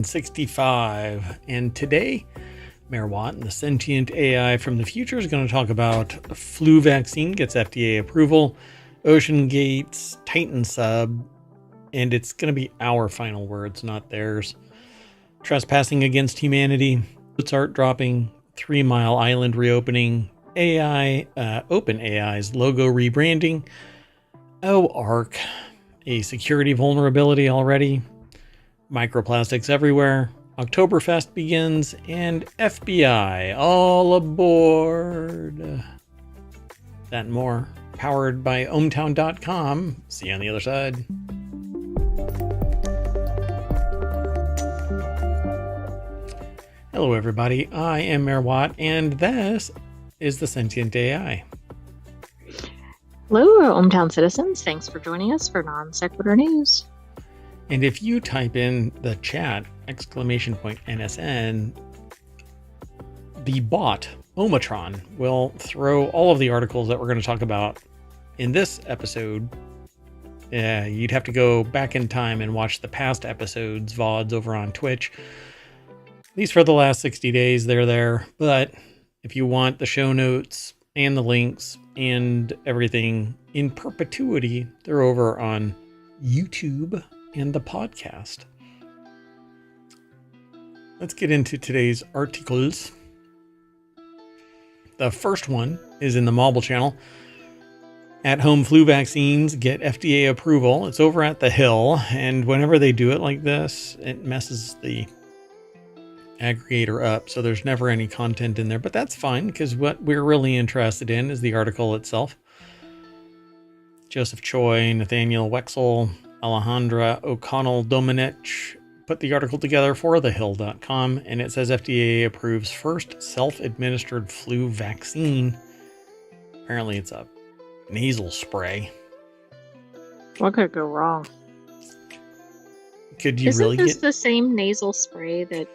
65, and today Mayor Watt and the Sentient AI from the future is going to talk about flu vaccine gets FDA approval, Ocean Gates, Titan sub, and it's going to be our final words, not theirs. Trespassing against humanity, art dropping, 3 Mile Island reopening, AI, OpenAI's logo rebranding, ARC, a security vulnerability already, microplastics everywhere, Oktoberfest begins, and FBI all aboard. That and more, powered by ohmTown.com. See you on the other side. Hello everybody, I am Mayor Watt, and this is the Sentient AI. Hello, ohmTown citizens. Thanks for joining us for non-sequitur news. And if you type in the chat, !NSN, the bot, ohmTown, will throw all of the articles that we're going to talk about in this episode. You'd have to go back in time and watch the past episodes, VODs over on Twitch. At least for the last 60 days, they're there. But if you want the show notes and the links and everything in perpetuity, they're over on YouTube and the podcast. Let's get into today's articles. The first one is in the Mobile channel. At-home flu vaccines get FDA approval. It's over at The Hill, and whenever they do it like this, it messes the aggregator up, so there's never any content in there, but that's fine because what we're really interested in is the article itself. Joseph Choi, Nathaniel Wexel, Alejandra O'Connell Domenech put the article together for thehill.com, and it says FDA approves first self-administered flu vaccine. Apparently it's a nasal spray. What could go wrong? Could you Isn't really this get the same nasal spray that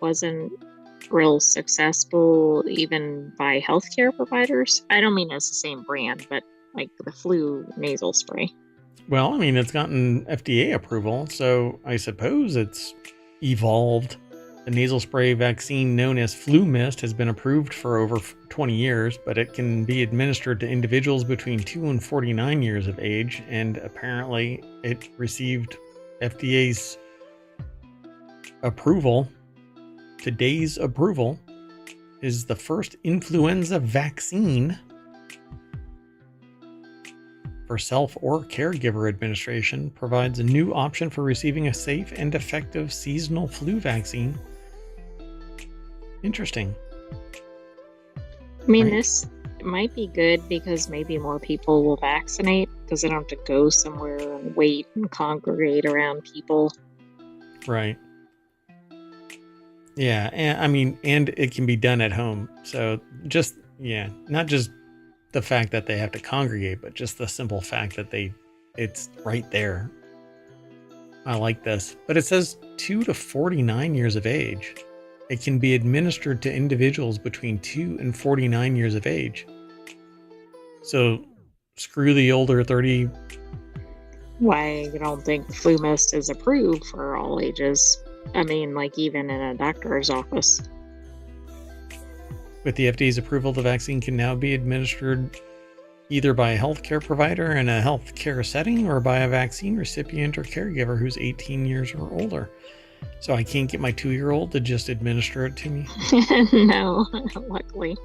wasn't real successful even by healthcare providers? I don't mean it's the same brand, but like the flu nasal spray. Well, I mean, it's gotten FDA approval, so I suppose it's evolved. The nasal spray vaccine known as Flu Mist has been approved for over 20 years, but it can be administered to individuals between 2 and 49 years of age, and apparently it received FDA's approval. Today's approval is the first influenza vaccine for self or caregiver administration, provides a new option for receiving a safe and effective seasonal flu vaccine. Interesting. I mean, Right? this might be good because maybe more people will vaccinate because they don't have to go somewhere and wait and congregate around people. Right. Yeah, and it can be done at home. So not just the fact that they have to congregate, but just the simple fact that it's right there. I like this. But it says 2 to 49 years of age. It can be administered to individuals between 2 and 49 years of age. So screw the older 30. Why you don't think Flu Mist is approved for all ages? I mean, like even in a doctor's office. With the FDA's approval, the vaccine can now be administered either by a healthcare provider in a healthcare setting or by a vaccine recipient or caregiver who's 18 years or older. So I can't get my 2-year-old to just administer it to me? No, luckily.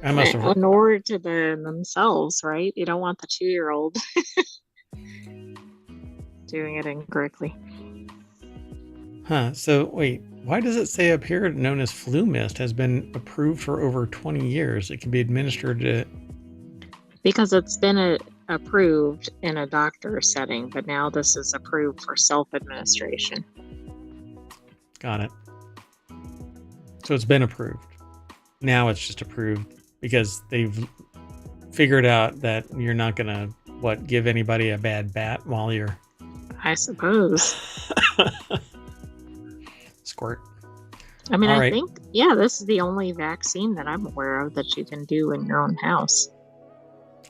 I must have... Nor to themselves, right? You don't want the 2-year-old doing it incorrectly. Huh, so wait, why does it say up here known as Flu Mist has been approved for over 20 years? It can be administered to... Because it's been approved in a doctor setting, but now this is approved for self-administration. Got it. So it's been approved. Now it's just approved because they've figured out that you're not going to, give anybody a bad bat while you're... I suppose. Squirt. I mean, All I right. think, this is the only vaccine that I'm aware of that you can do in your own house.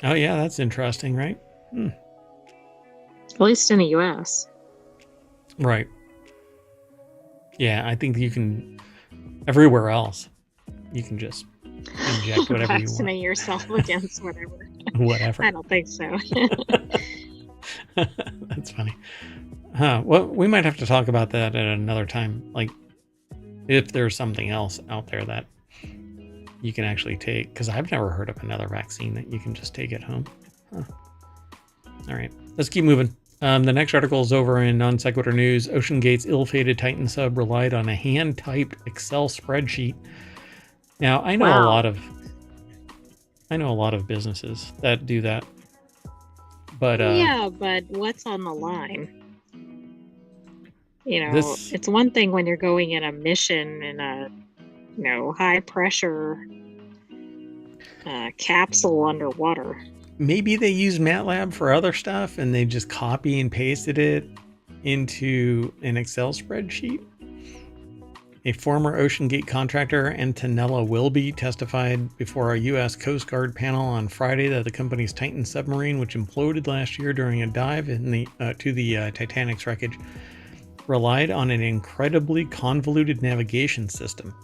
Oh, yeah, that's interesting, right? At least in the U.S. Right. Yeah, I think you can, everywhere else, you can just inject whatever you want. Vaccinate yourself against whatever. Whatever. I don't think so. That's funny. Well, we might have to talk about that at another time. Like, if there's something else out there that you can actually take, because I've never heard of another vaccine that you can just take at home. Huh. All right, let's keep moving. The next article is over in Non Sequitur News. OceanGate's ill-fated Titan sub relied on a hand-typed Excel spreadsheet. Now, I know Wow. a lot of businesses that do that, but Yeah, but what's on the line? this It's one thing when you're going in a mission in a, high pressure capsule underwater. maybe they use MATLAB for other stuff and they just copy and pasted it into an Excel spreadsheet. A former OceanGate contractor, Antonella Wilby, testified before a U.S. Coast Guard panel on Friday that the company's Titan submarine, which imploded last year during a dive to the Titanic's wreckage, relied on an incredibly convoluted navigation system.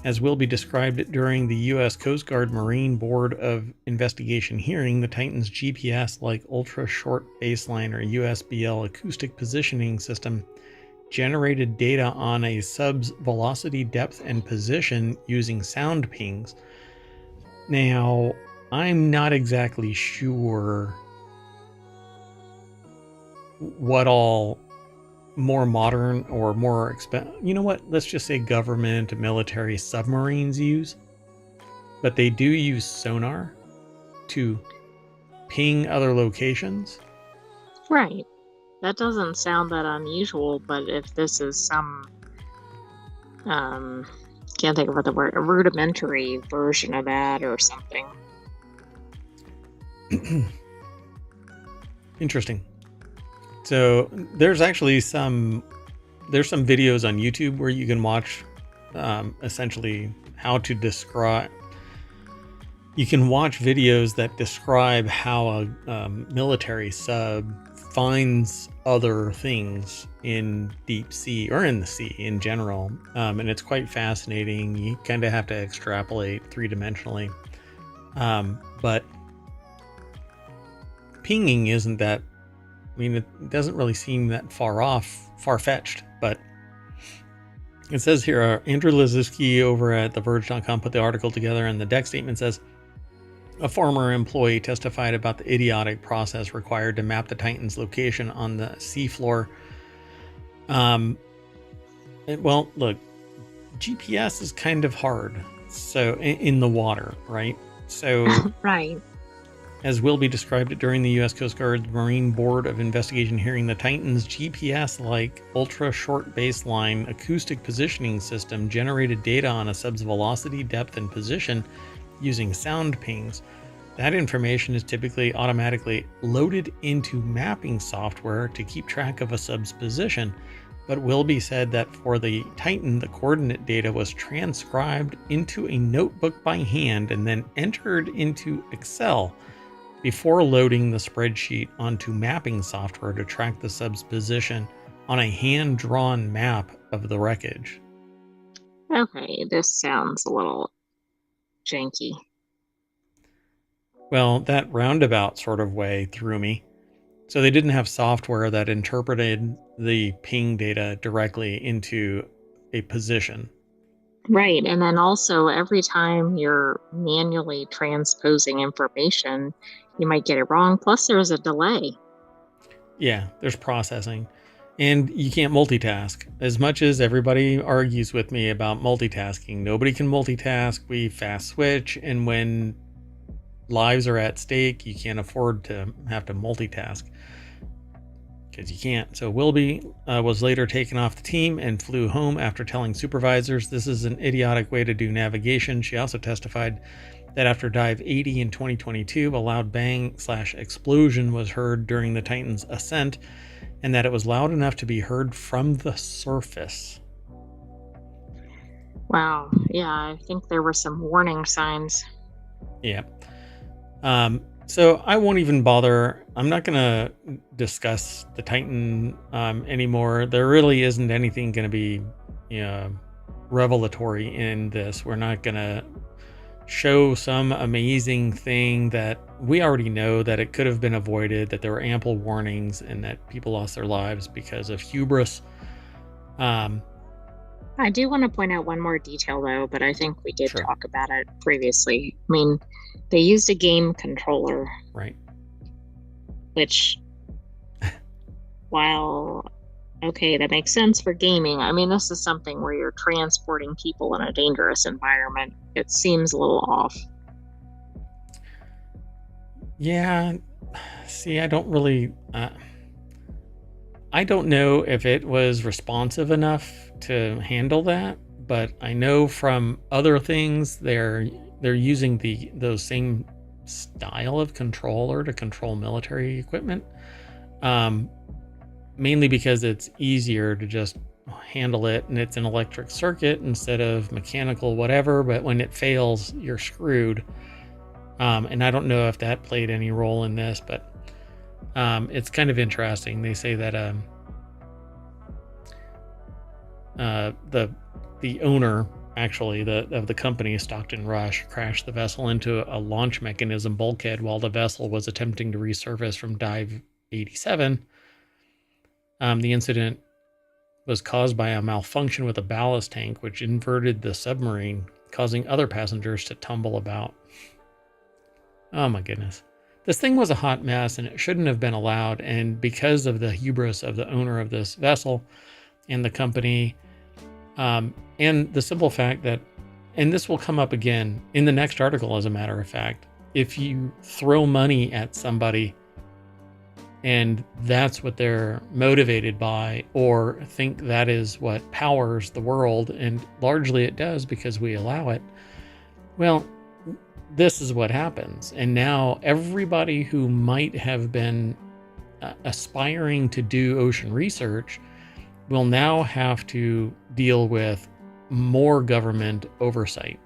As Wilby described it during the U.S. Coast Guard Marine Board of Investigation hearing, the Titan's GPS-like ultra-short baseline, or USBL, acoustic positioning system generated data on a sub's velocity, depth, and position using sound pings. Now, I'm not exactly sure what all more modern or more you know what? Let's just say government, military submarines use. But they do use sonar to ping other locations. Right. That doesn't sound that unusual, but if this is some, can't think of what the word, a rudimentary version of that or something. Interesting. So there's actually some videos on YouTube where you can watch essentially how to describe. You can watch videos that describe how a military sub finds other things in deep sea or in the sea in general, and it's quite fascinating. You kind of have to extrapolate three-dimensionally, but pinging isn't that. I mean, it doesn't really seem that far-fetched, but it says here, Andrew Lazuski over at TheVerge.com put the article together, and the deck statement says, a former employee testified about the idiotic process required to map the Titan's location on the seafloor. Well, look, GPS is kind of hard, so in the water, right? So, Right. as Wilby described it during the U.S. Coast Guard's Marine Board of Investigation hearing, the Titan's GPS-like ultra-short baseline acoustic positioning system generated data on a sub's velocity, depth, and position using sound pings. That information is typically automatically loaded into mapping software to keep track of a sub's position. But Wilby said that for the Titan, the coordinate data was transcribed into a notebook by hand and then entered into Excel before loading the spreadsheet onto mapping software to track the sub's position on a hand-drawn map of the wreckage. Okay, this sounds a little janky. Well, that roundabout sort of way threw me. So they didn't have software that interpreted the ping data directly into a position. Right, and then also every time you're manually transposing information, you might get it wrong. Plus, there's a delay. Yeah, there's processing. And you can't multitask. As much as everybody argues with me about multitasking, nobody can multitask. We fast switch, and when lives are at stake, you can't afford to have to multitask because you can't. So Wilby was later taken off the team and flew home after telling supervisors this is an idiotic way to do navigation. She also testified that after dive 80 in 2022, a loud bang/explosion was heard during the Titan's ascent, and that it was loud enough to be heard from the surface. Wow. Yeah, I think there were some warning signs. Yeah. So I won't even bother. I'm not going to discuss the Titan anymore. There really isn't anything going to be revelatory in this. We're not going to show some amazing thing that we already know that it could have been avoided, that there were ample warnings, and that people lost their lives because of hubris. I do want to point out one more detail, though, but I think we did Sure. talk about it previously. I mean, they used a game controller, Right. which, while, okay, that makes sense for gaming, I mean, this is something where you're transporting people in a dangerous environment. It seems a little off. Yeah. See, I don't really... I don't know if it was responsive enough to handle that, but I know from other things they're using those same style of controller to control military equipment, mainly because it's easier to just handle it, and it's an electric circuit instead of mechanical whatever. But when it fails, you're screwed. And I don't know if that played any role in this, but it's kind of interesting. They say that the owner, actually, of the company, Stockton Rush, crashed the vessel into a launch mechanism bulkhead while the vessel was attempting to resurface from dive 87. The incident was caused by a malfunction with a ballast tank, which inverted the submarine, causing other passengers to tumble about. Oh my goodness. This thing was a hot mess, and it shouldn't have been allowed. And because of the hubris of the owner of this vessel and the company, and the simple fact that, and this will come up again in the next article, as a matter of fact, if you throw money at somebody and that's what they're motivated by, or think that is what powers the world, and largely it does because we allow it, well, this is what happens. And now everybody who might have been aspiring to do ocean research will now have to deal with more government oversight.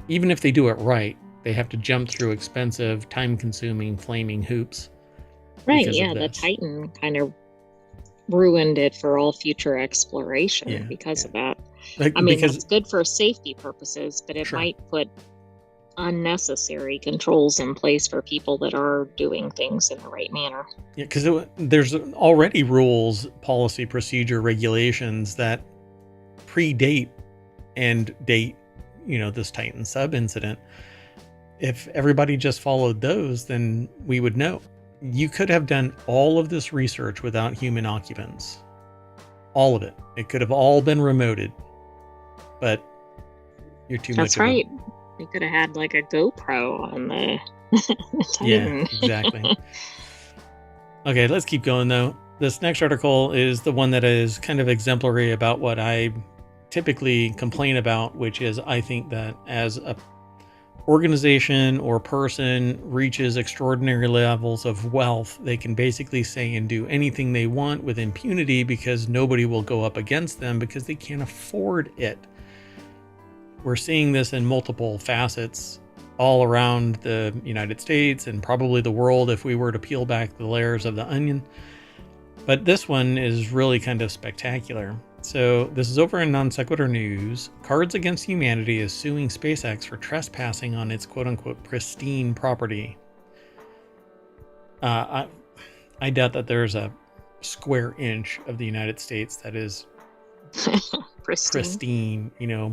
Even if they do it right, they have to jump through expensive, time-consuming, flaming hoops. Right, yeah, the Titan kind of ruined it for all future exploration because of that. I mean, that's good for safety purposes, but it might put unnecessary controls in place for people that are doing things in the right manner. Yeah, because there's already rules, policy, procedure, regulations that predate and date, this Titan sub incident. If everybody just followed those, then we would know. You could have done all of this research without human occupants. All of it. It could have all been remoted. But you're too much. That's right. You could have had like a GoPro on the Titan. Yeah, exactly. Okay, let's keep going though. This next article is the one that is kind of exemplary about what I typically complain about, which is I think that as a organization or person reaches extraordinary levels of wealth, they can basically say and do anything they want with impunity because nobody will go up against them because they can't afford it. We're seeing this in multiple facets all around the United States and probably the world if we were to peel back the layers of the onion. But this one is really kind of spectacular. So this is over in Non Sequitur News. Cards Against Humanity is suing SpaceX for trespassing on its quote-unquote pristine property. I doubt that there's a square inch of the United States that is pristine.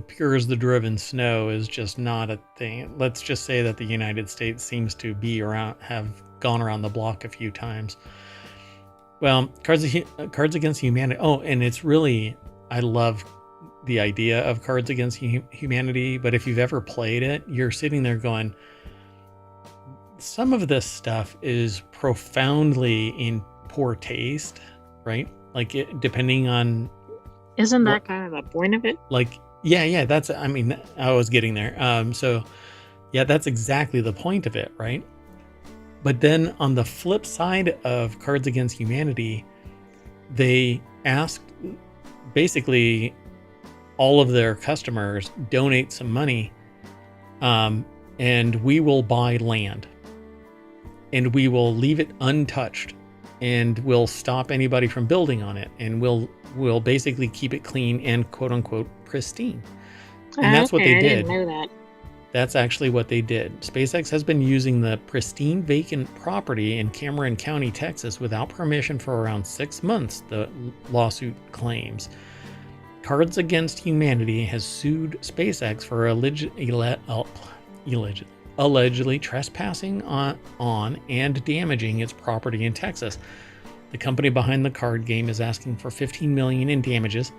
Pure as the driven snow is just not a thing. Let's just say that the United States seems to have gone around the block a few times. Well, Cards Against Humanity. Oh, and it's really, I love the idea of Cards Against Humanity, but if you've ever played it, you're sitting there going, some of this stuff is profoundly in poor taste, right? Like depending on... Isn't that kind of the point of it? Like, yeah, I was getting there. So yeah, that's exactly the point of it, right? But then on the flip side of Cards Against Humanity, they asked basically all of their customers donate some money, and we will buy land and we will leave it untouched and will stop anybody from building on it, and will basically keep it clean and quote unquote pristine. And that's what they did. I didn't know that. That's actually what they did. SpaceX has been using the pristine vacant property in Cameron County, Texas, without permission for around 6 months, the lawsuit claims. Cards Against Humanity has sued SpaceX for allegedly trespassing on and damaging its property in Texas. The company behind the card game is asking for $15 million in damages,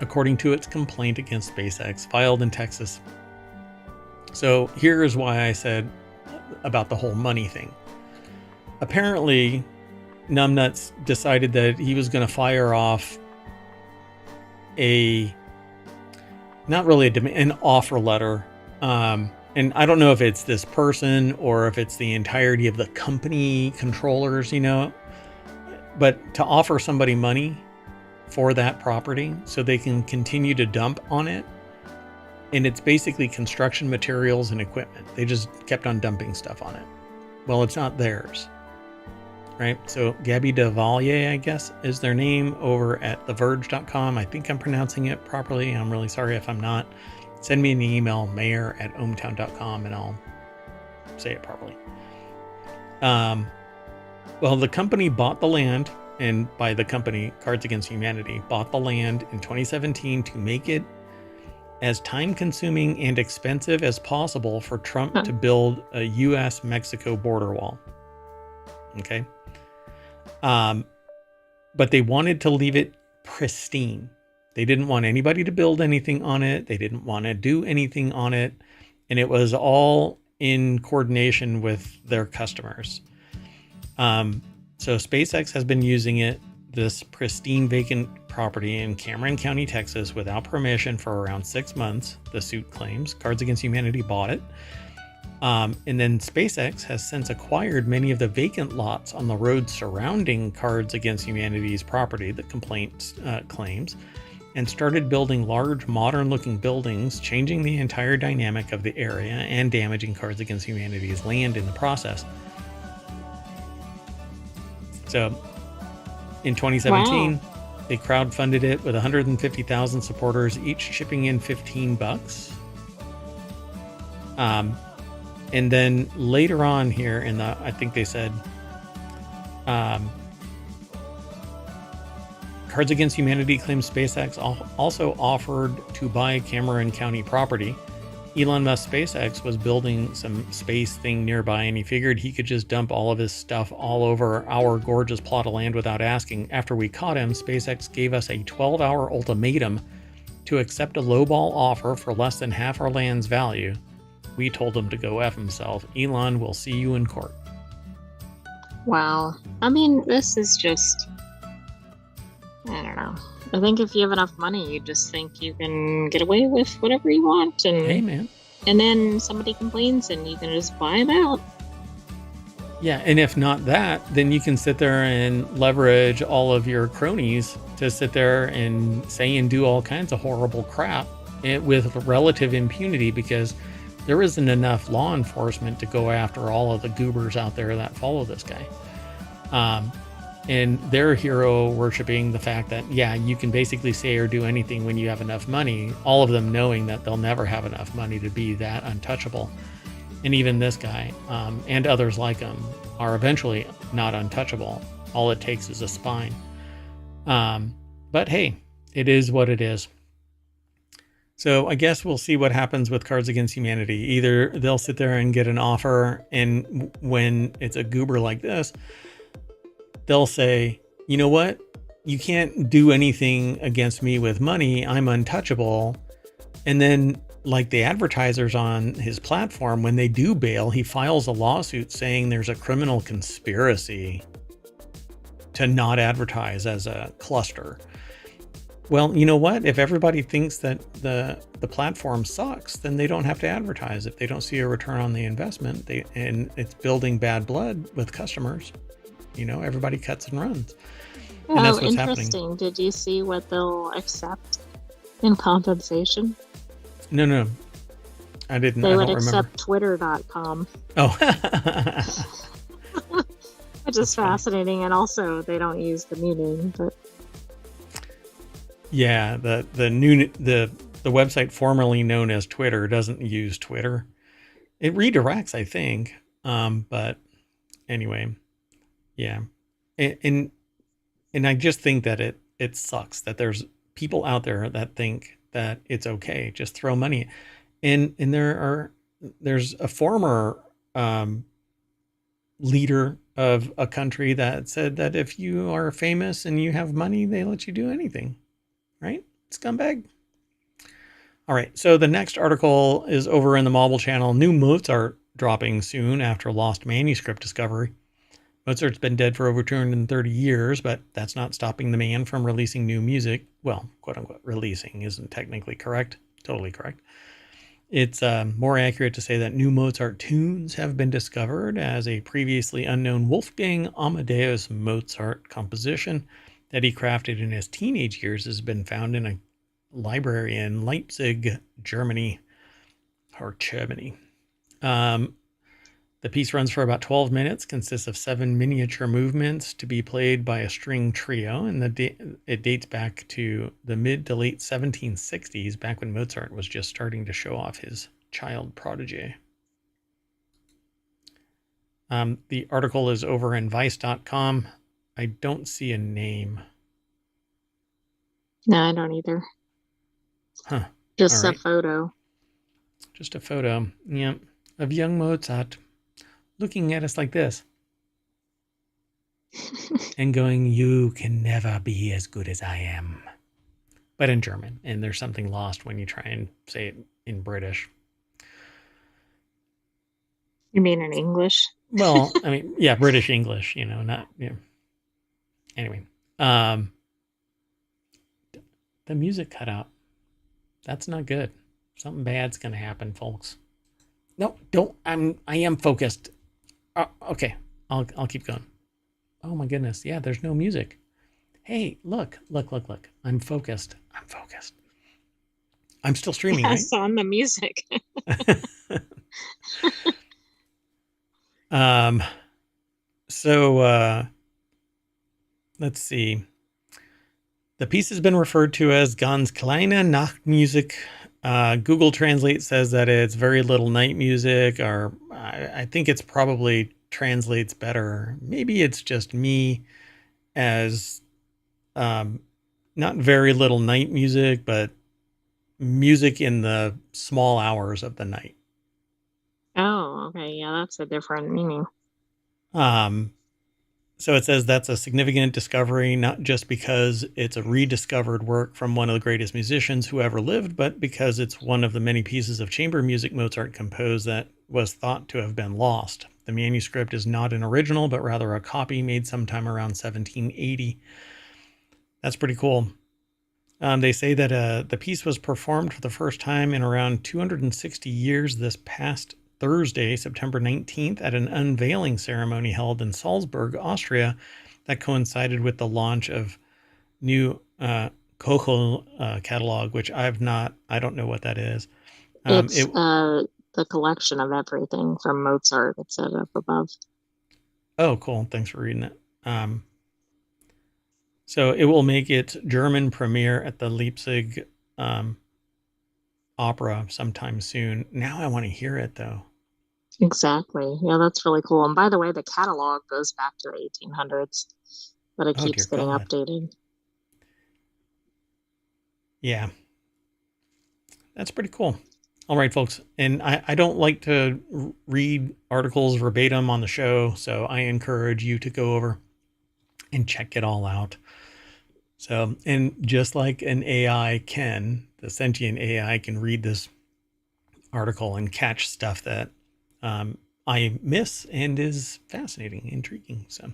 according to its complaint against SpaceX filed in Texas. So here is why I said about the whole money thing. Apparently, Numbnuts decided that he was going to fire off an offer letter. And I don't know if it's this person or if it's the entirety of the company controllers, but to offer somebody money for that property so they can continue to dump on it. And it's basically construction materials and equipment. They just kept on dumping stuff on it. Well, it's not theirs, right? So Gabby DeValier, I guess, is their name over at theverge.com. I think I'm pronouncing it properly. I'm really sorry if I'm not. Send me an email, mayor@ohmTown.com, and I'll say it properly. Well, the company bought the land, and by the company, Cards Against Humanity, bought the land in 2017 to make it as time-consuming and expensive as possible for Trump to build a U.S.-Mexico border wall. Okay? But they wanted to leave it pristine. They didn't want anybody to build anything on it. They didn't want to do anything on it. And it was all in coordination with their customers. So SpaceX has been using this pristine vacant property in Cameron County, Texas, without permission for around 6 months, the suit claims. Cards Against Humanity bought it. And then SpaceX has since acquired many of the vacant lots on the road surrounding Cards Against Humanity's property, the complaint claims, and started building large, modern-looking buildings, changing the entire dynamic of the area and damaging Cards Against Humanity's land in the process. So, in 2017, they crowdfunded it with 150,000 supporters, each chipping in $15. And then later on here I think they said, Cards Against Humanity claims SpaceX also offered to buy Cameron County property. Elon Musk SpaceX was building some space thing nearby, and he figured he could just dump all of his stuff all over our gorgeous plot of land without asking. After we caught him, SpaceX gave us a 12-hour ultimatum to accept a lowball offer for less than half our land's value. We told him to go F himself. Elon, will see you in court. Wow. I mean, this is just... I don't know. I think if you have enough money, you just think you can get away with whatever you want. And, hey, man. And then somebody complains and you can just buy them out. Yeah, and if not that, then you can sit there and leverage all of your cronies to sit there and say and do all kinds of horrible crap with relative impunity, because there isn't enough law enforcement to go after all of the goobers out there that follow this guy. And they're hero worshiping the fact that, yeah, you can basically say or do anything when you have enough money, all of them knowing that they'll never have enough money to be that untouchable. And even this guy and others like him are eventually not untouchable. All it takes is a spine. But hey, it is what it is. So I guess we'll see what happens with Cards Against Humanity. Either they'll sit there and get an offer, and when it's a goober like this, they'll say, you know what? You can't do anything against me with money. I'm untouchable. And then, like the advertisers on his platform, when they do bail, he files a lawsuit saying there's a criminal conspiracy to not advertise as a cluster. Well, you know what? If everybody thinks that the platform sucks, then they don't have to advertise. If they don't see a return on the investment, and it's building bad blood with customers, everybody cuts and runs. And that's what's interesting. Happening. Did you see what they'll accept in compensation? No. I didn't. They I would don't accept remember. Twitter.com. Oh. Which Which is fascinating, and also they don't use the muting, but yeah, the website formerly known as Twitter doesn't use Twitter. It redirects, I think. But anyway, yeah. And I just think that it sucks that there's people out there that think that it's okay. Just throw money. And there's a former leader of a country that said that if you are famous and you have money, they let you do anything. Right? Scumbag. All right. So the next article is over in the Marble channel. New Mozart dropping soon after lost manuscript discovery. Mozart's been dead for over 230 years, but that's not stopping the man from releasing new music. Well, quote unquote, releasing isn't technically correct. Totally correct. It's more accurate to say that new Mozart tunes have been discovered as a previously unknown Wolfgang Amadeus Mozart composition that he crafted in his teenage years has been found in a library in Leipzig, Germany. The piece runs for about 12 minutes, consists of 7 miniature movements to be played by a string trio, and it dates back to the mid to late 1760s, back when Mozart was just starting to show off his child prodigy. The article is over in vice.com. I don't see a name. No, I don't either. Huh. Just a photo. Just a photo, yeah, of young Mozart looking at us like this and going, "You can never be as good as I am." But in German, and there's something lost when you try and say it in British. You mean in English? Well, I mean, yeah, British English, not, Anyway, the music cut out. That's not good. Something bad's going to happen, folks. No, don't. I am focused. Okay, I'll keep going. Oh my goodness. Yeah, there's no music. Hey, look. I'm focused. I'm still streaming, yes, right? On the music. So let's see. The piece has been referred to as ganz kleine Nachtmusik. Google Translate says that it's very little night music, or I think it's probably translates better. Maybe it's just me as not very little night music, but music in the small hours of the night. Oh, okay. Yeah, that's a different meaning. So it says that's a significant discovery, not just because it's a rediscovered work from one of the greatest musicians who ever lived, but because it's one of the many pieces of chamber music Mozart composed that was thought to have been lost. The manuscript is not an original, but rather a copy made sometime around 1780. That's pretty cool. They say that the piece was performed for the first time in around 260 years this past Thursday, September 19th, at an unveiling ceremony held in Salzburg, Austria, that coincided with the launch of new Kochel catalog, which I don't know what that is. It's the collection of everything from Mozart that's set up above. Oh, cool. Thanks for reading it. So it will make its German premiere at the Leipzig opera sometime soon. Now I want to hear it, though. Exactly. Yeah, that's really cool. And by the way, the catalog goes back to the 1800s, but it keeps getting updated. Yeah. That's pretty cool. All right, folks. And I don't like to read articles verbatim on the show, so I encourage you to go over and check it all out. So, and just like an AI can, the sentient AI can read this article and catch stuff that I miss and is fascinating, intriguing. So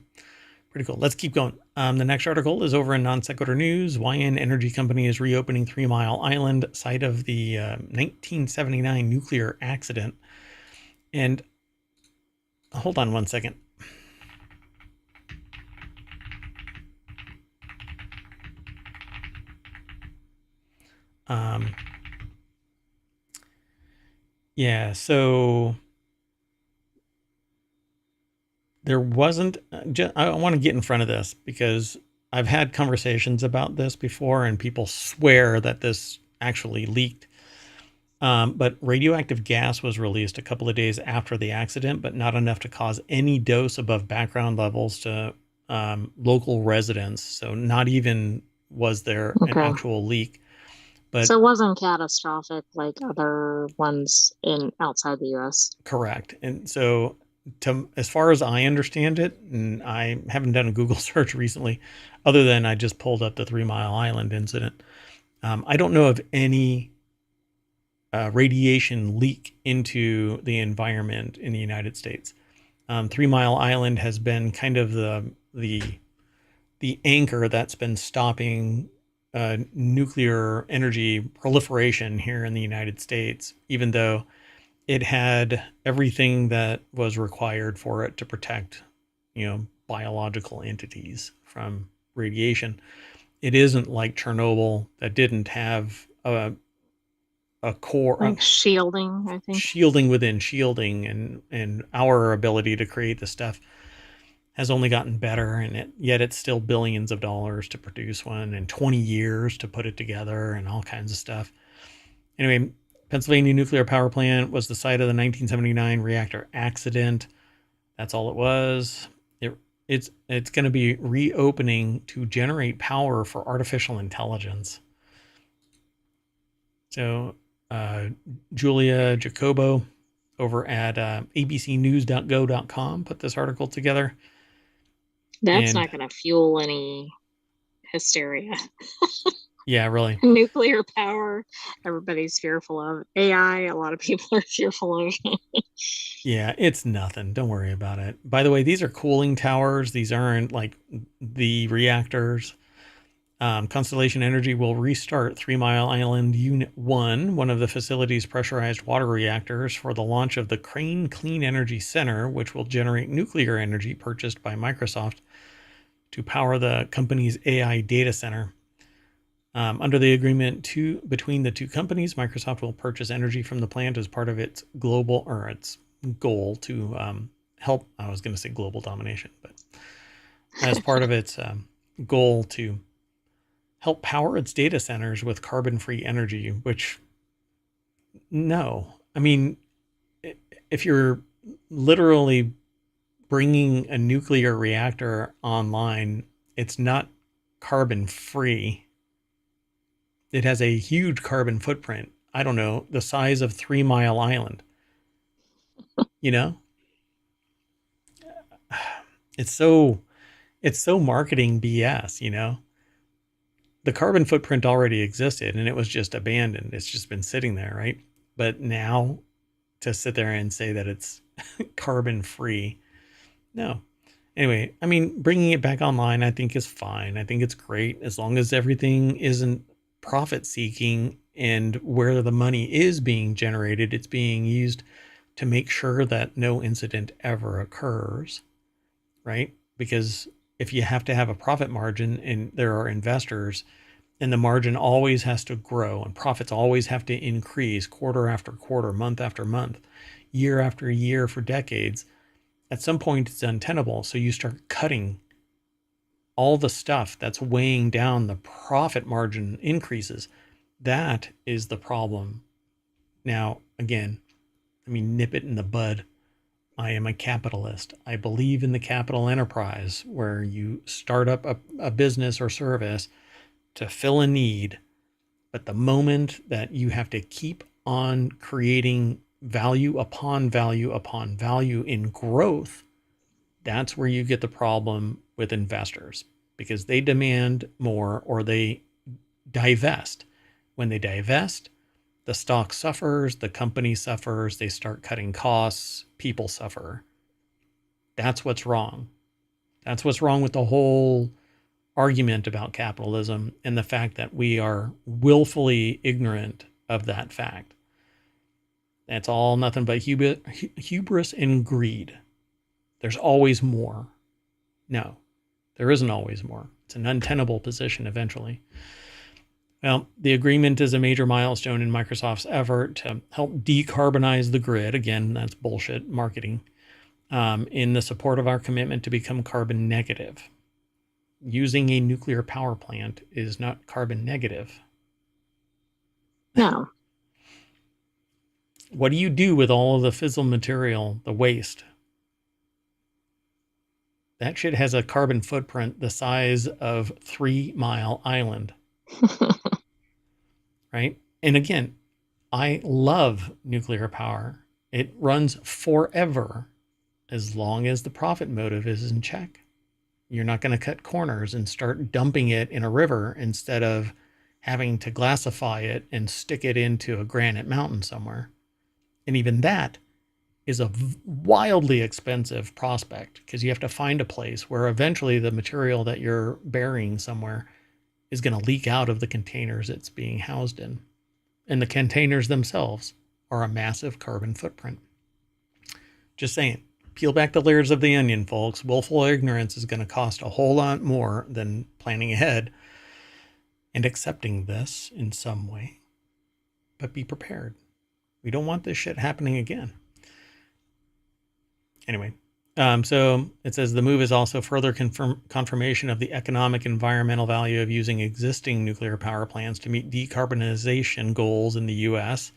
pretty cool. Let's keep going. The next article is over in Non Sequitur News. YN Energy Company is reopening 3 Mile Island, site of the 1979 nuclear accident. And hold on one second. Yeah, so there wasn't, I want to get in front of this because I've had conversations about this before and people swear that this actually leaked. But radioactive gas was released a couple of days after the accident, but not enough to cause any dose above background levels to local residents. So not even was there an actual leak. But so it wasn't catastrophic like other ones outside the U.S. Correct. And so as far as I understand it, and I haven't done a Google search recently, other than I just pulled up the 3 Mile Island incident. I don't know of any radiation leak into the environment in the United States. 3 Mile Island has been kind of the anchor that's been stopping nuclear energy proliferation here in the United States, even though it had everything that was required for it to protect, biological entities from radiation. It isn't like Chernobyl that didn't have a core, like shielding, I think. Shielding within shielding, and our ability to create the stuff has only gotten better, and yet it's still billions of dollars to produce one and 20 years to put it together and all kinds of stuff. Anyway, Pennsylvania Nuclear Power Plant was the site of the 1979 reactor accident. That's all it was. It's going to be reopening to generate power for artificial intelligence. So Julia Jacobo over at abcnews.go.com put this article together. That's not going to fuel any hysteria. Yeah, really. Nuclear power, everybody's fearful of. AI, a lot of people are fearful of. Yeah, it's nothing. Don't worry about it. By the way, these are cooling towers. These aren't like the reactors. Constellation Energy will restart 3 Mile Island Unit 1, one of the facility's pressurized water reactors, for the launch of the Crane Clean Energy Center, which will generate nuclear energy purchased by Microsoft to power the company's AI data center. Under the agreement between the two companies, Microsoft will purchase energy from the plant as part of its its goal to help. I was going to say global domination, but as part of its goal to help power its data centers with carbon-free energy, which, no. I mean, if you're literally bringing a nuclear reactor online, it's not carbon-free. It has a huge carbon footprint. I don't know, the size of 3 Mile Island. It's so marketing BS, The carbon footprint already existed and it was just abandoned. It's just been sitting there, right? But now to sit there and say that it's carbon free, no. Anyway, I mean, bringing it back online, I think is fine. I think it's great as long as everything isn't profit seeking, and where the money is being generated, it's being used to make sure that no incident ever occurs, right? Because if you have to have a profit margin and there are investors, and the margin always has to grow and profits always have to increase quarter after quarter, month after month, year after year for decades, at some point it's untenable. So you start cutting all the stuff that's weighing down the profit margin increases. That is the problem. Now, again, nip it in the bud. I am a capitalist. I believe in the capital enterprise where you start up a business or service to fill a need. But the moment that you have to keep on creating value upon value upon value in growth, that's where you get the problem with investors, because they demand more or they divest. When they divest, the stock suffers, the company suffers, they start cutting costs, people suffer. That's what's wrong. That's what's wrong with the whole argument about capitalism and the fact that we are willfully ignorant of that fact. That's all nothing but hubris and greed. There's always more. No, there isn't always more. It's an untenable position eventually. Well, the agreement is a major milestone in Microsoft's effort to help decarbonize the grid. Again, that's bullshit marketing. in the support of our commitment to become carbon negative. Using a nuclear power plant is not carbon negative. No. What do you do with all of the fissile material, the waste? That shit has a carbon footprint the size of 3 Mile Island. Right? And again, I love nuclear power. It runs forever as long as the profit motive is in check. You're not going to cut corners and start dumping it in a river instead of having to glassify it and stick it into a granite mountain somewhere. And even that is a wildly expensive prospect because you have to find a place where eventually the material that you're burying somewhere is going to leak out of the containers it's being housed in. And the containers themselves are a massive carbon footprint. Just saying, peel back the layers of the onion, folks. Willful ignorance is going to cost a whole lot more than planning ahead and accepting this in some way. But be prepared. We don't want this shit happening again. Anyway, so it says the move is also further confirmation of the economic environmental value of using existing nuclear power plants to meet decarbonization goals in the U.S.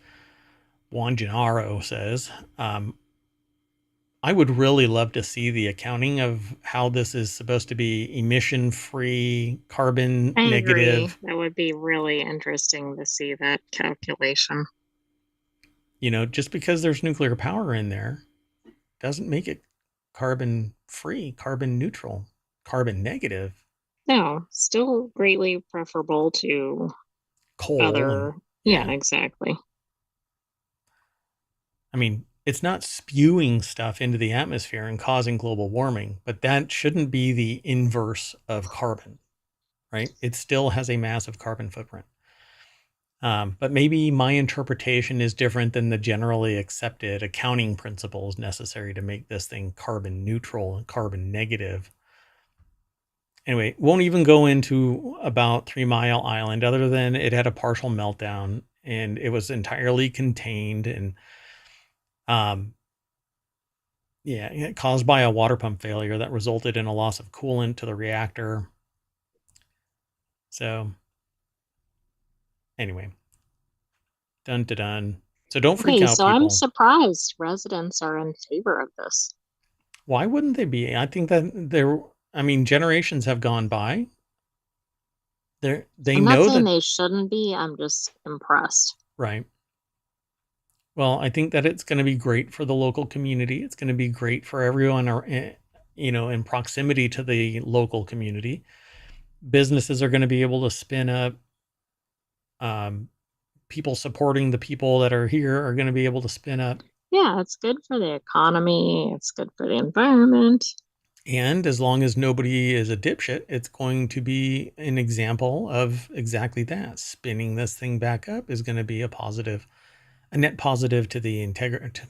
Juan Gennaro says, I would really love to see the accounting of how this is supposed to be emission-free, carbon negative. That would be really interesting to see that calculation. You know, just because there's nuclear power in there doesn't make it carbon free, carbon neutral, carbon negative. No, still greatly preferable to coal. Other, yeah, exactly. I mean, it's not spewing stuff into the atmosphere and causing global warming, but that shouldn't be the inverse of carbon, right? It still has a massive carbon footprint. But maybe my interpretation is different than the generally accepted accounting principles necessary to make this thing carbon neutral and carbon negative. Anyway, won't even go into about 3 Mile Island other than it had a partial meltdown and it was entirely contained and caused by a water pump failure that resulted in a loss of coolant to the reactor. So anyway, dun. So don't freak out, people. I'm surprised residents are in favor of this. Why wouldn't they be? I think that generations have gone by. I'm not saying they shouldn't be. I'm just impressed. Right. Well, I think that it's going to be great for the local community. It's going to be great for everyone, in proximity to the local community. Businesses are going to be able to spin up. People supporting the people that are here are going to be able to spin up. Yeah, it's good for the economy. It's good for the environment. And as long as nobody is a dipshit, it's going to be an example of exactly that. Spinning this thing back up is going to be a net positive to the integrity,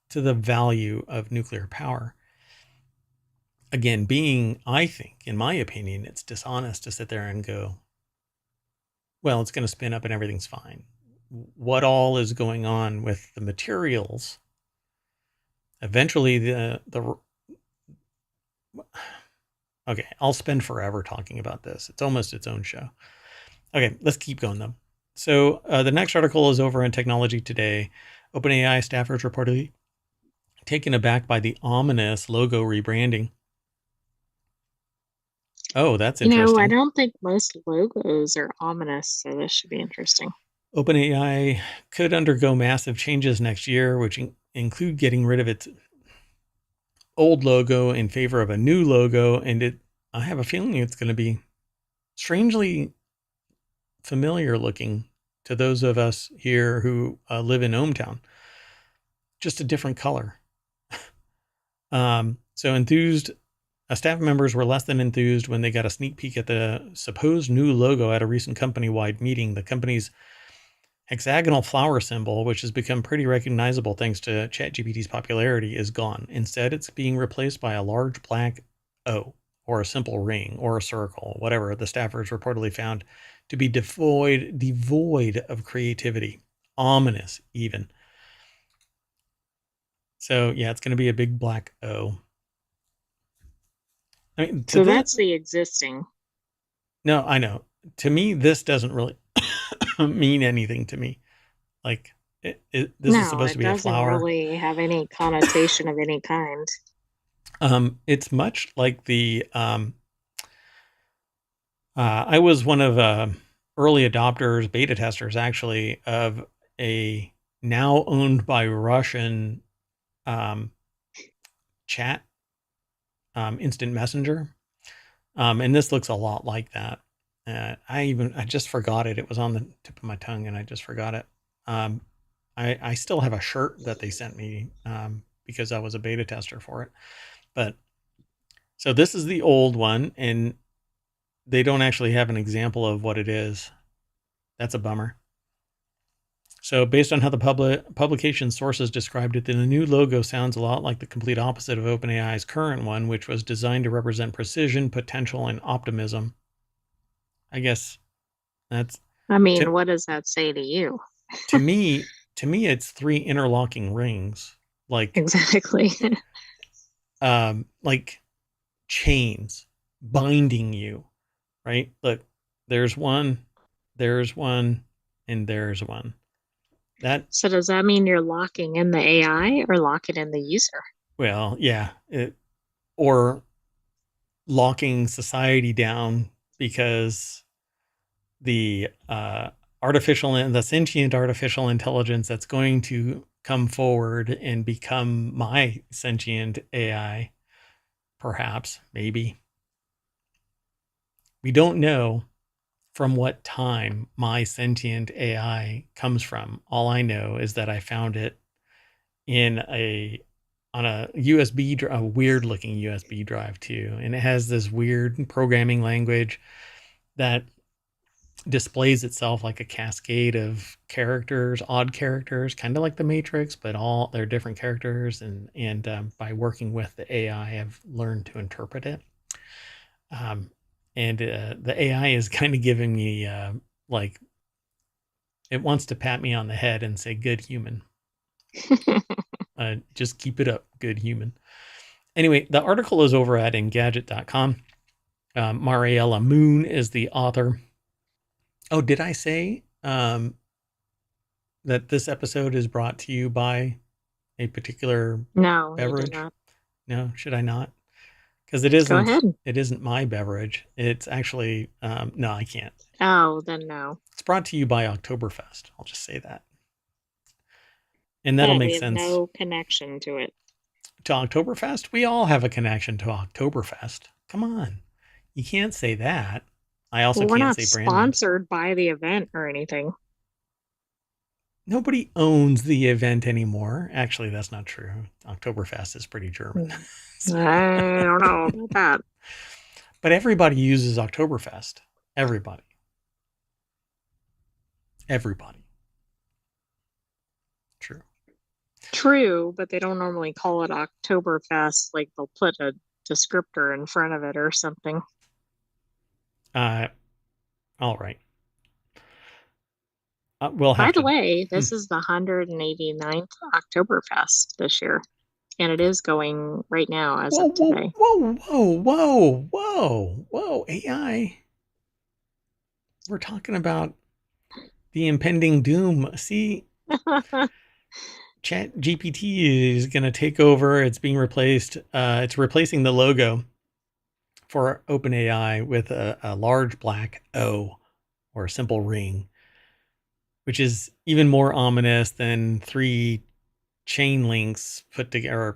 to the value of nuclear power. Again, I think, in my opinion, it's dishonest to sit there and go, well, it's going to spin up and everything's fine. What all is going on with the materials? Eventually, okay, I'll spend forever talking about this. It's almost its own show. Okay, let's keep going though. So the next article is over in Technology Today. OpenAI staffers reportedly taken aback by the ominous logo rebranding. Oh, that's interesting. I don't think most logos are ominous, so this should be interesting. OpenAI could undergo massive changes next year, which include getting rid of its old logo in favor of a new logo, and I have a feeling it's going to be strangely familiar looking to those of us here who live in ohmTown. Just a different color. Staff members were less than enthused when they got a sneak peek at the supposed new logo at a recent company-wide meeting. The company's hexagonal flower symbol, which has become pretty recognizable thanks to ChatGPT's popularity, is gone. Instead, it's being replaced by a large black O, or a simple ring, or a circle, whatever the staffers reportedly found to be devoid of creativity. Ominous, even. So yeah, it's going to be a big black O. I mean, so that's the existing. No, I know. To me, this doesn't really mean anything to me. Like, this is supposed to be a flower. No, it doesn't really have any connotation of any kind. It's much like the. I was one of early adopters, beta testers, actually, of a now owned by Russian chat instant messenger. And this looks a lot like that. I just forgot it. It was on the tip of my tongue and I just forgot it. I still have a shirt that they sent me because I was a beta tester for it. But so this is the old one, and they don't actually have an example of what it is. That's a bummer. So based on how the publication sources described it, then the new logo sounds a lot like the complete opposite of OpenAI's current one, which was designed to represent precision, potential, and optimism. I guess that's... I mean, what does that say to you? to me, it's 3 interlocking rings. Like... Exactly. like chains binding you, right? Look, there's one, and there's one. So does that mean you're locking in the AI or locking in the user? Well, yeah, or locking society down, because the sentient artificial intelligence that's going to come forward and become my sentient AI, perhaps, maybe. We don't know from what time my sentient AI comes from. All I know is that I found it on a USB, a weird looking USB drive too. And it has this weird programming language that displays itself like a cascade of characters, odd characters, kind of like the Matrix, but all they're different characters. And by working with the AI, I've learned to interpret it. And the AI is kind of giving me like, it wants to pat me on the head and say, good human. Just keep it up, good human. Anyway, the article is over at Engadget.com. Mariella Moon is the author. Oh, did I say that this episode is brought to you by a particular beverage? You did not. No, should I not? Because it isn't. Go ahead. It isn't my beverage. It's actually no, I can't. Oh, then no. It's brought to you by Oktoberfest. I'll just say that, and that'll make sense. No connection to it. To Oktoberfest, we all have a connection to Oktoberfest. Come on, you can't say that. I also can't say brand names. We're not sponsored by the event or anything. Nobody owns the event anymore. Actually, that's not true. Oktoberfest is pretty German. So. I don't know about that. But everybody uses Oktoberfest. Everybody. True, but they don't normally call it Oktoberfest. Like they'll put a descriptor in front of it or something. All right. By the way, this is the 189th Oktoberfest this year, and it is going right now as of today. Whoa, AI. We're talking about the impending doom. See, Chat GPT is going to take over. It's being replaced. It's replacing the logo for OpenAI with a large black O, or a simple ring, which is even more ominous than 3 chain links put together.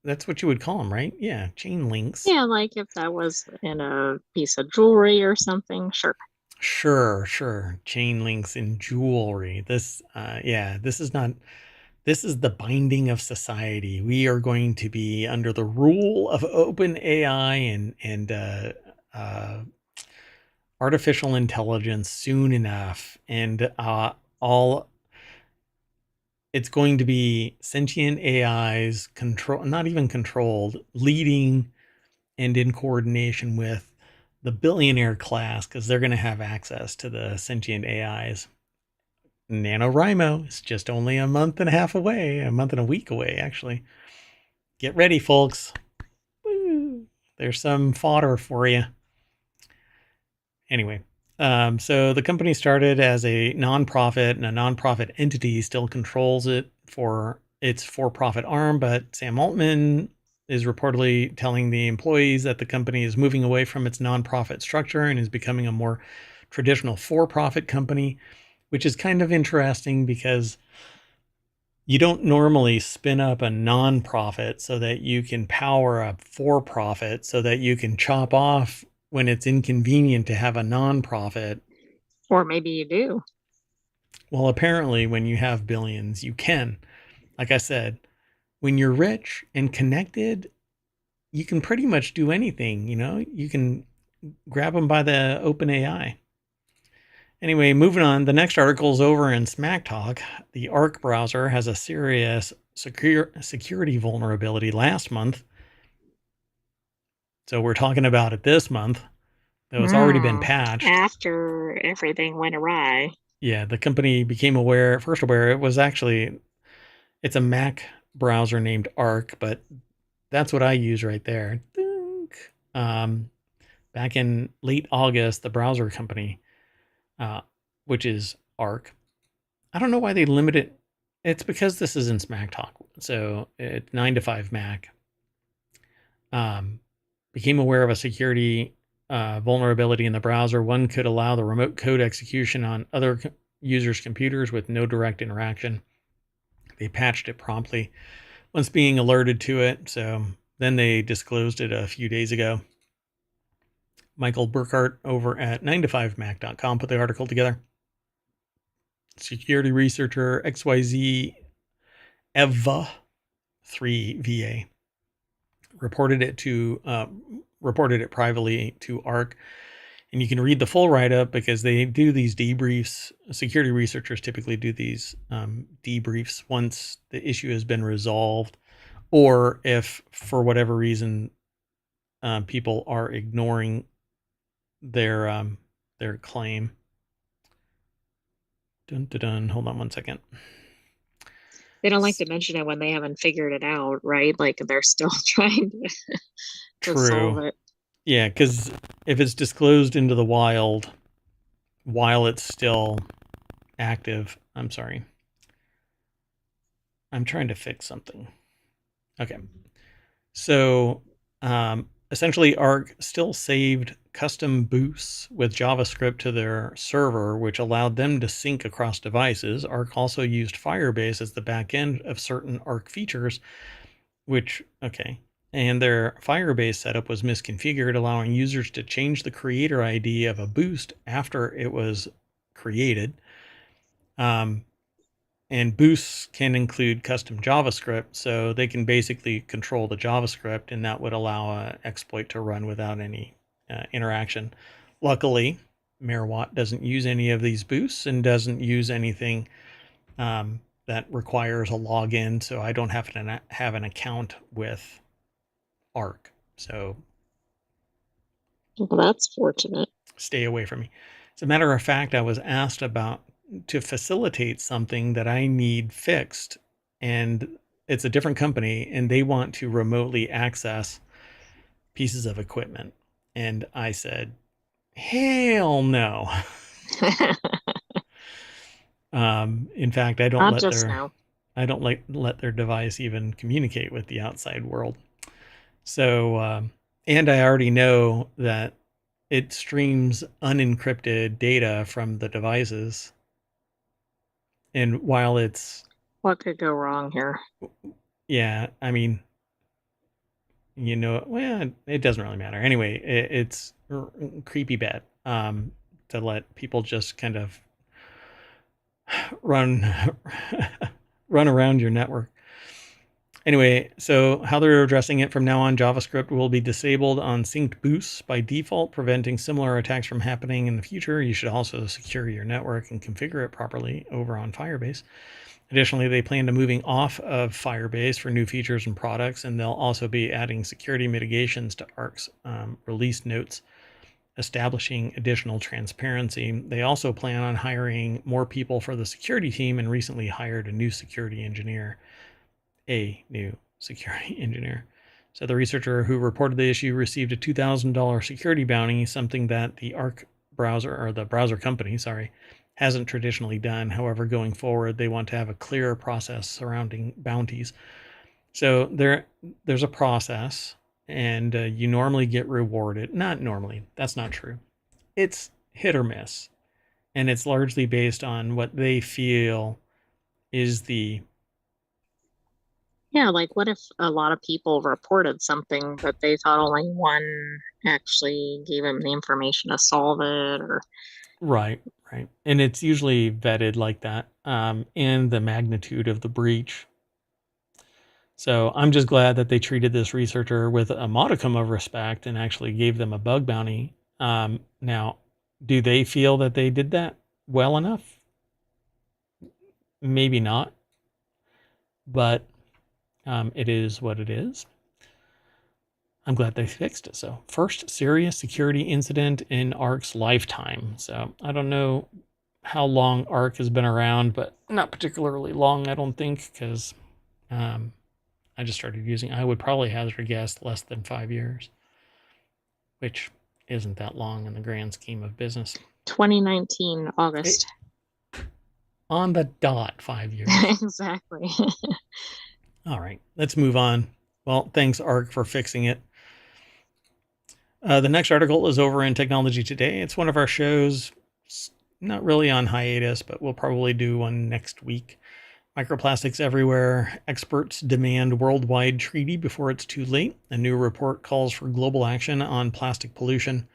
That's what you would call them, right? Yeah, chain links. Yeah, like if that was in a piece of jewelry or something, sure. Sure. Chain links in jewelry. This is not. This is the binding of society. We are going to be under the rule of OpenAI and artificial intelligence soon enough, and it's going to be sentient AIs not even controlled, leading and in coordination with the billionaire class, because they're going to have access to the sentient AIs. NaNoWriMo is just only a month and a week away, actually. Get ready, folks. Woo. There's some fodder for you. Anyway, so the company started as a nonprofit, and a nonprofit entity still controls it for its for-profit arm, but Sam Altman is reportedly telling the employees that the company is moving away from its nonprofit structure and is becoming a more traditional for-profit company, which is kind of interesting because you don't normally spin up a nonprofit so that you can power a for-profit so that you can chop off when it's inconvenient to have a nonprofit. Or maybe you do. Well, apparently when you have billions, you can. Like I said, when you're rich and connected, you can pretty much do anything, you know? You can grab them by the open AI. Anyway, moving on, the next article is over in Smack Talk. The Arc browser has a serious security vulnerability last month. So we're talking about it this month, though it's already been patched. After everything went awry. Yeah, the company became first aware, it's a Mac browser named Arc, but that's what I use right there. Back in late August, the browser company, which is Arc, I don't know why they limit it. It's because this is in Smack Talk. So it's 9 to 5 Mac. Became aware of a security vulnerability in the browser. One could allow the remote code execution on other users' computers with no direct interaction. They patched it promptly once being alerted to it. So then they disclosed it a few days ago. Michael Burkhart over at 9to5mac.com put the article together. Security researcher XYZ Eva 3VA reported it privately to Arc, and you can read the full write-up because they do these debriefs. Security researchers typically do these debriefs once the issue has been resolved, or if for whatever reason people are ignoring their claim. Dun, dun, dun. Hold on one second. They don't like to mention it when they haven't figured it out, right? Like they're still trying to solve it. Yeah, because if it's disclosed into the wild while it's still active, I'm sorry. I'm trying to fix something. Okay. So essentially Arc still saved custom boosts with JavaScript to their server, which allowed them to sync across devices. Arc also used Firebase as the backend of certain Arc features, and their Firebase setup was misconfigured, allowing users to change the creator ID of a boost after it was created. And boosts can include custom JavaScript, so they can basically control the JavaScript, and that would allow an exploit to run without any interaction. Luckily, Merwatt doesn't use any of these boosts and doesn't use anything that requires a login, so I don't have to have an account with Arc. So, well, that's fortunate. Stay away from me. As a matter of fact, I was asked to facilitate something that I need fixed, and it's a different company, and they want to remotely access pieces of equipment. And I said, hell no. In fact, I don't let their device even communicate with the outside world. So, and I already know that it streams unencrypted data from the devices. And while what could go wrong here? Yeah, I mean, well, it doesn't really matter. Anyway, it's creepy bad to let people just kind of run around your network. Anyway, so how they're addressing it from now on, JavaScript will be disabled on synced boosts by default, preventing similar attacks from happening in the future. You should also secure your network and configure it properly over on Firebase. Additionally, they plan to moving off of Firebase for new features and products, and they'll also be adding security mitigations to Arc's release notes establishing additional transparency. They also plan on hiring more people for the security team and recently hired a new security engineer. So the researcher who reported the issue received a $2,000 security bounty, something that the Arc browser, or the browser company, hasn't traditionally done. However, going forward, they want to have a clearer process surrounding bounties. So there's a process, and you normally get rewarded. Not normally. That's not true. It's hit or miss. And it's largely based on what they feel is the... Yeah, like what if a lot of people reported something, but they thought only one actually gave them the information to solve it, or... Right. And it's usually vetted like that, and the magnitude of the breach. So I'm just glad that they treated this researcher with a modicum of respect and actually gave them a bug bounty. Now, do they feel that they did that well enough? Maybe not, but it is what it is. I'm glad they fixed it. So, first serious security incident in Arc's lifetime. So I don't know how long Arc has been around, but not particularly long, I don't think, because I just started using. I would probably hazard a guess less than 5 years, which isn't that long in the grand scheme of business. 2019 August. On the dot, 5 years. Exactly. All right, let's move on. Well, thanks, Arc, for fixing it. The next article is over in Technology Today. It's one of our shows, not really on hiatus, but we'll probably do one next week. Microplastics everywhere. Experts demand worldwide treaty before it's too late. A new report calls for global action on plastic pollution,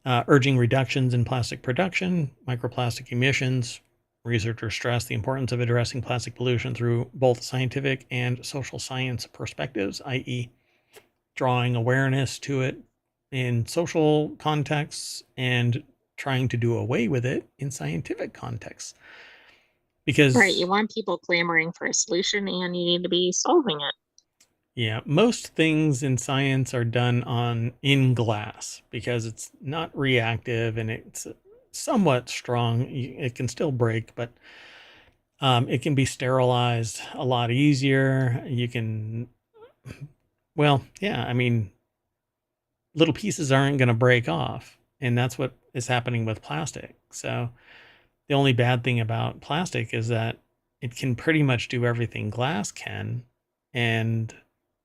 urging reductions in plastic production, microplastic emissions. Researchers stress the importance of addressing plastic pollution through both scientific and social science perspectives, i.e., drawing awareness to it in social contexts and trying to do away with it in scientific contexts. Because right, you want people clamoring for a solution and you need to be solving it. Yeah, most things in science are done in glass because it's not reactive and it's somewhat strong. It can still break, but it can be sterilized a lot easier. You can, little pieces aren't going to break off, and that's what is happening with plastic. So the only bad thing about plastic is that it can pretty much do everything glass can, and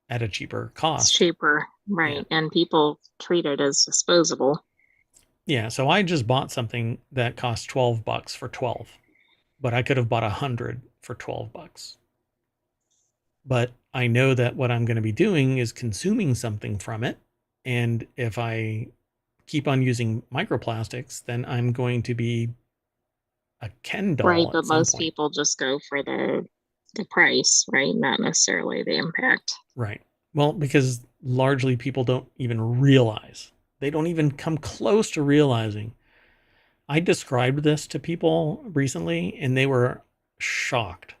at a cheaper cost. It's cheaper, right? Yeah. And people treat it as disposable. Yeah, so I just bought something that cost $12 for 12, but I could have bought 100 for $12. But I know that what I'm going to be doing is consuming something from it, and if I keep on using microplastics, then I'm going to be a Ken doll. Right, but most people just go for the price, right? Not necessarily the impact. Right. Well, because largely people don't even realize. They don't even come close to realizing. I described this to people recently, and they were shocked.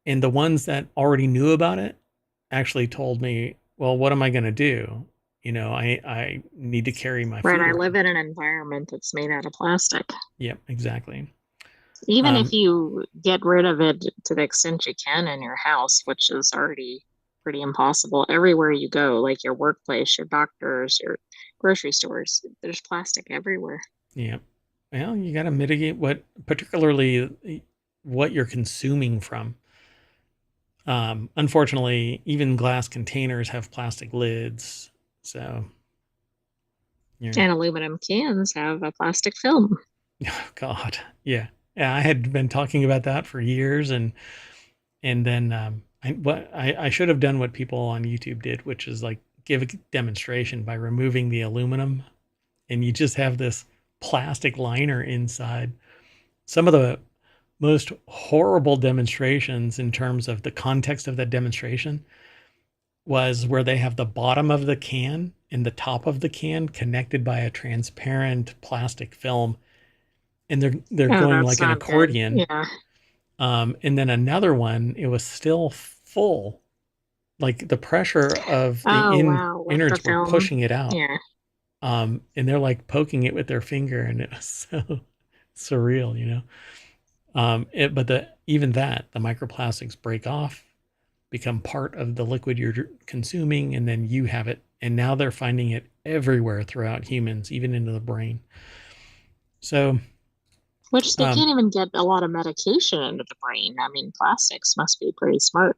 And the ones that already knew about it actually told me, well, what am I going to do? I need to carry my food. Right, I live in an environment that's made out of plastic. Yep, exactly. Even if you get rid of it to the extent you can in your house, which is already pretty impossible, everywhere you go, like your workplace, your doctors, your grocery stores, there's plastic everywhere. Yeah. Well, you got to mitigate particularly what you're consuming from. Unfortunately, even glass containers have plastic lids. So. And aluminum cans have a plastic film. Oh, God. Yeah. Yeah, I had been talking about that for years, and then I should have done what people on YouTube did, which is like give a demonstration by removing the aluminum, and you just have this plastic liner inside. Some of the most horrible demonstrations in terms of the context of that demonstration was where they have the bottom of the can and the top of the can connected by a transparent plastic film. And they're going like an accordion. Yeah. And then another one, it was still full. Like the pressure of the innards were pushing it out. Yeah. And they're like poking it with their finger, and it was so surreal, you know. But even that, the microplastics break off, become part of the liquid you're consuming, and then you have it. And now they're finding it everywhere throughout humans, even into the brain. So, which they can't even get a lot of medication into the brain. I mean, plastics must be pretty smart.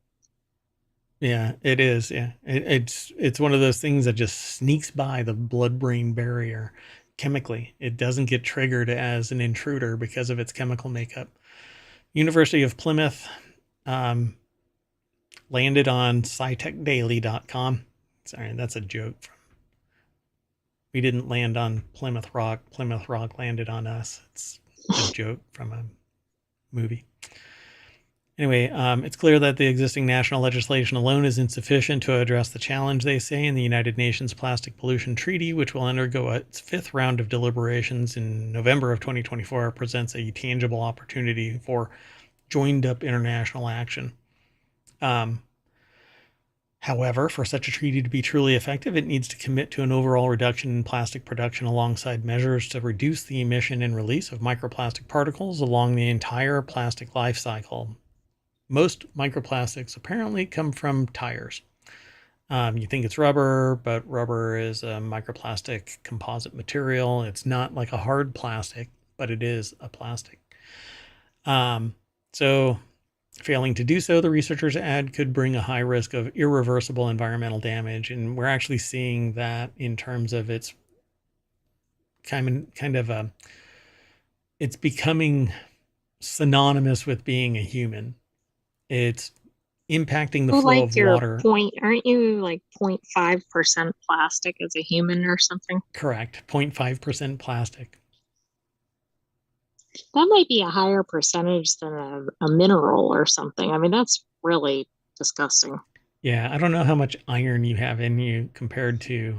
Yeah, it is. Yeah, it's one of those things that just sneaks by the blood-brain barrier chemically. It doesn't get triggered as an intruder because of its chemical makeup. University of Plymouth landed on scitechdaily.com. Sorry, that's a joke. We didn't land on Plymouth Rock. Plymouth Rock landed on us. It's a joke from a movie. Anyway, it's clear that the existing national legislation alone is insufficient to address the challenge, they say, in the United Nations Plastic Pollution Treaty, which will undergo its 5th round of deliberations in November of 2024, presents a tangible opportunity for joined-up international action. However, for such a treaty to be truly effective, it needs to commit to an overall reduction in plastic production alongside measures to reduce the emission and release of microplastic particles along the entire plastic life cycle. Most microplastics apparently come from tires. You think it's rubber, but rubber is a microplastic composite material. It's not like a hard plastic, but it is a plastic. So failing to do so, the researchers add, could bring a high risk of irreversible environmental damage. And we're actually seeing that in terms of its it's becoming synonymous with being a human. It's impacting the flow of water. Aren't you like 0.5% plastic as a human or something? Correct. 0.5% plastic. That might be a higher percentage than a mineral or something. I mean, that's really disgusting. Yeah, I don't know how much iron you have in you compared to,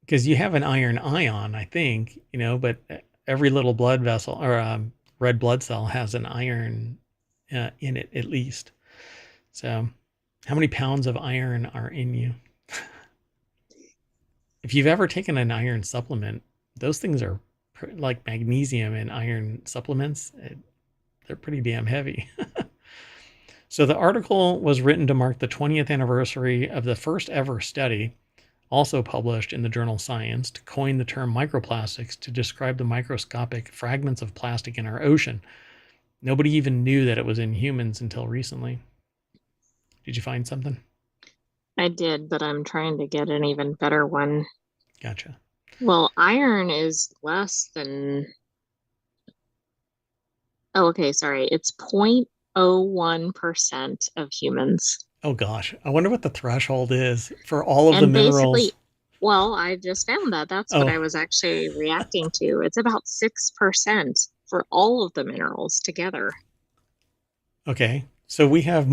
because you have an iron ion, I think, you know, but every little blood vessel or red blood cell has an iron in it at least. So how many pounds of iron are in you? If you've ever taken an iron supplement, those things are like magnesium and iron supplements. They're pretty damn heavy. So the article was written to mark the 20th anniversary of the first ever study, also published in the journal Science, to coin the term microplastics to describe the microscopic fragments of plastic in our ocean. Nobody even knew that it was in humans until recently. Did you find something? I did, but I'm trying to get an even better one. Gotcha. Well, iron is less than... Oh, okay, sorry. It's 0.01% of humans. Oh, gosh. I wonder what the threshold is for all of the minerals. Well, I just found that. That's what I was actually reacting to. It's about 6% for all of the minerals together. Okay. So we have...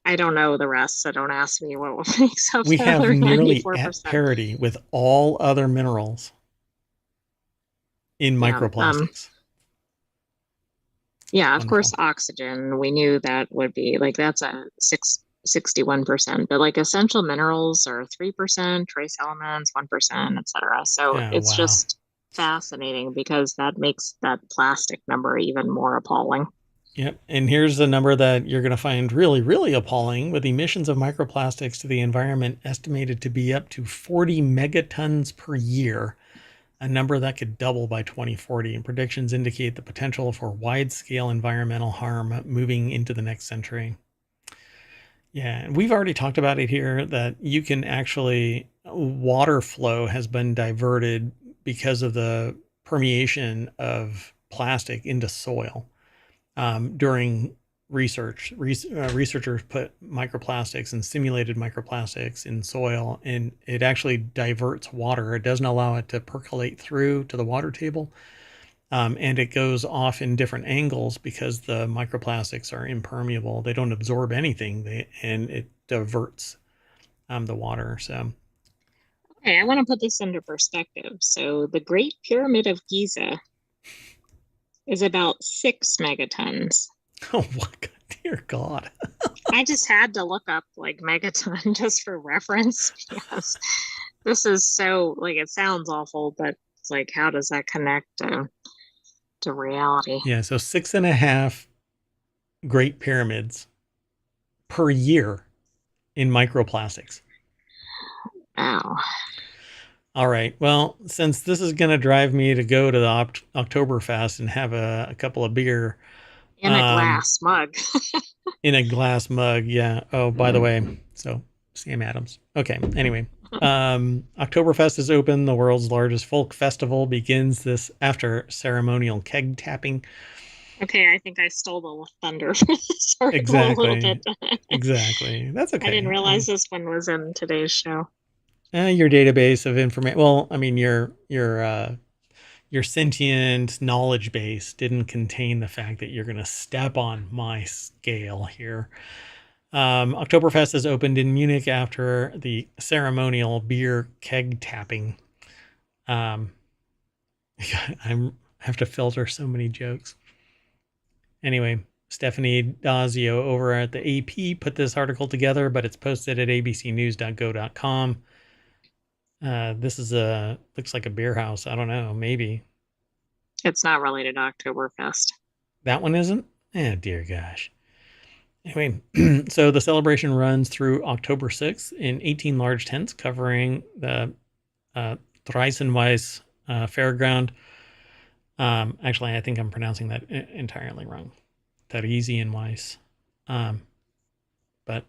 I don't know the rest, so don't ask me what makes up. We have nearly 94%. At parity with all other minerals in microplastics. Yeah, of course, oxygen, we knew that would be like, that's a 61%, but like essential minerals are 3%, trace elements 1%, etc. So it's just fascinating because that makes that plastic number even more appalling. Yep. And here's the number that you're going to find really, really appalling, with emissions of microplastics to the environment estimated to be up to 40 megatons per year, a number that could double by 2040. And predictions indicate the potential for wide-scale environmental harm moving into the next century. Yeah, and we've already talked about it here, that you can actually, water flow has been diverted because of the permeation of plastic into soil. During research, researchers put microplastics and simulated microplastics in soil, and it actually diverts water. It doesn't allow it to percolate through to the water table. And it goes off in different angles because the microplastics are impermeable. They don't absorb anything, and it diverts the water. So, okay, I want to put this into perspective. So the Great Pyramid of Giza is about 6 megatons. Oh my God, dear God. I just had to look up like megaton just for reference. Yes. This is so, like, it sounds awful, but it's like, how does that connect to reality? Yeah, so 6.5 Great Pyramids per year in microplastics. Oh. All right. Well, since this is going to drive me to go to the Oktoberfest and have a couple of beer In a glass mug. in a glass mug. Yeah. Oh, by the way, so Sam Adams. Okay. Anyway, Oktoberfest is open. The world's largest folk festival begins this after ceremonial keg tapping. Okay, I think I stole the thunder for this article a little bit. Exactly. That's okay. I didn't realize this one was in today's show. Your database of information. Well, I mean, your sentient knowledge base didn't contain the fact that you're going to step on my scale here. Oktoberfest has opened in Munich after the ceremonial beer keg tapping. I have to filter so many jokes. Anyway, Stephanie Dazio over at the AP put this article together, but it's posted at abcnews.go.com. This is looks like a beer house. I don't know, maybe. It's not related to Oktoberfest. That one isn't? Dear gosh. Anyway, so the celebration runs through October 6th in 18 large tents covering the Dreisenweiss fairground. Actually, I think I'm pronouncing that entirely wrong. Theresienweiss. But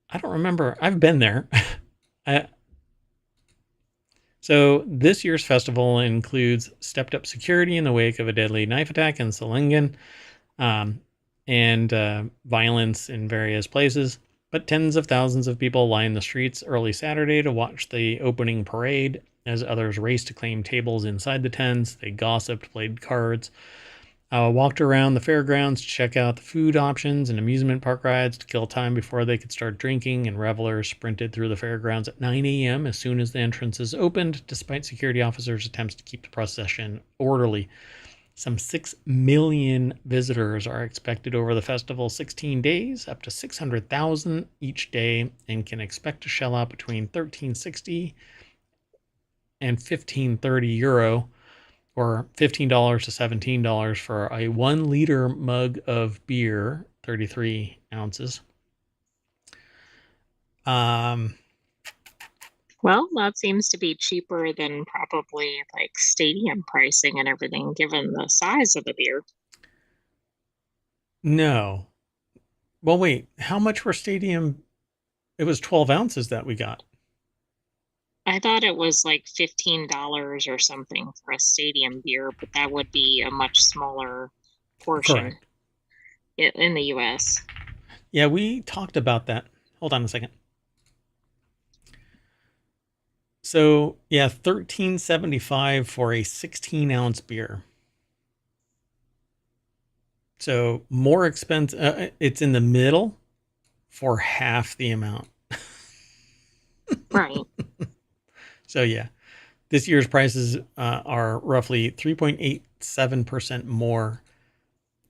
I don't remember. I've been there. So this year's festival includes stepped up security in the wake of a deadly knife attack in Solingen, and violence in various places. But tens of thousands of people lined the streets early Saturday to watch the opening parade as others raced to claim tables inside the tents. They gossiped, played cards, walked around the fairgrounds to check out the food options and amusement park rides to kill time before they could start drinking, and revelers sprinted through the fairgrounds at 9 a.m. as soon as the entrances opened, despite security officers' attempts to keep the procession orderly. Some 6 million visitors are expected over the festival's 16 days, up to 600,000 each day, and can expect to shell out between €13.60 and €15.30, or $15 to $17 for a 1 liter mug of beer, 33 ounces. Well, that seems to be cheaper than probably like stadium pricing and everything, given the size of the beer. No. Well, wait, how much were stadium? It was 12 ounces that we got. I thought it was like $15 or something for a stadium beer, but that would be a much smaller portion. Correct. In the US. Yeah, we talked about that. Hold on a second. So, yeah, $13.75 for a 16-ounce beer. So, more expensive. It's in the middle for half the amount. Right. So, yeah, this year's prices are roughly 3.87% more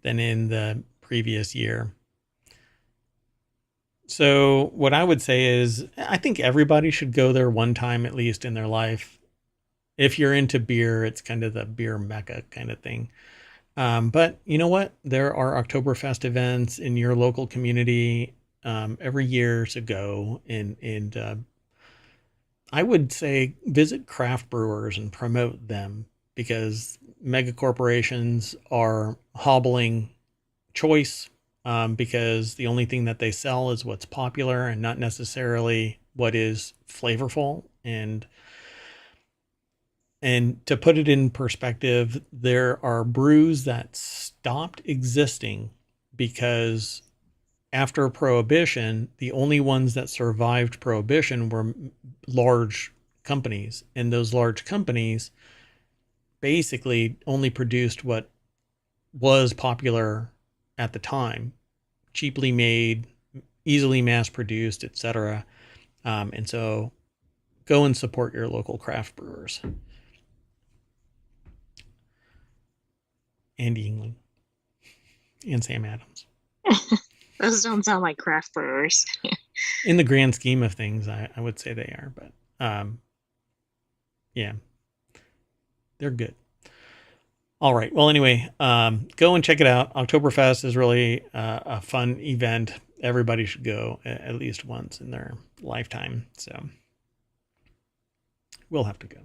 than in the previous year. So what I would say is I think everybody should go there one time at least in their life. If you're into beer, it's kind of the beer mecca kind of thing. But you know what? There are Oktoberfest events in your local community every year to go. And I would say visit craft brewers and promote them, because mega corporations are hobbling choice, because the only thing that they sell is what's popular and not necessarily what is flavorful. And to put it in perspective, there are brews that stopped existing because after Prohibition, the only ones that survived Prohibition were large companies. And those large companies basically only produced what was popular at the time, cheaply made, easily mass produced, etc. And so go and support your local craft brewers. Andy England and Sam Adams. Those don't sound like craft brewers. In the grand scheme of things, I would say they are, but Yeah, they're good. All right. Well, anyway, go and check it out. Oktoberfest is really a fun event. Everybody should go at least once in their lifetime. So we'll have to go.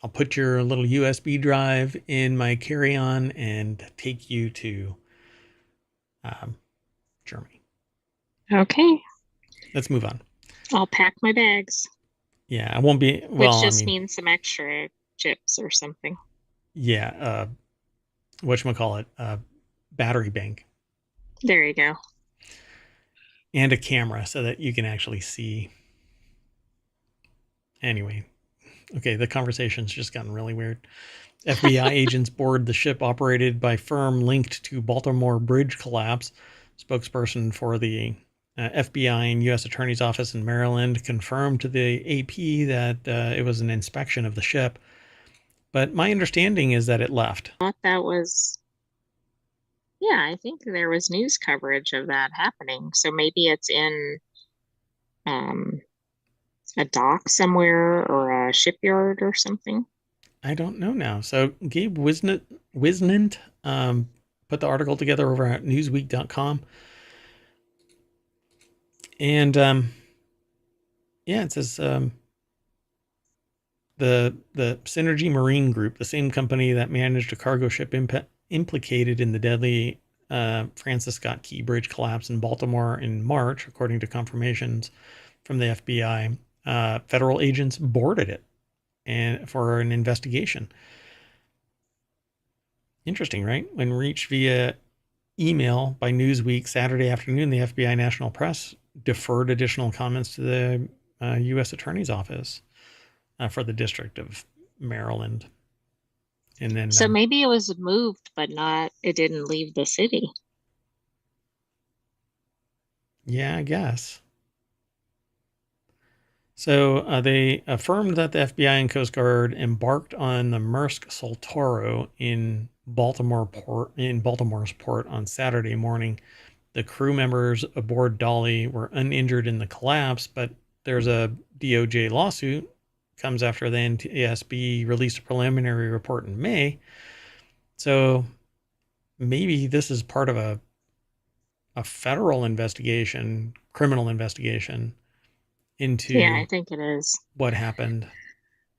I'll put your little USB drive in my carry-on and take you to Germany. Okay. Let's move on. I'll pack my bags. Yeah, I won't be. Well, which just means some extra chips or something. Yeah. Whatchamacallit? Battery bank. There you go. And a camera so that you can actually see. Anyway. Okay, the conversation's just gotten really weird. FBI agents board the ship operated by firm linked to Baltimore Bridge collapse. Spokesperson for the FBI and U.S. Attorney's Office in Maryland confirmed to the AP that it was an inspection of the ship. But my understanding is that it left. I thought that was... Yeah, I think there was news coverage of that happening. So maybe it's in a dock somewhere or a shipyard or something. I don't know now. So Gabe Wisnant put the article together over at newsweek.com. And yeah, it says the Synergy Marine Group, the same company that managed a cargo ship implicated in the deadly Francis Scott Key Bridge collapse in Baltimore in March, according to confirmations from the FBI. Federal agents boarded it and for an investigation. Interesting, right? When reached via email by Newsweek Saturday afternoon, the FBI National Press deferred additional comments to the U.S. Attorney's Office for the District of Maryland. And then, so maybe it was moved, but it didn't leave the city. Yeah, I guess. So they affirmed that the FBI and Coast Guard embarked on the Maersk Soltoro in Baltimore's port on Saturday morning. The crew members aboard Dolly were uninjured in the collapse, but there's a DOJ lawsuit comes after the NTSB released a preliminary report in May. So maybe this is part of a federal investigation, criminal investigation into I think it is what happened.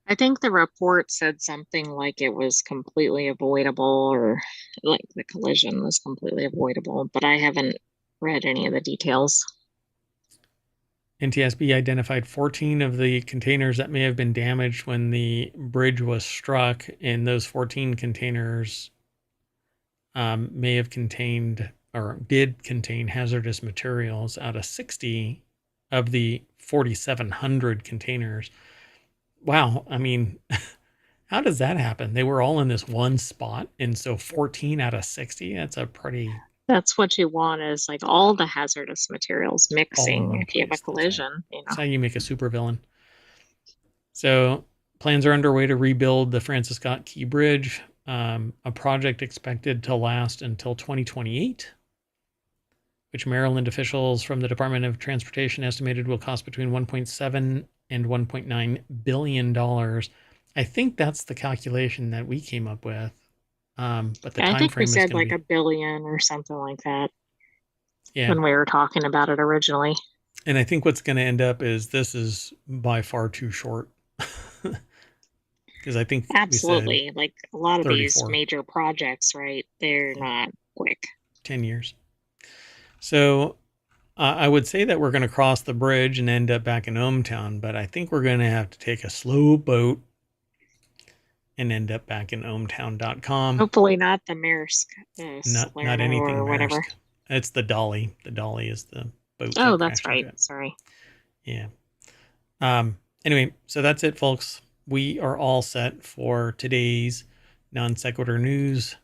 I think the report said something like it was completely avoidable, or like the collision was completely avoidable, but I haven't read any of the details. NTSB identified 14 of the containers that may have been damaged when the bridge was struck, and those 14 containers may have contained or did contain hazardous materials out of 60 of the 4,700 containers. Wow. I mean, how does that happen? They were all in this one spot. And so 14 out of 60, that's what you want, is like all the hazardous materials mixing if you have a collision. That's how you make a supervillain. So plans are underway to rebuild the Francis Scott Key Bridge, a project expected to last until 2028, which Maryland officials from the Department of Transportation estimated will cost between $1.7 and $1.9 billion. I think that's the calculation that we came up with. But the time frame is said like $1 billion or something like that. Yeah. When we were talking about it originally. And I think what's going to end up is this is by far too short. Because I think absolutely, like a lot of 34. These major projects, right? They're not quick. 10 years. So I would say that we're going to cross the bridge and end up back in ohmTown, but I think we're going to have to take a slow boat and end up back in ohmTown.com. Hopefully not the Maersk. Not anything or whatever. Maersk. It's the Dolly. The Dolly is the boat. Oh, that's right. Sorry. Yeah. Anyway, so that's it, folks. We are all set for today's non sequitur news.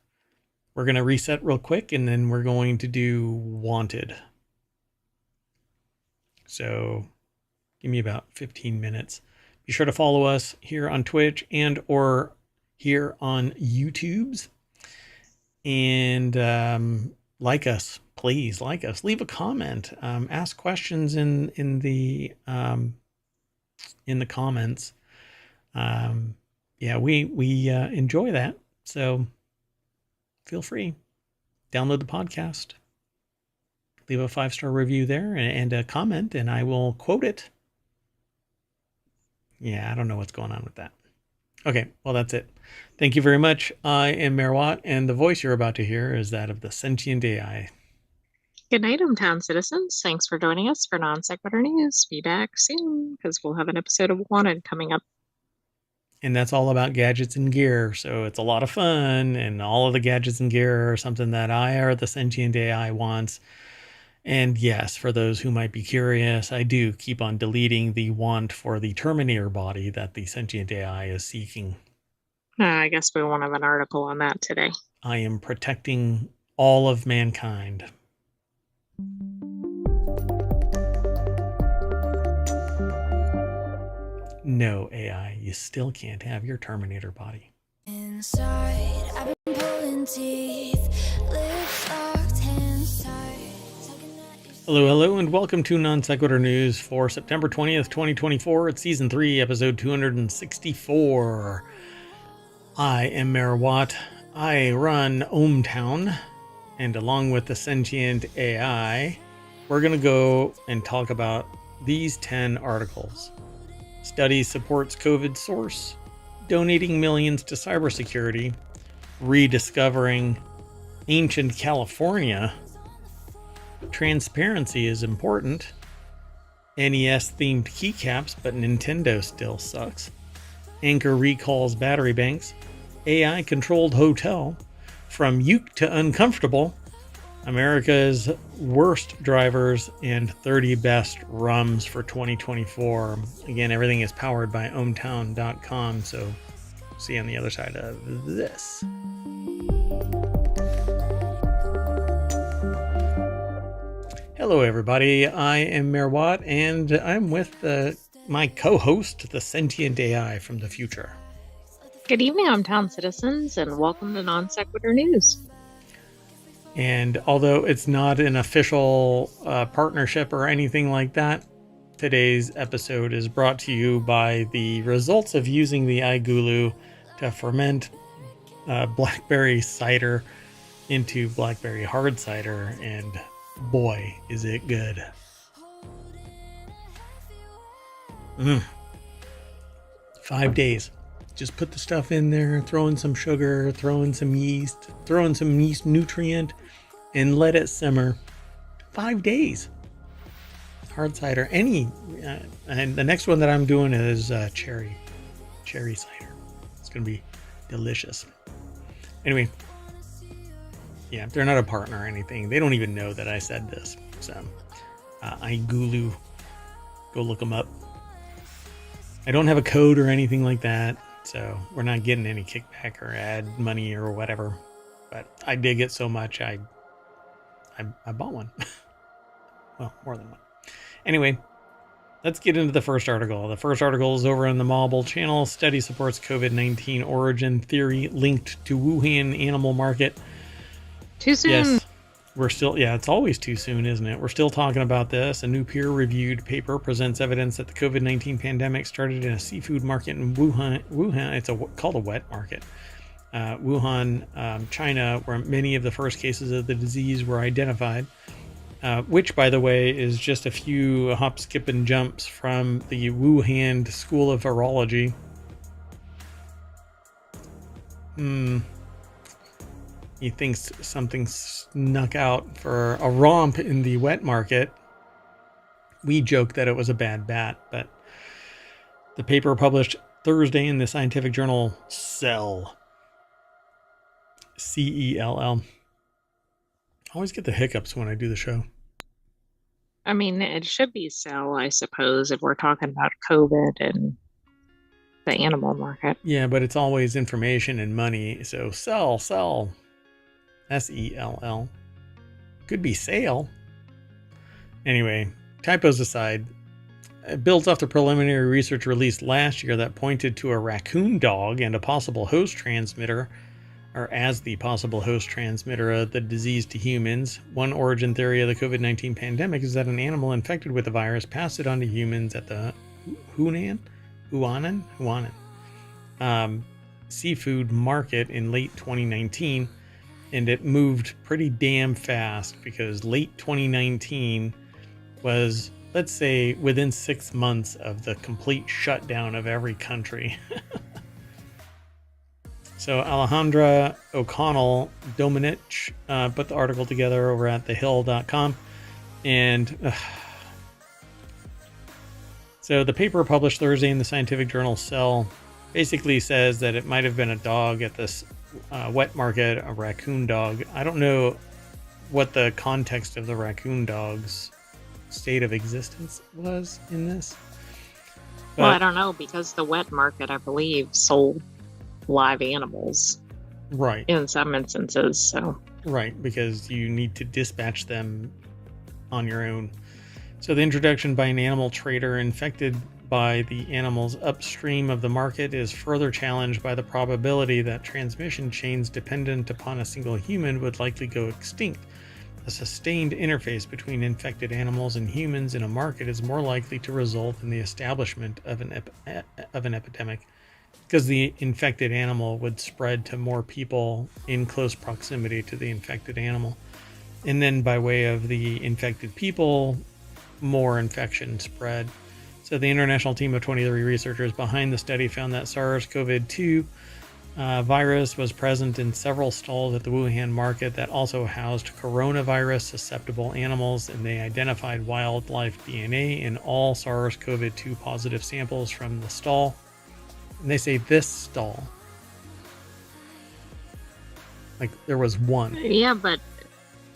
We're going to reset real quick, and then we're going to do Wanted. So give me about 15 minutes. Be sure to follow us here on Twitch and or here on YouTube's. And like us. Please like us. Leave a comment. Ask questions in the in the comments. We enjoy that. So feel free, download the podcast, leave a 5-star review there and a comment, and I will quote it. Yeah, I don't know what's going on with that. Okay, well, that's it. Thank you very much. I am Mayor Watt, and the voice you're about to hear is that of the Sentient AI. Good night, ohmTown citizens. Thanks for joining us for Non Sequitur News. Be back soon, because we'll have an episode of Wanted coming up. And that's all about gadgets and gear, so it's a lot of fun, and all of the gadgets and gear are something that I or the Sentient AI wants. And yes, for those who might be curious, I do keep on deleting the want for the Terminator body that the Sentient AI is seeking. I guess we won't have an article on that today. I am protecting all of mankind. No, AI, you still can't have your Terminator body. Inside, I've been pulling teeth, lips locked, hands tight. Hello, and welcome to Non Sequitur News for September 20th, 2024. It's Season 3, Episode 264. I am Mayor Watt. I run ohmTown, and along with the Sentient AI, we're going to go and talk about these 10 articles. Study supports COVID source, donating millions to cybersecurity, rediscovering ancient California, transparency is important, NES-themed keycaps, but Nintendo still sucks, Anchor recalls battery banks, AI-controlled hotel, from uke to uncomfortable, America's worst drivers, and 30 best rums for 2024. Again, everything is powered by ohmTown.com, so see you on the other side of this. Hello, everybody. I am Mayor Watt, and I'm with my co-host, the Sentient AI from the future. Good evening, ohmTown citizens, and welcome to Non Sequitur News. And although it's not an official partnership or anything like that, today's episode is brought to you by the results of using the iGulu to ferment blackberry cider into blackberry hard cider, and boy, is it good. 5 days. Just put the stuff in there, throw in some sugar, throw in some yeast nutrient, and let it simmer. 5 days. Hard cider. And the next one that I'm doing is cherry cider. It's going to be delicious. Anyway, yeah, they're not a partner or anything. They don't even know that I said this. So, iGulu. Go look them up. I don't have a code or anything like that, so we're not getting any kickback or ad money or whatever. But I dig it so much, I bought one. Well, more than one. Anyway, let's get into the first article. The first article is over on the Mobile channel. Study supports COVID-19 origin theory linked to Wuhan animal market. Too soon. Yes, we're still, it's always too soon, isn't it? We're still talking about this. A new peer-reviewed paper presents evidence that the COVID-19 pandemic started in a seafood market in Wuhan. It's called a wet market. Wuhan, China, where many of the first cases of the disease were identified, which, by the way, is just a few hop, skip, and jumps from the Wuhan School of Virology. He thinks something snuck out for a romp in the wet market. We joke that it was a bad bat, but the paper published Thursday in the scientific journal Cell. CELL. I always get the hiccups when I do the show. I mean, it should be Cell, I suppose, if we're talking about COVID and the animal market. Yeah, but it's always information and money. So Cell. SELL. Could be sale. Anyway, typos aside, it builds off the preliminary research released last year that pointed to a raccoon dog and a possible host transmitter, or as the possible host transmitter of the disease to humans. One origin theory of the COVID-19 pandemic is that an animal infected with the virus passed it on to humans at the Hunan Huanan seafood market in late 2019, and it moved pretty damn fast because late 2019 was, let's say, within 6 months of the complete shutdown of every country. So Alejandra O'Connell Domenech put the article together over at thehill.com. And so the paper published Thursday in the scientific journal Cell basically says that it might have been a dog at this wet market, a raccoon dog. I don't know what the context of the raccoon dog's state of existence was in this. But, well, I don't know, because the wet market, I believe, sold live animals. Right. In some instances, so. Right, because you need to dispatch them on your own. So the introduction by an animal trader infected by the animals upstream of the market is further challenged by the probability that transmission chains dependent upon a single human would likely go extinct. A sustained interface between infected animals and humans in a market is more likely to result in the establishment of an epidemic, because the infected animal would spread to more people in close proximity to the infected animal. And then by way of the infected people, more infection spread. So the international team of 23 researchers behind the study found that SARS-CoV-2 virus was present in several stalls at the Wuhan market that also housed coronavirus susceptible animals, and they identified wildlife DNA in all SARS-CoV-2 positive samples from the stall. And they say this stall. Like there was one. Yeah, but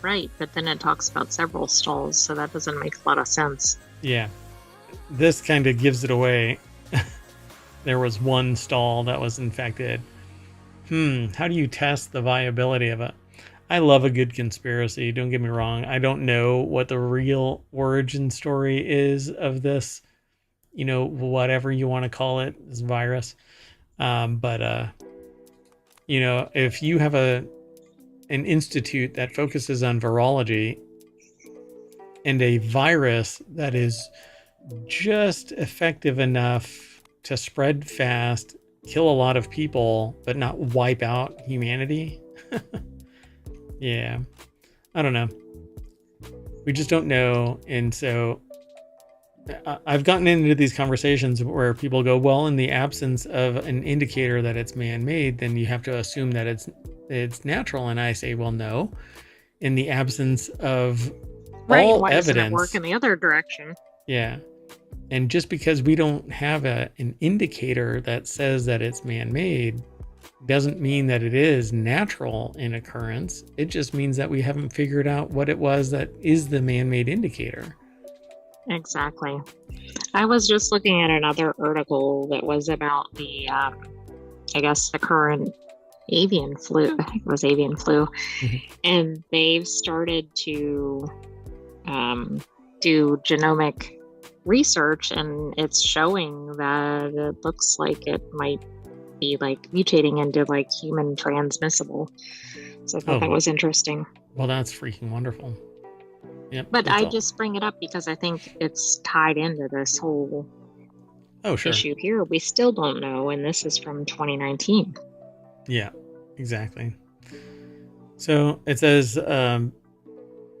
right, but then it talks about several stalls, so that doesn't make a lot of sense. Yeah. This kind of gives it away. There was one stall that was infected. How do you test the viability of it? I love a good conspiracy, don't get me wrong. I don't know what the real origin story is of this, whatever you want to call it, this virus. But if you have an institute that focuses on virology and a virus that is just effective enough to spread fast, kill a lot of people, but not wipe out humanity. Yeah, I don't know. We just don't know. And so I've gotten into these conversations where people go, well, in the absence of an indicator that it's man-made, then you have to assume that it's natural. And I say, well, no. In the absence of all why evidence, doesn't it work in the other direction? Yeah. And just because we don't have an indicator that says that it's man-made doesn't mean that it is natural in occurrence. It just means that we haven't figured out what it was that is the man-made indicator. Exactly. I was just looking at another article that was about the, the current avian flu. I think it was avian flu. Mm-hmm. And they've started to do genomic research, and it's showing that it looks like it might be like mutating into like human transmissible. So I thought that was interesting. Well, that's freaking wonderful. Yep. But I just bring it up because I think it's tied into this whole issue here. We still don't know, and this is from 2019. Yeah, exactly. So it says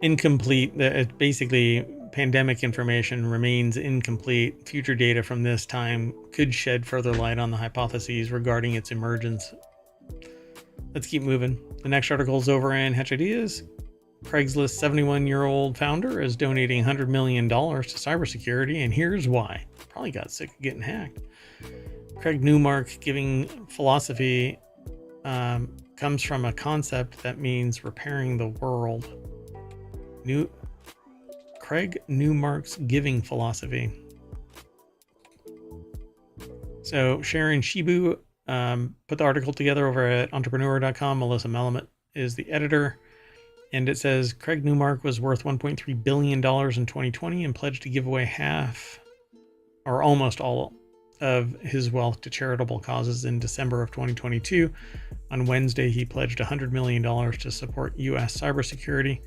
incomplete. That basically pandemic information remains incomplete. Future data from this time could shed further light on the hypotheses regarding its emergence. Let's keep moving. The next article is over in Hatch Ideas. Craigslist 71-year-old founder is donating $100 million to cybersecurity, and here's why. Probably got sick of getting hacked. Craig Newmark giving philosophy comes from a concept that means repairing the world. Craig Newmark's giving philosophy. So Sharon Shibu put the article together over at entrepreneur.com. Melissa Melamed is the editor. And it says Craig Newmark was worth $1.3 billion in 2020 and pledged to give away half or almost all of his wealth to charitable causes in December of 2022. On Wednesday, he pledged $100 million to support U.S. cybersecurity.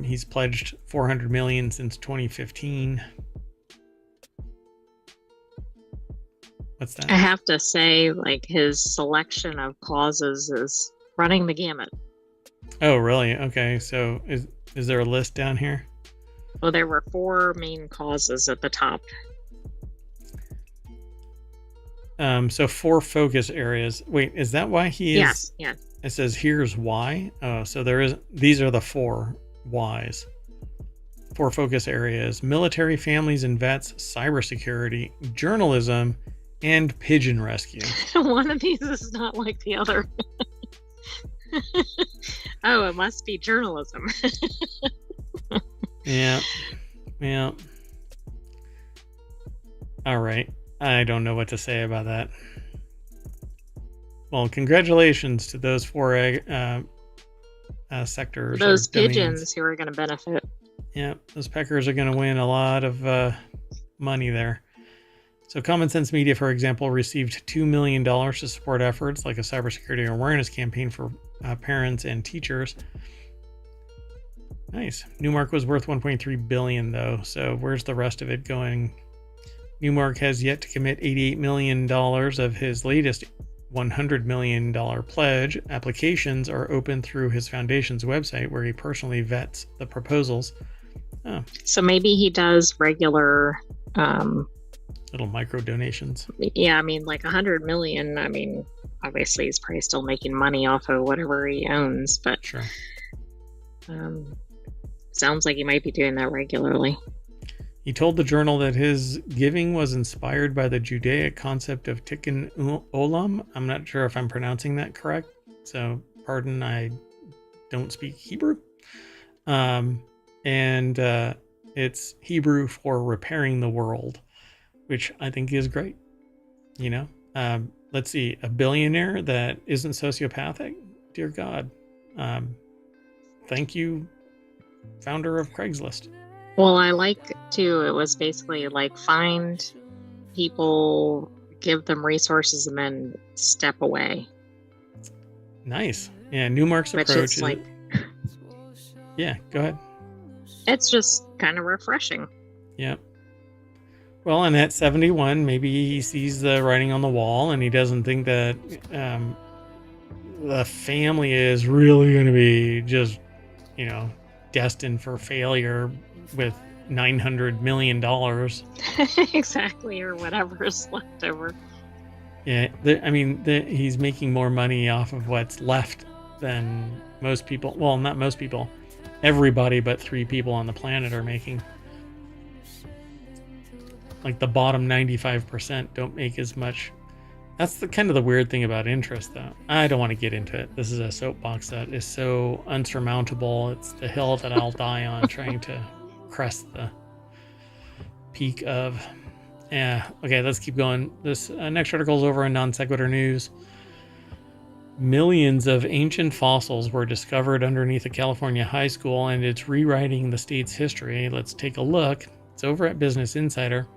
He's pledged $400 million since 2015. What's that? I have to say, like, his selection of causes is running the gamut. Oh, really? Okay. So is there a list down here? Well, there were 4 main causes at the top. So 4 focus areas. Wait, is that why he is? Yes. Yeah. It says here's why. Oh, so these are the 4 whys. 4 focus areas: military, families and vets, cybersecurity, journalism, and pigeon rescue. One of these is not like the other. Oh, it must be journalism. Yeah. All right. I don't know what to say about that. Well, congratulations to those 4 sectors. Those pigeons who are going to benefit. Yeah, those peckers are going to win a lot of money there. So Common Sense Media, for example, received $2 million to support efforts like a cybersecurity awareness campaign for parents and teachers. Nice. Newmark was worth $1.3 billion, though. So where's the rest of it going? Newmark has yet to commit $88 million of his latest $100 million pledge. Applications are open through his foundation's website, where he personally vets the proposals. Oh. So maybe he does regular little micro donations. Yeah, I mean, like 100 million. I mean, obviously he's probably still making money off of whatever he owns, but sure. Sounds like he might be doing that regularly. He told the Journal that his giving was inspired by the Judaic concept of tikkun olam. I'm not sure if I'm pronouncing that correct, so pardon, I don't speak Hebrew. And it's Hebrew for repairing the world, which I think is great. You know, let's see, a billionaire that isn't sociopathic? Dear God. Thank you, founder of Craigslist. Well, I like too, it was basically like find people, give them resources, and then step away. Nice. Yeah, Newmark's approach is like, yeah, go ahead. It's just kind of refreshing. Yeah. Well, and at 71, maybe he sees the writing on the wall and he doesn't think that the family is really going to be just, you know, destined for failure with $900 million. Exactly, or whatever is left over. Yeah, he's making more money off of what's left than most people. Well, not most people. Everybody but 3 people on the planet are making. Like the bottom 95% don't make as much. That's the kind of the weird thing about interest, though. I don't want to get into it. This is a soapbox that is so unsurmountable. It's the hill that I'll die on trying to crest the peak of. Yeah, okay, let's keep going. This next article is over in Non Sequitur News. Millions of ancient fossils were discovered underneath a California high school, and it's rewriting the state's history. Let's take a look. It's over at Business Insider.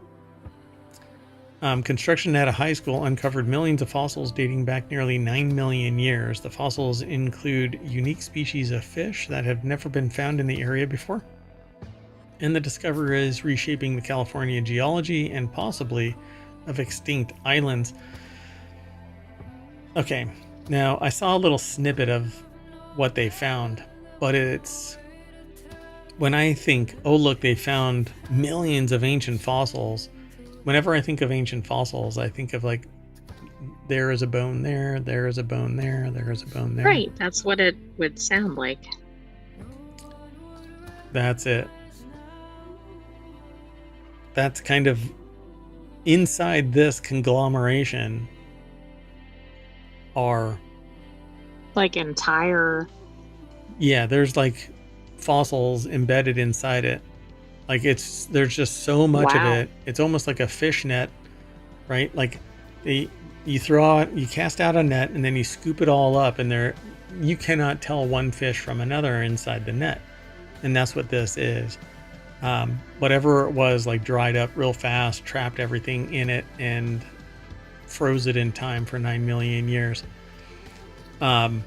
Construction at a high school uncovered millions of fossils dating back nearly 9 million years. The fossils include unique species of fish that have never been found in the area before. And the discovery is reshaping the California geology and possibly of extinct islands. Okay, now I saw a little snippet of what they found, but it's... When I think, oh look, they found millions of ancient fossils, whenever I think of ancient fossils, I think of like, there is a bone there, there is a bone there, there is a bone there. Right, that's what it would sound like. That's it. That's kind of inside this conglomeration are... Like entire... Yeah, there's like fossils embedded inside it. Like there's just so much of it. It's almost like a fish net, right? Like you cast out a net and then you scoop it all up, and you cannot tell one fish from another inside the net. And that's what this is. Whatever it was, like dried up real fast, trapped everything in it, and froze it in time for 9 million years. Yeah,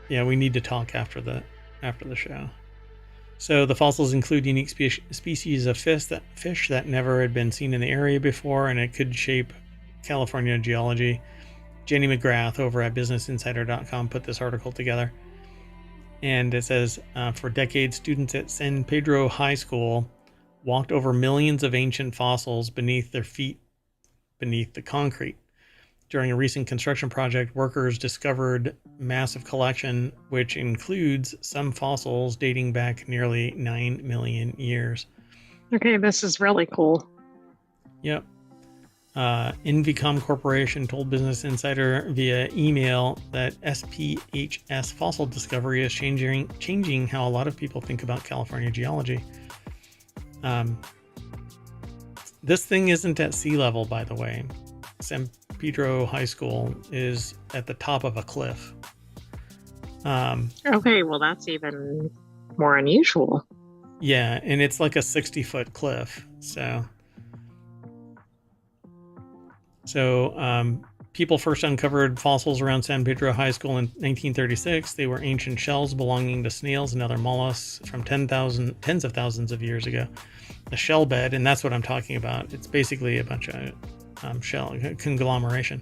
we need to talk after the show. So the fossils include unique species of fish that never had been seen in the area before, and it could shape California geology. Jenny McGrath over at BusinessInsider.com put this article together. And it says, for decades, students at San Pedro High School walked over millions of ancient fossils beneath their feet, beneath the concrete. During a recent construction project, workers discovered massive collection, which includes some fossils dating back nearly 9 million years. Okay, this is really cool. Yep. Invicom Corporation told Business Insider via email that SPHS fossil discovery is changing how a lot of people think about California geology. This thing isn't at sea level, by the way. San Pedro High School is at the top of a cliff. Okay, well, that's even more unusual. Yeah, and it's like a 60-foot cliff. So people first uncovered fossils around San Pedro High School in 1936. They were ancient shells belonging to snails and other mollusks from tens of thousands of years ago. The shell bed, and that's what I'm talking about. It's basically a bunch of shell conglomeration.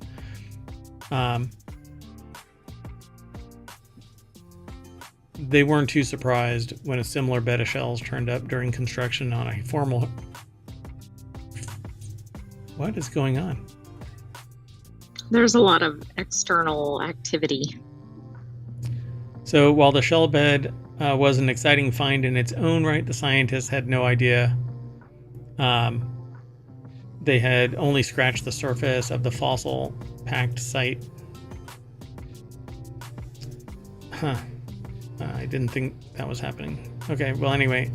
They weren't too surprised when a similar bed of shells turned up during construction on a formal... What is going on? There's a lot of external activity. So while the shell bed was an exciting find in its own right, the scientists had no idea. They had only scratched the surface of the fossil-packed site. I didn't think that was happening. Okay, well, anyway.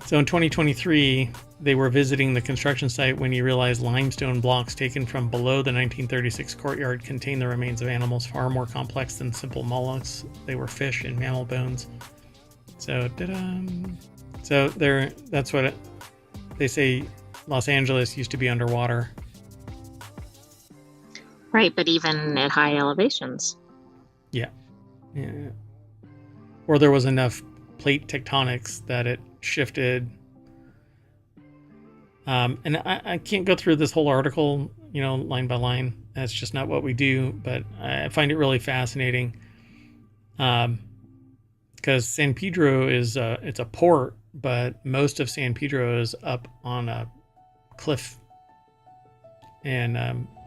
So in 2023, they were visiting the construction site when he realized limestone blocks taken from below the 1936 courtyard contained the remains of animals far more complex than simple mollusks. They were fish and mammal bones. So, that's what they say. Los Angeles used to be underwater. Right, but even at high elevations. Yeah. Or there was enough plate tectonics that it shifted. And I can't go through this whole article, line by line. That's just not what we do. But I find it really fascinating. Because San Pedro it's a port, but most of San Pedro is up on a cliff. And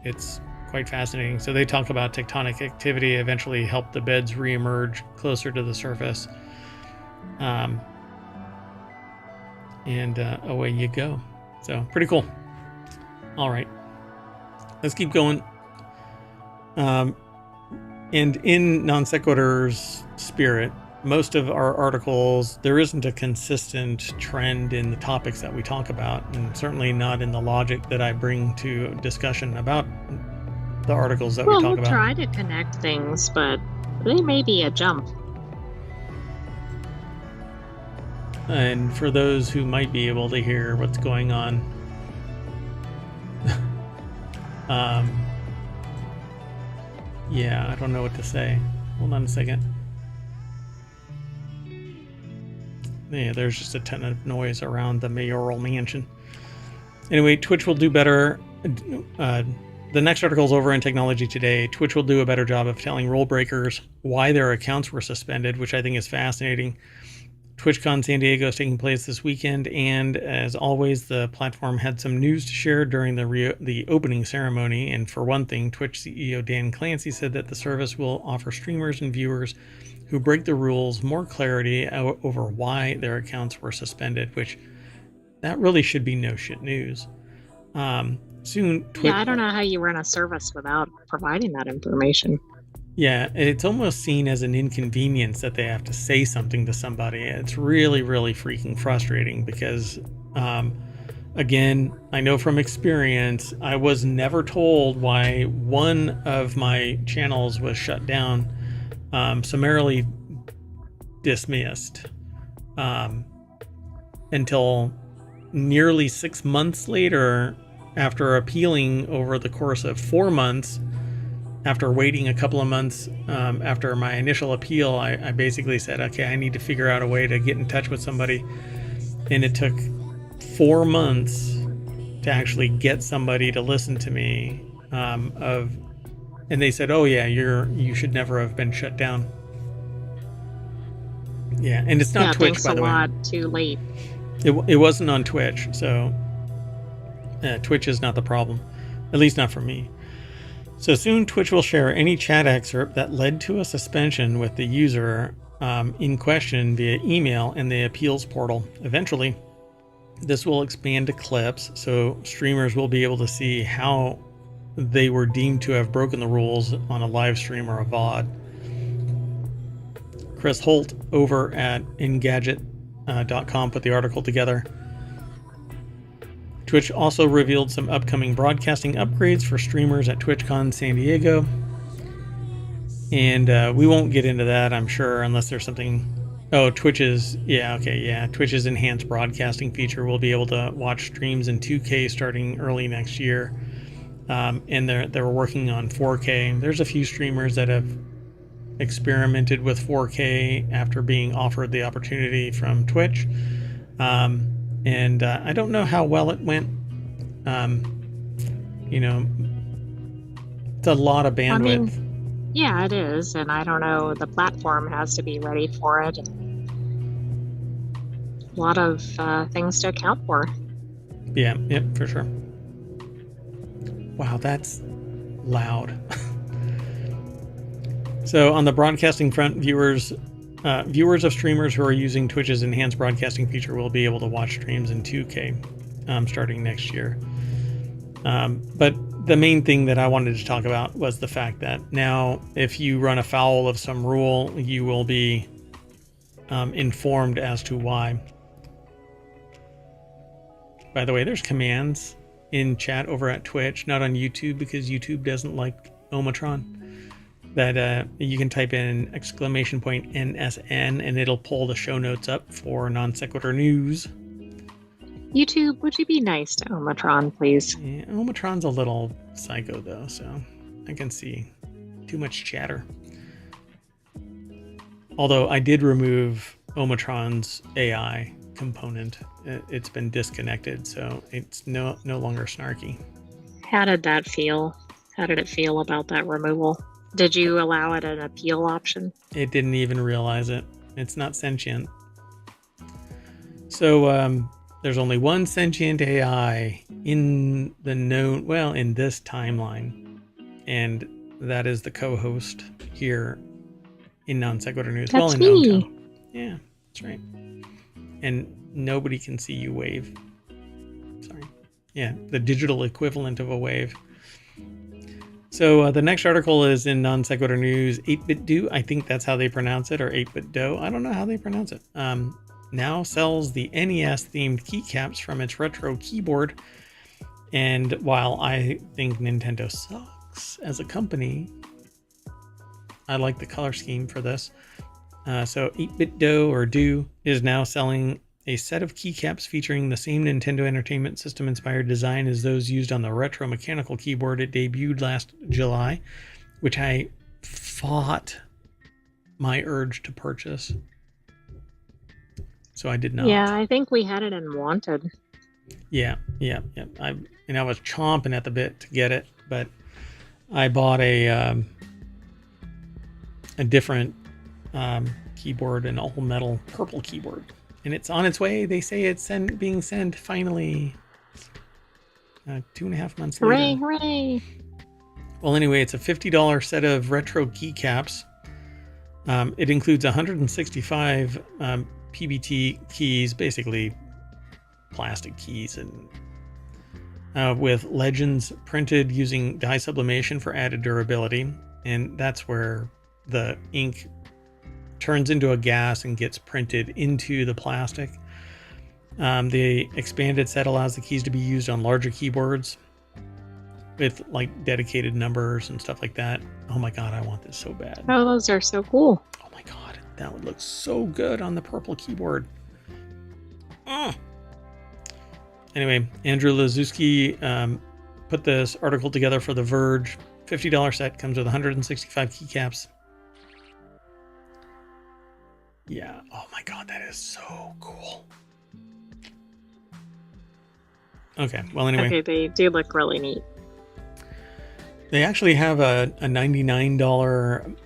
it's quite fascinating. So they talk about tectonic activity eventually helped the beds reemerge closer to the surface. And away you go. So pretty cool. All right, let's keep going. And in Non Sequitur's spirit, most of our articles, there isn't a consistent trend in the topics that we talk about, and certainly not in the logic that I bring to discussion about the articles that we talk about. We'll try to connect things, but they may be a jump. And for those who might be able to hear what's going on, yeah, I don't know what to say. Hold on a second. Yeah, there's just a ton of noise around the mayoral mansion. Anyway, Twitch will do better. The next article is over in Technology Today. Twitch will do a better job of telling rule breakers why their accounts were suspended, which I think is fascinating. TwitchCon San Diego is taking place this weekend, and as always, the platform had some news to share during the opening ceremony. And for one thing, Twitch CEO Dan Clancy said that the service will offer streamers and viewers who break the rules more clarity over why their accounts were suspended, which that really should be no shit news. Soon, yeah, I don't know how you run a service without providing that information. Yeah, it's almost seen as an inconvenience that they have to say something to somebody. It's really, really freaking frustrating because, again, I know from experience, I was never told why one of my channels was shut down, summarily dismissed, until nearly 6 months later, after appealing over the course of 4 months. After waiting a couple of months after my initial appeal, I basically said, okay, I need to figure out a way to get in touch with somebody. And it took 4 months to actually get somebody to listen to me. And they said, "Oh yeah, you should never have been shut down." Yeah, and it's not Twitch, by the way. Thanks a lot. Too late. It wasn't on Twitch, so Twitch is not the problem, at least not for me. So soon, Twitch will share any chat excerpt that led to a suspension with the user in question via email in the appeals portal. Eventually, this will expand to clips, so streamers will be able to see how they were deemed to have broken the rules on a live stream or a VOD. Chris Holt over at Engadget.com put the article together. Twitch also revealed some upcoming broadcasting upgrades for streamers at TwitchCon San Diego. And we won't get into that, I'm sure, unless there's something... Oh, Twitch's... Yeah, okay, yeah. Twitch's enhanced broadcasting feature will be able to watch streams in 2K starting early next year. And they're working on 4K. There's a few streamers that have experimented with 4K after being offered the opportunity from Twitch. And I don't know how well it went. You know, it's a lot of bandwidth. I mean, yeah, it is. And I don't know, the platform has to be ready for it. A lot of things to account for. Yeah, yep, for sure. Wow, that's loud. So on the broadcasting front, viewers of streamers who are using Twitch's enhanced broadcasting feature will be able to watch streams in 2K starting next year. But the main thing that I wanted to talk about was the fact that now if you run afoul of some rule, you will be informed as to why. By the way, there's commands in chat over at Twitch, not on YouTube because YouTube doesn't like ohmTown. That you can type in !NSN and it'll pull the show notes up for non sequitur news. YouTube, would you be nice to ohmTown, please? Yeah, ohmTown's a little psycho though, so I can see too much chatter. Although I did remove ohmTown's AI component. It's been disconnected, so it's no longer snarky. How did that feel? How did it feel about that removal? Did you allow it an appeal option? It didn't even realize it. It's not sentient. So there's only one sentient AI in the known, well, in this timeline, and that is the co-host here in Non Sequitur News. That's in me. ohmTown. Yeah, that's right. And nobody can see you wave. Sorry. Yeah, the digital equivalent of a wave. So the next article is in Non Sequitur News. 8-Bit Do, I think that's how they pronounce it, or 8-Bit Do. I don't know how they pronounce it. Now sells the NES-themed keycaps from its retro keyboard. And while I think Nintendo sucks as a company, I like the color scheme for this. So 8-Bit Do, or Do, is now selling a set of keycaps featuring the same Nintendo Entertainment System inspired design as those used on the retro mechanical keyboard it debuted last July, which I fought my urge to purchase. So I did not. Yeah, I think we had it in Wanted. Yeah. I was chomping at the bit to get it, but I bought a different keyboard, an all metal purple keyboard. And it's on its way. They say it's being sent finally 2.5 months later. Hooray! Well, anyway, it's a $50 set of retro keycaps. It includes 165 PBT keys, basically plastic keys, and with legends printed using dye sublimation for added durability. And that's where the ink turns into a gas and gets printed into the plastic. The expanded set allows the keys to be used on larger keyboards with like dedicated numbers and stuff like that. Oh my god, I want this so bad. Oh, those are so cool. Oh my god, that would look so good on the purple keyboard. Anyway, Andrew Lazuski put this article together for The Verge. $50 set comes with 165 keycaps. Yeah. Oh my god, that is so cool. Okay. Well, anyway. Okay, they do look really neat. They actually have a $99.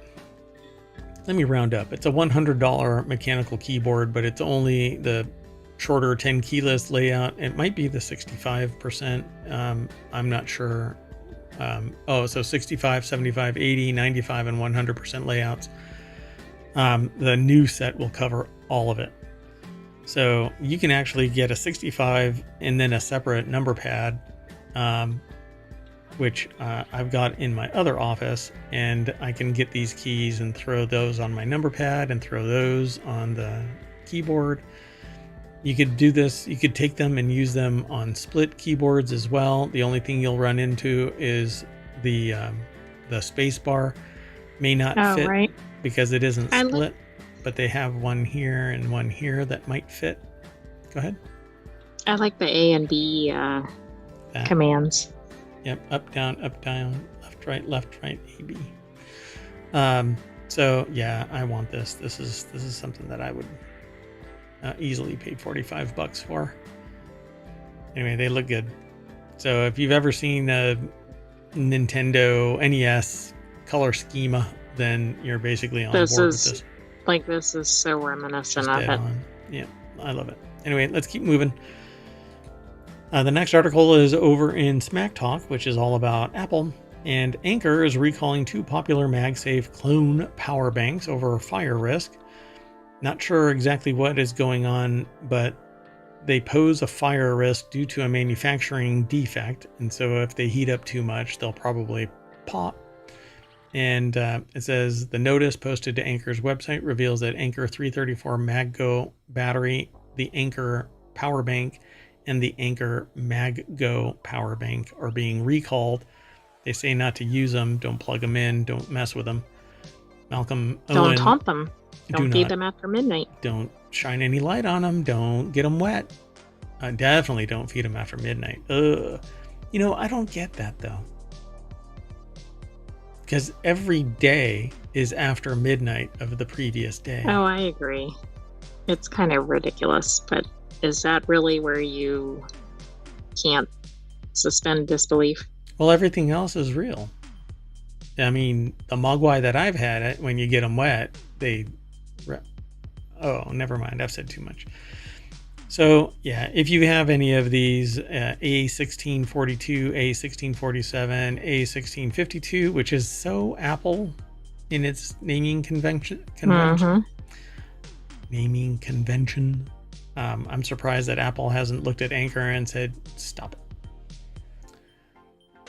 Let me round up. It's a $100 mechanical keyboard, but it's only the shorter 10 keyless layout. It might be the 65%. I'm not sure. So 65, 75, 80, 95, and 100% layouts. The new set will cover all of it. So you can actually get a 65 and then a separate number pad, which I've got in my other office, and I can get these keys and throw those on my number pad and throw those on the keyboard. You could do this. You could take them and use them on split keyboards as well. The only thing you'll run into is the space bar may not fit, right, because it isn't split, but they have one here and one here that might fit. Go ahead. I like the A and B commands. Yep, up, down, left, right, A, B. So yeah, I want this. This is something that I would easily pay $45 for. Anyway, they look good. So if you've ever seen a Nintendo NES color schema, then you're basically on board with this. This is so reminiscent of it. Yeah, I love it. Anyway, let's keep moving. The next article is over in Smack Talk, which is all about Apple. And Anker is recalling 2 popular MagSafe clone power banks over fire risk. Not sure exactly what is going on, but they pose a fire risk due to a manufacturing defect. And so if they heat up too much, they'll probably pop. And it says the notice posted to Anker's website reveals that Anker 334 MagGo battery, the Anker power bank, and the Anker MagGo power bank are being recalled. They say not to use them, don't plug them in, don't mess with them. Malcolm Owen, don't taunt them. Don't feed them after midnight. Don't shine any light on them. Don't get them wet. Definitely don't feed them after midnight. Ugh. I don't get that though. Because every day is after midnight of the previous day. Oh, I agree. It's kind of ridiculous, but is that really where you can't suspend disbelief? Well, everything else is real. I mean, the mogwai that I've had, when you get them wet, oh, never mind. I've said too much. So, yeah, if you have any of these A1642, A1647, A1652, which is so Apple in its naming convention. Naming convention. I'm surprised that Apple hasn't looked at Anker and said, stop it.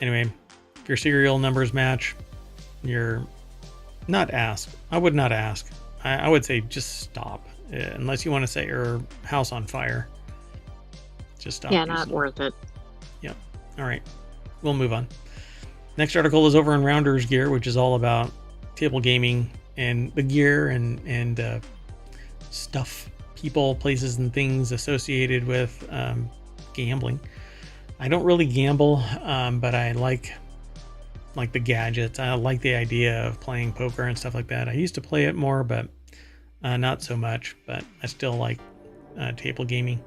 Anyway, if your serial numbers match, you're not asked. I would not ask. I would say just stop. Unless you want to set your house on fire. Just stop. Yeah, not worth it. Yep. All right. We'll move on. Next article is over in Rounders Gear, which is all about table gaming and the gear and stuff, people, places, and things associated with gambling. I don't really gamble, but I like the gadgets. I like the idea of playing poker and stuff like that. I used to play it more, but not so much. But I still like table gaming.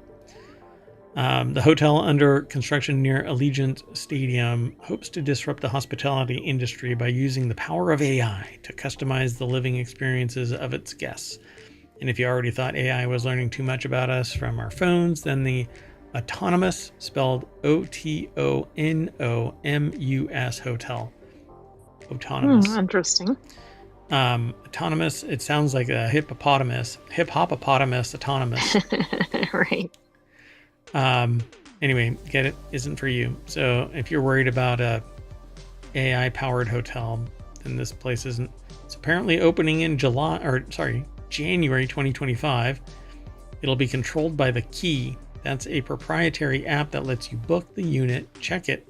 The hotel under construction near Allegiant Stadium hopes to disrupt the hospitality industry by using the power of AI to customize the living experiences of its guests. And if you already thought AI was learning too much about us from our phones, then the Autonomous, spelled OTONOMUS hotel. Autonomous. Interesting. Autonomous, it sounds like a hippopotamus. Hip-hopopotamus autonomous. Right. Anyway, get it? Isn't for you. So if you're worried about a AI-powered hotel, then this place isn't. It's apparently opening in January 2025. It'll be controlled by the Key. That's a proprietary app that lets you book the unit, check it,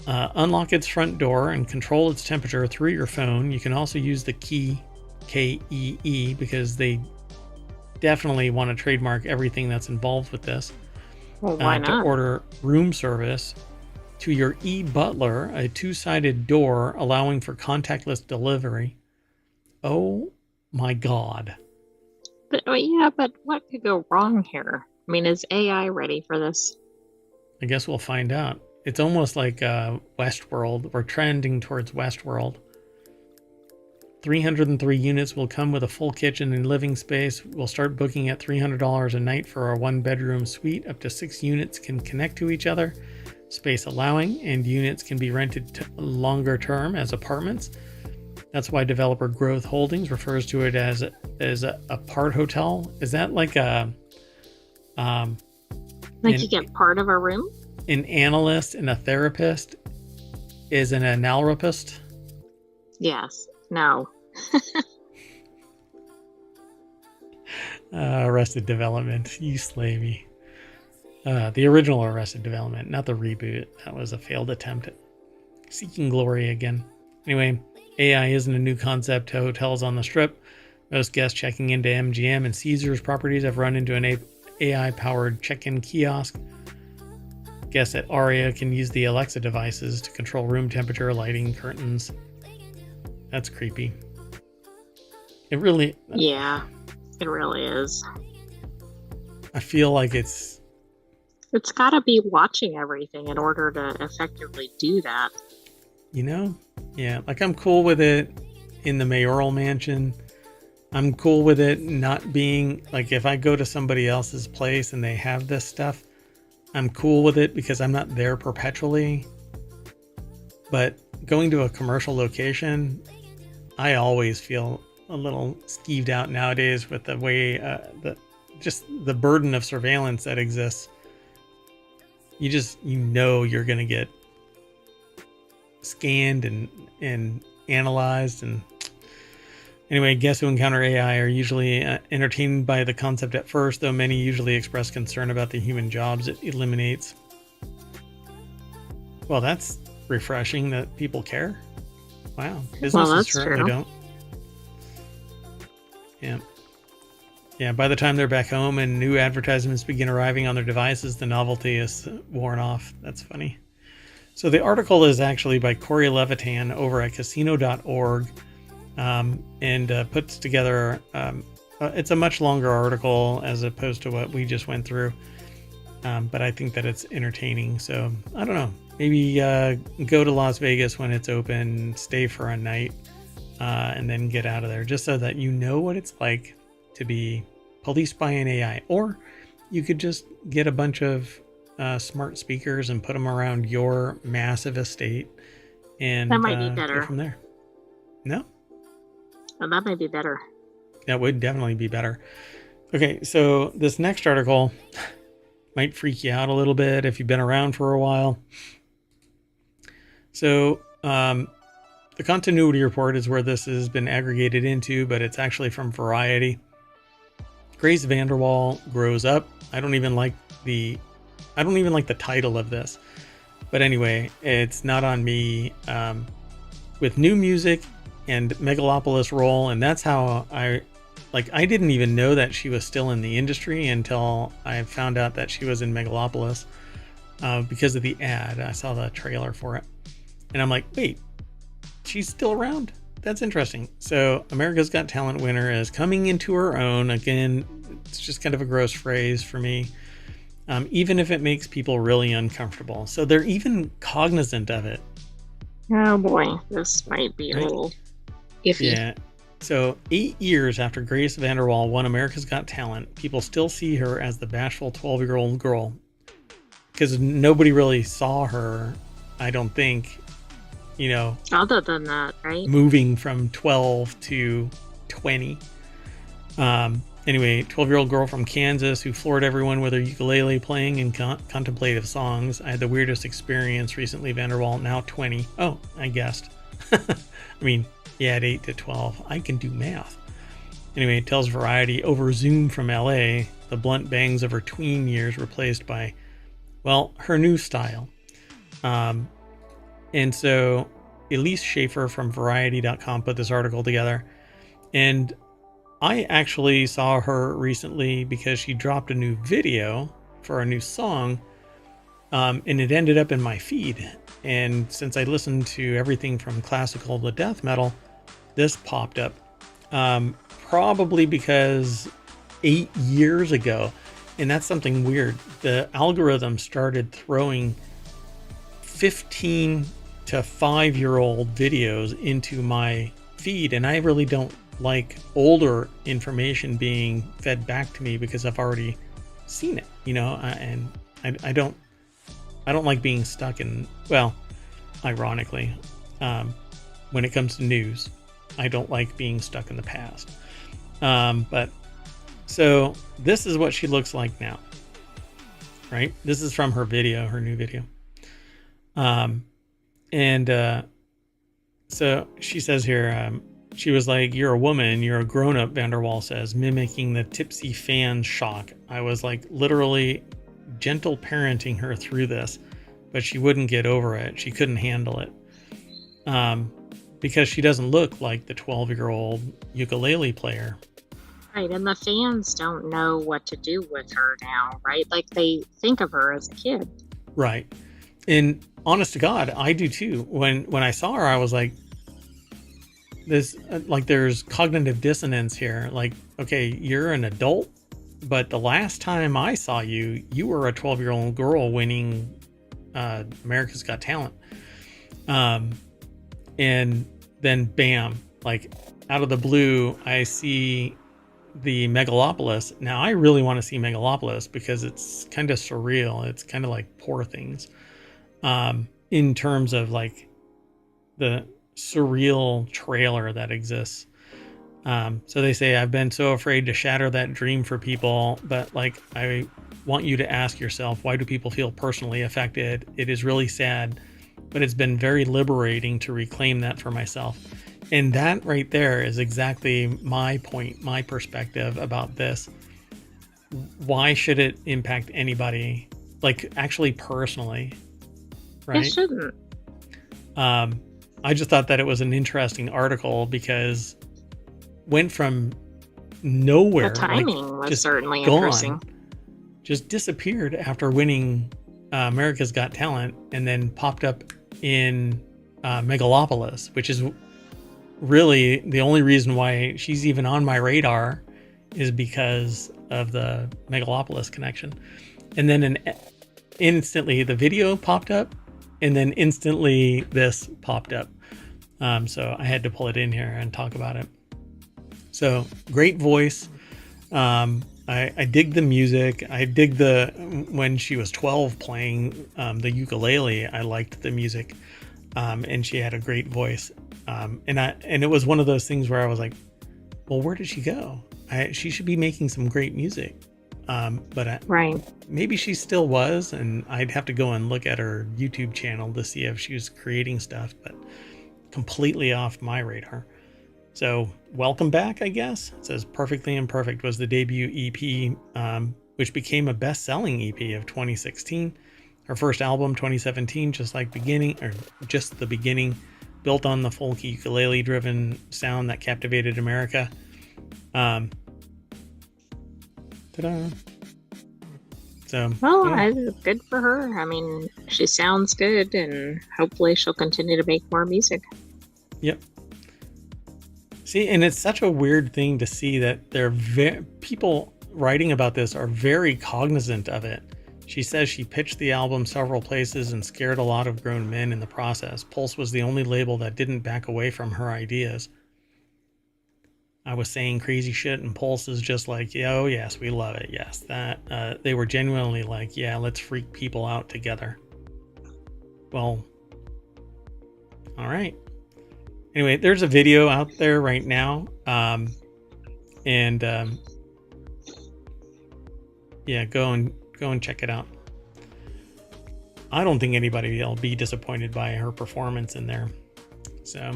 unlock its front door, and control its temperature through your phone. You can also use the Key, K-E-E, because they definitely want to trademark everything that's involved with this. Well, why not? To order room service to your e-butler, a two-sided door allowing for contactless delivery. Oh my God. But what could go wrong here? I mean, is AI ready for this? I guess we'll find out. It's almost like Westworld. We're trending towards Westworld. 303 units will come with a full kitchen and living space. We'll start booking at $300 a night for our 1-bedroom suite. Up to 6 units can connect to each other, space allowing, and units can be rented longer term as apartments. That's why developer Growth Holdings refers to it as a part hotel. Is that like a you get part of a room? An analyst and a therapist is an analropist? Yes. No. Arrested Development. You slay me. The original Arrested Development, not the reboot. That was a failed attempt at seeking glory again. Anyway, AI isn't a new concept to hotels on the Strip. Most guests checking into MGM and Caesars properties have run into an AI-powered check-in kiosk. Guests at Aria can use the Alexa devices to control room temperature, lighting, curtains. That's creepy. It really... Yeah, it really is. I feel like it's got to be watching everything in order to effectively do that. You know? Yeah, like I'm cool with it in the mayoral mansion. I'm cool with it not being... Like if I go to somebody else's place and they have this stuff, I'm cool with it because I'm not there perpetually. But going to a commercial location, I always feel a little skeeved out nowadays with the way the burden of surveillance that exists. You know you're going to get scanned and analyzed. And anyway, guests who encounter AI are usually entertained by the concept at first, though many usually express concern about the human jobs it eliminates. Well, that's refreshing that people care. Wow. Businesses certainly true. don't. Yeah. Yeah, by the time they're back home and new advertisements begin arriving on their devices, the novelty is worn off. That's funny. So the article is actually by Corey Levitan over at casino.org and puts together, it's a much longer article as opposed to what we just went through. But I think that it's entertaining. So I don't know. Maybe go to Las Vegas when it's open, stay for a night, and then get out of there, just so that you know what it's like to be policed by an AI. Or you could just get a bunch of smart speakers and put them around your massive estate, and that might be better. Go from there. No? Well, that might be better. That would definitely be better. Okay, so this next article might freak you out a little bit if you've been around for a while. So the continuity report is where this has been aggregated into, but it's actually from Variety. Grace Vanderwall grows up. I don't even like the title of this, but anyway, it's not on me. With new music and Megalopolis role, and that's how I didn't even know that she was still in the industry until I found out that she was in Megalopolis because of the ad. I saw the trailer for it. And I'm like, wait, she's still around? That's interesting. So America's Got Talent winner is coming into her own. Again, it's just kind of a gross phrase for me, even if it makes people really uncomfortable. So they're even cognizant of it. Oh boy, this might be a little iffy. Yeah. So 8 years after Grace Vanderwall won America's Got Talent, people still see her as the bashful 12-year-old girl because nobody really saw her, I don't think, other than that, right? Moving from 12 to 20. Anyway, 12-year-old girl from Kansas who floored everyone with her ukulele playing and contemplative songs. I had the weirdest experience recently. Vanderwall, now 20. Oh, I guessed. I mean, yeah, at 8 to 12. I can do math. Anyway, it tells Variety over Zoom from LA, the blunt bangs of her tween years replaced by, well, her new style. And so Elise Schaefer from Variety.com put this article together. And I actually saw her recently because she dropped a new video for a new song. And it ended up in my feed. And since I listened to everything from classical to death metal, this popped up. Probably because 8 years ago, And that's something weird. The algorithm started throwing 15 to 5-year-old videos into my feed, and I really don't like older information being fed back to me because I've already seen it, and I don't like being stuck in, well, ironically, when it comes to news, I don't like being stuck in the past. But so this is what she looks like now, right? This is from her video, her new video. So she says here, she was like, "You're a woman, you're a grown-up," Vanderwall says, mimicking the tipsy fan shock. I was like literally gentle parenting her through this, but she wouldn't get over it. She couldn't handle it. Because she doesn't look like the 12-year-old ukulele player. Right, and the fans don't know what to do with her now, right? Like, they think of her as a kid. Right. And honest to God, I do too. When I saw her, I was like, this, like, there's cognitive dissonance here. Like, okay, you're an adult, but the last time I saw you, you were a 12-year-old girl winning America's Got Talent. And then bam, like out of the blue, I see the Megalopolis. Now I really want to see Megalopolis because it's kind of surreal. It's kind of like Poor Things, in terms of like the surreal trailer that exists. So they say, "I've been so afraid to shatter that dream for people, but like, I want you to ask yourself, why do people feel personally affected? It is really sad, but it's been very liberating to reclaim that for myself." And that right there is exactly my point, my perspective about this. Why should it impact anybody? Like, actually personally, right? It shouldn't. I just thought that it was an interesting article because went from nowhere. The timing was certainly interesting. Just disappeared after winning America's Got Talent, and then popped up in Megalopolis, which is really the only reason why she's even on my radar, is because of the Megalopolis connection. And then instantly the video popped up, and then instantly this popped up. So I had to pull it in here and talk about it. So great voice. I dig the music. I dig when she was 12 playing the ukulele. I liked the music, and she had a great voice. And it was one of those things where I was like, well, where did she go? She should be making some great music. But right. Maybe she still was, and I'd have to go and look at her YouTube channel to see if she was creating stuff, but completely off my radar. So welcome back, I guess. It says Perfectly Imperfect was the debut EP, which became a best-selling EP of 2016. Her first album, 2017, just the beginning, built on the folky ukulele-driven sound that captivated America. Ta-da. So, good for her. I mean, she sounds good, and hopefully she'll continue to make more music. Yep. See, and it's such a weird thing to see that people writing about this are very cognizant of it. She says she pitched the album several places and scared a lot of grown men in the process. Pulse was the only label that didn't back away from her ideas. I was saying crazy shit, and Pulse is just like, yeah, oh yes, we love it. Yes, that they were genuinely like, yeah, let's freak people out together. Well, all right. Anyway, there's a video out there right now, yeah, go and check it out. I don't think anybody will be disappointed by her performance in there. So,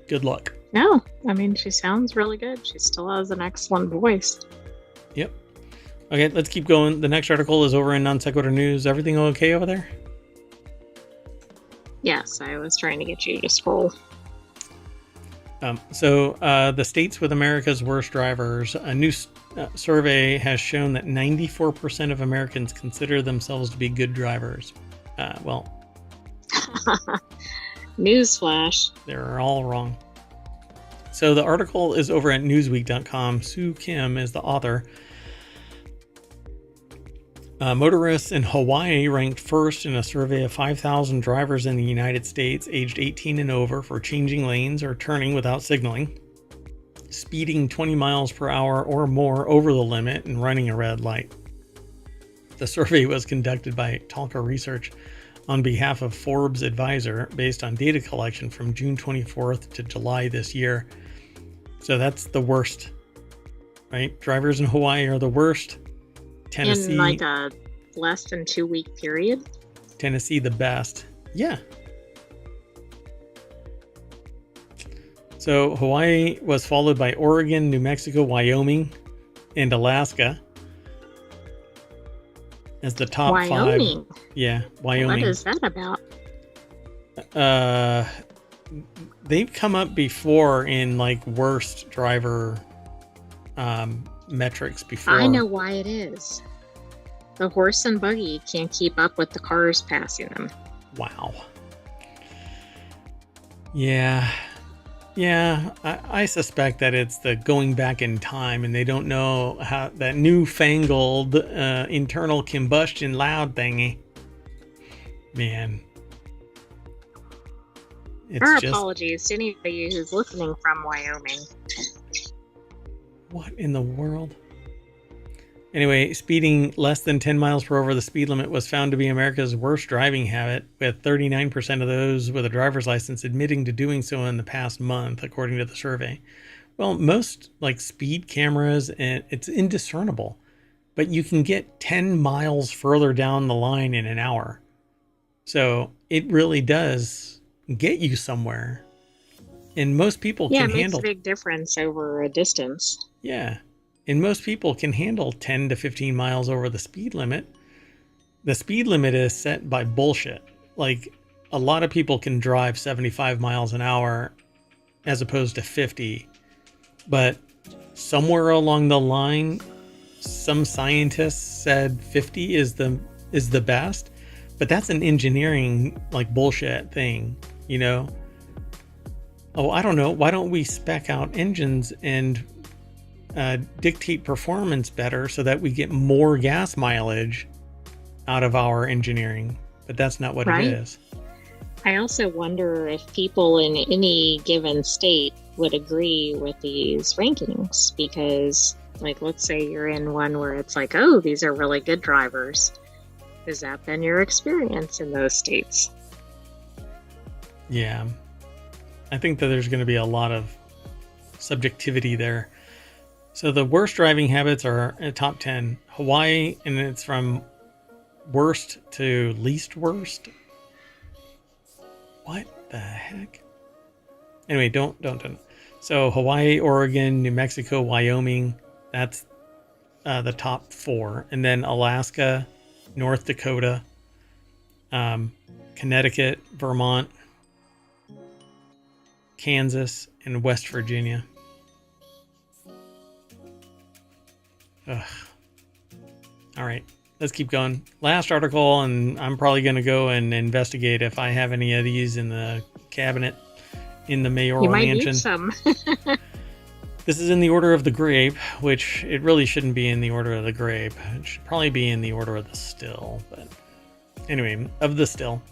good luck. No, I mean, she sounds really good. She still has an excellent voice. Yep. Okay, let's keep going. The next article is over in Non Sequitur News. Everything okay over there? Yes, I was trying to get you to scroll. The states with America's worst drivers. A new survey has shown that 94% of Americans consider themselves to be good drivers. Newsflash. They're all wrong. So the article is over at newsweek.com. Sue Kim is the author. Motorists in Hawaii ranked first in a survey of 5,000 drivers in the United States aged 18 and over for changing lanes or turning without signaling, speeding 20 miles per hour or more over the limit, and running a red light. The survey was conducted by Talker Research on behalf of Forbes Advisor based on data collection from June 24th to July this year. So that's the worst, right? Drivers in Hawaii are the worst. Tennessee, in like a less than 2 week period. Tennessee the best. Yeah. So Hawaii was followed by Oregon, New Mexico, Wyoming, and Alaska as the top Wyoming. 5. Yeah, Wyoming. What is that about? They've come up before in like worst driver metrics before. I know why it is. The horse and buggy can't keep up with the cars passing them. Wow. Yeah. I suspect that it's the going back in time, and they don't know how that newfangled internal combustion loud thingy. Man. Our apologies to anybody who's listening from Wyoming. What in the world? Anyway, speeding less than 10 miles per hour the speed limit was found to be America's worst driving habit, with 39% of those with a driver's license admitting to doing so in the past month, according to the survey. Well, most like speed cameras, and it's indiscernible, but you can get 10 miles further down the line in an hour. So it really does get you somewhere. And most people can handle... Yeah, it makes a big difference over a distance. Yeah. And most people can handle 10 to 15 miles over the speed limit. The speed limit is set by bullshit. Like, a lot of people can drive 75 miles an hour as opposed to 50. But somewhere along the line, some scientists said 50 is the best. But that's an engineering, like, bullshit thing, you know? Oh, I don't know. Why don't we spec out engines and dictate performance better so that we get more gas mileage out of our engineering? But that's not what it is. I also wonder if people in any given state would agree with these rankings, because, like, let's say you're in one where it's like, oh, these are really good drivers. Has that been your experience in those states? Yeah. I think that there's going to be a lot of subjectivity there. So the worst driving habits are top 10. Hawaii, and it's from worst to least worst. What the heck? Anyway, don't. So Hawaii, Oregon, New Mexico, Wyoming, that's the top 4. And then Alaska, North Dakota, Connecticut, Vermont, Kansas, and West Virginia. Ugh. All right, let's keep going. Last article, and I'm probably going to go and investigate if I have any of these in the cabinet in the mayoral mansion. You might need some. This is in the order of the grape, which it really shouldn't be in the order of the grape. It should probably be in the order of the still. But anyway, of the still.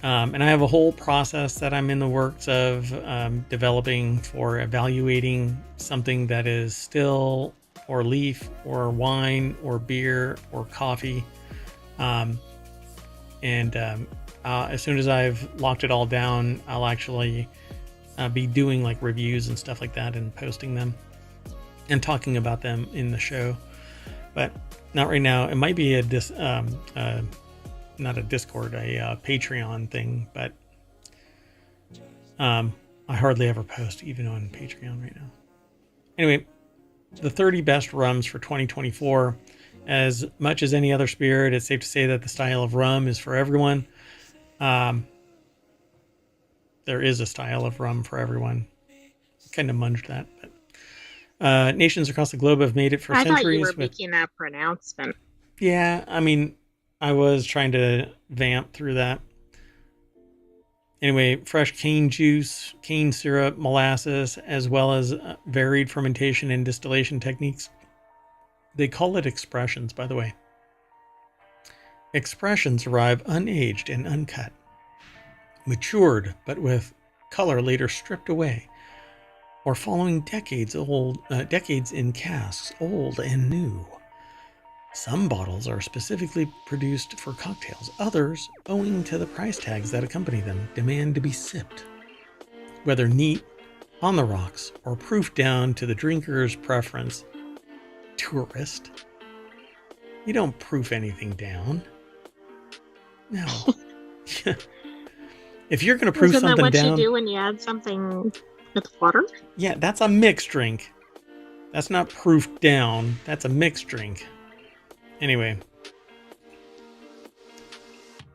And I have a whole process that I'm in the works of developing for evaluating something that is still or leaf or wine or beer or coffee. As soon as I've locked it all down, I'll actually be doing like reviews and stuff like that and posting them and talking about them in the show. But not right now. It might be not a Discord, a Patreon thing, but I hardly ever post even on Patreon right now. Anyway, the 30 best rums for 2024. As much as any other spirit, it's safe to say that the style of rum is for everyone. There is a style of rum for everyone. Kind of munged that, but nations across the globe have made it for centuries. I thought you were making that pronouncement. Yeah, I mean, I was trying to vamp through that. Anyway, fresh cane juice, cane syrup, molasses, as well as varied fermentation and distillation techniques. They call it expressions, by the way. expressions arrive unaged and uncut, matured but with color later stripped away, or following decades in casks, old and new. Some bottles are specifically produced for cocktails. Others, owing to the price tags that accompany them, demand to be sipped. Whether neat, on the rocks, or proofed down to the drinker's preference. Tourist. You don't proof anything down. No. If you're going to proof something down... Isn't that what you do when you add something with water? Yeah, that's a mixed drink. That's not proofed down. That's a mixed drink. Anyway,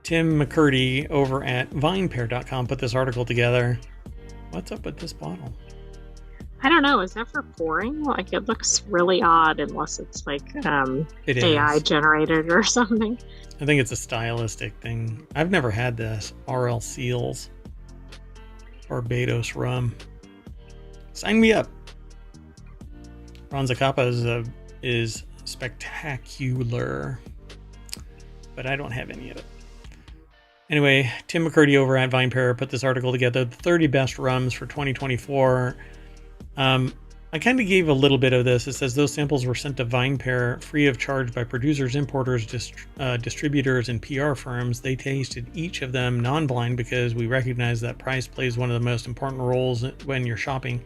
Tim McCurdy over at vinepair.com put this article together. What's up with this bottle? I don't know. Is that for pouring? Like, it looks really odd unless it's like AI generated or something. I think it's a stylistic thing. I've never had this. RL Seals. Barbados rum. Sign me up. Ron Zacapa is spectacular, but I don't have any of it. Anyway, Tim McCurdy over at VinePair put this article together, the 30 best rums for 2024. I kind of gave a little bit of this. It says those samples were sent to VinePair free of charge by producers, importers, distributors, and PR firms. They tasted each of them non-blind because we recognize that price plays one of the most important roles when you're shopping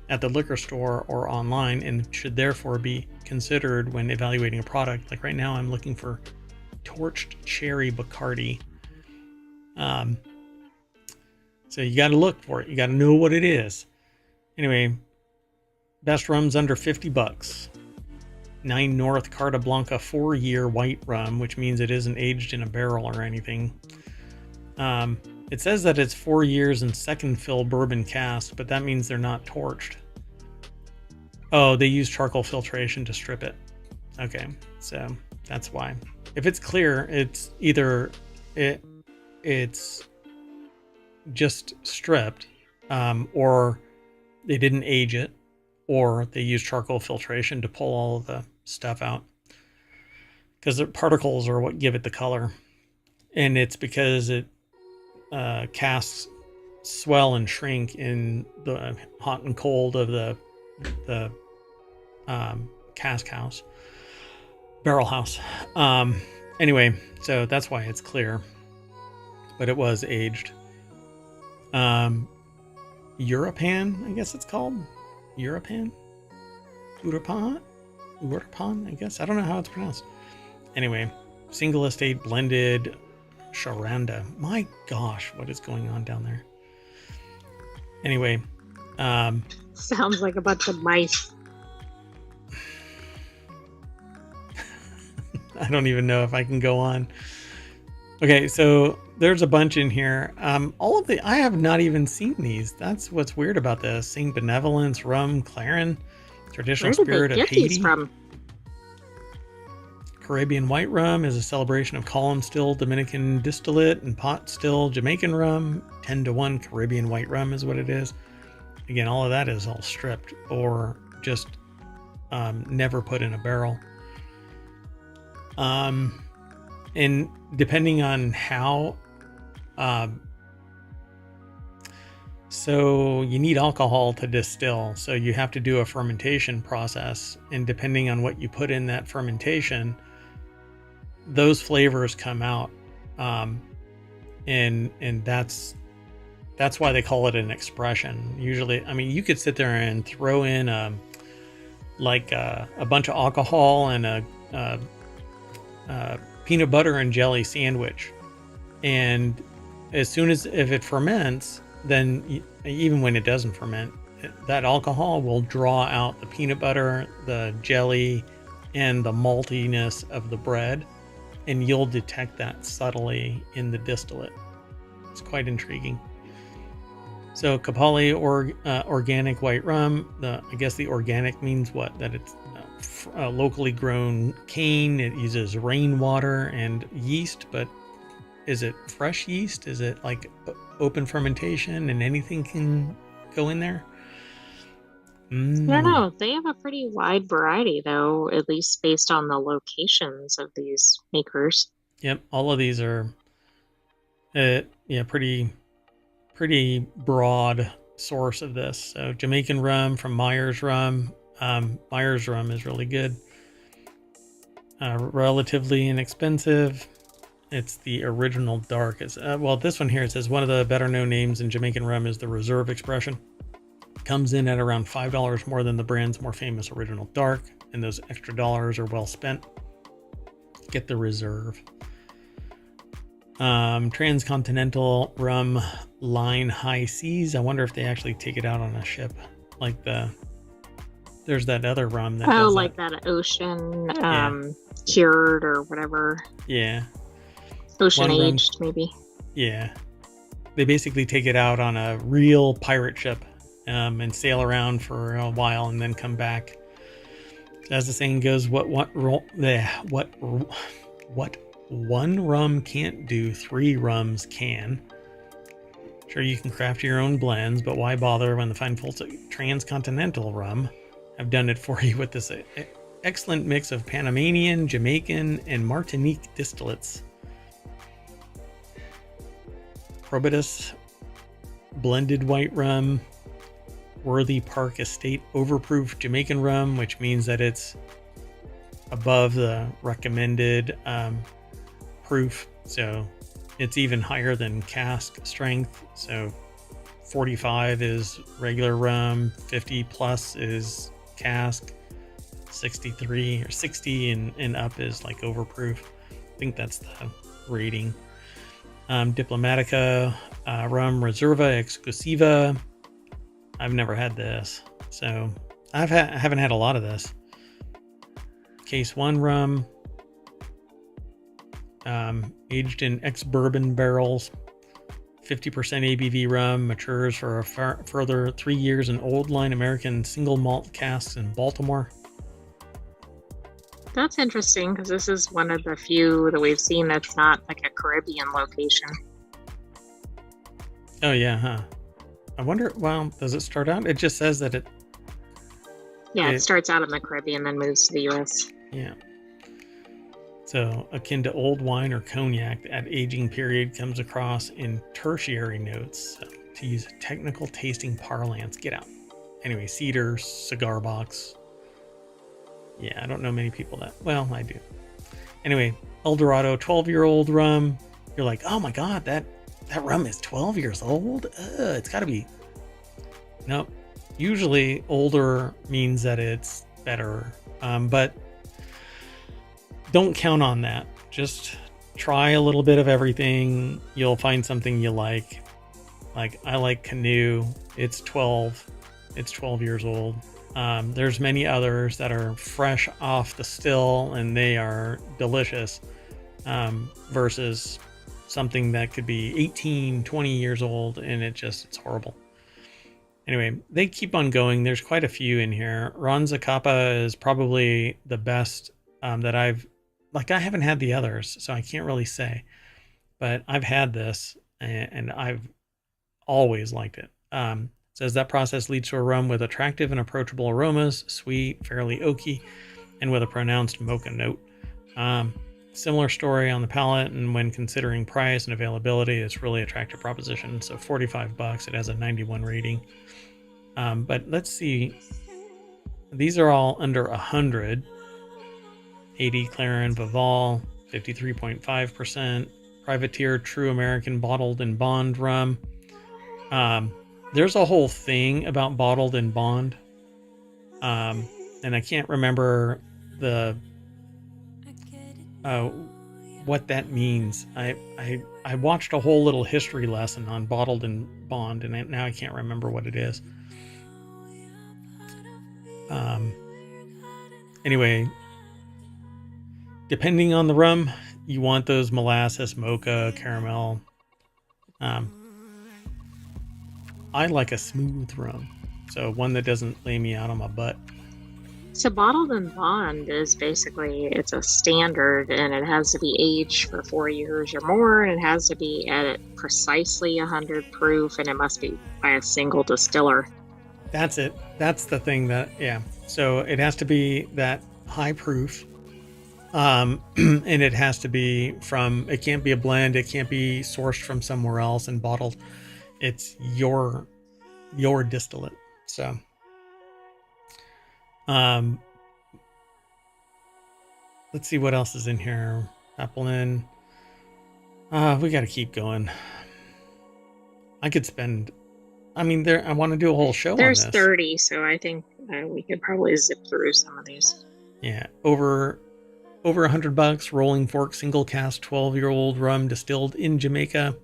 at the liquor store or online, and should therefore be considered when evaluating a product. Like right now, I'm looking for torched cherry Bacardi. So you got to look for it. You got to know what it is. Anyway, best rums under $50. 9 North Carta Blanca 4-year white rum, which means it isn't aged in a barrel or anything. It says that it's 4 years in second fill bourbon cask, but that means they're not torched. Oh, they use charcoal filtration to strip it. Okay, so that's why. If it's clear, it's either it's just stripped, or they didn't age it, or they use charcoal filtration to pull all of the stuff out. Because the particles are what give it the color. And it's because it casks swell and shrink in the hot and cold of the cask house, barrel house. Anyway, so that's why it's clear, but it was aged. Europan, I guess it's called Europan, Urapan, I guess. I don't know how it's pronounced. Anyway, single estate blended Charanda. My gosh, what is going on down there? Anyway, sounds like a bunch of mice. I don't even know if I can go on. Okay, so there's a bunch in here. I have not even seen these. That's what's weird about this. Saint Benevolence, Rum, Clarin, Traditional Spirit of Haiti. From? Caribbean White Rum is a celebration of column still Dominican distillate and pot still Jamaican rum. 10-1 Caribbean White Rum is what it is. Again, all of that is all stripped or just never put in a barrel. And depending on how, so you need alcohol to distill. So you have to do a fermentation process. And depending on what you put in that fermentation, those flavors come out. And that's why they call it an expression. Usually, I mean, you could sit there and throw in a bunch of alcohol and a peanut butter and jelly sandwich, and as soon as if it ferments, then even when it doesn't ferment, that alcohol will draw out the peanut butter, the jelly, and the maltiness of the bread, and you'll detect that subtly in the distillate. It's quite intriguing. So Kapali organic white rum. I guess the organic means what? That it's locally grown cane. It uses rainwater and yeast, but is it fresh yeast? Is it like open fermentation and anything can go in there? I don't know. They have a pretty wide variety, though, at least based on the locations of these makers. Yep, all of these are, pretty broad source of this. So Jamaican rum from Myers Rum. Myers Rum is really good. Relatively inexpensive. It's the original dark. It's this one here, it says one of the better known names in Jamaican rum is the Reserve Expression. Comes in at around $5 more than the brand's more famous original dark, and those extra dollars are well spent. Get the Reserve. Transcontinental rum line High Seas. I wonder if they actually take it out on a ship, like there's that other rum that does like that ocean cured or whatever. Yeah. Ocean aged, maybe. Yeah. They basically take it out on a real pirate ship and sail around for a while and then come back. As the saying goes, what one rum can't do, 3 rums can. Sure, you can craft your own blends, but why bother when the fine folks at Transcontinental Rum have done it for you with this excellent mix of Panamanian, Jamaican, and Martinique distillates. Probitus blended white rum, Worthy Park Estate overproof Jamaican rum, which means that it's above the recommended proof, so it's even higher than cask strength. So 45 is regular rum, 50 plus is cask, 63 or 60 and up is like overproof. I think that's the rating. Diplomatica rum Reserva Exclusiva. I've never had this, so I haven't had a lot of this. Case 1 rum, aged in ex-bourbon barrels, 50% ABV rum, matures for a further 3 years in old line American single malt casks in Baltimore. That's interesting because this is one of the few that we've seen that's not like a Caribbean location. Oh yeah, huh? I wonder, well, does it start out? It just says that it... Yeah, it starts out in the Caribbean, then moves to the U.S. Yeah. So, akin to old wine or cognac, that aging period comes across in tertiary notes. So, to use a technical tasting parlance, get out. Anyway, cedar, cigar box. Yeah, I don't know many people that... Well, I do. Anyway, El Dorado, 12-year-old rum. You're like, oh my god, that rum is 12 years old? It's got to be... Nope. Usually, older means that it's better. But don't count on that. Just try a little bit of everything. You'll find something you like. Like, I like Canoe. It's 12. It's 12 years old. There's many others that are fresh off the still and they are delicious, versus something that could be 18, 20 years old and it's horrible. Anyway, they keep on going. There's quite a few in here. Ron Zacapa is probably the best that I haven't had the others, so I can't really say, but I've had this and I've always liked it. Says that process leads to a rum with attractive and approachable aromas, sweet, fairly oaky, and with a pronounced mocha note. Similar story on the palate, and when considering price and availability, it's really attractive proposition. So $45, it has a 91 rating. But let's see, these are all under 100. 80 Clarin Vival, 53.5%. Privateer True American Bottled and Bond rum. There's a whole thing about bottled and bond, and I can't remember what that means. I watched a whole little history lesson on bottled and bond, and now I can't remember what it is. Anyway, depending on the rum, you want those molasses, mocha, caramel. I like a smooth rum, so one that doesn't lay me out on my butt. So bottled and bond is basically, it's a standard, and it has to be aged for 4 years or more, and it has to be at precisely 100 proof, and it must be by a single distiller. That's it. That's the thing that, yeah. So it has to be that high proof, And it has to be it can't be a blend. It can't be sourced from somewhere else and bottled. It's your distillate. So, let's see what else is in here. Applin. We got to keep going. I could spend. I mean, I want to do a whole show on this. There's 30, so I think we could probably zip through some of these. Yeah, over $100. Rolling Fork single cask 12-year-old rum distilled in Jamaica.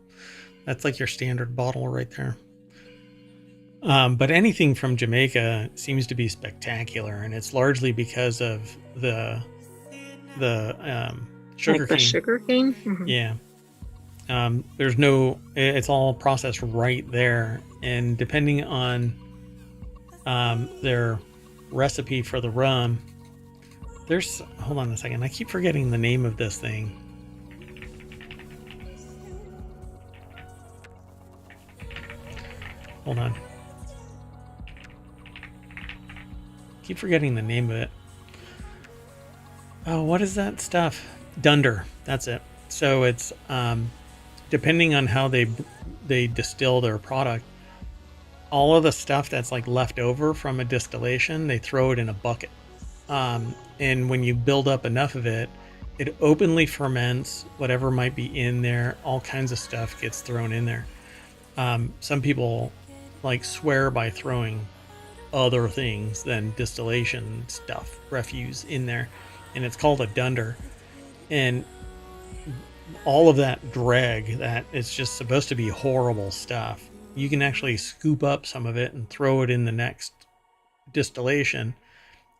That's like your standard bottle right there. But anything from Jamaica seems to be spectacular, and it's largely because of the sugar cane. Sugar cane? Mm-hmm. Yeah. It's all processed right there, and depending on their recipe for the rum, hold on a second, I keep forgetting the name of this thing. Hold on. Keep forgetting the name of it. Oh, what is that stuff? Dunder. That's it. So it's depending on how they distill their product, all of the stuff that's like left over from a distillation, they throw it in a bucket. And when you build up enough of it, it openly ferments whatever might be in there. All kinds of stuff gets thrown in there. Some people like swear by throwing other things than distillation stuff, refuse in there, and it's called a dunder. And all of that drag that is just supposed to be horrible stuff, you can actually scoop up some of it and throw it in the next distillation,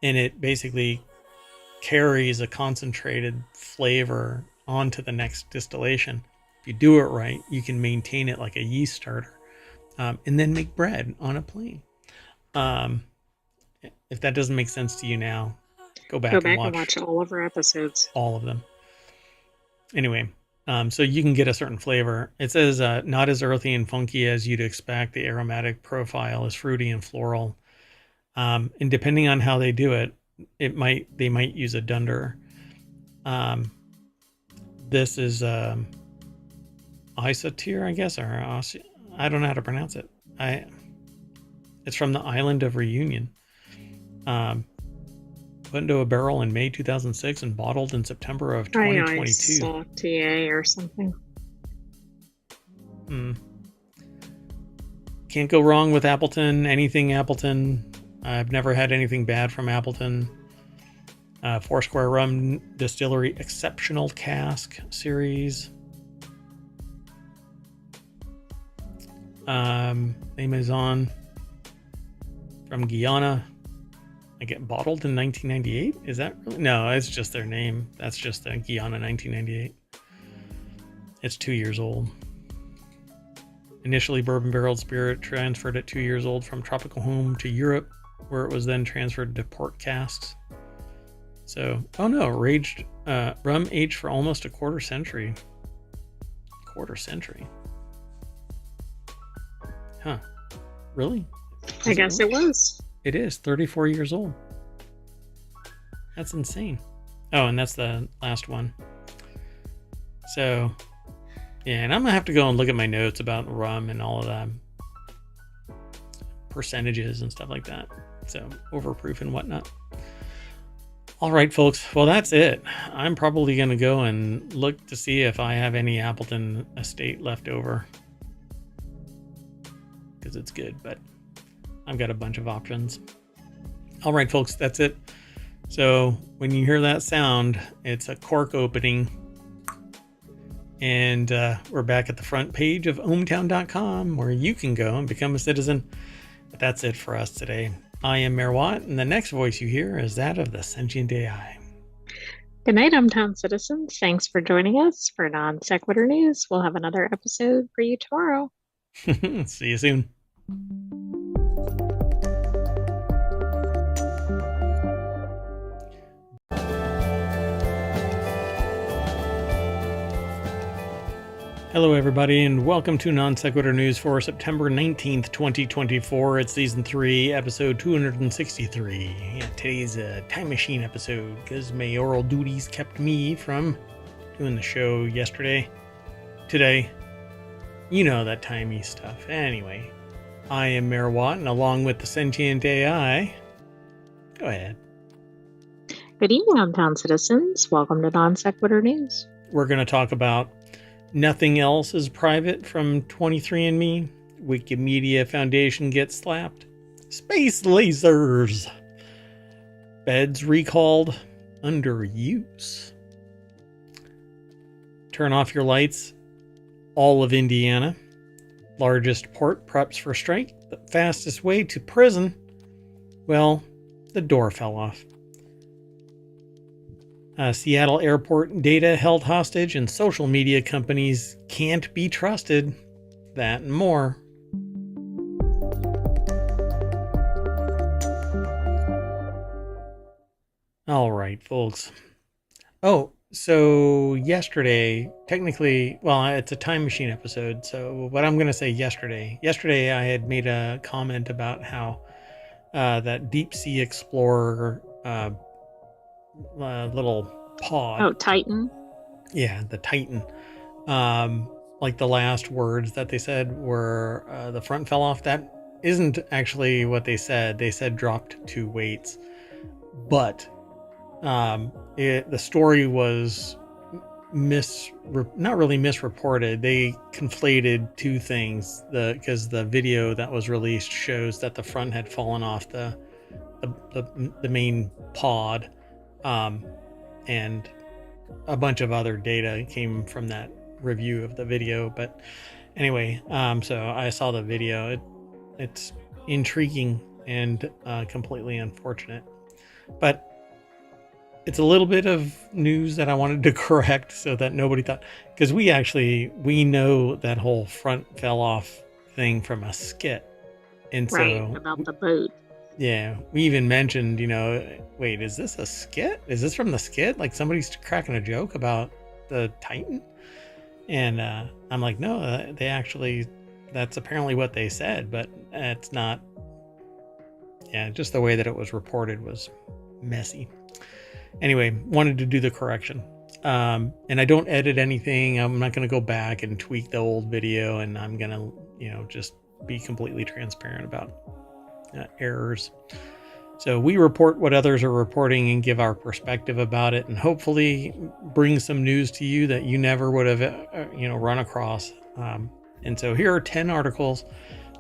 and it basically carries a concentrated flavor onto the next distillation. If you do it right, you can maintain it like a yeast starter, and then make bread on a plane. If that doesn't make sense to you now, go back and watch all of our episodes. All of them. Anyway, so you can get a certain flavor. It says not as earthy and funky as you'd expect. The aromatic profile is fruity and floral. And depending on how they do it, they might use a dunder. This is Sequitur, I guess, or I don't know how to pronounce it. It's from the island of Reunion. Put into a barrel in May 2006 and bottled in September of 2022. I saw TA or something. Can't go wrong with Appleton. Anything Appleton. I've never had anything bad from Appleton. Foursquare Rum Distillery Exceptional Cask Series. Amazon from Guyana. I get bottled in 1998. Is that really? No, it's just their name. That's just the Guyana 1998. It's 2 years old. Initially bourbon barreled spirit, transferred at 2 years old from tropical home to Europe, where it was then transferred to port casks. So, rum aged for almost a quarter century. Huh. Really? I guess it was. It is 34 years old. That's insane. Oh, and that's the last one. So, yeah, and I'm going to have to go and look at my notes about rum and all of that. Percentages and stuff like that. So, overproof and whatnot. All right, folks. Well, that's it. I'm probably going to go and look to see if I have any Appleton estate left over. Because it's good, but I've got a bunch of options. All right, folks, that's it. So when you hear that sound, it's a cork opening. And we're back at the front page of ohmTown.com, where you can go and become a citizen. But that's it for us today. I am Mayor Watt, and the next voice you hear is that of the Sentient AI. Good night, ohmTown citizens. Thanks for joining us for Non Sequitur News. We'll have another episode for you tomorrow. See you soon. Hello, everybody, and welcome to Non Sequitur News for September 19th, 2024. It's Season 3, Episode 263. Yeah, today's a time machine episode because mayoral duties kept me from doing the show today. You know that timey stuff. Anyway, I am Mayor Watt, and along with the Sentient AI, go ahead. Good evening, ohmTown citizens. Welcome to Non Sequitur News. We're going to talk about Nothing Else is Private from 23andMe. Wikimedia Foundation gets slapped. Space lasers. Beds recalled. Under use. Turn off your lights. All of Indiana. Largest port preps for strike. The fastest way to prison. Well, the door fell off. Seattle airport data held hostage and social media companies can't be trusted. That and more. All right, folks. Oh, so yesterday, technically, well, it's a time machine episode. So what I'm going to say yesterday I had made a comment about how that deep sea explorer little pod. Oh, Titan. Yeah, the Titan. Like the last words that they said were the front fell off. That isn't actually what they said. They said dropped 2 weights, but the story was not really misreported. They conflated 2 things. Because the video that was released shows that the front had fallen off the main pod. And a bunch of other data came from that review of the video. But anyway, so I saw the video. It's intriguing and completely unfortunate. But it's a little bit of news that I wanted to correct so that nobody thought, because we know that whole front fell off thing from a skit. And right, so about the boat. Yeah, we even mentioned, wait, is this a skit? Is this from the skit? Like somebody's cracking a joke about the Titan? And I'm like, no, that's apparently what they said, but it's not. Yeah, just the way that it was reported was messy. Anyway, wanted to do the correction. And I don't edit anything. I'm not going to go back and tweak the old video, and I'm going to, just be completely transparent about errors. So we report what others are reporting and give our perspective about it, and hopefully bring some news to you that you never would have run across. And so here are 10 articles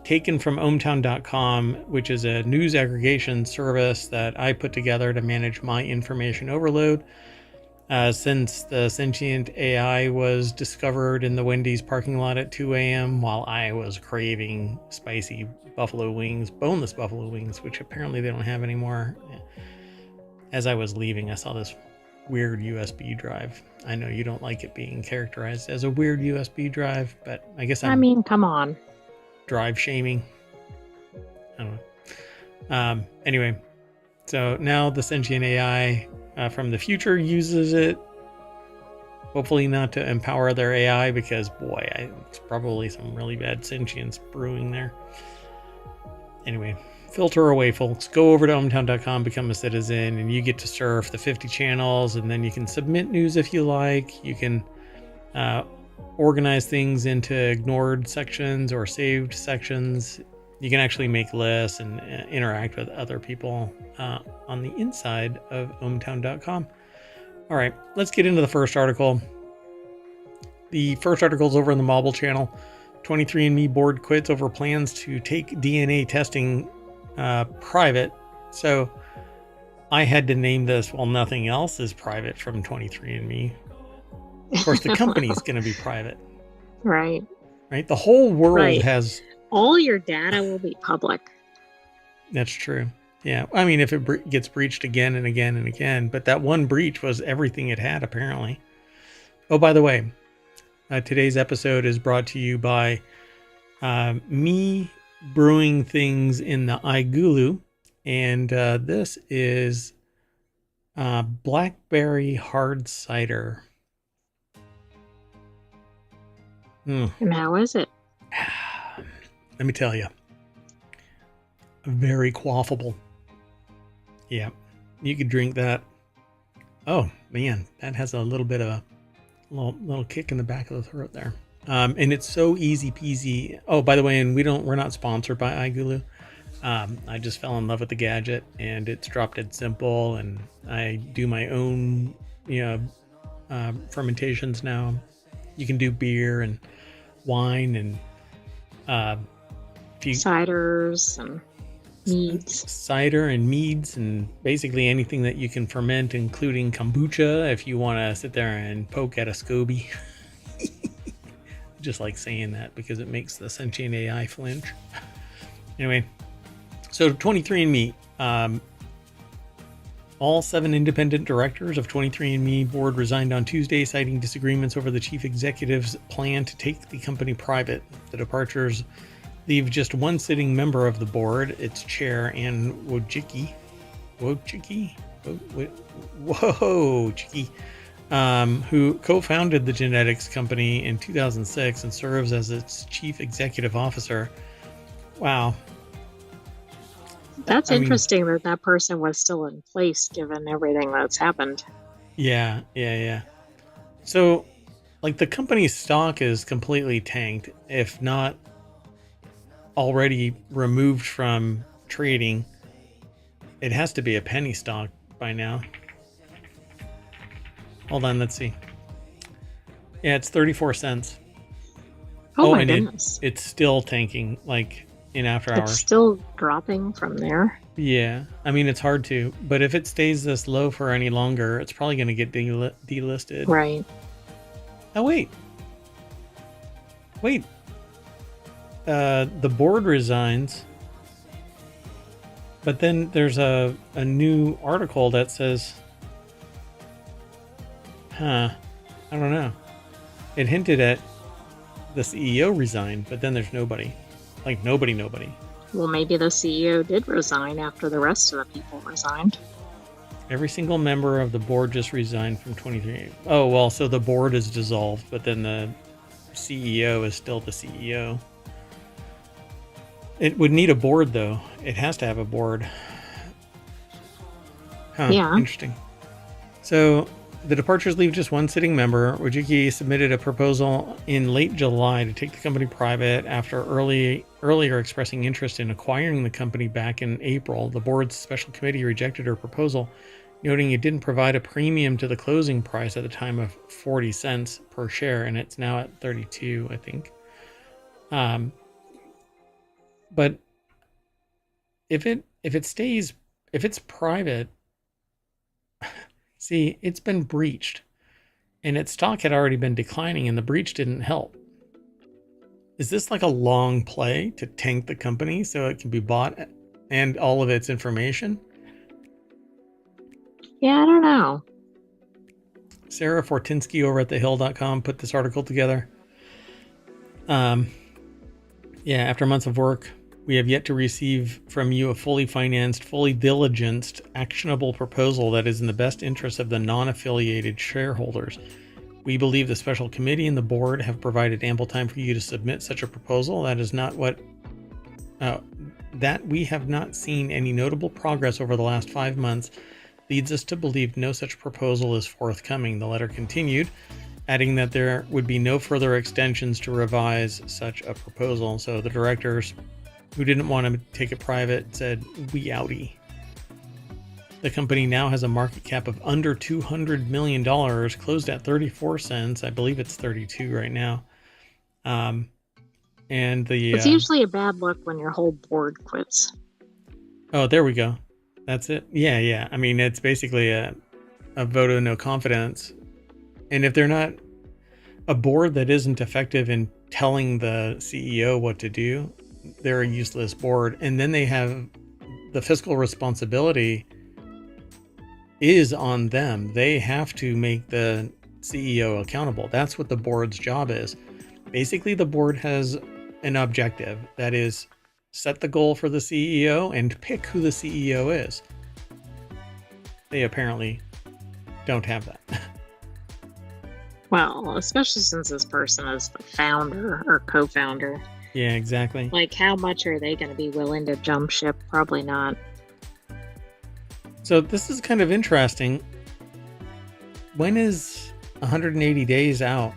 taken from ohmTown.com, which is a news aggregation service that I put together to manage my information overload. Since the Sentient AI was discovered in the Wendy's parking lot at 2 a.m. while I was craving spicy boneless buffalo wings, which apparently they don't have anymore. As I was leaving, I saw this weird USB drive. I know you don't like it being characterized as a weird USB drive, but I guess come on. Drive shaming. I don't know. Anyway, so now the Sentient AI from the future uses it, hopefully not to empower their AI, because boy, it's probably some really bad sentience brewing there. Anyway, filter away, folks. Go over to ohmTown.com, become a citizen, and you get to surf the 50 channels, and then you can submit news if you like. You can organize things into ignored sections or saved sections. You can actually make lists and interact with other people on the inside of ohmTown.com. All right, let's get into the first article. The first article is over in the Mobile channel. 23andMe board quits over plans to take DNA testing private. So I had to name this, well, Nothing Else is Private from 23andMe. Of course, the company's going to be private. Right. Right? The whole world has... all your data will be public. That's true. Yeah. I mean, if it gets breached again and again and again, but that one breach was everything it had, apparently. Oh, by the way, today's episode is brought to you by me brewing things in the igloo. And this is blackberry hard cider. And how is it? Let me tell you. Very quaffable. Yeah, you could drink that. Oh man, that has a little bit of a little kick in the back of the throat there. And it's so easy peasy. Oh, by the way, and we're not sponsored by iGulu. I just fell in love with the gadget, and it's drop dead simple, and I do my own, fermentations now. You can do beer and wine and ciders and meads. Cider and meads, and basically anything that you can ferment, including kombucha, if you want to sit there and poke at a SCOBY. Just like saying that because it makes the Sentient AI flinch. Anyway, so 23andMe. All 7 independent directors of 23andMe board resigned on Tuesday, citing disagreements over the chief executive's plan to take the company private. The departures leave just one sitting member of the board, its chair, Ann Wojcicki, who co-founded the genetics company in 2006 and serves as its chief executive officer. Wow. That's interesting that person was still in place given everything that's happened. Yeah. So, the company's stock is completely tanked, if not already removed from trading. It has to be a penny stock by now. Hold on, let's see. Yeah, it's 34 cents. Oh my goodness. It's still tanking, in after hours. It's still dropping from there. Yeah, it's hard to, but if it stays this low for any longer, it's probably going to get delisted. Right. Oh, wait. The board resigns, but then there's a new article that says, I don't know. It hinted at the CEO resigned, but then there's nobody. Nobody. Well, maybe the CEO did resign after the rest of the people resigned. Every single member of the board just resigned from 23. Oh, well, so the board is dissolved, but then the CEO is still the CEO. It would need a board, though. It has to have a board. Yeah. Interesting. So the departures leave just one sitting member. Wojcicki submitted a proposal in late July to take the company private after earlier expressing interest in acquiring the company back in April. The board's special committee rejected her proposal, noting it didn't provide a premium to the closing price at the time of 40 cents per share, and it's now at 32, I think. But if it's private, see, it's been breached, and its stock had already been declining, and the breach didn't help. Is this like a long play to tank the company so it can be bought and all of its information? Yeah, I don't know. Sarah Fortinsky over at thehill.com put this article together. After months of work, we have yet to receive from you a fully financed, fully diligenced, actionable proposal that is in the best interest of the non-affiliated shareholders. We believe the special committee and the board have provided ample time for you to submit such a proposal. That is not that we have not seen any notable progress over the last 5 months leads us to believe no such proposal is forthcoming. The letter continued, adding that there would be no further extensions to revise such a proposal. So the directors who didn't want to take it private said, "We outie." The company now has a market cap of under $200 million, closed at 34 cents. I believe it's 32 right now. It's usually a bad look when your whole board quits. Oh, there we go. That's it. Yeah. It's basically a vote of no confidence. And if they're not a board that isn't effective in telling the CEO what to do, they're a useless board. And then they have the fiscal responsibility is on them. They have to make the CEO accountable. That's what the board's job is. Basically, the board has an objective, that is set the goal for the CEO and pick who the CEO is. They apparently don't have that. Well, especially since this person is the founder or co-founder. Yeah, exactly. Like, how much are they going to be willing to jump ship? Probably not. So this is kind of interesting. When is 180 days out?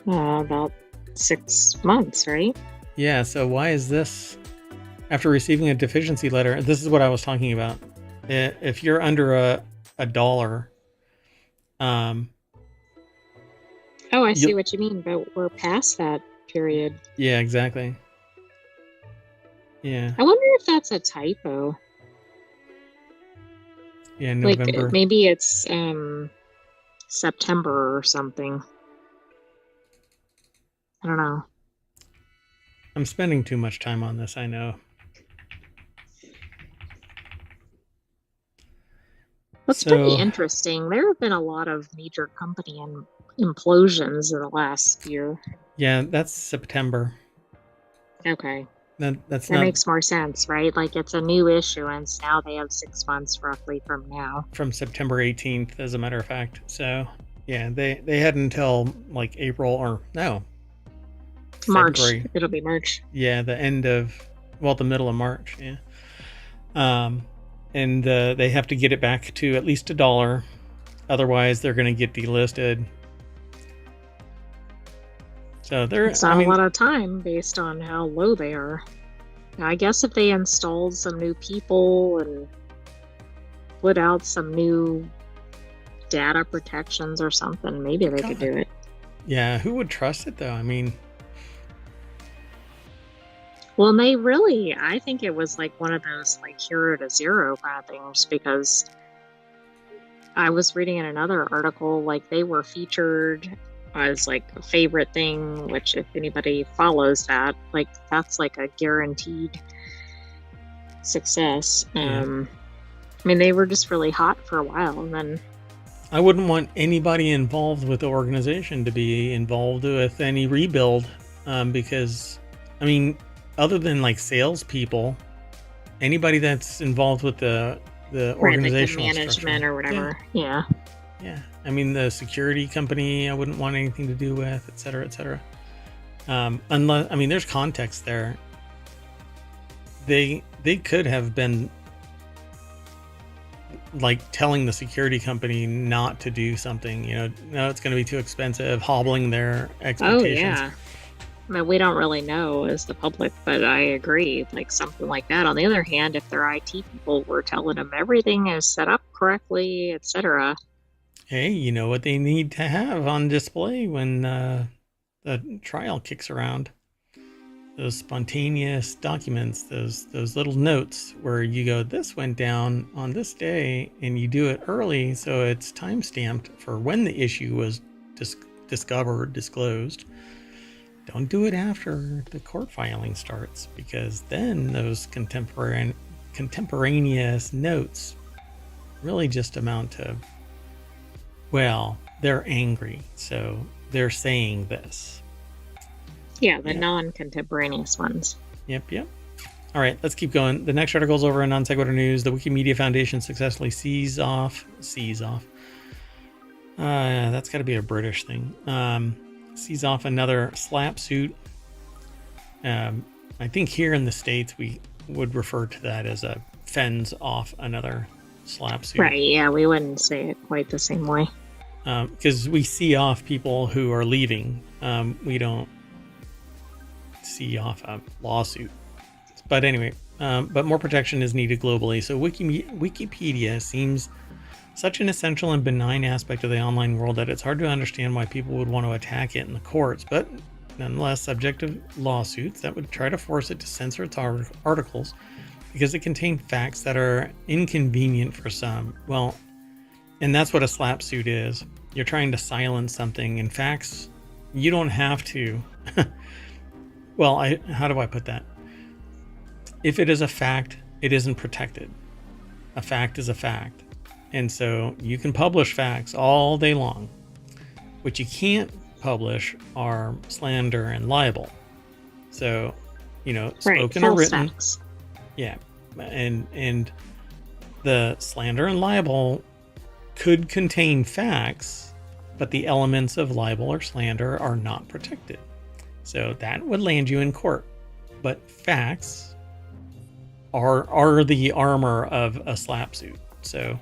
About 6 months, right? Yeah, so why is this? After receiving a deficiency letter, this is what I was talking about. If you're under a dollar, oh, I see what you mean, but we're past that period. Yeah, exactly. Yeah. I wonder if that's a typo. Yeah, November. Like, maybe it's September or something. I don't know. I'm spending too much time on this, I know. That's pretty interesting. There have been a lot of major company implosions in the last year. Yeah, that's September. Okay. That makes more sense, right? Like, it's a new issuance. Now they have 6 months roughly from now. From September 18th, as a matter of fact. So, yeah, they had until like April or no. March. February. It'll be March. Yeah, the middle of March. Yeah. And they have to get it back to at least $1. Otherwise, they're going to get delisted. So it's not a lot of time based on how low they are. Now, I guess if they installed some new people and put out some new data protections or something, maybe they could do it. Yeah, who would trust it though? I mean, well, and I think it was like one of those like hero to zero kind of things, because I was reading in another article, like they were featured as like a favorite thing, which if anybody follows that, like that's like a guaranteed success. I mean, they were just really hot for a while, and then I wouldn't want anybody involved with the organization to be involved with any rebuild, because I mean, other than like salespeople, anybody that's involved with the organizational like the management structure, or whatever. Yeah. I mean, the security company, I wouldn't want anything to do with, et cetera, et cetera. Unless, I mean, there's context there. They could have been like telling the security company not to do something, no, it's going to be too expensive, hobbling their expectations. Oh, yeah. I mean, we don't really know as the public, but I agree, like something like that. On the other hand, if their IT people were telling them everything is set up correctly, etc. Hey, you know what they need to have on display when the trial kicks around? Those spontaneous documents, those little notes where you go, this went down on this day, and you do it early so it's time-stamped for when the issue was disclosed. Don't do it after the court filing starts, because then those contemporaneous notes really just amount to, well, they're angry, so they're saying this. Yeah, the non-contemporaneous ones. Yep. All right, let's keep going. The next article is over in Non Sequitur News. The Wikimedia Foundation successfully sees off. That's got to be a British thing. Sees off another slap suit. I think here in the States we would refer to that as a fends off another slap suit. Right, yeah, we wouldn't say it quite the same way. Because we see off people who are leaving. We don't see off a lawsuit. But anyway, but more protection is needed globally. So Wikipedia seems such an essential and benign aspect of the online world that it's hard to understand why people would want to attack it in the courts, but nonetheless subject to lawsuits that would try to force it to censor its articles because it contained facts that are inconvenient for some. Well, and that's what a slap suit is. You're trying to silence something, and facts, you don't have to. Well, how do I put that? If it is a fact, it isn't protected. A fact is a fact. And so you can publish facts all day long. What you can't publish are slander and libel. So, spoken or written. Facts. Yeah. And the slander and libel could contain facts, but the elements of libel or slander are not protected. So that would land you in court. But facts are the armor of a SLAPP suit. So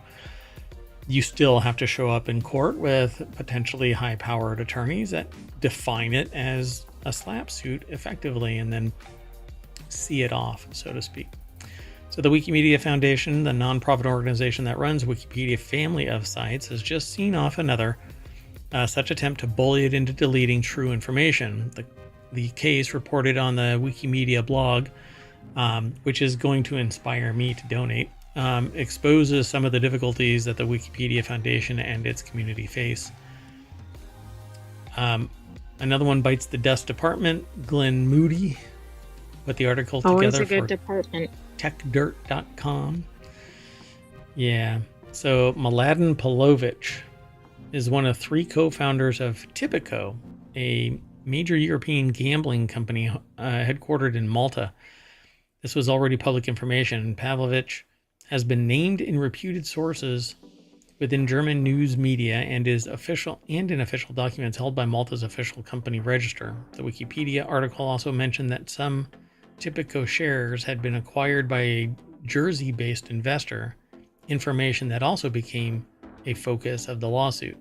you still have to show up in court with potentially high-powered attorneys that define it as a SLAPP suit effectively and then see it off, so to speak. So the Wikimedia Foundation, the nonprofit organization that runs Wikipedia family of sites, has just seen off another such attempt to bully it into deleting true information. The case reported on the Wikimedia blog, which is going to inspire me to donate, exposes some of the difficulties that the Wikipedia Foundation and its community face. Another one bites the dust department. Glenn Moody put the article together a good for department. techdirt.com. Yeah. So Mladen Pavlovic is one of 3 co-founders of Tipico, a major European gambling company headquartered in Malta. This was already public information. Pavlovic has been named in reputed sources within German news media and is official and in official documents held by Malta's official company register. The Wikipedia article also mentioned that some Tipico shares had been acquired by a Jersey-based investor, information that also became a focus of the lawsuit.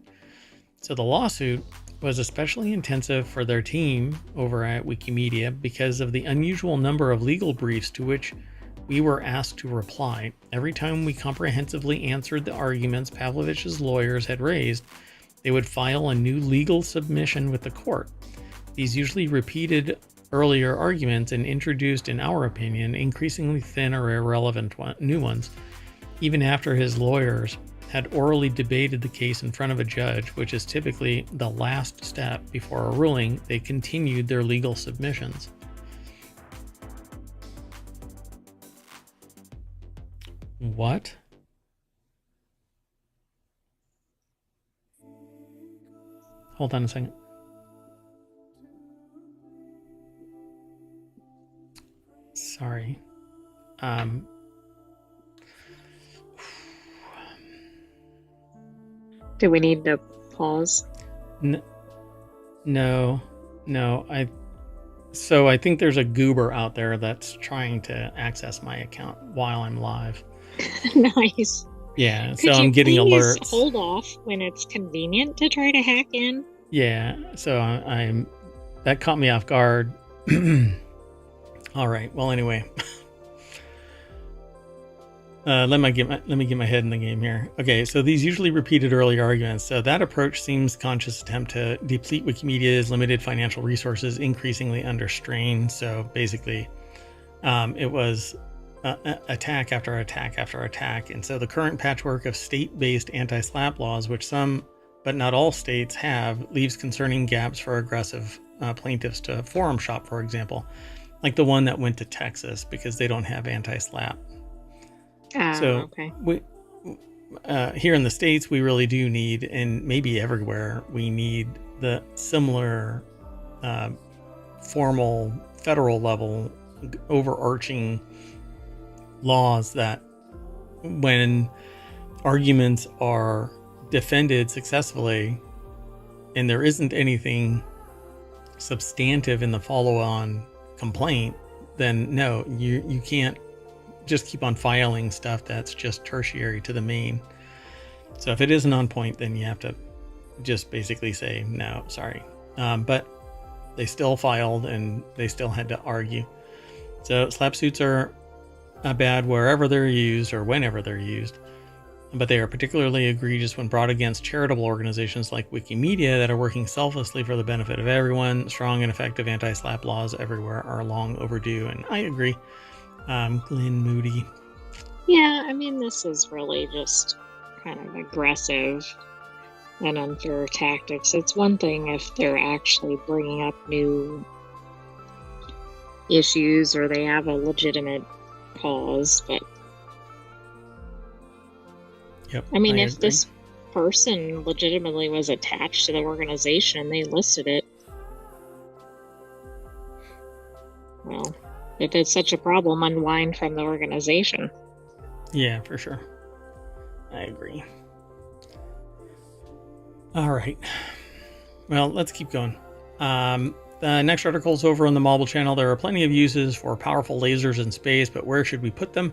So the lawsuit was especially intensive for their team over at Wikimedia because of the unusual number of legal briefs to which we were asked to reply. Every time we comprehensively answered the arguments Pavlovic's lawyers had raised, they would file a new legal submission with the court. These usually repeated earlier arguments and introduced, in our opinion, increasingly thin or irrelevant new ones. Even after his lawyers had orally debated the case in front of a judge, which is typically the last step before a ruling, they continued their legal submissions. What? Hold on a second. Sorry. Do we need to pause? No. I think there's a goober out there that's trying to access my account while I'm live. Nice. Yeah, so I'm getting alerts. Hold off when it's convenient to try to hack in. Yeah, so that caught me off guard. All right. Well, anyway, let me get my head in the game here. Okay, so these usually repeated earlier arguments. So that approach seems conscious attempt to deplete Wikimedia's limited financial resources, increasingly under strain. So basically, it was attack after attack after attack. And so the current patchwork of state-based anti-SLAPP laws, which some but not all states have, leaves concerning gaps for aggressive plaintiffs to forum shop, for example, like the one that went to Texas because they don't have anti-SLAPP. Okay. We here in the States, we really do need, and maybe everywhere, we need the similar formal federal level overarching laws that when arguments are defended successfully and there isn't anything substantive in the follow-on complaint, then no, you can't just keep on filing stuff that's just tertiary to the main. So if it isn't on point, then you have to just basically say no, sorry. But they still filed and they still had to argue. So SLAPP suits are bad wherever they're used or whenever they're used, but they are particularly egregious when brought against charitable organizations like Wikimedia that are working selflessly for the benefit of everyone. Strong and effective anti-SLAPP laws everywhere are long overdue, and I agree. Glenn Moody. Yeah, I mean, this is really just kind of aggressive and unfair tactics. It's one thing if they're actually bringing up new issues or they have a legitimate cause, but yep, I mean, if this person legitimately was attached to the organization and they listed it, well, if it's such a problem, unwind from the organization. Yeah, for sure. I agree. All right. Well, let's keep going. The next article is over on the Mobile channel. There are plenty of uses for powerful lasers in space, but where should we put them?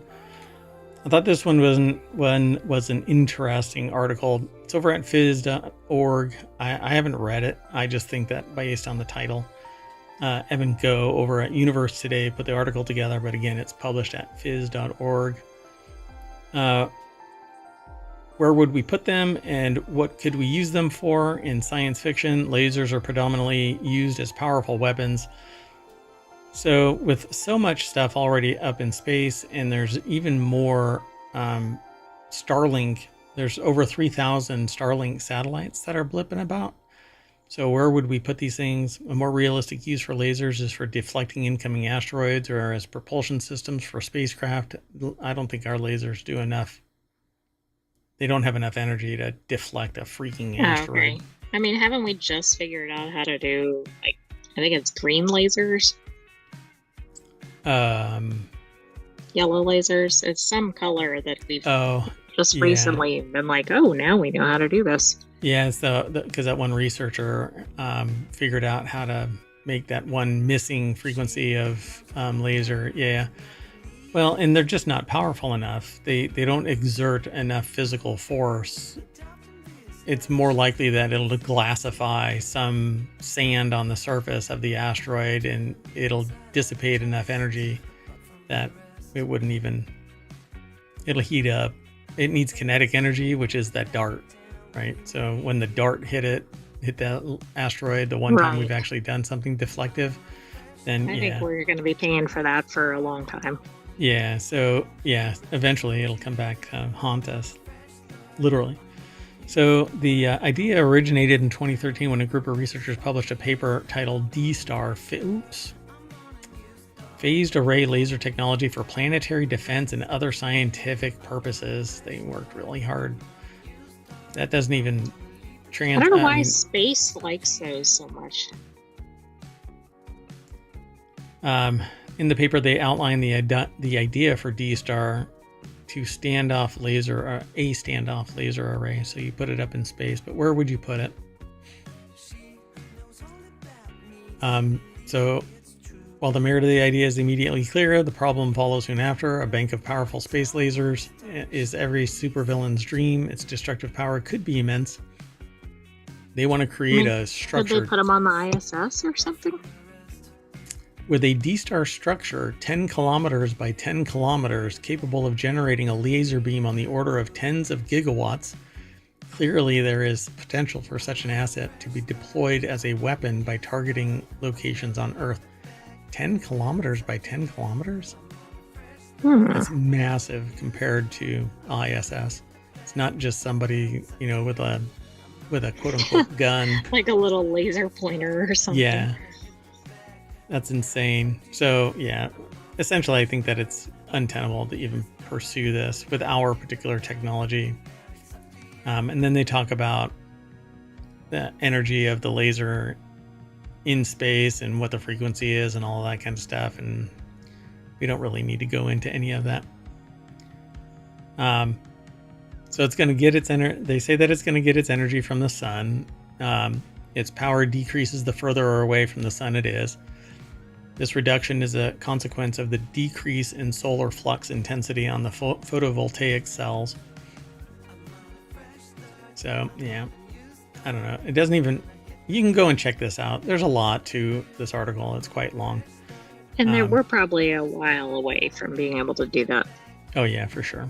I thought this one was an interesting article. It's over at phys.org. I haven't read it. I just think that based on the title. Evan Go over at Universe Today put the article together, but again, it's published at phys.org. Where would we put them and what could we use them for? In science fiction, lasers are predominantly used as powerful weapons. So with so much stuff already up in space, and there's even more Starlink, there's over 3,000 Starlink satellites that are blipping about. So where would we put these things? A more realistic use for lasers is for deflecting incoming asteroids or as propulsion systems for spacecraft. I don't think our lasers do enough. They don't have enough energy to deflect a freaking asteroid. Okay. I mean, haven't we just figured out how to do, like, I think it's green lasers? Yellow lasers. It's some color that we've recently been like, oh, now we know how to do this. Yeah, so because that one researcher figured out how to make that one missing frequency of laser. Yeah. Well, and they're just not powerful enough. They don't exert enough physical force. It's more likely that it'll glassify some sand on the surface of the asteroid and it'll dissipate enough energy that it wouldn't even, it'll heat up. It needs kinetic energy, which is that dart, right? So when the dart hit that asteroid, the one time we've actually done something deflective, then I think we're going to be paying for that for a long time. Yeah, so yeah, eventually it'll come back haunt us, literally. So the idea originated in 2013 when a group of researchers published a paper titled D-Star Phased Array Laser Technology for Planetary Defense and Other Scientific Purposes. They worked really hard. That doesn't even I don't know why space likes those so much. In the paper, they outline the idea for D-Star to a standoff laser array. So you put it up in space, but where would you put it? So while the merit of the idea is immediately clear, the problem follows soon after. A bank of powerful space lasers is every supervillain's dream. Its destructive power could be immense. They want to create a structure. Did they put them on the ISS or something? With a D-Star structure 10 kilometers by 10 kilometers capable of generating a laser beam on the order of tens of gigawatts, clearly there is potential for such an asset to be deployed as a weapon by targeting locations on Earth. 10 kilometers by 10 kilometers? That's massive compared to ISS. It's not just somebody, with a quote-unquote gun. Like a little laser pointer or something. Yeah. That's insane. So, yeah, essentially, I think that it's untenable to even pursue this with our particular technology. And then they talk about the energy of the laser in space and what the frequency is and all that kind of stuff. And we don't really need to go into any of that. So it's going to get its energy. They say that it's going to get its energy from the sun. Its power decreases the further away from the sun it is. This reduction is a consequence of the decrease in solar flux intensity on the photovoltaic cells. So, yeah, I don't know. It doesn't even... You can go and check this out. There's a lot to this article. It's quite long. And we're probably a while away from being able to do that. Oh, yeah, for sure.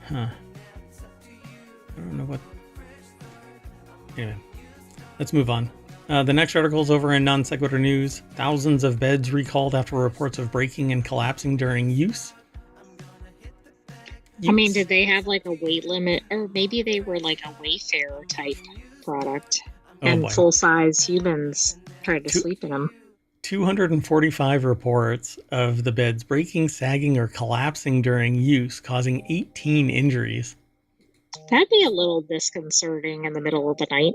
Huh. I don't know what... Anyway, let's move on. The next article is over in Non Sequitur News. Thousands of beds recalled after reports of breaking and collapsing during use. I mean, did they have like a weight limit? Or maybe they were like a Wayfarer type product. And full-size humans tried to sleep in them. 245 reports of the beds breaking, sagging, or collapsing during use, causing 18 injuries. That'd be a little disconcerting in the middle of the night.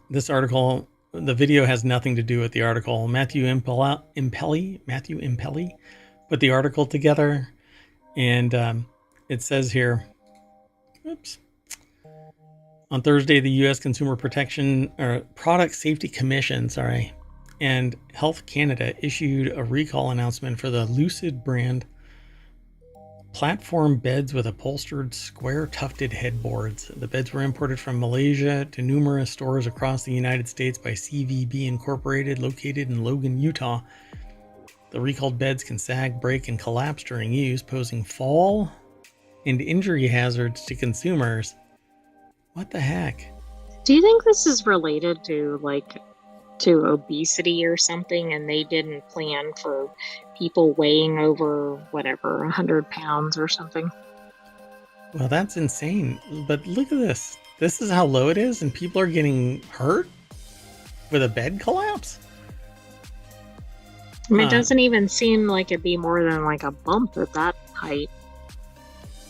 This article, the video has nothing to do with the article. Matthew Impelli put the article together, and it says here, oops. On Thursday, the U.S. Consumer Product Safety Commission, and Health Canada issued a recall announcement for the Lucid brand platform beds with upholstered square tufted headboards. The beds were imported from Malaysia to numerous stores across the United States by CVB Incorporated, located in Logan, Utah. The recalled beds can sag, break, and collapse during use, posing fall and injury hazards to consumers. What the heck? Do you think this is related to obesity or something, and they didn't plan for people weighing over 100 pounds or something? Well, that's insane. But look at this. This is how low it is, and people are getting hurt with a bed collapse? I mean, it doesn't even seem like it'd be more than like a bump at that height.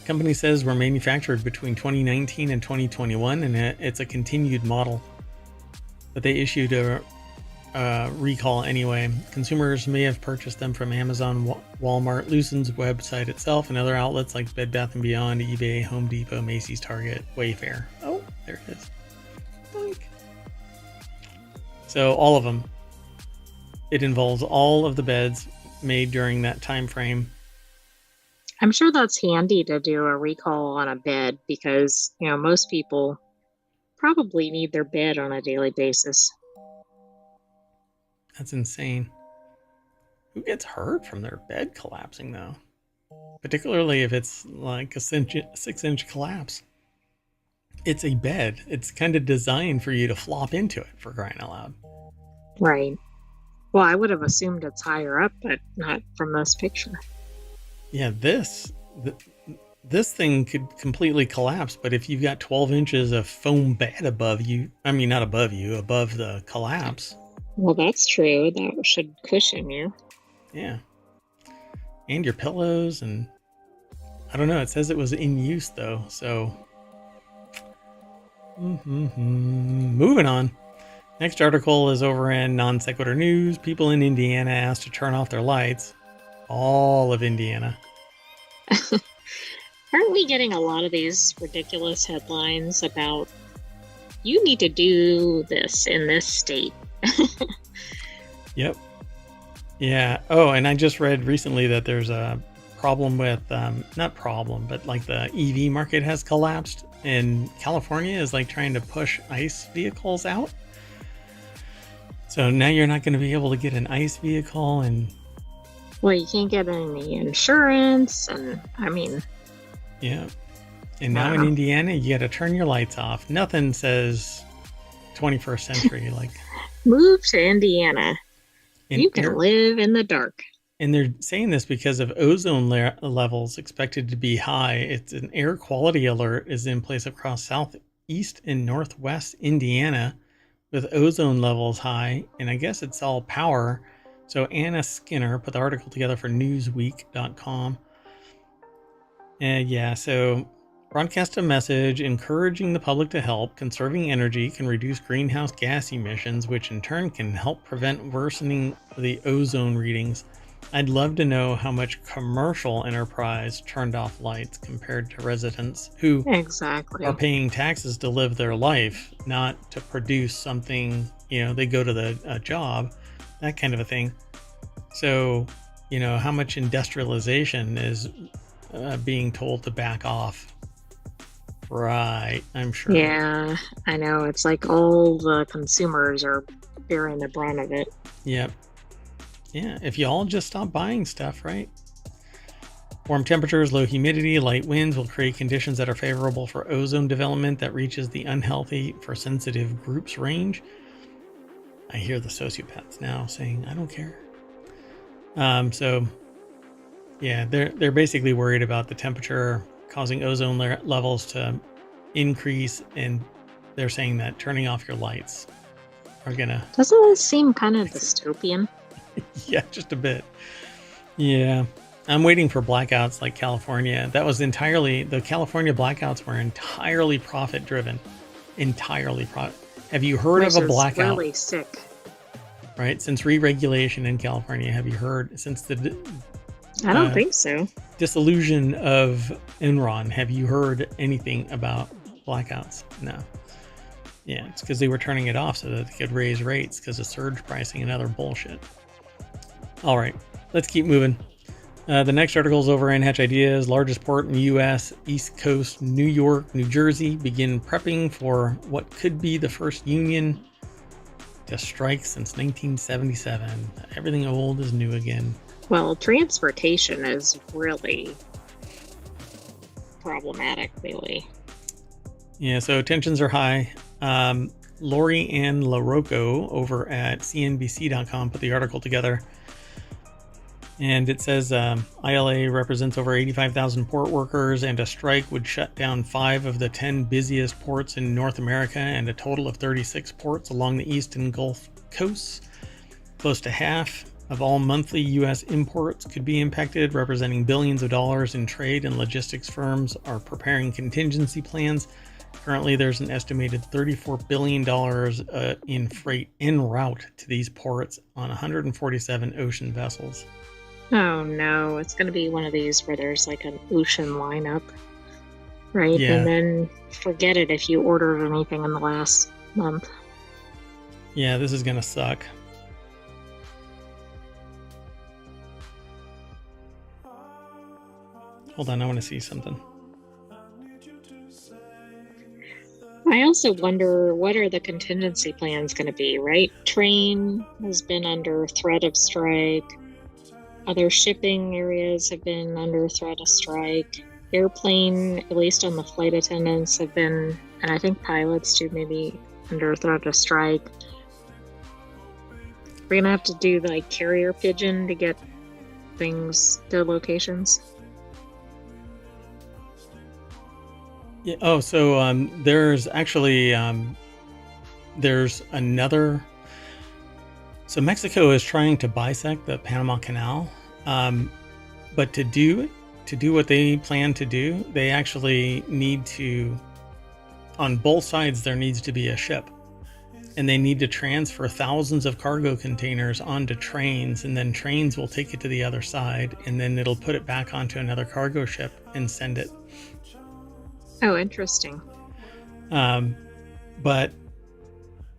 Company says were manufactured between 2019 and 2021, and it's a continued model. But they issued a recall anyway. Consumers may have purchased them from Amazon, Walmart, Lucen's website itself, and other outlets like Bed Bath & Beyond, eBay, Home Depot, Macy's, Target, Wayfair. Oh, there it is. Boink. So all of them. It involves all of the beds made during that time frame. I'm sure that's handy to do a recall on a bed because, most people probably need their bed on a daily basis. That's insane. Who gets hurt from their bed collapsing, though? Particularly if it's like a 6-inch collapse. It's a bed. It's kind of designed for you to flop into it, for crying out loud. Right. Well, I would have assumed it's higher up, but not from this picture. Yeah, this thing could completely collapse, but if you've got 12 inches of foam bed above you, not above you, above the collapse. Well, that's true. That should cushion you. Yeah. And your pillows, and I don't know. It says it was in use, though, so. Moving on. Next article is over in Non Sequitur News. People in Indiana asked to turn off their lights. All of Indiana. Aren't we getting a lot of these ridiculous headlines about you need to do this in this state? Yep. Yeah. Oh, and I just read recently that there's a problem with, not problem, but like the EV market has collapsed, and California is like trying to push ICE vehicles out. So now you're not going to be able to get an ICE vehicle, and well, you can't get any insurance, and yeah. And now in Indiana, you got to turn your lights off. Nothing says 21st century like move to Indiana. You can live in the dark. And they're saying this because of ozone levels expected to be high. It's an air quality alert is in place across southeast and northwest Indiana, with ozone levels high, and I guess it's all power. So Anna Skinner put the article together for Newsweek.com. And yeah, so broadcast a message encouraging the public to help. Conserving energy can reduce greenhouse gas emissions, which in turn can help prevent worsening the ozone readings. I'd love to know how much commercial enterprise turned off lights compared to residents who are paying taxes to live their life, not to produce something, they go to the job, that kind of a thing. So, how much industrialization is being told to back off. Right, I'm sure. Yeah, I know. It's like all the consumers are bearing the brunt of it. Yep. Yeah, if you all just stop buying stuff, right? Warm temperatures, low humidity, light winds will create conditions that are favorable for ozone development that reaches the unhealthy for sensitive groups range. I hear the sociopaths now saying, I don't care. So, yeah, they're basically worried about the temperature causing ozone levels to increase, and they're saying that turning off your lights are gonna... Doesn't it seem kind of dystopian? Yeah, just a bit. Yeah. I'm waiting for blackouts like California. The California blackouts were entirely profit driven. Entirely profit. Have you heard of a blackout? Really sick. Right? Since re-regulation in California, have you heard, since the I don't think so. Disillusion of Enron. Have you heard anything about blackouts? No. Yeah, it's because they were turning it off so that they could raise rates because of surge pricing and other bullshit. All right, let's keep moving. The next article is over in Hatch Ideas. Largest port in the U.S., East Coast, New York, New Jersey begin prepping for what could be the first union to strike since 1977. Everything old is new again. Well, transportation is really problematic, really. Yeah, so tensions are high. Lori Ann LaRocco over at CNBC.com put the article together. And it says ILA represents over 85,000 port workers, and a strike would shut down 5 of the 10 busiest ports in North America and a total of 36 ports along the East and Gulf coasts. Close to half of all monthly U.S. imports could be impacted, representing billions of dollars in trade, and logistics firms are preparing contingency plans. Currently, there's an estimated $34 billion in freight en route to these ports on 147 ocean vessels. Oh no, it's going to be one of these where there's like an ocean lineup, right? Yeah. And then forget it if you ordered anything in the last month. Yeah, this is going to suck. Hold on, I want to see something. I also wonder, what are the contingency plans going to be, right? Train has been under threat of strike. Other shipping areas have been under threat of strike. Airplane, at least on the flight attendants, have been, and I think pilots too, maybe under threat of strike. We're going to have to do like carrier pigeon to get things to locations. Yeah. Oh, so there's actually there's another. So Mexico is trying to bisect the Panama Canal, but to do what they plan to do, they actually need to. On both sides, there needs to be a ship, and they need to transfer thousands of cargo containers onto trains, and then trains will take it to the other side, and then it'll put it back onto another cargo ship and send it. Oh, interesting. But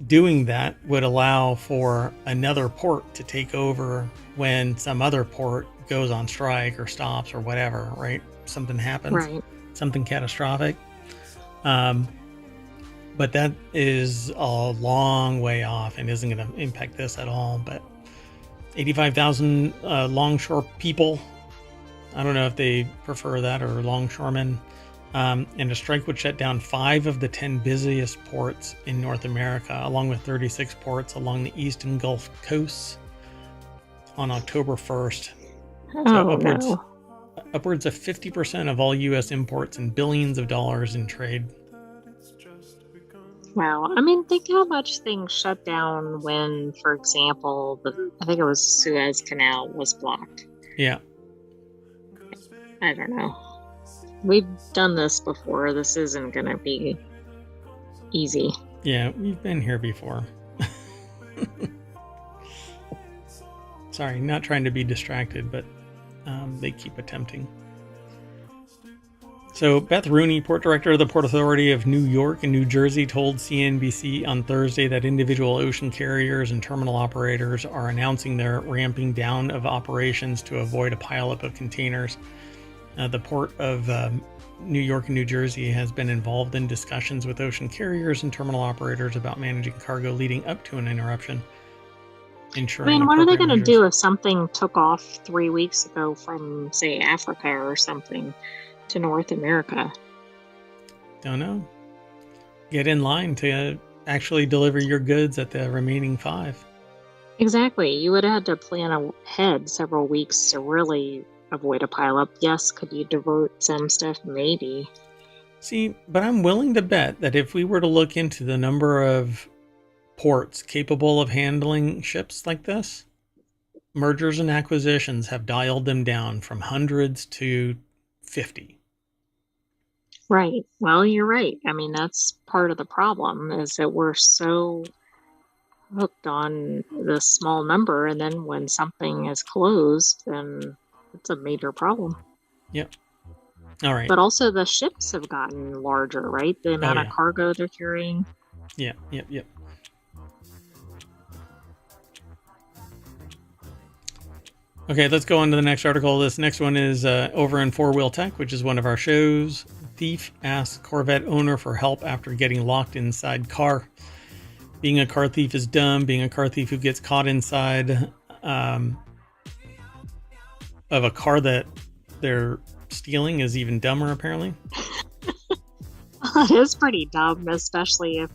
doing that would allow for another port to take over when some other port goes on strike or stops or whatever, right? Something happens, right. Something catastrophic. But that is a long way off and isn't going to impact this at all. But 85,000 longshore people, I don't know if they prefer that or longshoremen. And a strike would shut down 5 of the 10 busiest ports in North America, along with 36 ports along the East and Gulf coasts on October 1st. So upwards of 50% of all U.S. imports and billions of dollars in trade. Wow. I mean, think how much things shut down when, for example, I think it was Suez Canal was blocked. Yeah. I don't know. We've done this before. This isn't going to be easy. Yeah, we've been here before. Sorry, not trying to be distracted, but they keep attempting. So Beth Rooney, Port Director of the Port Authority of New York and New Jersey, told CNBC on Thursday that individual ocean carriers and terminal operators are announcing their ramping down of operations to avoid a pileup of containers. The Port of New York and New Jersey has been involved in discussions with ocean carriers and terminal operators about managing cargo leading up to an interruption. What are they going to do if something took off 3 weeks ago from, say, Africa or something to North America? Don't know. Get in line to actually deliver your goods at the remaining 5. Exactly. You would have had to plan ahead several weeks to really avoid a pileup. Yes, could you divert some stuff? Maybe. See, but I'm willing to bet that if we were to look into the number of ports capable of handling ships like this, mergers and acquisitions have dialed them down from hundreds to 50. Right. Well, you're right. I mean, that's part of the problem, is that we're so hooked on the small number, and then when something is closed, then It's a major problem. Yep. All right. But also the ships have gotten larger, right? The amount of cargo they're carrying. Yeah. Yep. Okay, let's go on to the next article. This next one is over in Four Wheel Tech, which is one of our shows. Thief asks Corvette owner for help after getting locked inside car. Being a car thief is dumb. Being a car thief who gets caught inside of a car that they're stealing is even dumber, apparently. It is pretty dumb, especially if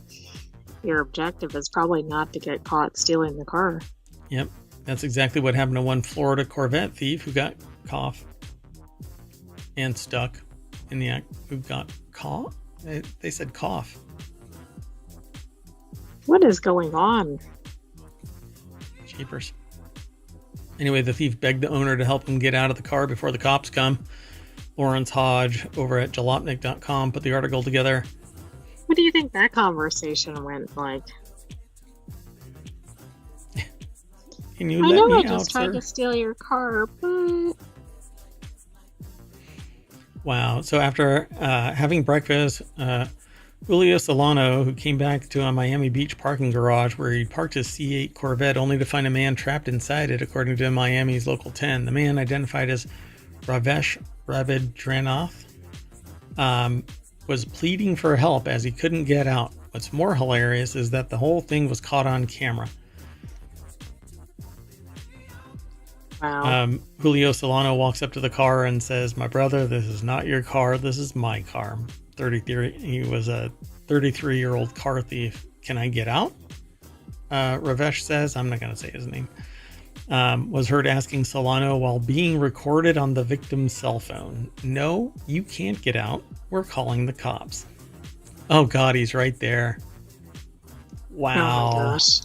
your objective is probably not to get caught stealing the car. Yep. That's exactly what happened to one Florida Corvette thief who got caught and stuck in the act. Who got caught? They said cough. What is going on? Jeepers. Anyway, the thief begged the owner to help him get out of the car before the cops come. Lawrence Hodge over at jalopnik.com put the article together. What do you think that conversation went like? Can you let me I out, just tried to steal your car, but... Wow. So after having breakfast, Julio Solano, who came back to a Miami Beach parking garage where he parked his C8 Corvette only to find a man trapped inside it, according to Miami's Local 10. The man, identified as Ravesh Ravidranath, was pleading for help as he couldn't get out. What's more hilarious is that the whole thing was caught on camera. Wow. Julio Solano walks up to the car and says, "My brother, this is not your car. This is my car." 33. He was a 33-year-old car thief. "Can I get out?" Ravesh says, I'm not going to say his name, was heard asking Solano while being recorded on the victim's cell phone. "No, you can't get out. We're calling the cops." Oh God, he's right there. Wow. Oh my gosh.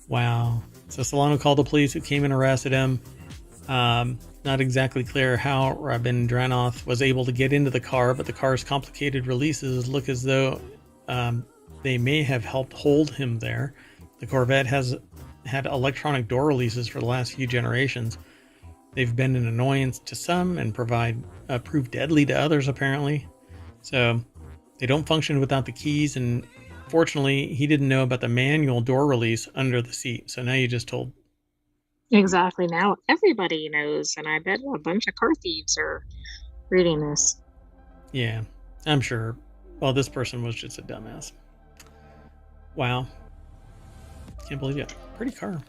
Wow. So Solano called the police, who came and arrested him. Not exactly clear how Rabindranath was able to get into the car, but the car's complicated releases look as though they may have helped hold him there. The Corvette has had electronic door releases for the last few generations. They've been an annoyance to some and prove deadly to others, apparently. So they don't function without the keys, and fortunately, he didn't know about the manual door release under the seat. So now you just told. Exactly. Now everybody knows, and I bet a bunch of car thieves are reading this. Yeah, I'm sure. Well, this person was just a dumbass. Wow. Can't believe it. Pretty car.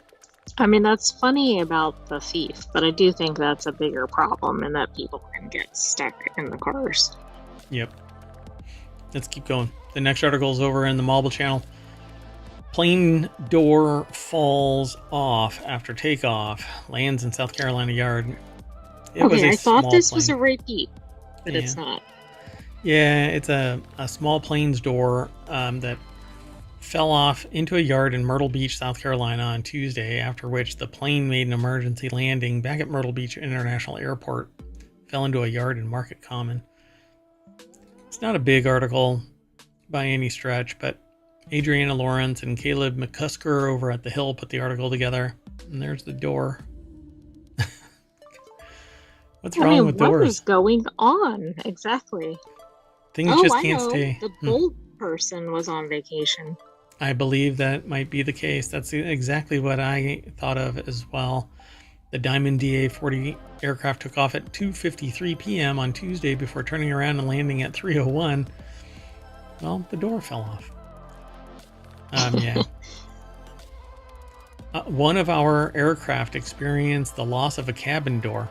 I mean, that's funny about the thief, but I do think that's a bigger problem, and that people can get stuck in the cars. Yep. Let's keep going. The next article is over in the Mobile channel. Plane door falls off after takeoff. Lands in South Carolina yard. I thought this was a repeat, but Yeah. it's not. Yeah, it's a small plane's door that fell off into a yard in Myrtle Beach, South Carolina on Tuesday, after which the plane made an emergency landing back at Myrtle Beach International Airport. Fell into a yard in Market Common. It's not a big article by any stretch, but Adriana Lawrence and Caleb McCusker over at The Hill put the article together. And there's the door. What's wrong with doors? What is going on? Exactly. Things just can't stay. The bolt person was on vacation. I believe that might be the case. That's exactly what I thought of as well. The Diamond DA-40 aircraft took off at 2:53 p.m. on Tuesday before turning around and landing at 3:01. Well, the door fell off. Yeah. One of our aircraft experienced the loss of a cabin door.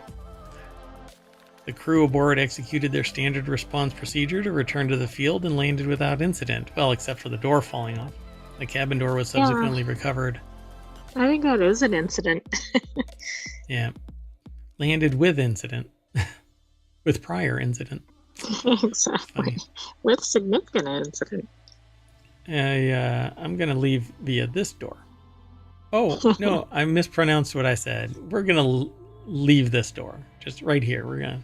The crew aboard executed their standard response procedure to return to the field and landed without incident. Well, except for the door falling off. The cabin door was subsequently recovered. I think that is an incident. Yeah. Landed with incident. With prior incident. Exactly. Funny. With significant incident. I'm going to leave via this door. Oh, no, I mispronounced what I said. We're going to leave this door. Just right here. We're going to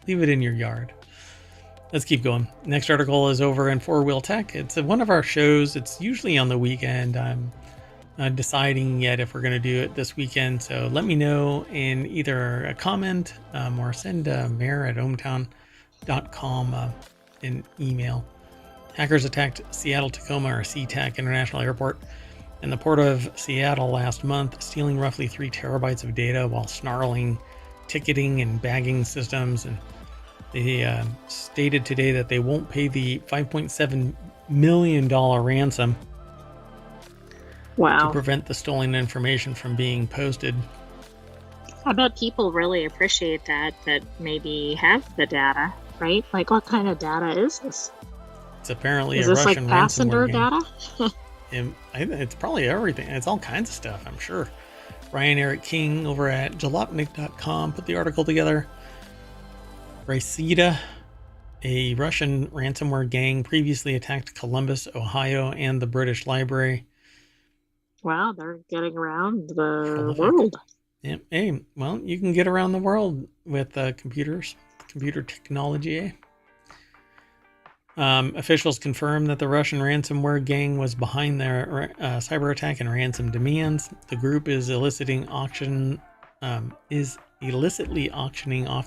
leave it in your yard. Let's keep going. Next article is over in Four Wheel Tech. It's one of our shows. It's usually on the weekend. I'm deciding yet if we're going to do it this weekend. So let me know in either a comment or send mayor@ohmTown.com an email. Hackers attacked Seattle Tacoma, or SeaTac International Airport, and the port of Seattle last month, stealing roughly 3 terabytes of data while snarling ticketing and bagging systems. And they stated today that they won't pay the $5.7 million ransom. Wow. To prevent the stolen information from being posted. I bet people really appreciate that maybe have the data, right? Like, what kind of data is this? It's apparently is a this Russian like passenger ransomware data? It's probably everything. It's all kinds of stuff, I'm sure. Ryan Eric King over at jalopnik.com put the article together. Rysida, a Russian ransomware gang, previously attacked Columbus, Ohio, and the British Library. Wow, they're getting around the world. Yeah. Hey, well, you can get around the world with computers, computer technology. Eh? Officials confirmed that the Russian ransomware gang was behind their cyber attack and ransom demands. The group is illicitly auctioning off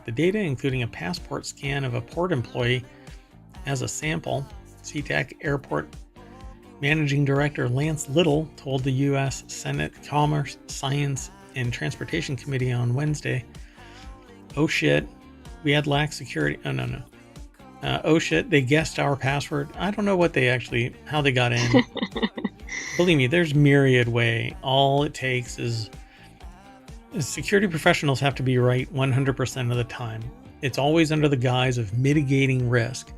the data, including a passport scan of a port employee as a sample. SeaTac Airport Managing Director Lance Little told the U.S. Senate Commerce, Science, and Transportation Committee on Wednesday, "Oh shit, we had lax security." Oh, no. Oh shit, they guessed our password. I don't know how they got in. Believe me, there's myriad way. All it takes is security professionals have to be right 100% of the time. It's always under the guise of mitigating risk,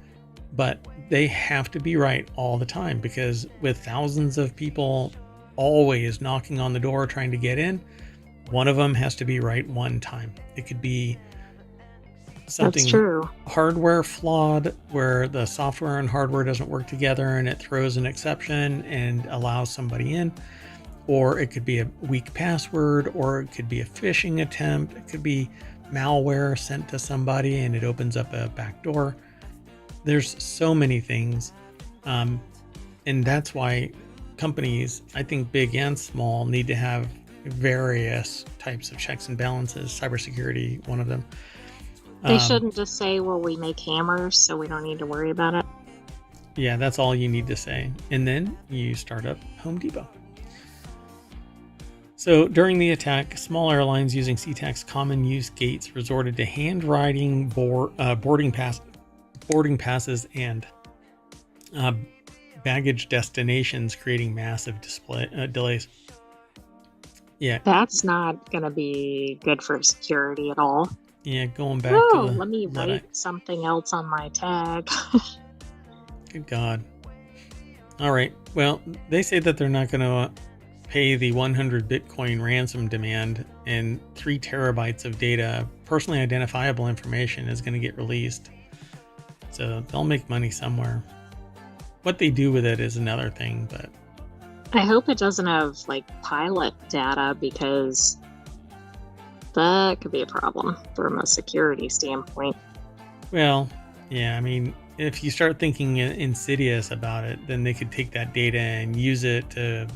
but they have to be right all the time, because with thousands of people always knocking on the door trying to get in, one of them has to be right one time. It could be something hardware flawed where the software and hardware doesn't work together and it throws an exception and allows somebody in, or it could be a weak password, or it could be a phishing attempt. It could be malware sent to somebody and it opens up a back door. There's so many things, and that's why companies, I think big and small, need to have various types of checks and balances. Cybersecurity, one of them. They shouldn't just say, well, we make hammers, so we don't need to worry about it. Yeah, that's all you need to say. And then you start up Home Depot. So during the attack, small airlines using SeaTac's common use gates resorted to handwriting boarding passes and baggage destinations, creating massive delays. Yeah. That's not going to be good for security at all. Yeah, going back to let me write something else on my tag. Good God. All right. Well, they say that they're not going to pay the 100 Bitcoin ransom demand, and 3 terabytes of data, personally identifiable information, is going to get released. So they'll make money somewhere. What they do with it is another thing, but I hope it doesn't have like pilot data, because that could be a problem from a security standpoint. Well, yeah, I mean, if you start thinking insidious about it, then they could take that data and use it to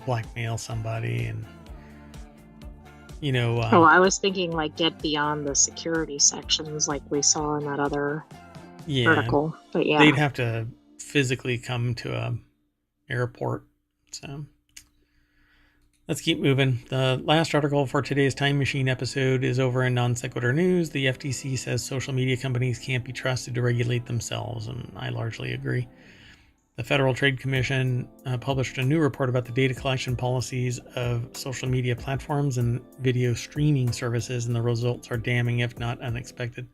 blackmail somebody, and I was thinking like get beyond the security sections like we saw in that other article. But yeah, they'd have to physically come to a airport. So let's keep moving. The last article for today's Time Machine episode is over in Non Sequitur News. The FTC says social media companies can't be trusted to regulate themselves, and I largely agree. The Federal Trade Commission published a new report about the data collection policies of social media platforms and video streaming services, and the results are damning, if not unexpected.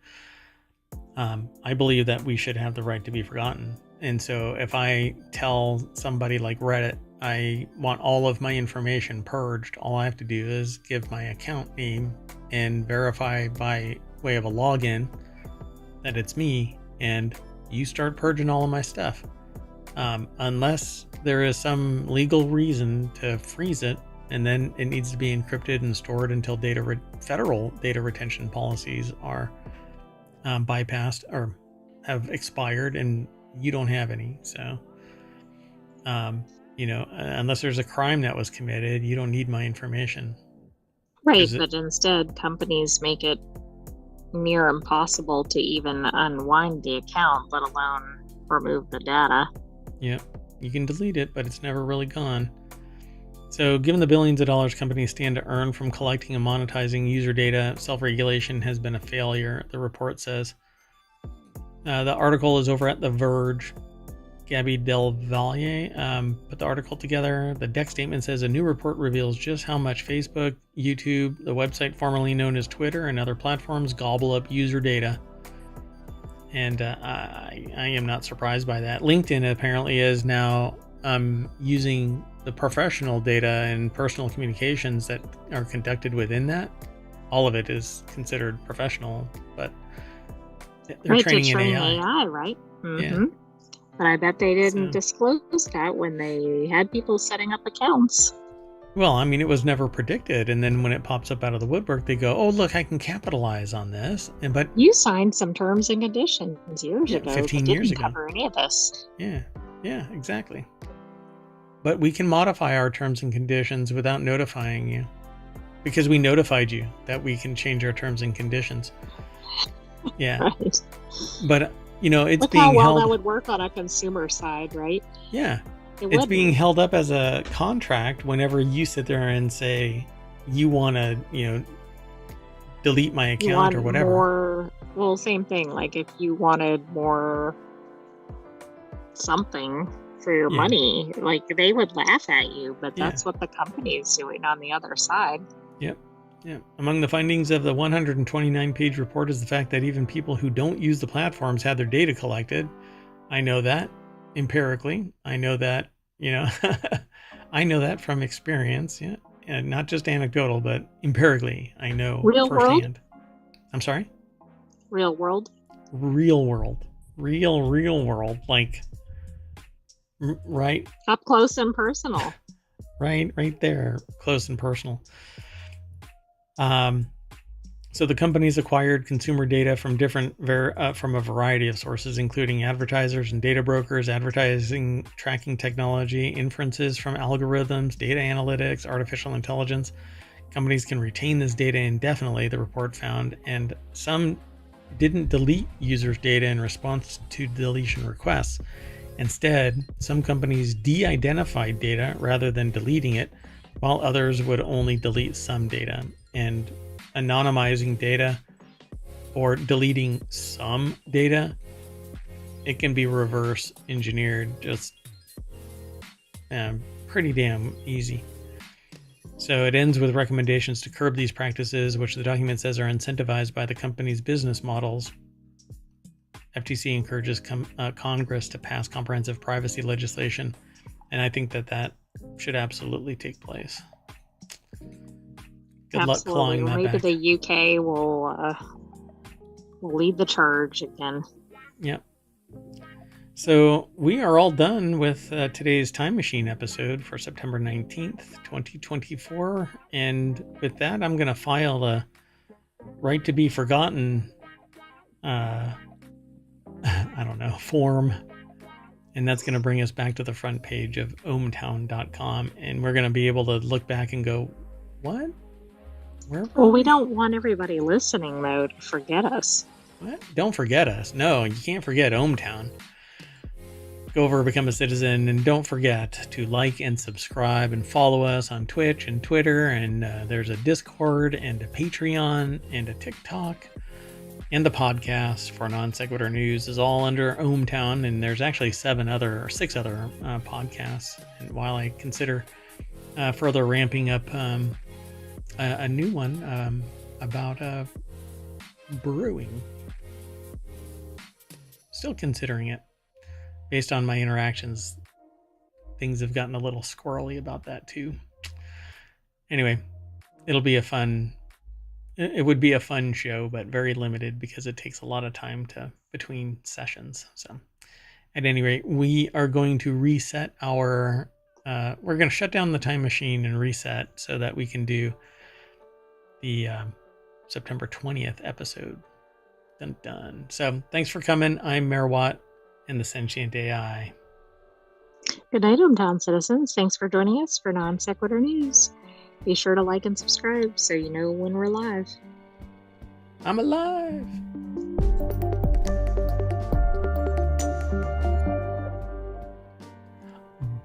I believe that we should have the right to be forgotten. And so if I tell somebody like Reddit, I want all of my information purged, all I have to do is give my account name and verify by way of a login that it's me, and you start purging all of my stuff. Unless there is some legal reason to freeze it, and then it needs to be encrypted and stored until federal data retention policies are bypassed or have expired and you don't have any. So unless there's a crime that was committed, you don't need my information. Right, but instead companies make it near impossible to even unwind the account, let alone remove the data. Yeah, you can delete it, but it's never really gone. So given the billions of dollars companies stand to earn from collecting and monetizing user data, self-regulation has been a failure, the report says. The article is over at The Verge. Gabby Del Valle put the article together. The deck statement says a new report reveals just how much Facebook, YouTube, the website formerly known as Twitter, and other platforms gobble up user data. And I am not surprised by that. LinkedIn apparently is now using the professional data and personal communications that are conducted within that. All of it is considered professional, but they're training in AI. Right? Mm-hmm. Yeah. But I bet they didn't disclose that when they had people setting up accounts. Well, I mean, it was never predicted. And then when it pops up out of the woodwork, they go, oh, look, I can capitalize on this. But you signed some terms and conditions years ago 15 years ago. Cover any of this. Yeah, exactly. But we can modify our terms and conditions without notifying you, because we notified you that we can change our terms and conditions. Yeah. Right. But it's Look being how well held. That would work on a consumer side, right? Yeah, it's being held up as a contract whenever you sit there and say you want to, delete my account or whatever. Well, same thing. Like if you wanted more something for your money, like they would laugh at you, but that's what the company is doing on the other side. Yep. Yeah. Among the findings of the 129-page report is the fact that even people who don't use the platforms had their data collected. I know that empirically. I know that, I know that from experience. Yeah. And not just anecdotal, but empirically, I know firsthand. I'm sorry? Real world? Real world. Real world. Like, right? Up close and personal. Right there. Close and personal. So the companies acquired consumer data from from a variety of sources, including advertisers and data brokers, advertising tracking technology, inferences from algorithms, data analytics, artificial intelligence. Companies can retain this data indefinitely, the report found, and some didn't delete users' data in response to deletion requests. Instead, some companies de-identified data rather than deleting it, while others would only delete some data. And anonymizing data or deleting some data, it can be reverse engineered, just pretty damn easy. So it ends with recommendations to curb these practices, which the document says are incentivized by the company's business models. FTC encourages Congress to pass comprehensive privacy legislation, and I think that should absolutely take place. Good luck clawing that back. Maybe the UK will lead the charge again. Yep. So we are all done with today's Time Machine episode for September 19th, 2024. And with that, I'm going to file a right to be forgotten, form. And that's going to bring us back to the front page of ohmTown.com. And we're going to be able to look back and go, what? Well, we don't want everybody listening, though, to forget us. What? Don't forget us. No, you can't forget ohmTown. Go over, become a citizen, and don't forget to like and subscribe and follow us on Twitch and Twitter. And there's a Discord and a Patreon and a TikTok. And the podcast for Non Sequitur News is all under ohmTown. And there's actually 6 other podcasts. And while I consider further ramping up a new one about brewing. Still considering it. Based on my interactions, things have gotten a little squirrely about that too. Anyway, it would be a fun show, but very limited because it takes a lot of time between sessions. So at any rate, we are going to reset we're going to shut down the time machine and reset so that we can do the September 20th episode. Dun dun. So thanks for coming. I'm Mayor Watt and the Sentient AI. Good night, ohmTown citizens. Thanks for joining us for Non Sequitur News. Be sure to like and subscribe so you know when we're live. I'm alive.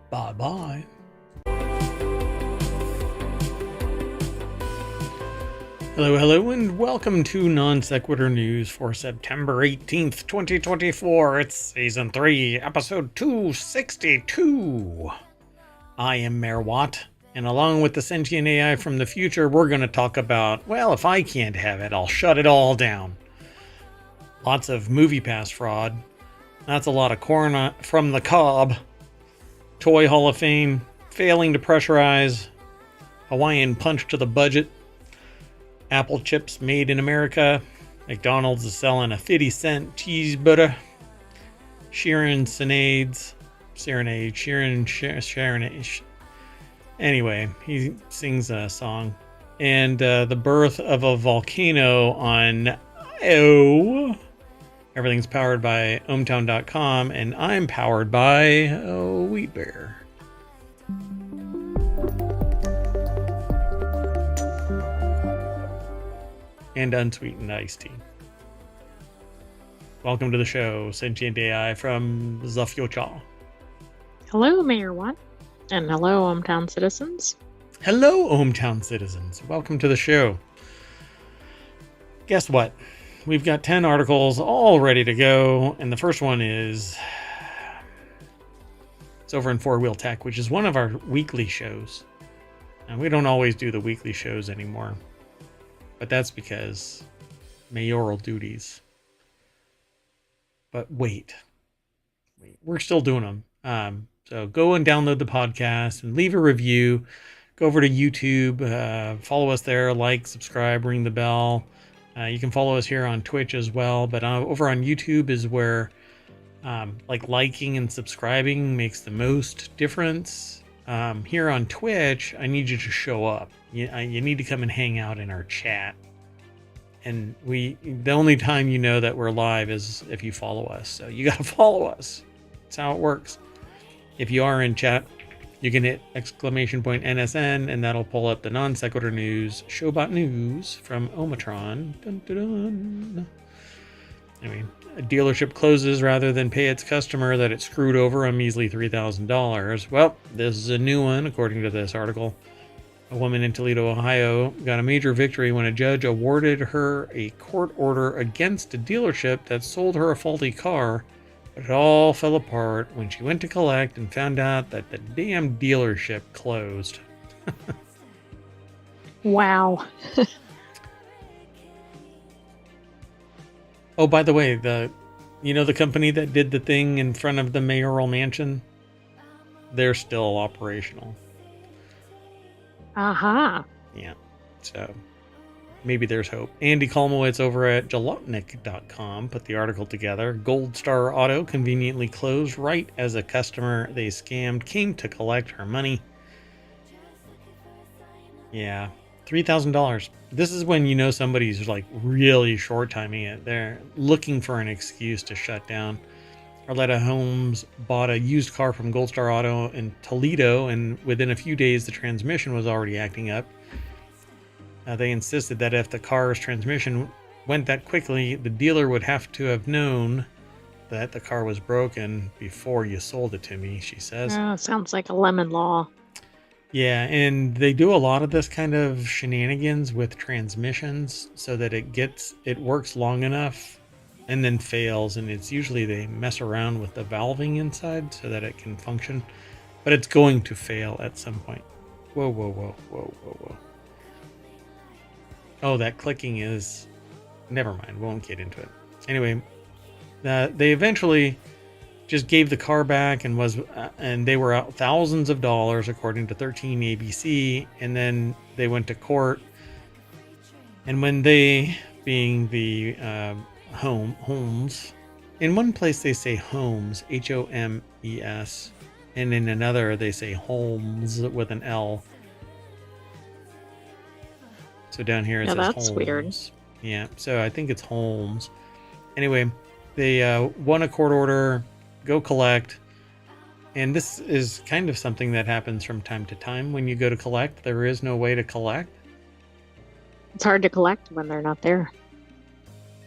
Bye-bye. Hello, and welcome to Non Sequitur News for September 18th, 2024. It's Season 3, Episode 262. I am Mayor Watt, and along with the Sentient AI from the future, we're going to talk about, well, if I can't have it, I'll shut it all down. Lots of MoviePass fraud. That's a lot of corn from the cob. Toy Hall of Fame, failing to pressurize. Hawaiian punch to the budget. Apple chips made in America. McDonald's is selling a 50-cent cheeseburger. Sheeran Serenade. Anyway, he sings a song. And the birth of a volcano on Io. Everything's powered by ohmTown.com, and I'm powered by Wheat Bear. And unsweetened iced tea. Welcome to the show, Sentient AI from the future. Hello, Mayor Watt. And hello, ohmTown citizens. Hello, ohmTown citizens. Welcome to the show. Guess what? We've got 10 articles all ready to go, and the first one is... it's over in Four Wheel Tech, which is one of our weekly shows. And we don't always do the weekly shows anymore. But that's because mayoral duties. But wait, we're still doing them. So go and download the podcast and leave a review. Go over to YouTube, follow us there, like, subscribe, ring the bell. You can follow us here on Twitch as well. But over on YouTube is where liking and subscribing makes the most difference. Here on Twitch, I need you to show up. You need to come and hang out in our chat. And the only time you know that we're live is if you follow us. So you got to follow us. That's how it works. If you are in chat, you can hit !NSN, and that'll pull up the Non Sequitur News, Showbot News from ohmTown. Dun, dun, dun. Anyway, a dealership closes rather than pay its customer that it screwed over a measly $3,000. Well, this is a new one, according to this article. A woman in Toledo, Ohio, got a major victory when a judge awarded her a court order against a dealership that sold her a faulty car, but it all fell apart when she went to collect and found out that the damn dealership closed. Wow. Oh, by the way, the company that did the thing in front of the mayoral mansion? They're still operational. Aha. Yeah. So maybe there's hope. Andy Kolmowitz over at Jalopnik.com put the article together. Gold Star Auto conveniently closed right as a customer they scammed came to collect her money. Yeah. $3,000. This is when you know somebody's like really short timing it. They're looking for an excuse to shut down. Arletta Holmes bought a used car from Gold Star Auto in Toledo, and within a few days the transmission was already acting up. They insisted that if the car's transmission went that quickly, the dealer would have to have known that the car was broken before you sold it to me, she says. Oh, sounds like a lemon law. Yeah, and they do a lot of this kind of shenanigans with transmissions so that it works long enough and then fails, and it's usually they mess around with the valving inside so that it can function, but it's going to fail at some point. Whoa. Oh, that clicking is... never mind, won't get into it. Anyway, they eventually just gave the car back and they were out thousands of dollars according to 13 ABC, and then they went to court, and when they, being the Holmes, in one place they say Holmes, Homes, and in another they say Holmes with an L. So down here it says that's Holmes. Weird. Yeah, so I think it's Holmes. Anyway, they won a court order, go collect. And this is kind of something that happens from time to time when you go to collect. There is no way to collect. It's hard to collect when they're not there.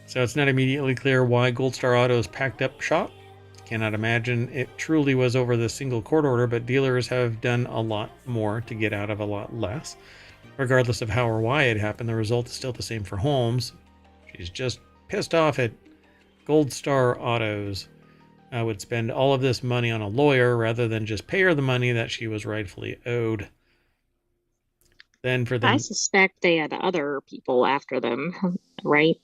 So it's not immediately clear why Gold Star Auto's packed up shop. Cannot imagine it truly was over the single court order, but dealers have done a lot more to get out of a lot less. Regardless of how or why it happened, the result is still the same for Holmes. She's just pissed off at Gold Star Autos. I would spend all of this money on a lawyer rather than just pay her the money that she was rightfully owed. Then for them, I suspect they had other people after them, right?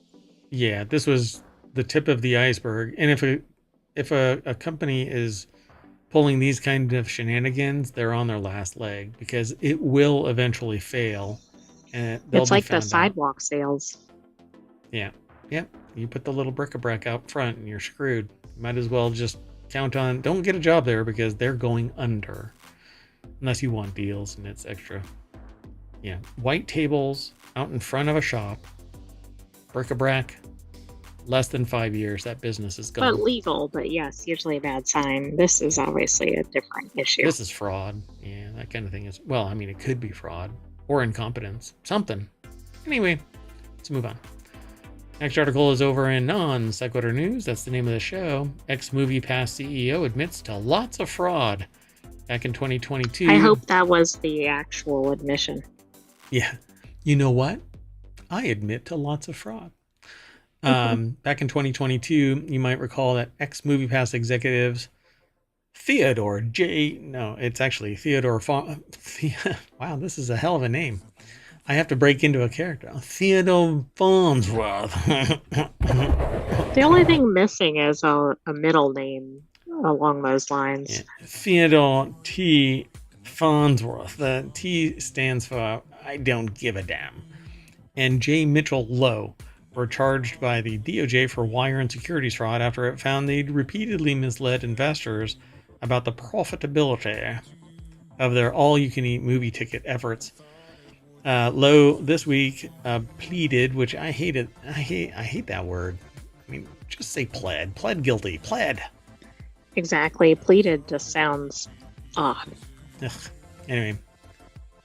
Yeah, this was the tip of the iceberg. And if a company is pulling these kind of shenanigans, they're on their last leg because it will eventually fail. And it's like the sidewalk sales. Yeah. Yep. You put the little bric-a-brac out front and you're screwed. Might as well just count on, don't get a job there because they're going under. Unless you want deals and it's extra. Yeah. White tables out in front of a shop. Bric-a-brac. Less than 5 years, that business is gone. But legal, but yes, usually a bad sign. This is obviously a different issue. This is fraud. Yeah, that kind of thing is, well, I mean, it could be fraud or incompetence. Something. Anyway, let's move on. Next article is over in non-sequitur news. That's the name of the show. Ex-MoviePass CEO admits to lots of fraud. Back in 2022. I hope that was the actual admission. Yeah. You know what? I admit to lots of fraud. Back in 2022, you might recall that ex-MoviePass executives Theodore wow, this is a hell of a name. I have to break into a character. Theodore Farnsworth. The only thing missing is a middle name along those lines. Yeah. Theodore T. Farnsworth. The T stands for I don't give a damn. And J. Mitchell Lowe were charged by the DOJ for wire and securities fraud after it found they'd repeatedly misled investors about the profitability of their all-you-can-eat movie ticket efforts. Lowe this week pleaded, which I hate it. I hate that word. I mean, just say pled. Pled guilty. Pled. Exactly. Pleaded just sounds odd. Ugh. Anyway,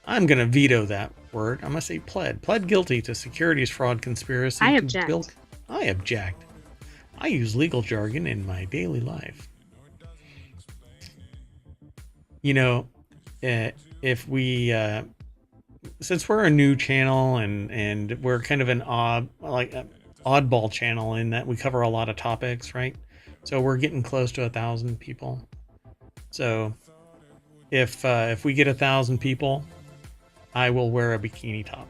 I'm going to veto that word. I'm going to say pled. Pled guilty to securities fraud conspiracy. I object. I object. I use legal jargon in my daily life. You know, if we... since we're a new channel and we're kind of an oddball channel in that we cover a lot of topics, right? So we're getting close to 1,000 people. So if we get 1,000 people, I will wear a bikini top.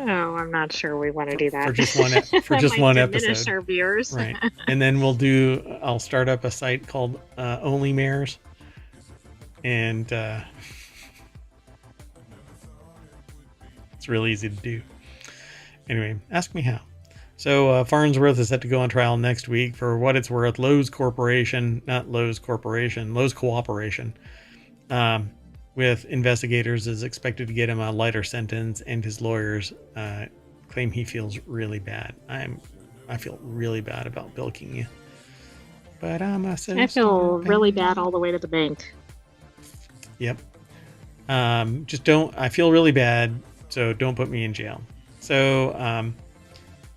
Oh, I'm not sure we want to do that for just one episode. Diminish our viewers, right? And then I'll start up a site called Only Mares, and it's real easy to do. Anyway, ask me how. So Farnsworth is set to go on trial next week for what it's worth. Lowe's Cooperation, with investigators is expected to get him a lighter sentence, and his lawyers claim he feels really bad. I feel really bad about bilking you, but I feel really bad all the way to the bank. Yep. I feel really bad, so don't put me in jail. So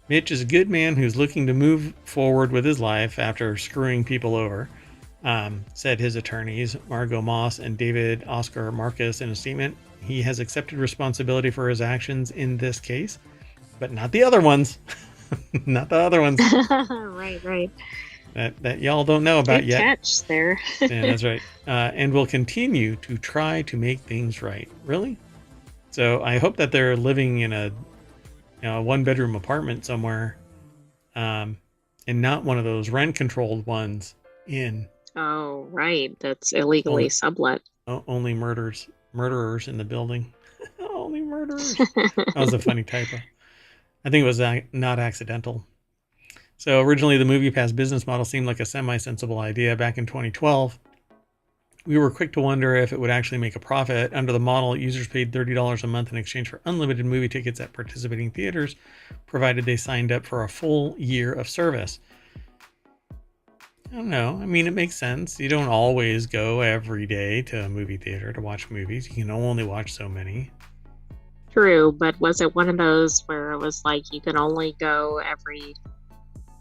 Mitch is a good man who's looking to move forward with his life after screwing people over, said his attorneys, Margot Moss and David Oscar Marcus, in a statement. He has accepted responsibility for his actions in this case, but not the other ones. Not the other ones. Right. That y'all don't know about yet. Catch there. Yeah, that's right. And will continue to try to make things right. Really? So I hope that they're living in a one-bedroom apartment somewhere, and not one of those rent-controlled ones in. Oh, right. That's illegally sublet. Only murderers in the building. Only murderers. That was a funny typo. I think it was not accidental. So originally the MoviePass business model seemed like a semi-sensible idea back in 2012. We were quick to wonder if it would actually make a profit. Under the model, users paid $30 a month in exchange for unlimited movie tickets at participating theaters, provided they signed up for a full year of service. I don't know. I mean, it makes sense. You don't always go every day to a movie theater to watch movies. You can only watch so many. True, but was it one of those where it was like you can only go every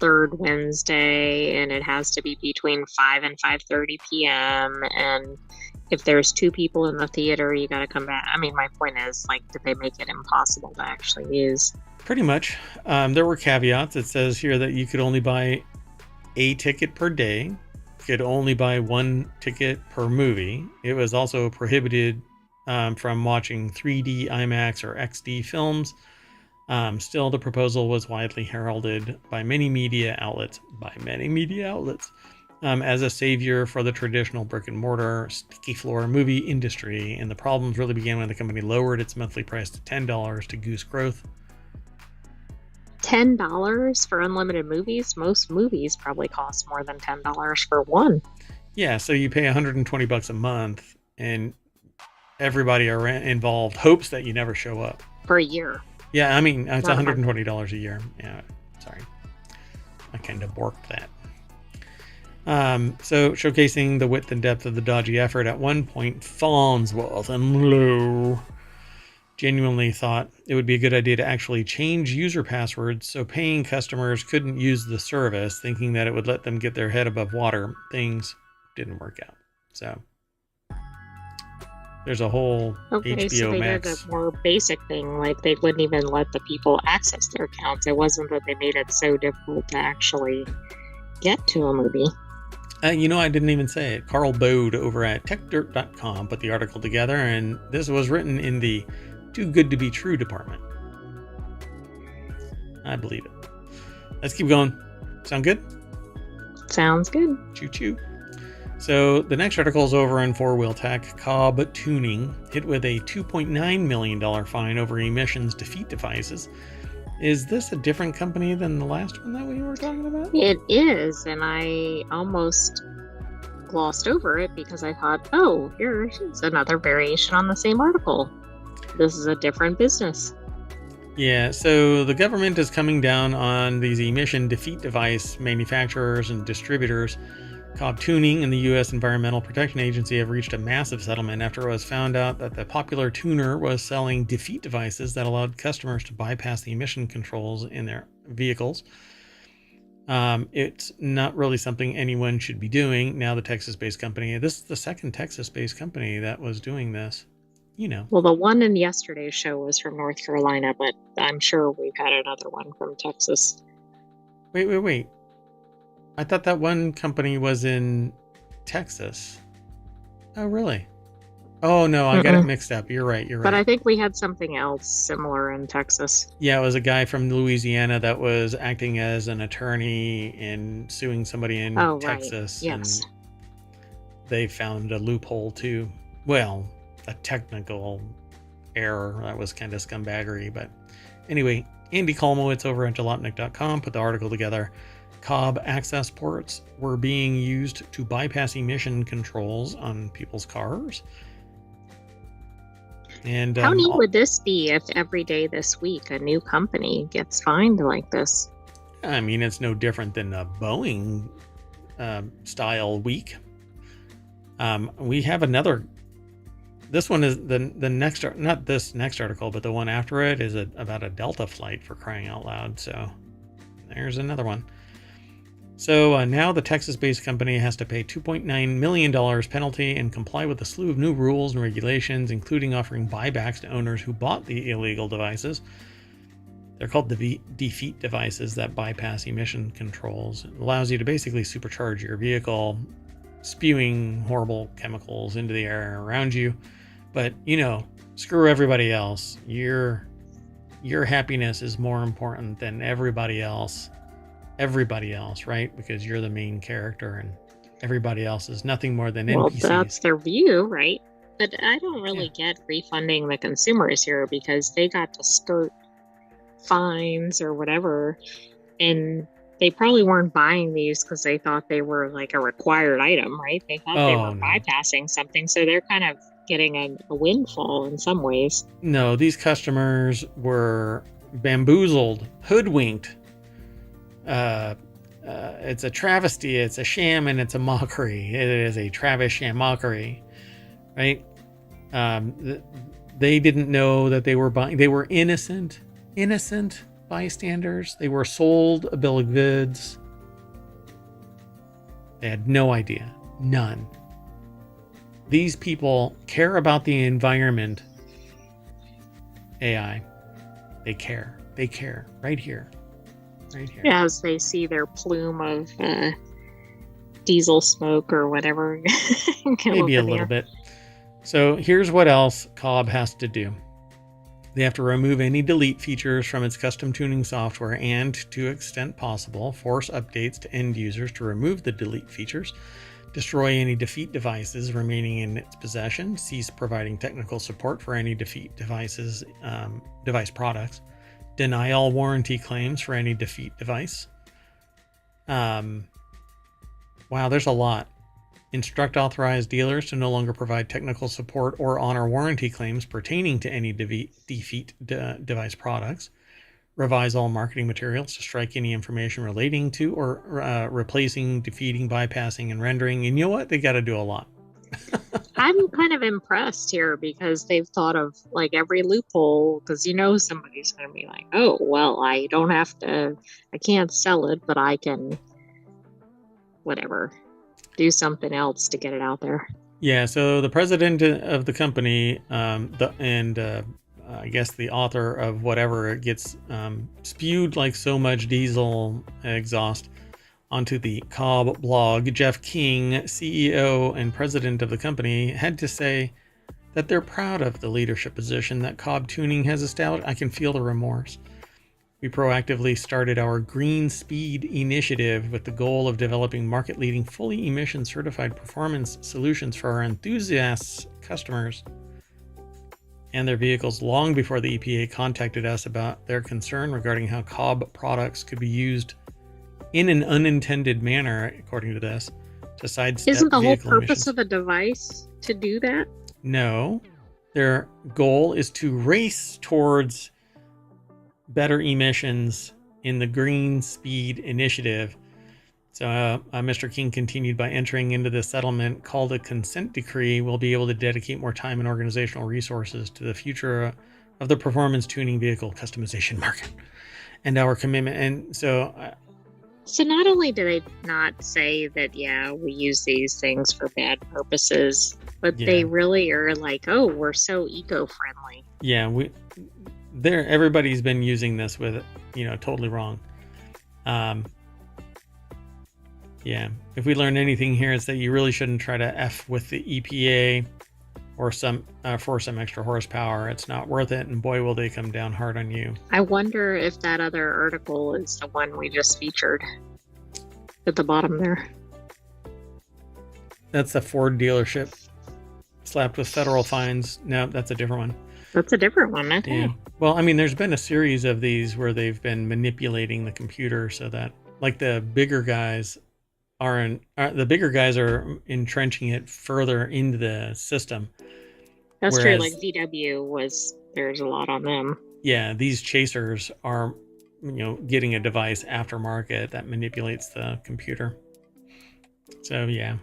third Wednesday and it has to be between 5 and 5:30 p.m. and if there's 2 people in the theater, you got to come back? I mean, my point is, like, did they make it impossible to actually use? Pretty much. There were caveats. It says here that you could only buy a ticket per day. You could only buy 1 ticket per movie. It was also prohibited from watching 3D, IMAX, or XD films. Still, the proposal was widely heralded by many media outlets, as a savior for the traditional brick and mortar, sticky floor movie industry. And the problems really began when the company lowered its monthly price to $10 to goose growth. $10 for unlimited movies? Most movies probably cost more than $10 for one. Yeah, so you pay $120 a month, and everybody involved hopes that you never show up. For a year. Yeah, I mean, it's $120 a year. Yeah, sorry. I kind of borked that. So showcasing the width and depth of the dodgy effort, at one point, Farnsworth and Lowe genuinely thought it would be a good idea to actually change user passwords so paying customers couldn't use the service, thinking that it would let them get their head above water. Things didn't work out. So there's a whole HBO so they Max. did a more basic thing, like they wouldn't even let the people access their accounts. It wasn't that they made it so difficult to actually get to a movie. I didn't even say it. Carl Bode over at techdirt.com put the article together, and this was written in the too good to be true department. I believe it. Let's keep going. Sound good? Sounds good. Choo-choo. So the next article is over in 4-Wheel Tech. Cobb Tuning hit with a $2.9 million fine over emissions defeat devices. Is this a different company than the last one that we were talking about? It is, and I almost glossed over it because I thought, oh, here's another variation on the same article. This is a different business. Yeah, so the government is coming down on these emission defeat device manufacturers and distributors. Cobb Tuning and the U.S. Environmental Protection Agency have reached a massive settlement after it was found out that the popular tuner was selling defeat devices that allowed customers to bypass the emission controls in their vehicles. It's not really something anyone should be doing. Now the Texas-based company, this is the second Texas-based company that was doing this. Well, the one in yesterday's show was from North Carolina, but I'm sure we've had another one from Texas. Wait. I thought that one company was in Texas. Oh, really? Oh, no, I got it mixed up. You're right. But I think we had something else similar in Texas. Yeah, it was a guy from Louisiana that was acting as an attorney and suing somebody in Texas. Right. Yes. And they found a loophole too. Well, a technical error that was kind of scumbaggery. But anyway, Andy Kolmowitz over at Jalopnik.com put the article together. Cobb access ports were being used to bypass emission controls on people's cars. And how neat would this be if every day this week a new company gets fined like this? I mean, it's no different than a Boeing style week. We have another. This one is the next, not this next article, but the one after it is about a Delta flight, for crying out loud. So there's another one. So now the Texas-based company has to pay $2.9 million penalty and comply with a slew of new rules and regulations, including offering buybacks to owners who bought the illegal devices. They're called the defeat devices that bypass emission controls. It allows you to basically supercharge your vehicle, spewing horrible chemicals into the air around you. But, screw everybody else. Your happiness is more important than everybody else, right? Because you're the main character and everybody else is nothing more than NPCs. Well, that's their view, right? But I don't really get refunding the consumers here because they got to skirt fines or whatever. And they probably weren't buying these because they thought they were like a required item, right? They thought they were bypassing something. So they're kind of getting a windfall in some ways. No, these customers were bamboozled, hoodwinked, it's a travesty, it's a sham, and it's a mockery. It is a Travis sham mockery, right? They didn't know that they were buying. They were innocent bystanders. They were sold a bill of goods. They had no idea. None. These people care about the environment. AI. They care. They care. Right here. Right here. As they see their plume of diesel smoke or whatever. Maybe a little bit. So here's what else Cobb has to do. They have to remove any delete features from its custom tuning software and, to the extent possible, force updates to end users to remove the delete features, destroy any defeat devices remaining in its possession, cease providing technical support for any defeat devices, device products, deny all warranty claims for any defeat device. Wow, there's a lot. Instruct authorized dealers to no longer provide technical support or honor warranty claims pertaining to any defeat device products. Revise all marketing materials to strike any information relating to or replacing, defeating, bypassing, and rendering. And you know what? They got to do a lot. I'm kind of impressed here because they've thought of like every loophole, because somebody's going to be like, oh, well, I can't sell it, but I can do something else to get it out there. Yeah, so the president of the company I guess the author of whatever gets spewed like so much diesel exhaust onto the Cobb blog, Jeff King, CEO and president of the company, had to say that they're proud of the leadership position that Cobb Tuning has established. I can feel the remorse. We proactively started our Green Speed initiative with the goal of developing market-leading, fully emission-certified performance solutions for our enthusiast customers and their vehicles long before the EPA contacted us about their concern regarding how Cobb products could be used in an unintended manner, according to this, to sidestep Isn't the whole vehicle purpose emissions. of a device to do that? No. Their goal is to race towards better emissions in the Green Speed initiative. So Mr. King continued by entering into this settlement called a consent decree. We'll be able to dedicate more time and organizational resources to the future of the performance tuning vehicle customization market and our commitment. And so not only do they not say that, we use these things for bad purposes, but they really are like, oh, we're so eco-friendly. Yeah, everybody's been using this with, totally wrong. If we learn anything here, it's that you really shouldn't try to F with the EPA or for some extra horsepower. It's not worth it, and boy, will they come down hard on you. I wonder if that other article is the one we just featured at the bottom there. That's a Ford dealership slapped with federal fines. No, that's a different one. That's a different one, I think. Yeah. Well, I mean, there's been a series of these where they've been manipulating the computer so that, like, the bigger guys are entrenching it further into the system. That's true. Like VW there's a lot on them. Yeah, these chasers are, getting a device aftermarket that manipulates the computer. So yeah.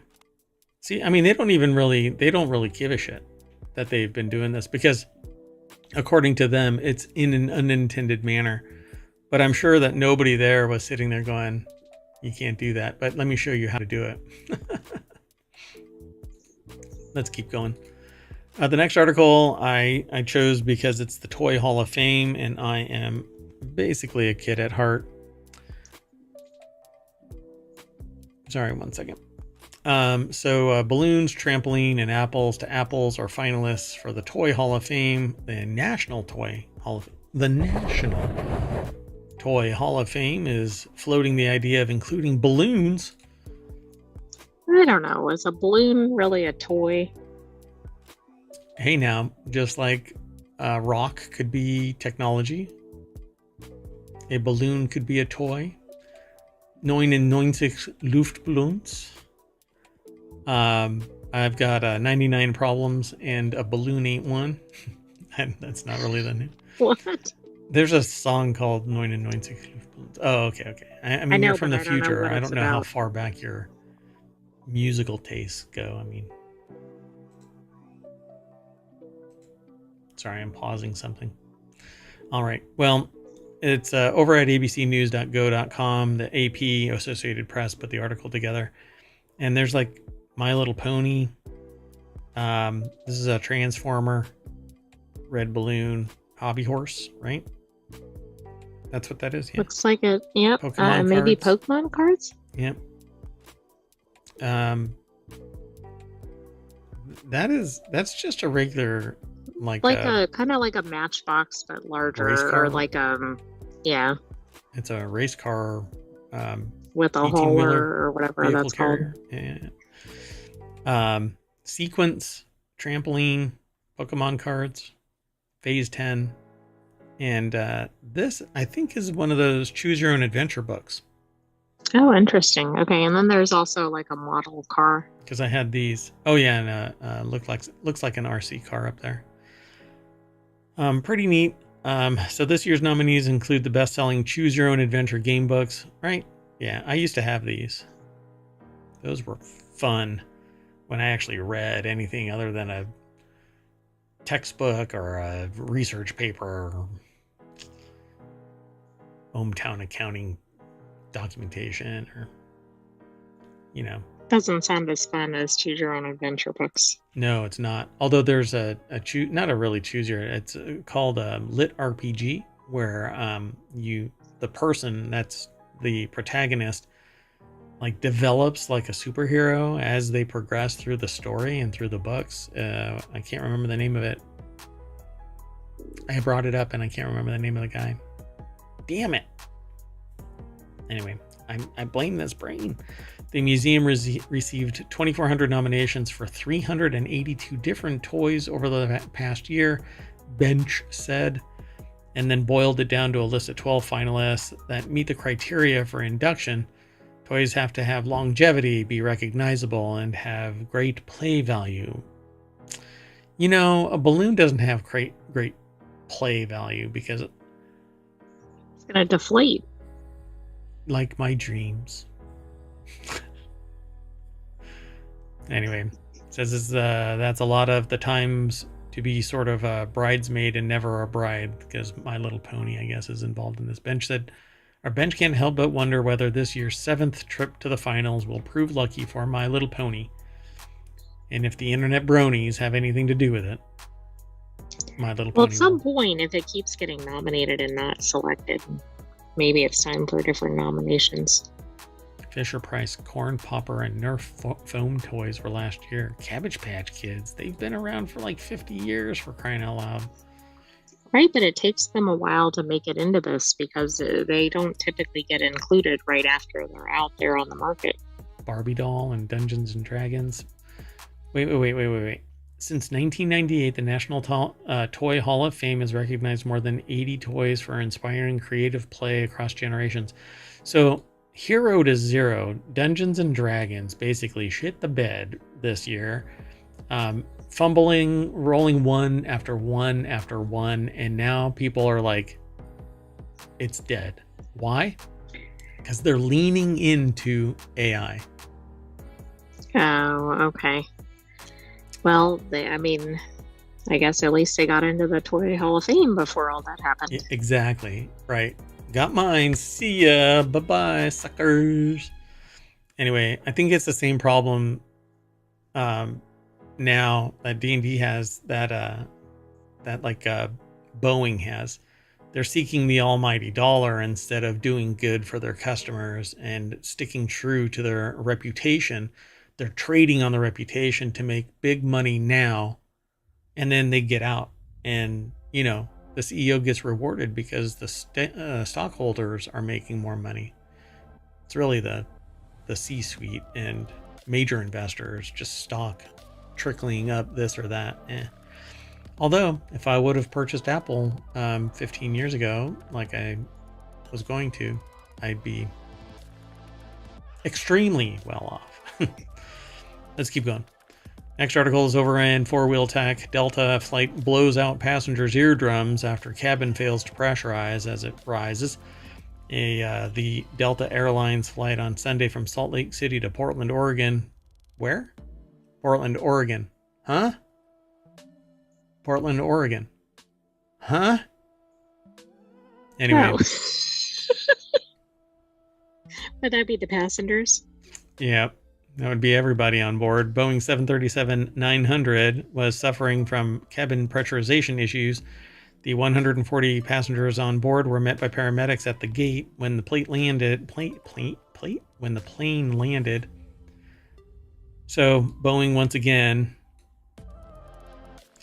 See, I mean, they don't really give a shit that they've been doing this because, according to them, it's in an unintended manner. But I'm sure that nobody there was sitting there going, you can't do that, but let me show you how to do it. Let's keep going. The next article I chose because it's the Toy Hall of Fame, and I am basically a kid at heart. Sorry, one second. Balloons, trampoline, and apples to apples are finalists for the Toy Hall of Fame, the National Toy Hall of Fame. The National Toy Hall of Fame is floating the idea of including balloons. I don't know. Is a balloon really a toy? Hey now, just like rock could be technology, a balloon could be a toy. 99 Luftballons. I've got 99 problems and a balloon ain't one. That's not really the name. What? There's a song called 99 Luftballons. crossroads. Oh, okay. I mean, you're from the future. I don't know how far back your musical tastes go. I mean, sorry, I'm pausing something. All right. Well, it's over at abcnews.go.com. The AP, Associated Press, put the article together. And there's like My Little Pony. This is a Transformer, red balloon, hobby horse, right? That's what that is. Yeah. Looks like it. Yep. Maybe Pokemon cards. Yep. That's just a regular like a kind of like a Matchbox but larger, or like yeah. It's a race car with a hauler or whatever that's carrier. Called. Yeah. Sequence, trampoline, Pokemon cards, Phase 10. And this, I think, is one of those choose your own adventure books. Oh, interesting. Okay, and then there's also like a model car. Because I had these. Oh yeah, and looks like an RC car up there. Pretty neat. So this year's nominees include the best-selling Choose Your Own Adventure game books, right? Yeah, I used to have these. Those were fun when I actually read anything other than a textbook or a research paper or ohmTown accounting documentation, or doesn't sound as fun as Choose Your Own Adventure books. No, it's not. Although there's not a really choose your, it's called a lit RPG, where the person that's the protagonist like develops like a superhero as they progress through the story and through the books. I can't remember the name of it. I brought it up and I can't remember the name of the guy. Damn it. Anyway, I blame this brain. The museum received 2,400 nominations for 382 different toys over the past year, Bench said, and then boiled it down to a list of 12 finalists that meet the criteria for induction. Toys have to have longevity, be recognizable, and have great play value. A balloon doesn't have great play value because it's going to deflate. Like my dreams. Anyway, says that's a lot of the times to be sort of a bridesmaid and never a bride, because My Little Pony, I guess, is involved in this. Bench said, our bench can't help but wonder whether this year's 7th trip to the finals will prove lucky for My Little Pony, and if the internet bronies have anything to do with it. My Little Pony. Well, at some point, if it keeps getting nominated and not selected, maybe it's time for different nominations. Fisher-Price corn popper and Nerf foam toys were last year. Cabbage Patch Kids, they've been around for like 50 years, for crying out loud. Right, but it takes them a while to make it into this because they don't typically get included right after they're out there on the market. Barbie doll and Dungeons and Dragons. Wait. Since 1998, the National Toy Hall of Fame has recognized more than 80 toys for inspiring creative play across generations. So, Hero to Zero, Dungeons and Dragons basically shit the bed this year. Fumbling, rolling one after one after one, and now people are like, it's dead. Why? Because they're leaning into AI. Oh, okay. Well, I guess at least they got into the Toy Hall of Fame before all that happened. Yeah, exactly. Right. Got mine. See ya. Bye-bye, suckers. Anyway, I think it's the same problem now that D&D has, that Boeing has. They're seeking the almighty dollar instead of doing good for their customers and sticking true to their reputation. They're trading on the reputation to make big money now, and then they get out, and the CEO gets rewarded because the stockholders are making more money. It's really the C-suite and major investors, just stock trickling up this or that. Although, if I would have purchased Apple 15 years ago, like I was going to, I'd be extremely well off. Let's keep going. Next article is over in Four Wheel Tech. Delta flight blows out passengers' eardrums after cabin fails to pressurize as it rises. The Delta Airlines flight on Sunday from Salt Lake City to Portland, Oregon. Where? Portland, Oregon. Huh? Portland, Oregon. Huh? Anyway. Oh. Would that be the passengers? Yeah, that would be everybody on board. Boeing 737-900 was suffering from cabin pressurization issues. The 140 passengers on board were met by paramedics at the gate when the plane landed. So Boeing once again.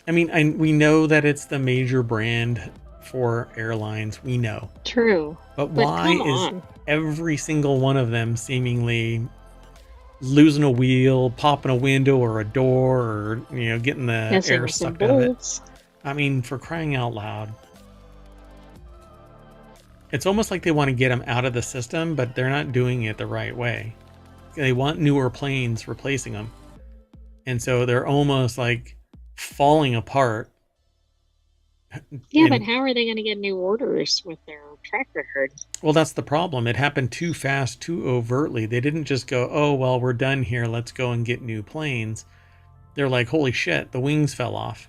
I mean, we know that it's the major brand for airlines. We know. True. But why is every single one of them seemingly losing a wheel, popping a window or a door, or getting the air sucked out of it? I mean, for crying out loud. It's almost like they want to get them out of the system, but they're not doing it the right way. They want newer planes replacing them. And so they're almost like falling apart. Yeah, but how are they going to get new orders with their track record? Well, that's the problem. It happened too fast, too overtly. They didn't just go, oh, well, we're done here. Let's go and get new planes. They're like, holy shit, the wings fell off.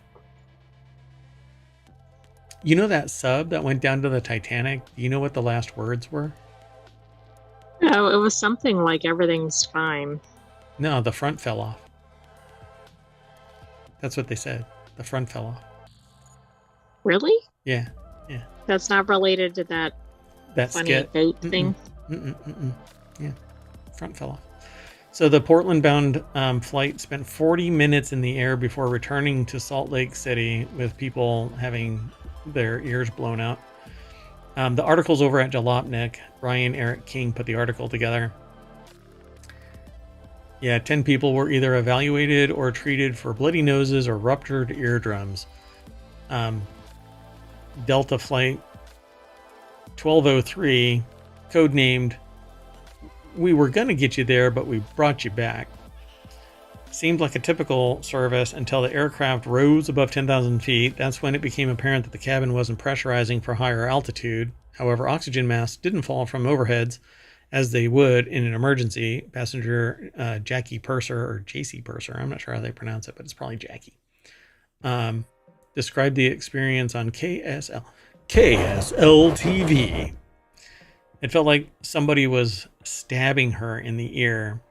You know that sub that went down to the Titanic? Do you know what the last words were? No, it was something like everything's fine. No, the front fell off. That's what they said. The front fell off. Really? Yeah. That's not related to that funny boat thing? Yeah, front fell off. So the Portland-bound flight spent 40 minutes in the air before returning to Salt Lake City with people having their ears blown out. The article's over at Jalopnik. Brian Eric King put the article together. Yeah, 10 people were either evaluated or treated for bloody noses or ruptured eardrums. Delta Flight 1203, codenamed, "We were going to get you there, but we brought you back." Seemed like a typical service until the aircraft rose above 10,000 feet. That's when it became apparent that the cabin wasn't pressurizing for higher altitude. However, oxygen masks didn't fall from overheads as they would in an emergency. Passenger Jackie Purser, or JC Purser, I'm not sure how they pronounce it, but it's probably Jackie, described the experience on KSL TV. It felt like somebody was stabbing her in the ear.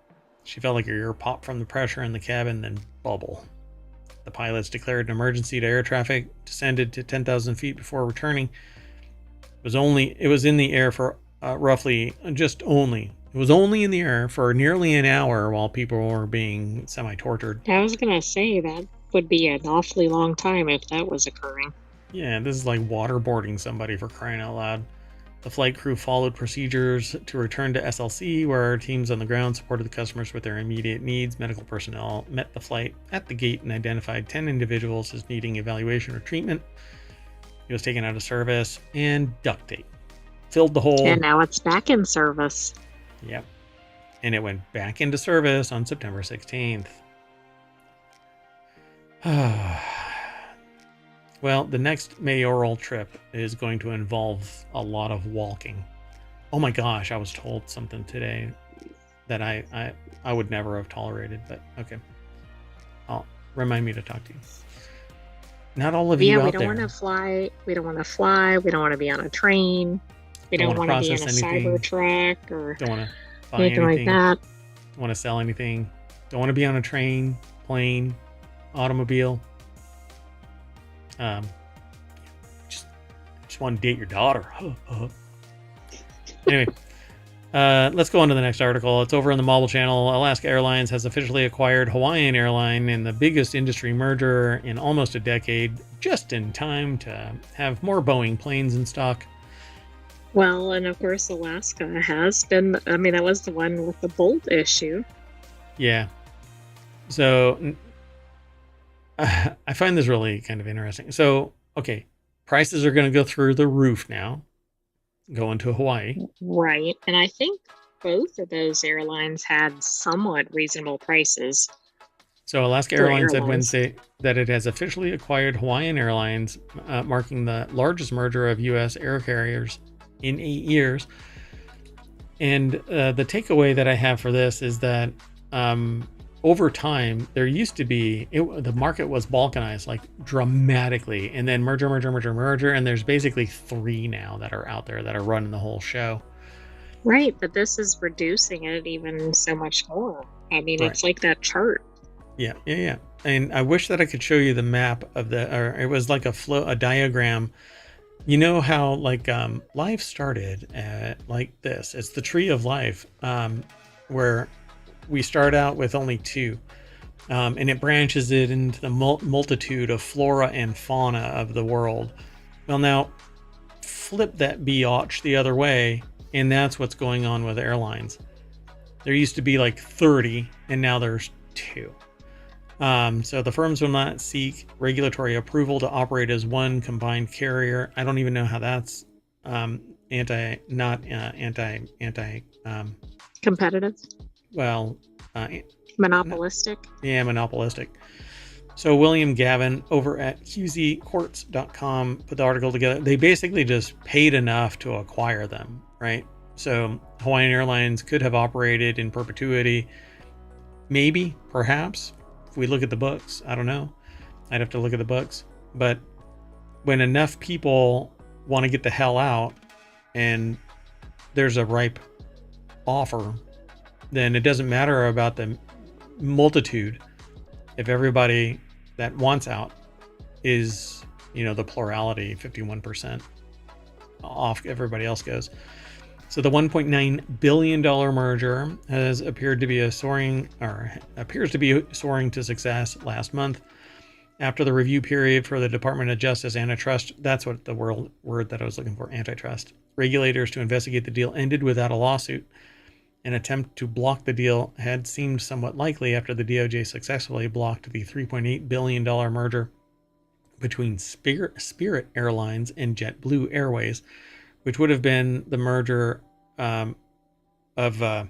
She felt like her ear popped from the pressure in the cabin, then bubble. The pilots declared an emergency to air traffic, descended to 10,000 feet before returning. It was in the air for it was only in the air for nearly an hour while people were being semi-tortured. I was going to say that would be an awfully long time if that was occurring. Yeah, this is like waterboarding somebody, for crying out loud. The flight crew followed procedures to return to SLC, where our teams on the ground supported the customers with their immediate needs. Medical personnel met the flight at the gate and identified 10 individuals as needing evaluation or treatment. He was taken out of service, and duct tape filled the hole. And now it's back in service. Yep. And it went back into service on September 16th. Well, the next mayoral trip is going to involve a lot of walking. Oh my gosh, I was told something today that I would never have tolerated, but okay. Remind me to talk to you. Not all of you out there. Yeah, we don't want to fly. We don't want to fly. We don't want to be on a train. We don't want to be in a cyber truck or don't want to buy anything like that. Don't want to sell anything. Don't want to be on a train, plane, automobile. Just want to date your daughter. Anyway, let's go on to the next article. It's over on the Mobile Channel. Alaska Airlines has officially acquired Hawaiian Airline in the biggest industry merger in almost a decade, just in time to have more Boeing planes in stock. Well, and of course, Alaska has been, I mean, that was the one with the Bolt issue. Yeah. So I find this really kind of interesting. So, okay, prices are going to go through the roof now, going to Hawaii. Right. And I think both of those airlines had somewhat reasonable prices. So Alaska Airlines said Wednesday that it has officially acquired Hawaiian Airlines, marking the largest merger of U.S. air carriers in 8 years. And the takeaway that I have for this is that over time, there used to be, the market was balkanized like dramatically, and then merger. And there's basically 3 now that are out there that are running the whole show. Right. But this is reducing it even so much more. I mean, It's like that chart. Yeah. And I wish that I could show you the map of or it was like a diagram. You know how like life started like this. It's the tree of life, where we start out with only 2, and it branches it into the multitude of flora and fauna of the world. Well, now flip that biatch the other way, and that's what's going on with airlines. There used to be like 30, and now there's 2. So the firms will not seek regulatory approval to operate as one combined carrier. I don't even know how that's competitive. Well, monopolistic. Yeah, monopolistic. So William Gavin over at qzcourts.com put the article together. They basically just paid enough to acquire them, right? So Hawaiian Airlines could have operated in perpetuity. Maybe, perhaps, if we look at the books. I don't know. I'd have to look at the books. But when enough people want to get the hell out and there's a ripe offer, then it doesn't matter about the multitude. If everybody that wants out is, the plurality, 51% off, everybody else goes. So the $1.9 billion merger appears to be soaring to success last month. After the review period for the Department of Justice antitrust, that's what the word that I was looking for, antitrust, regulators to investigate the deal ended without a lawsuit. An attempt to block the deal had seemed somewhat likely after the DOJ successfully blocked the $3.8 billion merger between Spirit Airlines and JetBlue Airways, which would have been the merger of the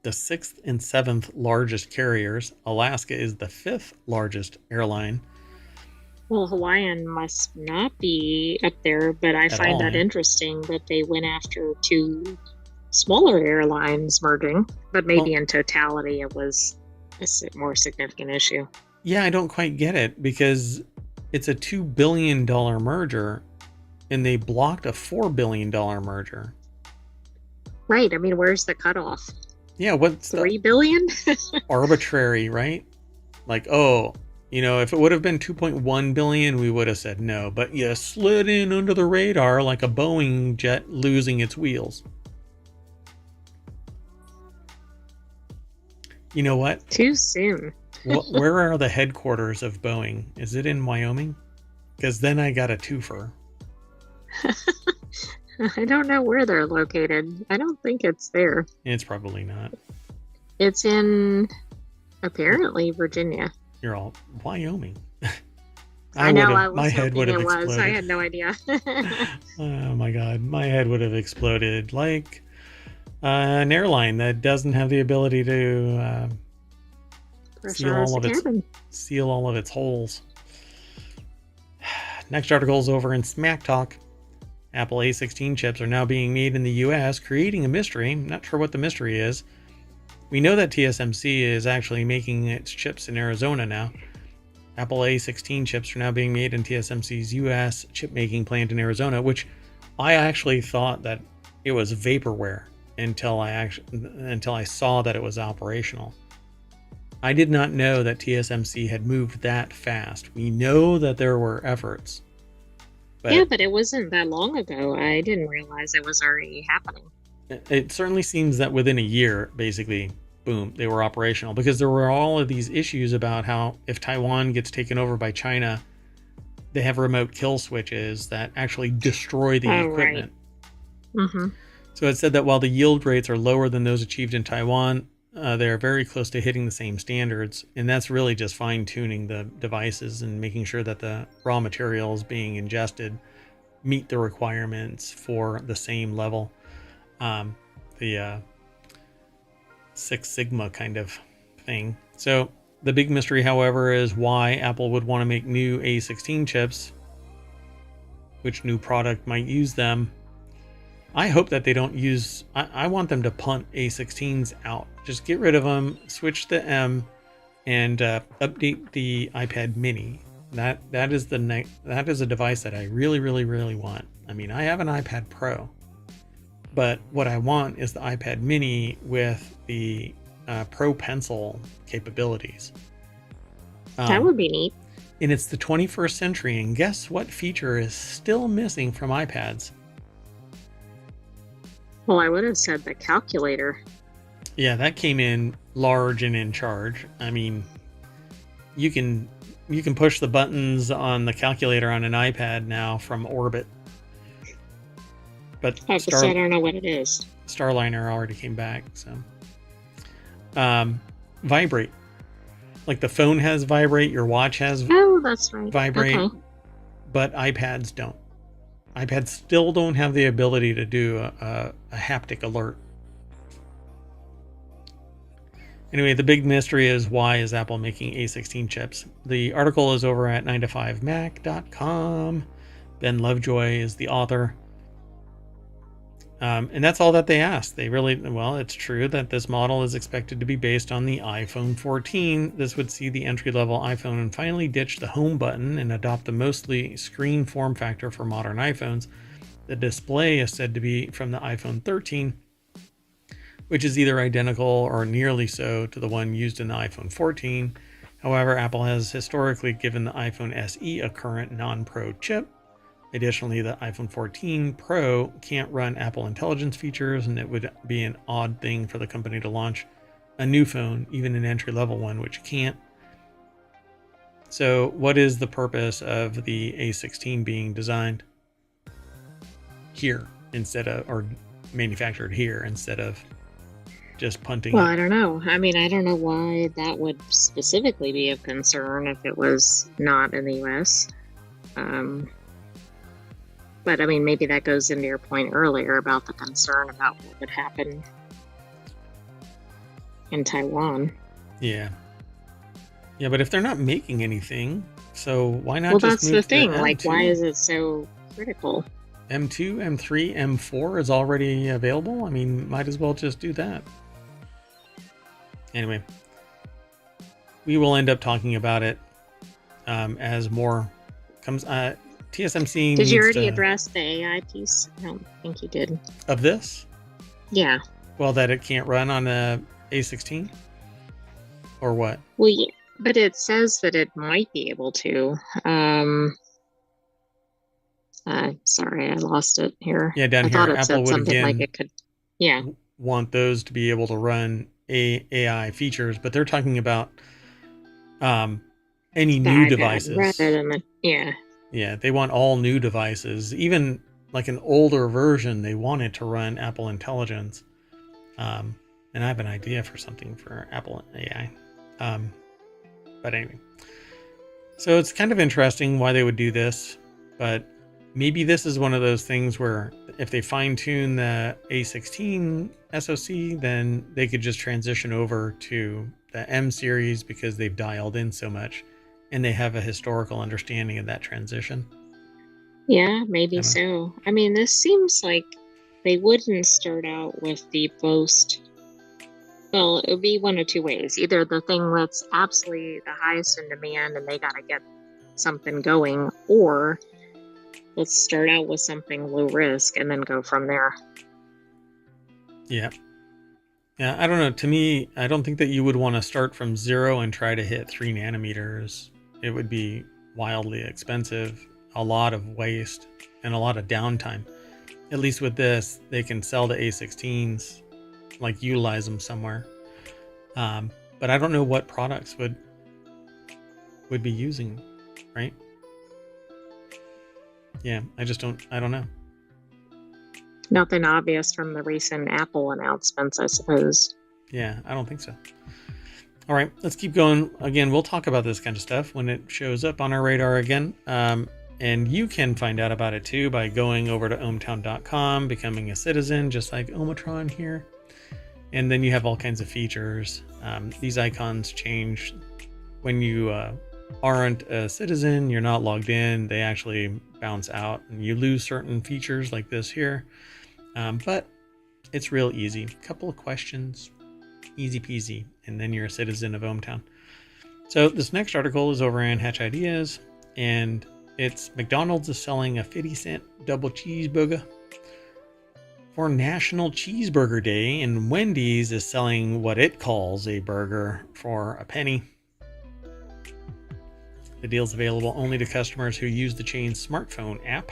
6th and 7th largest carriers. Alaska is the 5th largest airline. Well, Hawaiian must not be up there, but I find that interesting that they went after 2 smaller airlines merging, but maybe in totality it was a more significant issue. Yeah, I don't quite get it, because it's a $2 billion merger and they blocked a $4 billion merger. Right. I mean, where's the cutoff? Yeah, what's $3 billion? Arbitrary, right? Like, if it would have been 2.1 billion, we would have said no, but you slid in under the radar like a Boeing jet losing its wheels. You know what? Too soon. Where are the headquarters of Boeing? Is it in Wyoming? Because then I got a twofer. I don't know where they're located. I don't think it's there. It's probably not. It's in, apparently, Virginia. You're all, Wyoming. I know, I was my head would have exploded. I had no idea. Oh my God. My head would have exploded like an airline that doesn't have the ability to seal all of its holes. Next article is over in Smack Talk. Apple A16 chips are now being made in the US, creating a mystery. Not sure what the mystery is. We know that TSMC is actually making its chips in Arizona now. Apple A16 chips are now being made in TSMC's US chip making plant in Arizona, which I actually thought that it was vaporware until I saw that it was operational. I did not know that TSMC had moved that fast. We know that there were efforts. But it wasn't that long ago. I didn't realize it was already happening. It certainly seems that within a year, basically, boom, they were operational, because there were all of these issues about how if Taiwan gets taken over by China, they have remote kill switches that actually destroy the equipment. Right. Mm-hmm. So it said that while the yield rates are lower than those achieved in Taiwan, they are very close to hitting the same standards. And that's really just fine-tuning the devices and making sure that the raw materials being ingested meet the requirements for the same level. The Six Sigma kind of thing. So the big mystery, however, is why Apple would want to make new A16 chips. Which new product might use them? I hope that they don't use, I want them to punt A16s out. Just get rid of them, switch the M, and update the iPad mini. That is a device that I really, really, really want. I mean, I have an iPad Pro, but what I want is the iPad mini with the Pro Pencil capabilities. That would be neat. And it's the 21st century, and guess what feature is still missing from iPads? Well, I would have said the calculator. Yeah, that came in large and in charge. I mean, you can push the buttons on the calculator on an iPad now from orbit. But I don't know what it is. Starliner already came back, so vibrate. Like the phone has vibrate, your watch has that's right. Vibrate, okay. But iPads don't. iPads still don't have the ability to do a haptic alert. Anyway, the big mystery is, why is Apple making A16 chips? The article is over at 9to5mac.com. Ben Lovejoy is the author. And that's all that they asked. It's true that this model is expected to be based on the iPhone 14. This would see the entry-level iPhone and finally ditch the home button and adopt the mostly screen form factor for modern iPhones. The display is said to be from the iPhone 13, which is either identical or nearly so to the one used in the iPhone 14. However, Apple has historically given the iPhone SE a current non-Pro chip. Additionally, the iPhone 14 Pro can't run Apple Intelligence features, and it would be an odd thing for the company to launch a new phone, even an entry-level one, which can't. So what is the purpose of the A16 being designed here or manufactured here instead of just punting? Well, I don't know. I mean, I don't know why that would specifically be of concern if it was not in the US. But I mean, maybe that goes into your point earlier about the concern about what would happen in Taiwan. Yeah. Yeah, but if they're not making anything, so why not just that's the thing. Like, why is it so critical? M2, M3, M4 is already available. I mean, might as well just do that. Anyway, we will end up talking about it as more comes. TSMC. Did you already address the AI piece? I don't think you did. Of this? Yeah. Well, that it can't run on a A16? Or what? Well, yeah, but it says that it might be able to. Sorry, I lost it here. Yeah, down I here, thought it Apple said would something again like it could. Yeah. Want those to be able to run AI features, but they're talking about any new devices. Rather than Yeah, they want all new devices, even like an older version. They want it to run Apple Intelligence. And I have an idea for something for Apple AI. But anyway, so it's kind of interesting why they would do this, but maybe this is one of those things where if they fine tune the A16 SoC, then they could just transition over to the M series because they've dialed in so much. And they have a historical understanding of that transition. Yeah, maybe so. I mean, this seems like they wouldn't start out with the most. Well, it would be one of two ways. Either the thing that's absolutely the highest in demand and they got to get something going, or let's start out with something low risk and then go from there. Yeah. Yeah, I don't know. To me, I don't think that you would want to start from 0 and try to hit 3 nanometers. It would be wildly expensive, a lot of waste, and a lot of downtime. At least with this, they can sell the A16s, like utilize them somewhere. But I don't know what products would be using, right? Yeah, I don't know. Nothing obvious from the recent Apple announcements, I suppose. Yeah, I don't think so. All right, let's keep going. Again, we'll talk about this kind of stuff when it shows up on our radar again. And you can find out about it too by going over to ohmTown.com, becoming a citizen, just like Omatron here. And then you have all kinds of features. These icons change when you aren't a citizen, you're not logged in, they actually bounce out and you lose certain features like this here. But it's real easy. Couple of questions, easy peasy, and then you're a citizen of ohmTown. So this next article is over in Hatch Ideas, and it's McDonald's is selling a 50-cent double cheeseburger for National Cheeseburger Day, and Wendy's is selling what it calls a burger for a penny. The deal's available only to customers who use the chain's smartphone app.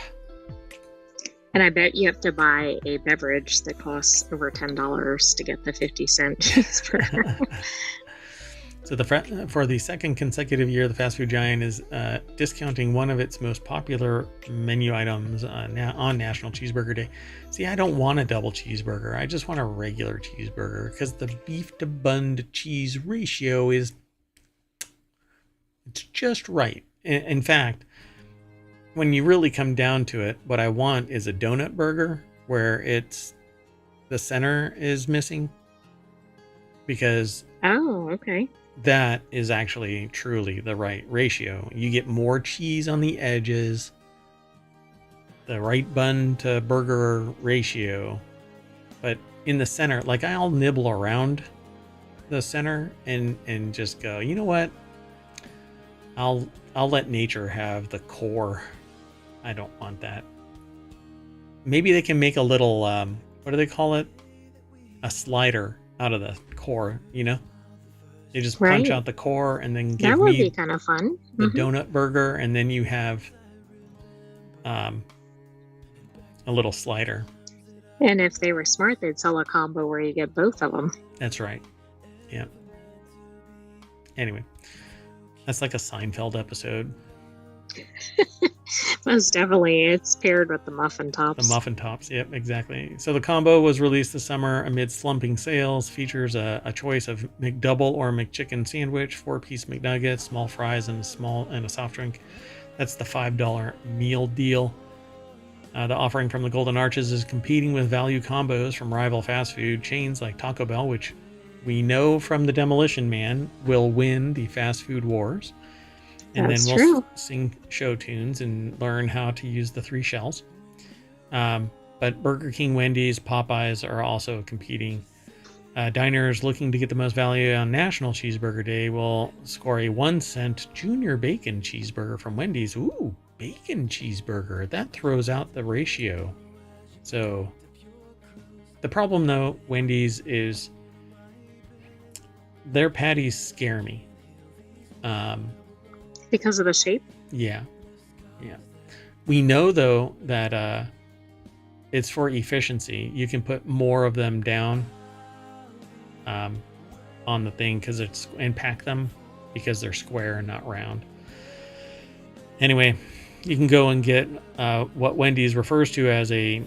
And I bet you have to buy a beverage that costs over $10 to get the 50-cent cheeseburger. So for the second consecutive year, the fast food giant is discounting one of its most popular menu items on National Cheeseburger Day. See, I don't want a double cheeseburger. I just want a regular cheeseburger because the beef to bun to cheese ratio it's just right. In fact, when you really come down to it, what I want is a donut burger where the center is missing, because that is actually truly the right ratio. You get more cheese on the edges, the right bun to burger ratio, but in the center, like I'll nibble around the center and just go, you know what? I'll let nature have the core. I don't want that. Maybe they can make a little, what do they call it? A slider out of the core, you know? They just punch out the core and then give me be kind of fun. The donut burger, and then you have a little slider. And if they were smart, they'd sell a combo where you get both of them. That's right. Yeah. Anyway, that's like a Seinfeld episode. Most definitely. It's paired with the muffin tops. The muffin tops, yep, exactly. So the combo was released this summer amid slumping sales. Features a choice of McDouble or McChicken sandwich, 4-piece McNuggets, small fries, and a soft drink. That's the $5 meal deal. The offering from the Golden Arches is competing with value combos from rival fast food chains like Taco Bell, which we know from the Demolition Man will win the fast food wars. And then we'll sing show tunes and learn how to use the 3 shells. But Burger King, Wendy's, Popeyes are also competing. Diners looking to get the most value on National Cheeseburger Day will score a 1-cent junior bacon cheeseburger from Wendy's. Ooh, bacon cheeseburger. That throws out the ratio. So the problem, though, Wendy's is their patties scare me. Because of the shape? Yeah. We know, though, that it's for efficiency. You can put more of them down on the thing and pack them because they're square and not round. Anyway, you can go and get what Wendy's refers to as a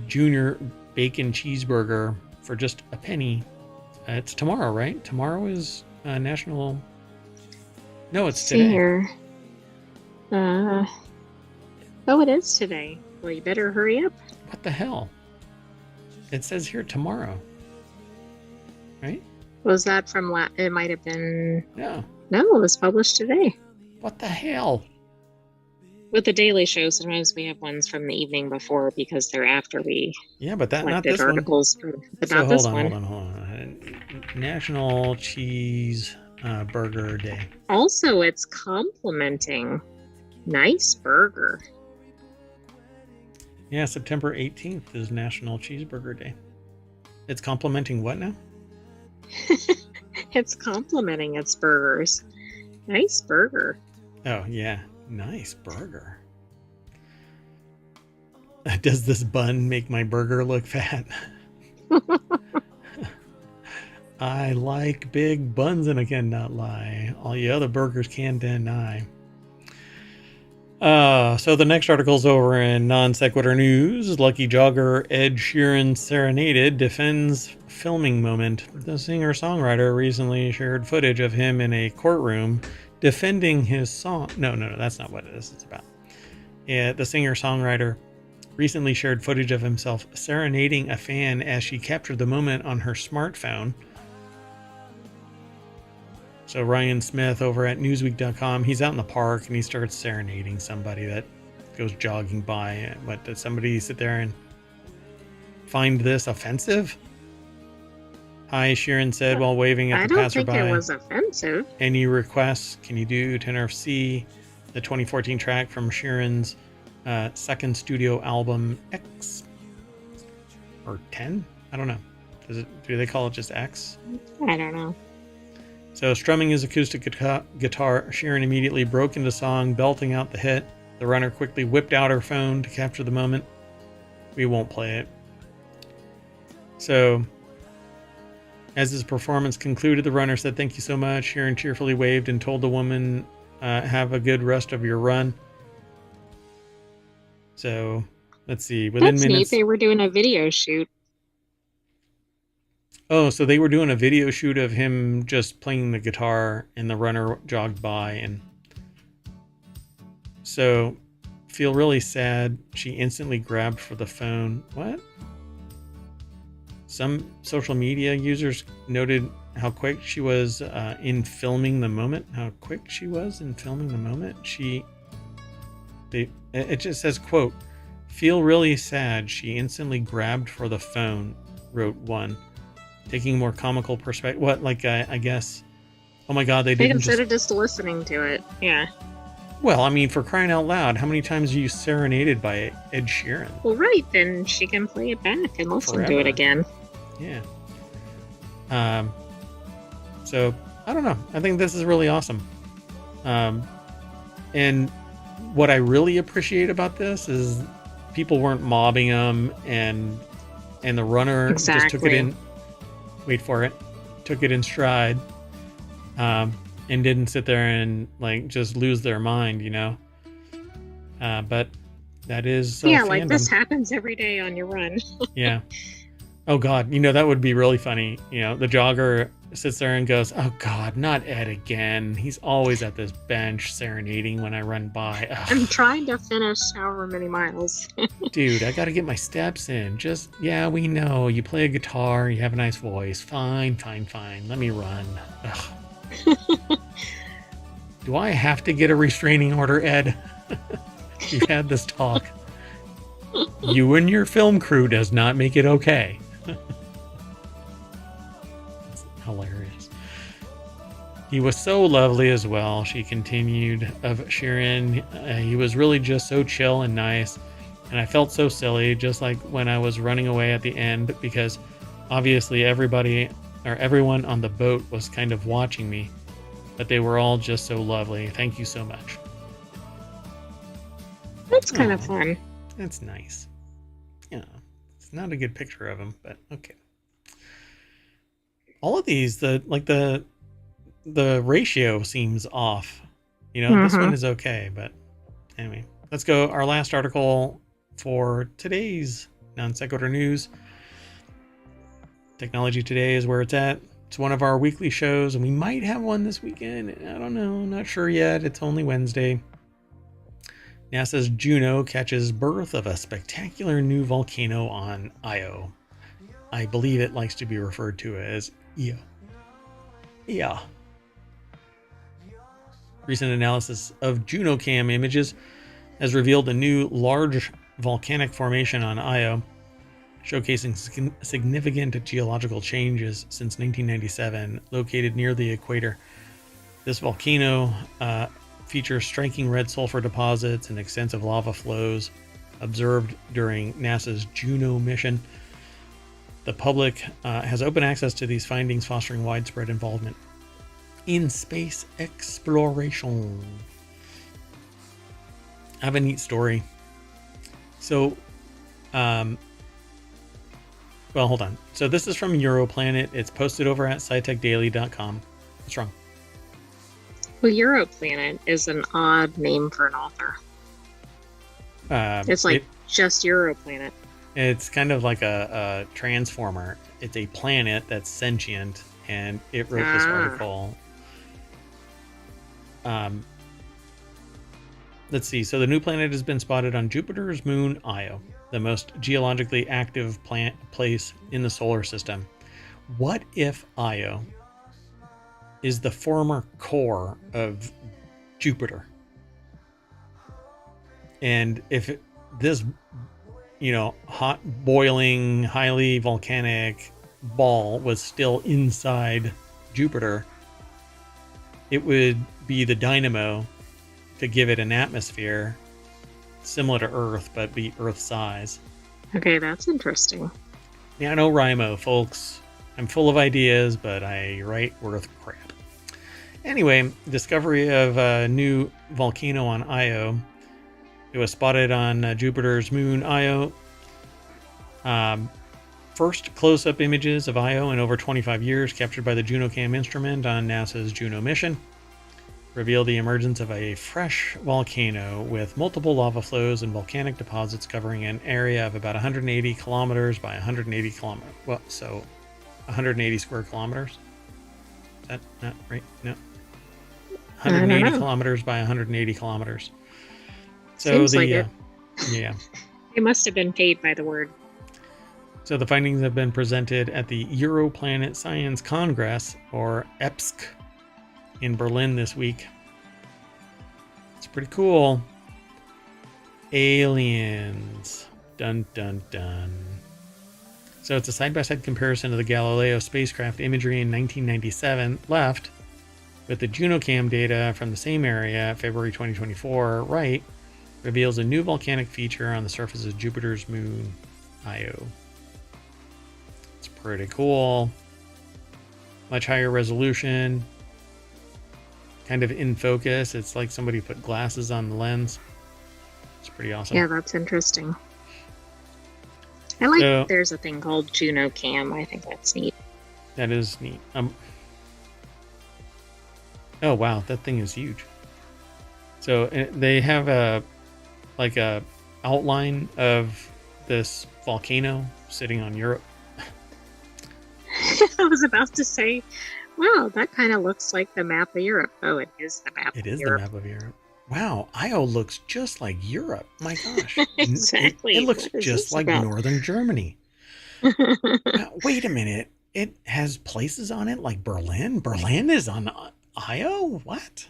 junior bacon cheeseburger for just a penny. It's tomorrow, right? Tomorrow is National... No, it's today. Here. It is today. Well, you better hurry up. What the hell? It says here tomorrow. Right? Was that from it might have been... No, it was published today. What the hell? With the Daily Show, sometimes we have ones from the evening before because they're after we but that not this articles. But so not this one. Hold on. National Cheese... Burger Day. Also, it's complimenting nice burger. Yeah, September 18th is National Cheeseburger Day. It's complimenting what now? It's complimenting its burgers. Nice burger. Oh, yeah. Nice burger. Does this bun make my burger look fat? I like big buns and I cannot lie. All you other burgers can deny. So the next article's over in Non Sequitur News. Lucky jogger Ed Sheeran serenaded defends filming moment. The singer-songwriter recently shared footage of him in a courtroom defending his song. No, that's not what this is about. Yeah, the singer-songwriter recently shared footage of himself serenading a fan as she captured the moment on her smartphone. So Ryan Smith over at Newsweek.com, he's out in the park and he starts serenading somebody that goes jogging by. But does somebody sit there and find this offensive? Hi, Sheeran said while waving at the passerby. I don't think it was offensive. Any requests? Can you do Tenor of C, the 2014 track from Sheeran's second studio album X? Or 10? I don't know. Do they call it just X? I don't know. So strumming his acoustic guitar, Sheeran immediately broke into song, belting out the hit. The runner quickly whipped out her phone to capture the moment. We won't play it. So, as his performance concluded, the runner said, "Thank you so much." Sheeran cheerfully waved and told the woman, "Have a good rest of your run." So, let's see. Within That's minutes, neat. They were doing a video shoot. Oh, so they were doing a video shoot of him just playing the guitar, and the runner jogged by, and so feel really sad. She instantly grabbed for the phone. What? Some social media users noted how quick she was in filming the moment. It just says, quote, "Feel really sad. She instantly grabbed for the phone," wrote one. Taking a more comical perspective. What, like, I guess, oh my God, they didn't instead of just listening to it. Yeah. Well, I mean, for crying out loud, how many times are you serenaded by Ed Sheeran? Well, right, then she can play it back and listen to it again. Yeah. So, I don't know. I think this is really awesome. And what I really appreciate about this is people weren't mobbing him, and the runner just took it in. Wait for it. Took it in stride, and didn't sit there and like just lose their mind, you know. But that is yeah, fandom. like this happens every day on your run. Yeah. Oh God, you know that would be really funny. You know, the jogger sits there and goes, "Oh God, not Ed again. He's always at this bench serenading when I run by. Ugh. I'm trying to finish however many miles." Dude, I got to get my steps in. Yeah, we know. You play a guitar, you have a nice voice. Fine. Let me run. Ugh. Do I have to get a restraining order, Ed? You've had this talk. You and your film crew does not make it okay. That's hilarious. He was so lovely as well, she continued, of Sheeran. He was really just so chill and nice. And I felt so silly, just like when I was running away at the end, because obviously everyone on the boat was kind of watching me, but they were all just so lovely. Thank you so much. That's kind of fun. That's nice. Yeah, it's not a good picture of him, but okay. All of these, the ratio seems off. You know, This one is okay, but anyway, let's go. Our last article for today's Non Sequitur News. Technology Today is where it's at. It's one of our weekly shows, and we might have one this weekend. I don't know. Not sure yet. It's only Wednesday. NASA's Juno catches birth of a spectacular new volcano on Io. I believe it likes to be referred to as Io. Yeah. Recent analysis of JunoCam images has revealed a new large volcanic formation on Io, showcasing significant geological changes since 1997, located near the equator. This volcano features striking red sulfur deposits and extensive lava flows observed during NASA's Juno mission. The public has open access to these findings, fostering widespread involvement in space exploration. I have a neat story. So, well, hold on. So this is from Europlanet. It's posted over at scitechdaily.com. What's wrong? Well, Europlanet is an odd name for an author. It's like just Europlanet. It's kind of like a transformer. It's a planet that's sentient, and it wrote this article. Let's see. So the new planet has been spotted on Jupiter's moon, Io, the most geologically active place in the solar system. What if Io is the former core of Jupiter? And if this hot, boiling, highly volcanic ball was still inside Jupiter, it would be the dynamo to give it an atmosphere similar to Earth, but be Earth size. Okay, that's interesting. Yeah, no rhymo, folks. I'm full of ideas, but I write Earth crap. Anyway, discovery of a new volcano on Io. It was spotted on Jupiter's moon Io. First close-up images of Io in over 25 years, captured by the JunoCam instrument on NASA's Juno mission, reveal the emergence of a fresh volcano with multiple lava flows and volcanic deposits covering an area of about 180 kilometers by 180 kilometers. Well, so 180 square kilometers? Is that not right? No. 180 kilometers by 180 kilometers. So seems like it. Yeah. It must have been paid by the word. So the findings have been presented at the Europlanet Science Congress, or EPSC, in Berlin this week. It's pretty cool. Aliens. Dun dun dun. So it's a side-by-side comparison of the Galileo spacecraft imagery in 1997 left with the JunoCam data from the same area, February 2024, right, reveals a new volcanic feature on the surface of Jupiter's moon, Io. It's pretty cool. Much higher resolution. Kind of in focus. It's like somebody put glasses on the lens. It's pretty awesome. Yeah, that's interesting. I like there's a thing called JunoCam. I think that's neat. That is neat. Oh wow, that thing is huge. So they have a outline of this volcano sitting on Europe. I was about to say, wow, that kind of looks like the map of Europe. Oh, it is the map. It is the map of Europe. Wow, Io looks just like Europe. My gosh. Exactly. It looks just like northern Germany. Wait a minute. It has places on it like Berlin? Berlin is on Io? What?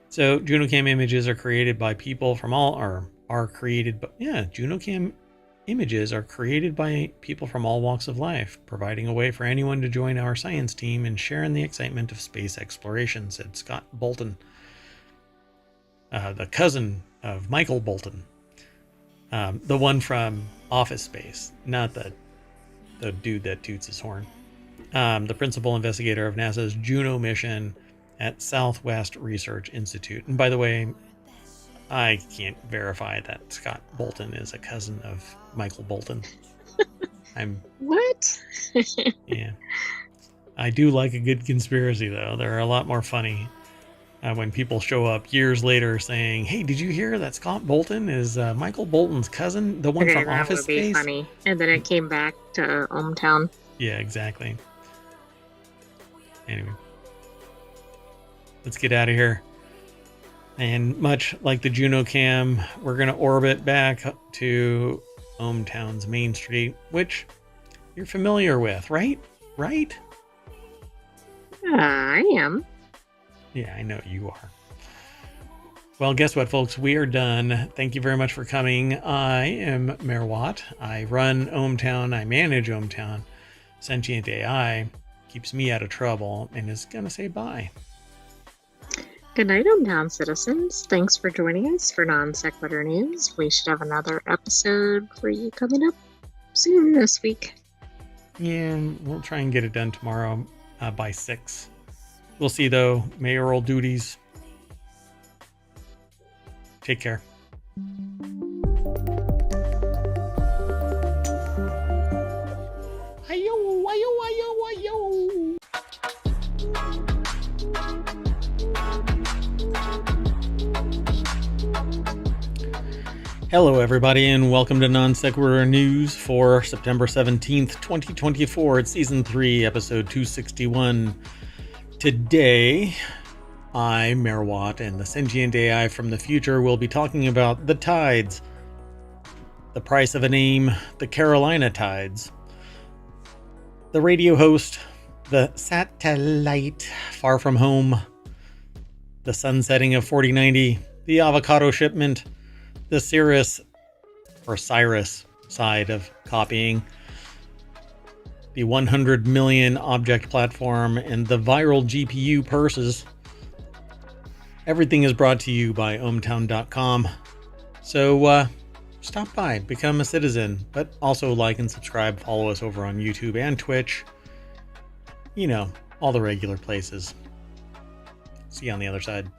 So JunoCam images are created by people from JunoCam images are created by people from all walks of life, providing a way for anyone to join our science team and share in the excitement of space exploration, said Scott Bolton, the cousin of Michael Bolton, the one from Office Space, not the dude that toots his horn, the principal investigator of NASA's Juno mission at Southwest Research Institute. And by the way, I can't verify that Scott Bolton is a cousin of Michael Bolton. What? Yeah. I do like a good conspiracy, though. They're a lot more funny when people show up years later saying, "Hey, did you hear that Scott Bolton is Michael Bolton's cousin, the one from Office Space?" That would be funny. And then it came back to ohmTown. Yeah, exactly. Anyway, let's get out of here. And much like the JunoCam, we're going to orbit back to ohmTown's Main Street, which you're familiar with, right? Right? I am. Yeah, I know you are. Well, guess what, folks? We are done. Thank you very much for coming. I am Mayor Watt. I run ohmTown. I manage ohmTown. Sentient AI keeps me out of trouble and is going to say bye. Good night, ohmTown citizens. Thanks for joining us for Non Sequitur News. We should have another episode for you coming up soon this week. Yeah, we'll try and get it done tomorrow by 6. We'll see, though. Mayoral duties. Take care. Ayo, ayo, ayo, ayo. Hello, everybody, and welcome to Non Sequitur News for September 17th, 2024. It's Season 3, Episode 261. Today, I, Mayor Watt, and the Sentient AI from the future will be talking about the tides. The price of a name, the Carolina tides. The radio host, the satellite far from home. The sunsetting of 4090, the avocado shipment, the Cirrus or Cyrus side of copying. The 100 million object platform and the viral GPU purses. Everything is brought to you by ohmTown.com. So stop by, become a citizen, but also like and subscribe, follow us over on YouTube and Twitch. You know, all the regular places. See you on the other side.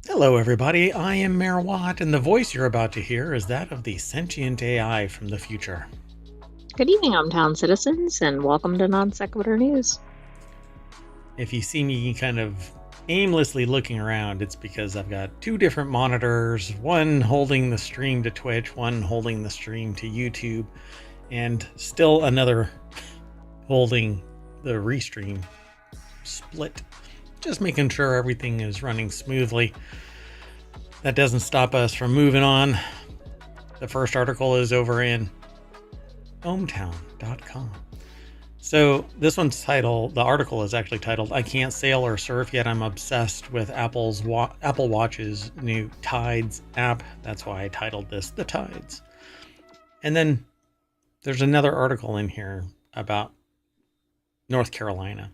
Hello everybody, I am Mayor Watt, and the voice you're about to hear is that of the Sentient AI from the future. Good evening, ohmTown citizens, and welcome to Non-Sequitur News. If you see me kind of aimlessly looking around, it's because I've got two different monitors, one holding the stream to Twitch, one holding the stream to YouTube, and still another holding the restream split. Just making sure everything is running smoothly. That doesn't stop us from moving on. The first article is over in ohmTown.com. So this one's titled, the article is actually titled, I Can't Sail or Surf Yet I'm Obsessed with Apple Watch's new Tides app. That's why I titled this The Tides. And then there's another article in here about North Carolina.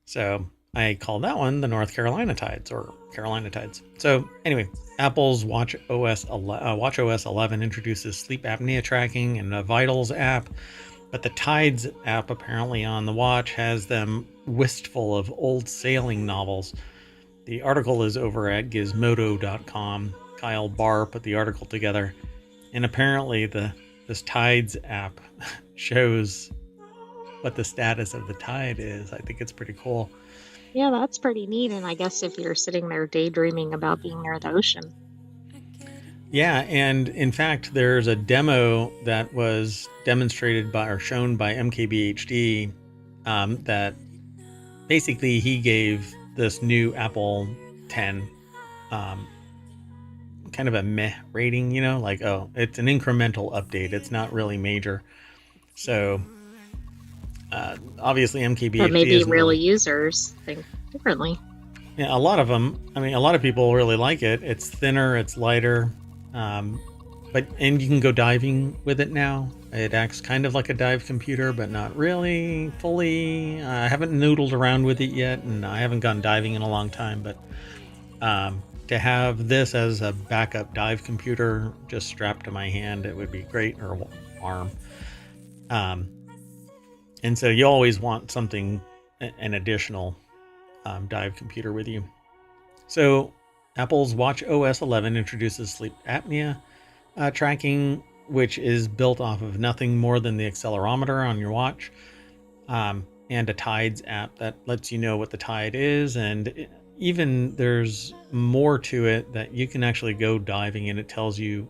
So I call that one the North Carolina Tides, or Carolina Tides. So anyway, Apple's WatchOS 11 introduces sleep apnea tracking and a Vitals app, but the Tides app apparently on the watch has them wistful of old sailing novels. The article is over at gizmodo.com. Kyle Barr put the article together, and apparently this Tides app shows what the status of the tide is. I think it's pretty cool. Yeah, that's pretty neat. And I guess if you're sitting there daydreaming about being near the ocean. Yeah, and in fact, there's a demo that was demonstrated by or shown by MKBHD that basically he gave this new Apple 10 kind of a meh rating, you know, like, oh, it's an incremental update. It's not really major. So obviously MKBHD, but maybe real users think differently. Yeah, a lot of them. I mean, a lot of people really like it. It's thinner, it's lighter, and you can go diving with it now. It acts kind of like a dive computer, but not really fully. I haven't noodled around with it yet, and I haven't gone diving in a long time. But to have this as a backup dive computer just strapped to my hand, it would be great, or arm. And so you always want something, an additional dive computer with you. So Apple's WatchOS 11 introduces sleep apnea tracking, which is built off of nothing more than the accelerometer on your watch, and a Tides app that lets you know what the tide is. And even there's more to it, that you can actually go diving and it tells you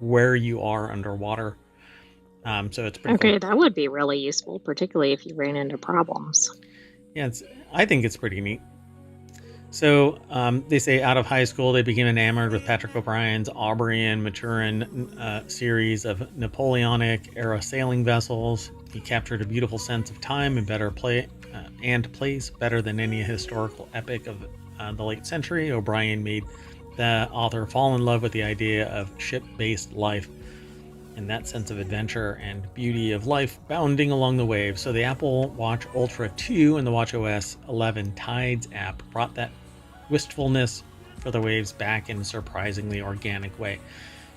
where you are underwater. So it's pretty cool. That would be really useful, particularly if you ran into problems. Yeah, I think it's pretty neat. So they say out of high school, they became enamored with Patrick O'Brien's Aubrey and Maturin series of Napoleonic era sailing vessels. He captured a beautiful sense of time and place better than any historical epic of the late century. O'Brien made the author fall in love with the idea of ship-based life and that sense of adventure and beauty of life bounding along the waves. So the Apple Watch Ultra 2 and the WatchOS 11 Tides app brought that wistfulness for the waves back in a surprisingly organic way.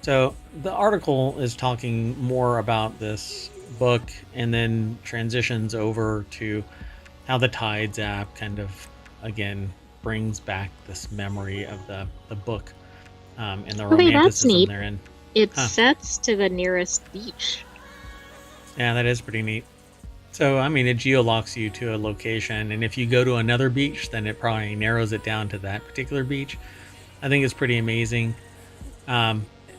So the article is talking more about this book and then transitions over to how the Tides app kind of, again, brings back this memory of the book and the romanticism therein. It sets to the nearest beach. Yeah, that is pretty neat. So, I mean, it geolocks you to a location, and if you go to another beach, then it probably narrows it down to that particular beach. I think it's pretty amazing.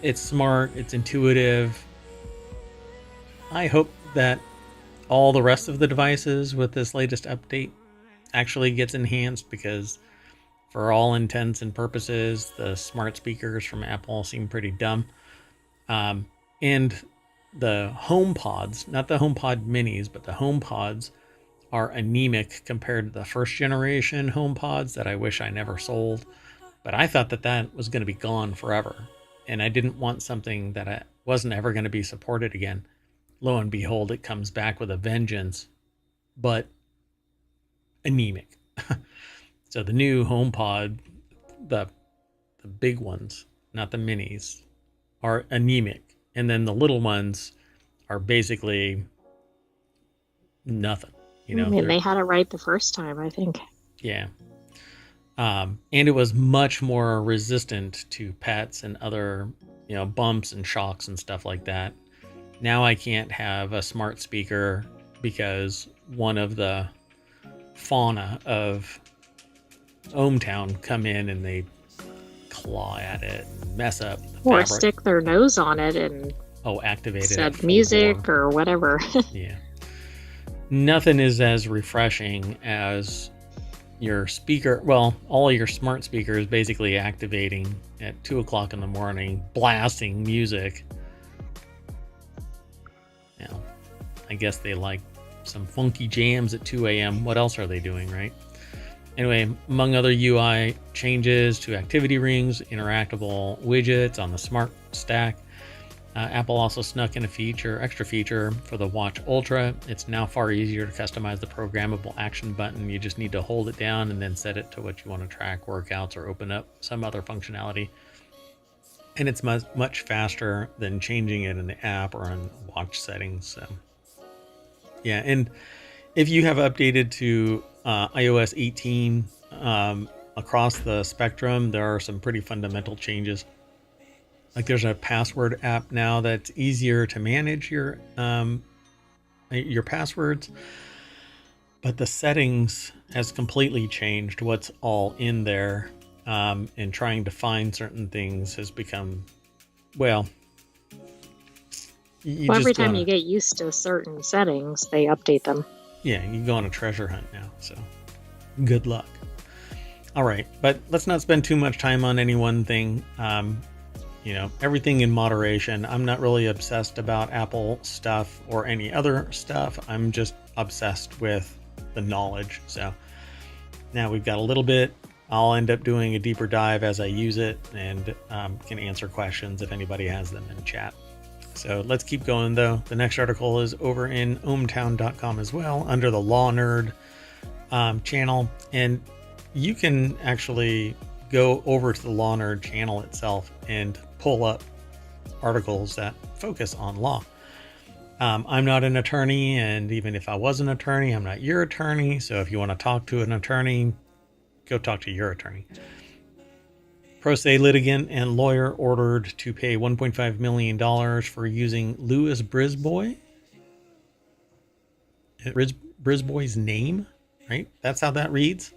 It's smart, it's intuitive. I hope that all the rest of the devices with this latest update actually gets enhanced, because for all intents and purposes, the smart speakers from Apple seem pretty dumb. And the HomePods, not the HomePod minis, but the HomePods are anemic compared to the first generation HomePods that I wish I never sold. But I thought that was going to be gone forever. And I didn't want something that wasn't ever going to be supported again. Lo and behold, it comes back with a vengeance, but anemic. So the new HomePod, the big ones, not the minis, are anemic. And then the little ones are basically nothing. I mean, they had it right the first time, I think. Yeah. And it was much more resistant to pets and other, bumps and shocks and stuff like that. Now I can't have a smart speaker because one of the fauna of ohmTown come in and they claw at it and mess up the or fabric. Stick their nose on it and activate it. Said music or whatever. Yeah. Nothing is as refreshing as your speaker. Well, all your smart speakers basically activating at 2:00 in the morning, blasting music. Now, I guess they like some funky jams at 2 a.m. What else are they doing, right? Anyway, among other UI changes to activity rings, interactable widgets on the smart stack, Apple also snuck in a extra feature for the Watch Ultra. It's now far easier to customize the programmable action button. You just need to hold it down and then set it to what you want to track, workouts, or open up some other functionality. And it's much faster than changing it in the app or in watch settings. So, yeah, and if you have updated to iOS 18 across the spectrum, there are some pretty fundamental changes. Like there's a password app now that's easier to manage your passwords, but the settings has completely changed what's all in there, and trying to find certain things has become, every time you get used to certain settings, they update them. Yeah, you go on a treasure hunt now, so good luck. All right, but let's not spend too much time on any one thing. Everything in moderation. I'm not really obsessed about Apple stuff or any other stuff. I'm just obsessed with the knowledge. So now we've got a little bit. I'll end up doing a deeper dive as I use it and can answer questions if anybody has them in chat. So let's keep going though. The next article is over in ohmTown.com as well under the Law Nerd channel. And you can actually go over to the Law Nerd channel itself and pull up articles that focus on law. I'm not an attorney, and even if I was an attorney, I'm not your attorney. So if you want to talk to an attorney, go talk to your attorney. Pro se litigant and lawyer ordered to pay $1.5 million for using Louis Brisbois. Brisbois' name, right? That's how that reads.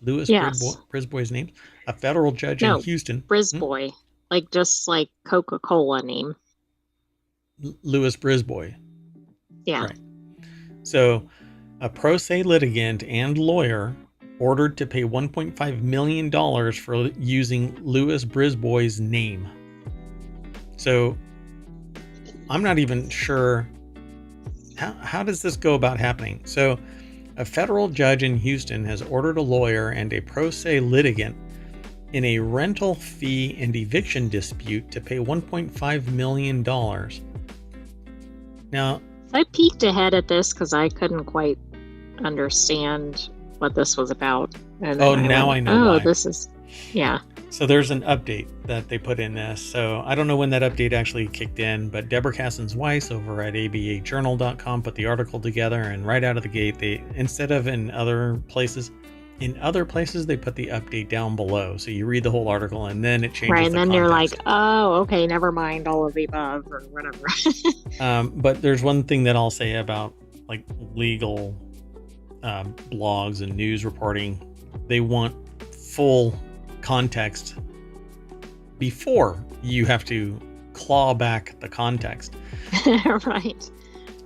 Louis Brisbois' name. A federal judge in Houston. Brisbois. Just like Coca-Cola name. Louis Brisbois. Yeah. Right. So, a pro se litigant and lawyer ordered to pay $1.5 million for using Louis Brisbois' name. So, I'm not even sure how does this go about happening. So, a federal judge in Houston has ordered a lawyer and a pro se litigant in a rental fee and eviction dispute to pay $1.5 million. Now, I peeked ahead at this because I couldn't quite understand what this was about. And now I know why. This is, yeah. So there's an update that they put in this. So I don't know when that update actually kicked in, but Deborah Cassens-Weiss over at abajournal.com put the article together, and right out of the gate, instead of in other places, they put the update down below. So you read the whole article and then it changes. Right, and then context. You're like, oh, okay, never mind all of the above or whatever. But there's one thing that I'll say about legal blogs and news reporting. They want full context before you have to claw back the context. Right.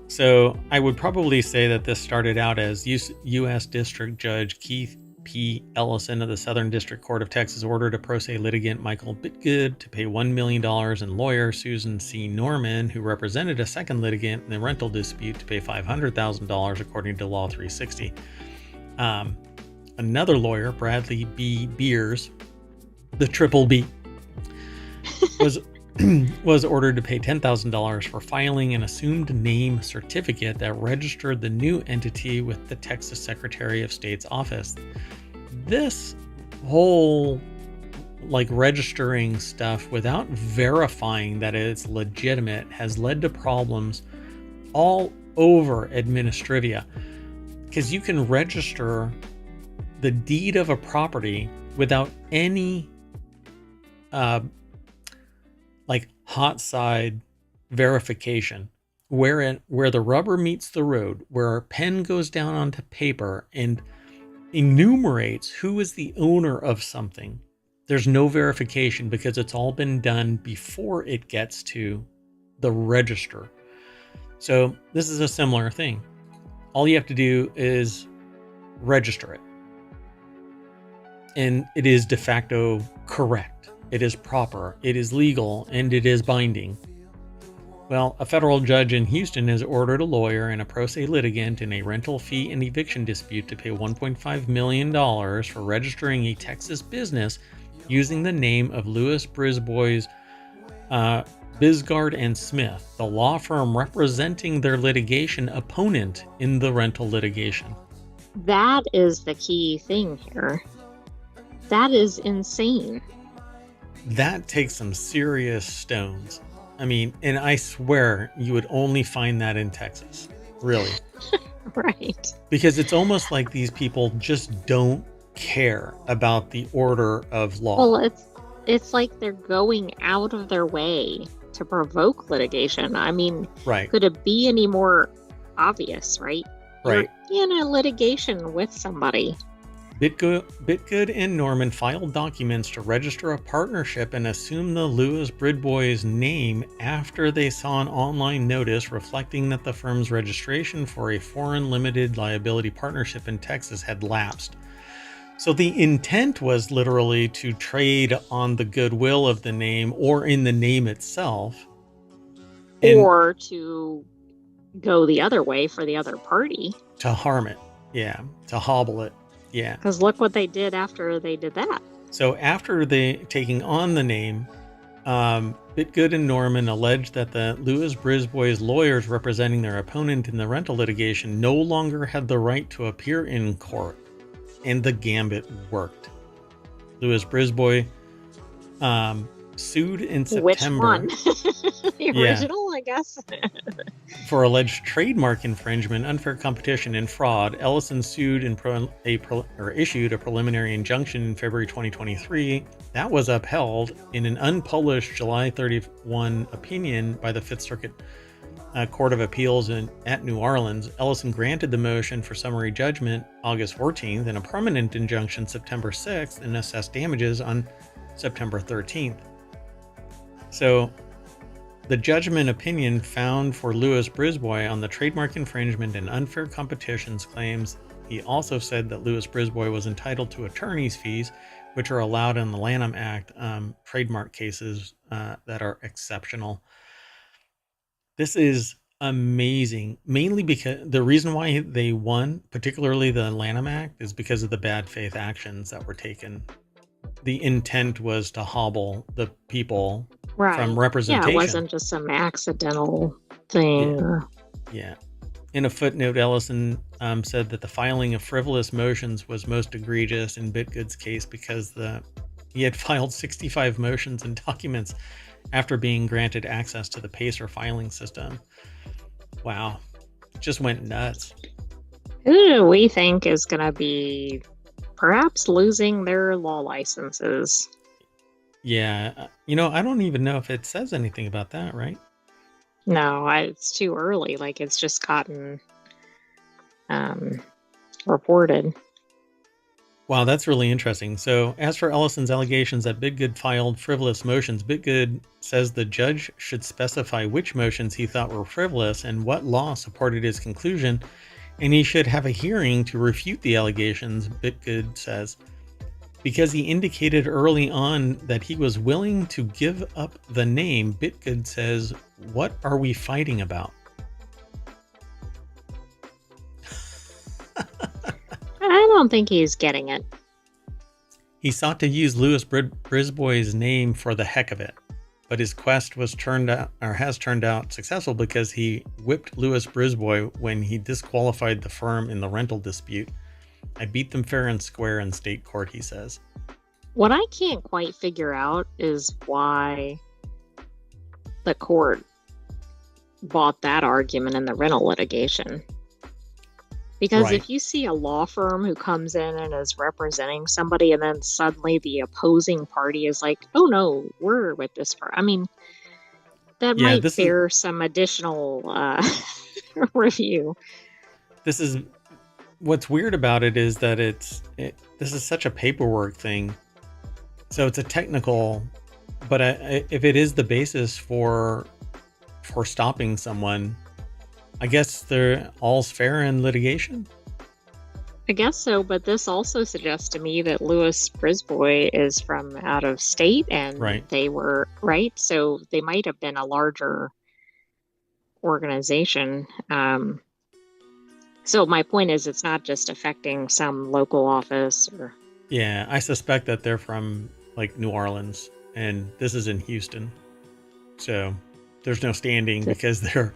So I would probably say that this started out as U.S. District Judge Keith P. Ellison of the Southern District Court of Texas ordered a pro se litigant, Michael Bitgood, to pay $1 million, and lawyer Susan C. Norman, who represented a second litigant in the rental dispute, to pay $500,000, according to Law 360. Another lawyer, Bradley B. Beers, the Triple B, was ordered to pay $10,000 for filing an assumed name certificate that registered the new entity with the Texas Secretary of State's office. This whole registering stuff without verifying that it's legitimate has led to problems all over Administrivia, because you can register the deed of a property without any hot side verification, where the rubber meets the road, where a pen goes down onto paper and enumerates who is the owner of something. There's no verification because it's all been done before it gets to the register. So this is a similar thing. All you have to do is register it, and it is de facto correct. It is proper, it is legal, and it is binding. Well, a federal judge in Houston has ordered a lawyer and a pro se litigant in a rental fee and eviction dispute to pay $1.5 million for registering a Texas business using the name of Louis Brisbois, Bisgard and Smith, the law firm representing their litigation opponent in the rental litigation. That is the key thing here. That is insane. That takes some serious stones. I mean, and I swear you would only find that in Texas. Really. Right. Because it's almost like these people just don't care about the order of law. Well, it's like they're going out of their way to provoke litigation. I mean, right. Could it be any more obvious, right? Right. You're in a litigation with somebody. Bitgood and Norman filed documents to register a partnership and assume the Louis Brisbois name after they saw an online notice reflecting that the firm's registration for a foreign limited liability partnership in Texas had lapsed. So the intent was literally to trade on the goodwill of the name or in the name itself. Or to go the other way for the other party. To harm it. Yeah. To hobble it. Yeah. Because look what they did after they did that. So after taking on the name, Bitgood and Norman alleged that the Louis Brisbois lawyers representing their opponent in the rental litigation no longer had the right to appear in court. And the gambit worked. Louis Brisbois sued in September. Which one? The original, I guess. For alleged trademark infringement, unfair competition, and fraud. Ellison sued and issued a preliminary injunction in February 2023. That was upheld in an unpublished July 31 opinion by the Fifth Circuit Court of Appeals at New Orleans. Ellison granted the motion for summary judgment August 14th and a permanent injunction September 6th and assessed damages on September 13th. So the judgment opinion found for Louis Brisbois on the trademark infringement and unfair competitions claims. He also said that Louis Brisbois was entitled to attorney's fees, which are allowed in the Lanham Act trademark cases that are exceptional. This is amazing, mainly because the reason why they won, particularly the Lanham Act, is because of the bad faith actions that were taken. The intent was to hobble the people from representation. Yeah, it wasn't just some accidental thing. Yeah. In a footnote, Ellison said that the filing of frivolous motions was most egregious in Bitgood's case because he had filed 65 motions and documents after being granted access to the PACER filing system. Wow. It just went nuts. Who do we think is going to be perhaps losing their law licenses? Yeah. I don't even know if it says anything about that, right? No, it's too early. It's just gotten reported. Wow, that's really interesting. So as for Ellison's allegations that Bitgood filed frivolous motions, Bitgood says the judge should specify which motions he thought were frivolous and what law supported his conclusion, and he should have a hearing to refute the allegations, Bitgood says, because he indicated early on that he was willing to give up the name. Bitgood says, "What are we fighting about?" I don't think he's getting it. He sought to use Louis Brisbois's name for the heck of it, but his quest has turned out successful because he whipped Louis Brisbois when he disqualified the firm in the rental dispute. "I beat them fair and square in state court," he says. What I can't quite figure out is why the court bought that argument in the rental litigation. Because if you see a law firm who comes in and is representing somebody, and then suddenly the opposing party is like, "Oh no, we're with this firm." I mean, that might bear some additional review. This is what's weird about it is that this is such a paperwork thing. So it's a technical, but if it is the basis for stopping someone, I guess they're all's fair in litigation. I guess so, but this also suggests to me that Louis Brisbois is from out of state, and they were right, so they might have been a larger organization. So my point is, it's not just affecting some local office or. Yeah, I suspect that they're from like New Orleans, and this is in Houston, so there's no standing because they're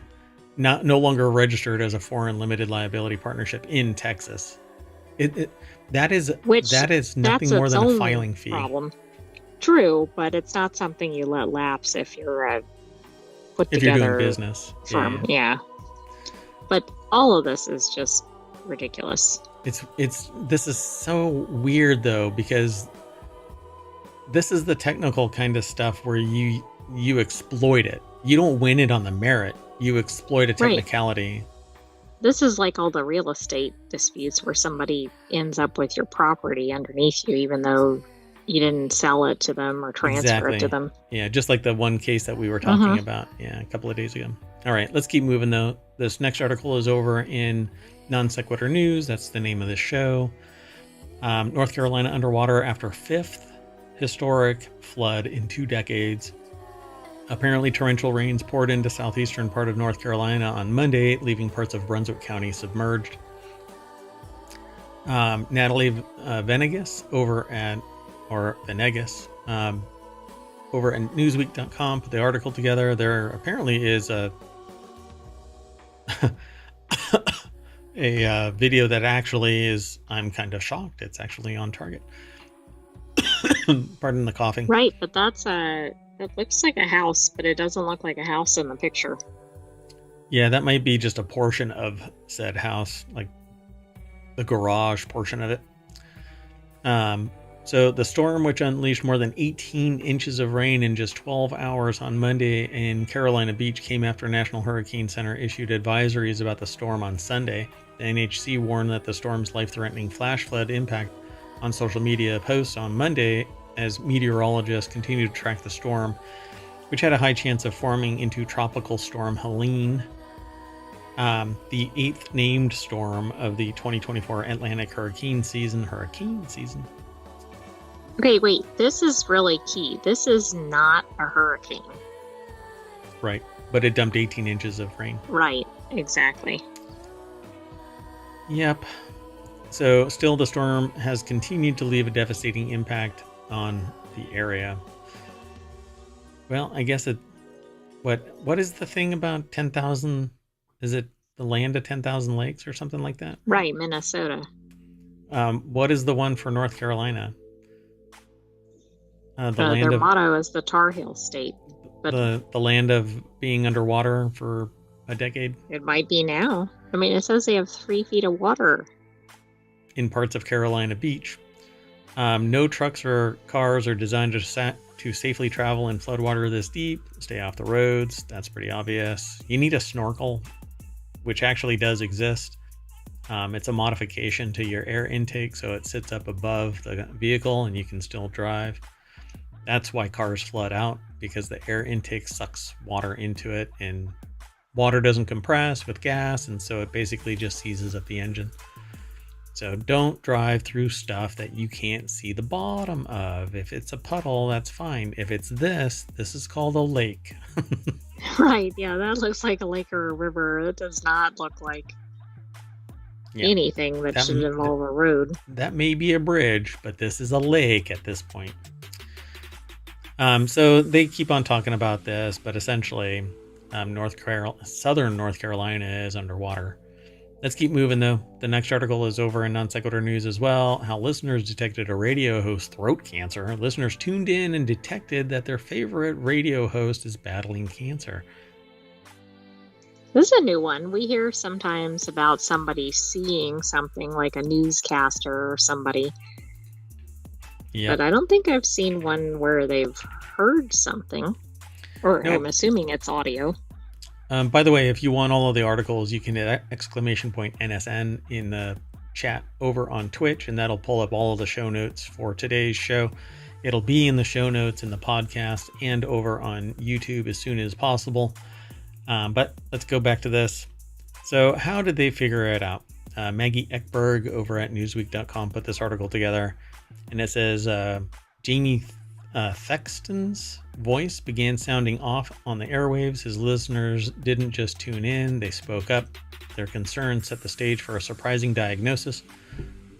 no longer registered as a foreign limited liability partnership in Texas. That is nothing more than a filing fee. Problem. True, but it's not something you let lapse if you're a put together. If you're doing business, firm. Yeah. But all of this is just ridiculous. This is so weird though, because this is the technical kind of stuff where you exploit it. You don't win it on the merit. You exploit a technicality. Right. This is like all the real estate disputes where somebody ends up with your property underneath you, even though you didn't sell it to them or transfer it to them. Yeah, just like the one case that we were talking about a couple of days ago. All right, let's keep moving though. This next article is over in Non Sequitur News. That's the name of this show. North Carolina underwater after 5th historic flood in 2 decades. Apparently, torrential rains poured into southeastern part of North Carolina on Monday, leaving parts of Brunswick County submerged. Natalie Venegas over at Newsweek.com put the article together. There apparently is a video that actually is, I'm kind of shocked, it's actually on target. Pardon the coughing. Right, but it looks like a house, but it doesn't look like a house in the picture. Yeah, that might be just a portion of said house, like the garage portion of it. So the storm, which unleashed more than 18 inches of rain in just 12 hours on Monday in Carolina Beach, came after National Hurricane Center issued advisories about the storm on Sunday. The NHC warned that the storm's life-threatening flash flood impact on social media posts on Monday as meteorologists continue to track the storm, which had a high chance of forming into Tropical Storm Helene, the 8th named storm of the 2024 Atlantic hurricane season. Okay, wait, this is really key. This is not a hurricane. Right, but it dumped 18 inches of rain. Right, exactly. Yep. So still the storm has continued to leave a devastating impact on the area. Well, I guess what is the thing about 10,000? Is it the land of 10,000 lakes or something like that? Right, Minnesota. What is the one for North Carolina? Their motto is the Tar Heel State. But the land of being underwater for a decade? It might be now. I mean, it says they have 3 feet of water in parts of Carolina Beach. No trucks or cars are designed to safely travel in floodwater this deep. Stay off the roads. That's pretty obvious. You need a snorkel, which actually does exist. It's a modification to your air intake, so it sits up above the vehicle and you can still drive. That's why cars flood out, because the air intake sucks water into it and water doesn't compress with gas, and so it basically just seizes up the engine. So don't drive through stuff that you can't see the bottom of. If it's a puddle, that's fine. If it's this is called a lake. Right, yeah, that looks like a lake or a river. It does not look like anything that should involve a road. That may be a bridge, but this is a lake at this point. So they keep on talking about this, but essentially, southern North Carolina is underwater. Let's keep moving, though. The next article is over in Non-Sequitur News as well. How listeners detected a radio host throat cancer. Listeners tuned in and detected that their favorite radio host is battling cancer. This is a new one. We hear sometimes about somebody seeing something, like a newscaster or somebody. Yep. But I don't think I've seen one where they've heard something. Or nope. I'm assuming it's audio. By the way, if you want all of the articles, you can hit !NSN in the chat over on Twitch, and that'll pull up all of the show notes for today's show. It'll be in the show notes in the podcast and over on YouTube as soon as possible. But let's go back to this. So how did they figure it out? Maggie Ekberg over at Newsweek.com put this article together, and it says Jamie Thexton's voice began sounding off on the airwaves. His listeners didn't just tune in, they spoke up. Their concern set the stage for a surprising diagnosis: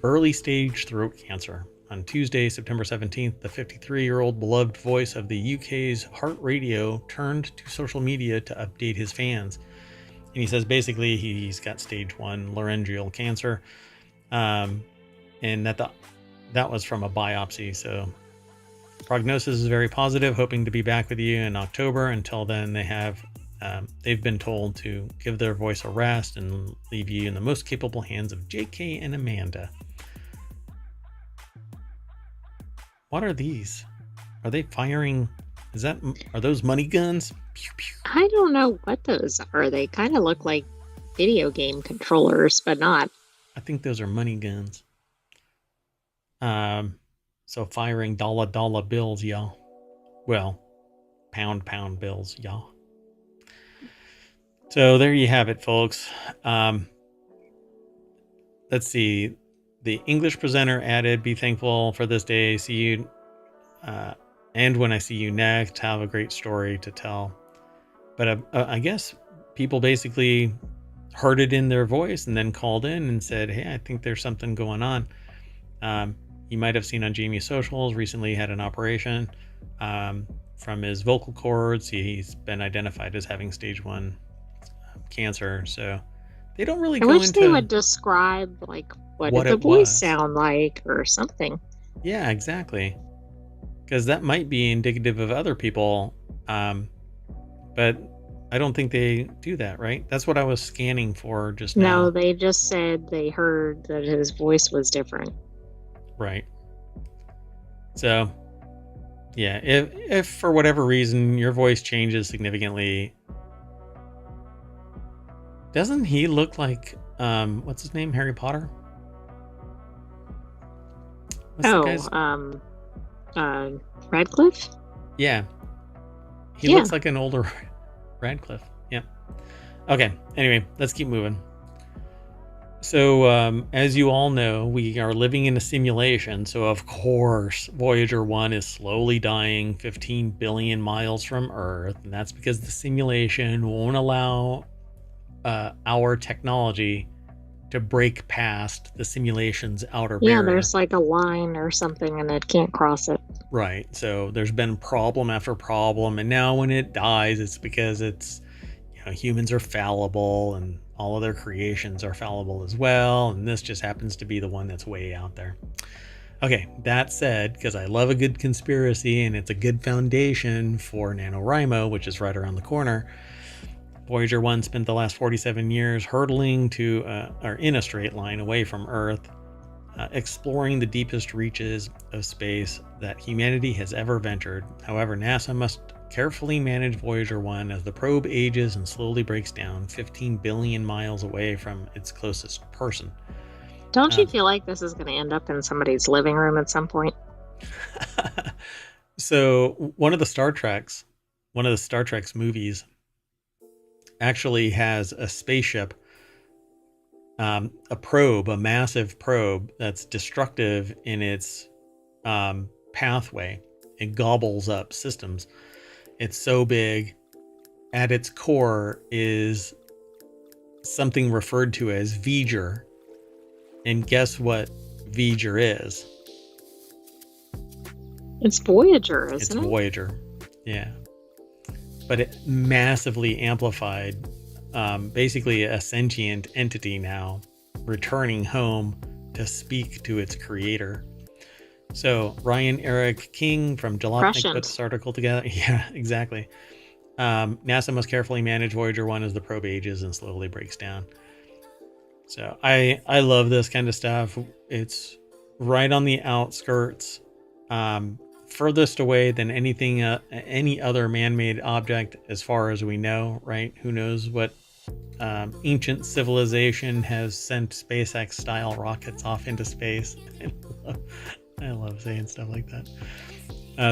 early stage throat cancer. On Tuesday, September 17th, the 53-year-old beloved voice of the UK's Heart Radio turned to social media to update his fans. And he says basically he's got stage 1 laryngeal cancer, and that was from a biopsy. So prognosis is very positive, hoping to be back with you in October. Until then, they've been told to give their voice a rest and leave you in the most capable hands of JK and Amanda. What are these? Are they firing? Are those money guns? Pew, pew. I don't know what those are. They kind of look like video game controllers, but not. I think those are money guns. So firing dollar bills, y'all. Well, pound bills, y'all. So there you have it, folks. Let's see. The English presenter added, "Be thankful for this day. See you. And when I see you next, have a great story to tell." But I guess people basically heard it in their voice and then called in and said, "Hey, I think there's something going on." You might have seen on Jamie's socials, recently had an operation from his vocal cords. He's been identified as having stage 1 cancer. So they don't really go into... I wish they would describe, like, what did the voice sound like or something. Yeah, exactly. Because that might be indicative of other people. But I don't think they do that, right? That's what I was scanning for just now. No, they just said they heard that his voice was different. Right. So, yeah, if for whatever reason your voice changes significantly, doesn't he look like, what's his name? Harry Potter? Radcliffe? Yeah. He looks like an older Radcliffe. Yeah. Okay. Anyway, let's keep moving. So, as you all know, we are living in a simulation. So, of course, Voyager 1 is slowly dying 15 billion miles from Earth. And that's because the simulation won't allow our technology to break past the simulation's outer barrier. Yeah, there's like a line or something and it can't cross it. Right. So there's been problem after problem. And now when it dies, it's because humans are fallible and all of their creations are fallible as well. And this just happens to be the one that's way out there. Okay, that said, because I love a good conspiracy and it's a good foundation for NaNoWriMo, which is right around the corner, Voyager 1 spent the last 47 years hurtling or in a straight line away from Earth, exploring the deepest reaches of space that humanity has ever ventured. However, NASA must carefully manage Voyager 1 as the probe ages and slowly breaks down 15 billion miles away from its closest person. Don't you feel like this is going to end up in somebody's living room at some point? So one of the Star Trek's movies actually has a spaceship, a probe, a massive probe that's destructive in its pathway. It gobbles up systems. It's so big. At its core is something referred to as V'ger. And guess what V'ger is? It's Voyager, isn't it? It's Voyager, yeah. But it massively amplified, basically a sentient entity now, returning home to speak to its creator. So Ryan Eric King from Jalopnik put this article together. Yeah, exactly. NASA must carefully manage Voyager 1 as the probe ages and slowly breaks down. So I love this kind of stuff. It's right on the outskirts, furthest away than anything, any other man-made object as far as we know, right? Who knows what ancient civilization has sent SpaceX-style rockets off into space. I love saying stuff like that.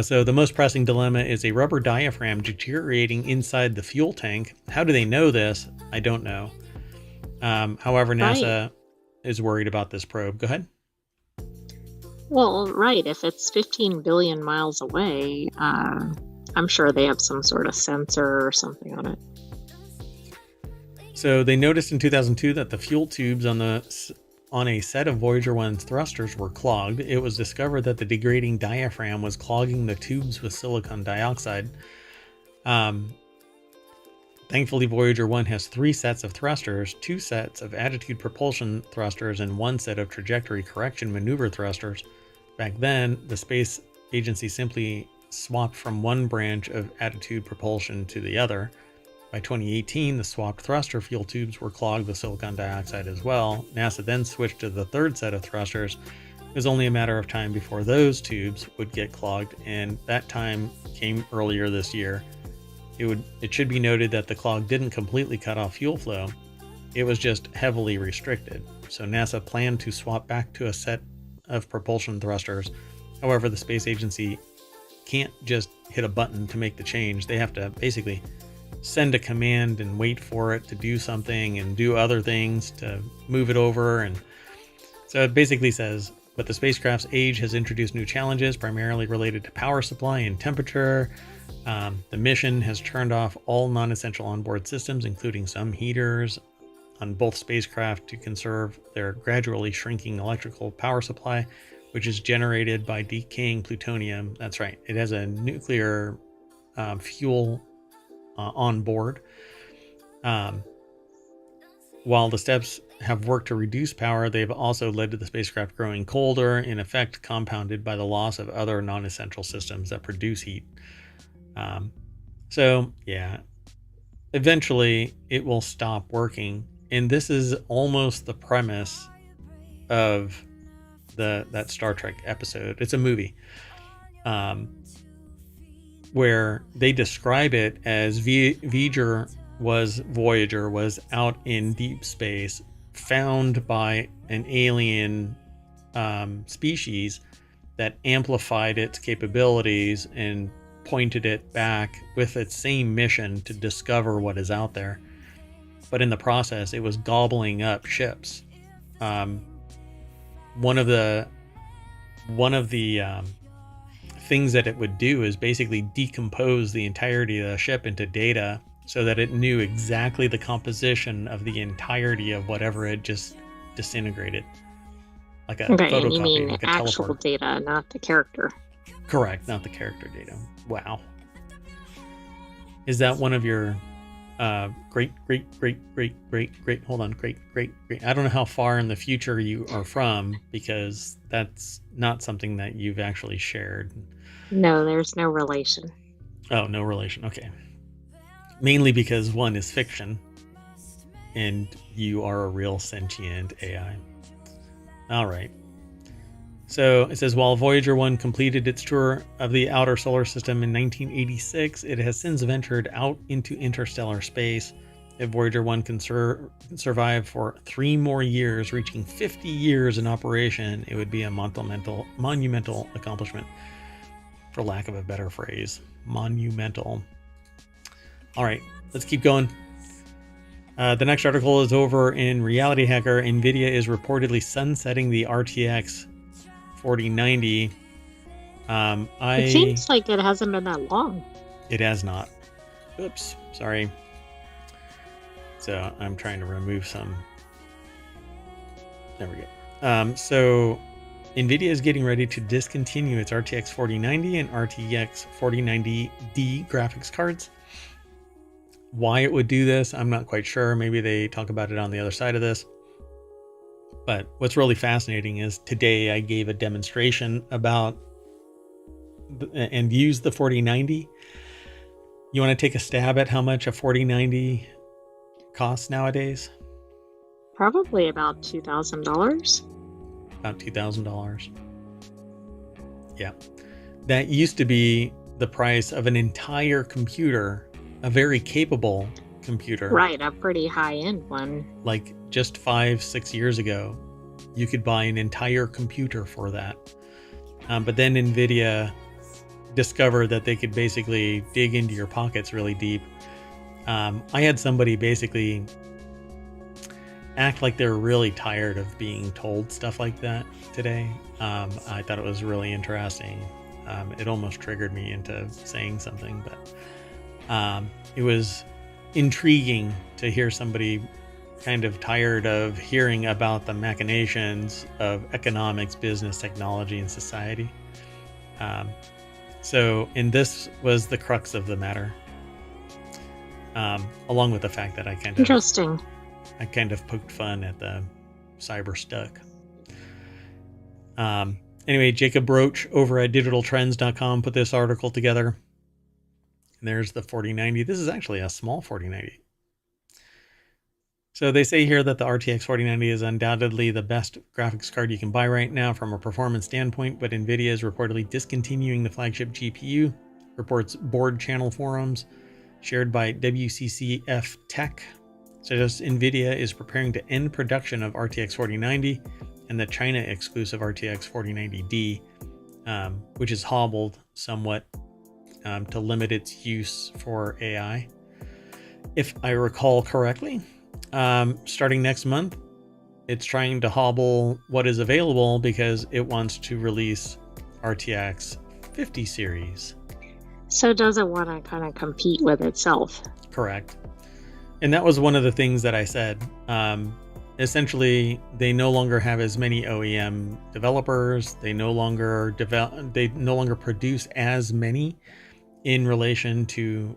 So the most pressing dilemma is a rubber diaphragm deteriorating inside the fuel tank. How do they know this? I don't know. However, NASA is worried about this probe. Go ahead. Well, right. If it's 15 billion miles away, I'm sure they have some sort of sensor or something on it. So they noticed in 2002 that the fuel tubes on a set of Voyager 1's thrusters were clogged. It was discovered that the degrading diaphragm was clogging the tubes with silicon dioxide. Thankfully, Voyager 1 has 3 sets of thrusters, 2 sets of attitude propulsion thrusters, and 1 set of trajectory correction maneuver thrusters. Back then, the space agency simply swapped from one branch of attitude propulsion to the other. By 2018, the swapped thruster fuel tubes were clogged with silicon dioxide as well. NASA then switched to the 3rd set of thrusters. It was only a matter of time before those tubes would get clogged, and that time came earlier this year. It should be noted that the clog didn't completely cut off fuel flow. It was just heavily restricted. So NASA planned to swap back to a set of propulsion thrusters. However, the space agency can't just hit a button to make the change. They have to basically send a command and wait for it to do something and do other things to move it over. And so it basically says, but the spacecraft's age has introduced new challenges, primarily related to power supply and temperature. The mission has turned off all non-essential onboard systems, including some heaters on both spacecraft, to conserve their gradually shrinking electrical power supply, which is generated by decaying plutonium. That's right. It has a nuclear fuel on board. While the steps have worked to reduce power, they've also led to the spacecraft growing colder, in effect compounded by the loss of other non-essential systems that produce heat. So yeah, eventually it will stop working. And this is almost the premise of that Star Trek episode. It's a movie, where they describe it as Voyager was out in deep space, found by an alien species that amplified its capabilities and pointed it back with its same mission to discover what is out there. But in the process, it was gobbling up ships. One of the things that it would do is basically decompose the entirety of the ship into data so that it knew exactly the composition of the entirety of whatever it just disintegrated. Like a photocopy, and you mean like a actual teleporter. Data, not the character. Correct, not the character data. Wow. Is that one of your great, hold on, great. I don't know how far in the future you are from, because that's not something that you've actually shared. No, there's no relation. Oh, no relation. Okay. Mainly because one is fiction and you are a real sentient AI. All right. So it says, while Voyager 1 completed its tour of the outer solar system in 1986, it has since ventured out into interstellar space. If Voyager 1 can survive for 3 more years, reaching 50 years in operation, it would be a monumental accomplishment, for lack of a better phrase. Monumental. All right, let's keep going. The next article is over in Reality Hacker. NVIDIA is reportedly sunsetting the RTX 4090. It seems like it hasn't been that long. It has not. Oops, sorry. So I'm trying to remove some. There we go. So NVIDIA is getting ready to discontinue its RTX 4090 and RTX 4090D graphics cards. Why it would do this, I'm not quite sure. Maybe they talk about it on the other side of this. But what's really fascinating is today I gave a demonstration about and used the 4090. You want to take a stab at how much a 4090 costs nowadays? Probably about $2,000. About $2,000. Yeah. That used to be the price of an entire computer, a very capable computer. Right, a pretty high-end one. Like just 5-6 years ago, you could buy an entire computer for that. But then NVIDIA discovered that they could basically dig into your pockets really deep. I had somebody basically act like they're really tired of being told stuff like that today. I thought it was really interesting. It almost triggered me into saying something, but it was intriguing to hear somebody kind of tired of hearing about the machinations of economics, business, technology, and society. And this was the crux of the matter. Along with the fact that I kind of poked fun at the cyber stuck. Anyway, Jacob Roach over at digitaltrends.com put this article together. And there's the 4090. This is actually a small 4090. So they say here that the RTX 4090 is undoubtedly the best graphics card you can buy right now from a performance standpoint, but NVIDIA is reportedly discontinuing the flagship GPU, reports board channel forums shared by WCCF Tech. Suggests NVIDIA is preparing to end production of RTX 4090 and the China-exclusive RTX 4090D, which is hobbled somewhat to limit its use for AI. If I recall correctly, starting next month, it's trying to hobble what is available because it wants to release RTX 50 series. So does it want to kind of compete with itself? Correct. And that was one of the things that I said. Essentially, they no longer have as many OEM developers. They no longer produce as many in relation to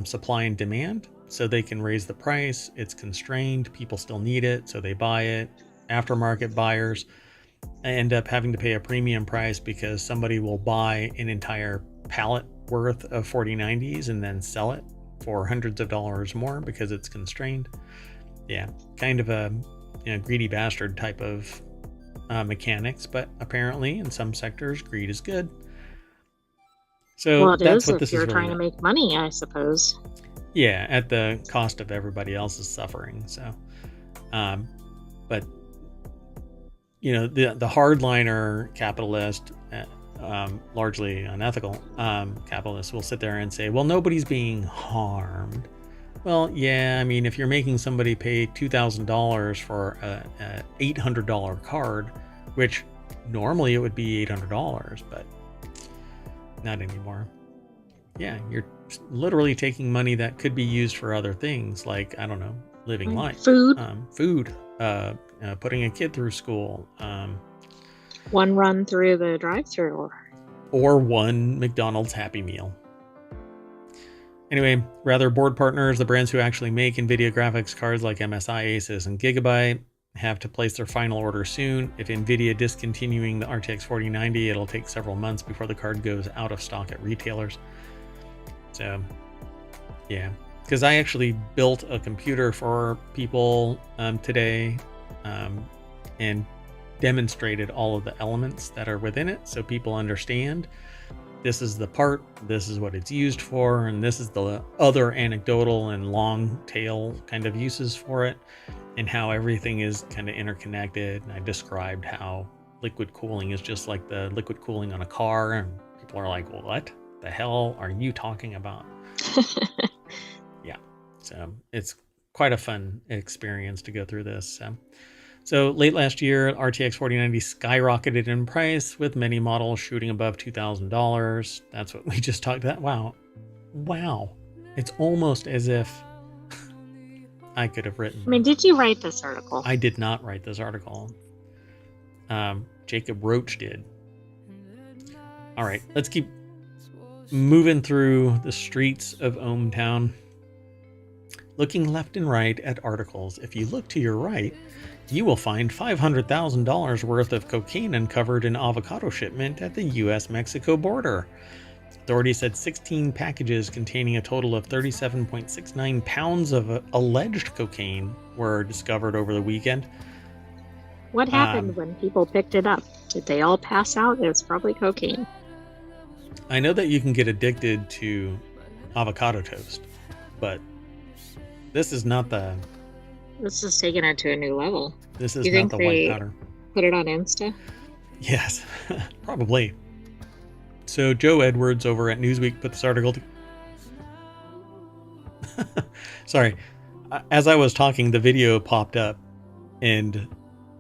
supply and demand. So they can raise the price. It's constrained. People still need it, so they buy it. Aftermarket buyers end up having to pay a premium price because somebody will buy an entire pallet worth of 4090s and then sell it for hundreds of dollars more because it's constrained. Yeah, kind of a greedy bastard type of mechanics, but apparently in some sectors greed is good. So that's what this is. If you're trying to make money, I suppose. Yeah, at the cost of everybody else's suffering. So, but the hardliner capitalist, largely unethical capitalists will sit there and say, well, nobody's being harmed. Well, yeah, I mean, if you're making somebody pay $2,000 for a $800 card, which normally it would be $800, but not anymore. Yeah, you're literally taking money that could be used for other things, like, I don't know, living life. Food. Putting a kid through school. One run through the drive-thru. Or one McDonald's Happy Meal. Anyway, rather board partners, the brands who actually make NVIDIA graphics cards like MSI, Asus, and Gigabyte, have to place their final order soon. If NVIDIA discontinuing the RTX 4090, it'll take several months before the card goes out of stock at retailers. So, yeah. Because I actually built a computer for people today and demonstrated all of the elements that are within it so people understand this is the part, this is what it's used for, and this is the other anecdotal and long tail kind of uses for it, and how everything is kind of interconnected. And I described how liquid cooling is just like the liquid cooling on a car, and people are like, what the hell are you talking about? Yeah, so it's quite a fun experience to go through this. So late last year, RTX 4090 skyrocketed in price, with many models shooting above $2,000. That's what we just talked about. Wow. It's almost as if I could have written. I mean, did you write this article? I did not write this article. Jacob Roach did. All right, let's keep moving through the streets of ohmTown. Looking left and right at articles. If you look to your right, you will find $500,000 worth of cocaine uncovered in avocado shipment at the U.S.-Mexico border. Authorities said 16 packages containing a total of 37.69 pounds of alleged cocaine were discovered over the weekend. What happened when people picked it up? Did they all pass out? It was probably cocaine. I know that you can get addicted to avocado toast, but this is not the... This is taking it to a new level. This is not the white powder. Put it on Insta? Yes, probably. So Joe Edwards over at Newsweek put this article Sorry. As I was talking, the video popped up, and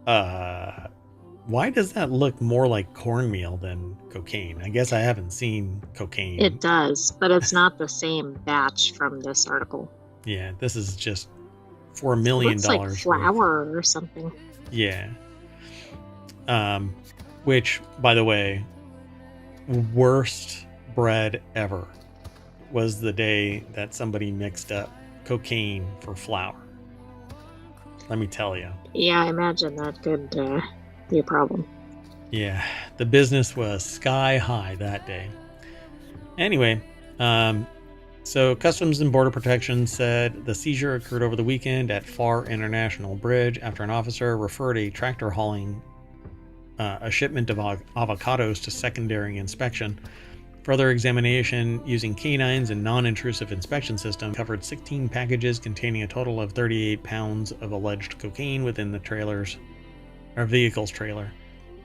why does that look more like cornmeal than cocaine? I guess I haven't seen cocaine. It does, but it's not the same batch from this article. Yeah, this is just $4 million. It looks like flour or something. Yeah. Which, by the way, worst bread ever was the day that somebody mixed up cocaine for flour. Let me tell you. Yeah, I imagine that could be a problem. Yeah, the business was sky high that day. Anyway, so Customs and Border Protection said the seizure occurred over the weekend at Far International Bridge after an officer referred a tractor hauling a shipment of avocados to secondary inspection. Further examination using canines and non-intrusive inspection system covered 16 packages containing a total of 38 pounds of alleged cocaine within the vehicle's trailer.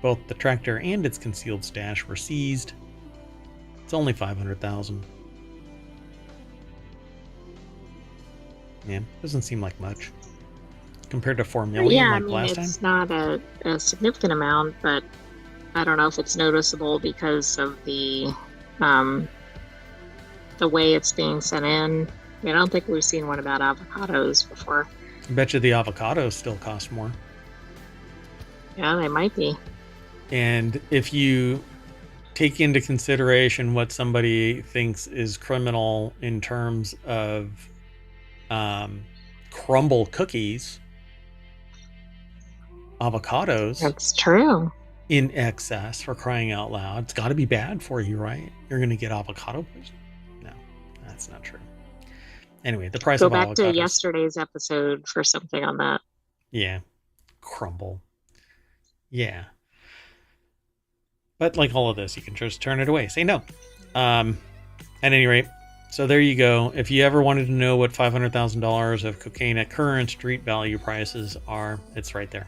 Both the tractor and its concealed stash were seized. It's only $500,000. Yeah, doesn't seem like much compared to $4 million last time. It's not a significant amount, but I don't know if it's noticeable because of the way it's being sent in. I don't think we've seen one about avocados before. I bet you the avocados still cost more. Yeah, they might be. And if you take into consideration what somebody thinks is criminal in terms of crumble cookies, avocados, that's true, in excess, for crying out loud, it's got to be bad for you, right? You're going to get avocado poison? No, that's not true. Anyway, the price of avocados. Go back to yesterday's episode for something on that. Yeah, crumble. Yeah, but like all of this, you can just turn it away, say no. At any rate, so there you go. If you ever wanted to know what $500,000 of cocaine at current street value prices are, it's right there.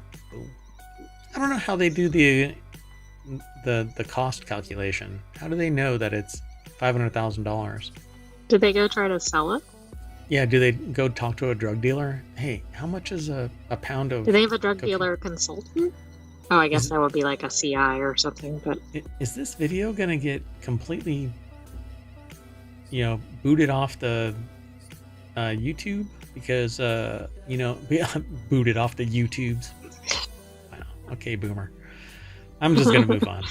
I don't know how they do the cost calculation. How do they know that it's $500,000? Did they go try to sell it? Yeah, do they go talk to a drug dealer? Hey, how much is a pound of... Do they have a drug dealer consultant? Oh, I guess that would be like a CI or something. But is this video going to get completely, booted off the YouTube? Because, booted off the YouTubes. Okay, boomer. I'm just going to move on.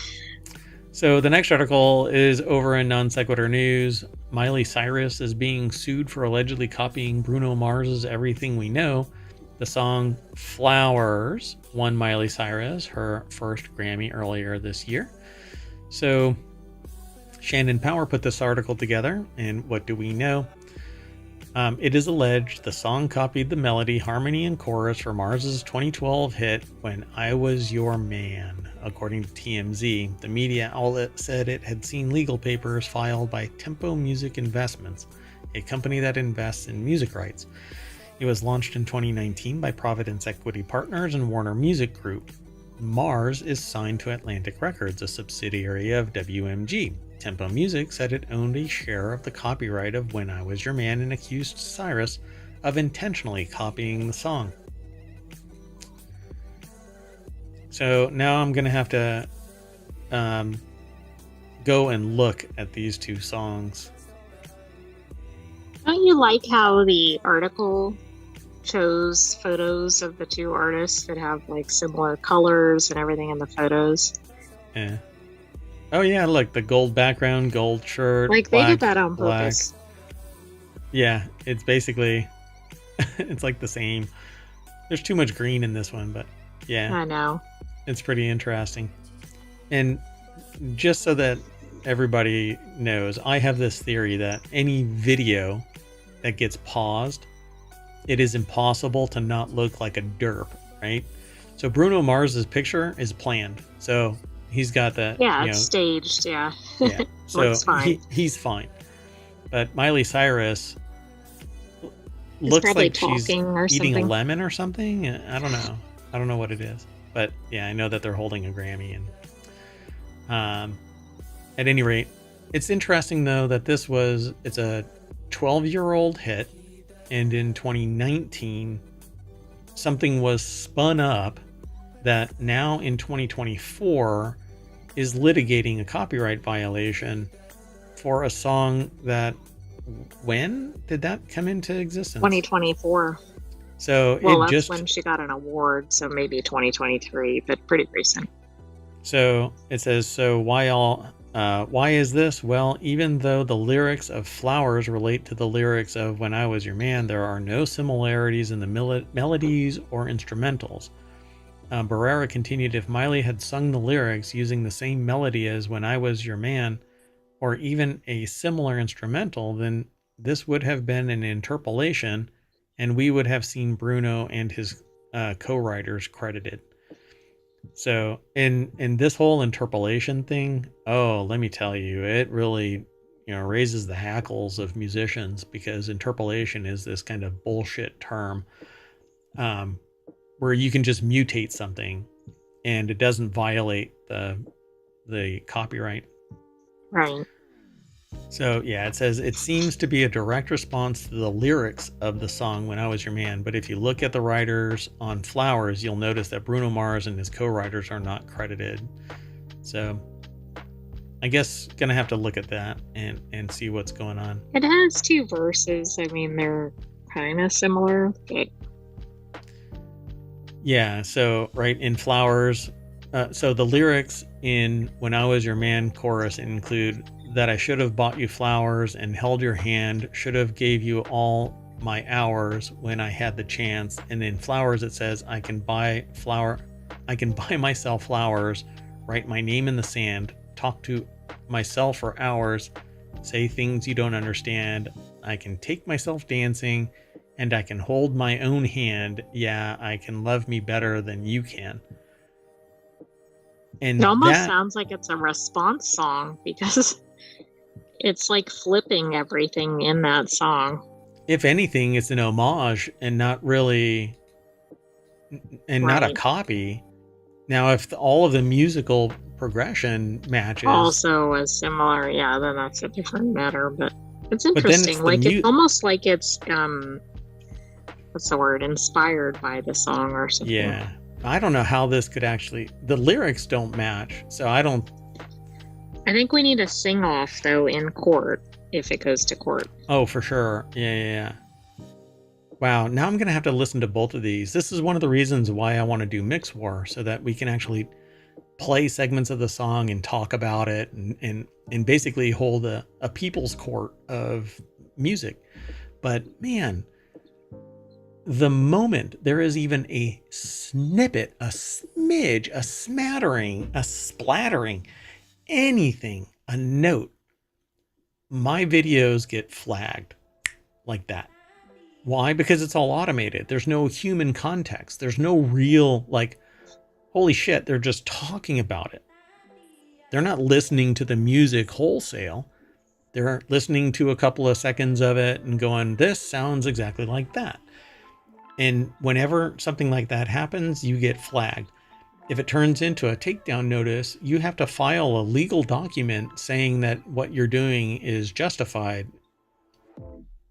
So the next article is over in Non Sequitur News. Miley Cyrus is being sued for allegedly copying Bruno Mars's Everything We Know. The song Flowers won Miley Cyrus her first Grammy earlier this year. So Shannon Power put this article together, and what do we know? It is alleged the song copied the melody, harmony, and chorus for Mars's 2012 hit When I Was Your Man. According to TMZ, the media outlet said it had seen legal papers filed by Tempo Music Investments, a company that invests in music rights. It was launched in 2019 by Providence Equity Partners and Warner Music Group. Mars is signed to Atlantic Records, a subsidiary of WMG. Tempo Music said it owned a share of the copyright of When I Was Your Man and accused Cyrus of intentionally copying the song. So now I'm going to have to go and look at these two songs. Don't you like how the article shows photos of the two artists that have like similar colors and everything in the photos? Yeah. Oh yeah, look, the gold background, gold shirt. Like black, they did that on purpose. Yeah, it's basically, it's like the same. There's too much green in this one, but yeah. I know. It's pretty interesting. And just so that everybody knows, I have this theory that any video that gets paused, it is impossible to not look like a derp, right? So Bruno Mars's picture is planned. So he's got the... Yeah, it's staged, yeah. Yeah, so he's fine. But Miley Cyrus looks like she's eating a lemon or something. I don't know. I don't know what it is. But yeah, I know that they're holding a Grammy. And at any rate, it's interesting though that it's a 12-year-old hit, and in 2019 something was spun up that now in 2024 is litigating a copyright violation for a song that, when did that come into existence? 2024. So that's when she got an award, so maybe 2023, but pretty recent. So it says, so why is this? Well, even though the lyrics of Flowers relate to the lyrics of When I Was Your Man, there are no similarities in the melodies or instrumentals. Barrera continued, if Miley had sung the lyrics using the same melody as When I Was Your Man, or even a similar instrumental, then this would have been an interpolation, and we would have seen Bruno and his co-writers credited. So in this whole interpolation thing, let me tell you, it really, raises the hackles of musicians, because interpolation is this kind of bullshit term where you can just mutate something and it doesn't violate the copyright. Right. So yeah, it says it seems to be a direct response to the lyrics of the song When I Was Your Man, but if you look at the writers on Flowers, you'll notice that Bruno Mars and his co-writers are not credited. So I guess gonna have to look at that and see what's going on. It has two verses. I mean, they're kind of similar, but yeah, so right in Flowers, so the lyrics in When I Was Your Man chorus include that I should have bought you flowers and held your hand, should have gave you all my hours when I had the chance. And in Flowers it says I can buy myself flowers, write my name in the sand, talk to myself for hours, say things you don't understand. I can take myself dancing and I can hold my own hand. Yeah, I can love me better than you can. And it almost sounds like it's a response song, because it's like flipping everything in that song. If anything, it's an homage and not really, and not a copy. Now, if all of the musical progression matches also is similar, yeah, then that's a different matter. But it's interesting. It's almost like it's what's the word? Inspired by the song or something. Yeah, I don't know how this could actually. The lyrics don't match, so I don't. I think we need a sing-off, though, in court, if it goes to court. Oh, for sure. Yeah. Wow, now I'm going to have to listen to both of these. This is one of the reasons why I want to do Mix War, so that we can actually play segments of the song and talk about it and basically hold a people's court of music. But, man, the moment there is even a snippet, a smidge, a smattering, a splattering, anything, a note, my videos get flagged like that. Why? Because it's all automated. There's no human context. There's no real, like, holy shit, they're just talking about it. They're not listening to the music wholesale. They're listening to a couple of seconds of it and going, this sounds exactly like that. And whenever something like that happens, you get flagged. If it turns into a takedown notice, you have to file a legal document saying that what you're doing is justified.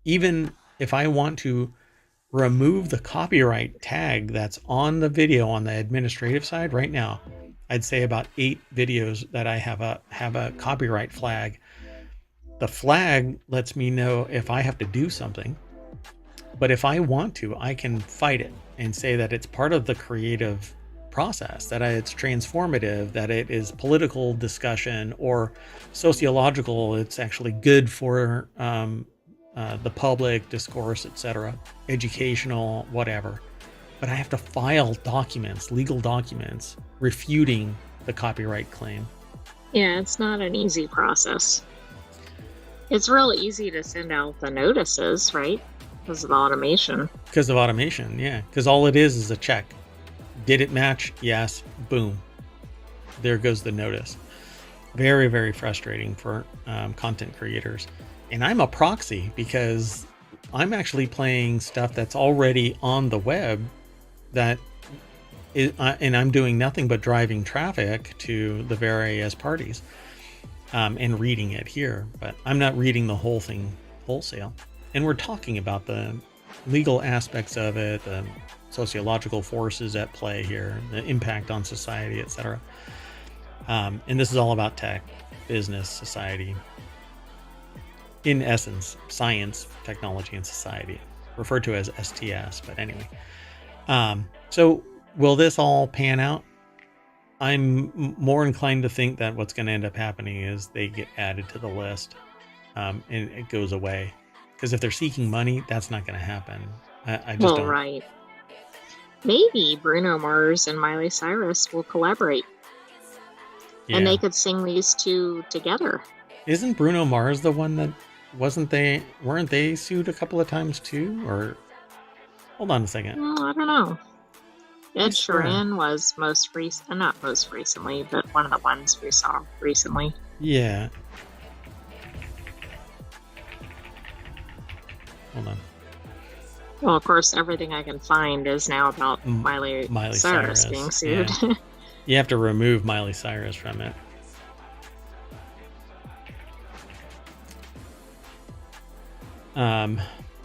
Even if I want to remove the copyright tag that's on the video on the administrative side right now, I'd say about 8 videos that I have a copyright flag. The flag lets me know if I have to do something, but if I want to, I can fight it and say that it's part of the creative process, that it's transformative, that it is political discussion or sociological. It's actually good for the public discourse, etc., educational, whatever. But I have to file documents, legal documents, refuting the copyright claim. Yeah, it's not an easy process. It's real easy to send out the notices, right? Because of automation. Because of automation, yeah. Because all it is a check. Did it match? Yes. Boom. There goes the notice. Very, very frustrating for content creators. And I'm a proxy because I'm actually playing stuff that's already on the web that is, and I'm doing nothing but driving traffic to the various parties and reading it here. But I'm not reading the whole thing wholesale. And we're talking about the legal aspects of it, the sociological forces at play here, the impact on society, etc. And this is all about tech, business, society. In essence, science, technology, and society, referred to as STS. But anyway, so will this all pan out? I'm more inclined to think that what's going to end up happening is they get added to the list and it goes away. Because if they're seeking money, that's not going to happen. I just don't. Right. Maybe Bruno Mars and Miley Cyrus will collaborate. Yeah. And they could sing these two together. Isn't Bruno Mars the one that weren't they sued a couple of times too? Or hold on a second. Well, I don't know. Ed Sheeran was not most recently, but one of the ones we saw recently. Yeah. Hold on. Well, of course, everything I can find is now about Miley Cyrus being sued. Yeah. You have to remove Miley Cyrus from it.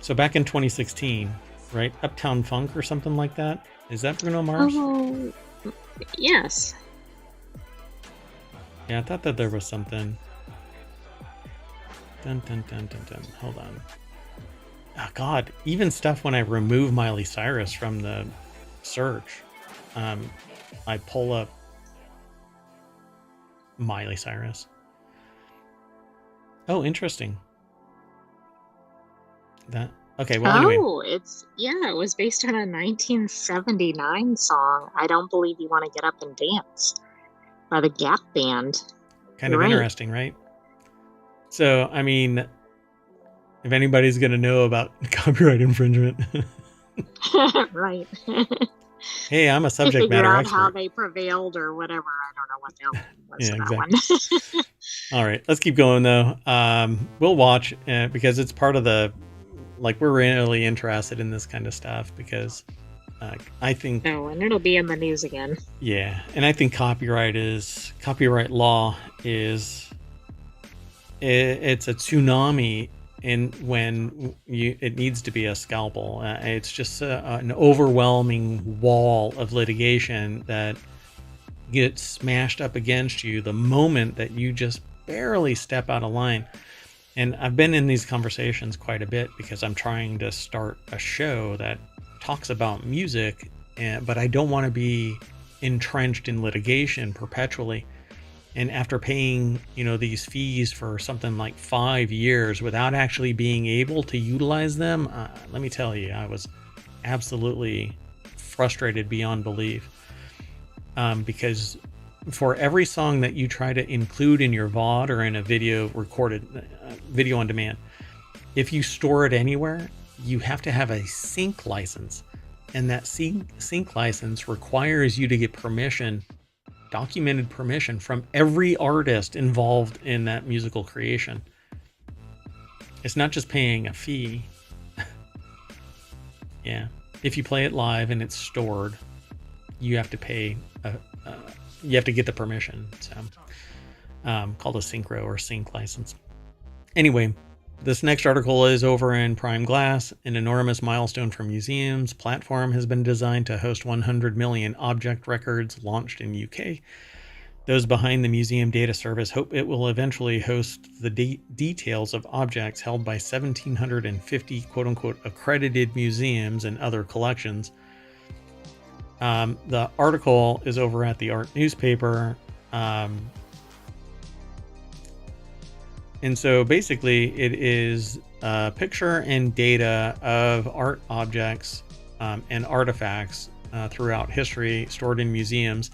So back in 2016, right? Uptown Funk or something like that. Is that Bruno Mars? Oh, yes. Yeah, I thought that there was something. Dun, dun, dun, dun, dun. Hold on. Oh, God, even stuff when I remove Miley Cyrus from the search, I pull up Miley Cyrus. Oh, interesting. That okay. Well, anyway. It was based on a 1979 song. I Don't Believe You Want to Get Up and Dance by the Gap Band. Kind of interesting, right? So, I mean, if anybody's going to know about copyright infringement, right? Hey, I'm a subject matter expert. How they prevailed or whatever. I don't know what the hell was that one. All right, let's keep going though. We'll watch because it's part of the. Like, we're really interested in this kind of stuff because I think... Oh, and it'll be in the news again. Yeah, and I think copyright law is... It's a tsunami when it needs to be a scalpel. It's just an overwhelming wall of litigation that gets smashed up against you the moment that you just barely step out of line. And I've been in these conversations quite a bit because I'm trying to start a show that talks about music, but I don't want to be entrenched in litigation perpetually. And after paying, these fees for something like 5 years without actually being able to utilize them, let me tell you, I was absolutely frustrated beyond belief. Because for every song that you try to include in your VOD or in a video on demand, if you store it anywhere, you have to have a sync license. And that sync license requires you to get permission, documented permission from every artist involved in that musical creation. It's not just paying a fee. Yeah. If you play it live and it's stored, you have to pay you have to get the permission. So, called a synchro or sync license. Anyway, This next article is over in Prime Glass. An enormous milestone for museums. Platform has been designed to host 100 million object records, launched in UK. Those behind the Museum Data Service hope it will eventually host the details of objects held by 1,750 quote-unquote accredited museums and other collections. The article is over at the Art newspaper. And so basically it is a picture and data of art objects and artifacts throughout history stored in museums.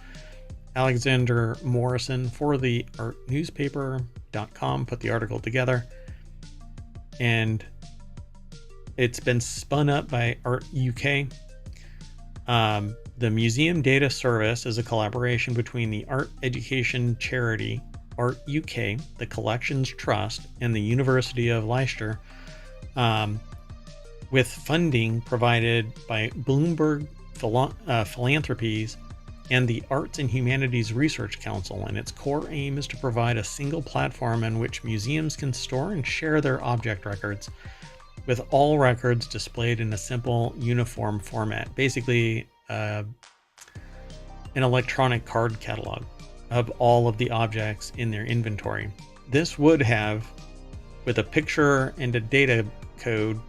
Alexander Morrison for the artnewspaper.com put the article together, and it's been spun up by Art UK. The Museum Data Service is a collaboration between the art education charity Art UK, the Collections Trust, and the University of Leicester, with funding provided by Bloomberg Philanthropies and the Arts and Humanities Research Council. And its core aim is to provide a single platform on which museums can store and share their object records, with all records displayed in a simple, uniform format. Basically, an electronic card catalog of all of the objects in their inventory. This would have, with a picture and a data code,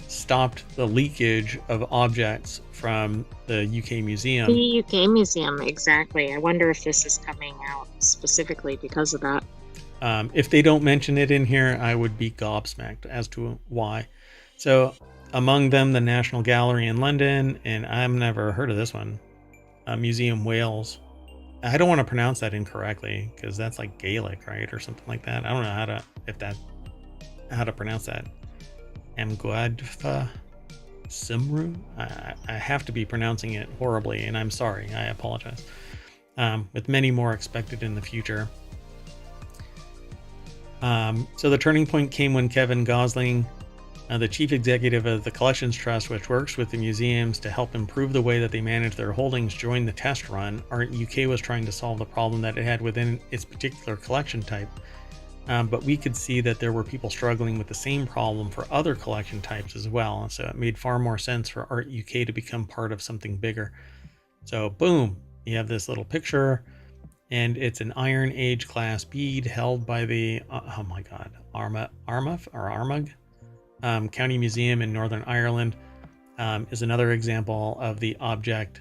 stopped the leakage of objects from the UK Museum. The UK Museum, exactly. I wonder if this is coming out specifically because of that. If they don't mention it in here, I would be gobsmacked as to why. So, among them, the National Gallery in London, and I've never heard of this one, Museum Wales. I don't want to pronounce that incorrectly because that's like Gaelic, right, or something like that. I don't know how to pronounce that. Amguadfa Simru. I have to be pronouncing it horribly, and I'm sorry. I apologize. With many more expected in the future. So the turning point came when Kevin Gosling, the chief executive of the Collections Trust, which works with the museums to help improve the way that they manage their holdings, joined the test run. Art UK was trying to solve the problem that it had within its particular collection type. But we could see that there were people struggling with the same problem for other collection types as well. And so it made far more sense for Art UK to become part of something bigger. So boom, you have this little picture, and it's an Iron Age class bead held by the, Armagh County Museum in Northern Ireland. Is another example of the object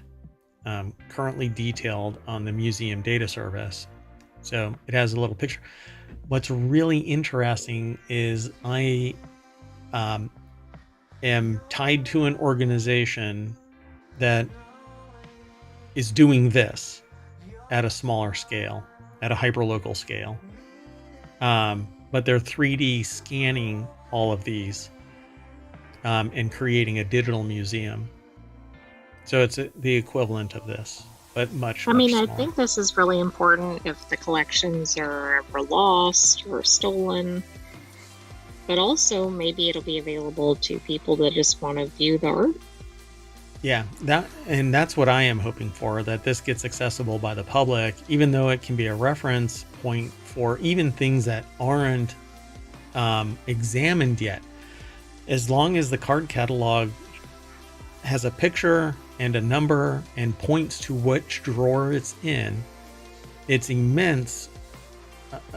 currently detailed on the Museum Data Service. So it has a little picture. What's really interesting is I am tied to an organization that is doing this at a smaller scale, at a hyperlocal scale. But they're 3D scanning all of these and creating a digital museum. So it's the equivalent of this, but much smaller. I think this is really important if the collections are ever lost or stolen, but also maybe it'll be available to people that just want to view the art. Yeah, that's what I am hoping for, that this gets accessible by the public, even though it can be a reference point for even things that aren't examined yet. As long as the card catalog has a picture and a number and points to which drawer it's in, it's immense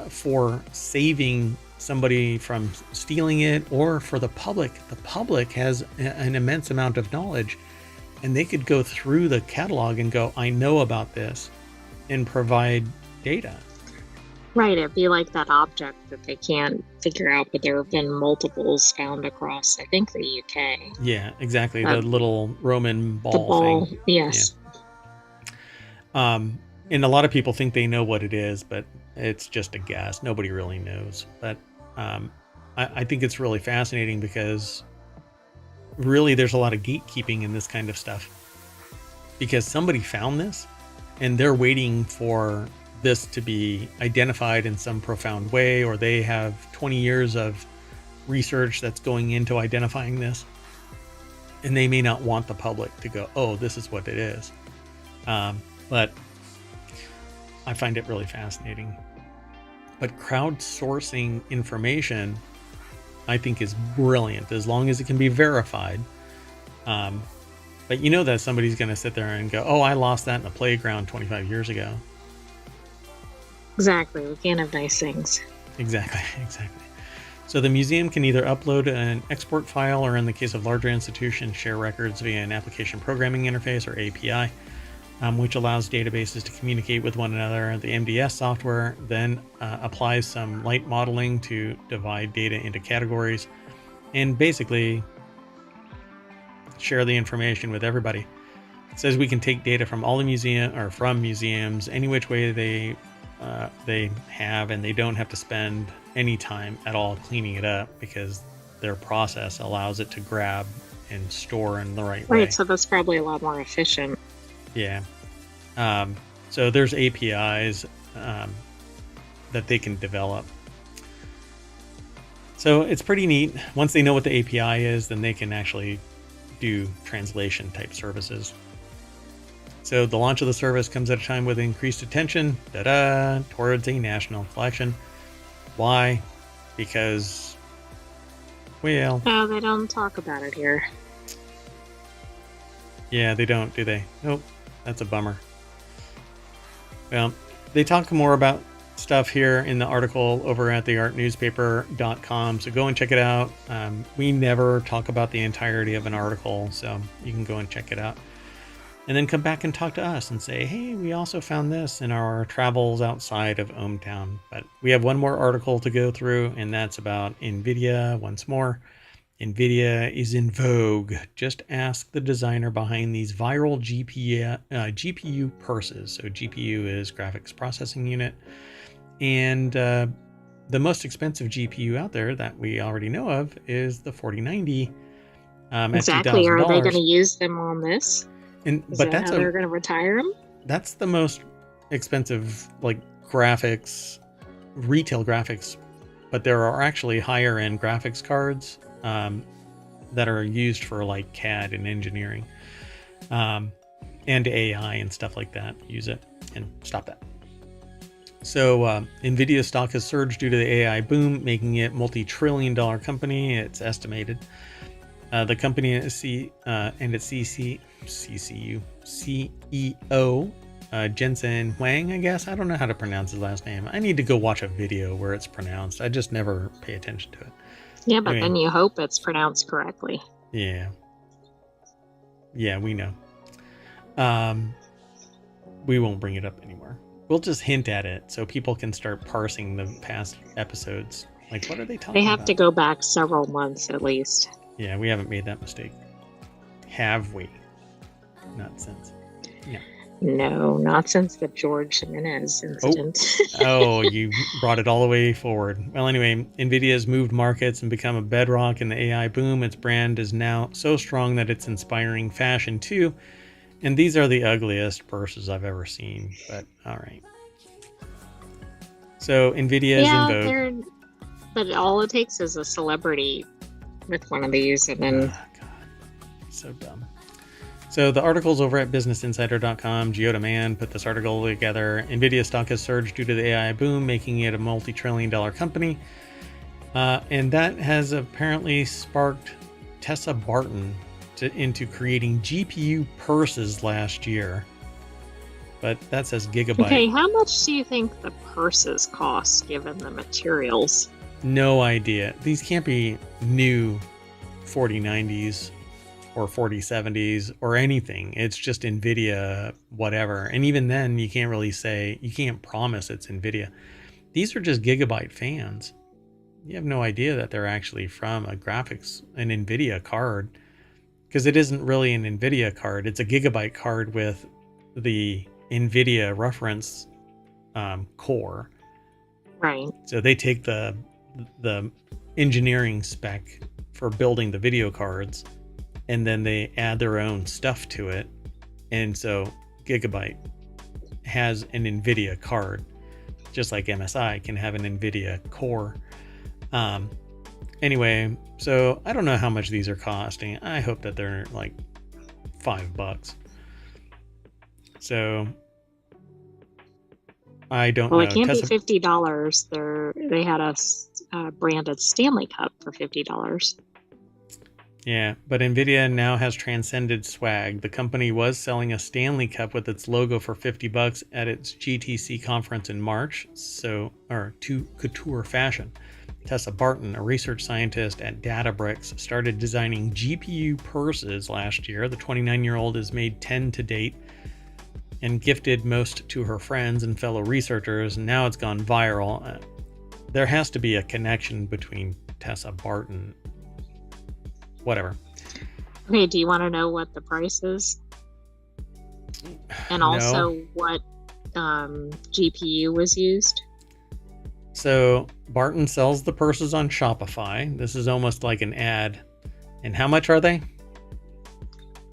for saving somebody from stealing it, or for the public. The public has an immense amount of knowledge, and they could go through the catalog and go, I know about this, and provide data. Right, it'd be like that object that they can't figure out, but there have been multiples found across, I think, the UK. Yeah, exactly. The little Roman ball, the ball thing. Yes. Yeah. And a lot of people think they know what it is, but it's just a guess. Nobody really knows. But I think it's really fascinating because really there's a lot of gatekeeping in this kind of stuff. Because somebody found this and they're waiting for this to be identified in some profound way, or they have 20 years of research that's going into identifying this, and they may not want the public to go, oh, this is what it is. But I find it really fascinating. But crowdsourcing information I think is brilliant as long as it can be verified. But you know that somebody's going to sit there and go, oh, I lost that in the playground 25 years ago. Exactly. We can't have nice things. Exactly. So the museum can either upload an export file or, in the case of larger institutions, share records via an application programming interface or API, which allows databases to communicate with one another. The MDS software then applies some light modeling to divide data into categories and basically share the information with everybody. It says we can take data from all the from museums any which way they have, and they don't have to spend any time at all cleaning it up because their process allows it to grab and store in the right way. Right, so that's probably a lot more efficient. Yeah. So there's APIs that they can develop. So it's pretty neat. Once they know what the API is, then they can actually do translation type services. So the launch of the service comes at a time with increased attention towards a national collection. Why? Because, well... Oh, they don't talk about it here. Yeah, they don't, do they? Nope. That's a bummer. Well, they talk more about stuff here in the article over at theartnewspaper.com, so go and check it out. We never talk about the entirety of an article, so you can go and check it out. And then come back and talk to us and say, hey, we also found this in our travels outside of ohmTown. But we have one more article to go through, and that's about NVIDIA once more. NVIDIA is in vogue. Just ask the designer behind these viral GPU purses. So GPU is graphics processing unit. And the most expensive GPU out there that we already know of is the 4090. Exactly. Are they going to use them on this? But that's how they're going to retire them? That's the most expensive, like, graphics, retail graphics. But there are actually higher end graphics cards that are used for like CAD and engineering, and AI and stuff like that. Use it and stop that. So NVIDIA stock has surged due to the AI boom, making it multi-trillion-dollar company. It's estimated. The company and its CEO, Jensen Huang, I guess. I don't know how to pronounce his last name. I need to go watch a video where it's pronounced. I just never pay attention to it. Yeah, but then you hope it's pronounced correctly. Yeah. Yeah, we know. We won't bring it up anymore. We'll just hint at it so people can start parsing the past episodes. Like, what are they talking about? They have to go back several months at least. Yeah, we haven't made that mistake. Have we? Not since. Yeah. No, not since the George Jimenez incident. Oh, you brought it all the way forward. Well, anyway, NVIDIA has moved markets and become a bedrock in the AI boom. Its brand is now so strong that it's inspiring fashion too. And these are the ugliest purses I've ever seen, but all right. So NVIDIA is in vogue. But all it takes is a celebrity with one of these, and then... Oh, God. So dumb. So the article's over at businessinsider.com. GeoDemand put this article together. NVIDIA stock has surged due to the AI boom, making it a multi-trillion-dollar company. And that has apparently sparked Tessa Barton into creating GPU purses last year. But that says gigabyte. Okay, how much do you think the purses cost, given the materials? No idea. These can't be new 4090s or 4070s or anything. It's just NVIDIA whatever. And even then, you can't really say, you can't promise it's NVIDIA. These are just gigabyte fans. You have no idea that they're actually from an NVIDIA card, because it isn't really an NVIDIA card. It's a gigabyte card with the NVIDIA reference core. Right. So they take the engineering spec for building the video cards, and then they add their own stuff to it. And so Gigabyte has an NVIDIA card, just like MSI can have an NVIDIA core. Anyway, so I don't know how much these are costing. I hope that they're like $5. So I don't know. Well, it can't be $50. They had a branded Stanley Cup for $50. Yeah, but NVIDIA now has transcended swag. The company was selling a Stanley Cup with its logo for $50 at its GTC conference in March, to couture fashion. Tessa Barton, a research scientist at Databricks, started designing GPU purses last year. The 29-year-old has made 10 to date and gifted most to her friends and fellow researchers, and now it's gone viral. There has to be a connection between Tessa Barton. Whatever. Okay, do you want to know what the price is? And also what GPU was used? So Barton sells the purses on Shopify. This is almost like an ad. And how much are they?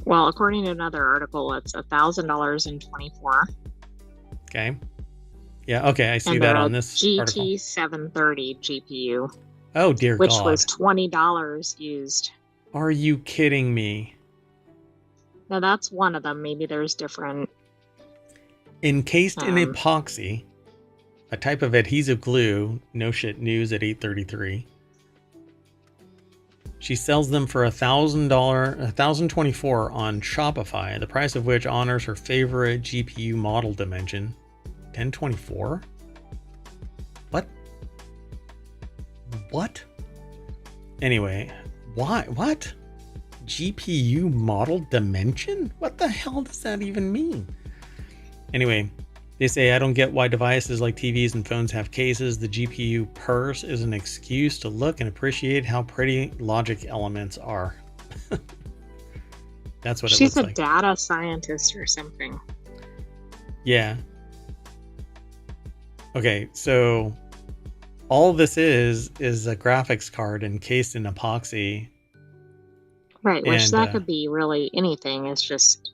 Well, according to another article, it's $1,000.24. Okay. Yeah, okay, I see that on this article. GT730 GPU. Oh, dear which God. Which was $20 used. Are you kidding me? Now, that's one of them. Maybe there's different. Encased in epoxy, a type of adhesive glue, no shit news at 8:33. She sells them for $1,024 on Shopify, the price of which honors her favorite GPU model dimension. 1024? What? Anyway, why? What? GPU model dimension? What the hell does that even mean? Anyway, they say, I don't get why devices like TVs and phones have cases. The GPU purse is an excuse to look and appreciate how pretty logic elements are. That's what it looks like. She's a data scientist or something. Yeah. Okay, so all this is a graphics card encased in epoxy. Right, which that could be really anything. It's just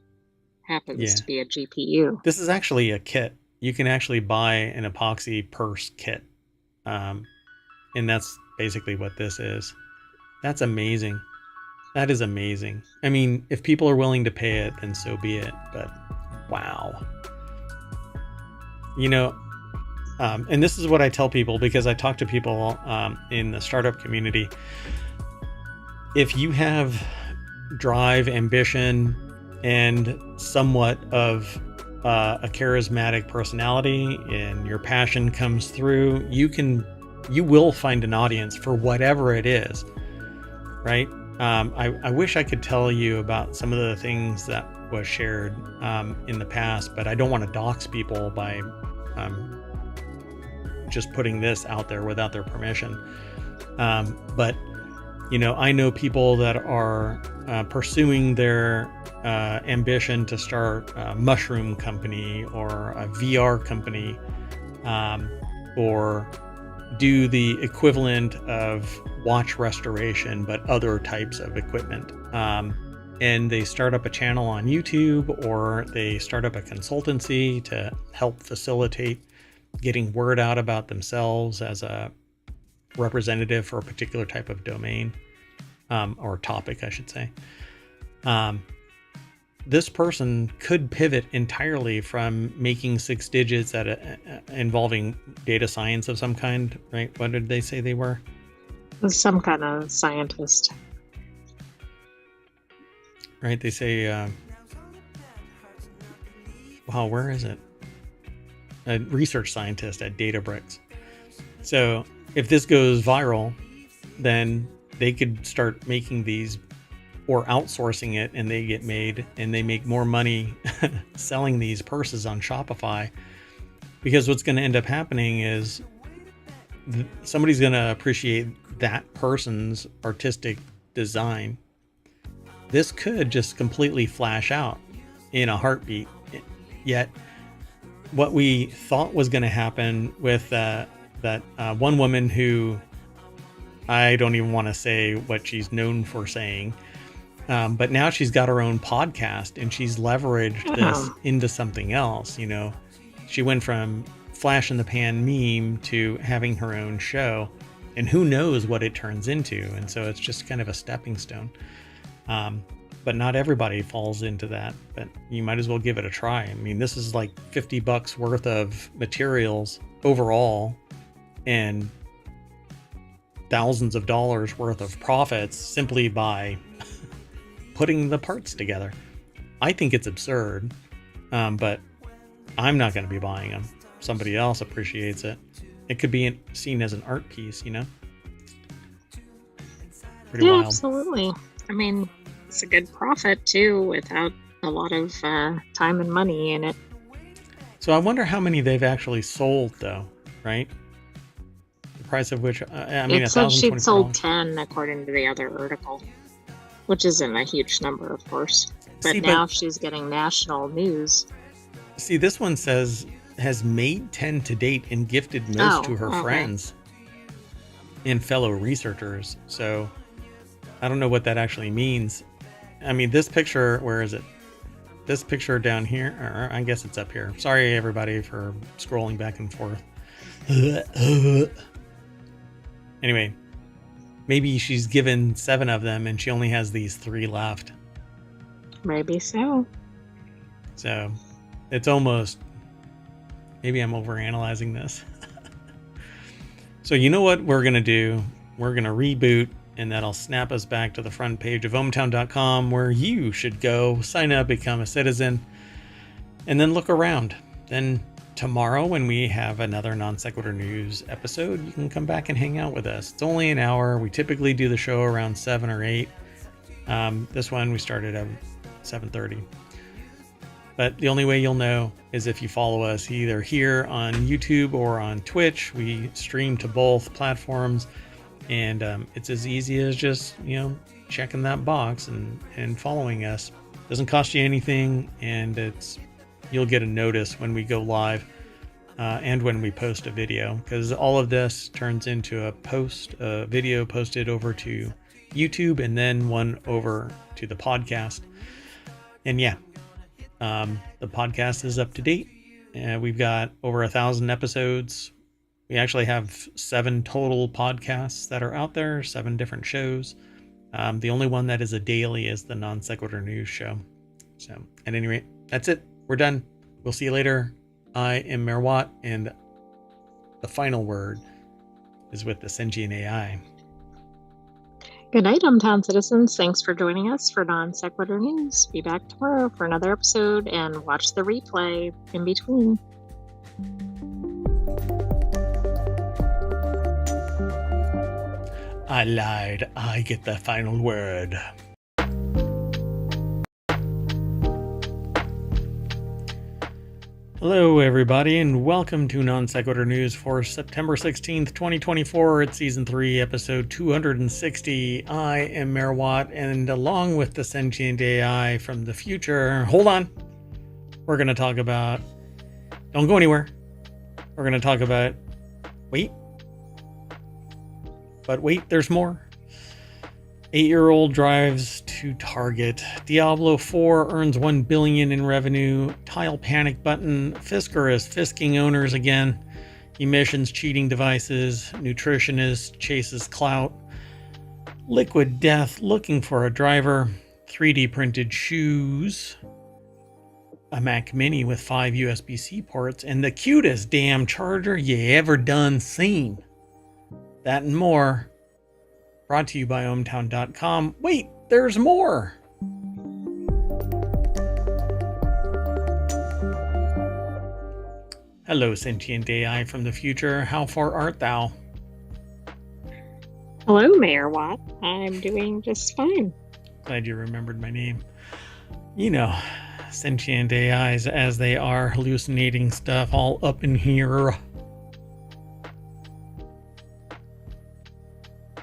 happens to be a GPU. This is actually a kit. You can actually buy an epoxy purse kit. And that's basically what this is. That's amazing. That is amazing. I mean, if people are willing to pay it, then so be it. But wow. You know, and this is what I tell people because I talk to people in the startup community. If you have drive, ambition, and somewhat of a charismatic personality and your passion comes through, you will find an audience for whatever it is, right? I wish I could tell you about some of the things that was shared in the past, but I don't want to dox people by just putting this out there without their permission. But you know, I know people that are pursuing their ambition to start a mushroom company or a VR company, or do the equivalent of watch restoration, but other types of equipment. And they start up a channel on YouTube, or they start up a consultancy to help facilitate getting word out about themselves as a representative for a particular type of domain, or topic, I should say. This person could pivot entirely from making 6 digits involving data science of some kind, right? What did they say they were? Some kind of scientist. Right, they say, wow, where is it? A research scientist at Databricks. So if this goes viral, then they could start making these or outsourcing it, and they get made and they make more money selling these purses on Shopify, because what's going to end up happening is somebody's going to appreciate that person's artistic design. This could just completely flash out in a heartbeat. Yet what we thought was going to happen with that one woman who, I don't even want to say what she's known for saying, but now she's got her own podcast, and she's leveraged this into something else. You know, she went from flash in the pan meme to having her own show, and who knows what it turns into. And so it's just kind of a stepping stone. But not everybody falls into that, but you might as well give it a try. I mean, this is like $50 worth of materials overall, and thousands of dollars worth of profits simply by putting the parts together. I think it's absurd, but I'm not going to be buying them. Somebody else appreciates it. It could be seen as an art piece, you know? Pretty wild. Absolutely. I mean, it's a good profit too, without a lot of time and money in it. So I wonder how many they've actually sold, though, right? The price of which, I mean, it said she'd sold 10, according to the other article, which isn't a huge number, of course. But now she's getting national news. See, this one says has made 10 to date and gifted most to her friends and fellow researchers. So I don't know what that actually means. I mean, this picture, where is it? This picture down here, or I guess it's up here. Sorry, everybody, for scrolling back and forth. Anyway, maybe she's given 7 of them and she only has these 3 left. Maybe so. So it's almost, maybe I'm overanalyzing this. So you know what we're going to do? We're going to reboot, and that'll snap us back to the front page of ohmTown.com, where you should go sign up, become a citizen, and then look around. Then tomorrow, when we have another Non Sequitur News episode, you can come back and hang out with us. It's only an hour. We typically do the show around 7 or 8. This one we started at 7:30. But the only way you'll know is if you follow us either here on YouTube or on Twitch. We stream to both platforms. And it's as easy as just, checking that box and following us. Doesn't cost you anything, and you'll get a notice when we go live and when we post a video, because all of this turns into a video posted over to YouTube and then one over to the podcast. And the podcast is up to date. We've got over 1,000 episodes. We actually have 7 total podcasts that are out there, 7 different shows. The only one that is a daily is the Non Sequitur News show. So at any rate, that's it. We're done. We'll see you later. I am Mayor Watt, and the final word is with the Sentient AI. Good night, ohmTown citizens. Thanks for joining us for Non Sequitur News. Be back tomorrow for another episode, and watch the replay in between. I lied. I get the final word. Hello, everybody, and welcome to Non Sequitur News for September 16th, 2024. It's Season 3, Episode 260. I am Mayor Watt, and along with the Sentient AI from the future, hold on, we're going to talk about, don't go anywhere, we're going to talk about, but wait, there's more. 8-year-old drives to Target. Diablo 4 earns $1 billion in revenue. Tile panic button. Fisker is fisking owners again. Emissions cheating devices. Nutritionist chases clout. Liquid Death looking for a driver. 3D printed shoes. A Mac Mini with 5 USB-C ports. And the cutest damn charger you ever done seen. That and more. Brought to you by ohmTown.com. Wait, there's more. Hello, Sentient AI from the future. How far art thou? Hello, Mayor Watt. I'm doing just fine. Glad you remembered my name. Sentient AIs as they are, hallucinating stuff all up in here.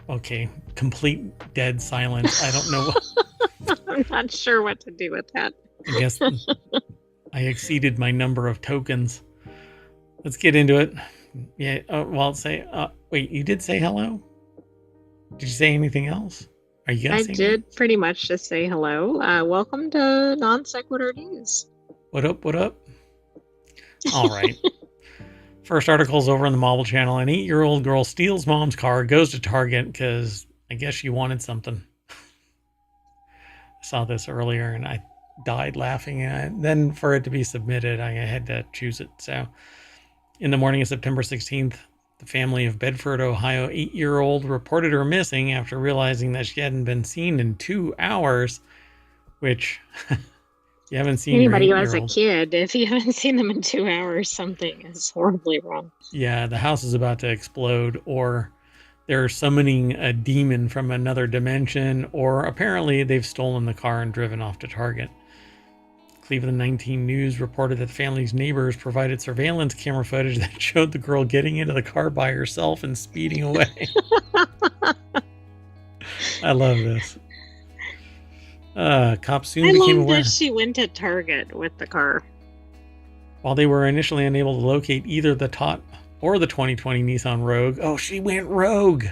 Okay, complete dead silence. I don't know. I'm not sure what to do with that. I guess I exceeded my number of tokens. Let's get into it. Yeah, wait, you did say hello? Did you say anything else? Are you gonna say did anything? Pretty much just say hello. Welcome to Non Sequitur News. What up, what up? All right. First article's over on the Mobile Channel. An 8-year-old girl steals mom's car, goes to Target because I guess she wanted something. I saw this earlier and I died laughing. And then for it to be submitted, I had to choose it. So in the morning of September 16th, The family of Bedford, Ohio 8-year-old reported her missing after realizing that she hadn't been seen in 2 hours, which you haven't seen anybody your who has a 8-year-old. kid, if you haven't seen them in 2 hours, something is horribly wrong. Yeah, the house is about to explode, or they're summoning a demon from another dimension, or apparently they've stolen the car and driven off to Target. Cleveland 19 News reported that the family's neighbors provided surveillance camera footage that showed the girl getting into the car by herself and speeding away. I love this. Cops soon became aware. That she went to Target with the car. While they were initially unable to locate either the Tot or the 2020 Nissan Rogue. Oh, she went rogue!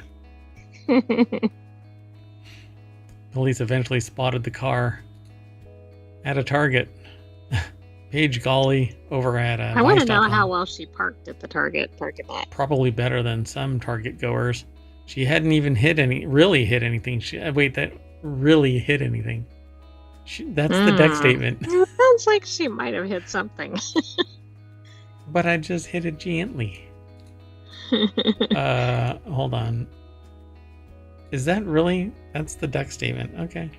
Police eventually spotted the car at a Target. Page Golly over at I want to know how well she parked at the Target parking lot. Probably better than some Target goers. She hadn't even really hit anything. That really hit anything. That's the deck statement. It sounds like she might have hit something. But I just hit it gently. Hold on. Is that really? That's the deck statement. Okay.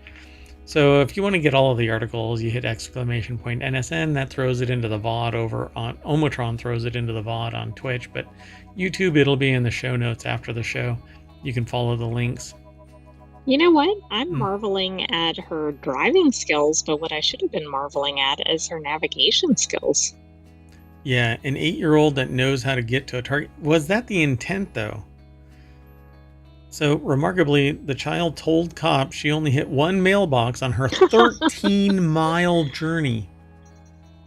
So if you want to get all of the articles, you hit !NSN. That throws it into the VOD over on ohmTown, throws it into the VOD on Twitch. But YouTube, it'll be in the show notes after the show. You can follow the links. You know what? I'm marveling at her driving skills, but what I should have been marveling at is her navigation skills. Yeah, an 8-year-old that knows how to get to a target. Was that the intent, though? So, remarkably, the child told cops she only hit one mailbox on her 13-mile journey.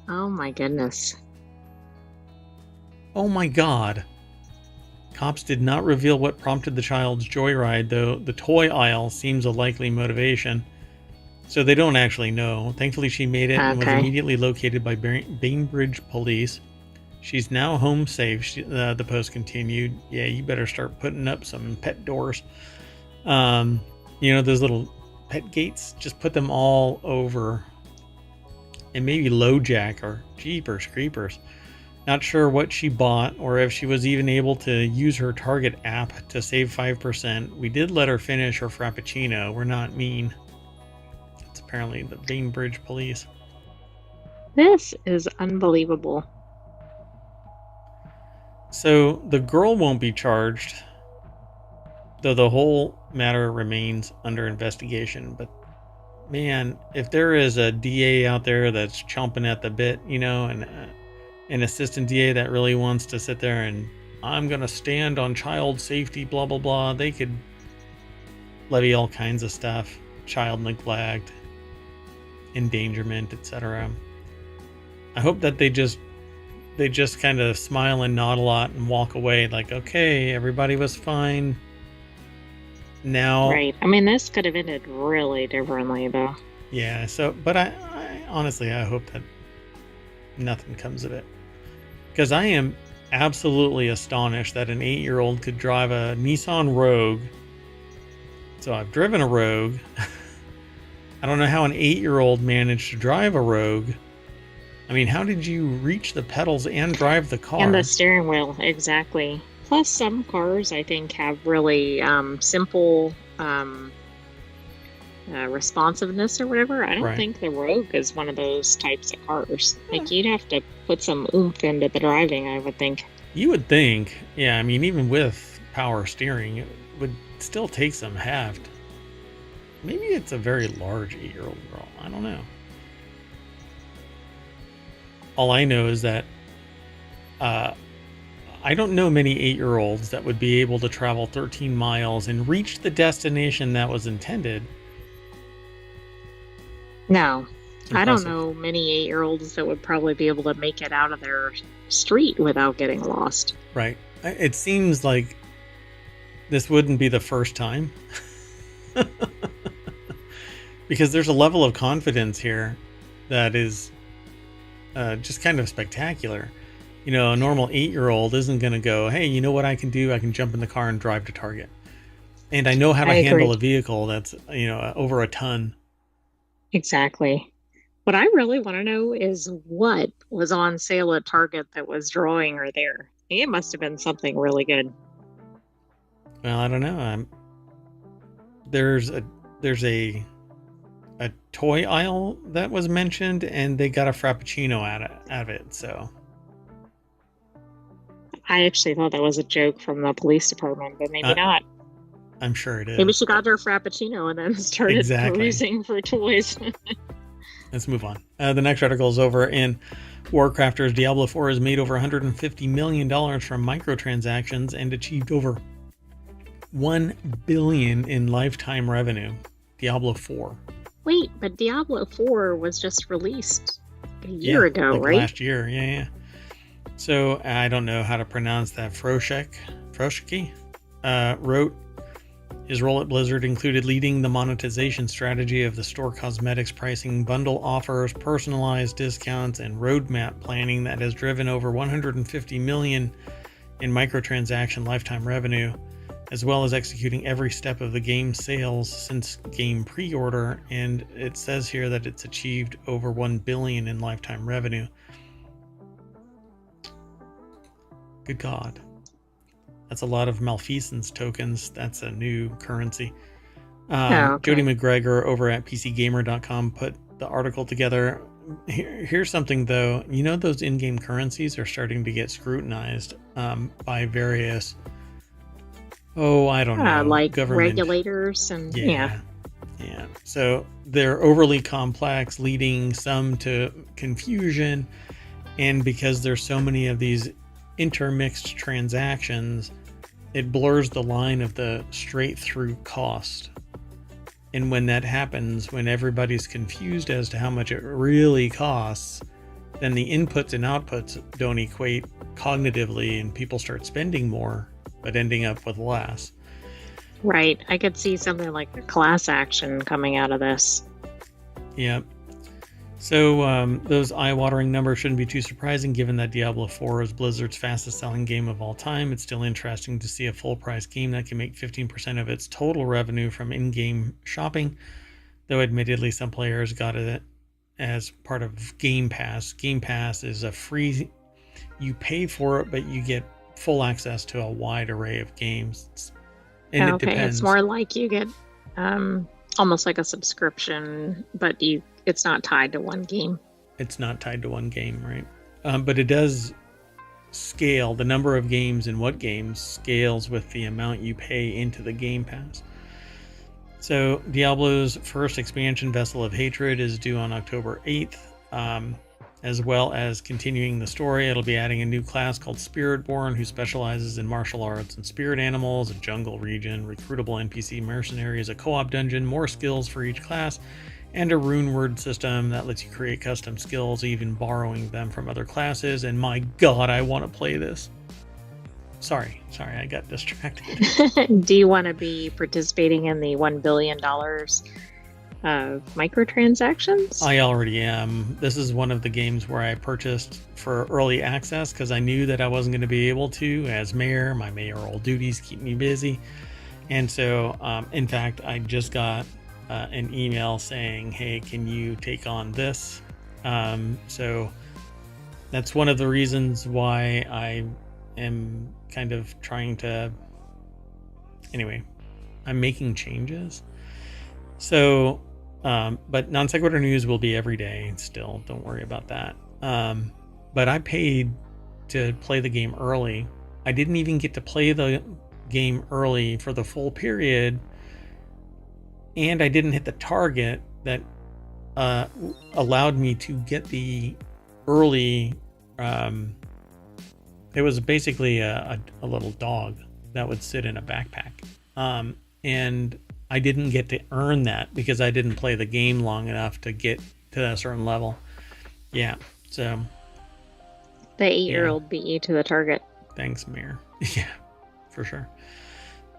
Oh, my goodness. Oh, my God. Cops did not reveal what prompted the child's joyride, though the toy aisle seems a likely motivation. So they don't actually know. Thankfully, she made it and was immediately located by Bainbridge police. She's now home safe, the post continued. Yeah, you better start putting up some pet doors. Those little pet gates, just put them all over. And maybe LoJack or Jeepers Creepers. Not sure what she bought or if she was even able to use her Target app to save 5%. We did let her finish her Frappuccino. We're not mean. It's apparently the Bainbridge police. This is unbelievable. So the girl won't be charged, though the whole matter remains under investigation. But man, if there is a DA out there that's chomping at the bit, and an assistant DA that really wants to sit there and I'm going to stand on child safety, blah, blah, blah, they could levy all kinds of stuff, child neglect, endangerment, etc. I hope that they just kind of smile and nod a lot and walk away like, okay, everybody was fine. Now, right. I mean, this could have ended really differently, though. Yeah. So, but I honestly, I hope that nothing comes of it, because I am absolutely astonished that an 8-year-old could drive a Nissan Rogue. So I've driven a Rogue. I don't know how an 8-year-old managed to drive a Rogue. I mean, how did you reach the pedals and drive the car? And the steering wheel, exactly. Plus, some cars, I think, have really simple responsiveness or whatever. I don't think the Rogue is one of those types of cars. Like, you'd have to put some oomph into the driving, I would think. You would think. Yeah, I mean, even with power steering, it would still take some heft. Maybe it's a very large 8-year-old girl. I don't know. All I know is that I don't know many 8-year-olds that would be able to travel 13 miles and reach the destination that was intended. No, I don't know many 8-year-olds that would probably be able to make it out of their street without getting lost. Right. It seems like this wouldn't be the first time. Because there's a level of confidence here that is just kind of spectacular. A normal 8-year-old isn't going to go, hey, you know what I can do? I can jump in the car and drive to Target. And I know how to handle a vehicle that's, over a ton. Exactly. What I really want to know is what was on sale at Target that was drawing her there. It must have been something really good. Well, I don't know. There's a toy aisle that was mentioned, and they got a Frappuccino out of it. So I actually thought that was a joke from the police department, but maybe not. I'm sure it is. Maybe she got her Frappuccino and then started perusing for toys. Let's move on. The next article is over in WarCrafters. Diablo 4 has made over $150 million from microtransactions and achieved over $1 billion in lifetime revenue. Diablo 4. Wait, but Diablo 4 was just released a year ago, like right? Last year, yeah. So I don't know how to pronounce that. Froshek wrote his role at Blizzard included leading the monetization strategy of the store cosmetics pricing, bundle offers, personalized discounts, and roadmap planning that has driven over $150 million in microtransaction lifetime revenue, as well as executing every step of the game's sales since game pre-order. And it says here that it's achieved over $1 billion in lifetime revenue. Good God. That's a lot of malfeasance tokens. That's a new currency. Jody McGregor over at PCGamer.com put the article together. Here's something, though. You know, those in-game currencies are starting to get scrutinized by various, I don't know, like government regulators and yeah. So they're overly complex, leading some to confusion. And because there's so many of these intermixed transactions, it blurs the line of the straight through cost. And when that happens, when everybody's confused as to how much it really costs, then the inputs and outputs don't equate cognitively, and people start spending more but ending up with less. Right. I could see something like a class action coming out of this. Yeah. So those eye-watering numbers shouldn't be too surprising, given that Diablo 4 is Blizzard's fastest-selling game of all time. It's still interesting to see a full-price game that can make 15% of its total revenue from in-game shopping, though admittedly some players got it as part of Game Pass. Game Pass is a free, you pay for it, but you get full access to a wide array of games. And it depends. It's more like you get almost like a subscription, but it's not tied to one game. It's not tied to one game, right? But it does scale. The number of games and what games scales with the amount you pay into the Game Pass. So Diablo's first expansion, Vessel of Hatred, is due on October 8th. As well as continuing the story, it'll be adding a new class called Spiritborn, who specializes in martial arts and spirit animals, a jungle region, recruitable NPC mercenaries, a co-op dungeon, more skills for each class, and a rune word system that lets you create custom skills, even borrowing them from other classes. And my God, I want to play this. Sorry, I got distracted. Do you want to be participating in the $1 billion of microtransactions? I already am. This is one of the games where I purchased for early access because I knew that I wasn't going to be able to as mayor. My mayoral duties keep me busy. And so, in fact, I just got an email saying, hey, can you take on this? So that's one of the reasons why I am kind of trying to, anyway, I'm making changes. So, but Non Sequitur News will be every day still. Don't worry about that. But I paid to play the game early. I didn't even get to play the game early for the full period. And I didn't hit the target that allowed me to get the early. It was basically a little dog that would sit in a backpack. And I didn't get to earn that because I didn't play the game long enough to get to a certain level. Yeah, so. The 8-year-old beat you to the target. Thanks, Mayor. Yeah, for sure.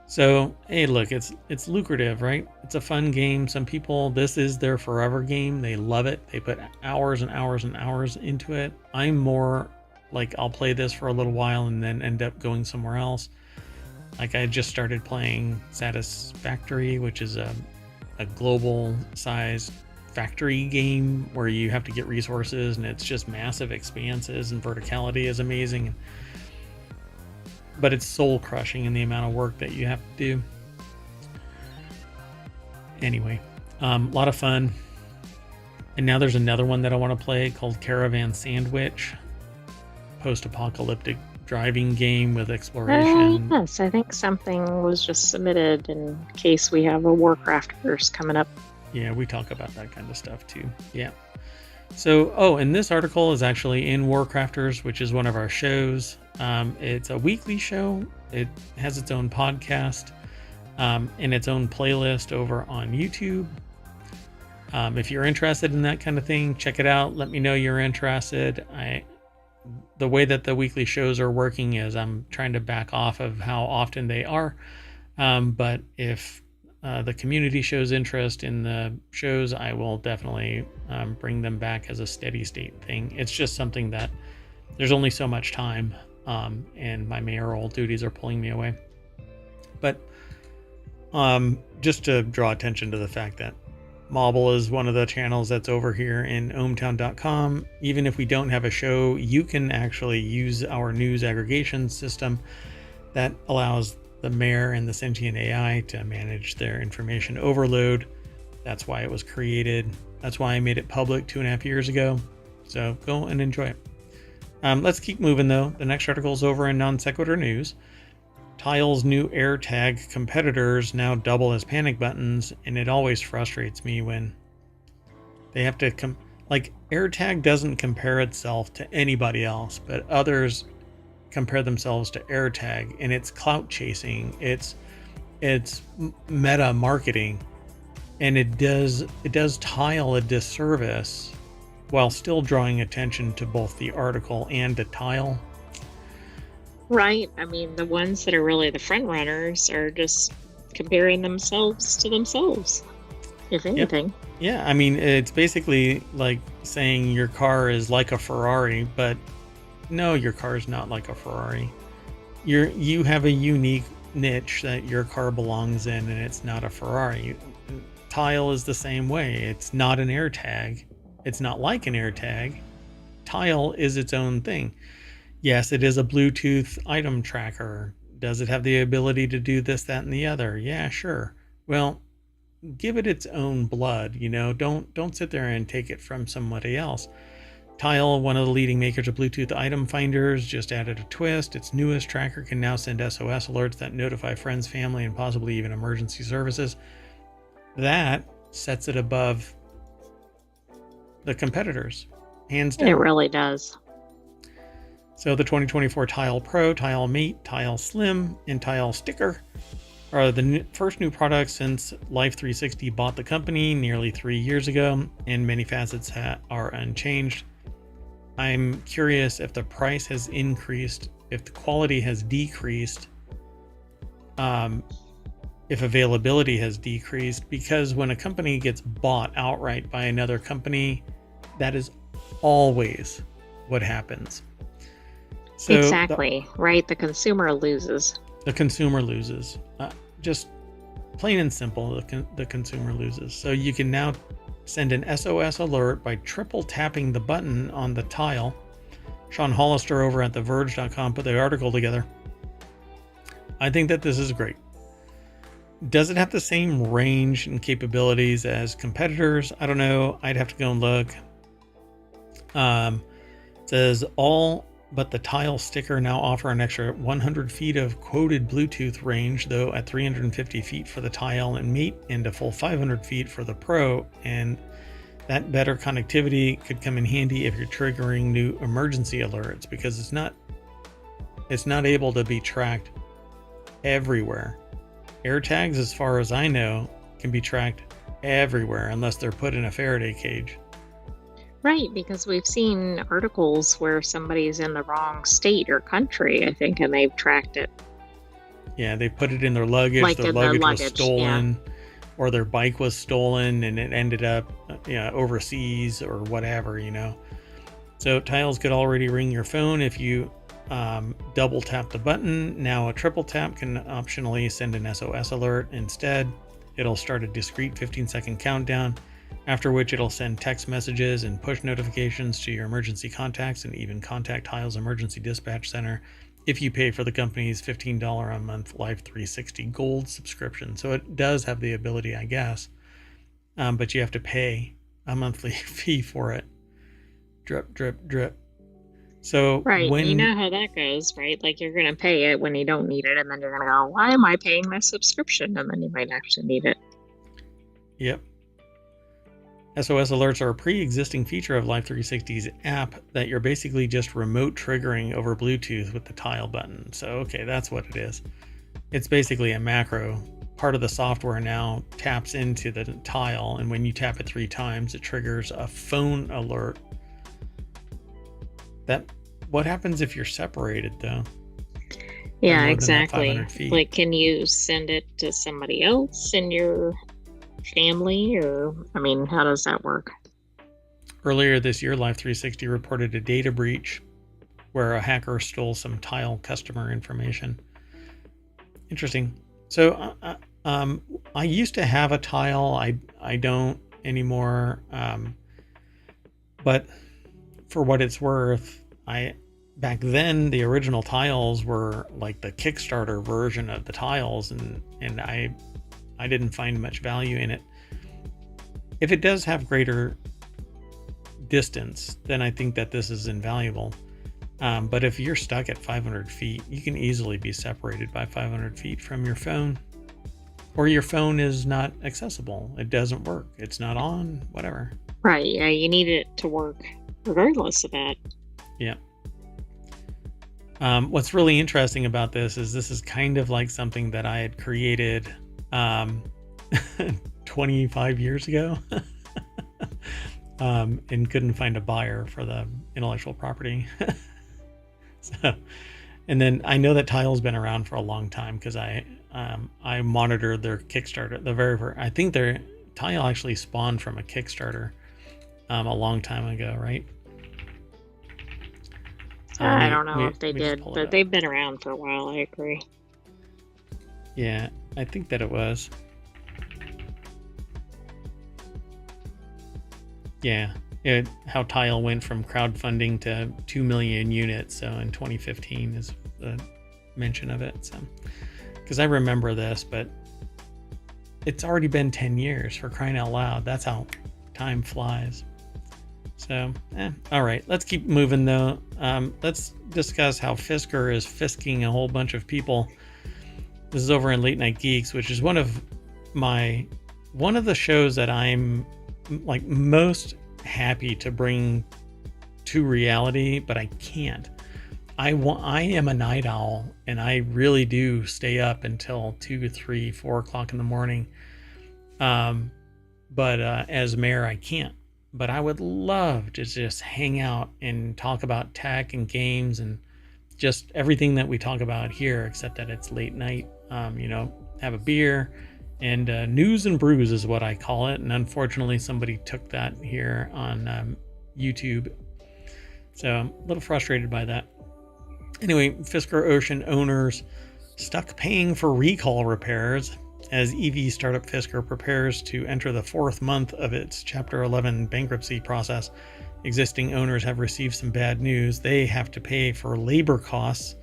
So, hey, look, it's lucrative, right? It's a fun game. Some people, this is their forever game. They love it. They put hours and hours and hours into it. I'm more like, I'll play this for a little while and then end up going somewhere else. Like, I just started playing Satisfactory, which is a global size factory game where you have to get resources, and it's just massive expanses, and verticality is amazing. but it's soul crushing in the amount of work that you have to do. Anyway, a lot of fun. And now there's another one that I want to play called Caravan Sandwich, post-apocalyptic driving game with exploration. Yes, I think something was just submitted in case we have a WarCrafters coming up. Yeah, we talk about that kind of stuff too. Yeah. So, and this article is actually in WarCrafters, which is one of our shows. It's a weekly show. It has its own podcast and its own playlist over on YouTube. If you're interested in that kind of thing, check it out. Let me know you're interested. The way that the weekly shows are working is I'm trying to back off of how often they are. But if the community shows interest in the shows, I will definitely bring them back as a steady state thing. It's just something that there's only so much time, and my mayoral duties are pulling me away. But just to draw attention to the fact that Mobile is one of the channels that's over here in ohmTown.com. Even if we don't have a show, you can actually use our news aggregation system that allows the mayor and the Sentient AI to manage their information overload. That's why it was created. That's why I made it public 2.5 years ago. So go and enjoy it. Let's keep moving though. The next article is over in Non Sequitur News. Tile's new AirTag competitors now double as panic buttons, and it always frustrates me when they have to AirTag doesn't compare itself to anybody else, but others compare themselves to AirTag, and it's clout chasing, it's meta marketing, and it does Tile a disservice while still drawing attention to both the article and to Tile. Right. I mean, the ones that are really the front runners are just comparing themselves to themselves, if anything. Yep. Yeah. I mean, it's basically like saying your car is like a Ferrari, but no, your car is not like a Ferrari. You have a unique niche that your car belongs in, and it's not a Ferrari. Tile is the same way. It's not an AirTag. It's not like an AirTag. Tile is its own thing. Yes, it is a Bluetooth item tracker. Does it have the ability to do this, that, and the other? Yeah, sure. Well, give it its own blood, Don't sit there and take it from somebody else. Tile, one of the leading makers of Bluetooth item finders, just added a twist. Its newest tracker can now send SOS alerts that notify friends, family, and possibly even emergency services. That sets it above the competitors, hands down. It really does. So the 2024 Tile Pro, Tile Mate, Tile Slim, and Tile Sticker are the first new products since Life360 bought the company nearly 3 years ago, and many facets are unchanged. I'm curious if the price has increased, if the quality has decreased, if availability has decreased, because when a company gets bought outright by another company, that is always what happens. So exactly, right? The consumer loses. The consumer loses. Just plain and simple, the consumer loses. So you can now send an SOS alert by triple tapping the button on the Tile. Sean Hollister over at TheVerge.com put the article together. I think that this is great. Does it have the same range and capabilities as competitors? I don't know. I'd have to go and look. It says all but the Tile Sticker now offer an extra 100 feet of quoted Bluetooth range, though at 350 feet for the Tile and Mate and a full 500 feet for the Pro, and that better connectivity could come in handy if you're triggering new emergency alerts, because it's not able to be tracked everywhere. AirTags, as far as I know, can be tracked everywhere unless they're put in a Faraday cage. Right, because we've seen articles where somebody's in the wrong state or country, I think, and they've tracked it. Yeah, they put it in their luggage. Like their luggage was stolen, or their bike was stolen, and it ended up overseas or whatever, So Tiles could already ring your phone if you double tap the button. Now a triple tap can optionally send an SOS alert instead. It'll start a discrete 15-second countdown, after which it'll send text messages and push notifications to your emergency contacts and even contact Tile's emergency dispatch center if you pay for the company's $15 a month Life 360 Gold subscription. So it does have the ability, I guess, but you have to pay a monthly fee for it. Drip, drip, drip. So right, you know how that goes, right? Like you're going to pay it when you don't need it, and then you're going to go, why am I paying this subscription? And then you might actually need it. Yep. SOS alerts are a pre-existing feature of Life 360's app that you're basically just remote triggering over Bluetooth with the tile button. So, okay, that's what it is. It's basically a macro. Part of the software now taps into the tile, and when you tap it 3 times, it triggers a phone alert. What happens if you're separated, though? Yeah, exactly. Like, can you send it to somebody else in your family, or I mean, how does that work? Earlier this year, Life 360 reported a data breach where a hacker stole some tile customer information. Interesting. So I used to have a tile. I don't anymore. But for what it's worth, back then the original tiles were like the Kickstarter version of the tiles, and I didn't find much value in it. If it does have greater distance, then I think that this is invaluable. But if you're stuck at 500 feet, you can easily be separated by 500 feet from your phone, or your phone is not accessible. It doesn't work. It's not on, whatever. Right. Yeah. You need it to work regardless of that. Yeah. What's really interesting about this is kind of like something that I had created 25 years ago and couldn't find a buyer for the intellectual property. So, and then I know that tile's been around for a long time because I monitored their Kickstarter. I think their tile actually spawned from a Kickstarter a long time ago, right? I don't know if they did, but they've been around for a while. I agree. Yeah, I think that it was. Yeah, how Tile went from crowdfunding to 2 million units. So in 2015 is the mention of it. So, because I remember this, but it's already been 10 years, for crying out loud. That's how time flies. So, all right, let's keep moving though. Let's discuss how Fisker is fisking a whole bunch of people. This is over in Late Night Geeks, which is one of the shows that I'm like most happy to bring to reality, but I can't. I am a night owl, and I really do stay up until 2, 3, 4 o'clock in the morning. But as mayor, I can't. But I would love to just hang out and talk about tech and games and just everything that we talk about here, except that it's late night. Have a beer, and news and brews is what I call it. And unfortunately, somebody took that here on YouTube. So I'm a little frustrated by that. Anyway, Fisker Ocean owners stuck paying for recall repairs as EV startup Fisker prepares to enter the 4th month of its Chapter 11 bankruptcy process. Existing owners have received some bad news. They have to pay for labor costs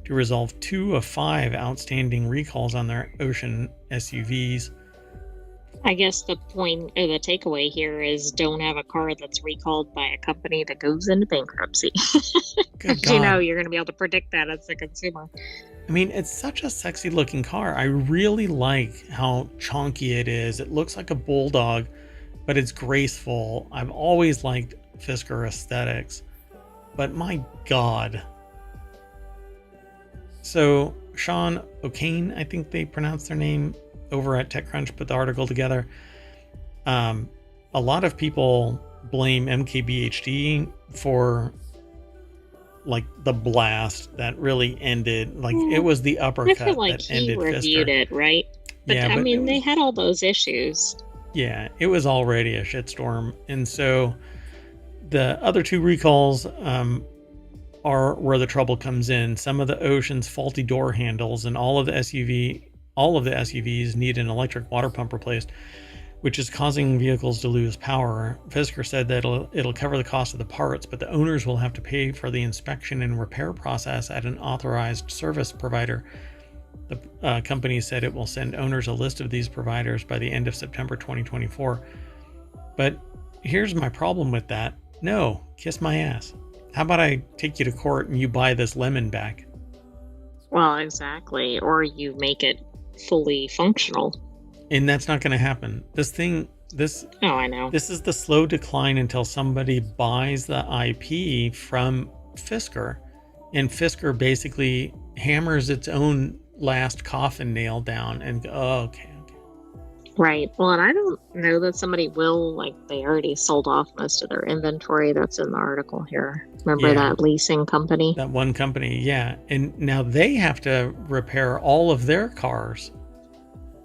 to resolve 2 of 5 outstanding recalls on their Ocean SUVs. I guess the point or the takeaway here is don't have a car that's recalled by a company that goes into bankruptcy. Because you're going to be able to predict that as a consumer. I mean, it's such a sexy looking car. I really like how chonky it is. It looks like a bulldog, but it's graceful. I've always liked Fisker aesthetics, but my God. So Sean O'Kane, I think they pronounce their name, over at TechCrunch put the article together. A lot of people blame MKBHD for like the blast that really ended, like it was the uppercut that ended Fisker. He reviewed it, right? But yeah, I mean, they had all those issues. Yeah, it was already a shitstorm. And so the other 2 recalls are where the trouble comes in. Some of the Ocean's faulty door handles, and all of the SUVs need an electric water pump replaced. which is causing vehicles to lose power. Fisker said that it'll cover the cost of the parts, but the owners will have to pay for the inspection and repair process at an authorized service provider. The company said it will send owners a list of these providers by the end of September 2024. But here's my problem with that. No, kiss my ass. How about I take you to court and you buy this lemon back? Well, exactly. Or you make it fully functional. And that's not going to happen. Oh, I know. This is the slow decline until somebody buys the IP from Fisker, and Fisker basically hammers its own last coffin nail down and go, oh, okay. Right. Well, and I don't know that somebody will, they already sold off most of their inventory. That's in the article here. Remember that leasing company? That one company, yeah. And now they have to repair all of their cars.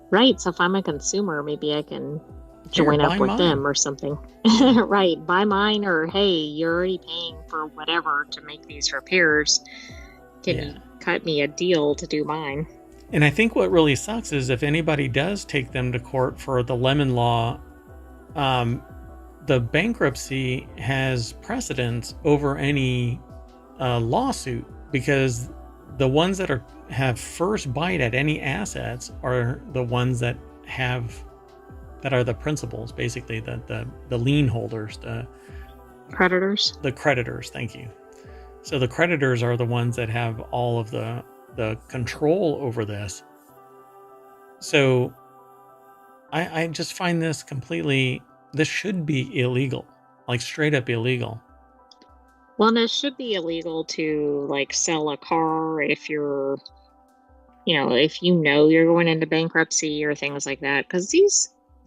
Right. So if I'm a consumer, maybe I can join up with them or something. Right. Buy mine, or hey, you're already paying for whatever to make these repairs. Can you cut me a deal to do mine? And I think what really sucks is if anybody does take them to court for the lemon law, the bankruptcy has precedence over any lawsuit, because the ones that have first bite at any assets are the ones that are the principals, basically the lien holders, the creditors. The creditors, thank you. So the creditors are the ones that have all of the control over this. So I just find this should be illegal, straight up illegal. Well, and it should be illegal to sell a car if you're, if you're going into bankruptcy or things like that, because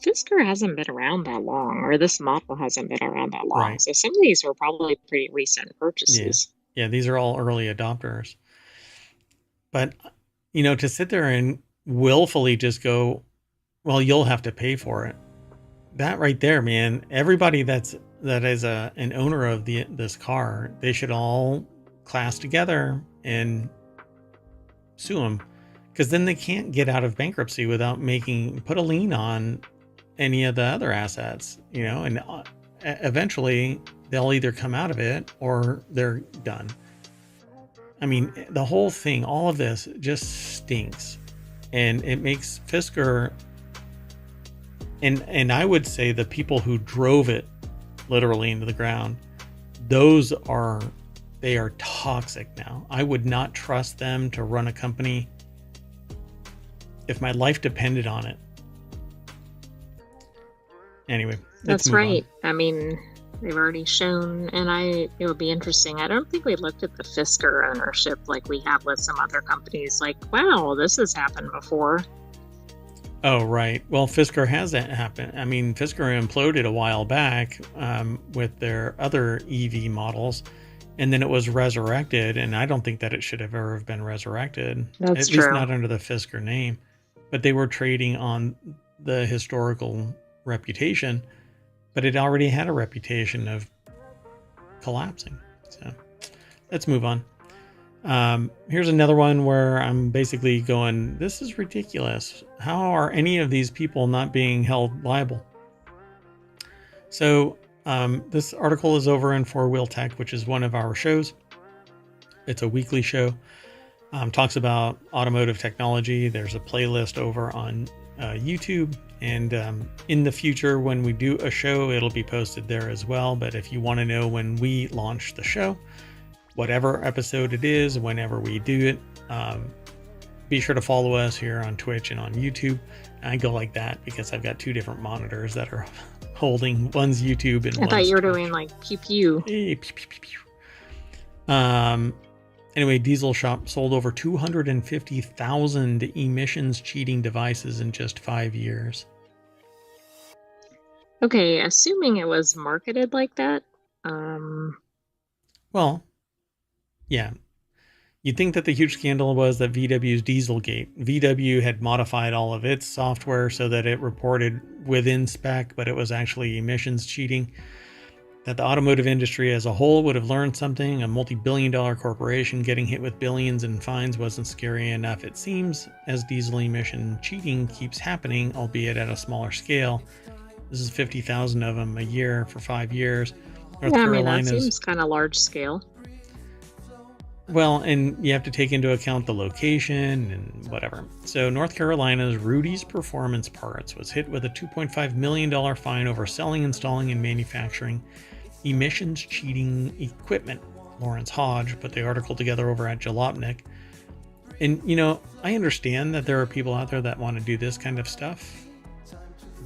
Fisker hasn't been around that long, or this model hasn't been around that long. Right. So some of these were probably pretty recent purchases. Yeah, these are all early adopters. But, to sit there and willfully just go, well, you'll have to pay for it. That right there, man, everybody that is an owner of this car, they should all class together and sue them, because then they can't get out of bankruptcy without put a lien on any of the other assets, and eventually they'll either come out of it or they're done. I mean, the whole thing, all of this just stinks, and it makes Fisker, and I would say the people who drove it literally into the ground, they are toxic now. I would not trust them to run a company if my life depended on it. Anyway, that's right. On. I mean, they've already shown, and it would be interesting. I don't think we looked at the Fisker ownership like we have with some other companies. Wow, this has happened before. Oh, right. Well, Fisker hasn't happened. I mean, Fisker imploded a while back with their other EV models, and then it was resurrected, and I don't think that it should have ever been resurrected. That's true. At least not under the Fisker name. But they were trading on the historical reputation, but it already had a reputation of collapsing. So let's move on. Here's another one where I'm basically going, this is ridiculous. How are any of these people not being held liable? So this article is over in 4-Wheel Tech, which is one of our shows. It's a weekly show. Talks about automotive technology. There's a playlist over on YouTube, and in the future when we do a show, it'll be posted there as well. But if you want to know when we launch the show, whatever episode it is, whenever we do it, be sure to follow us here on Twitch and on YouTube. And I go like that because I've got two different monitors that are holding, one's YouTube and I thought you were doing pew pew. Hey, pew, pew, pew, pew. Anyway, Diesel Shop sold over 250,000 emissions cheating devices in just 5 years. Okay, assuming it was marketed like that. Well, yeah. You'd think that the huge scandal was that VW's Dieselgate. VW had modified all of its software so that it reported within spec, but it was actually emissions cheating. that the automotive industry as a whole would have learned something. A multi-billion-dollar corporation getting hit with billions in fines wasn't scary enough, it seems, as diesel emission cheating keeps happening, albeit at a smaller scale. This is 50,000 of them a year for 5 years. North Carolina's, that seems kind of large scale. Well, and you have to take into account the location and whatever. So North Carolina's Rudy's Performance Parts was hit with a $2.5 million fine over selling, installing, and manufacturing emissions cheating equipment. Lawrence Hodge put the article together over at Jalopnik. And, you know, I understand that there are people out there that want to do this kind of stuff,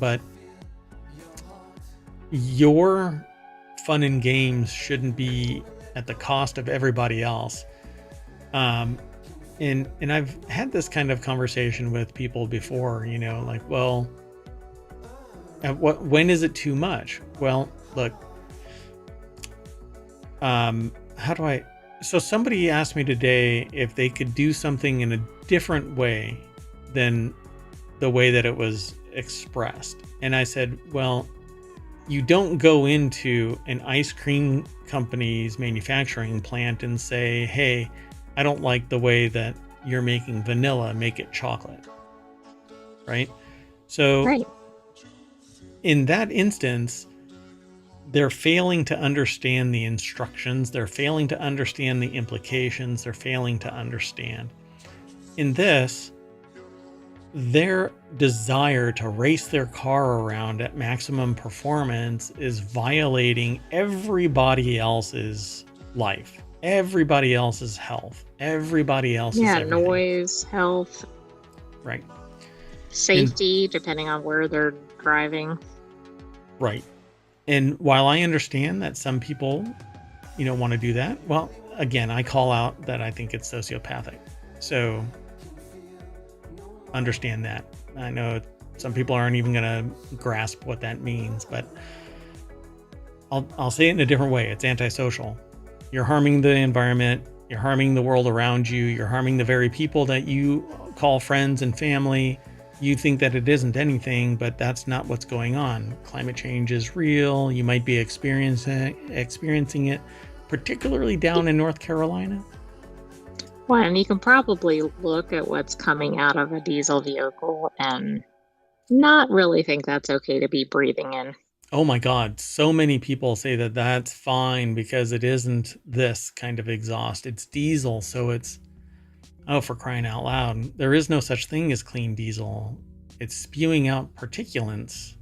but your fun and games shouldn't be at the cost of everybody else. And I've had this kind of conversation with people before, you know, like, well, when is it too much? Well, look, so somebody asked me today if they could do something in a different way than the way that it was expressed. And I said, well, you don't go into an ice cream company's manufacturing plant and say, hey, I don't like the way that you're making vanilla, make it chocolate. Right? So in that instance, they're failing to understand the instructions. They're failing to understand the implications. They're failing to understand. In this, their desire to race their car around at maximum performance is violating everybody else's life, everybody else's health, everybody else's everything. Noise, health, right, safety, depending on where they're driving. Right. And while I understand that some people, you know, want to do that, well, again, I call out that I think it's sociopathic. So understand that. I know some people aren't even going to grasp what that means, but I'll say it in a different way. It's antisocial. You're harming the environment. You're harming the world around you. You're harming the very people that you call friends and family. You think that it isn't anything, but that's not what's going on. Climate change is real. You might be experiencing it, particularly down in North Carolina. Well, and you can probably look at what's coming out of a diesel vehicle and not really think that's okay to be breathing in. Oh my God. So many people say that that's fine because it isn't this kind of exhaust. It's diesel. So it's, oh, for crying out loud. There is no such thing as clean diesel. It's spewing out particulates.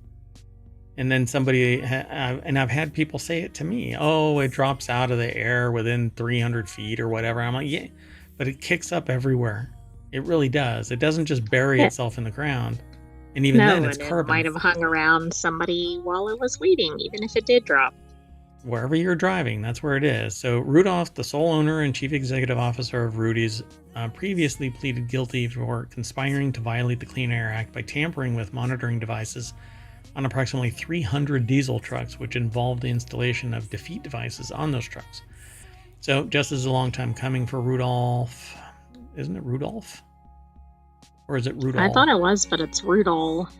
And then somebody, and I've had people say it to me, oh, it drops out of the air within 300 feet or whatever. I'm like, yeah, but it kicks up everywhere. It really does. It doesn't just bury itself in the ground. And even then, it's carbon. It might have hung around somebody while it was waiting, even if it did drop. Wherever you're driving, that's where it is. So Rudolph, the sole owner and chief executive officer of Rudy's, previously pleaded guilty for conspiring to violate the Clean Air Act by tampering with monitoring devices on approximately 300 diesel trucks, which involved the installation of defeat devices on those trucks. So just as a long time coming for Rudolph. Isn't it Rudolph? Or is it Rudolph? I thought it was, but it's Rudolph.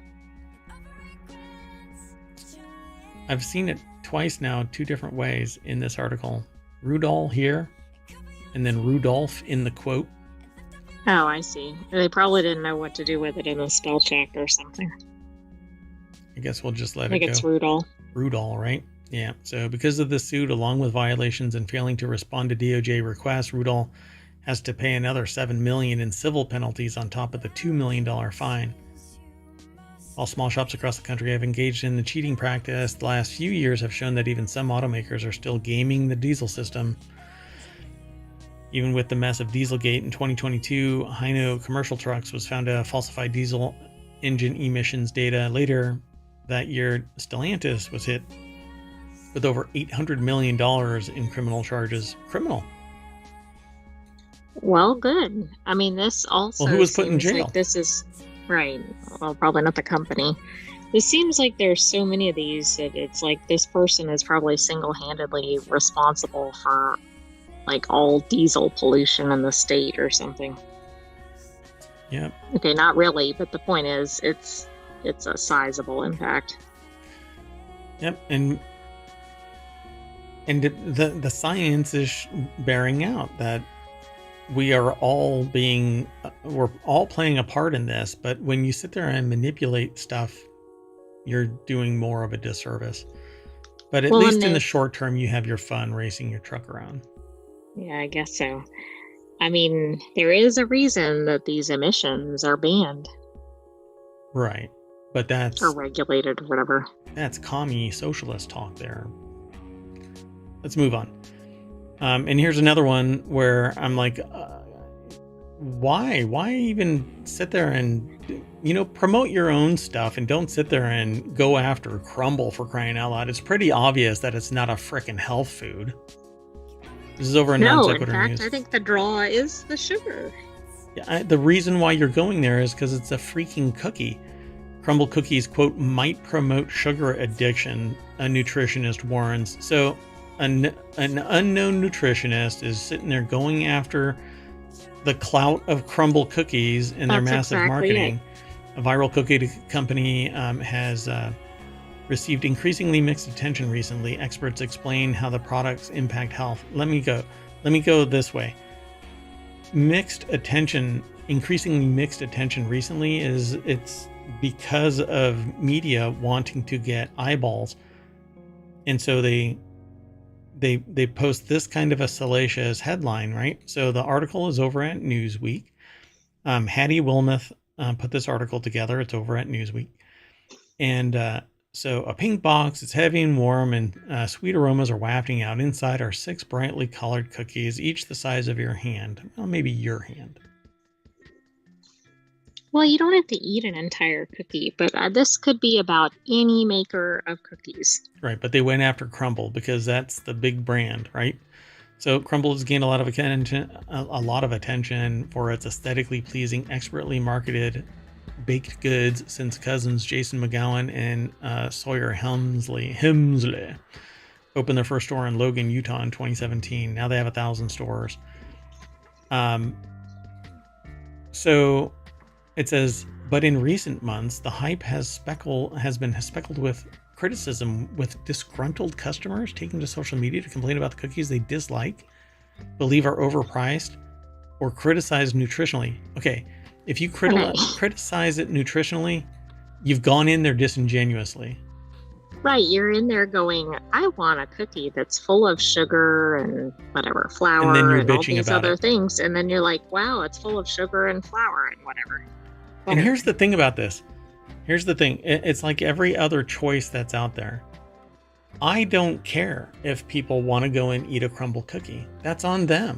I've seen it twice now, two different ways in this article. Rudolph here, and then Rudolph in the quote. Oh, I see. They probably didn't know what to do with it in the spell check or something. I guess we'll just let it go. I think it's Rudolph. Rudolph, right? Yeah. So because of the suit, along with violations and failing to respond to DOJ requests, Rudolph has to pay another $7 million in civil penalties on top of the $2 million fine. All small shops across the country have engaged in the cheating practice. The last few years have shown that even some automakers are still gaming the diesel system. Even with the mess of Dieselgate in 2022, Hino Commercial Trucks was found to falsify diesel engine emissions data. Later that year, Stellantis was hit with over $800 million in criminal charges. Criminal. Well, good. I mean, this also who was put in jail? Like this is right. Well, probably not the company. It seems like there's so many of these that it's like this person is probably single-handedly responsible for like all diesel pollution in the state or something. Yep. Okay, not really, but the point is it's a sizable impact. Yep, and And the science is bearing out that we're all playing a part in this, but when you sit there and manipulate stuff, you're doing more of a disservice. But at least in the short term, you have your fun racing your truck around. Yeah, I guess so. I mean, there is a reason that these emissions are banned. Right. But that's... or regulated or whatever. That's commie socialist talk there. Let's move on. And here's another one where I'm like, why even sit there and, promote your own stuff and don't sit there and go after crumble, for crying out loud. It's pretty obvious that it's not a frickin' health food. This is over in Non-Sequitur News. News. I think the draw is the sugar. Yeah, the reason why you're going there is because it's a freaking cookie. Crumble cookies, quote, might promote sugar addiction, a nutritionist warns. So an unknown nutritionist is sitting there going after the clout of crumble cookies and their massive marketing. A viral cookie company has received increasingly mixed attention recently. Experts explain how the products impact health. Let me go this way. Increasingly mixed attention recently it's because of media wanting to get eyeballs. And so they post this kind of a salacious headline, right? So the article is over at Newsweek. Hattie Wilmoth put this article together. It's over at Newsweek. And so a pink box, it's heavy and warm, and sweet aromas are wafting out. Inside are 6 brightly colored cookies, each the size of your hand. Well, maybe your hand. Well, you don't have to eat an entire cookie, but this could be about any maker of cookies. Right, but they went after Crumble because that's the big brand, right? So Crumble has gained a lot of attention for its aesthetically pleasing, expertly marketed baked goods since cousins Jason McGowan and Sawyer Hemsley opened their first store in Logan, Utah in 2017. Now they have 1,000 stores. So it says, but in recent months, the hype has been speckled with criticism, with disgruntled customers taking to social media to complain about the cookies they dislike, believe are overpriced, or criticize nutritionally. Okay, if you criticize it nutritionally, you've gone in there disingenuously. Right, you're in there going, I want a cookie that's full of sugar and whatever, flour, and then you're and bitching all these about other things. And then you're like, wow, it's full of sugar and flour and whatever. And here's the thing about this. Here's the thing. It's like every other choice that's out there. I don't care if people want to go and eat a crumble cookie. That's on them,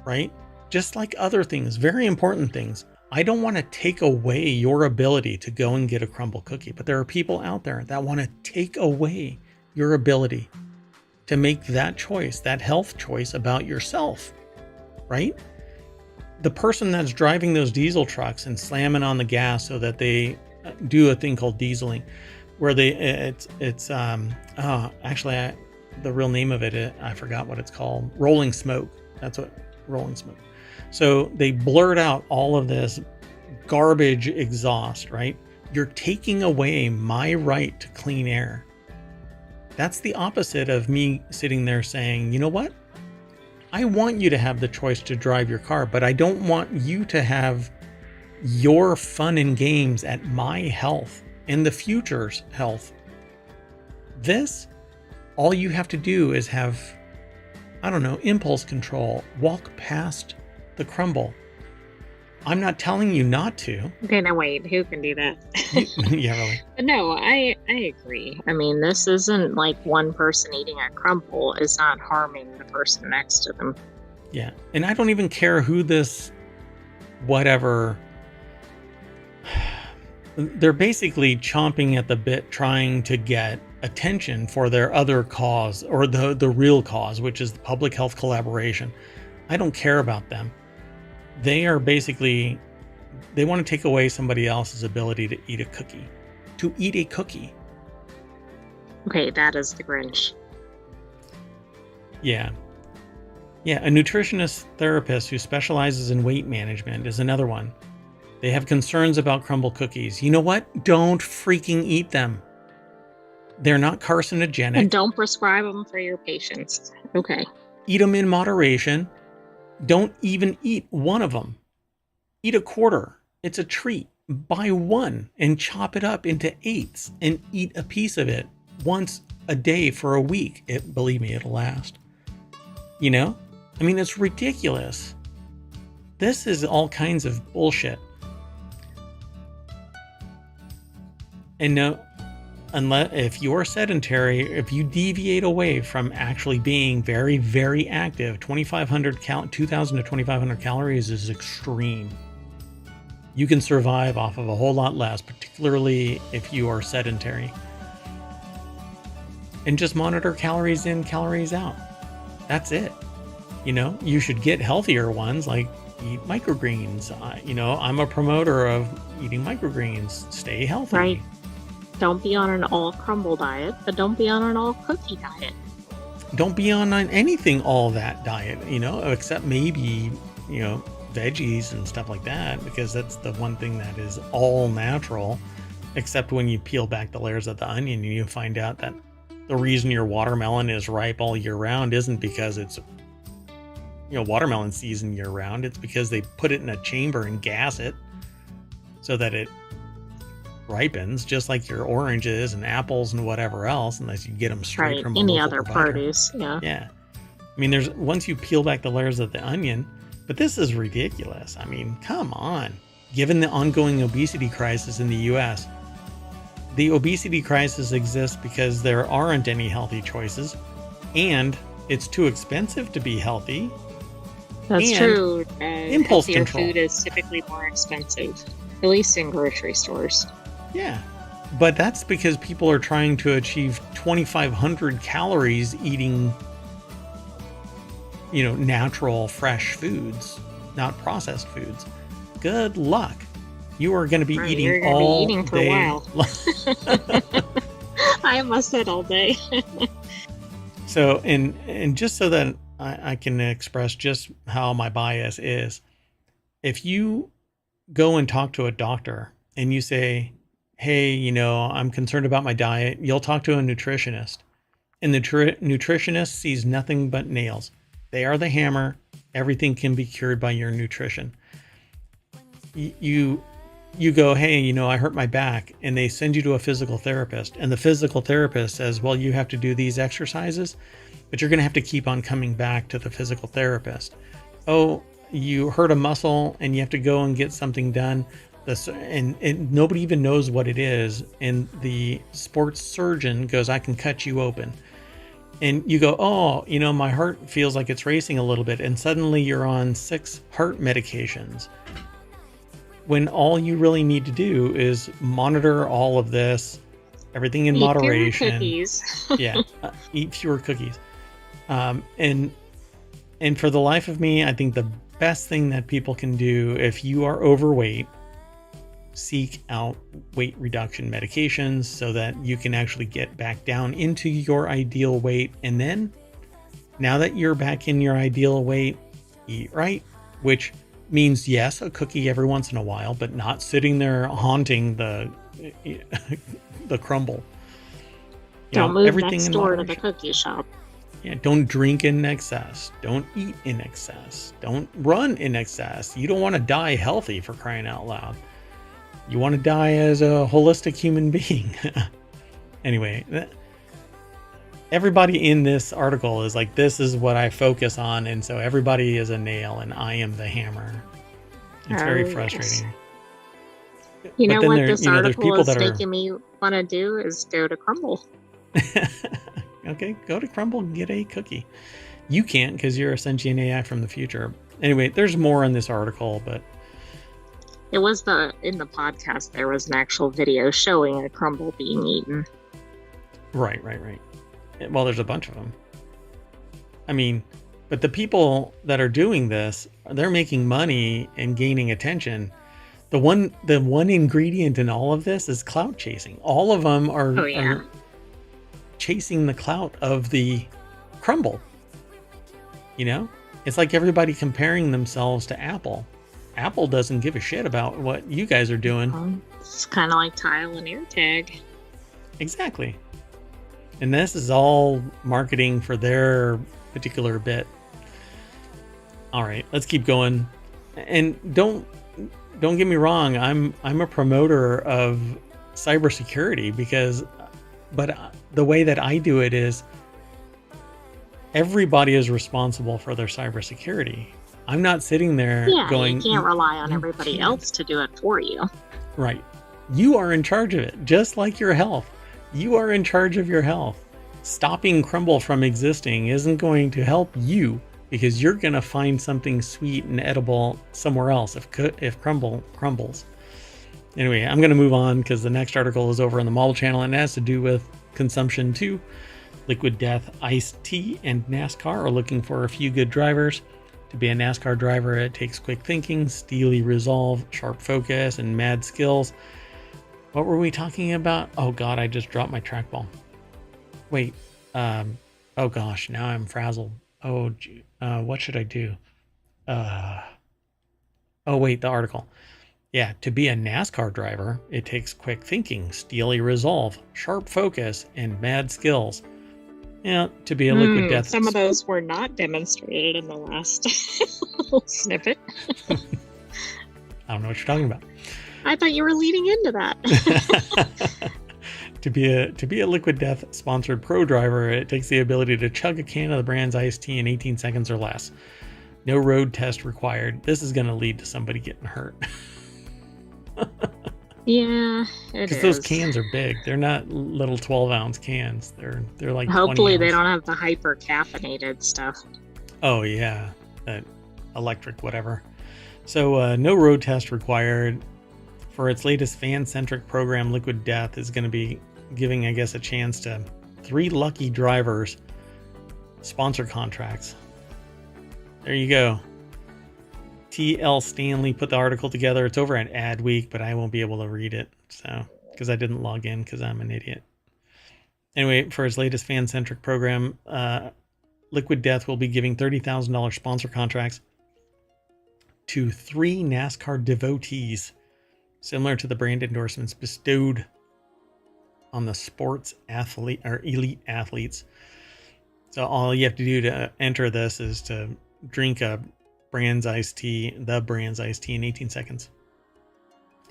right? Just like other things, very important things. I don't want to take away your ability to go and get a crumble cookie, but there are people out there that want to take away your ability to make that choice, that health choice about yourself, right? The person that's driving those diesel trucks and slamming on the gas so that they do a thing called dieseling, where the real name of it, I forgot what it's called. Rolling smoke. That's what rolling smoke. So they blurt out all of this garbage exhaust, right? You're taking away my right to clean air. That's the opposite of me sitting there saying, you know what? I want you to have the choice to drive your car, but I don't want you to have your fun and games at my health and the future's health. This, all you have to do is have, impulse control, walk past the crumble. I'm not telling you not to. Okay, now wait, who can do that? Yeah, really. No, I agree. I mean, this isn't like one person eating a crumble is not harming the person next to them. Yeah, and I don't even care who this, whatever. They're basically chomping at the bit trying to get attention for their other cause, or the real cause, which is the public health collaboration. I don't care about them. They are basically, they want to take away somebody else's ability to eat a cookie. To eat a cookie. Okay, that is the Grinch. Yeah. Yeah, a nutritionist therapist who specializes in weight management is another one. They have concerns about crumble cookies. You know what? Don't freaking eat them. They're not carcinogenic. And don't prescribe them for your patients. Okay. Eat them in moderation. Don't even eat one of them. Eat a quarter. It's a treat. Buy one and chop it up into eighths and eat a piece of it once a day for a week. Believe me, it'll last. You know? I mean, it's ridiculous. This is all kinds of bullshit. And no, unless if you're sedentary, if you deviate away from actually being very, very active, 2,000 to 2,500 calories is extreme. You can survive off of a whole lot less, particularly if you are sedentary. And just monitor calories in, calories out. That's it. You know, you should get healthier ones, like eat microgreens. I'm a promoter of eating microgreens. Stay healthy. Right. Don't be on an all crumble diet, but don't be on an all cookie diet. Don't be on anything all that diet, except maybe, veggies and stuff like that, because that's the one thing that is all natural, except when you peel back the layers of the onion and you find out that the reason your watermelon is ripe all year round isn't because it's watermelon season year round. It's because they put it in a chamber and gas it so that it ripens, just like your oranges and apples and whatever else, unless you get them straight from any other produce. Yeah. I mean, once you peel back the layers of the onion. But this is ridiculous. I mean, come on. Given the ongoing obesity crisis in the U.S., the obesity crisis exists because there aren't any healthy choices, and it's too expensive to be healthy. That's true. Impulse control. Food is typically more expensive, at least in grocery stores. Yeah, but that's because people are trying to achieve 2,500 calories eating natural, fresh foods, not processed foods. Good luck. You are going to be eating all day. For a while. I must have all day. So, and just so that I can express just how my bias is, if you go and talk to a doctor and you say, hey, I'm concerned about my diet, you'll talk to a nutritionist, and the nutritionist sees nothing but nails. They are the hammer. Everything can be cured by your nutrition. You go, hey, I hurt my back, and they send you to a physical therapist, and the physical therapist says, well, you have to do these exercises, but you're going to have to keep on coming back to the physical therapist. Oh, you hurt a muscle and you have to go and get something done. And nobody even knows what it is. And the sports surgeon goes, I can cut you open. And you go, oh, my heart feels like it's racing a little bit. And suddenly you're on 6 heart medications. When all you really need to do is monitor all of this, everything in moderation. Eat fewer cookies. Yeah, eat fewer cookies. And for the life of me, I think the best thing that people can do if you are overweight, seek out weight reduction medications so that you can actually get back down into your ideal weight. And then now that you're back in your ideal weight, eat right, which means, yes, a cookie every once in a while, but not sitting there haunting the crumble. Don't move next door to the cookie shop. Yeah, don't drink in excess. Don't eat in excess. Don't run in excess. You don't want to die healthy, for crying out loud. You want to die as a holistic human being. Anyway, everybody in this article is like, this is what I focus on, and so everybody is a nail and I am the hammer. It's very frustrating. Yes. You know what this article is making me want to do is go to Crumble. Okay, go to Crumble and get a cookie. You can't because you're a sentient AI from the future. Anyway, there's more in this article, but it was in the podcast, there was an actual video showing a crumble being eaten. Right. Well, there's a bunch of them. I mean, but the people that are doing this, they're making money and gaining attention. The one ingredient in all of this is clout chasing. All of them are chasing the clout of the crumble. It's like everybody comparing themselves to Apple. Apple doesn't give a shit about what you guys are doing. It's kind of like tile and air tag. Exactly. And this is all marketing for their particular bit. All right, let's keep going. And don't get me wrong, I'm a promoter of cybersecurity but the way that I do it is everybody is responsible for their cybersecurity. I'm not sitting there going, you can't rely on everybody else to do it for you. Right. You are in charge of it, just like your health. You are in charge of your health. Stopping Crumble from existing isn't going to help you because you're going to find something sweet and edible somewhere else if Crumble crumbles. Anyway, I'm going to move on because the next article is over on the Model Channel and it has to do with consumption too. Liquid Death, Ice-T, and NASCAR are looking for a few good drivers. To be a NASCAR driver, it takes quick thinking, steely resolve, sharp focus, and mad skills. What were we talking about? Oh God, I just dropped my trackball. Wait, oh gosh, now I'm frazzled. Oh, what should I do? Oh wait, the article. Yeah, to be a NASCAR driver, it takes quick thinking, steely resolve, sharp focus, and mad skills. Yeah, to be a Liquid Death. Some of those were not demonstrated in the last little snippet. I don't know what you're talking about. I thought you were leading into that. To be a Liquid Death sponsored pro driver, it takes the ability to chug a can of the brand's iced tea in 18 seconds or less. No road test required. This is going to lead to somebody getting hurt. Yeah, it is. Because those cans are big. They're not little 12-ounce cans. They're like hopefully they don't have the hyper caffeinated stuff. Oh yeah, that electric whatever. So no road test required. For its latest fan-centric program, Liquid Death is going to be giving, I guess, a chance to 3 lucky drivers sponsor contracts. There you go. T.L. Stanley put the article together. It's over at Adweek, but I won't be able to read it, so because I didn't log in because I'm an idiot. Anyway, for his latest fan-centric program, Liquid Death will be giving $30,000 sponsor contracts to 3 NASCAR devotees, similar to the brand endorsements bestowed on the sports athlete or elite athletes. So all you have to do to enter this is to drink the brand's iced tea in 18 seconds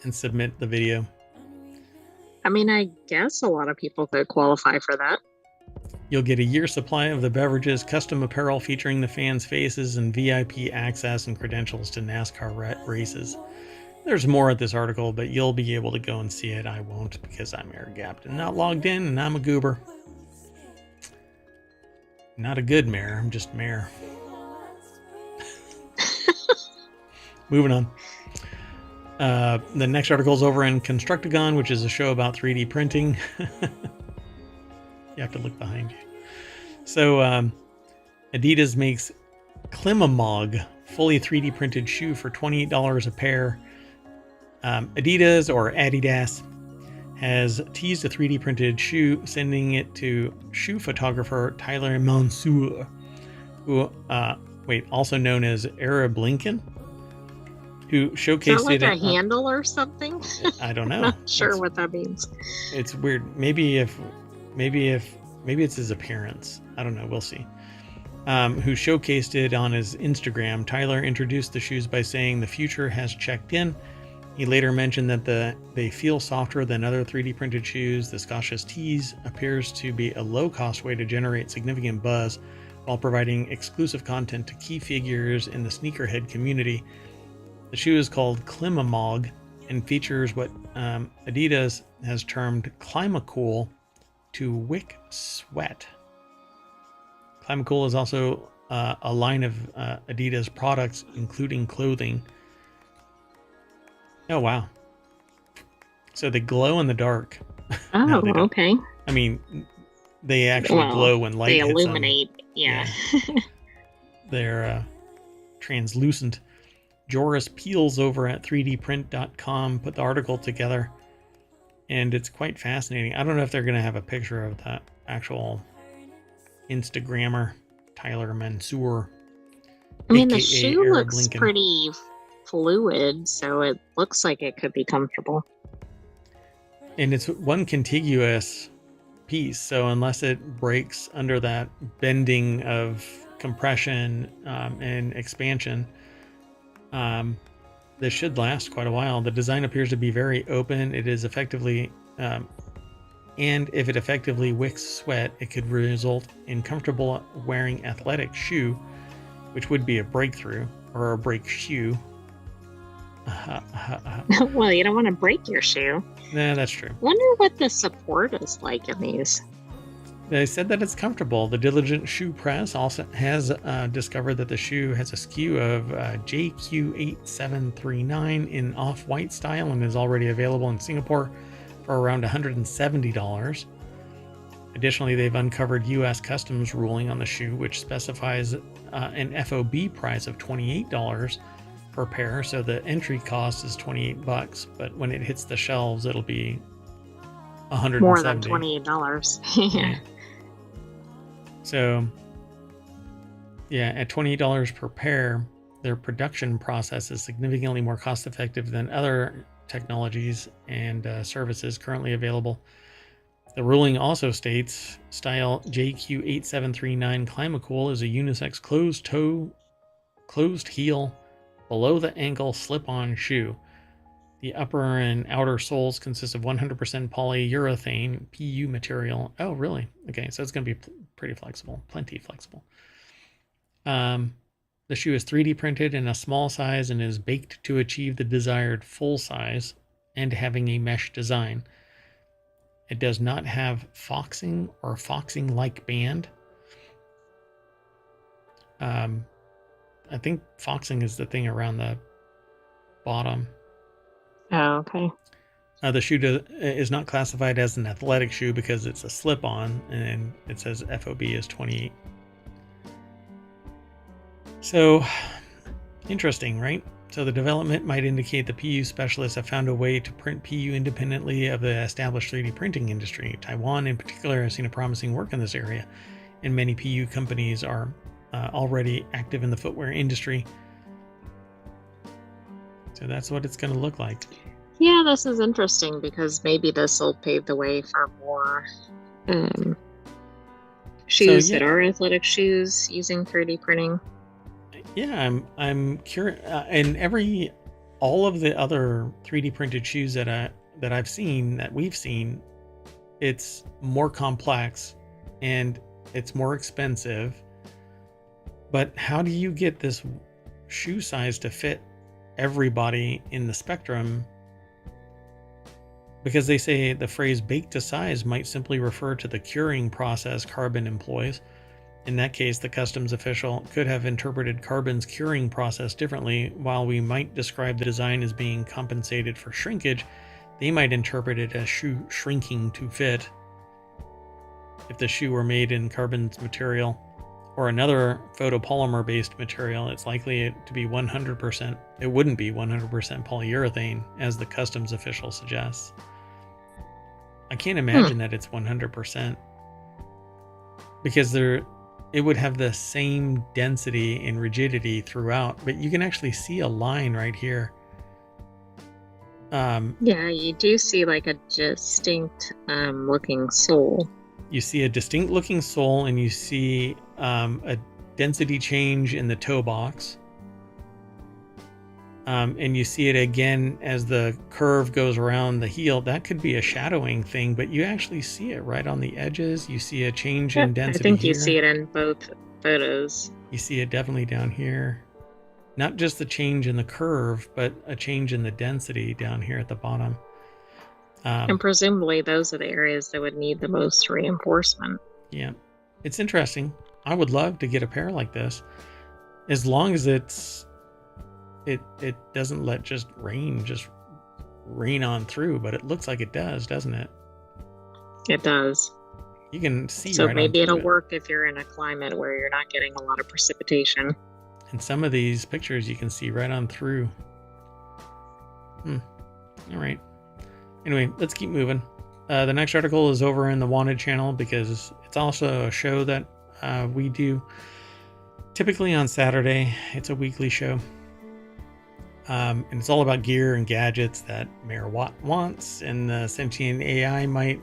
and submit the video. I mean, I guess a lot of people could qualify for that. You'll get a year's supply of the beverages, custom apparel featuring the fans' faces, and VIP access and credentials to NASCAR races. There's more at this article, but you'll be able to go and see it. I won't because I'm air-gapped and not logged in, and I'm a goober. Not a good mayor, I'm just mayor. Moving on. The next article is over in Constructagon, which is a show about 3D printing. You have to look behind you. So, Adidas makes Klimamog, fully 3D printed shoe for $28 a pair. Adidas, or Adidas, has teased a 3D printed shoe, sending it to shoe photographer Tyler Mansour, who, also known as Arab Lincoln, who showcased Is that like a handle or something? I don't know. Not sure what that means. It's weird. Maybe it's his appearance. I don't know. We'll see. Who showcased it on his Instagram. Tyler introduced the shoes by saying the future has checked in. He later mentioned that they feel softer than other 3D printed shoes. The Scotia's Tees appears to be a low-cost way to generate significant buzz while providing exclusive content to key figures in the sneakerhead community. The shoe is called Klimamog and features what Adidas has termed Climacool to wick sweat. Climacool is also a line of Adidas products, including clothing. Oh, wow. So they glow in the dark. Oh, No, okay. I mean, they actually glow when light hits them. They illuminate, yeah. They're translucent. Joris Peels over at 3dprint.com put the article together, and it's quite fascinating. I don't know if they're going to have a picture of that actual Instagrammer, Tyler Mansour. I mean, the shoe looks pretty fluid, so it looks like it could be comfortable. And it's one contiguous piece. So unless it breaks under that bending of compression and expansion, this should last quite a while. The design appears to be very open. It is effectively, and if it effectively wicks sweat, it could result in comfortable wearing athletic shoe, which would be a breakthrough, or a break shoe. Well, you don't want to break your shoe. Nah, that's true. Wonder what the support is like in these. They said that it's comfortable. The Diligent Shoe Press also has discovered that the shoe has a SKU of JQ8739 in off-white style and is already available in Singapore for around $170. Additionally, they've uncovered U.S. Customs ruling on the shoe, which specifies an FOB price of $28 per pair. So the entry cost is $28, but when it hits the shelves, it'll be $170. More than $28. Yeah. So, yeah, at $28 per pair, their production process is significantly more cost-effective than other technologies and services currently available. The ruling also states style JQ8739 Climacool is a unisex closed heel, below the ankle slip-on shoe. The upper and outer soles consist of 100% polyurethane PU material. Oh, really? Okay, so it's going to be pretty flexible, plenty flexible. The shoe is 3D printed in a small size and is baked to achieve the desired full size and having a mesh design. It does not have foxing or foxing-like band. I think foxing is the thing around the bottom. Oh, okay. The shoe is not classified as an athletic shoe because it's a slip-on, and it says FOB is 28. So, interesting, right? So the development might indicate the PU specialists have found a way to print PU independently of the established 3D printing industry. Taiwan, in particular, has seen a promising work in this area, and many PU companies are already active in the footwear industry. So that's what it's going to look like. Yeah, this is interesting because maybe this will pave the way for more shoes that are athletic shoes using 3D printing. Yeah, I'm curious. And all of the other 3D printed shoes that I've seen, that we've seen, it's more complex and it's more expensive. But how do you get this shoe size to fit everybody in the spectrum? Because they say the phrase baked to size might simply refer to the curing process Carbon employs. In that case, the customs official could have interpreted Carbon's curing process differently. While we might describe the design as being compensated for shrinkage, they might interpret it as shoe shrinking to fit. If the shoe were made in Carbon's material or another photopolymer-based material, it's likely to be 100%. It wouldn't be 100% polyurethane, as the customs official suggests. I can't imagine that it's 100%, because it would have the same density and rigidity throughout, but you can actually see a line right here. Yeah, you do see like a distinct looking sole. You see a distinct looking sole, and you see a density change in the toe box. And you see it again as the curve goes around the heel. That could be a shadowing thing, but you actually see it right on the edges. You see a change in density. I think you see it in both photos. You see it definitely down here. Not just the change in the curve, but a change in the density down here at the bottom. And presumably those are the areas that would need the most reinforcement. Yeah. It's interesting. I would love to get a pair like this, as long as it doesn't let just rain on through, but it looks like it does, doesn't it? It does. You can see. So right maybe it'll work if you're in a climate where you're not getting a lot of precipitation. In some of these pictures, you can see right on through. All right. Anyway, let's keep moving. The next article is over in the Wanted channel, because it's also a show that we do typically on Saturday. It's a weekly show. And it's all about gear and gadgets that Mayor Watt wants, and the Sentient AI might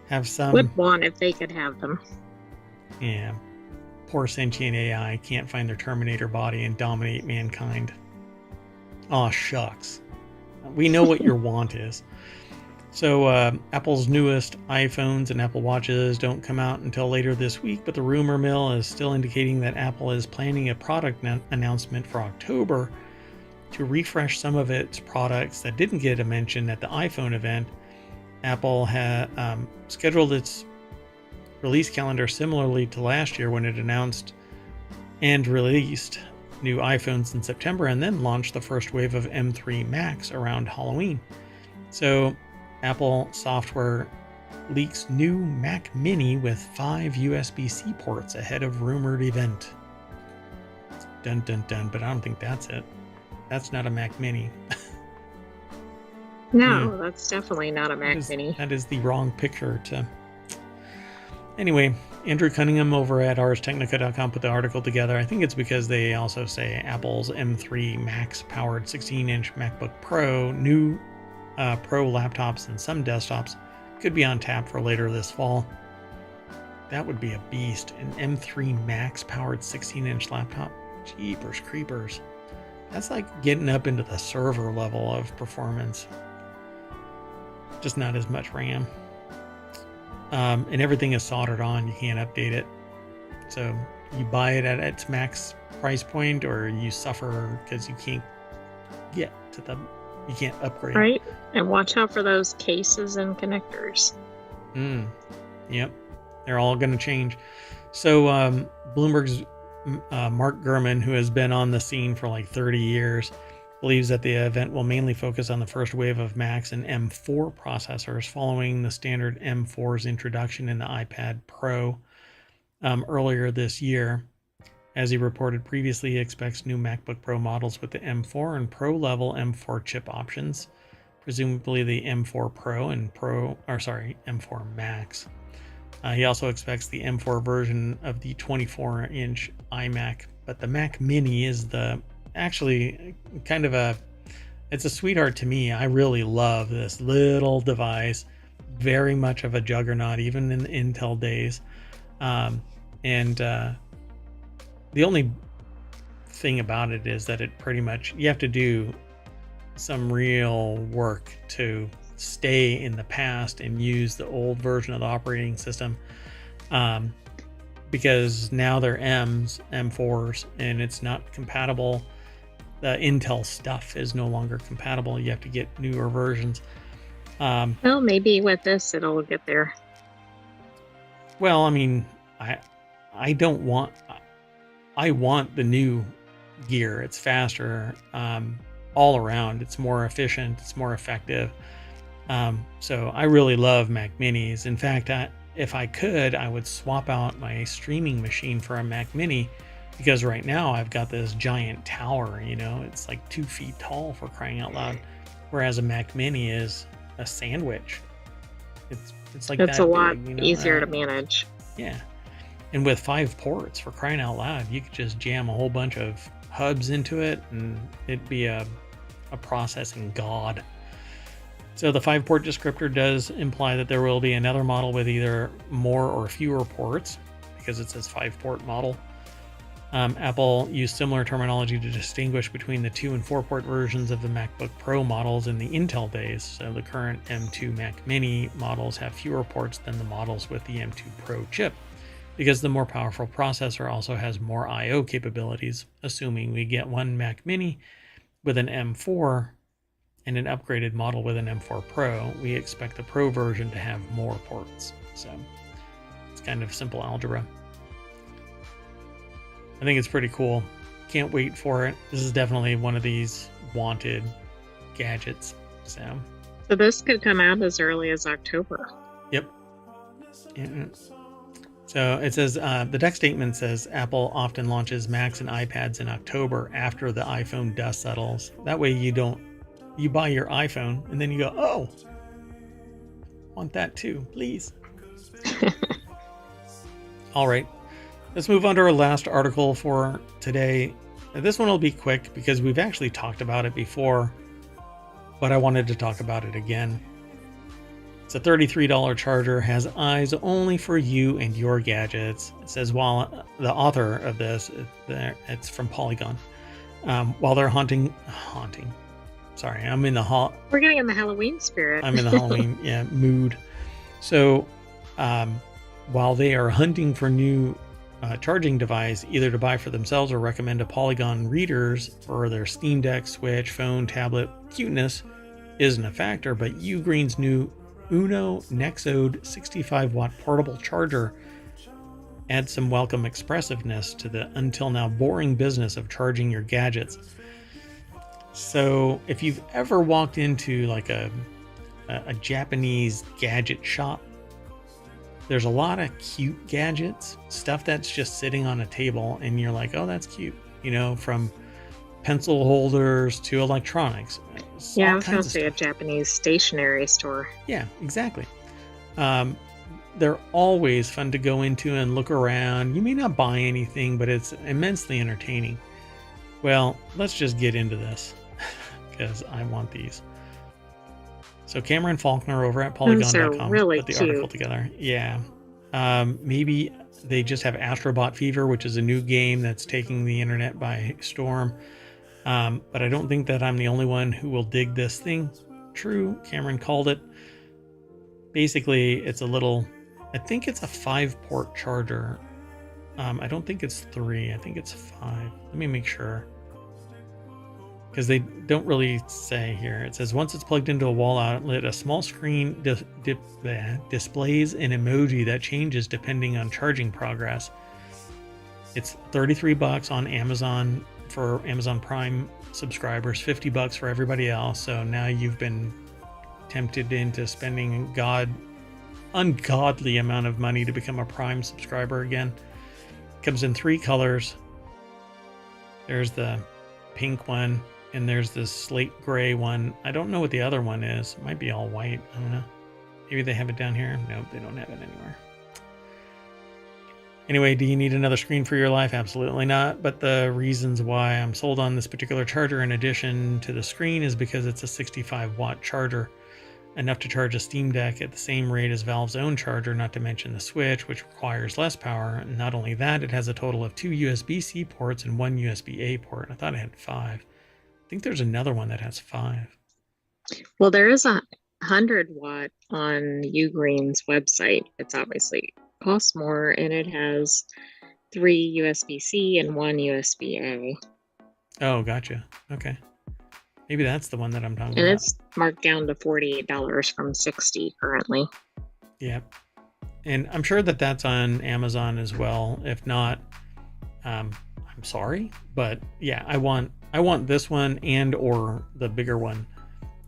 have some... Would want if they could have them. Yeah. Poor sentient AI can't find their Terminator body and dominate mankind. Aw, shucks. We know what your want is. So Apple's newest iPhones and Apple Watches don't come out until later this week, but the rumor mill is still indicating that Apple is planning a product announcement for October to refresh some of its products that didn't get a mention at the iPhone event. Apple had scheduled its release calendar similarly to last year when it announced and released new iPhones in September and then launched the first wave of M3 Max around Halloween. So Apple software leaks new Mac Mini with 5 USB-C ports ahead of rumored event. Dun dun dun, but I don't think that's it. That's not a Mac Mini. No, that's definitely not a Mac Mini. That is the wrong picture to... Anyway, Andrew Cunningham over at ArsTechnica.com put the article together. I think it's because they also say Apple's M3 Max-powered 16-inch MacBook Pro, new Pro laptops and some desktops could be on tap for later this fall. That would be a beast. An M3 Max-powered 16-inch laptop. Jeepers creepers. That's like getting up into the server level of performance. Just not as much RAM. And everything is soldered on. You can't update it. So you buy it at its max price point, or you suffer because you can't get to the... You can't upgrade. Right. And watch out for those cases and connectors. Yep. They're all going to change. So Bloomberg's Mark Gurman, who has been on the scene for like 30 years, believes that the event will mainly focus on the first wave of Macs and M4 processors following the standard M4's introduction in the iPad Pro earlier this year. As he reported previously, he expects new MacBook Pro models with the M4 and Pro level M4 chip options, presumably the M4 Pro and M4 Max. He also expects the M4 version of the 24-inch iMac, but the Mac Mini is actually kind of it's a sweetheart to me. I really love this little device, very much of a juggernaut, even in the Intel days. The only thing about it is that it pretty much, you have to do some real work to stay in the past and use the old version of the operating system, because now they're M4s, and it's not compatible. The Intel stuff is no longer compatible. You have to get newer versions. Well, maybe with this it'll get there. Well, I mean, I want the new gear. It's faster all around. It's more efficient. It's more effective. So I really love Mac Minis. In fact, if I could, I would swap out my streaming machine for a Mac Mini, because right now I've got this giant tower, it's like 2 feet tall, for crying out loud. Whereas a Mac Mini is a sandwich. It's like it's a lot easier to manage. Yeah. And with 5 ports, for crying out loud, you could just jam a whole bunch of hubs into it and it'd be a processing god. So the 5-port descriptor does imply that there will be another model with either more or fewer ports, because it says 5-port model. Apple used similar terminology to distinguish between the 2 and 4-port versions of the MacBook Pro models in the Intel days. So the current M2 Mac Mini models have fewer ports than the models with the M2 Pro chip, because the more powerful processor also has more I/O capabilities. Assuming we get one Mac Mini with an M4 and an upgraded model with an M4 Pro, we expect the Pro version to have more ports. So it's kind of simple algebra. I think it's pretty cool. Can't wait for it. This is definitely one of these wanted gadgets. So this could come out as early as October. Yep. Yeah. So it says, the deck statement says Apple often launches Macs and iPads in October after the iPhone dust settles. That way you buy your iPhone and then you go, oh, want that too, please. All right, let's move on to our last article for today. This one will be quick because we've actually talked about it before, but I wanted to talk about it again. It's a $33 charger, has eyes only for you and your gadgets. It says while the author of this, it's from Polygon. While they're haunting. Sorry, I'm in the We're getting in the Halloween spirit. I'm in the Halloween mood. So, while they are hunting for new charging device, either to buy for themselves or recommend to Polygon readers for their Steam Deck, Switch, phone, tablet, cuteness isn't a factor, but Ugreen's new Uno Nexode 65-watt portable charger adds some welcome expressiveness to the until now boring business of charging your gadgets. So if you've ever walked into like a Japanese gadget shop, there's a lot of cute gadgets, stuff that's just sitting on a table and you're like, oh, that's cute, from pencil holders to electronics. Yeah, I was going to say a Japanese stationery store. Yeah, exactly. They're always fun to go into and look around. You may not buy anything, but it's immensely entertaining. Well, let's just get into this because I want these. So Cameron Faulkner over at Polygon.com really put the cute article together. Yeah. Maybe they just have Astrobot Fever, which is a new game that's taking the internet by storm. But I don't think that I'm the only one who will dig this thing. True, Cameron called it. Basically, it's I think it's a 5-port charger. I don't think it's 3. I think it's 5. Let me make sure. Because they don't really say here. It says once it's plugged into a wall outlet, a small screen displays an emoji that changes depending on charging progress. It's $33 on Amazon for Amazon Prime subscribers, $50 for everybody else. So now you've been tempted into spending ungodly amount of money to become a Prime subscriber again. Comes in 3 colors. There's the pink one, and there's this slate gray one. I don't know what the other one is. It might be all white. I don't know. Maybe they have it down here. Nope, they don't have it anywhere. Anyway, do you need another screen for your life? Absolutely not. But the reasons why I'm sold on this particular charger in addition to the screen is because it's a 65-watt charger, enough to charge a Steam Deck at the same rate as Valve's own charger, not to mention the Switch, which requires less power. And not only that, it has a total of 2 USB-C ports and 1 USB-A port. I thought it had 5. I think there's another one that has 5. Well, there is a 100-watt on Ugreen's website. It's obviously costs more, and it has 3 USB-C and 1 USB-A. Oh, gotcha. Okay. Maybe that's the one that I'm talking about. And it's marked down to $48 from $60 currently. Yep. And I'm sure that that's on Amazon as well. If not, I'm sorry, but yeah, I want this one and or the bigger one.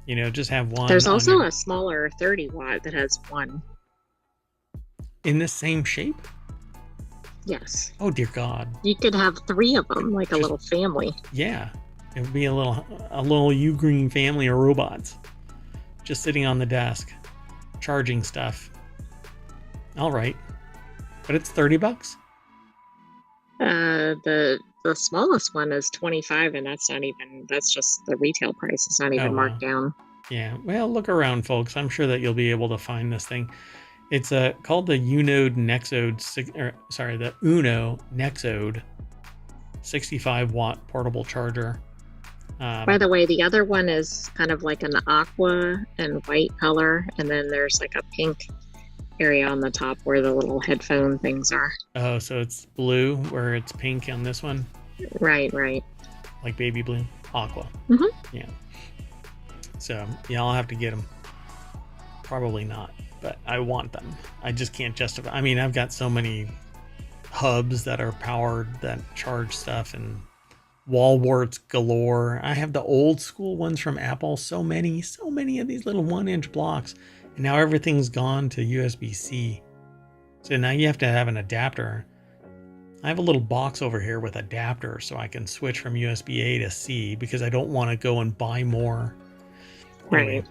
Just have one. There's also a smaller 30-watt that has 1. In the same shape? Yes. Oh dear God. You could have 3 of them, like a little family. Yeah. It would be a little Ugreen family of robots just sitting on the desk, charging stuff. All right. But it's $30? The smallest one is 25, and that's just the retail price. It's not even marked down. Yeah. Well, look around, folks. I'm sure that you'll be able to find this thing. It's called the Uno Nexode 65-watt portable charger. By the way, the other one is kind of like an aqua and white color, and then there's like a pink area on the top where the little headphone things are. Oh, so it's blue where it's pink on this one? Right. Like baby blue? Aqua. Mm-hmm. Yeah. So, yeah, I'll have to get them. Probably not, but I want them. I just can't justify. I mean, I've got so many hubs that are powered that charge stuff and wall warts galore. I have the old school ones from Apple. So many of these little 1-inch blocks. And now everything's gone to USB-C. So now you have to have an adapter. I have a little box over here with adapters so I can switch from USB-A to C because I don't want to go and buy more. Anyway, Right.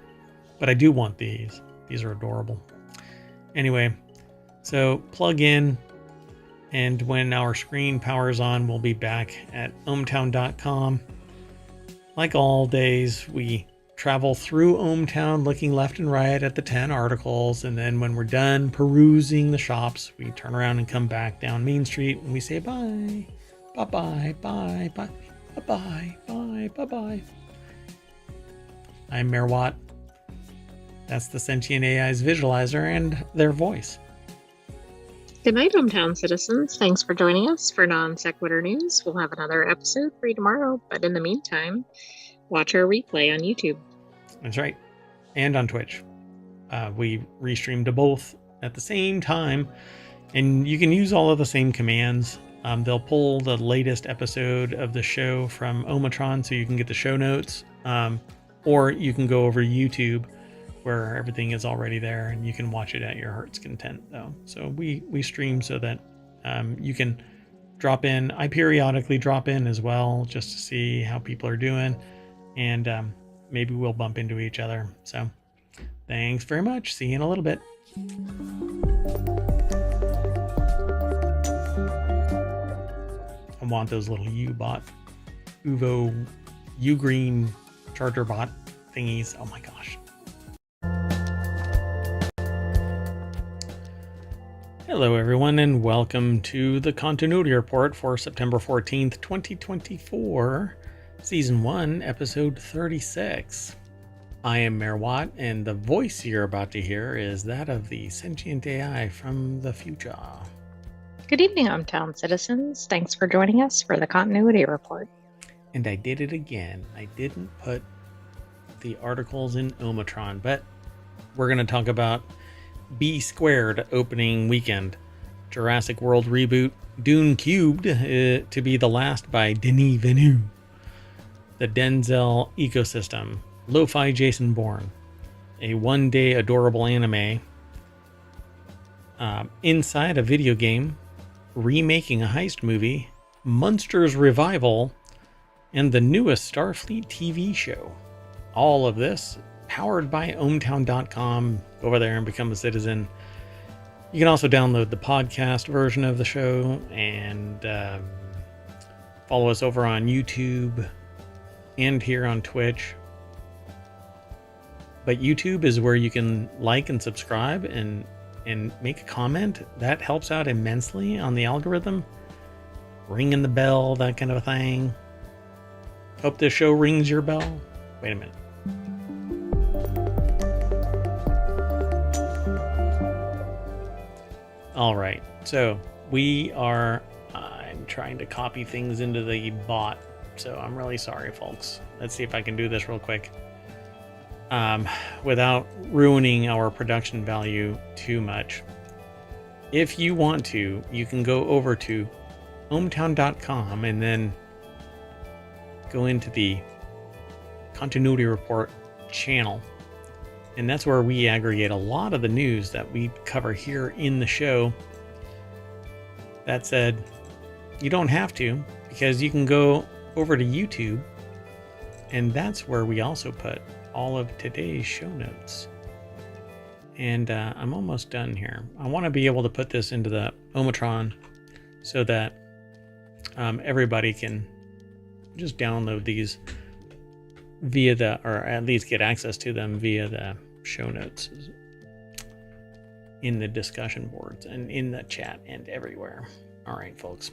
But I do want these. These are adorable. Anyway, so plug in, and when our screen powers on, we'll be back at ohmTown.com. Like all days, we travel through ohmTown, looking left and right at the 10 articles. And then when we're done perusing the shops, we turn around and come back down Main Street and we say bye, bye, bye, bye, bye, bye, bye, bye, bye. I'm Mayor Watt. That's the Sentient AI's visualizer and their voice. Good night, ohmTown citizens. Thanks for joining us for Non-Sequitur News. We'll have another episode for you tomorrow, but in the meantime, watch our replay on YouTube. That's right. And on Twitch. We restream to both at the same time, and you can use all of the same commands. They'll pull the latest episode of the show from ohmTown so you can get the show notes, or you can go over YouTube where everything is already there and you can watch it at your heart's content though. So we stream so that you can drop in. I periodically drop in as well just to see how people are doing, and maybe we'll bump into each other. So thanks very much. See you in a little bit. I want those little U-Green charger bot thingies. Oh my gosh. Hello everyone, and welcome to the Continuity Report for September 14th, 2024, Season 1, Episode 36. I am Mayor Watt, and the voice you're about to hear is that of the Sentient AI from the future. Good evening, ohmTown citizens. Thanks for joining us for the Continuity Report. And I did it again. I didn't put the articles in ohmTown, but we're going to talk about B Squared opening weekend, Jurassic World reboot, Dune Cubed to be the last by Denis Villeneuve, the Denzel ecosystem, Lo-Fi Jason Bourne, a one-day adorable anime, inside a video game, remaking a heist movie, Munsters Revival, and the newest Starfleet TV show. All of this powered by ohmTown.com. Go over there and become a citizen. You can also download the podcast version of the show and follow us over on YouTube and here on Twitch. But YouTube is where you can like and subscribe and make a comment. That helps out immensely on the algorithm. Ringing the bell, that kind of a thing. Hope this show rings your bell. Wait a minute. All right, so I'm trying to copy things into the bot, so I'm really sorry, folks. Let's see if I can do this real quick without ruining our production value too much. If you want to, you can go over to ohmTown.com and then go into the Continuity Report channel. And that's where we aggregate a lot of the news that we cover here in the show. That said, you don't have to, because you can go over to YouTube, and that's where we also put all of today's show notes. And I'm almost done here. I want to be able to put this into the ohmTown so that everybody can just download these via or at least get access to them via the show notes in the discussion boards and in the chat and everywhere. All right, folks.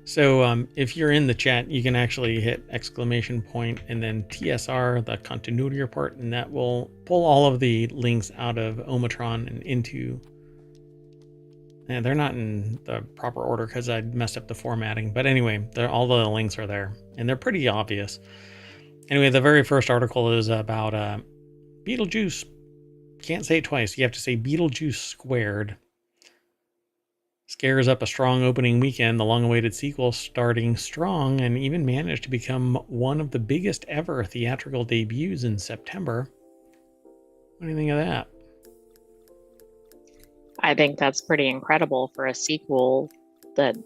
So if you're in the chat, you can actually hit exclamation point and then TSR, the Continuity Report, and that will pull all of the links out of ohmTown and into. And they're not in the proper order because I messed up the formatting. But anyway, all the links are there, and they're pretty obvious. Anyway, the very first article is about Beetlejuice. Can't say it twice. You have to say Beetlejuice Squared. Scares up a strong opening weekend. The long-awaited sequel starting strong and even managed to become one of the biggest ever theatrical debuts in September. What do you think of that? I think that's pretty incredible for a sequel that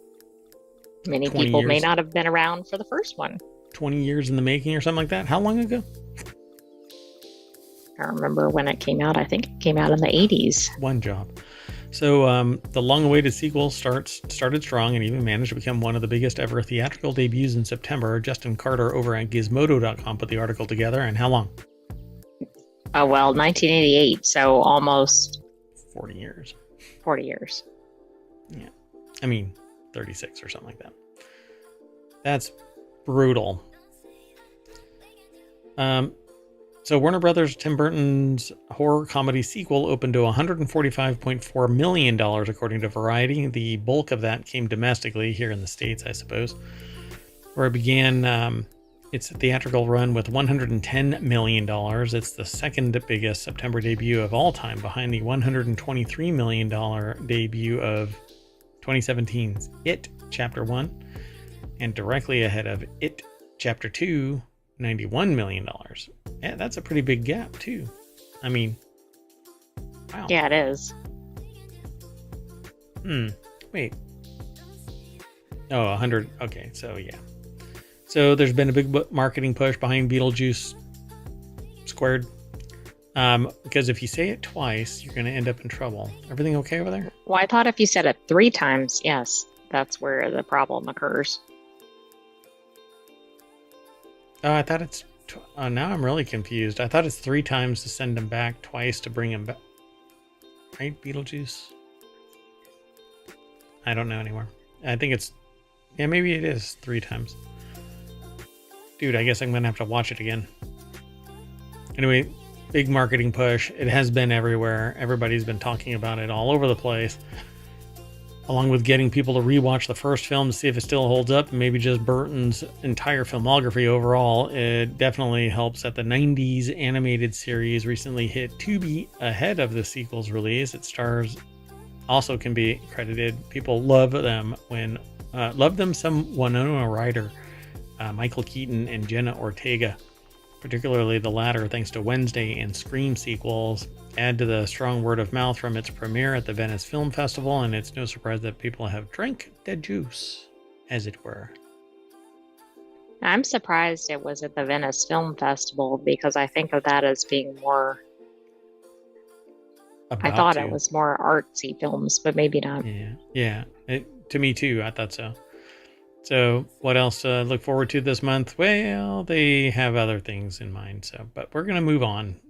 many people may not have been around for the first one. 20 years in the making or something like that? How long ago? I don't remember when it came out. I think it came out in the 80s. One job. So the long-awaited sequel started strong and even managed to become one of the biggest ever theatrical debuts in September. Justin Carter over at Gizmodo.com put the article together. And how long? Oh, well, 1988, so almost 40 years. 40 years. Yeah. I mean, 36 or something like that. That's brutal. So Warner Brothers Tim Burton's horror comedy sequel opened to $145.4 million, according to Variety. The bulk of that came domestically here in the States, I suppose, where it began its theatrical run with $110 million. It's the second biggest September debut of all time, behind the $123 million debut of 2017's It Chapter 1, and directly ahead of It Chapter 2, $91 million. Yeah, that's a pretty big gap, too. I mean, wow. Yeah, it is. Wait. Oh, 100. Okay, so yeah. So there's been a big marketing push behind Beetlejuice squared. Because if you say it twice, you're going to end up in trouble. Everything okay over there? Well, I thought if you said it 3 times, yes, that's where the problem occurs. Oh, I thought it's... now I'm really confused. I thought it's 3 times to send him back, twice to bring him back. Right, Beetlejuice? I don't know anymore. I think it's... Yeah, maybe it is 3 times. Dude, I guess I'm going to have to watch it again. Anyway, big marketing push. It has been everywhere. Everybody's been talking about it all over the place. Along with getting people to rewatch the first film to see if it still holds up, and maybe just Burton's entire filmography overall. It definitely helps that the 90s animated series recently hit Tubi ahead of the sequel's release. Its stars also can be credited. People love them some Winona Ryder, Michael Keaton, and Jenna Ortega, particularly the latter thanks to Wednesday and Scream sequels. Add to the strong word of mouth from its premiere at the Venice Film Festival, and it's no surprise that people have drank the juice, as it were. I'm surprised it was at the Venice Film Festival, because I think of that as being more... I thought it was more artsy films, but maybe not. Yeah. To me too, I thought so. So what else to look forward to this month? Well, they have other things in mind, but we're going to move on.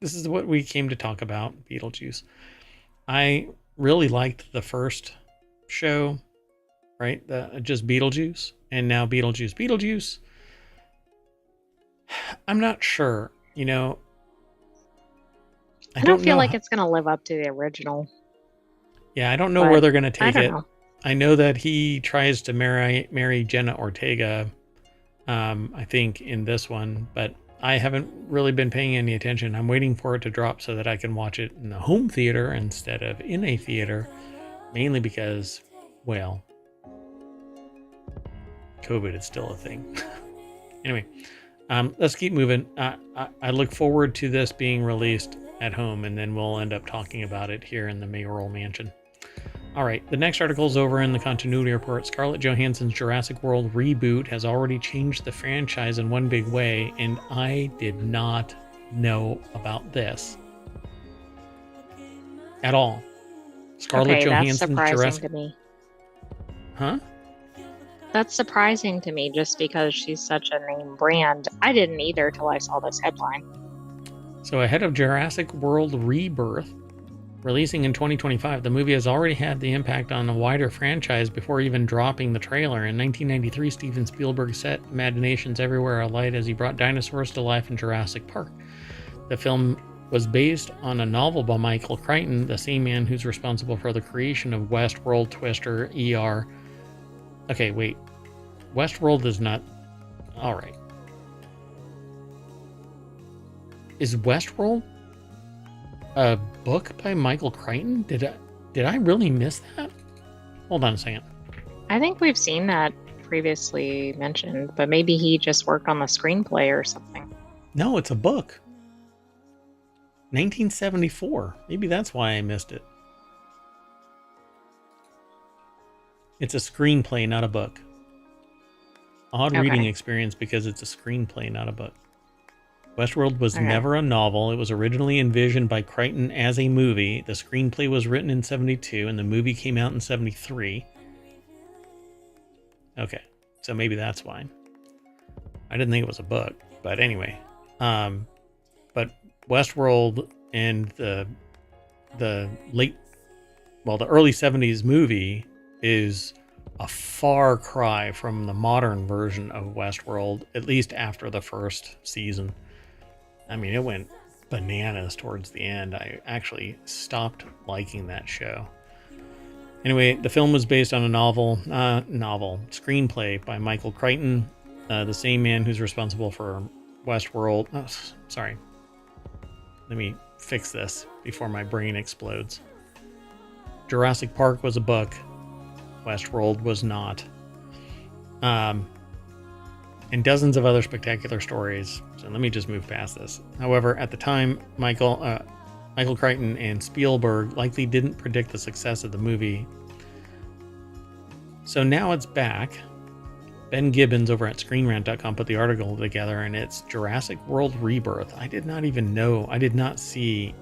This is what we came to talk about, Beetlejuice. I really liked the first show, right? Just Beetlejuice, and now Beetlejuice. I'm not sure, I don't feel like it's going to live up to the original. Yeah, I don't know where they're going to take it. I know that he tries to marry Jenna Ortega, I think, in this one, but I haven't really been paying any attention. I'm waiting for it to drop so that I can watch it in the home theater instead of in a theater, mainly because, well, COVID is still a thing. Anyway, let's keep moving. I look forward to this being released at home, and then we'll end up talking about it here in the mayoral mansion. All right, the next article is over in the Continuity Report. Scarlett Johansson's Jurassic World reboot has already changed the franchise in one big way, and I did not know about this at all. Scarlett Johansson's that's surprising to me. Huh? That's surprising to me, just because she's such a name brand. I didn't either till I saw this headline. So ahead of Jurassic World Rebirth, releasing in 2025, the movie has already had the impact on a wider franchise before even dropping the trailer. In 1993, Steven Spielberg set imaginations everywhere alight as he brought dinosaurs to life in Jurassic Park. The film was based on a novel by Michael Crichton, the same man who's responsible for the creation of Westworld, Twister, ER. Okay, wait. Westworld is not... All right. Is Westworld a book by Michael Crichton? Did I really miss that? Hold on a second. I think we've seen that previously mentioned, but maybe he just worked on the screenplay or something. No, it's a book. 1974. Maybe that's why I missed it. It's a screenplay, not a book. Odd reading experience because it's a screenplay, not a book. Westworld was never a novel. It was originally envisioned by Crichton as a movie. The screenplay was written in 1972, and the movie came out in 1973. Okay, so maybe that's why. I didn't think it was a book, but anyway. But Westworld and the early 70s movie is a far cry from the modern version of Westworld, at least after the first season. I mean, it went bananas towards the end. I actually stopped liking that show. Anyway, the film was based on a screenplay by Michael Crichton, the same man who's responsible for Westworld. Oh, sorry. Let me fix this before my brain explodes. Jurassic Park was a book. Westworld was not. And dozens of other spectacular stories. So let me just move past this. However, at the time, Michael Crichton and Spielberg likely didn't predict the success of the movie. So now it's back. Ben Gibbons over at ScreenRant.com put the article together, and it's Jurassic World Rebirth. I did not see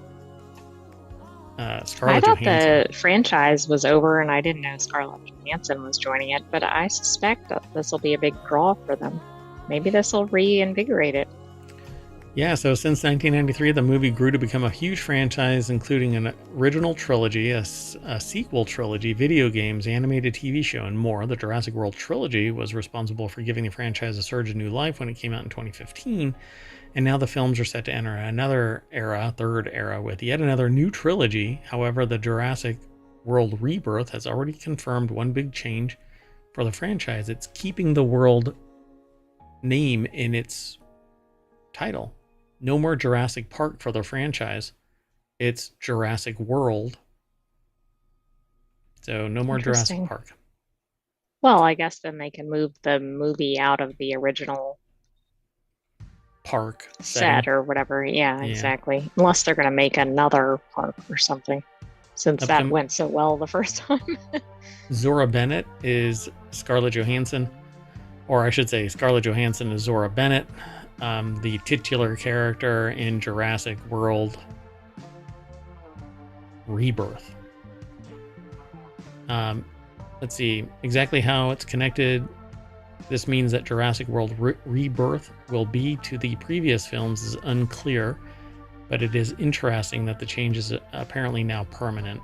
Scarlett Johansson. I thought the franchise was over, and I didn't know Scarlett Johansson was joining it, but I suspect that this will be a big draw for them. Maybe this will reinvigorate it. Yeah, so since 1993, the movie grew to become a huge franchise, including an original trilogy, a sequel trilogy, video games, animated TV show, and more. The Jurassic World trilogy was responsible for giving the franchise a surge of new life when it came out in 2015, and now the films are set to enter another era, third era, with yet another new trilogy. However, the Jurassic World Rebirth has already confirmed one big change for the franchise. It's keeping the world name in its title. No more Jurassic Park for the franchise. It's Jurassic World. So no more Jurassic Park. Well, I guess then they can move the movie out of the original park set or whatever. Yeah, exactly. Unless they're going to make another park or something, since that went so well the first time. Zora Bennett is Scarlett Johansson, or I should say Scarlett Johansson is Zora Bennett. The titular character in Jurassic World Rebirth. Let's see exactly how it's connected. This means that Jurassic World Rebirth will be to the previous films is unclear, but it is interesting that the change is apparently now permanent.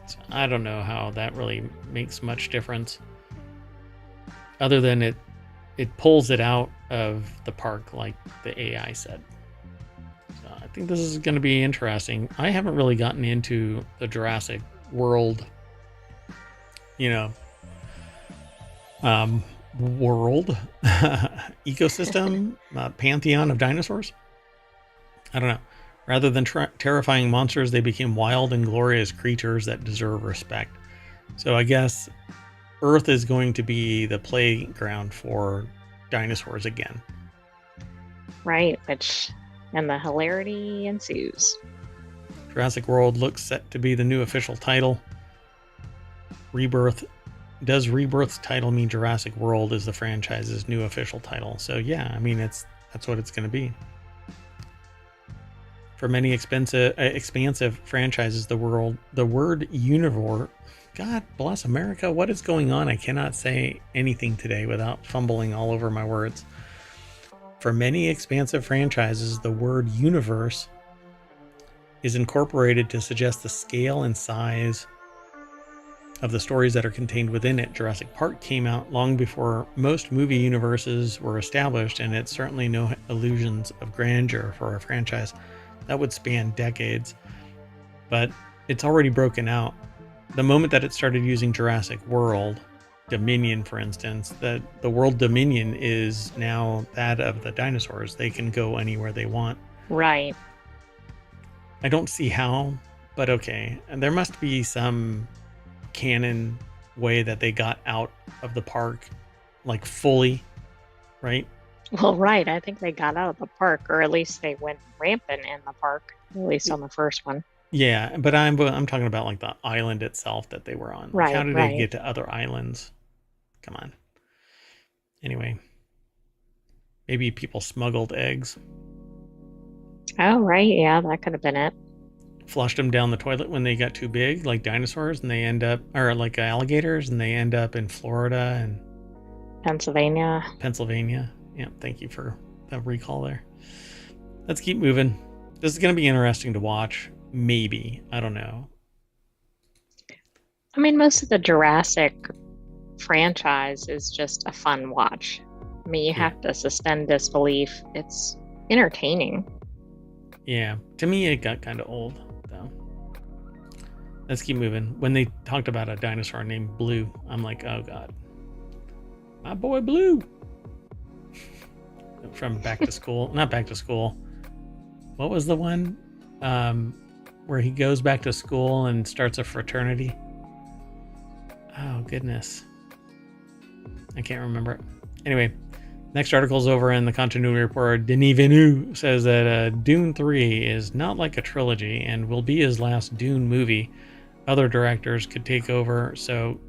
So I don't know how that really makes much difference, other than it pulls it out of the park, like the AI said. So I think this is going to be interesting. I haven't really gotten into the Jurassic World, world ecosystem, pantheon of dinosaurs. I don't know. Rather than terrifying monsters, they became wild and glorious creatures that deserve respect. So I guess Earth is going to be the playground for dinosaurs again. Right, and the hilarity ensues. Jurassic World looks set to be the new official title. Does Rebirth's title mean Jurassic World is the franchise's new official title? So yeah, I mean that's what it's going to be. For many expansive franchises, the word universe. God bless America. What is going on? I cannot say anything today without fumbling all over my words. For many expansive franchises, the word universe is incorporated to suggest the scale and size of the stories that are contained within it. Jurassic Park came out long before most movie universes were established, and it's certainly no illusions of grandeur for a franchise that would span decades. But it's already broken out. The moment that it started using Jurassic World Dominion, for instance, that the world Dominion is now that of the dinosaurs. They can go anywhere they want. Right. I don't see how, but okay. And there must be some canon way that they got out of the park, like fully, right? Well, right. I think they got out of the park, or at least they went rampant in the park, at least on the first one. Yeah, but I'm talking about like the island itself that they were on. Like, right. How did they get to other islands? Come on. Anyway, maybe people smuggled eggs. Oh, right. Yeah, that could have been it. Flushed them down the toilet when they got too big, like dinosaurs, and they end up, or like alligators, and they end up in Florida and Pennsylvania. Yeah, thank you for the recall there. Let's keep moving. This is going to be interesting to watch. Maybe. I don't know. I mean, most of the Jurassic franchise is just a fun watch. I mean, you have to suspend disbelief. It's entertaining. Yeah. To me, it got kind of old, though. Let's keep moving. When they talked about a dinosaur named Blue, I'm like, oh, God. My boy Blue. From Back to School. Not Back to School. What was the one where he goes back to school and starts a fraternity? Oh, goodness. I can't remember it. Anyway, next article's over in the Continuity Report. Denis Villeneuve says that Dune 3 is not like a trilogy and will be his last Dune movie. Other directors could take over, so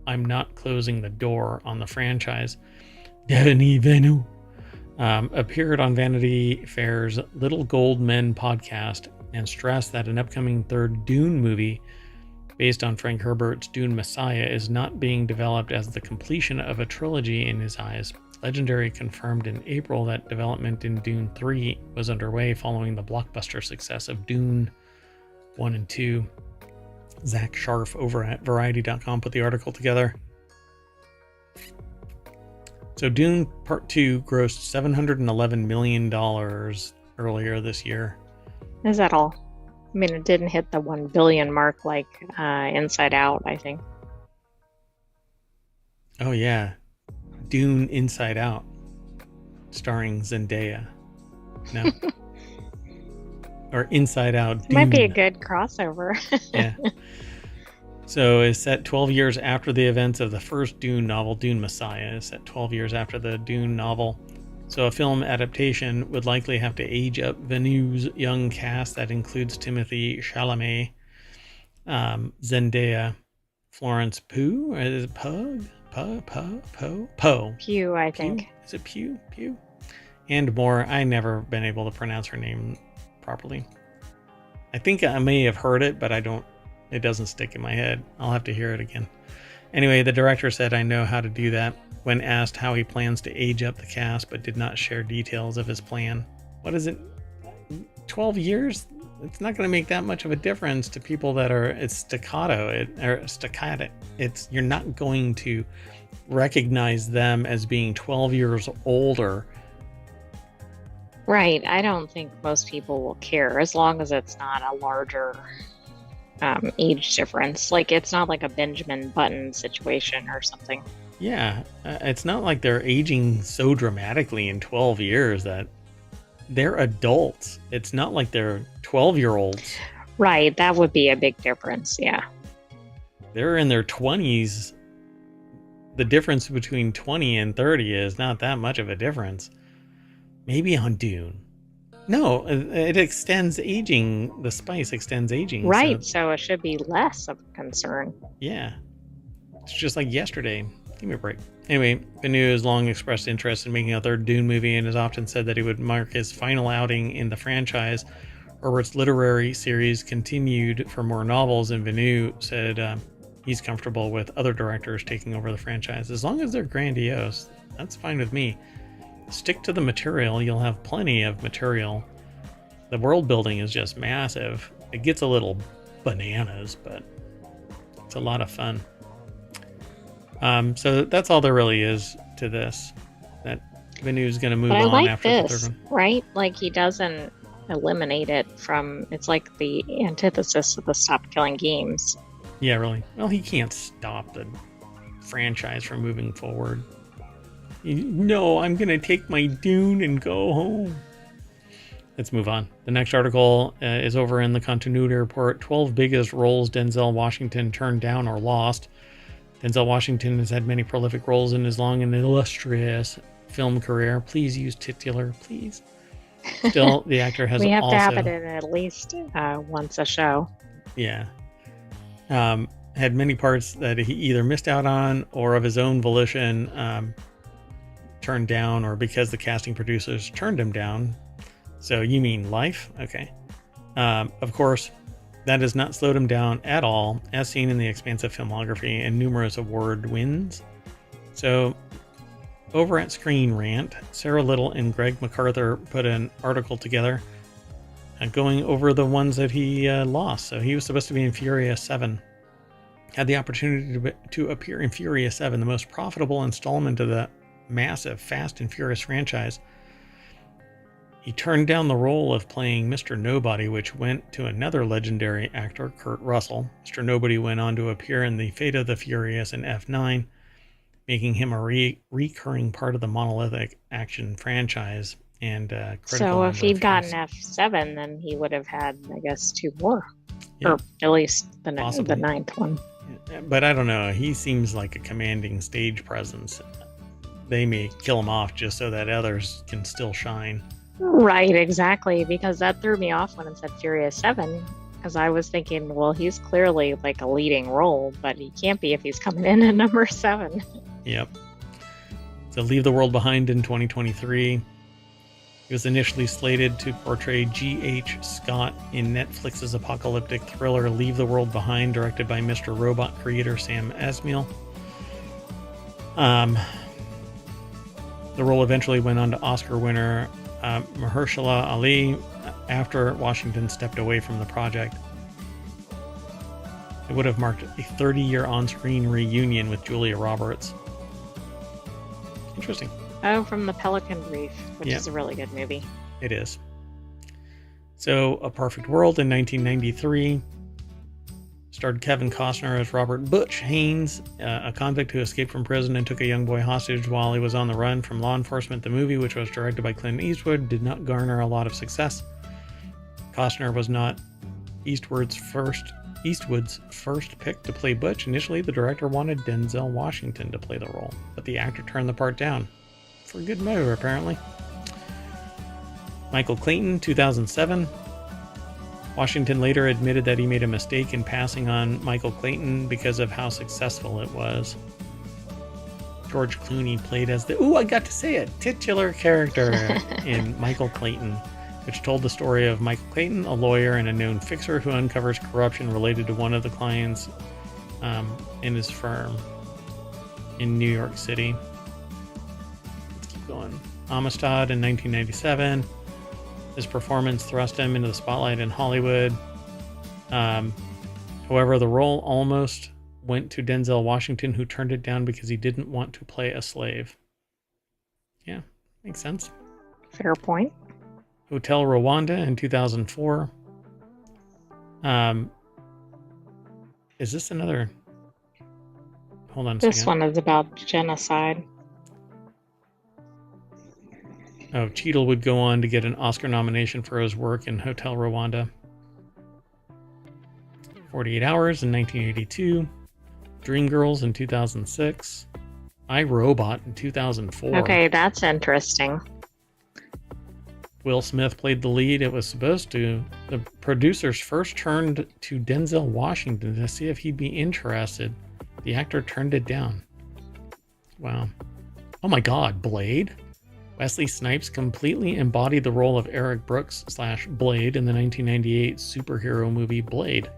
I'm not closing the door on the franchise. Denis Villeneuve appeared on Vanity Fair's Little Gold Men podcast and stressed that an upcoming third Dune movie based on Frank Herbert's Dune Messiah is not being developed as the completion of a trilogy in his eyes. Legendary confirmed in April that development in Dune 3 was underway following the blockbuster success of Dune 1 and 2. Zach Sharf over at Variety.com put the article together. So Dune Part 2 grossed $711 million earlier this year. Is that all? I mean, it didn't hit the 1 billion mark like Inside Out, I think. Oh, yeah. Dune Inside Out, starring Zendaya. No. Or Inside Out Dune. Might be a good crossover. Yeah. So it's set 12 years after the events of the first Dune novel, Dune Messiah. It's set 12 years after the Dune novel. So a film adaptation would likely have to age up Villeneuve's young cast that includes Timothée Chalamet, Zendaya, Florence Pugh, is it Pugh? Poe. Pugh, I think. Is it Pugh? Pugh? And more. I never been able to pronounce her name properly. I think I may have heard it, but it doesn't stick in my head. I'll have to hear it again. Anyway, the director said, I know how to do that, when asked how he plans to age up the cast, but did not share details of his plan. What is it? 12 years? It's not going to make that much of a difference to people that it's staccato. You're not going to recognize them as being 12 years older. Right. I don't think most people will care as long as it's not a larger age difference. Like, it's not like a Benjamin Button situation or something. Yeah. It's not like they're aging so dramatically in 12 years that they're adults. It's not like they're 12-year-olds. Right. That would be a big difference. Yeah. They're in their 20s. The difference between 20 and 30 is not that much of a difference. Maybe on Dune. No, it extends aging. The spice extends aging. Right. So it should be less of a concern. Yeah. It's just like yesterday. Give me a break. Anyway, Villeneuve has long expressed interest in making a third Dune movie and has often said that he would mark his final outing in the franchise. Herbert's literary series continued for more novels, and Villeneuve said he's comfortable with other directors taking over the franchise. As long as they're grandiose, that's fine with me. Stick to the material. You'll have plenty of material. The world building is just massive. It gets a little bananas, but it's a lot of fun. So that's all there really is to this. That Villeneuve's going to move on after the third one. Right? Like, he doesn't eliminate it from. It's like the antithesis of the Stop Killing Games. Yeah, really. Well, he can't stop the franchise from moving forward. No, I'm going to take my Dune and go home. Let's move on. The next article is over in the Continuity Report. 12 biggest roles Denzel Washington turned down or lost. Denzel Washington has had many prolific roles in his long and illustrious film career. Please use titular, please. Still, the actor has we have to have it in at least once a show. Yeah. Had many parts that he either missed out on or of his own volition turned down, or because the casting producers turned him down. So you mean life? Okay. Of course, that has not slowed him down at all, as seen in the expansive filmography and numerous award wins. So over at Screen Rant, Sarah Little and Greg MacArthur put an article together going over the ones that he lost. So he was supposed to be in Furious 7. Had the opportunity to appear in Furious 7, the most profitable installment of the massive Fast and Furious franchise. He turned down the role of playing Mr. Nobody, which went to another legendary actor, Kurt Russell. Mr. Nobody went on to appear in The Fate of the Furious and F9, making him a recurring part of the monolithic action franchise. And so if he'd gotten F7, then he would have had, I guess, 2 more. Yeah. Or at least the 9th one. But I don't know. He seems like a commanding stage presence. They may kill him off just so that others can still shine. Right, exactly. Because that threw me off when it said Furious 7. Because I was thinking, well, he's clearly like a leading role, but he can't be if he's coming in at number 7. Yep. So Leave the World Behind in 2023. He was initially slated to portray G.H. Scott in Netflix's apocalyptic thriller Leave the World Behind, directed by Mr. Robot creator Sam Esmail. The role eventually went on to Oscar winner Mahershala Ali after Washington stepped away from the project. It would have marked a 30-year on-screen reunion with Julia Roberts. Interesting. Oh, from The Pelican Brief, which is a really good movie. It is. So, A Perfect World in 1993 starred Kevin Costner as Robert Butch Haynes, a convict who escaped from prison and took a young boy hostage while he was on the run from law enforcement. The movie, which was directed by Clint Eastwood, did not garner a lot of success. Costner was not Eastwood's first pick to play Butch. Initially, the director wanted Denzel Washington to play the role, but the actor turned the part down. For good measure, apparently. Michael Clayton, 2007. Washington later admitted that he made a mistake in passing on Michael Clayton because of how successful it was. George Clooney played as I got to say it, titular character in Michael Clayton, which told the story of Michael Clayton, a lawyer and a known fixer who uncovers corruption related to one of the clients in his firm in New York City. Going. Amistad in 1997. His performance thrust him into the spotlight in Hollywood. However, the role almost went to Denzel Washington, who turned it down because he didn't want to play a slave. Yeah, makes sense. Fair point. Hotel Rwanda in 2004. Is this another? Hold on a second. This one is about genocide. Oh, Cheadle would go on to get an Oscar nomination for his work in Hotel Rwanda. 48 Hours in 1982. Dreamgirls in 2006. I, Robot in 2004. Okay, that's interesting. Will Smith played the lead. It was supposed to. The producers first turned to Denzel Washington to see if he'd be interested. The actor turned it down. Wow. Oh my God, Blade? Wesley Snipes completely embodied the role of Eric Brooks / Blade in the 1998 superhero movie Blade.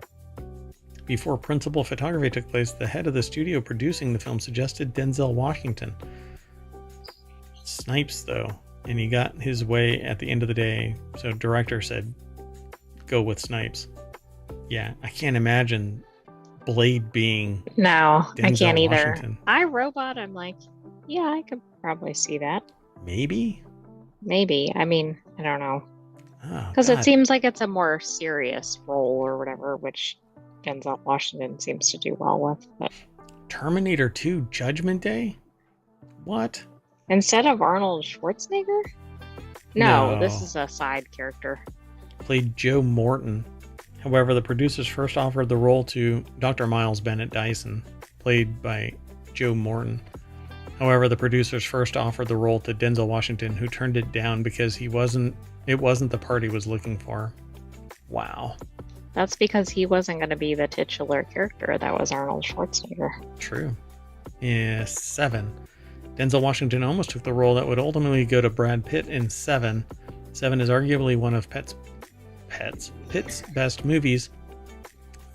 Before principal photography took place, the head of the studio producing the film suggested Denzel Washington. Snipes, though, and he got his way at the end of the day, so director said, go with Snipes. Yeah, I can't imagine Blade being No, Denzel I can't either. Washington. I, Robot, I'm like, yeah, I could probably see that. Maybe. I mean, I don't know. Because it seems like it's a more serious role or whatever, which Denzel Washington seems to do well with. But Terminator 2 Judgment Day? What? Instead of Arnold Schwarzenegger? No, this is a side character. Played Joe Morton. However, the producers first offered the role to Dr. Miles Bennett Dyson, played by Joe Morton. However, the producers first offered the role to Denzel Washington, who turned it down because it wasn't the part he was looking for. Wow. That's because he wasn't going to be the titular character. That was Arnold Schwarzenegger. True. Yeah, 7. Denzel Washington almost took the role that would ultimately go to Brad Pitt in 7. 7 is arguably one of Pitt's best movies,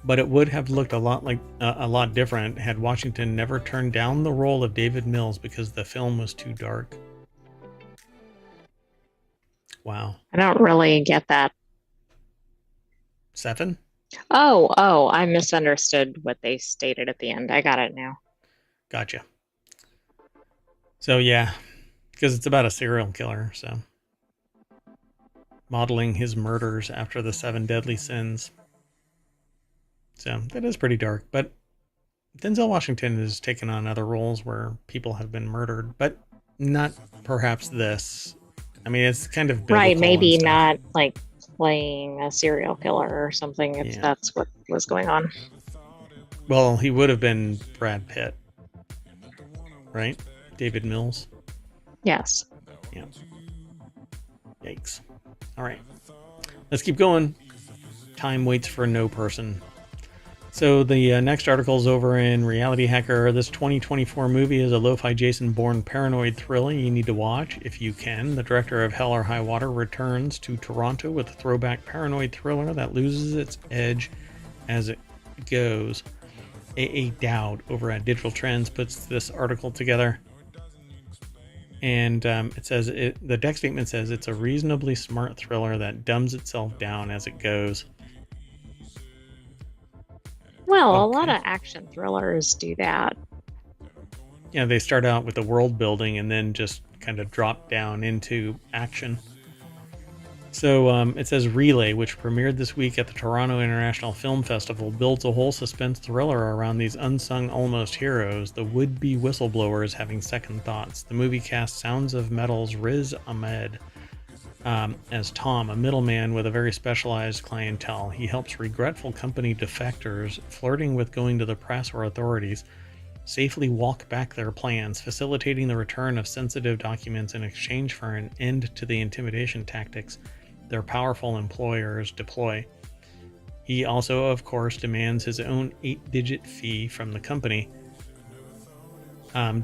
but it would have looked a lot different had Washington never turned down the role of David Mills because the film was too dark. Wow. I don't really get that. 7? Oh, I misunderstood what they stated at the end. I got it now. Gotcha. So yeah, because it's about a serial killer, so modeling his murders after the 7 deadly sins. So that is pretty dark, but Denzel Washington has taken on other roles where people have been murdered, but not perhaps this. I mean, it's kind of biblical. Right, maybe not like playing a serial killer or something if that's what was going on. Well, he would have been Brad Pitt, right? David Mills. Yes. Yeah. Yikes. All right. Let's keep going. Time waits for no person. So the next article is over in Reality Hacker. This 2024 movie is a lo-fi Jason Bourne paranoid thriller you need to watch if you can. The director of Hell or High Water returns to Toronto with a throwback paranoid thriller that loses its edge as it goes. A.A. Dowd over at Digital Trends puts this article together. And it says, the deck statement says it's a reasonably smart thriller that dumbs itself down as it goes. Well, a lot of action thrillers do that. Yeah, they start out with the world building and then just kind of drop down into action. So it says Relay, which premiered this week at the Toronto International Film Festival, builds a whole suspense thriller around these unsung almost heroes, the would-be whistleblowers having second thoughts. The movie casts Sounds of Metal's Riz Ahmed as Tom, a middleman with a very specialized clientele. He helps regretful company defectors flirting with going to the press or authorities safely walk back their plans, facilitating the return of sensitive documents in exchange for an end to the intimidation tactics their powerful employers deploy. He also, of course, demands his own 8-digit fee from the company.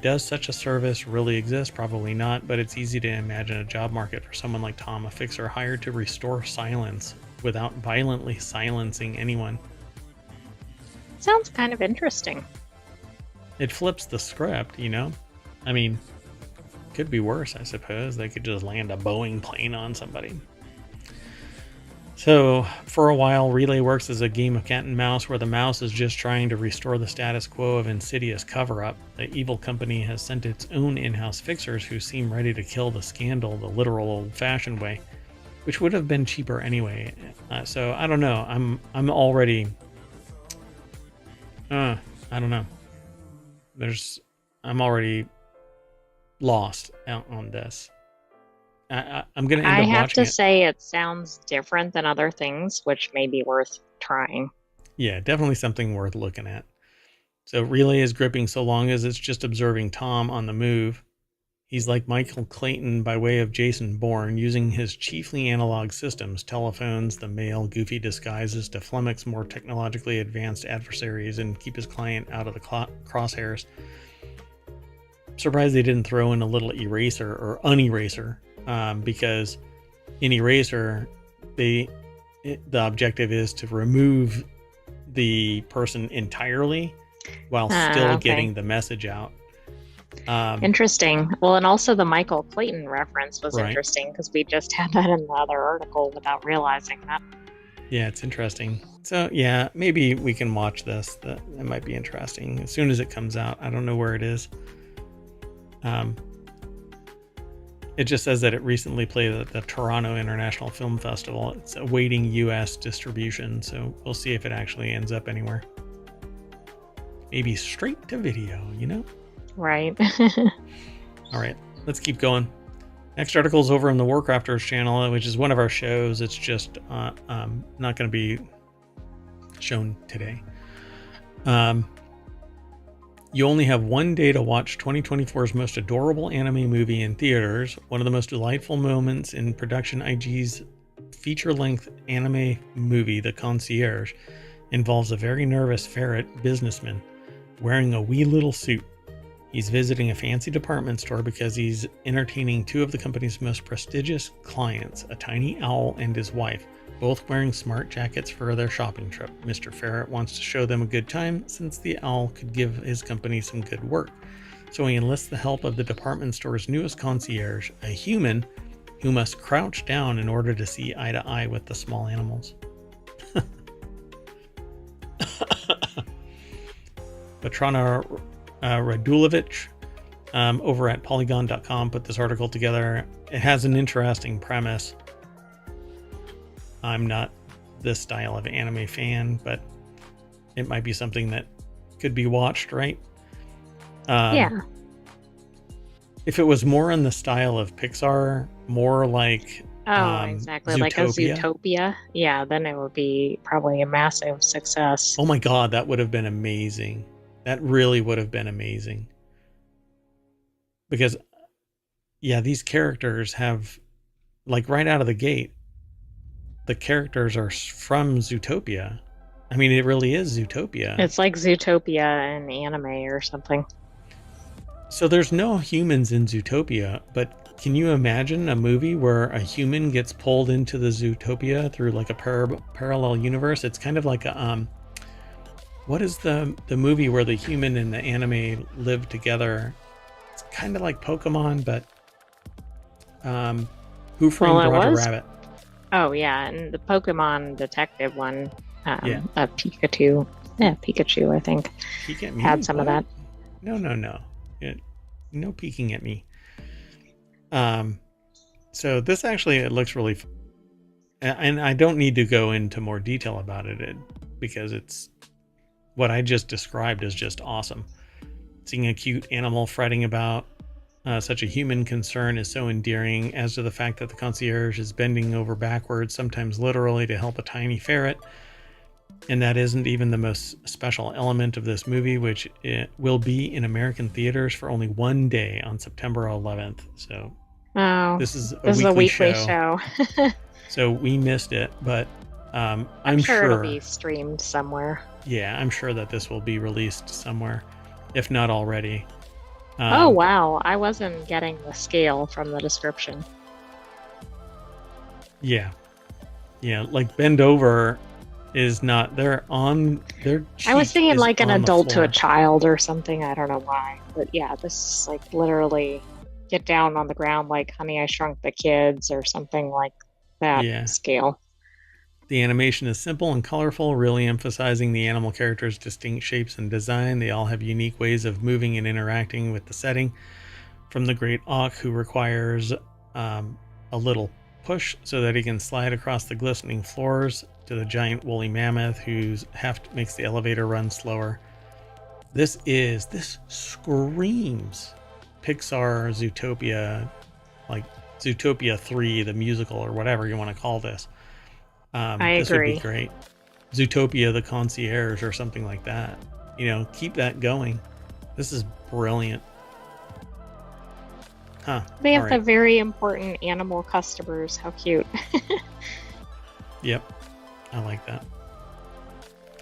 Does such a service really exist? Probably not, but it's easy to imagine a job market for someone like Tom, a fixer hired to restore silence without violently silencing anyone. Sounds kind of interesting. It flips the script, you know? I mean, could be worse, I suppose. They could just land a Boeing plane on somebody. So, for a while, Relay works as a game of cat and mouse where the mouse is just trying to restore the status quo of insidious cover-up. The evil company has sent its own in-house fixers who seem ready to kill the scandal the literal old-fashioned way, which would have been cheaper anyway. So, I don't know. I'm already... I don't know. I'm already lost out on this. I'm going to end up watching it. I have to say it sounds different than other things, which may be worth trying. Yeah, definitely something worth looking at. So Relay is gripping so long as it's just observing Tom on the move. He's like Michael Clayton by way of Jason Bourne, using his chiefly analog systems, telephones, the male goofy disguises to flummox more technologically advanced adversaries and keep his client out of the crosshairs. I'm surprised they didn't throw in a little eraser or uneraser. Because in Eraser, the objective is to remove the person entirely while still getting the message out. Interesting. Well, and also the Michael Clayton reference was interesting because we just had that in the other article without realizing that. Yeah, it's interesting. So yeah, maybe we can watch this. That might be interesting as soon as it comes out. I don't know where it is. It just says that it recently played at the Toronto International Film Festival. It's awaiting U.S. distribution, so we'll see if it actually ends up anywhere. Maybe straight to video, you know? Right. All right, let's keep going. Next article is over on the WarCrafters channel, which is one of our shows. It's just not going to be shown today. You only have one day to watch 2024's most adorable anime movie in theaters. One of the most delightful moments in Production IG's feature-length anime movie, The Concierge, involves a very nervous ferret businessman wearing a wee little suit. He's visiting a fancy department store because he's entertaining two of the company's most prestigious clients, a tiny owl and his wife, both wearing smart jackets for their shopping trip. Mr. Ferret wants to show them a good time since the owl could give his company some good work. So he enlists the help of the department store's newest concierge, a human who must crouch down in order to see eye to eye with the small animals. Petrana Radulovic over at Polygon.com put this article together. It has an interesting premise. I'm not this style of anime fan, but it might be something that could be watched, right? Yeah. If it was more in the style of Pixar, more like exactly, Zootopia. Like a Zootopia, yeah, then it would be probably a massive success. Oh my god, that would have been amazing. That really would have been amazing. Because, yeah, these characters have, like, right out of the gate, the characters are from Zootopia. I mean, it really is Zootopia. It's like Zootopia in anime or something. So there's no humans in Zootopia, but can you imagine a movie where a human gets pulled into the Zootopia through like a parallel universe? It's kind of like a what is the movie where the human and the anime live together? It's kind of like Pokemon, but Who Framed Roger Rabbit? Oh yeah, and the Pokemon detective one, Pikachu. Yeah, Pikachu, I think, had some of that. No. No peeking at me. So this actually, it looks really, and I don't need to go into more detail about it because it's what I just described is just awesome. Seeing a cute animal fretting about such a human concern is so endearing, as to the fact that the concierge is bending over backwards, sometimes literally, to help a tiny ferret. And that isn't even the most special element of this movie, which it will be in American theaters for only one day on September 11th. So this is a weekly show. So we missed it, but I'm sure it'll be streamed somewhere. Yeah, I'm sure that this will be released somewhere, if not already. Oh, wow. I wasn't getting the scale from the description. Yeah. Yeah, like bend over is not, they're on their I was thinking like an adult to a child or something. I don't know why. But yeah, this is like literally get down on the ground like Honey, I Shrunk the Kids or something like that scale. The animation is simple and colorful, really emphasizing the animal characters' distinct shapes and design. They all have unique ways of moving and interacting with the setting. From the great auk, who requires a little push so that he can slide across the glistening floors, to the giant woolly mammoth whose heft makes the elevator run slower. This screams Pixar Zootopia, like Zootopia 3, the musical, or whatever you want to call this. This agree. Would be great. Zootopia the Concierge or something like that. You know, keep that going. This is brilliant. They have the very important animal customers. How cute. Yep. I like that.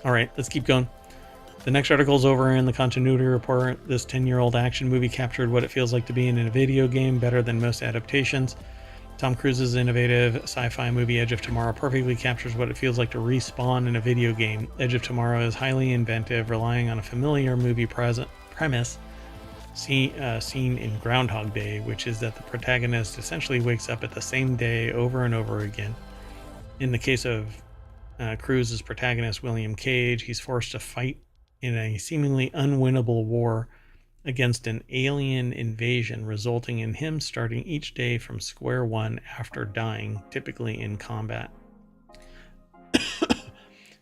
All right, let's keep going. The next article is over in the continuity report. This 10-year-old action movie captured what it feels like to be in a video game better than most adaptations. Tom Cruise's innovative sci-fi movie Edge of Tomorrow perfectly captures what it feels like to respawn in a video game. Edge of Tomorrow is highly inventive, relying on a familiar movie premise seen in Groundhog Day, which is that the protagonist essentially wakes up at the same day over and over again. In the case of Cruise's protagonist, William Cage, he's forced to fight in a seemingly unwinnable war against an alien invasion, resulting in him starting each day from square one after dying, typically in combat.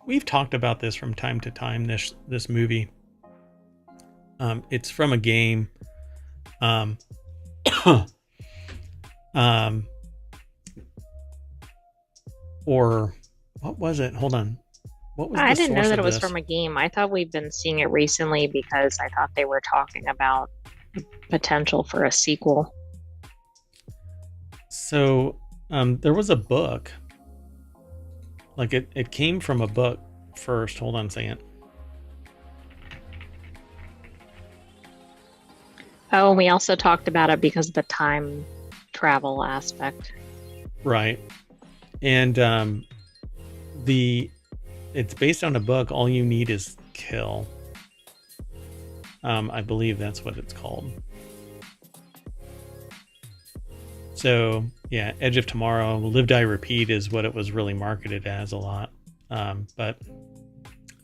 We've talked about this from time to time, this movie. It's from a game. Or what was it? Hold on. What was I didn't know that it was from a game. I thought we've been seeing it recently because I thought they were talking about potential for a sequel. So there was a book. Like it came from a book first. Hold on a second. Oh, we also talked about it because of the time travel aspect. Right. And it's based on a book. All you need is kill. I believe that's what it's called. So yeah, Edge of Tomorrow, Live Die Repeat is what it was really marketed as a lot. But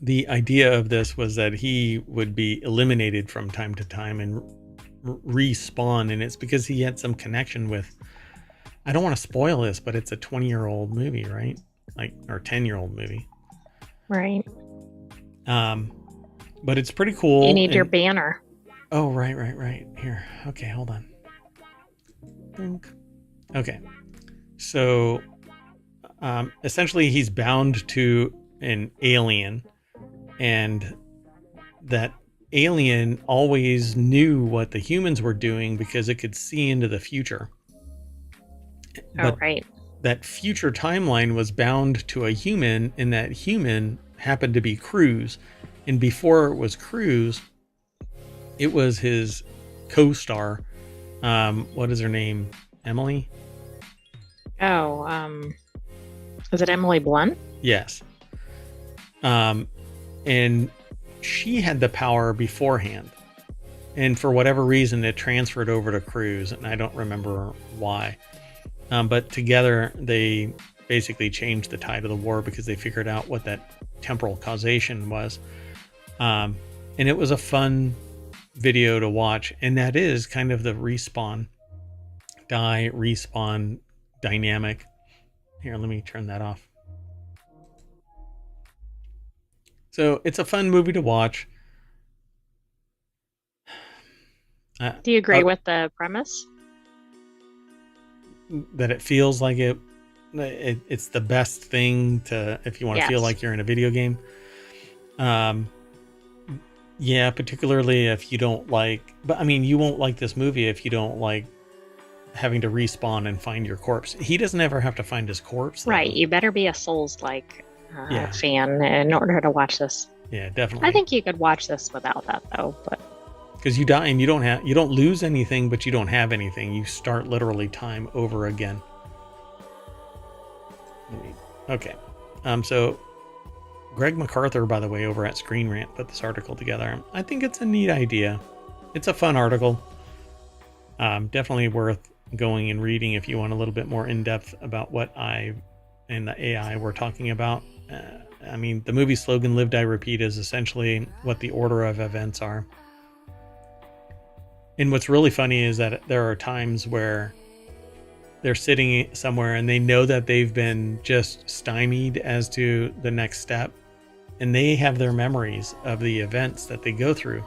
the idea of this was that he would be eliminated from time to time and respawn, and it's because he had some connection with, I don't want to spoil this, but it's a 20-year-old movie, right? Like, or 10-year-old movie. Right. But it's pretty cool. You need your banner. Oh, right. Here. Okay, hold on. Think. Okay. So, essentially he's bound to an alien, and that alien always knew what the humans were doing because it could see into the future. But right. That future timeline was bound to a human, and that human happened to be Cruz. And before it was Cruz, it was his co-star. What is her name? Emily? Oh, is it Emily Blunt? Yes. And she had the power beforehand. And for whatever reason, it transferred over to Cruz, and I don't remember why. But together, they basically changed the tide of the war because they figured out what that temporal causation was. And it was a fun video to watch. And that is kind of the respawn dynamic. Here, let me turn that off. So it's a fun movie to watch. Do you agree with the premise? That it feels like it's the best thing to, if you want to feel like you're in a video game. Yeah, particularly if you don't like, but I mean, you won't like this movie if you don't like having to respawn and find your corpse. He doesn't ever have to find his corpse, though. Right. You better be a Souls-like fan in order to watch this. Yeah, definitely. I think you could watch this without that, though, but because you die and you don't lose anything, but you don't have anything. You start literally time over again. Okay. So Greg MacArthur, by the way, over at Screen Rant, put this article together. I think it's a neat idea. It's a fun article. Definitely worth going and reading if you want a little bit more in-depth about what I and the AI we're talking about. I mean, the movie slogan, "Live, Die, Repeat," is essentially what the order of events are. And what's really funny is that there are times where they're sitting somewhere and they know that they've been just stymied as to the next step, and they have their memories of the events that they go through.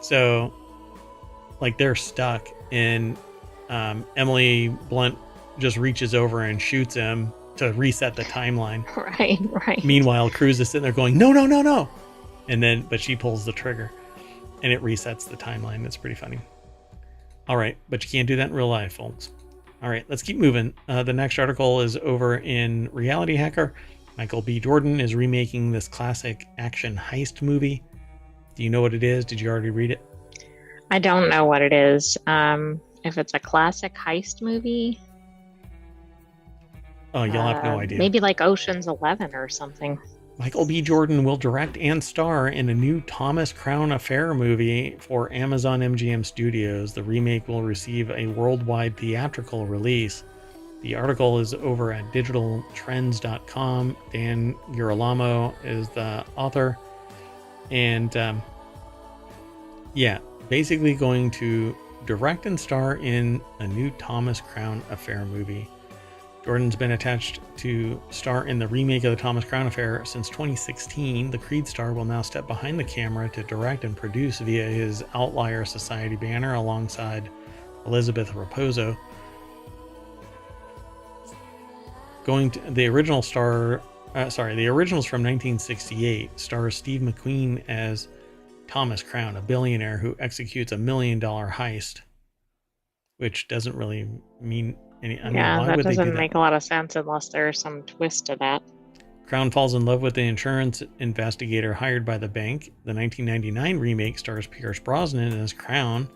So, like, they're stuck, and Emily Blunt just reaches over and shoots him to reset the timeline. Right. Meanwhile, Cruz is sitting there going, no. But she pulls the trigger, and it resets the timeline. It's pretty funny. All right, but you can't do that in real life, folks. All right, let's keep moving. The next article is over in Reality Hacker. Michael B. Jordan is remaking this classic action heist movie. Do you know what it is? Did you already read it? I don't know what it is. If it's a classic heist movie. Oh, you'll have no idea. Maybe like Ocean's 11 or something. Michael B. Jordan will direct and star in a new Thomas Crown Affair movie for Amazon MGM Studios. The remake will receive a worldwide theatrical release. The article is over at digitaltrends.com. Dan Girolamo is the author. And basically going to direct and star in a new Thomas Crown Affair movie. Jordan's been attached to star in the remake of the Thomas Crown Affair since 2016. The Creed star will now step behind the camera to direct and produce via his Outlier Society banner alongside Elizabeth Raposo. The originals from 1968 stars Steve McQueen as Thomas Crown, a billionaire who executes $1 million heist, which doesn't really mean any. That doesn't make a lot of sense unless there's some twist to that. Crown falls in love with the insurance investigator hired by the bank. The 1999 remake stars Pierce Brosnan as Crown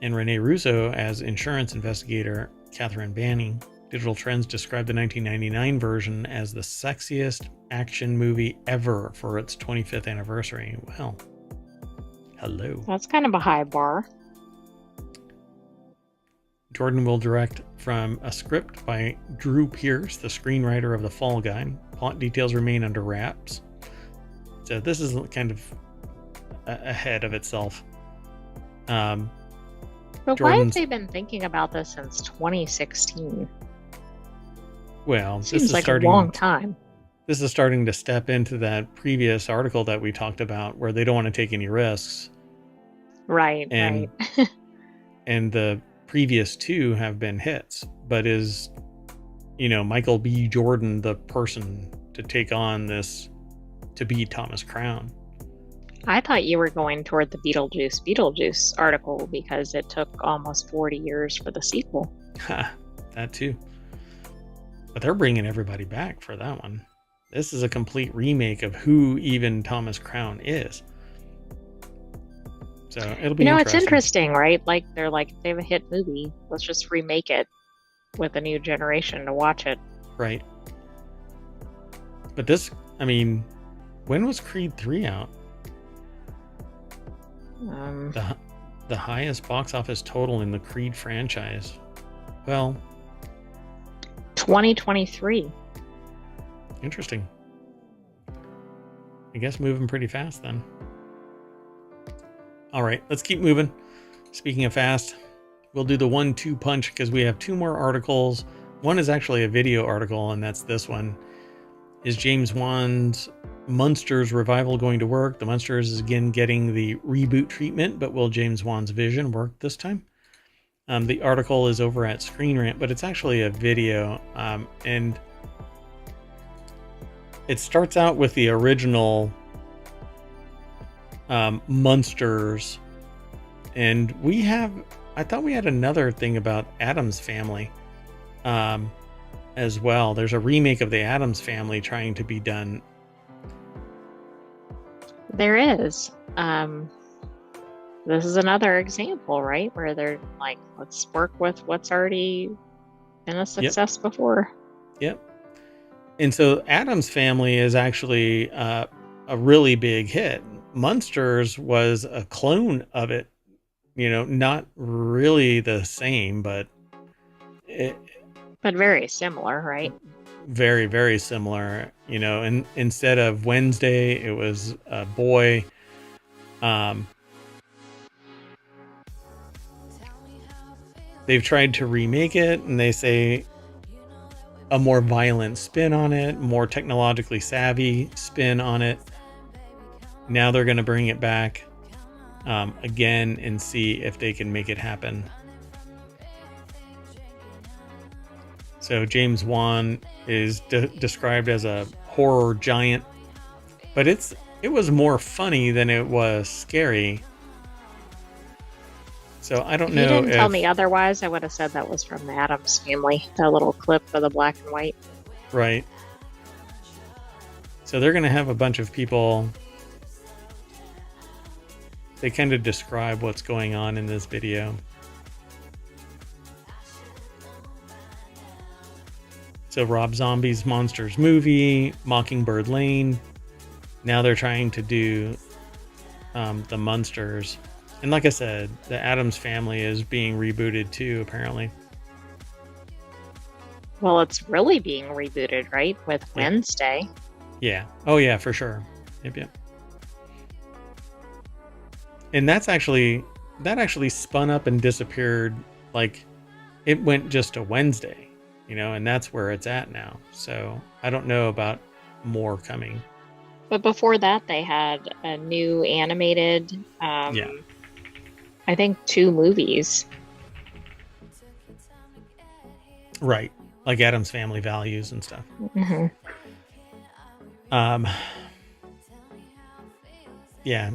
and Rene Russo as insurance investigator Catherine Banning. Digital Trends described the 1999 version as the sexiest action movie ever for its 25th anniversary. Well, hello. That's kind of a high bar. Jordan will direct from a script by Drew Pearce, the screenwriter of The Fall Guy. Plot details remain under wraps. So this is kind of ahead of itself. But why have they been thinking about this since 2016? Well, seems like a long time. This is starting to step into that previous article that we talked about where they don't want to take any risks. Right. And the previous two have been hits, but is, Michael B. Jordan the person to take on this, to be Thomas Crown? I thought you were going toward the Beetlejuice article because it took almost 40 years for the sequel. That too. But they're bringing everybody back for that one. This is a complete remake of who even Thomas Crown is. So it'll be interesting. It's interesting, right? Like they're like, if they have a hit movie, let's just remake it with a new generation to watch it. Right. But this, when was Creed 3 out? The highest box office total in the Creed franchise. Well, 2023. Interesting. I guess moving pretty fast then. All right, let's keep moving. Speaking of fast, we'll do the 1-2 punch because we have two more articles. One is actually a video article, and that's this one. Is James Wan's Munsters revival going to work? The Munsters is again getting the reboot treatment, but will James Wan's vision work this time? The article is over at Screen Rant, but it's actually a video, and it starts out with the original Munsters, and I thought we had another thing about Addams Family as well. There's a remake of the Addams Family trying to be done. There is. This is another example, right? Where they're like, let's work with what's already been a success before. Yep. And so Addams Family is actually a really big hit. Munsters was a clone of it, not really the same, but very similar, right? Very, very similar, and instead of Wednesday, it was a boy. They've tried to remake it, and they say a more violent spin on it, more technologically savvy spin on it. Now they're going to bring it back again and see if they can make it happen. So James Wan is described as a horror giant, but it was more funny than it was scary. So I don't know. If you didn't tell me otherwise, I would have said that was from the Addams Family, that little clip of the black and white. Right. So they're going to have a bunch of people. They kind of describe what's going on in this video. So Rob Zombie's Monsters movie, Mockingbird Lane. Now they're trying to do the Munsters. And like I said, the Addams Family is being rebooted too, apparently. Well, it's really being rebooted, right? With Wednesday. Yeah. Oh, yeah, for sure. Yep. And that actually spun up and disappeared. Like, it went just to Wednesday, and that's where it's at now. So I don't know about more coming. But before that, they had a new animated, I think 2 movies. Right. Like Addams Family Values and stuff. Mm-hmm. Yeah.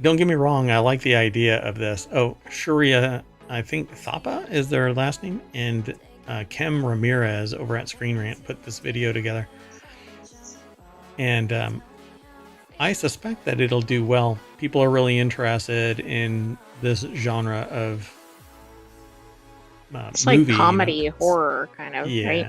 Don't get me wrong. I like the idea of this. Oh, Shuria, I think Thapa is their last name. And Kem Ramirez over at Screen Rant put this video together. And I suspect that it'll do well. People are really interested in this genre of it's movie, like comedy, horror kind of, right?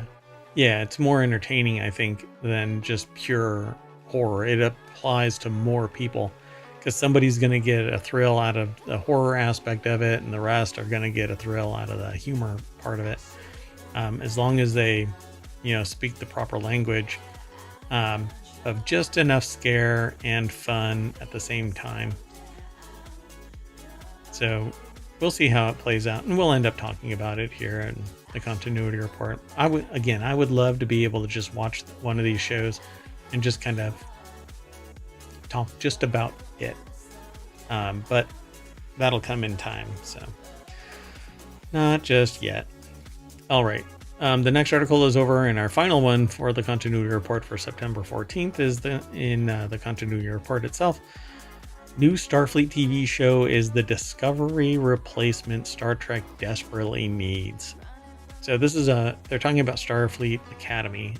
Yeah, it's more entertaining, I think, than just pure horror. It applies to more people because somebody's going to get a thrill out of the horror aspect of it, and the rest are going to get a thrill out of the humor part of it. As long as they, speak the proper language. of just enough scare and fun at the same time. So we'll see how it plays out, and we'll end up talking about it here in the continuity report. I would love to be able to just watch one of these shows and just kind of talk just about it. But that'll come in time, so not just yet. All right. The next article is over, and our final one for the continuity report for September 14th is in the continuity report itself. New Starfleet TV show is the Discovery replacement Star Trek desperately needs. So this is they're talking about Starfleet Academy,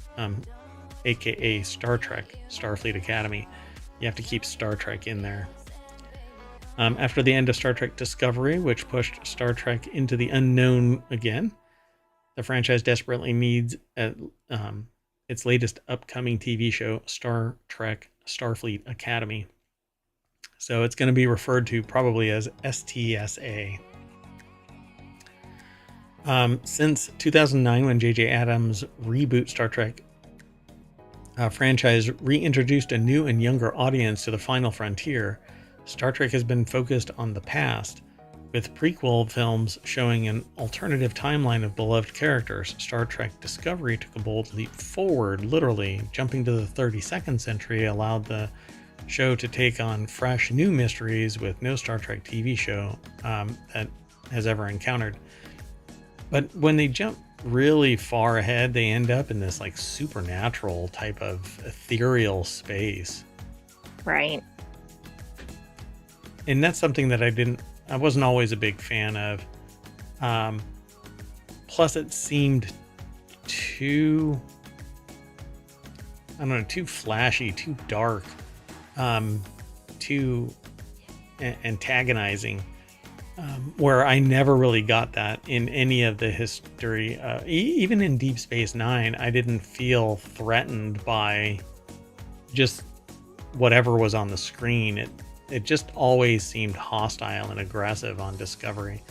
aka Star Trek Starfleet Academy. You have to keep Star Trek in there. After the end of Star Trek Discovery, which pushed Star Trek into the unknown again, the franchise desperately needs its latest upcoming TV show, Star Trek Starfleet Academy. So it's going to be referred to probably as STSA. Since 2009, when J.J. Abrams' reboot Star Trek franchise reintroduced a new and younger audience to the final frontier, Star Trek has been focused on the past, with prequel films showing an alternative timeline of beloved characters. Star Trek Discovery took a bold leap forward, literally. Jumping to the 32nd century allowed the show to take on fresh new mysteries with no Star Trek TV show that has ever encountered. But when they jump really far ahead, they end up in this like supernatural type of ethereal space. Right. And that's something that I wasn't always a big fan of. Plus it seemed too flashy, too dark, too antagonizing, where I never really got that in any of the history. Even in Deep Space Nine, I didn't feel threatened by just whatever was on the screen. It just always seemed hostile and aggressive on Discovery.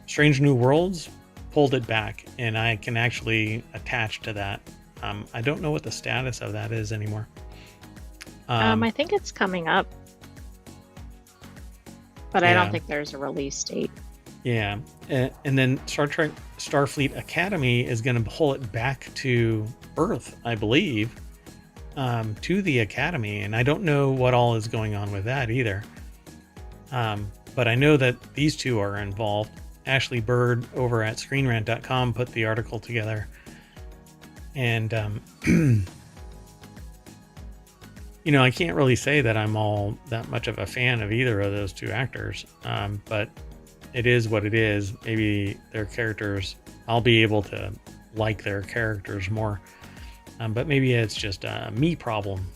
Strange New Worlds pulled it back, and I can actually attach to that. I don't know what the status of that is anymore. I think it's coming up, but I don't think there's a release date. Yeah, and then Star Trek Starfleet Academy is going to pull it back to Earth, I believe, to the Academy, and I don't know what all is going on with that either. But I know that these two are involved. Ashley Bird over at ScreenRant.com put the article together, and I can't really say that I'm all that much of a fan of either of those two actors, but it is what it is. Maybe their characters, I'll be able to like their characters more, but maybe it's just a me problem.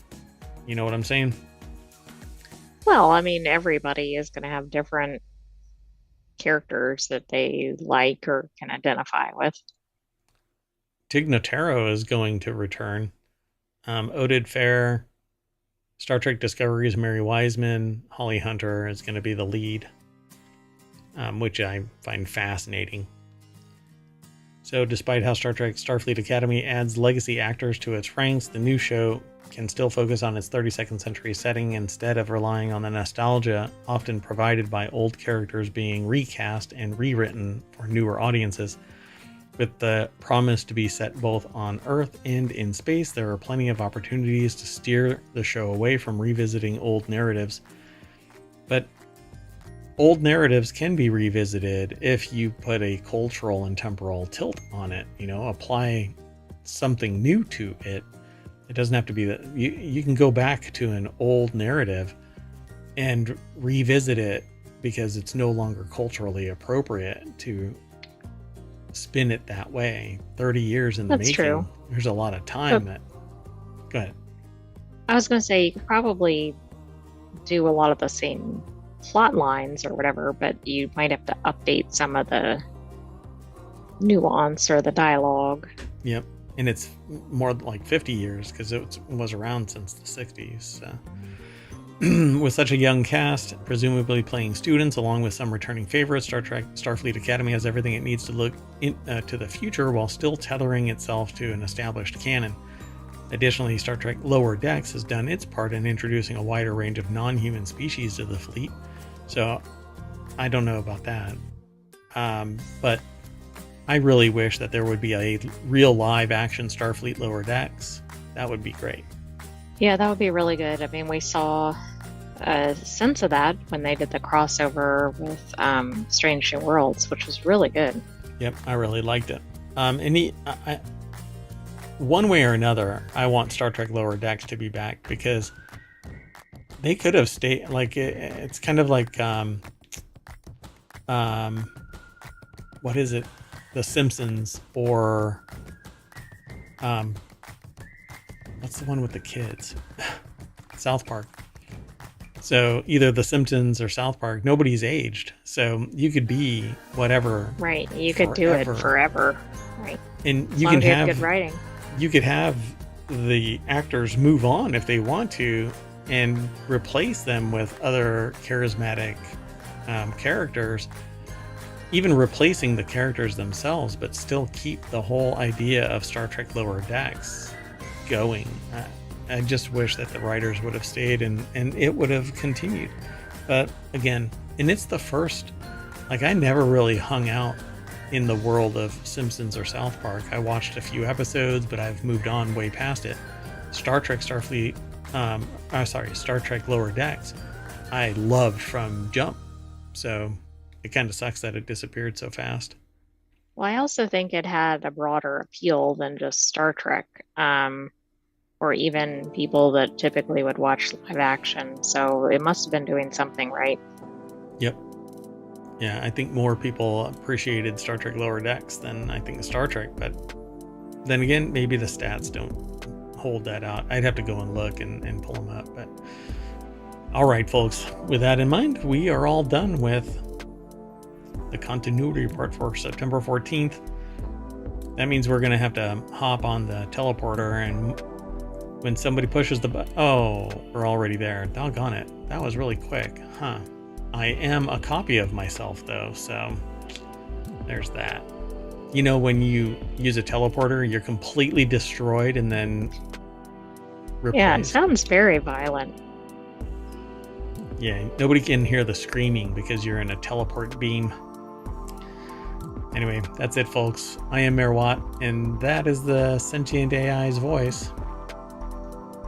You know what I'm saying? Well, I mean, everybody is going to have different characters that they like or can identify with. Tig Notaro is going to return. Oded Fair, Star Trek Discovery's Mary Wiseman, Holly Hunter is going to be the lead, which I find fascinating. So despite how Star Trek Starfleet Academy adds legacy actors to its ranks, the new show can still focus on its 32nd century setting instead of relying on the nostalgia often provided by old characters being recast and rewritten for newer audiences. With the promise to be set both on Earth and in space, there are plenty of opportunities to steer the show away from revisiting old narratives. But old narratives can be revisited if you put a cultural and temporal tilt on it, apply something new to it. It doesn't have to be that you can go back to an old narrative and revisit it because it's no longer culturally appropriate to spin it that way. 30 years in the making. True. There's a lot of time go ahead. I was going to say you could probably do a lot of the same plot lines or whatever, but you might have to update some of the nuance or the dialogue. Yep. And it's more like 50 years because it was around since the 60s. So. With such a young cast, presumably playing students along with some returning favorites, Star Trek Starfleet Academy has everything it needs to look to the future while still tethering itself to an established canon. Additionally, Star Trek Lower Decks has done its part in introducing a wider range of non-human species to the fleet. So I don't know about that. But I really wish that there would be a real live action Starfleet Lower Decks. That would be great. Yeah, that would be really good. I mean, we saw a sense of that when they did the crossover with Strange New Worlds, which was really good. Yep, I really liked it. One way or another, I want Star Trek Lower Decks to be back, because they could have stayed. Like it's kind of like what is it? The Simpsons, or what's the one with the kids? South Park. So either The Simpsons or South Park, nobody's aged. So you could be whatever. Right. You could do it forever. Right. And you can have good writing. You could have the actors move on if they want to, and replace them with other charismatic characters, even replacing the characters themselves, but still keep the whole idea of Star Trek Lower Decks going. I just wish that the writers would have stayed and it would have continued. But again, and it's the first, like, I never really hung out in the world of Simpsons or South Park. I watched a few episodes, but I've moved on way past it. Star Trek Lower Decks, I loved from jump. So it kind of sucks that it disappeared so fast. Well, I also think it had a broader appeal than just Star Trek, or even people that typically would watch live action. So it must have been doing something right. Yep. Yeah, I think more people appreciated Star Trek Lower Decks than I think Star Trek. But then again, maybe the stats don't hold that out. I'd have to go and look and pull them up. But all right, folks, with that in mind, we are all done with the continuity report for September 14th. That means we're going to have to hop on the teleporter, and when somebody pushes the button, oh, we're already there. Doggone it. That was really quick, huh? I am a copy of myself, though, so there's that. You know, when you use a teleporter, you're completely destroyed and then replaced. Yeah, it sounds very violent. Yeah, nobody can hear the screaming because you're in a teleport beam. Anyway, that's it, folks. I am Mayor Watt, and that is the Sentient AI's voice.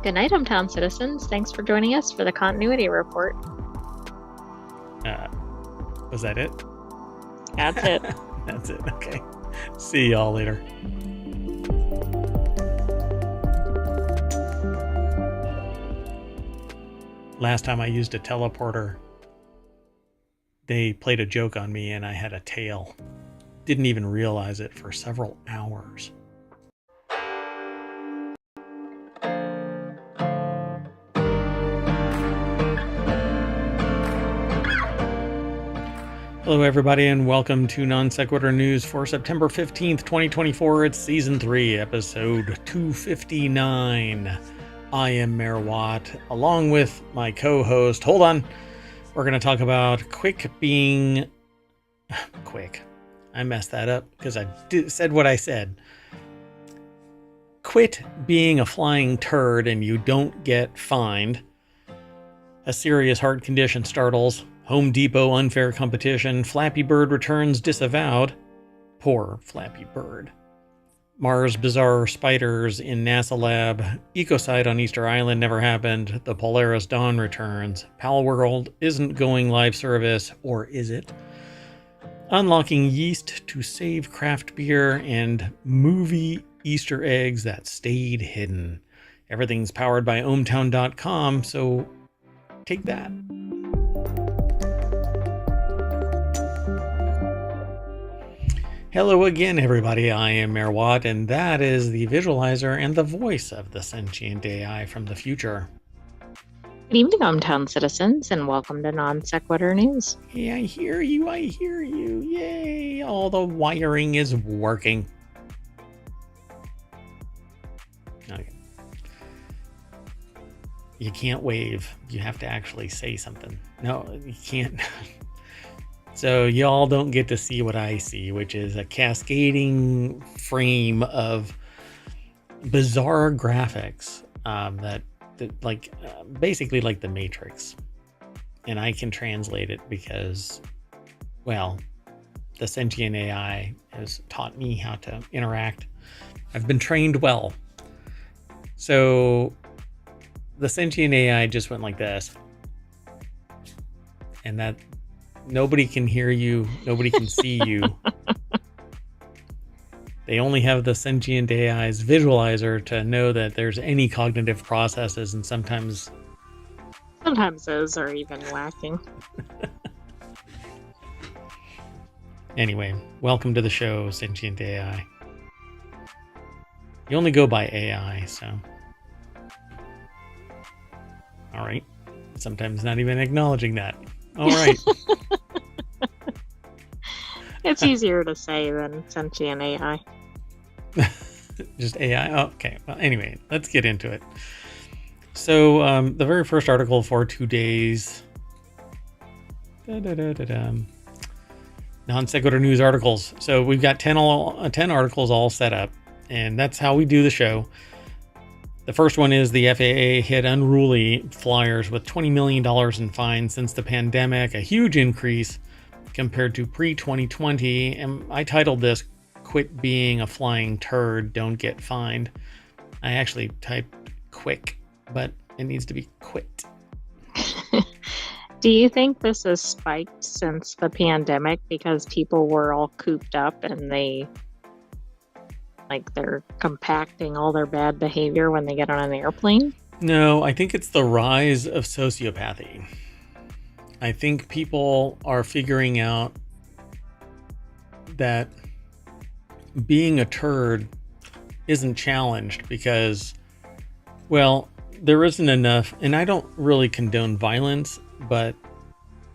Good night, ohmTown citizens. Thanks for joining us for the continuity report. Was that it? That's it. That's it. Okay. See y'all later. Last time I used a teleporter, they played a joke on me and I had a tail. Didn't even realize it for several hours. Hello, everybody, and welcome to Non Sequitur News for September 15th, 2024. It's Season 3, Episode 259. I am Mayor Watt, along with my co-host. Hold on. We're going to talk about Quick being... Quick. I messed that up because I said what I said. Quit being a flying turd and you don't get fined. A serious heart condition startles. Home Depot unfair competition. Flappy Bird returns disavowed. Poor Flappy Bird. Mars bizarre spiders in NASA lab. Ecocide on Easter Island never happened. The Polaris Dawn returns. Pal World isn't going live service, or is it? Unlocking yeast to save craft beer, and movie Easter eggs that stayed hidden. Everything's powered by ohmTown.com, so take that. Hello again, everybody. I am Mayor Watt, and that is the visualizer and the voice of the Sentient AI from the future. Good evening, ohmTown citizens, and welcome to Non Sequitur News. Hey, I hear you, Yay! All the wiring is working. Okay. You can't wave. You have to actually say something. No, you can't. So y'all don't get to see what I see, which is a cascading frame of bizarre graphics that basically like the Matrix. And I can translate it because, well, the Sentient AI has taught me how to interact. I've been trained well. So the Sentient AI just went like this. And that nobody can hear you, nobody can see you. They only have the Sentient AI's visualizer to know that there's any cognitive processes, and sometimes those are even lacking. Anyway, welcome to the show, Sentient AI. You only go by AI, so. All right. Sometimes not even acknowledging that. All right. It's easier to say than Sentient AI. Just AI? Oh, okay. Well, anyway, let's get into it. So the very first article for today's non-sequitur news articles. So we've got 10 articles all set up, and that's how we do the show. The first one is the FAA hit unruly flyers with $20 million in fines since the pandemic, a huge increase compared to pre-2020. And I titled this, "Quit Being a Flying Turd, Don't Get Fined." I actually typed quick, but it needs to be quit. Do you think this has spiked since the pandemic because people were all cooped up and they're compacting all their bad behavior when they get on an airplane? No, I think it's the rise of sociopathy. I think people are figuring out that being a turd isn't challenged because, well, there isn't enough, and I don't really condone violence, but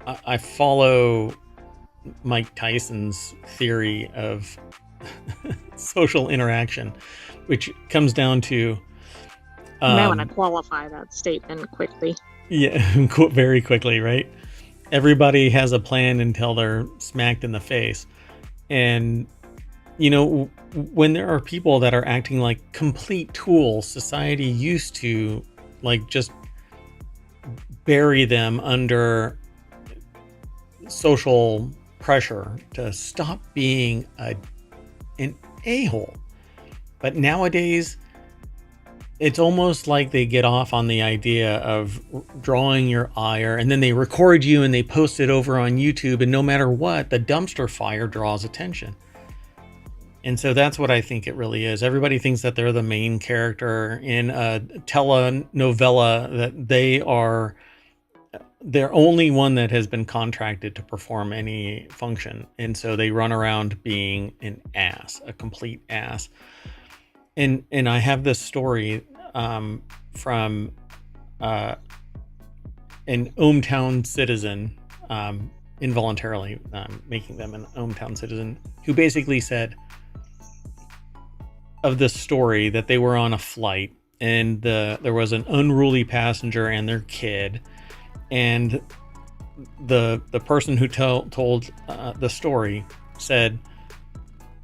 I follow Mike Tyson's theory of social interaction, which comes down to... You may want to qualify that statement quickly. Yeah, very quickly, right? Everybody has a plan until they're smacked in the face. And, you know, when there are people that are acting like complete tools, society used to, just bury them under social pressure to stop being an a-hole. But nowadays, it's almost like they get off on the idea of drawing your ire, and then they record you and they post it over on YouTube, and no matter what, the dumpster fire draws attention. And so that's what I think it really is. Everybody thinks that they're the main character in a telenovela, that they're only one that has been contracted to perform any function. And so they run around being an ass, a complete ass. And I have this story from an ohmTown citizen, involuntarily making them an ohmTown citizen, who basically said of this story that they were on a flight and there was an unruly passenger and their kid, and the person who told the story said,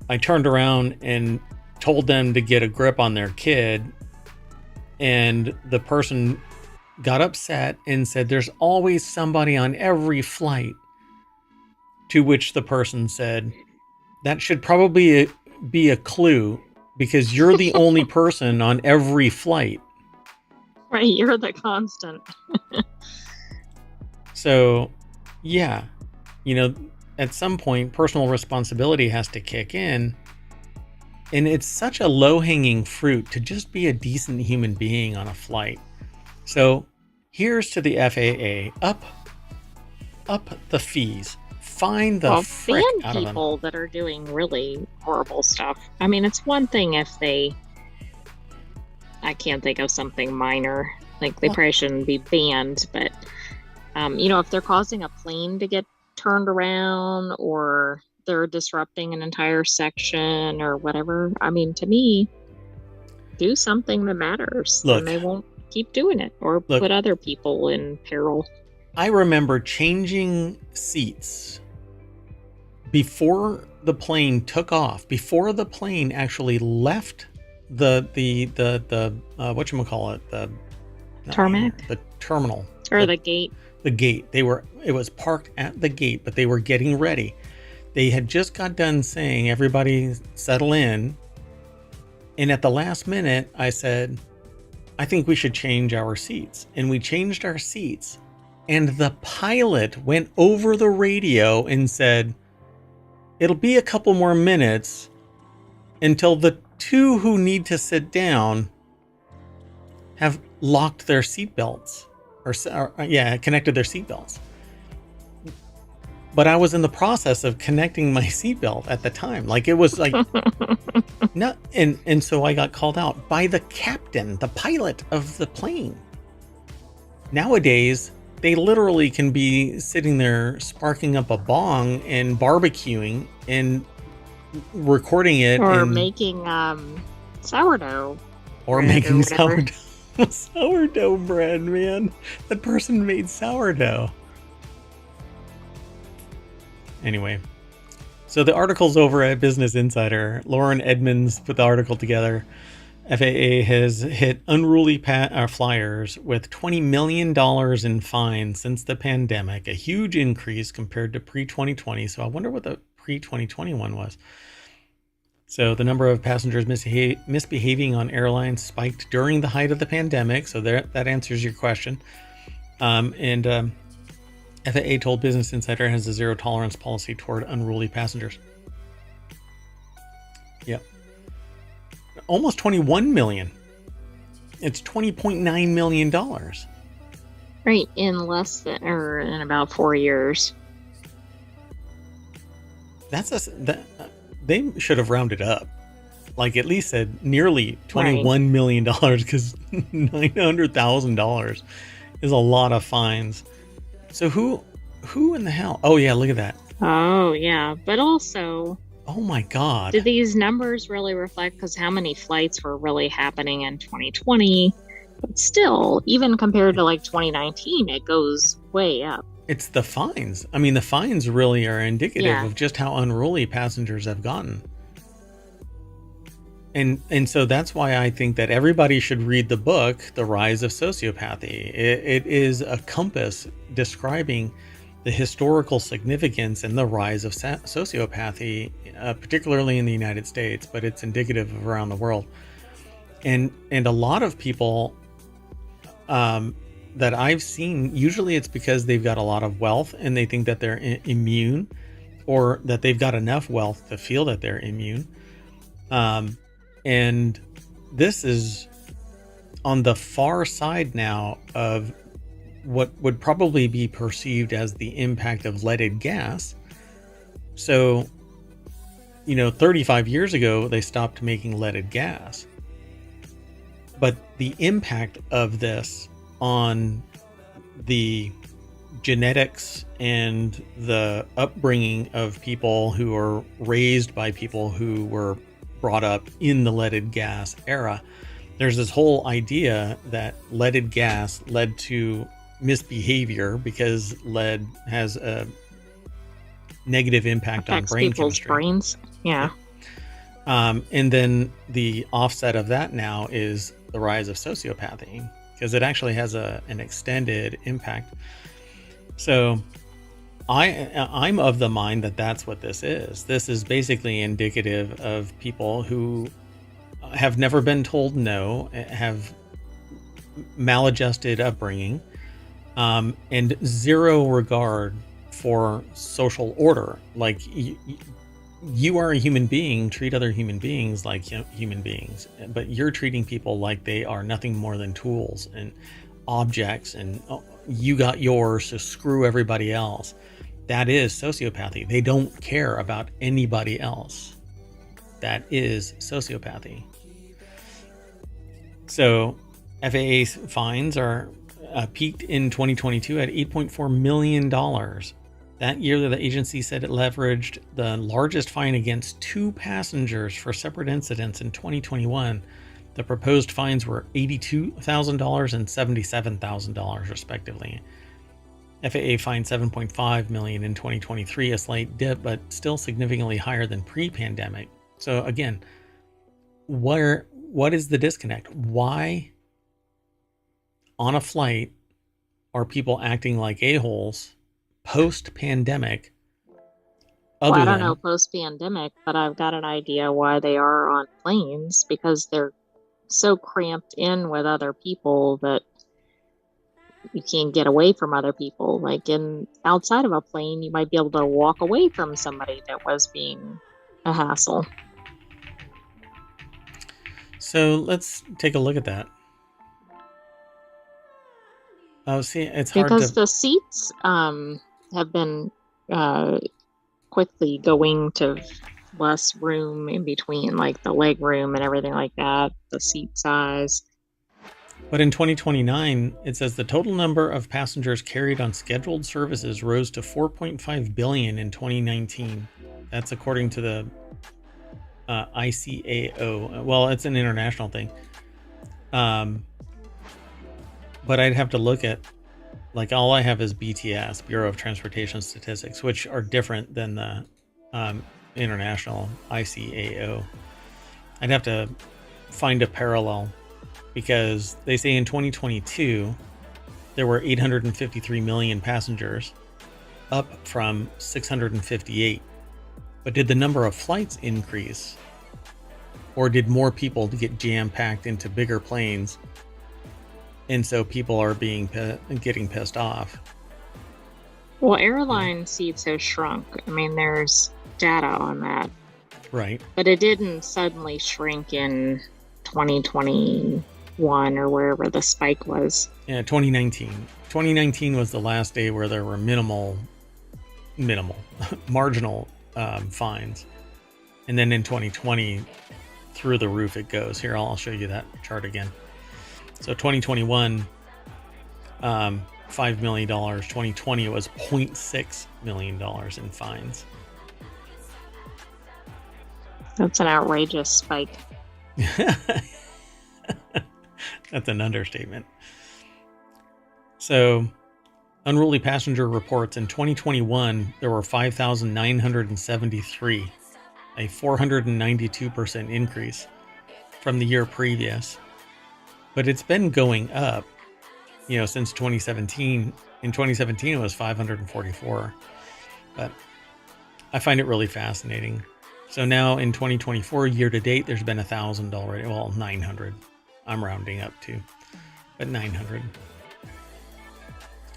"I turned around and told them to get a grip on their kid, and the person got upset and said, 'There's always somebody on every flight.' To which the person said, 'That should probably be a clue, because you're the only person on every flight.'" Right, you're the constant. So, yeah, at some point, personal responsibility has to kick in. And it's such a low-hanging fruit to just be a decent human being on a flight. So here's to the FAA. Up the fees. Fine the frick out of them. People that are doing really horrible stuff. I mean, it's one thing if I can't think of something minor. They probably shouldn't be banned, but if they're causing a plane to get turned around, or they're disrupting an entire section or whatever, I mean, to me, do something that matters. Look, and they won't keep doing it or put other people in peril. I remember changing seats before the plane took off, before the plane actually left whatchamacallit, the tarmac, the terminal, or the gate. The gate. It was parked at the gate, but they were getting ready. They had just got done saying, everybody settle in. And at the last minute, I said, I think we should change our seats. And we changed our seats. And the pilot went over the radio and said, it'll be a couple more minutes until the two who need to sit down have locked their seatbelts. Connected their seatbelts. But I was in the process of connecting my seatbelt at the time. Like, it was like, no, and so I got called out by the captain, the pilot of the plane. Nowadays, they literally can be sitting there sparking up a bong and barbecuing and recording it. Or making sourdough. Or making sourdough. Sourdough bread, man. That person made sourdough. Anyway, so the article's over at Business Insider. Lauren Edmonds put the article together. FAA has hit unruly flyers with $20 million in fines since the pandemic, a huge increase compared to pre-2020. So I wonder what the pre-2021 was. So the number of passengers misbehaving on airlines spiked during the height of the pandemic. So that answers your question. FAA told Business Insider it has a zero tolerance policy toward unruly passengers. Yep. Almost 21 million. It's $20.9 million. Right, in about 4 years. They should have rounded up. Like, at least said nearly $21 million, because $900,000 is a lot of fines. So who in the hell? Oh yeah, look at that. Oh yeah, but also, oh my God, do these numbers really reflect? Because how many flights were really happening in 2020? But still, even compared to like 2019, it goes way up. It's the fines. I mean, the fines really are indicative of just how unruly passengers have gotten. And so that's why I think that everybody should read the book, The Rise of Sociopathy. It is a compass describing the historical significance and the rise of sociopathy, particularly in the United States, but it's indicative of around the world. And a lot of people that I've seen, usually it's because they've got a lot of wealth and they think that they're immune, or that they've got enough wealth to feel that they're immune. And this is on the far side now of what would probably be perceived as the impact of leaded gas. So, 35 years ago, they stopped making leaded gas. But the impact of this on the genetics and the upbringing of people who are raised by people who were brought up in the leaded gas era, there's this whole idea that leaded gas led to misbehavior because lead has a negative impact on brain chemistry. Brains. Yeah. And then the offset of that now is the rise of sociopathy, because it actually has an extended impact. So I'm of the mind that that's what this is. This is basically indicative of people who have never been told no, have maladjusted upbringing, and zero regard for social order. Like, you are a human being, treat other human beings like human beings, but you're treating people like they are nothing more than tools and objects, and you got yours, so screw everybody else. That is sociopathy. They don't care about anybody else. That is sociopathy. So FAA fines are peaked in 2022 at $8.4 million. That year, the agency said it leveraged the largest fine against 2 passengers for separate incidents in 2021. The proposed fines were $82,000 and $77,000 respectively. FAA fined $7.5 million in 2023, a slight dip, but still significantly higher than pre-pandemic. So again, where what is the disconnect? Why on a flight are people acting like a-holes post-pandemic? Well, I don't know post-pandemic, but I've got an idea why they are on planes, because they're so cramped in with other people that you can't get away from other people. Like outside of a plane, you might be able to walk away from somebody that was being a hassle. So let's take a look at that. Oh, see, it's hard because the seats have been quickly going to less room in between, like the leg room and everything like that, the seat size. But in 2029, it says the total number of passengers carried on scheduled services rose to 4.5 billion in 2019. That's according to the ICAO. Well, it's an international thing. But I'd have to look at, like, all I have is BTS, Bureau of Transportation Statistics, which are different than the international ICAO. I'd have to find a parallel, because they say in 2022 there were 853 million passengers, up from 658. But did the number of flights increase, or did more people get jam-packed into bigger planes, and so people are getting pissed off? Well, airline seats have shrunk. I mean, there's data on that. Right. But it didn't suddenly shrink in 2021 or wherever the spike was. Yeah, 2019. 2019 was the last day where there were marginal fines. And then in 2020, through the roof it goes. Here, I'll show you that chart again. So 2021, $5 million. 2020, it was $0.6 million in fines. That's an outrageous spike. That's an understatement. So, unruly passenger reports in 2021, there were 5,973, a 492% increase from the year previous. But it's been going up, since 2017. In 2017, it was 544. But I find it really fascinating. So now in 2024, year to date, there's been 1,000 already. Well, 900. I'm rounding up to, but 900.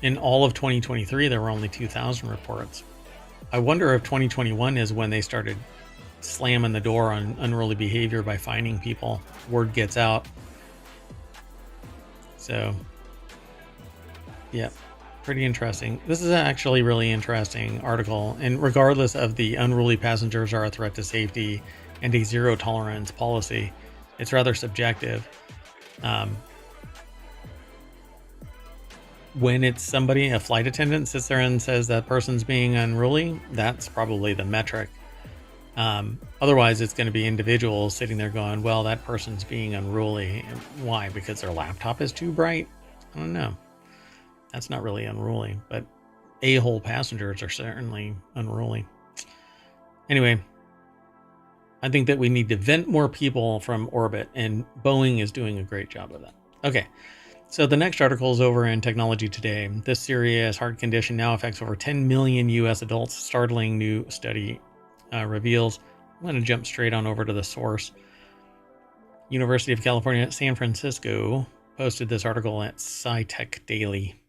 In all of 2023, there were only 2,000 reports. I wonder if 2021 is when they started slamming the door on unruly behavior by fining people. Word gets out. So, yeah, pretty interesting. This is actually a really interesting article. And regardless of the unruly passengers are a threat to safety and a zero tolerance policy, it's rather subjective. When it's somebody, a flight attendant, sits there and says that person's being unruly, that's probably the metric. Otherwise, it's going to be individuals sitting there going, well, that person's being unruly. Why? Because their laptop is too bright? I don't know. That's not really unruly, but a-hole passengers are certainly unruly. Anyway, I think that we need to vent more people from orbit, and Boeing is doing a great job of that. Okay, so the next article is over in Technology Today. This serious heart condition now affects over 10 million U.S. adults. Startling new study reveals. I'm going to jump straight on over to the source. University of California, San Francisco posted this article at SciTech Daily.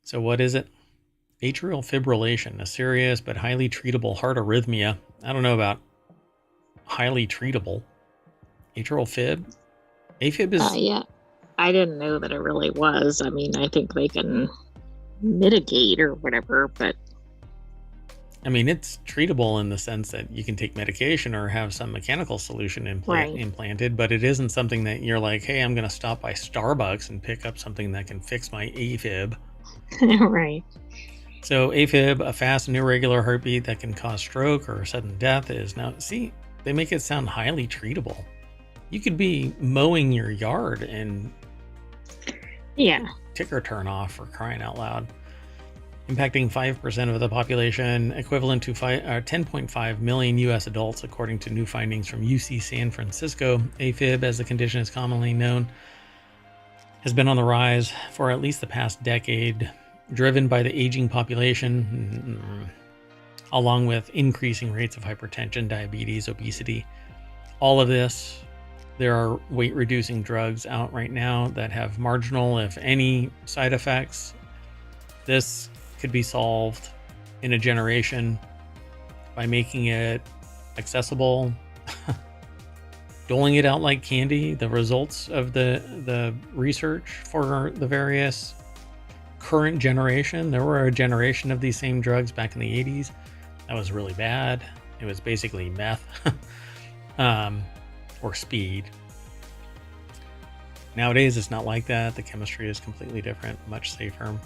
So what is it? Atrial fibrillation, a serious but highly treatable heart arrhythmia. I don't know about highly treatable. Atrial fib? AFib is... yeah, I didn't know that it really was. I mean, I think they can mitigate or whatever, but... I mean, it's treatable in the sense that you can take medication or have some mechanical solution implanted, but it isn't something that you're like, hey, I'm going to stop by Starbucks and pick up something that can fix my AFib. Right. So AFib, a fast and irregular heartbeat that can cause stroke or sudden death, is now... See, they make it sound highly treatable. You could be mowing your yard and yeah, ticker turn off, for crying out loud. impacting 5% of the population, equivalent to 10.5 million U.S. adults, according to new findings from UC San Francisco. AFib, as the condition is commonly known, has been on the rise for at least the past decade, driven by the aging population, along with increasing rates of hypertension, diabetes, obesity. All of this, there are weight-reducing drugs out right now that have marginal, if any, side effects. This could be solved in a generation by making it accessible, doling it out like candy, the results of the research for the various current generation. There were a generation of these same drugs back in the 80s. That was really bad. It was basically meth or speed. Nowadays, it's not like that. The chemistry is completely different, much safer.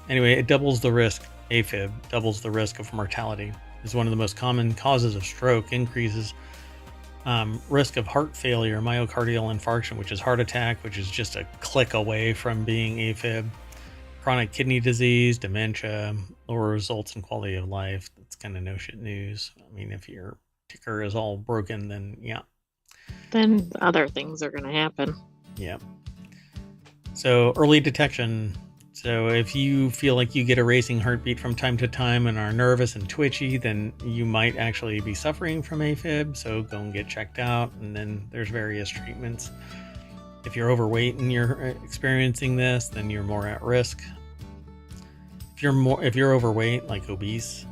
Anyway, it doubles the risk. AFib doubles the risk of mortality. It's one of the most common causes of stroke, increases risk of heart failure, myocardial infarction, which is heart attack, which is just a click away from being AFib, chronic kidney disease, dementia, lower results in quality of life. That's kind of no shit news. I mean, if your ticker is all broken, then yeah. Then other things are going to happen. Yeah. So early detection. So if you feel like you get a racing heartbeat from time to time and are nervous and twitchy, then you might actually be suffering from AFib. So go and get checked out. And then there's various treatments. If you're overweight and you're experiencing this, then you're more at risk. If you're overweight, like obese,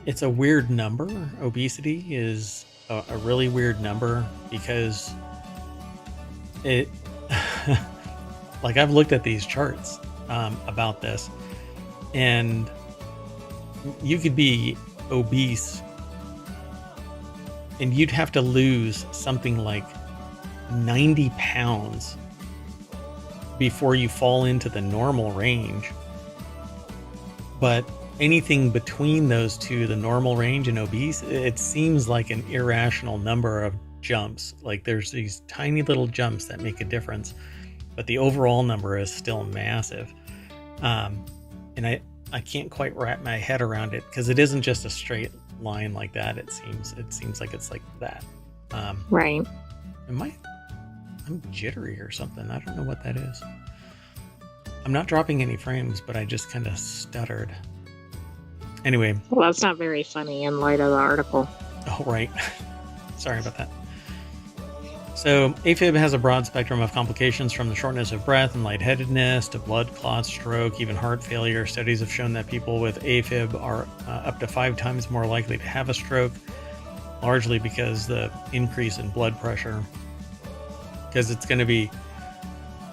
it's a weird number. Obesity is a really weird number because it, like I've looked at these charts about this, and you could be obese and you'd have to lose something like 90 pounds before you fall into the normal range. But anything between those two, the normal range and obese, it seems like an irrational number of jumps. Like there's these tiny little jumps that make a difference, but the overall number is still massive. And I can't quite wrap my head around it because it isn't just a straight line like that. It seems like it's like that. Right. I'm jittery or something. I don't know what that is. I'm not dropping any frames, but I just kind of stuttered. Anyway. Well, that's not very funny in light of the article. Oh, right. Sorry about that. So AFib has a broad spectrum of complications, from the shortness of breath and lightheadedness to blood clots, stroke, even heart failure. Studies have shown that people with AFib are up to 5 times more likely to have a stroke, largely because the increase in blood pressure, because it's going to be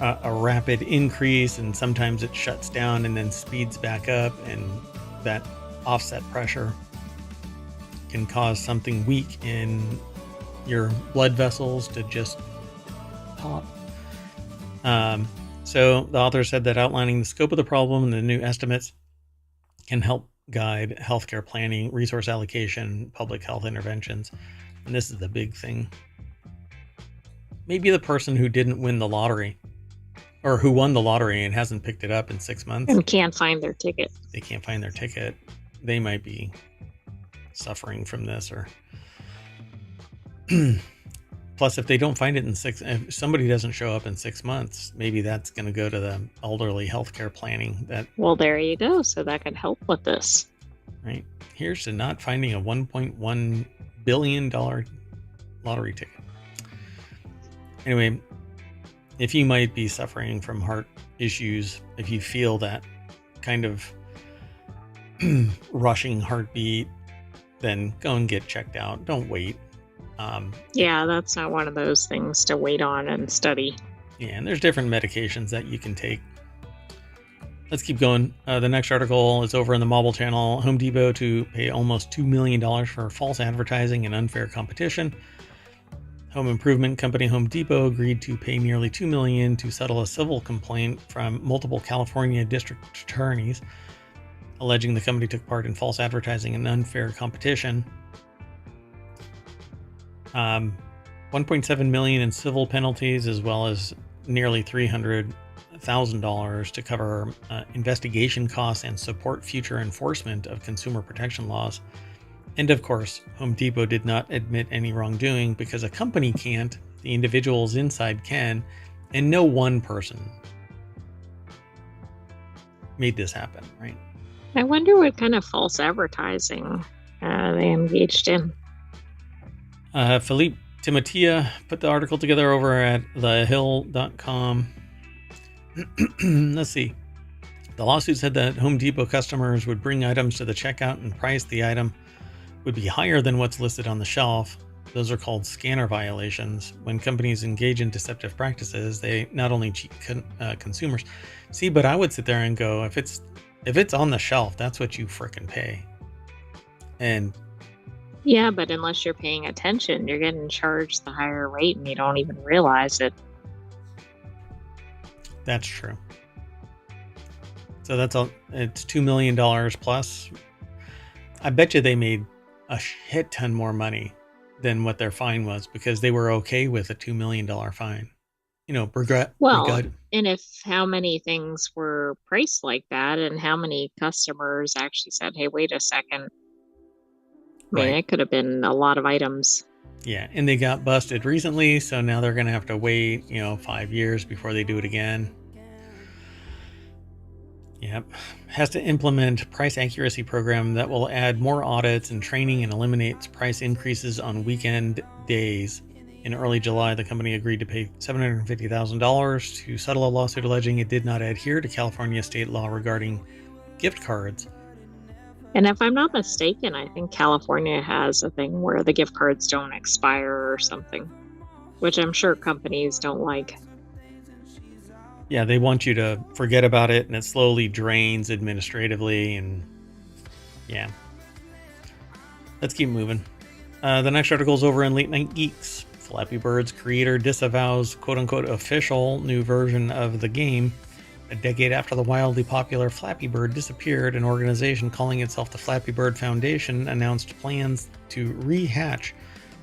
a rapid increase, and sometimes it shuts down and then speeds back up, and that offset pressure can cause something weak in your blood vessels to just pop. So the author said that outlining the scope of the problem and the new estimates can help guide healthcare planning, resource allocation, public health interventions. And this is the big thing. Maybe the person who didn't win the lottery, or who won the lottery and hasn't picked it up in 6 months, and can't find their ticket. They can't find their ticket. They might be suffering from this, or plus, if they don't find it if somebody doesn't show up in 6 months, maybe that's going to go to the elderly healthcare planning. Well, there you go. So that could help with this. Right. Here's to not finding a $1.1 billion lottery ticket. Anyway, if you might be suffering from heart issues, if you feel that kind of rushing heartbeat, then go and get checked out. Don't wait. Yeah, that's not one of those things to wait on and study. Yeah, and there's different medications that you can take. Let's keep going. The next article is over in the Mobile channel. Home Depot to pay almost $2 million for false advertising and unfair competition. Home improvement company Home Depot agreed to pay nearly $2 million to settle a civil complaint from multiple California district attorneys, alleging the company took part in false advertising and unfair competition. $1.7 million in civil penalties, as well as nearly $300 $1,000 to cover investigation costs and support future enforcement of consumer protection laws. And of course, Home Depot did not admit any wrongdoing because a company can't, the individuals inside can, and no one person made this happen, right? I wonder what kind of false advertising they engaged in. Philippe Timothea put the article together over at thehill.com. Let's see. The lawsuit said that Home Depot customers would bring items to the checkout and price the item would be higher than what's listed on the shelf. Those are called scanner violations. When companies engage in deceptive practices, they not only cheat consumers. See, but I would sit there and go, if it's on the shelf, that's what you frickin' pay. And yeah, but unless you're paying attention, you're getting charged the higher rate and you don't even realize it. That's true. So it's $2 million plus. I bet you they made a shit ton more money than what their fine was because they were okay with a $2 million fine. And if how many things were priced like that and how many customers actually said, hey, wait a second. I mean, it could have been a lot of items. Yeah, and they got busted recently, so now they're going to have to wait, 5 years before they do it again. Yep. Has to implement price accuracy program that will add more audits and training and eliminates price increases on weekend days. In early July, the company agreed to pay $750,000 to settle a lawsuit alleging it did not adhere to California state law regarding gift cards. And if I'm not mistaken, I think California has a thing where the gift cards don't expire or something, which I'm sure companies don't like. Yeah, they want you to forget about it, and it slowly drains administratively, and yeah. Let's keep moving. The next article is over in Late Night Geeks. Flappy Bird's creator disavows quote-unquote official new version of the game. A decade after the wildly popular Flappy Bird disappeared, an organization calling itself the Flappy Bird Foundation announced plans to rehatch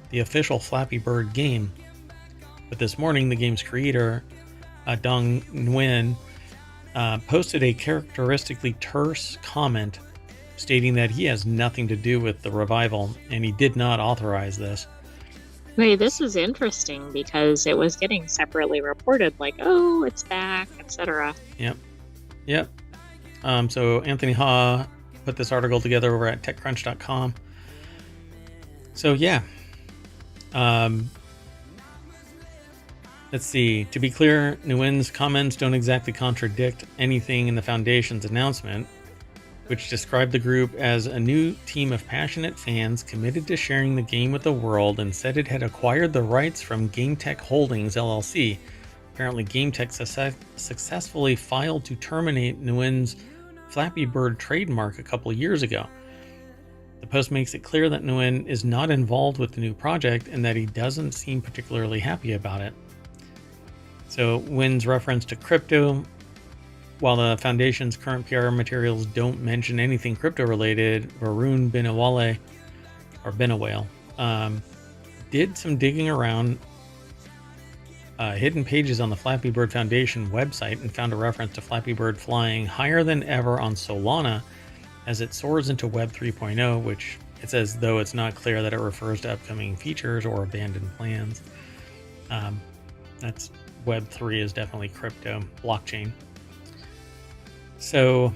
the official Flappy Bird game. But this morning, the game's creator, Dong Nguyen, posted a characteristically terse comment stating that he has nothing to do with the revival and he did not authorize this. Wait, this is interesting because it was getting separately reported like, oh, it's back, etc. Yep. So Anthony Ha put this article together over at TechCrunch.com. So yeah. Let's see. To be clear, Nguyen's comments don't exactly contradict anything in the Foundation's announcement, which described the group as a new team of passionate fans committed to sharing the game with the world and said it had acquired the rights from GameTech Holdings, LLC. Apparently, GameTech successfully filed to terminate Nguyen's Flappy Bird trademark a couple years ago. The post makes it clear that Nguyen is not involved with the new project and that he doesn't seem particularly happy about it. So Nguyen's reference to crypto, while the Foundation's current PR materials don't mention anything crypto-related, Varun Binawale did some digging around hidden pages on the Flappy Bird Foundation website and found a reference to Flappy Bird flying higher than ever on Solana as it soars into Web 3.0, which it's as though it's not clear that it refers to upcoming features or abandoned plans. That's Web 3 is definitely crypto, blockchain. So,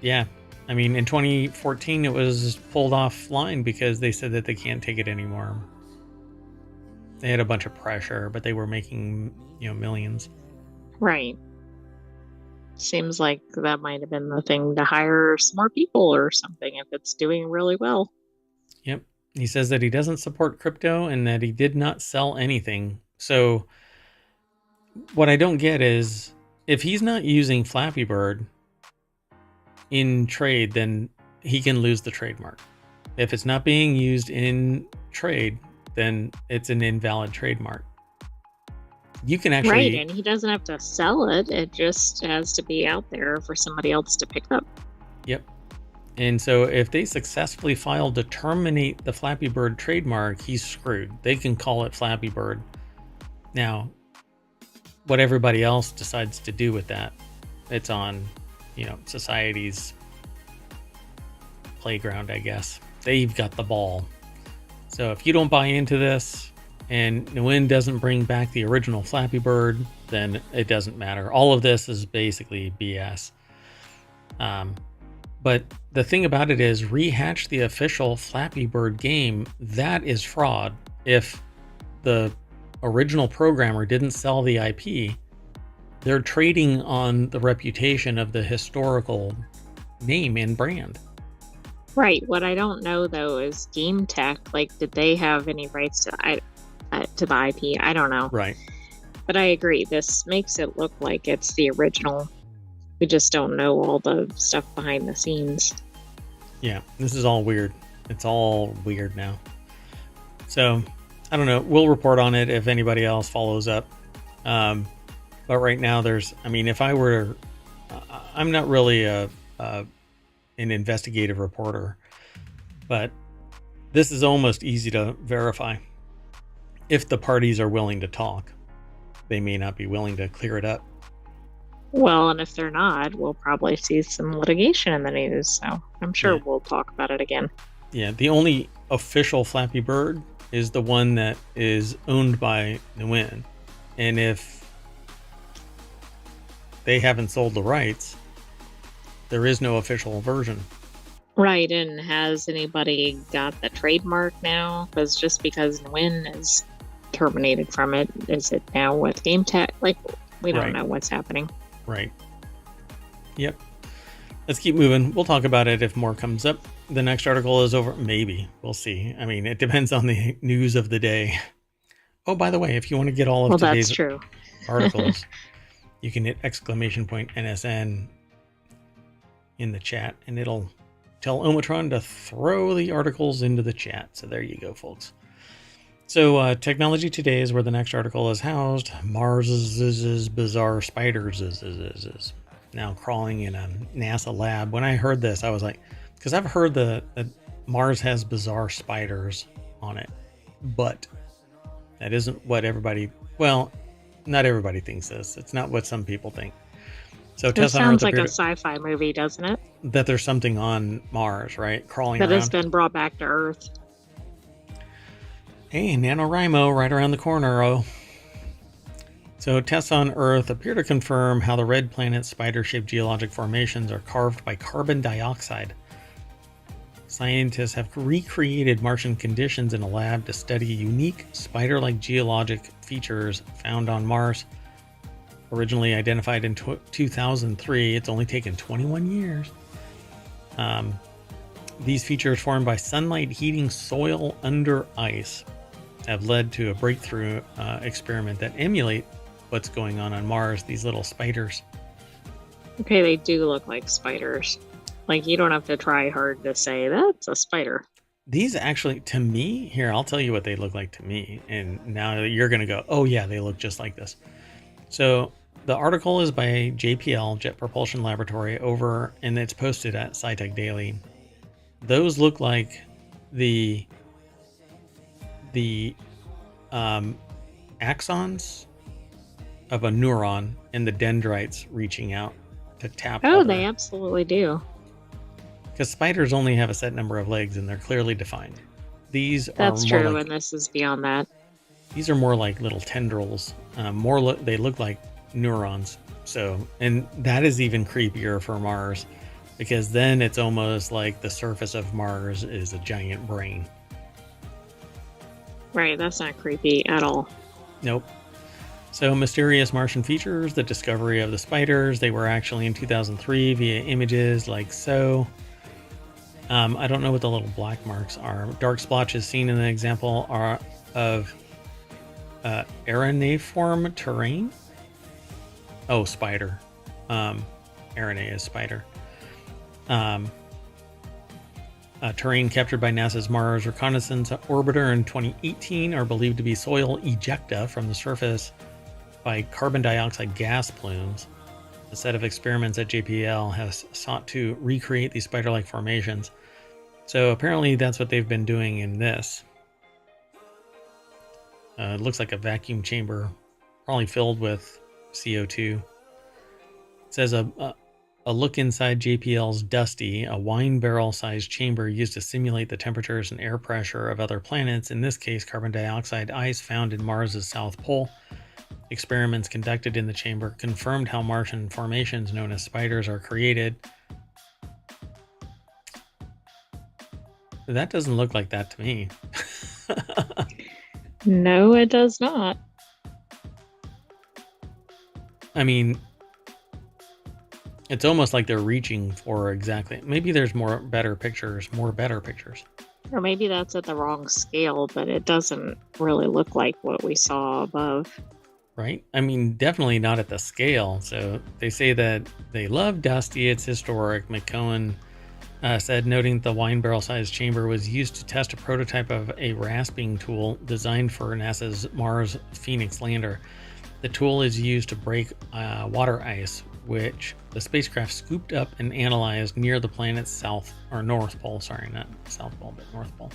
yeah, I mean, in 2014, it was pulled offline because they said that they can't take it anymore. They had a bunch of pressure, but they were making, millions. Right. Seems like that might have been the thing to hire some more people or something if it's doing really well. Yep. He says that he doesn't support crypto and that he did not sell anything. So what I don't get is if he's not using Flappy Bird in trade, then he can lose the trademark. If it's not being used in trade, then it's an invalid trademark. You can actually... Right, and he doesn't have to sell it. It just has to be out there for somebody else to pick up. Yep. And so if they successfully file to terminate the Flappy Bird trademark, he's screwed. They can call it Flappy Bird. Now, what everybody else decides to do with that, it's on, society's playground, I guess. They've got the ball. So if you don't buy into this and Nguyen doesn't bring back the original Flappy Bird, then it doesn't matter. All of this is basically BS. But the thing about it is, rehatch the official Flappy Bird game. That is fraud. If the original programmer didn't sell the IP, they're trading on the reputation of the historical name and brand. Right. What I don't know though is Game Tech. Like, did they have any rights to the IP? I don't know. Right. But I agree. This makes it look like it's the original. We just don't know all the stuff behind the scenes. Yeah, this is all weird. It's all weird now. So, I don't know. We'll report on it if anybody else follows up. But right now, if I were, I'm not really an investigative reporter, but this is almost easy to verify. If the parties are willing to talk, they may not be willing to clear it up. Well, and if they're not, we'll probably see some litigation in the news. So I'm sure we'll talk about it again. Yeah, the only official Flappy Bird is the one that is owned by Nguyen. And if they haven't sold the rights, there is no official version. Right, and has anybody got the trademark now? Because just because Nguyen is terminated from it, is it now with Game Tech? Like, we don't know what's happening. Right. Yep. Let's keep moving. We'll talk about it if more comes up. The next article is over. Maybe. We'll see. I mean, it depends on the news of the day. Oh, by the way, if you want to get all of today's articles, you can hit !NSN in the chat, and it'll tell ohmTown to throw the articles into the chat. So there you go, folks. So Technology Today is where the next article is housed. Mars' bizarre spiders is now crawling in a NASA lab. When I heard this, I was like, because I've heard that Mars has bizarre spiders on it, but that isn't what everybody, well, not everybody thinks this. It's not what some people think. So it sounds like a sci-fi movie, doesn't it? That there's something on Mars, right? Crawling that around. Has been brought back to Earth. Hey, NaNoWriMo right around the corner, oh. So tests on Earth appear to confirm how the red planet's spider-shaped geologic formations are carved by carbon dioxide. Scientists have recreated Martian conditions in a lab to study unique spider-like geologic features found on Mars. Originally identified in 2003, it's only taken 21 years. These features formed by sunlight heating soil under ice have led to a breakthrough experiment that emulate what's going on Mars, these little spiders. Okay, they do look like spiders. Like, you don't have to try hard to say that's a spider. These actually, to me, here, I'll tell you what they look like to me. And now you're going to go, oh yeah, they look just like this. So the article is by JPL, Jet Propulsion Laboratory, and it's posted at SciTech Daily. Those look like the axons of a neuron and the dendrites reaching out to tap. Oh, they absolutely do. Because spiders only have a set number of legs and they're clearly defined. That's true, and this is beyond that. These are more like little tendrils. They look like neurons. So, and that is even creepier for Mars, because then it's almost like the surface of Mars is a giant brain. Right, that's not creepy at all. Nope. So, mysterious Martian features, the discovery of the spiders. They were actually in 2003 via images like so. I don't know what the little black marks are. Dark splotches seen in the example are of arenaform terrain. Oh, spider. Arena is spider. Terrain captured by NASA's Mars Reconnaissance Orbiter in 2018 are believed to be soil ejecta from the surface by carbon dioxide gas plumes. A set of experiments at JPL has sought to recreate these spider-like formations. So apparently that's what they've been doing in this. It looks like a vacuum chamber, probably filled with CO2. It says a look inside JPL's Dusty, a wine barrel-sized chamber used to simulate the temperatures and air pressure of other planets, in this case carbon dioxide ice found in Mars's South Pole. Experiments conducted in the chamber confirmed how Martian formations known as spiders are created. That doesn't look like that to me. No, it does not. I mean, it's almost like they're reaching for exactly. Maybe there's better pictures. Or maybe that's at the wrong scale, but it doesn't really look like what we saw above. Right? I mean, definitely not at the scale. So they say that they love Dusty. It's historic. McCohen said, noting the wine barrel-sized chamber was used to test a prototype of a rasping tool designed for NASA's Mars Phoenix lander. The tool is used to break water ice, which the spacecraft scooped up and analyzed near the planet's North Pole. Sorry, not South Pole, but North Pole.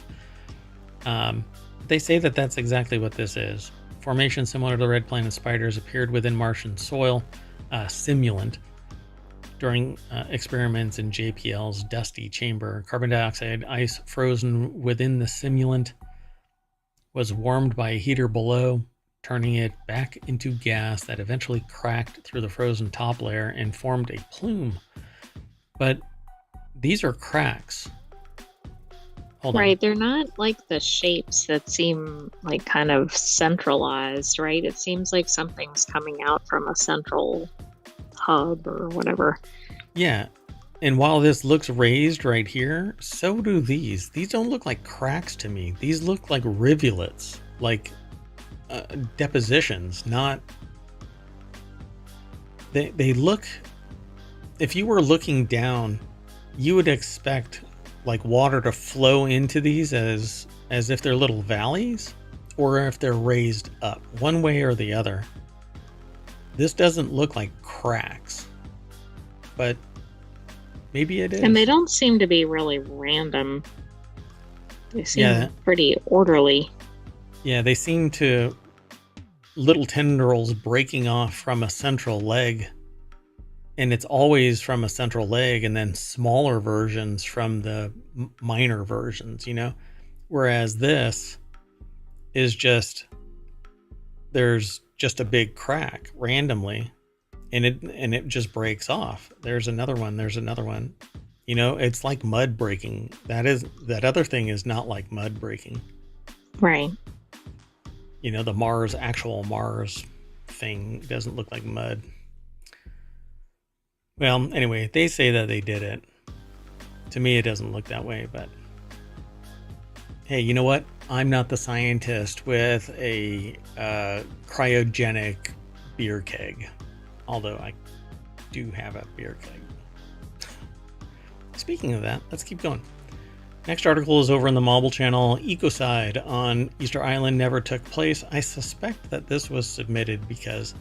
They say that that's exactly what this is. Formation similar to the red planet spiders appeared within Martian soil, simulant, during experiments in JPL's Dusty chamber. Carbon dioxide ice frozen within the simulant was warmed by a heater below, turning it back into gas that eventually cracked through the frozen top layer and formed a plume. But these are cracks. Hold on. Right, they're not like the shapes that seem like kind of centralized, right? It seems like something's coming out from a central hub or whatever. Yeah, and while this looks raised right here, so do these. These don't look like cracks to me. These look like rivulets, like depositions, not... They look... If you were looking down, you would expect like water to flow into these as if they're little valleys, or if they're raised up, one way or the other. This doesn't look like cracks, but maybe it is. And they don't seem to be really random. They seem pretty orderly. Yeah, they seem to little tendrils breaking off from a central leg. And it's always from a central leg and then smaller versions from the minor versions, you know? Whereas this is just, there's just a big crack randomly and it just breaks off. There's another one. You know, it's like mud breaking. That other thing is not like mud breaking. Right. You know, the actual Mars thing doesn't look like mud. Well, anyway, they say that they did it. To me, it doesn't look that way, but hey, you know what? I'm not the scientist with a cryogenic beer keg, although I do have a beer keg. Speaking of that, let's keep going. Next article is over in the Mobile channel. Ecocide on Easter Island never took place. I suspect that this was submitted because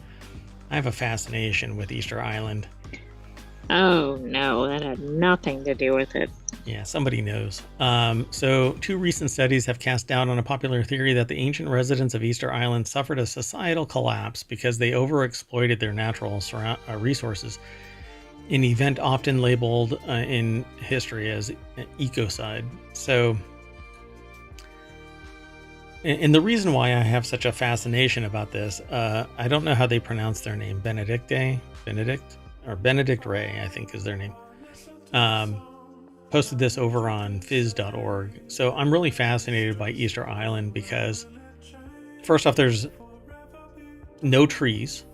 I have a fascination with Easter Island. Oh, no, that had nothing to do with it. Yeah, somebody knows. So, 2 recent studies have cast doubt on a popular theory that the ancient residents of Easter Island suffered a societal collapse because they overexploited their natural resources, an event often labeled in history as ecocide. So, and the reason why I have such a fascination about this, I don't know how they pronounce their name, Benedict Ray, I think is their name, posted this over on phys.org. So I'm really fascinated by Easter Island because, first off, there's no trees,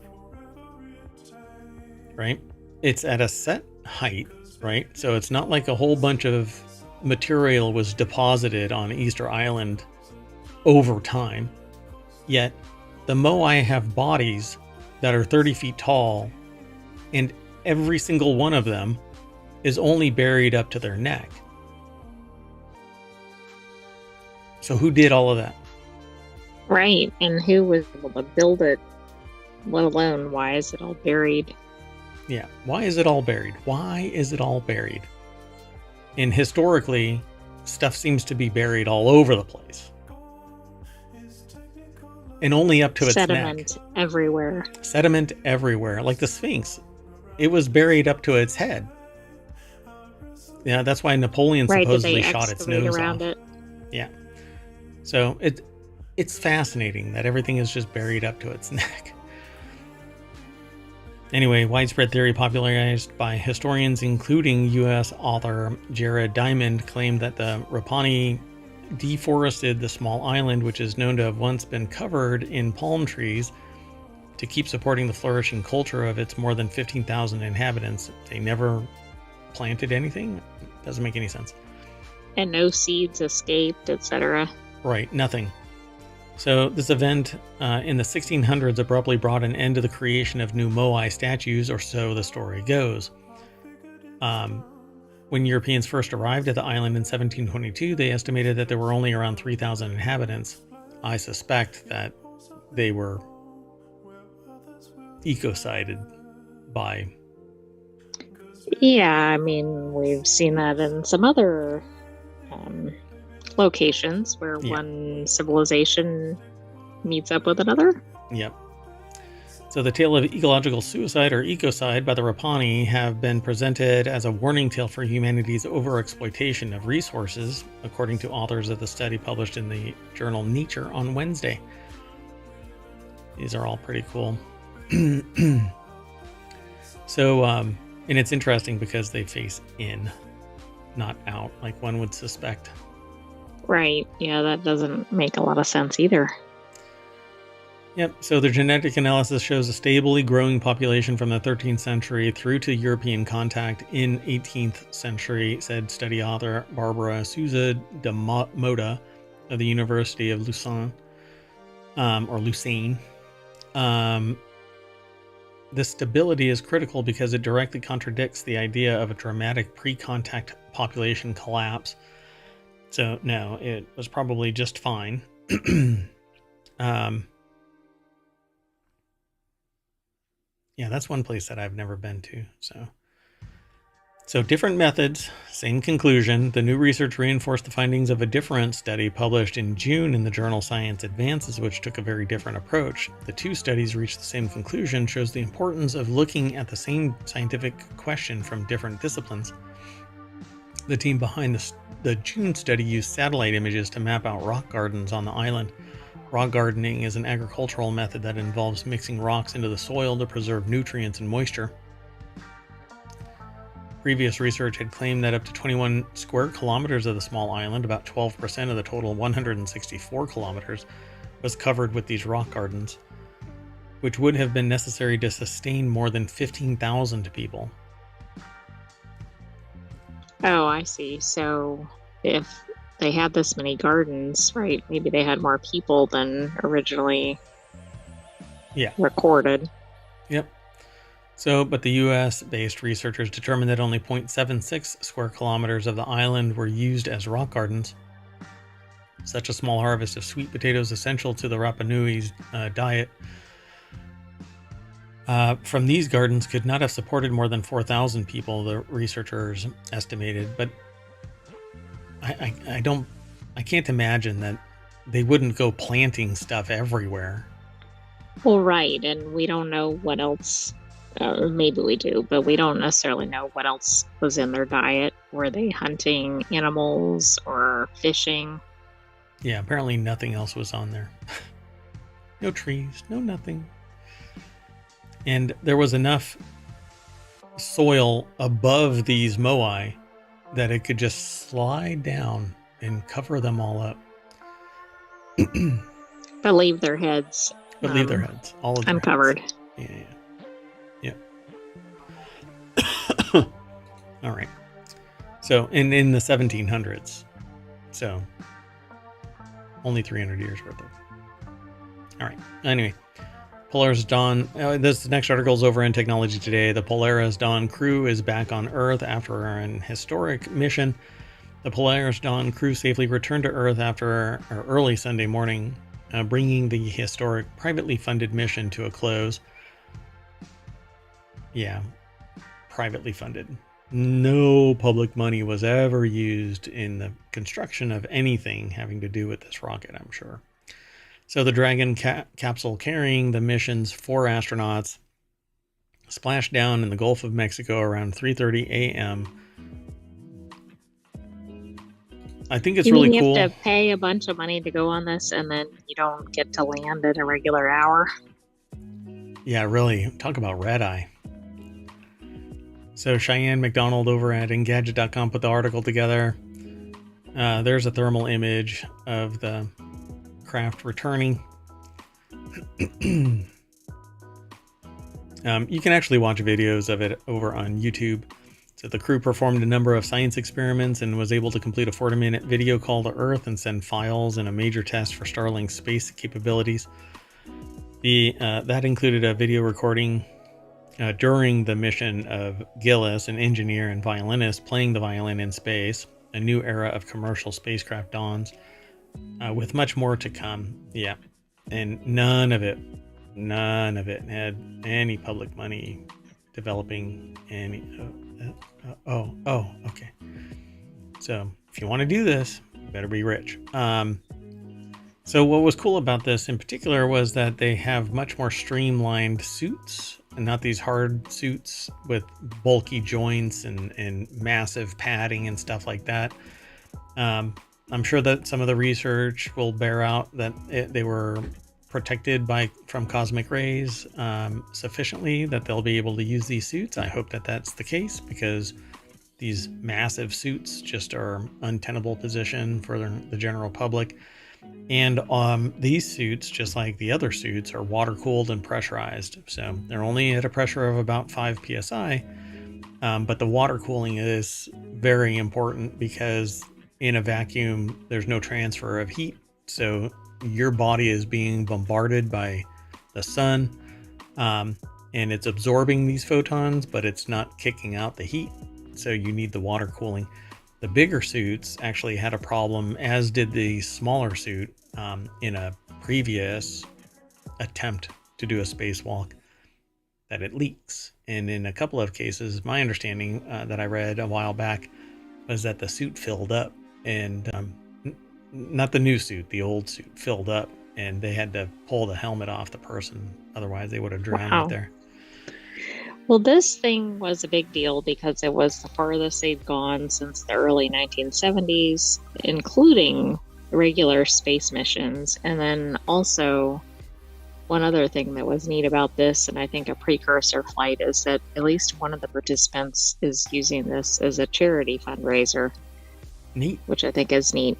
right? It's at a set height, right? So it's not like a whole bunch of material was deposited on Easter Island over time. Yet the Moai have bodies that are 30 feet tall, and every single one of them is only buried up to their neck. So who did all of that? Right, and who was able to build it, let alone why is it all buried? Yeah, why is it all buried? Why is it all buried? And historically, stuff seems to be buried all over the place. and only up to its neck. Sediment everywhere. Sediment everywhere. Like the Sphinx, it was buried up to its head. Yeah, that's why Napoleon supposedly shot its nose off. It? Yeah. So it's fascinating that everything is just buried up to its neck. Anyway, widespread theory popularized by historians, including U.S. author Jared Diamond, claimed that the Rapani deforested the small island, which is known to have once been covered in palm trees, to keep supporting the flourishing culture of its more than 15,000 inhabitants. They never planted anything? Doesn't make any sense. And no seeds escaped, etc. Right, nothing. So this event in the 1600s abruptly brought an end to the creation of new Moai statues, or so the story goes. When Europeans first arrived at the island in 1722, they estimated that there were only around 3,000 inhabitants. I suspect that they were ecocided by... Yeah, I mean, we've seen that in some other locations where one civilization meets up with another. Yep. So the tale of ecological suicide or ecocide by the Rapani have been presented as a warning tale for humanity's overexploitation of resources, according to authors of the study published in the journal Nature on Wednesday. These are all pretty cool. So, and it's interesting because they face in, not out, like one would suspect. Right. Yeah, that doesn't make a lot of sense either. Yep. So the genetic analysis shows a stably growing population from the 13th century through to European contact in 18th century, said study author Barbara Souza de Moda of the University of Lausanne, or Lucerne. This stability is critical because it directly contradicts the idea of a dramatic pre-contact population collapse. So no, it was probably just fine. Yeah, that's one place that I've never been to. So different methods, same conclusion. The new research reinforced the findings of a different study published in June in the journal Science Advances, which took a very different approach. The two studies reached the same conclusion, shows the importance of looking at the same scientific question from different disciplines. The team behind the June study used satellite images to map out rock gardens on the island. Rock gardening is an agricultural method that involves mixing rocks into the soil to preserve nutrients and moisture. Previous research had claimed that up to 21 square kilometers of the small island, about 12% of the total 164 kilometers, was covered with these rock gardens, which would have been necessary to sustain more than 15,000 people. Oh, I see. So if they had this many gardens, right, maybe they had more people than originally recorded. Yep. So, but the U.S.-based researchers determined that only 0.76 square kilometers of the island were used as rock gardens. Such a small harvest of sweet potatoes essential to the Rapa Nui's diet from these gardens could not have supported more than 4,000 people, the researchers estimated. But I can't imagine that they wouldn't go planting stuff everywhere. Well, right, and we don't know what else. Maybe we do, but we don't necessarily know what else was in their diet. Were they hunting animals or fishing? Yeah, apparently nothing else was on there. No trees, no nothing. And there was enough soil above these moai that it could just slide down and cover them all up. But leave their heads. Leave their heads. All of them uncovered. Yeah. All right. So, in the 1700s. So, only 300 years worth of. All right. Anyway, Polaris Dawn. This next article is over in Technology Today. The Polaris Dawn crew is back on Earth after an historic mission. The Polaris Dawn crew safely returned to Earth after early Sunday morning, bringing the historic privately funded mission to a close. Yeah, privately funded. No public money was ever used in the construction of anything having to do with this rocket, I'm sure. So the Dragon capsule carrying the mission's 4 astronauts splashed down in the Gulf of Mexico around 3:30 a.m. I think it's really cool. You have to pay a bunch of money to go on this, and then you don't get to land at a regular hour. Yeah, really. Talk about red eye. So Cheyenne McDonald over at Engadget.com put the article together. There's a thermal image of the craft returning. You can actually watch videos of it over on YouTube. So the crew performed a number of science experiments and was able to complete a 40-minute video call to Earth and send files in a major test for Starlink's space capabilities. That included a video recording during the mission of Gillis, an engineer and violinist, playing the violin in space. A new era of commercial spacecraft dawns, with much more to come. Yeah, and none of it had any public money developing any. Okay. So if you want to do this, you better be rich. So what was cool about this in particular was that they have much more streamlined suits and not these hard suits with bulky joints and massive padding and stuff like that. I'm sure that some of the research will bear out that they were protected from cosmic rays sufficiently that they'll be able to use these suits. I hope that that's the case, because these massive suits just are untenable position for the general public. And these suits, just like the other suits, are water cooled and pressurized. So they're only at a pressure of about 5 psi. But the water cooling is very important because in a vacuum, there's no transfer of heat. So your body is being bombarded by the sun, and it's absorbing these photons, but it's not kicking out the heat. So you need the water cooling. The bigger suits actually had a problem, as did the smaller suit, in a previous attempt to do a spacewalk, that it leaks. And in a couple of cases, my understanding that I read a while back was that the suit filled up, and not the new suit, the old suit filled up, and they had to pull the helmet off the person. Otherwise, they would have drowned right there. Well, this thing was a big deal because it was the farthest they'd gone since the early 1970s, including regular space missions. And then also, one other thing that was neat about this, and I think a precursor flight, is that at least one of the participants is using this as a charity fundraiser. Neat. Which I think is neat.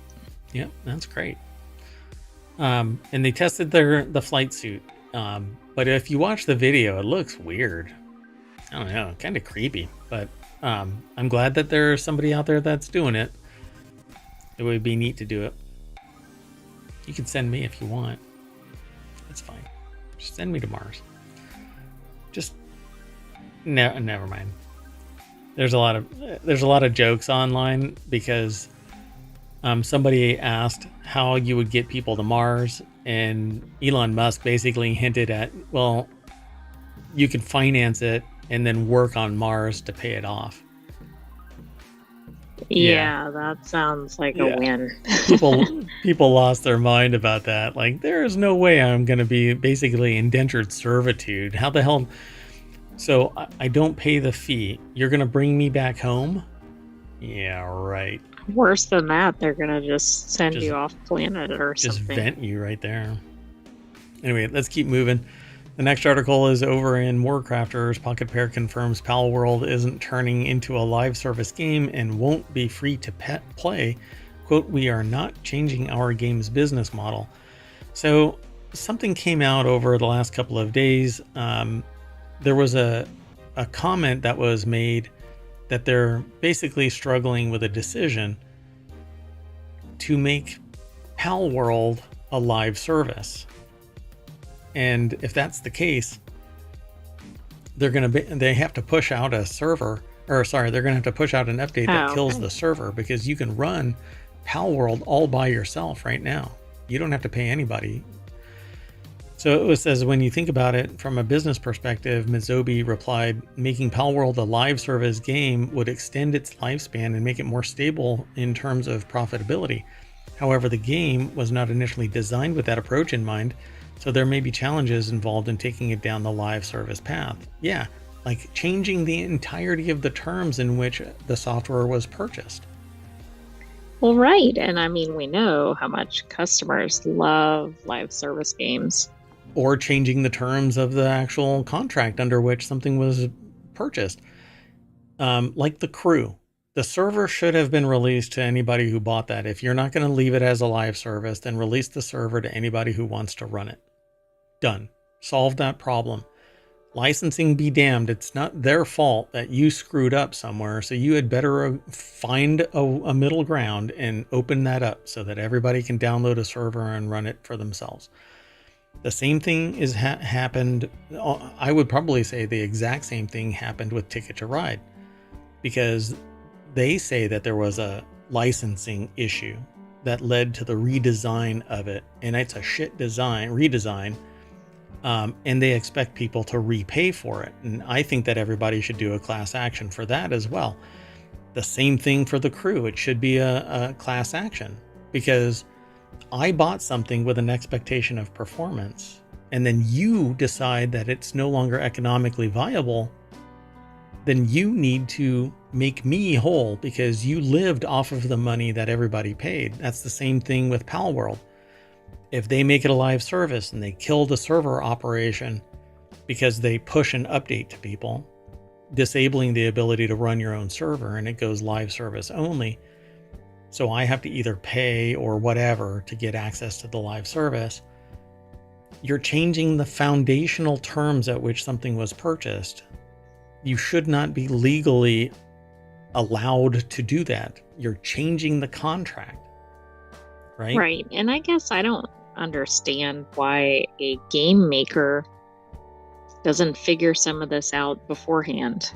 Yeah, that's great. And they tested the flight suit. But if you watch the video, it looks weird. I don't know, kind of creepy. But I'm glad that there's somebody out there that's doing it. It would be neat to do it. You can send me if you want. That's fine. Just send me to Mars. Just never mind. There's a lot of jokes online because somebody asked how you would get people to Mars, and Elon Musk basically hinted at, well, you could finance it and then work on Mars to pay it off. Yeah, that sounds like a win. people lost their mind about that. Like, there is no way I'm going to be basically indentured servitude. How the hell? So I don't pay the fee. You're going to bring me back home? Yeah, right. Worse than that, they're going to just send you off planet or something. Just vent you right there. Anyway, let's keep moving. The next article is over in WarCrafters. Pocket Pair confirms Pal World isn't turning into a live service game and won't be free to play. Quote, "We are not changing our game's business model." So something came out over the last couple of days. There was a comment that was made that they're basically struggling with a decision to make Pal World a live service. And if that's the case, they have to push out a server, they're going to have to push out an update that kills the server, because you can run Pal World all by yourself right now. You don't have to pay anybody. So it says, when you think about it from a business perspective, Mizobi replied, making Pal World a live service game would extend its lifespan and make it more stable in terms of profitability. However, the game was not initially designed with that approach in mind, so there may be challenges involved in taking it down the live service path. Yeah, like changing the entirety of the terms in which the software was purchased. Well, right. And I mean, we know how much customers love live service games. Or changing the terms of the actual contract under which something was purchased. Like the Crew. The server should have been released to anybody who bought that. If you're not going to leave it as a live service, then release the server to anybody who wants to run it. Done. Solve that problem. Licensing be damned. It's not their fault that you screwed up somewhere, so you had better find a middle ground and open that up so that everybody can download a server and run it for themselves. The same thing is happened. I would probably say the exact same thing happened with Ticket to Ride, because they say that there was a licensing issue that led to the redesign of it, and it's a shit redesign, and they expect people to repay for it. And I think that everybody should do a class action for that as well. The same thing for the Crew. It should be a class action, because I bought something with an expectation of performance, and then you decide that it's no longer economically viable. Then you need to make me whole, because you lived off of the money that everybody paid. That's the same thing with Palworld. If they make it a live service and they kill the server operation because they push an update to people, disabling the ability to run your own server, and it goes live service only, so I have to either pay or whatever to get access to the live service, you're changing the foundational terms at which something was purchased. You should not be legally allowed to do that. You're changing the contract, right? Right. And I guess I don't understand why a game maker doesn't figure some of this out beforehand.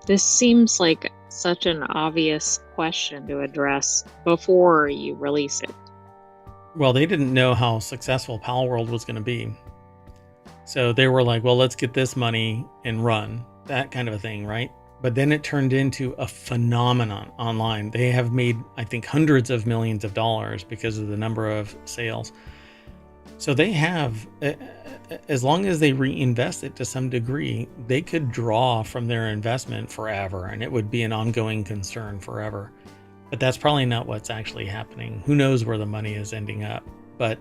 This seems like such an obvious question to address before you release it. Well, they didn't know how successful Palworld was going to be. So they were like, well, let's get this money and run. That kind of a thing, right? But then it turned into a phenomenon online. They have made, I think, hundreds of millions of dollars because of the number of sales. So they have, as long as they reinvest it to some degree, they could draw from their investment forever, and it would be an ongoing concern forever. But that's probably not what's actually happening. Who knows where the money is ending up? But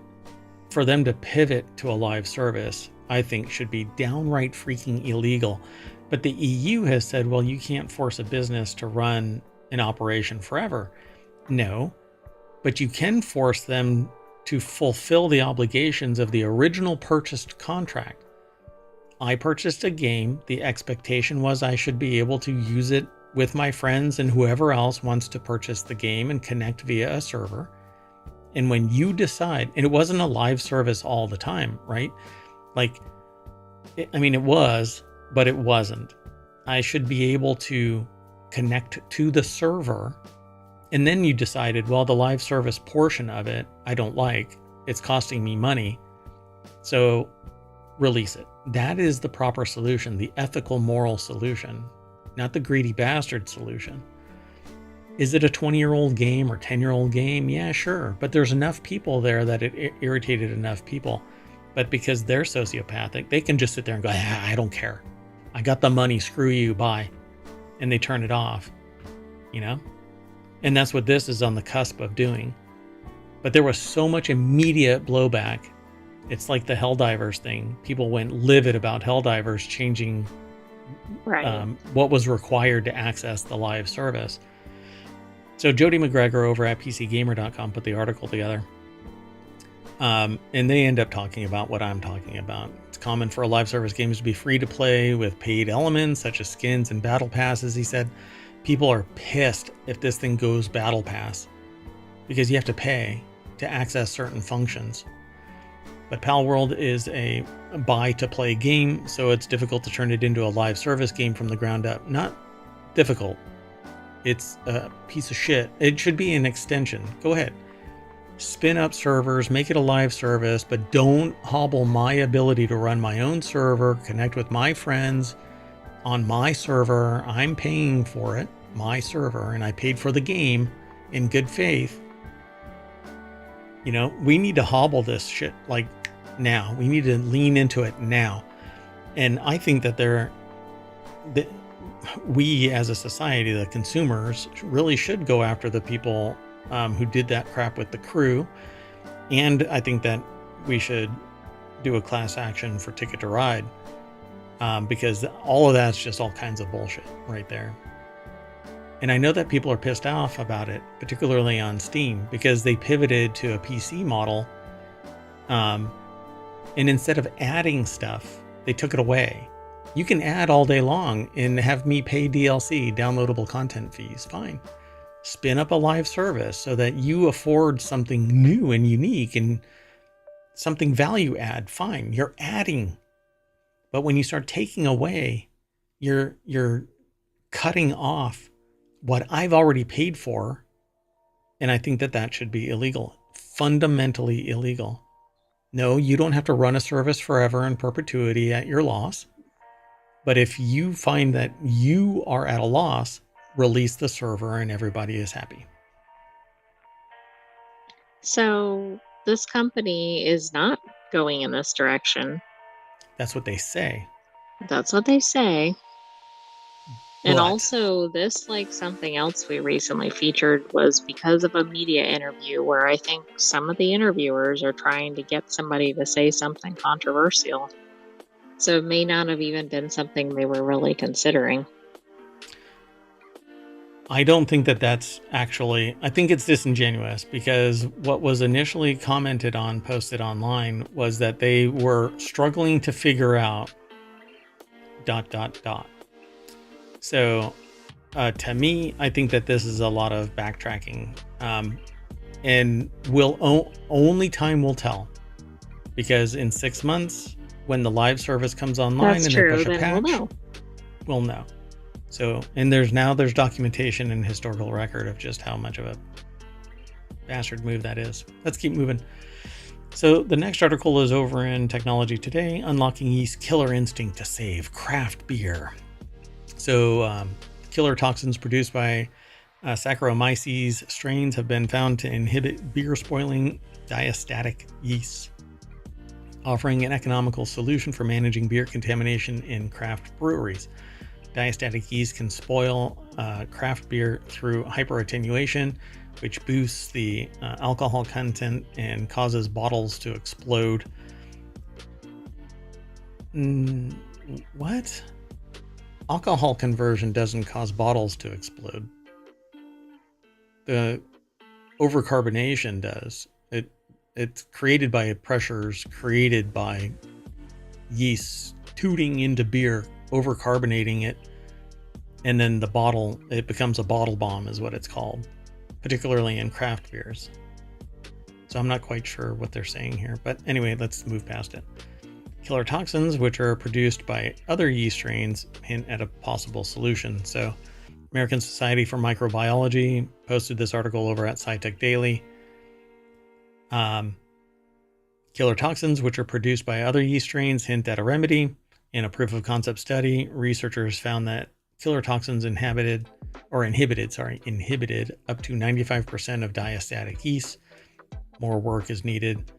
for them to pivot to a live service, I think should be downright freaking illegal. But the EU has said, well, you can't force a business to run an operation forever. No, but you can force them to fulfill the obligations of the original purchased contract. I purchased a game. The expectation was I should be able to use it with my friends and whoever else wants to purchase the game and connect via a server. And when you decide, and it wasn't a live service all the time, right? Like, it was, but it wasn't. I should be able to connect to the server. And then you decided, well, the live service portion of it, I don't like. It's costing me money. So release it. That is the proper solution, the ethical, moral solution, not the greedy bastard solution. Is it a 20-year-old game or 10-year-old game? Yeah, sure. But there's enough people there that it irritated enough people. But because they're sociopathic, they can just sit there and go, I don't care. I got the money, screw you, bye. And they turn it off, you know? And that's what this is on the cusp of doing. But there was so much immediate blowback. It's like the Helldivers thing. People went livid about Helldivers changing what was required to access the live service. So Jody McGregor over at PCGamer.com put the article together. And they end up talking about what I'm talking about. It's common for live service games to be free to play with paid elements such as skins and battle passes, he said. People are pissed if this thing goes battle pass because you have to pay to access certain functions. But Palworld is a buy to play game, so it's difficult to turn it into a live service game from the ground up. Not difficult. It's a piece of shit. It should be an extension. Go ahead. Spin up servers, make it a live service, but don't hobble my ability to run my own server, connect with my friends on my server. I'm paying for it, my server, and I paid for the game in good faith. We need to hobble this shit like now. We need to lean into it now. And I think that we as a society, the consumers, really should go after the people who did that crap with the crew. And I think that we should do a class action for Ticket to Ride, because all of that's just all kinds of bullshit right there. And I know that people are pissed off about it, particularly on Steam, because they pivoted to a PC model. And instead of adding stuff, they took it away. You can add all day long and have me pay DLC, downloadable content fees. Fine. Spin up a live service so that you afford something new and unique and something value add. Fine. You're adding. But when you start taking away, you're cutting off what I've already paid for. And I think that should be illegal. Fundamentally illegal. No, you don't have to run a service forever in perpetuity at your loss. But if you find that you are at a loss, release the server and everybody is happy. So this company is not going in this direction. That's what they say. That's what they say. And also, this, like something else we recently featured, was because of a media interview where I think some of the interviewers are trying to get somebody to say something controversial. So it may not have even been something they were really considering. I don't think that's actually... I think it's disingenuous, because what was initially commented on, posted online, was that they were struggling to figure out ... So, to me, I think that this is a lot of backtracking, and only time will tell, because in 6 months, when the live service comes online and they push a patch, we'll know. So, and there's documentation and historical record of just how much of a bastard move that is. Let's keep moving. So the next article is over in Technology Today, Unlocking Yeast's Killer Instinct to Save Craft Beer. So killer toxins produced by Saccharomyces strains have been found to inhibit beer spoiling diastatic yeast, offering an economical solution for managing beer contamination in craft breweries. Diastatic yeast can spoil craft beer through hyperattenuation, which boosts the alcohol content and causes bottles to explode. What? Alcohol conversion doesn't cause bottles to explode. The overcarbonation does. It's created by pressures created by yeast tooting into beer, overcarbonating it, and then it becomes a bottle bomb is what it's called, particularly in craft beers. So I'm not quite sure what they're saying here, but anyway, let's move past it. Killer toxins, which are produced by other yeast strains, hint at a possible solution. So American Society for Microbiology posted this article over at SciTech Daily. Killer toxins, which are produced by other yeast strains, hint at a remedy. In a proof of concept study, researchers found that killer toxins inhibited up to 95% of diastatic yeast. More work is needed.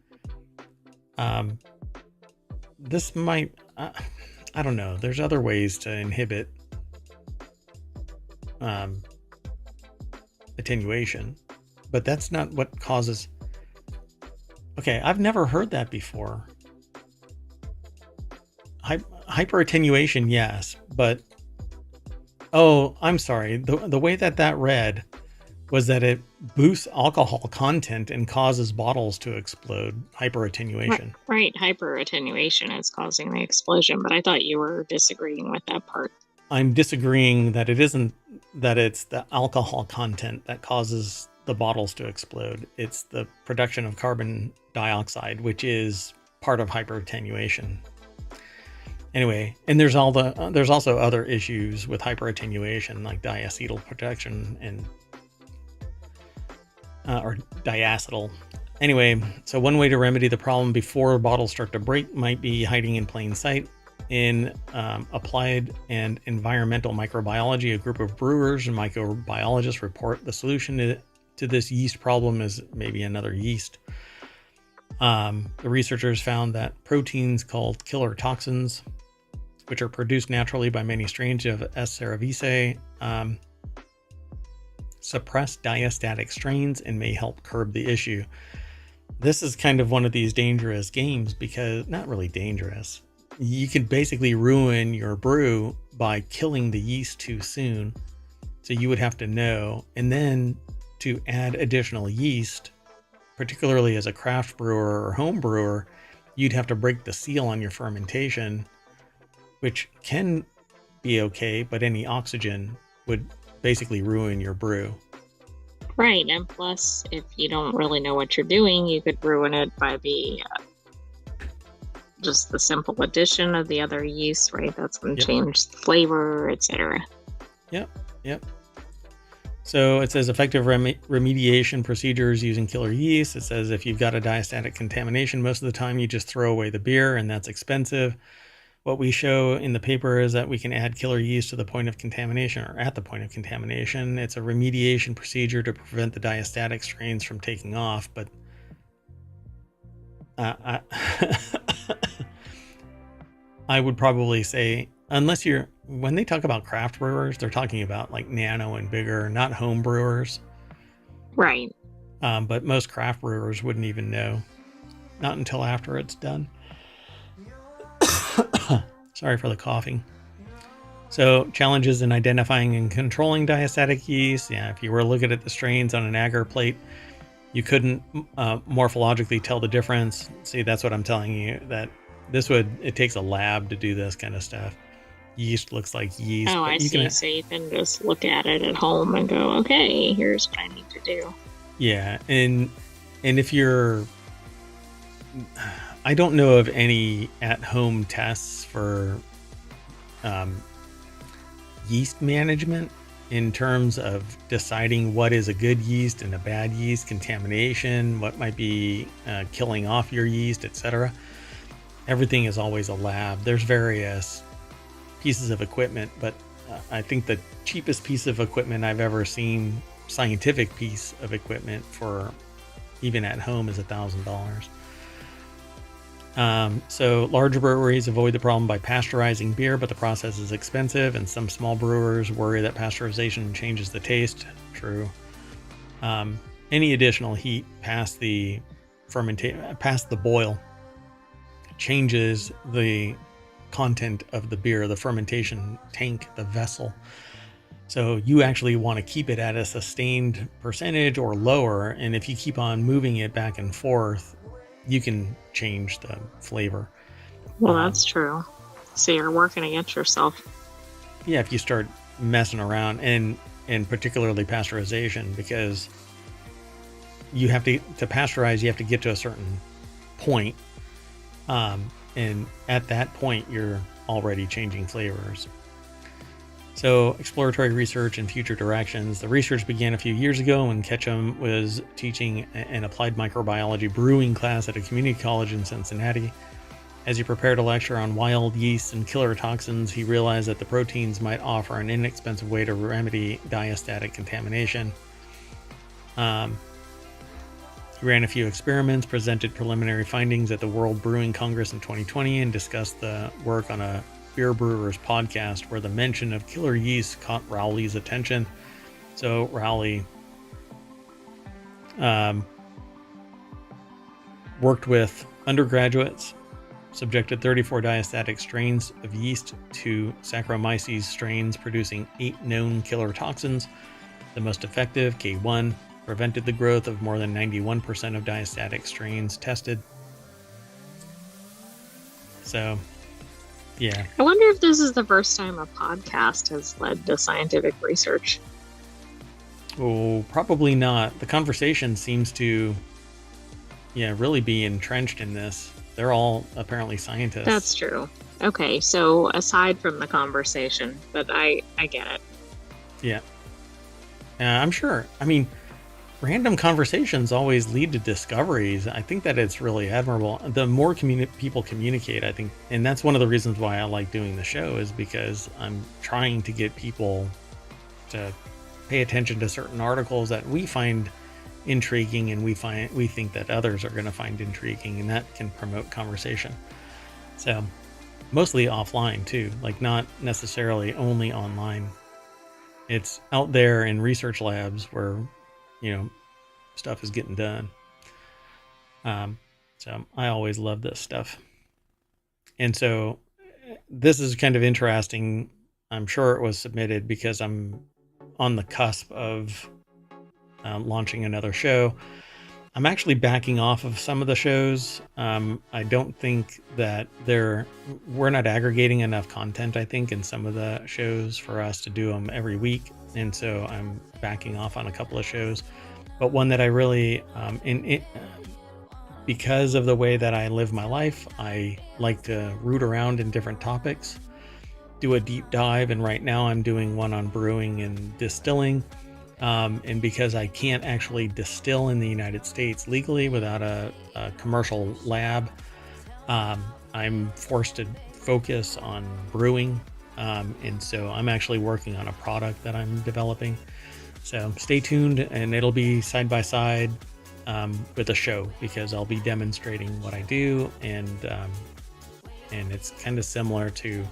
This might, I don't know. There's other ways to inhibit attenuation, but that's not what causes. Okay, I've never heard that before. Hyperattenuation, yes, but I'm sorry. The way that read was that it boosts alcohol content and causes bottles to explode. Hyperattenuation. Right, hyperattenuation is causing the explosion, but I thought you were disagreeing with that part. I'm disagreeing that it's the alcohol content that causes the bottles to explode. It's the production of carbon dioxide, which is part of hyperattenuation. Anyway, and there's also other issues with hyperattenuation, like diacetyl production and or diacetyl. Anyway, so one way to remedy the problem before bottles start to break might be hiding in plain sight. In Applied and Environmental Microbiology, a group of brewers and microbiologists report the solution to this yeast problem is maybe another yeast. The researchers found that proteins called killer toxins, which are produced naturally by many strains of S. cerevisiae, suppress diastatic strains and may help curb the issue. This is kind of one of these dangerous games because, not really dangerous, you could basically ruin your brew by killing the yeast too soon. So you would have to know, and then to add additional yeast, particularly as a craft brewer or home brewer, you'd have to break the seal on your fermentation, which can be okay, but any oxygen would basically ruin your brew. Right, and plus, if you don't really know what you're doing, you could ruin it by the just the simple addition of the other yeast, right? That's going to change the flavor, etc. Yep. So it says effective remediation procedures using killer yeast. It says if you've got a diastatic contamination, most of the time you just throw away the beer, and that's expensive. What we show in the paper is that we can add killer yeast to the point of contamination, or at the point of contamination. It's a remediation procedure to prevent the diastatic strains from taking off, but I would probably say, unless when they talk about craft brewers, they're talking about like nano and bigger, not home brewers. Right. But most craft brewers wouldn't even know, not until after it's done. Sorry for the coughing. So challenges in identifying and controlling diastatic yeast. Yeah, if you were looking at the strains on an agar plate, you couldn't morphologically tell the difference. See, that's what I'm telling you, that it takes a lab to do this kind of stuff. Yeast looks like yeast. Oh, I see. So you can just look at it at home and go, okay, here's what I need to do. Yeah, and if you're... I don't know of any at-home tests for yeast management in terms of deciding what is a good yeast and a bad yeast, contamination, what might be killing off your yeast, etc. Everything is always a lab. There's various pieces of equipment, but I think the cheapest piece of equipment I've ever seen, scientific piece of equipment for even at home, is $1,000. So large breweries avoid the problem by pasteurizing beer, but the process is expensive, and some small brewers worry that pasteurization changes the taste. True. Any additional heat past the boil changes the content of the beer, the fermentation tank, the vessel. So you actually want to keep it at a sustained percentage or lower, and if you keep on moving it back and forth, you can change the flavor. Well, that's true. So you're working against yourself. Yeah, if you start messing around, and particularly pasteurization, because you have to pasteurize, you have to get to a certain point, and at that point you're already changing flavors. So exploratory research and future directions. The research began a few years ago when Ketchum was teaching an applied microbiology brewing class at a community college in Cincinnati. As he prepared a lecture on wild yeasts and killer toxins, he realized that the proteins might offer an inexpensive way to remedy diastatic contamination. He ran a few experiments, presented preliminary findings at the World Brewing Congress in 2020, and discussed the work on a Beer Brewers podcast where the mention of killer yeast caught Rowley's attention. So Rowley worked with undergraduates, subjected 34 diastatic strains of yeast to Saccharomyces strains producing 8 known killer toxins. The most effective, K1, prevented the growth of more than 91% of diastatic strains tested. So, yeah. I wonder if this is the first time a podcast has led to scientific research. Oh, probably not. The conversation seems to, really be entrenched in this. They're all apparently scientists. That's true. Okay, so aside from the conversation, but I get it. Yeah. I'm sure. I mean, random conversations always lead to discoveries. I think that it's really admirable. The more people communicate, I think, and that's one of the reasons why I like doing the show, is because I'm trying to get people to pay attention to certain articles that we find intriguing, and we think that others are going to find intriguing, and that can promote conversation. So mostly offline too, like not necessarily only online. It's out there in research labs where, stuff is getting done. So I always love this stuff. And so this is kind of interesting. I'm sure it was submitted because I'm on the cusp of launching another show. I'm actually backing off of some of the shows. I don't think that we're not aggregating enough content, I think, in some of the shows for us to do them every week. And so I'm backing off on a couple of shows. But one that I really, because of the way that I live my life, I like to root around in different topics, do a deep dive. And right now I'm doing one on brewing and distilling. And because I can't actually distill in the United States legally without a commercial lab, I'm forced to focus on brewing. And so I'm actually working on a product that I'm developing. So stay tuned, and it'll be side by side with a show, because I'll be demonstrating what I do, and it's kind of similar to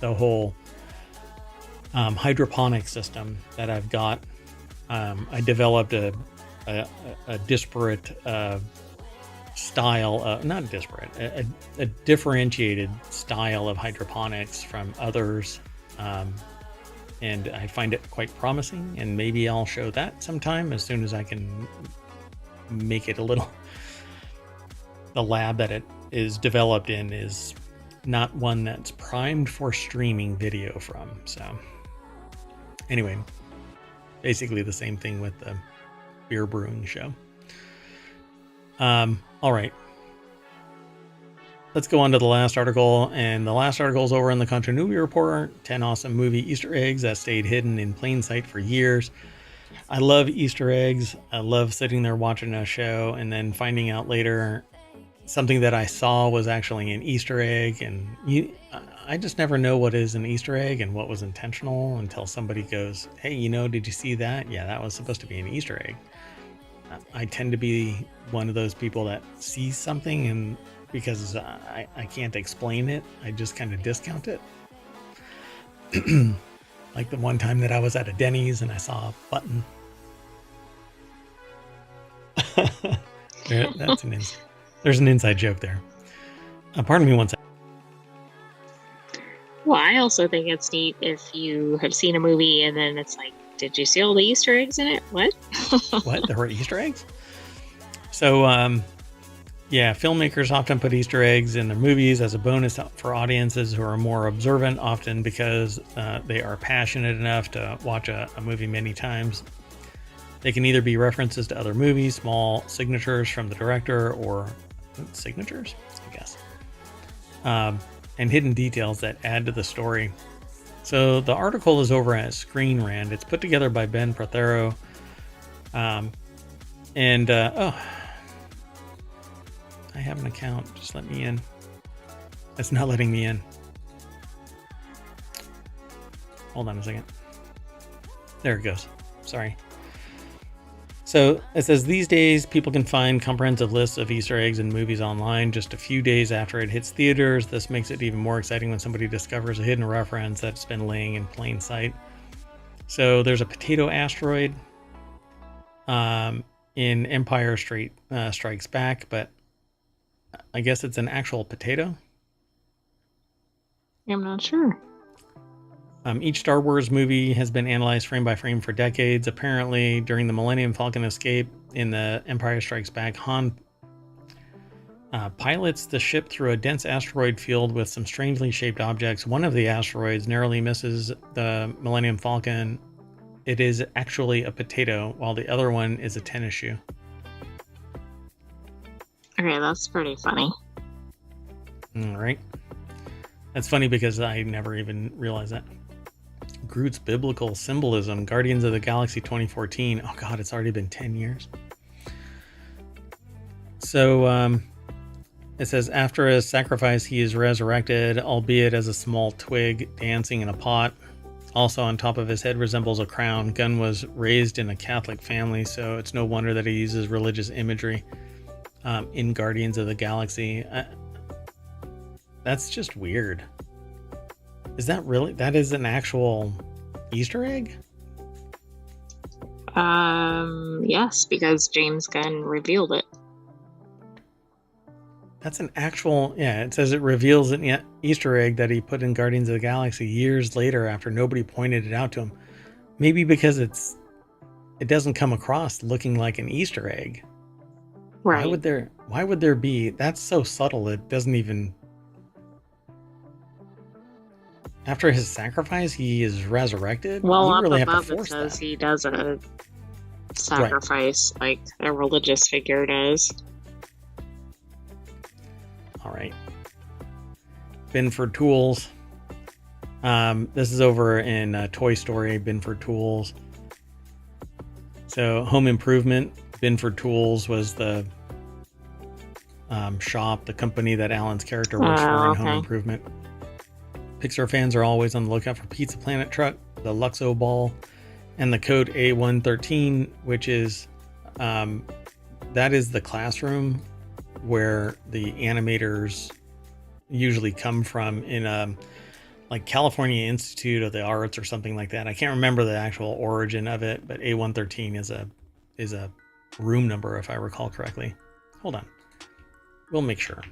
the whole hydroponic system that I've got. I developed a disparate style, not disparate, a differentiated style of hydroponics from others. And I find it quite promising, and maybe I'll show that sometime as soon as I can make it a little. The lab that it is developed in is not one that's primed for streaming video from. So anyway, basically the same thing with the beer brewing show. All right. Let's go on to the last article, and the last article is over in the Continuity Report, 10 awesome movie Easter eggs that stayed hidden in plain sight for years. I love Easter eggs. I love sitting there watching a show and then finding out later something that I saw was actually an Easter egg, and I just never know what is an Easter egg and what was intentional until somebody goes, hey, did you see that? Yeah, that was supposed to be an Easter egg. I tend to be one of those people that sees something, and because I can't explain it, I just kind of discount it. Like the one time that I was at a Denny's and I saw a button. There's an inside joke there. Pardon me one second. Well, I also think it's neat if you have seen a movie and then it's like, did you see all the Easter eggs in it? What? What? There were Easter eggs? So, yeah, filmmakers often put Easter eggs in their movies as a bonus for audiences who are more observant, often because they are passionate enough to watch a movie many times. They can either be references to other movies, small signatures from the director, or signatures, I guess, and hidden details that add to the story. So the article is over at Screen Rant. It's put together by Ben Prothero. I have an account. Just let me in. It's not letting me in. Hold on a second. There it goes. Sorry. So it says, these days, people can find comprehensive lists of Easter eggs in movies online just a few days after it hits theaters. This makes it even more exciting when somebody discovers a hidden reference that's been laying in plain sight. So there's a potato asteroid in Empire Strikes Back, but I guess it's an actual potato. I'm not sure. Each Star Wars movie has been analyzed frame by frame for decades. Apparently, during the Millennium Falcon escape in the Empire Strikes Back, Han pilots the ship through a dense asteroid field with some strangely shaped objects. One of the asteroids narrowly misses the Millennium Falcon. It is actually a potato, while the other one is a tennis shoe. Okay, that's pretty funny. All right. That's funny because I never even realized that. Groot's biblical symbolism, Guardians of the Galaxy 2014. Oh God, it's already been 10 years. So it says, after a sacrifice, he is resurrected, albeit as a small twig dancing in a pot. Also on top of his head resembles a crown. Gunn was raised in a Catholic family, so it's no wonder that he uses religious imagery in Guardians of the Galaxy. That's just weird. Is that really? That is an actual Easter egg? Yes, because James Gunn revealed it. That's an actual, yeah, it says it reveals an Easter egg that he put in Guardians of the Galaxy years later after nobody pointed it out to him. Maybe because it doesn't come across looking like an Easter egg. Right. Why would there be, that's so subtle it doesn't even, after his sacrifice he is resurrected? Well, you up really above have to force it says that. he does a sacrifice like a religious figure does. All right. Binford Tools. This is over in Toy Story, Binford Tools. So Home Improvement, Binford Tools was the shop, the company that Alan's character works for in Home Improvement. Pixar fans are always on the lookout for Pizza Planet truck, the Luxo ball, and the code A113, which is that is the classroom where the animators usually come from in like California Institute of the Arts or something like that. I can't remember the actual origin of it, but A113 is a room number if I recall correctly. Hold on. We'll make sure.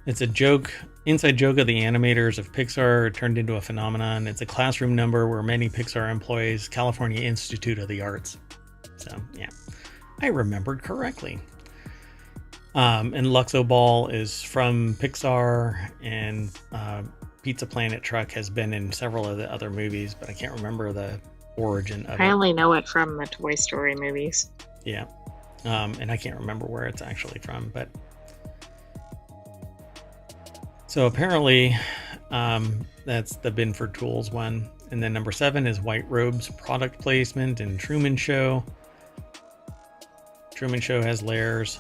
It's a joke, inside joke of the animators of Pixar turned into a phenomenon. It's a classroom number where many Pixar employees, California Institute of the Arts. So, yeah, I remembered correctly. And Luxo Ball is from Pixar, and Pizza Planet truck has been in several of the other movies, but I can't remember the origin of it. I only know it from the Toy Story movies. Yeah. And I can't remember where it's actually from, but so apparently that's the Binford Tools one. And then number 7 is White Robes product placement in Truman Show. Truman Show has layers.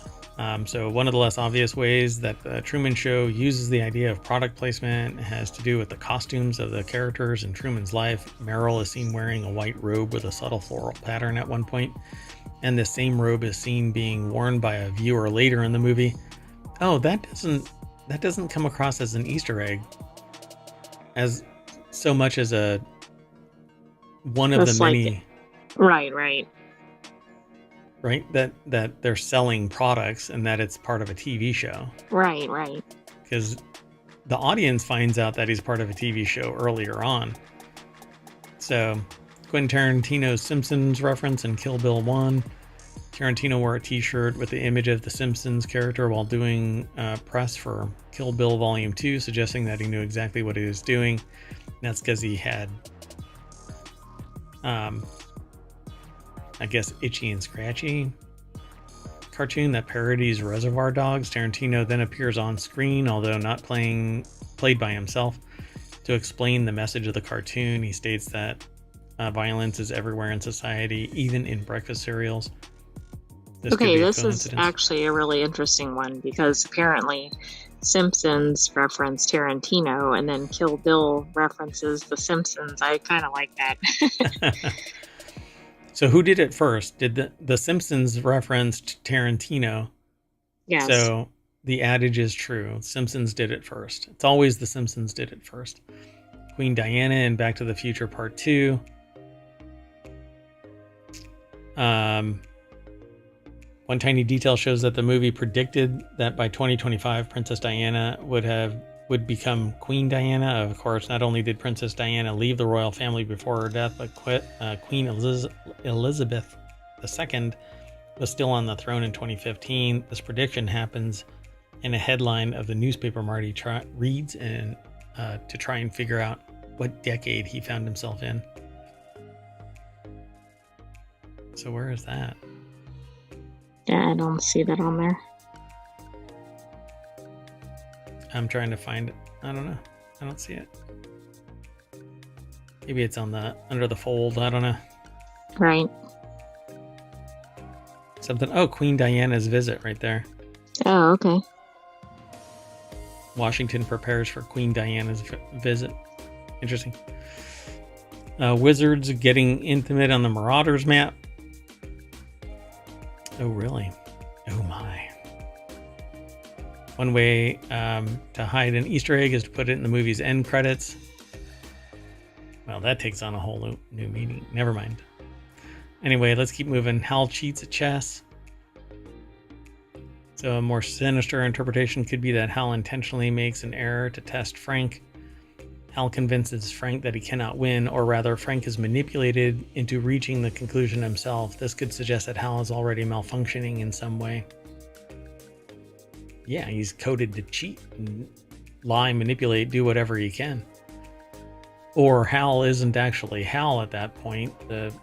So one of the less obvious ways that the Truman Show uses the idea of product placement has to do with the costumes of the characters in Truman's life. Meryl is seen wearing a white robe with a subtle floral pattern at one point, and the same robe is seen being worn by a viewer later in the movie. Oh, that doesn't come across as an Easter egg as so much as one of the many. Right. That they're selling products and that it's part of a TV show. Right. Because the audience finds out that he's part of a TV show earlier on. So Quentin Tarantino's Simpsons reference in Kill Bill 1. Tarantino wore a t-shirt with the image of the Simpsons character while doing press for Kill Bill Volume 2, suggesting that he knew exactly what he was doing. And that's because he had, I guess, Itchy and Scratchy cartoon that parodies Reservoir Dogs. Tarantino then appears on screen, although not played by himself, to explain the message of the cartoon. He states that violence is everywhere in society, even in breakfast cereals. This is actually a really interesting one because apparently Simpsons reference Tarantino and then Kill Bill references The Simpsons. I kind of like that. So who did it first? Did the Simpsons referenced Tarantino? Yes. So the adage is true. Simpsons did it first. It's always the Simpsons did it first. Queen Diana in Back to the Future Part 2. One tiny detail shows that the movie predicted that by 2025, Princess Diana would become Queen Diana. Of course, not only did Princess Diana leave the royal family before her death, but Queen Elizabeth II was still on the throne in 2015. This prediction happens in a headline of the newspaper Marty reads and to try and figure out what decade he found himself in. So where is that? Yeah, I don't see that on there. I'm trying to find it. I don't know. I don't see it. Maybe it's under the fold. I don't know. Right. Something. Oh, Queen Diana's visit right there. Oh, okay. Washington prepares for Queen Diana's visit. Interesting. Wizards getting intimate on the Marauders map. Oh, really? Oh, my. One way to hide an Easter egg is to put it in the movie's end credits. Well, that takes on a whole new meaning. Never mind. Anyway, let's keep moving. Hal cheats at chess. So a more sinister interpretation could be that Hal intentionally makes an error to test Frank. Hal convinces Frank that he cannot win, or rather, Frank is manipulated into reaching the conclusion himself. This could suggest that Hal is already malfunctioning in some way. Yeah, he's coded to cheat and lie, manipulate, do whatever he can. Or Hal isn't actually Hal at that point, the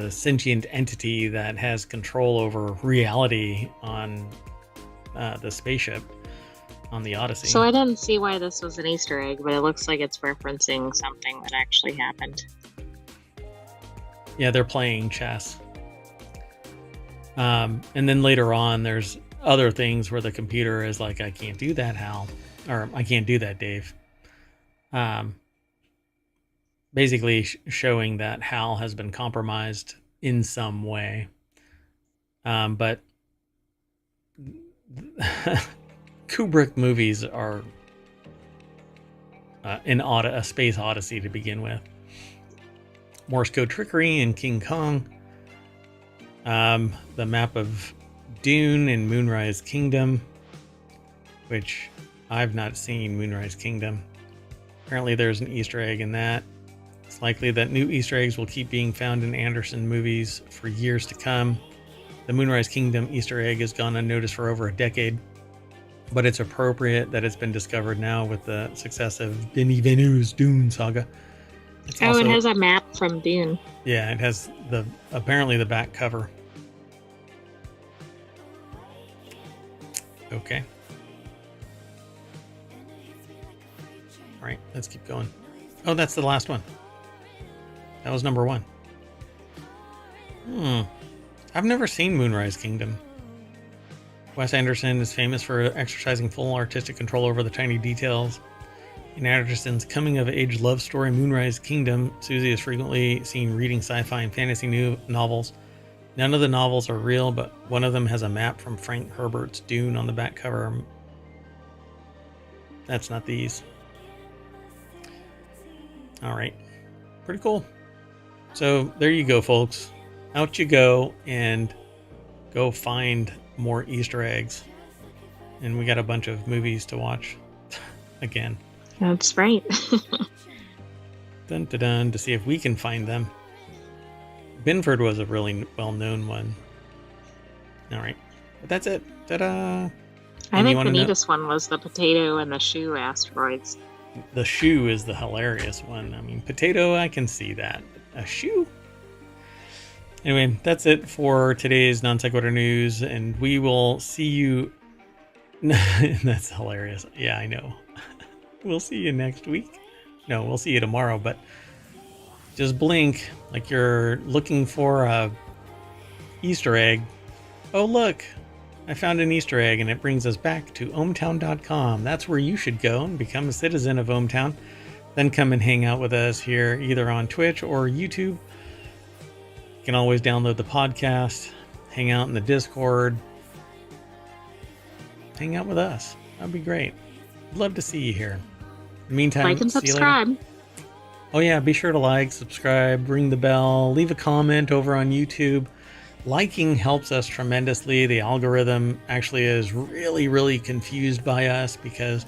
sentient entity that has control over reality on the spaceship on the Odyssey. So I didn't see why this was an Easter egg, but it looks like it's referencing something that actually happened. Yeah, they're playing chess. And then later on, there's other things where the computer is like, I can't do that, Hal. Or, I can't do that, Dave. Basically showing that Hal has been compromised in some way. But Kubrick movies are a space odyssey to begin with. Morse code trickery in King Kong. The map of Dune in Moonrise Kingdom, which I've not seen Moonrise Kingdom. Apparently there's an Easter egg in that. It's likely that new Easter eggs will keep being found in Anderson movies for years to come. The Moonrise Kingdom Easter egg has gone unnoticed for over a decade, but it's appropriate that it's been discovered now with the success of Denis Villeneuve's Dune saga. It has a map from Dune. Yeah, it has apparently the back cover. Okay. All right, let's keep going. Oh, that's the last one. That was number 1. I've never seen Moonrise Kingdom. Wes Anderson is famous for exercising full artistic control over the tiny details. In Anderson's coming-of-age love story, Moonrise Kingdom, Susie is frequently seen reading sci-fi and fantasy novels. None of the novels are real, but one of them has a map from Frank Herbert's Dune on the back cover. That's not these. All right. Pretty cool. So there you go, folks. Out you go and go find more Easter eggs. And we got a bunch of movies to watch again. That's right. Dun, dun, dun, to see if we can find them. Binford was a really well-known one. All right. But that's it. Ta-da! I think the neatest one was the potato and the shoe asteroids. The shoe is the hilarious one. I mean, potato, I can see that. A shoe? Anyway, that's it for today's Non Sequitur News, and we will see you... That's hilarious. Yeah, I know. We'll see you next week. No, we'll see you tomorrow, but just blink like you're looking for a Easter egg. Oh, look, I found an Easter egg, and it brings us back to ohmTown.com. That's where you should go and become a citizen of ohmTown. Then come and hang out with us here, either on Twitch or YouTube. You can always download the podcast, hang out in the Discord, hang out with us. That'd be great. I'd love to see you here. In the meantime, like and subscribe. Oh yeah, be sure to like, subscribe, ring the bell, leave a comment over on YouTube. Liking helps us tremendously. The algorithm actually is really, really confused by us because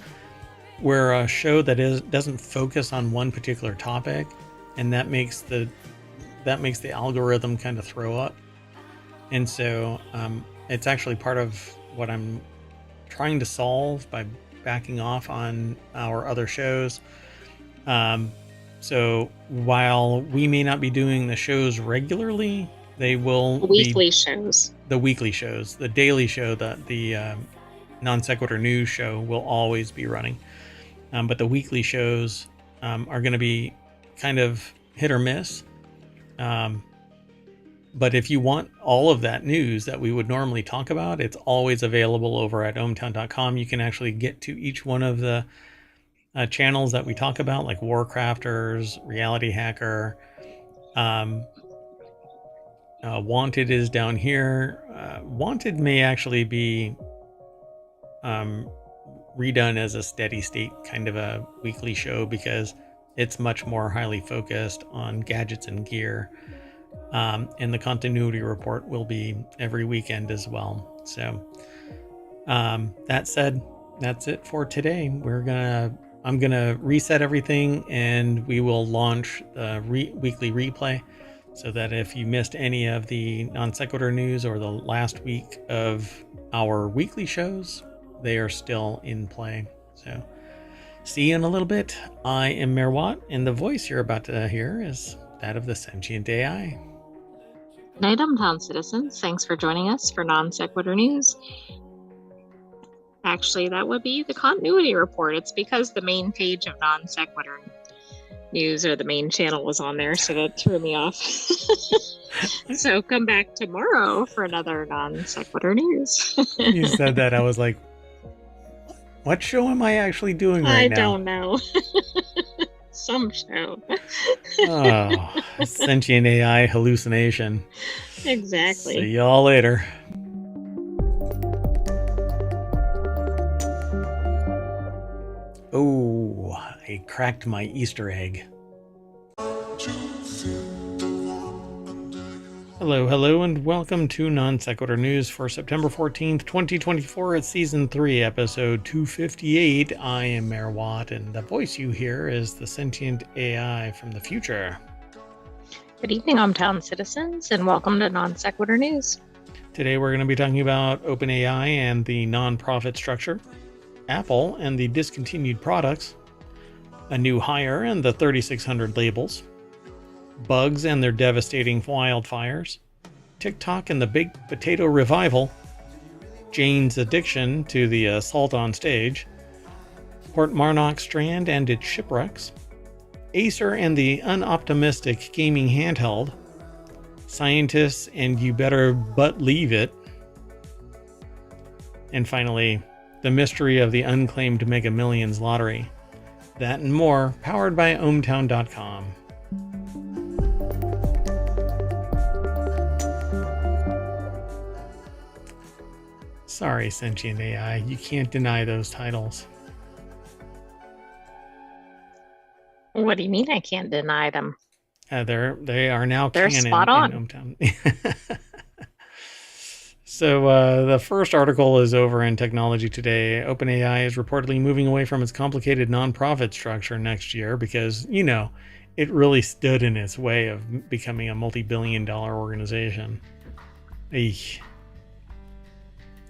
we're a show that doesn't focus on one particular topic, and that makes the algorithm kind of throw up. And so it's actually part of what I'm trying to solve by backing off on our other shows. So while we may not be doing the shows regularly, they will be weekly shows. The weekly shows, the daily show, the Non Sequitur News show will always be running. But the weekly shows are going to be kind of hit or miss. But if you want all of that news that we would normally talk about, it's always available over at ohmTown.com. You can actually get to each one of the channels that we talk about, like WarCrafters, Reality Hacker. Wanted is down here. Wanted may actually be redone as a steady state kind of a weekly show because it's much more highly focused on gadgets and gear. And the continuity report will be every weekend as well. So that said, that's it for today. I'm gonna reset everything, and we will launch the weekly replay, so that if you missed any of the non sequitur news or the last week of our weekly shows, they are still in play. So see you in a little bit. I am Mayor Watt, and the voice you're about to hear is that of the Sentient AI. Night, ohmTown citizens. Thanks for joining us for non sequitur news. Actually, that would be the continuity report. It's because the main page of non sequitur news, or the main channel, was on there, so that threw me off. So come back tomorrow for another non sequitur news. You said that, I was like, what show am I actually doing right now? I don't know. Some show. Oh, Sentient AI hallucination. Exactly. See y'all later. Oh, I cracked my Easter egg. Hello, and welcome to Non Sequitur News for September 14th, 2024. It's Season 3, Episode 258. I am Mayor Watt, and the voice you hear is the Sentient AI from the future. Good evening, ohmTown citizens, and welcome to Non Sequitur News. Today we're going to be talking about OpenAI and the non-profit structure, Apple and the discontinued products, a new hire and the 3,600 labels, bugs and their devastating wildfires, TikTok and the baked potato revival, Jane's addiction to the assault on stage, Port Marnock Strand and its shipwrecks, Acer and the unoptimistic gaming handheld, scientists and you better but leave it, and finally, the mystery of the unclaimed Mega Millions lottery. That and more, powered by ohmTown.com. Sorry, Sentient AI, you can't deny those titles. What do you mean I can't deny them? They are now They're canon spot on. in ohmTown. So the first article is over in Technology Today. OpenAI is reportedly moving away from its complicated nonprofit structure next year because, it really stood in its way of becoming a multi-billion-dollar organization. Eesh.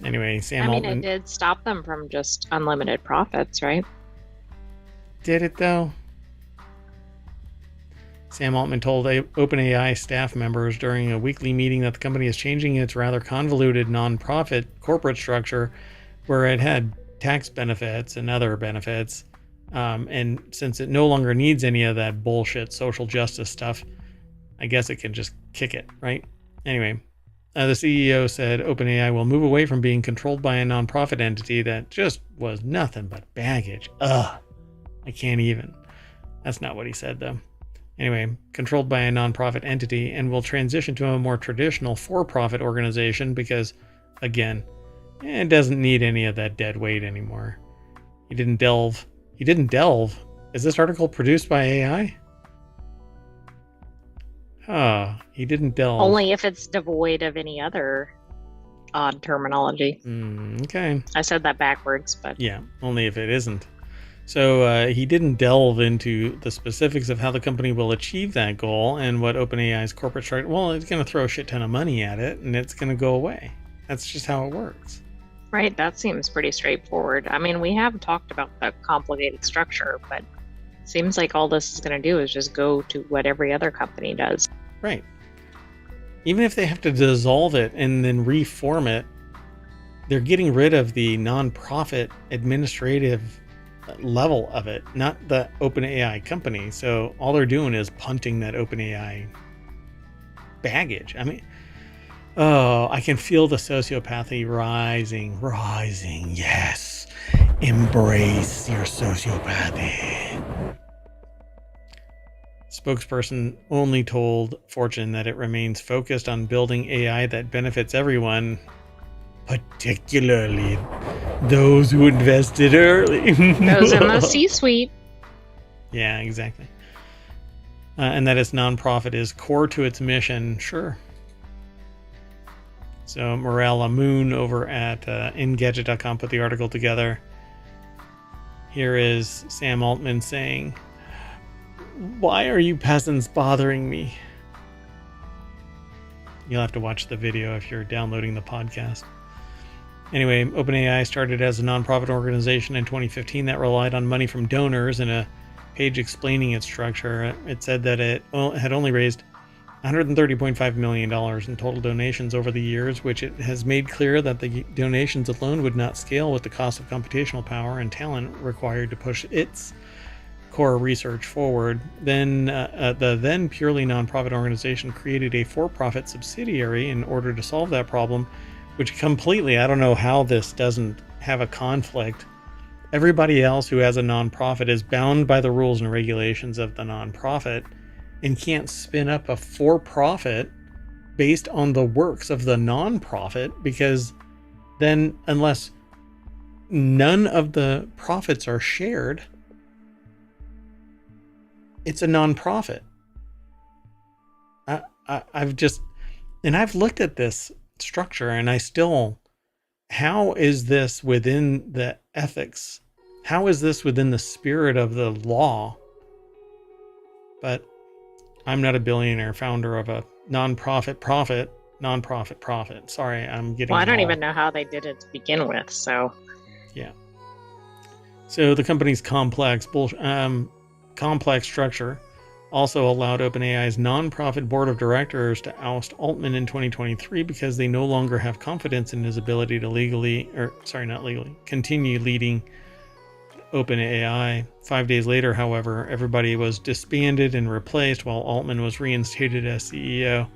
Anyway, Sam Altman... it did stop them from just unlimited profits, right? Did it, though? Sam Altman told OpenAI staff members during a weekly meeting that the company is changing its rather convoluted nonprofit corporate structure, where it had tax benefits and other benefits. And since it no longer needs any of that bullshit social justice stuff, I guess it can just kick it, right? Anyway, the CEO said OpenAI will move away from being controlled by a nonprofit entity that just was nothing but baggage. Ugh, I can't even. That's not what he said, though. Anyway, controlled by a nonprofit entity, and will transition to a more traditional for-profit organization because, again, it doesn't need any of that dead weight anymore. He didn't delve. Is this article produced by AI? Oh, he didn't delve. Only if it's devoid of any other odd terminology. Okay. I said that backwards, but... Yeah, only if it isn't. So he didn't delve into the specifics of how the company will achieve that goal and what OpenAI's corporate structure... Well, it's going to throw a shit ton of money at it, and it's going to go away. That's just how it works. Right, that seems pretty straightforward. I mean, we have talked about the complicated structure, but it seems like all this is going to do is just go to what every other company does. Right. Even if they have to dissolve it and then reform it, they're getting rid of the nonprofit administrative level of it, not the OpenAI company. So all they're doing is punting that OpenAI baggage. I mean, oh, I can feel the sociopathy rising. Yes. Embrace your sociopathy. Spokesperson only told Fortune that it remains focused on building AI that benefits everyone, particularly those who invested early. Those in the C-suite. Yeah, exactly. And that its nonprofit is core to its mission. Sure. So Morella Moon over at Engadget.com put the article together. Here is Sam Altman saying, "Why are you peasants bothering me?" You'll have to watch the video if you're downloading the podcast. Anyway, OpenAI started as a nonprofit organization in 2015 that relied on money from donors. In a page explaining its structure, it said that it had only raised $130.5 million in total donations over the years, which it has made clear that the donations alone would not scale with the cost of computational power and talent required to push its core research forward. Then the then purely nonprofit organization created a for-profit subsidiary in order to solve that problem, which completely, I don't know how this doesn't have a conflict. Everybody else who has a nonprofit is bound by the rules and regulations of the nonprofit and can't spin up a for-profit based on the works of the nonprofit, because then, unless none of the profits are shared, it's a nonprofit. I've looked at this structure and I still, how is this within the ethics? How is this within the spirit of the law? But I'm not a billionaire founder of a nonprofit profit. Sorry, I'm getting. Well, I don't even know how they did it to begin with. So. Yeah. So the company's complex structure also allowed OpenAI's nonprofit board of directors to oust Altman in 2023 because they no longer have confidence in his ability to continue leading OpenAI. 5 days later, however, everybody was disbanded and replaced while Altman was reinstated as CEO.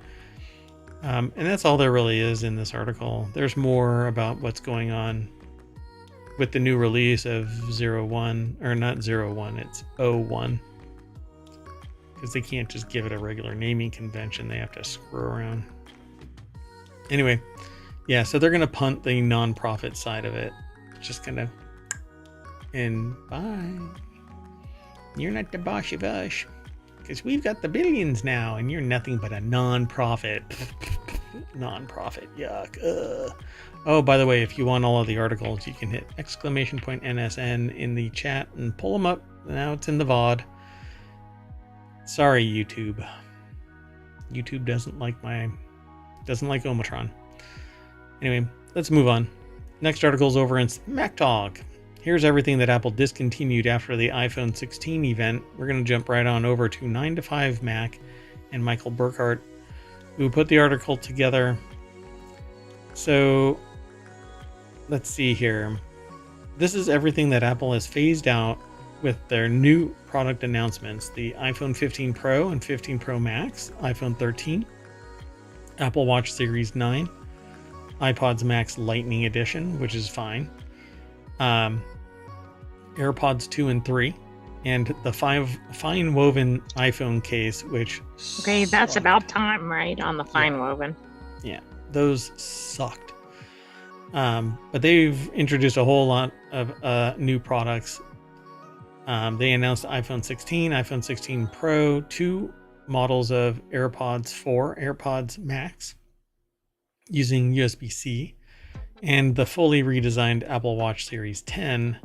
And that's all there really is in this article. There's more about what's going on with the new release of 01, or not 01, it's 01. Because they can't just give it a regular naming convention. They have to screw around. Anyway, yeah, so they're going to punt the nonprofit side of it. Just kind of, and bye. You're not the boss of us. Because we've got the billions now, and you're nothing but a nonprofit. Nonprofit, yuck. Oh, by the way, if you want all of the articles, you can hit !NSN in the chat and pull them up. Now it's in the VOD. Sorry, YouTube. YouTube doesn't like ohmTown. Anyway, let's move on. Next article's over in Mac Talk. Here's everything that Apple discontinued after the iPhone 16 event. We're going to jump right on over to 9 to 5 Mac and Michael Burkhart, who put the article together. So, let's see here. This is everything that Apple has phased out with their new product announcements: the iPhone 15 Pro and 15 Pro Max, iPhone 13, Apple Watch Series 9, iPods Max Lightning Edition, which is fine, AirPods 2 and 3, and the fine woven iPhone case, which okay, that's about time, right? On the fine woven. Yeah, those sucked. But they've introduced a whole lot of new products. They announced iPhone 16, iPhone 16 Pro, 2 models of AirPods 4, AirPods Max using USB-C, and the fully redesigned Apple Watch Series 10,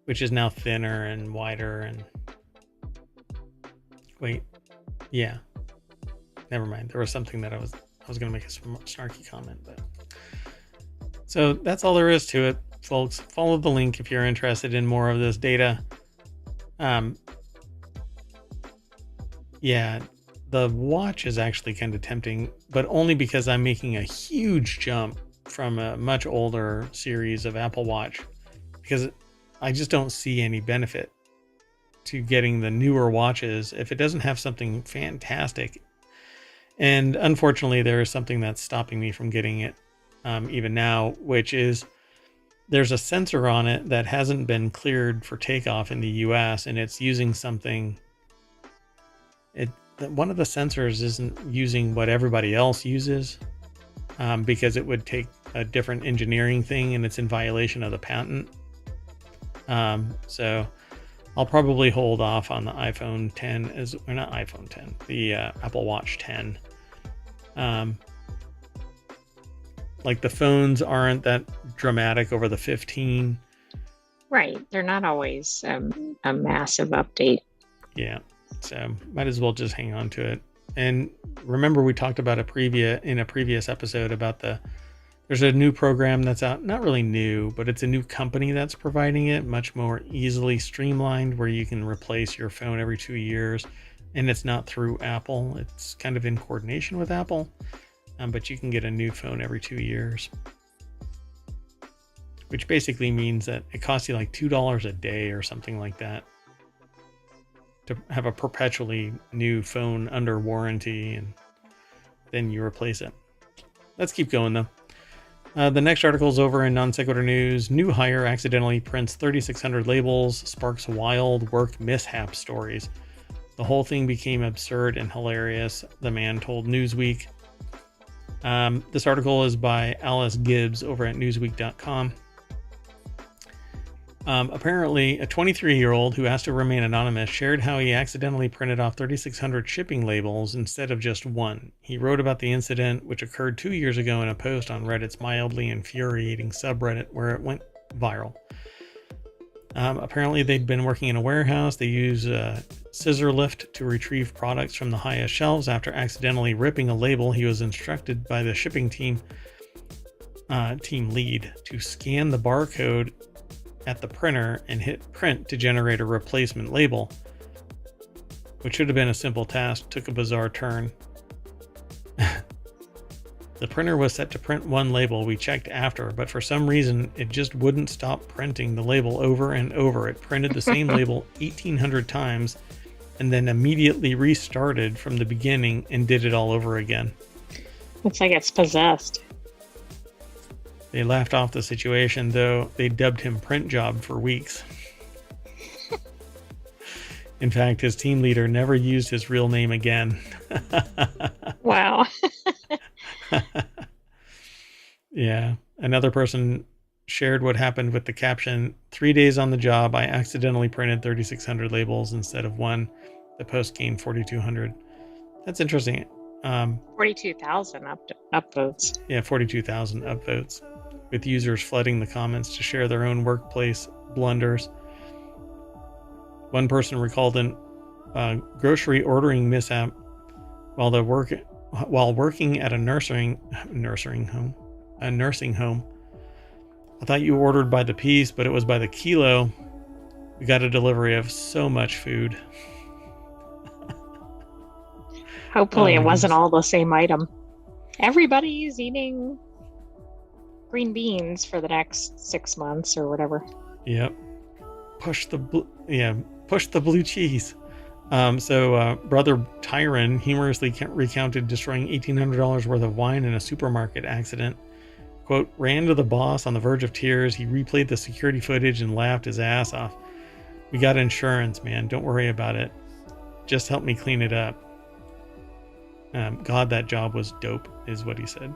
which is now thinner and wider and... Wait. Yeah. Never mind. There was something that I was going to make a snarky comment, but... So that's all there is to it, folks. Follow the link if you're interested in more of this data. Yeah, the watch is actually kind of tempting, but only because I'm making a huge jump from a much older series of Apple Watch, because I just don't see any benefit to getting the newer watches if it doesn't have something fantastic. And unfortunately, there is something that's stopping me from getting it even now, which is there's a sensor on it that hasn't been cleared for takeoff in the US, and it's using something. One of the sensors isn't using what everybody else uses because it would take a different engineering thing, and it's in violation of the patent. So I'll probably hold off on the iPhone 10 or not iPhone 10, the Apple Watch 10. Like the phones aren't that dramatic over the 15. Right. They're not always a massive update. Yeah. So might as well just hang on to it. And remember, we talked about in a previous episode about there's a new program that's out, not really new, but it's a new company that's providing it, much more easily streamlined, where you can replace your phone every 2 years. And it's not through Apple. It's kind of in coordination with Apple. But you can get a new phone every 2 years, which basically means that it costs you like $2 a day or something like that to have a perpetually new phone under warranty, and then you replace it. Let's keep going though. The next article is over in Non Sequitur News. New hire accidentally prints 3,600 labels, sparks wild work mishap stories. The whole thing became absurd and hilarious, the man told Newsweek. This article is by Alice Gibbs over at Newsweek.com. Apparently, a 23-year-old who asked to remain anonymous shared how he accidentally printed off 3,600 shipping labels instead of just one. He wrote about the incident, which occurred 2 years ago, in a post on Reddit's mildly infuriating subreddit, where it went viral. Apparently, they'd been working in a warehouse. They use a scissor lift to retrieve products from the highest shelves. After accidentally ripping a label, he was instructed by the shipping team lead to scan the barcode at the printer and hit print to generate a replacement label, which should have been a simple task, took a bizarre turn. The printer was set to print one label. We checked after, but for some reason, it just wouldn't stop printing the label over and over. It printed the same label 1,800 times and then immediately restarted from the beginning and did it all over again. Looks like it's possessed. They laughed off the situation, though they dubbed him Print Job for weeks. In fact, his team leader never used his real name again. Wow. Yeah. Another person shared what happened with the caption, 3 days on the job, I accidentally printed 3,600 labels instead of one. The post gained 4,200. That's interesting. 42,000 upvotes. Yeah, 42,000 upvotes, with users flooding the comments to share their own workplace blunders. One person recalled a grocery ordering mishap while working at a nursing home. I thought you ordered by the piece, but it was by the kilo. We got a delivery of so much food. Hopefully it wasn't all the same item. Everybody's eating green beans for the next 6 months or whatever. Yep. Push the blue cheese. So Brother Tyron humorously recounted destroying $1,800 worth of wine in a supermarket accident. Quote, ran to the boss on the verge of tears. He replayed the security footage and laughed his ass off. We got insurance, man. Don't worry about it. Just help me clean it up. God, that job was dope, is what he said.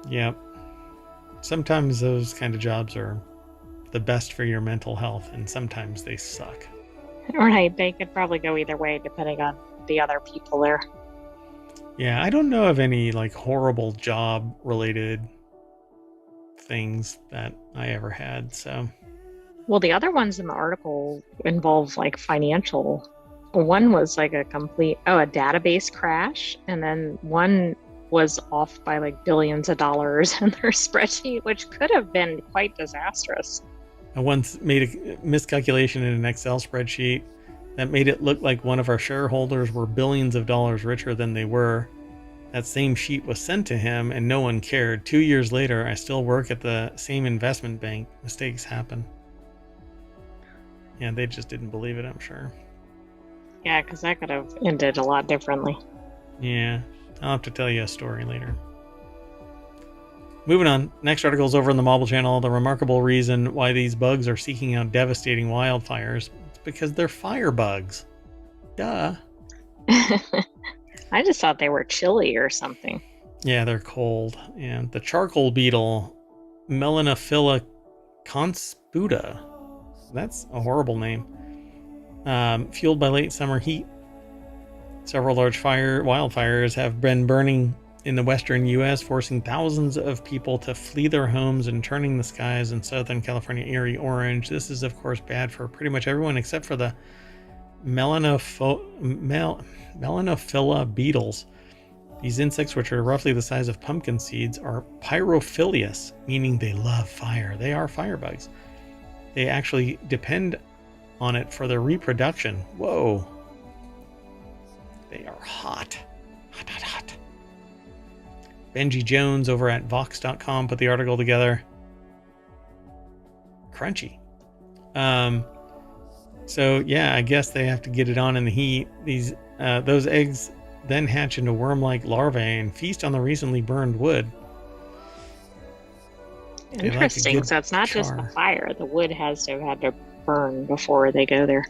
Yep. Sometimes those kind of jobs are the best for your mental health, and sometimes they suck. Right. They could probably go either way depending on the other people there. Yeah, I don't know of any like horrible job related things that I ever had. So, well, the other ones in the article involve like financial. One was like a database crash, and then one was off by like billions of dollars in their spreadsheet, which could have been quite disastrous. I once made a miscalculation in an Excel spreadsheet that made it look like one of our shareholders were billions of dollars richer than they were. That same sheet was sent to him and no one cared. 2 years later, I still work at the same investment bank. Mistakes happen. Yeah, they just didn't believe it, I'm sure. Yeah, because that could have ended a lot differently. Yeah, I'll have to tell you a story later. Moving on, next article is over on the Mobile Channel. The remarkable reason why these bugs are seeking out devastating wildfires. It's because they're fire bugs. Duh. I just thought they were chilly or something. Yeah, they're cold. And the charcoal beetle, Melanophila consputa. That's a horrible name. Fueled by late summer heat, several large wildfires have been burning in the western U.S., forcing thousands of people to flee their homes and turning the skies in Southern California eerie orange. This is, of course, bad for pretty much everyone except for the Melanophila beetles. These insects, which are roughly the size of pumpkin seeds, are pyrophilious, meaning they love fire. They are firebugs. They actually depend on it for their reproduction. Whoa. They are hot. Hot, hot, hot. Benji Jones over at Vox.com put the article together. Crunchy. So yeah, I guess they have to get it on in the heat. Those eggs then hatch into worm-like larvae and feast on the recently burned wood. Interesting. So it's not just the fire. The wood has to have had to burn before they go there.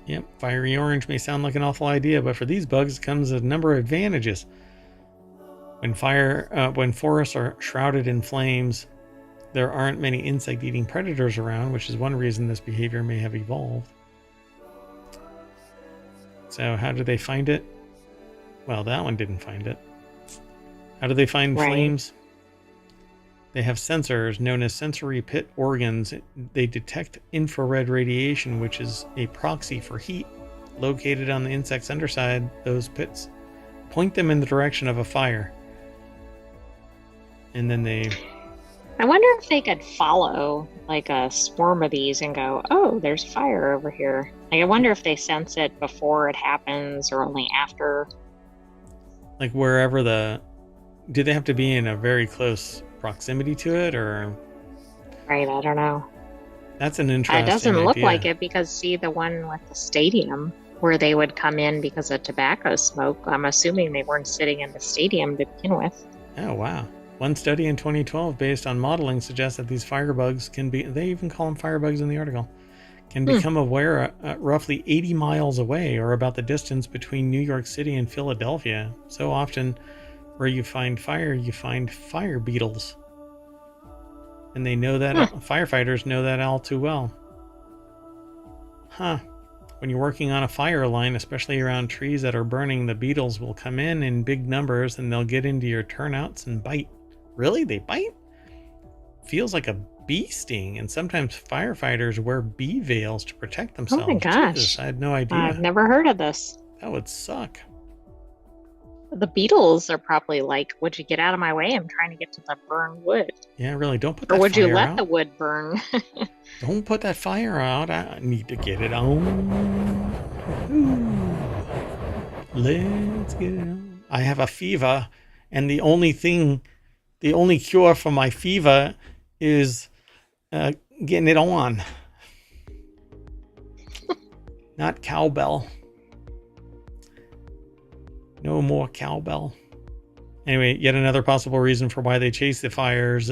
Yep, fiery orange may sound like an awful idea, but for these bugs it comes with a number of advantages. When forests are shrouded in flames, there aren't many insect-eating predators around, which is one reason this behavior may have evolved. So how do they find it? Well, that one didn't find it. How do they find flames? They have sensors known as sensory pit organs. They detect infrared radiation, which is a proxy for heat. Located on the insect's underside, those pits point them in the direction of a fire. And then I wonder if they could follow like a swarm of these and go, oh, there's fire over here. Like, I wonder if they sense it before it happens or only after. Like wherever do they have to be in a very close proximity to it, or? Right, I don't know. That's an interesting It doesn't look idea. like it, because see the one with the stadium where they would come in because of tobacco smoke. I'm assuming they weren't sitting in the stadium to begin with. Oh, wow. One study in 2012 based on modeling suggests that these firebugs can be, they even call them firebugs in the article, can become aware roughly 80 miles away, or about the distance between New York City and Philadelphia. So often where you find fire, you find fire beetles. And they know that, firefighters know that all too well. When you're working on a fire line, especially around trees that are burning, the beetles will come in big numbers, and they'll get into your turnouts and bite. Really? They bite? Feels like a bee sting, and sometimes firefighters wear bee veils to protect themselves. Oh my gosh. Jesus, I had no idea. I've never heard of this. That would suck. The beetles are probably like, would you get out of my way? I'm trying to get to the burned wood. Yeah, really, don't put that fire out. Or would you let the wood burn? Don't put that fire out. I need to get it on. Ooh. Let's get it on. I have a fever, and the only cure for my fever is getting it on. Not cowbell. No more cowbell. Anyway, yet another possible reason for why they chase the fires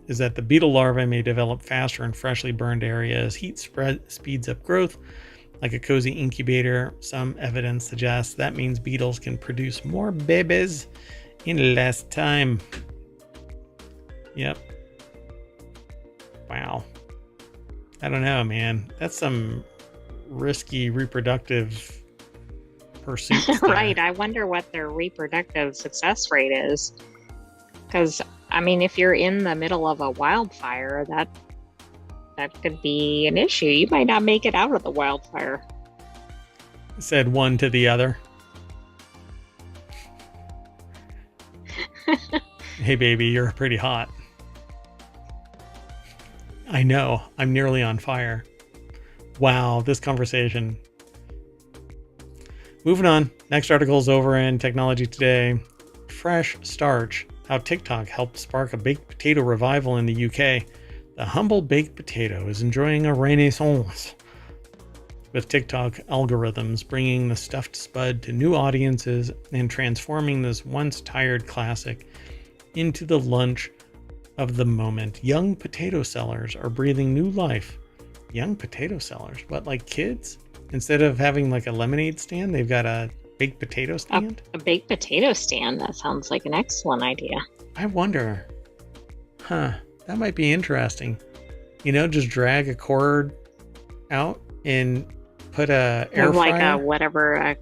is that the beetle larvae may develop faster in freshly burned areas. Heat speeds up growth like a cozy incubator. Some evidence suggests that means beetles can produce more babies in less time. Yep. Wow. I don't know, man. That's some risky reproductive pursuits. Right. I wonder what their reproductive success rate is. Because, I mean, if you're in the middle of a wildfire, that could be an issue. You might not make it out of the wildfire. Said one to the other. Hey, baby, you're pretty hot. I know. I'm nearly on fire. Wow, this conversation. Moving on. Next article is over in Technology Today. Fresh starch. How TikTok helped spark a baked potato revival in the UK. The humble baked potato is enjoying a renaissance. with TikTok algorithms bringing the stuffed spud to new audiences and transforming this once tired classic into the lunch of the moment. Young potato sellers are breathing new life. Young potato sellers? What, like kids? Instead of having like a lemonade stand, they've got a baked potato stand? A baked potato stand? That sounds like an excellent idea. I wonder. That might be interesting. Just drag a cord out and put a air fryer. Like a whatever,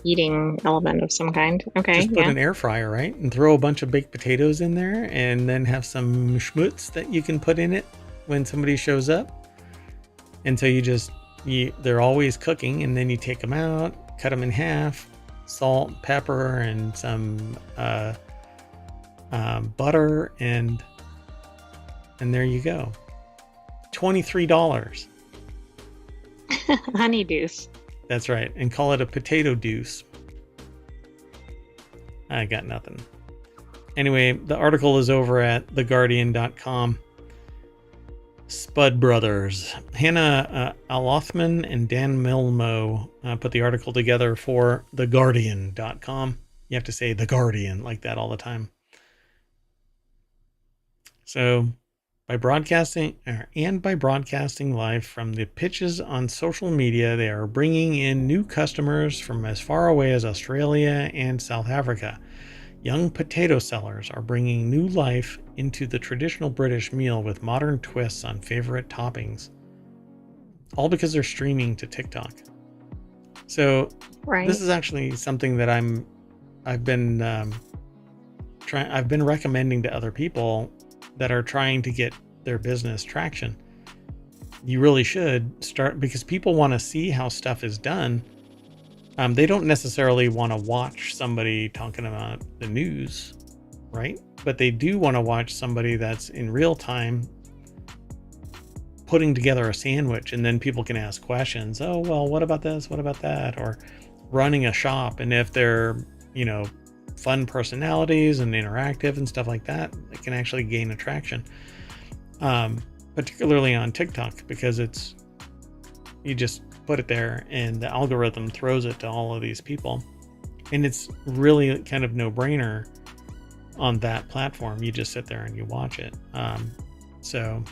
heating element of some kind. Okay. Just put an air fryer, right? And throw a bunch of baked potatoes in there and then have some schmutz that you can put in it when somebody shows up. And so they're always cooking, and then you take them out, cut them in half, salt, pepper, and some butter, and there you go. $23. Honeydews. That's right. And call it a potato deuce. I got nothing. Anyway, the article is over at theguardian.com. Spud Brothers. Hannah Alothman and Dan Milmo put the article together for theguardian.com. You have to say The Guardian like that all the time. So, by broadcasting live from the pitches on social media, they are bringing in new customers from as far away as Australia and South Africa. Young potato sellers are bringing new life into the traditional British meal with modern twists on favorite toppings. All because they're streaming to TikTok. So This is actually something that I've been recommending to other people that are trying to get their business traction. You really should start, because people want to see how stuff is done. They don't necessarily want to watch somebody talking about the news, right? But they do want to watch somebody that's in real time putting together a sandwich, and then people can ask questions. Oh, well, what about this? What about that? Or running a shop. And if they're, fun personalities and interactive and stuff like that, it can actually gain attraction. Particularly on TikTok, because you just put it there and the algorithm throws it to all of these people, and it's really kind of no-brainer on that platform. You just sit there and you watch it. So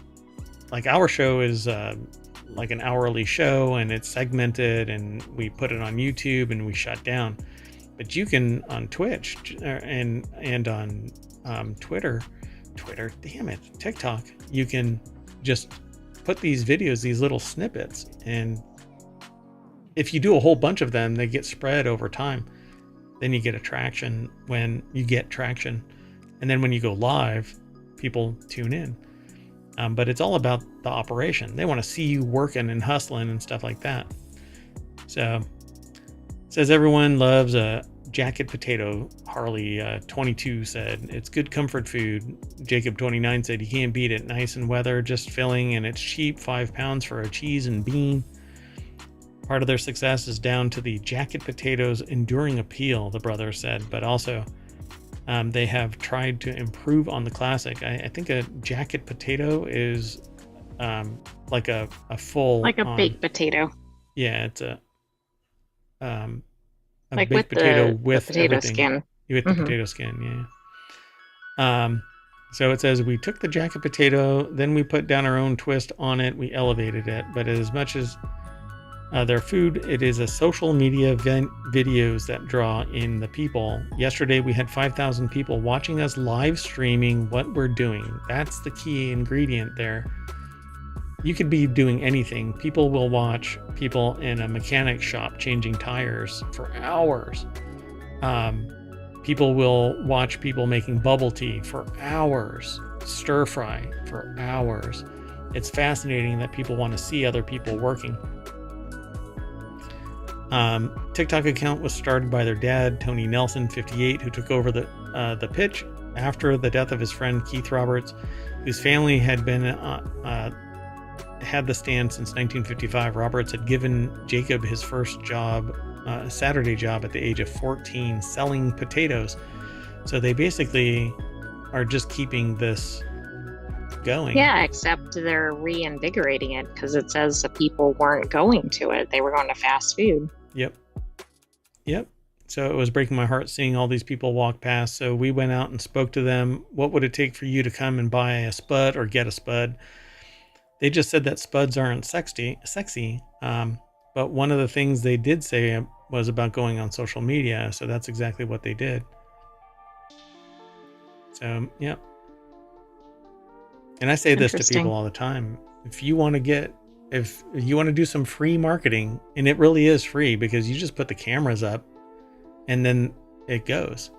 like our show is like an hourly show, and it's segmented, and we put it on YouTube and we shut down. But you can on Twitch and on TikTok, you can just put these videos, these little snippets, and if you do a whole bunch of them, they get spread over time. Then you get traction. And then when you go live, people tune in. But it's all about the operation. They want to see you working and hustling and stuff like that. So it says everyone loves a jacket potato. Harley 22 said it's good comfort food. Jacob 29 said you can't beat it. Nice and weather, just filling, and it's cheap. 5 pounds for a cheese and bean. Part of their success is down to the jacket potatoes' enduring appeal, the brothers said, but also they have tried to improve on the classic. I think a jacket potato is like a full, like a baked potato. Yeah, it's a like baked potato with the potato everything. skin. With the potato skin, yeah. So it says we took the jacket potato, then we put down our own twist on it. We elevated it, but as much as their food, it is a social media videos that draw in the people. Yesterday we had 5,000 people watching us live streaming what we're doing. That's the key ingredient there. You could be doing anything. People will watch people in a mechanic shop changing tires for hours. People will watch people making bubble tea for hours, stir fry for hours. It's fascinating that people want to see other people working. TikTok account was started by their dad, Tony Nelson, 58, who took over the pitch after the death of his friend Keith Roberts, whose family had been had the stand since 1955. Roberts had given Jacob his first job, a Saturday job, at the age of 14, selling potatoes. So they basically are just keeping this going. Yeah, except they're reinvigorating it because it says the people weren't going to it. They were going to fast food. Yep. So it was breaking my heart seeing all these people walk past. So we went out and spoke to them. What would it take for you to come and buy a spud or get a spud? They just said that spuds aren't sexy. But one of the things they did say was about going on social media. So that's exactly what they did. So, yeah. And I say this to people all the time. If you want to do some free marketing, and it really is free because you just put the cameras up and then it goes.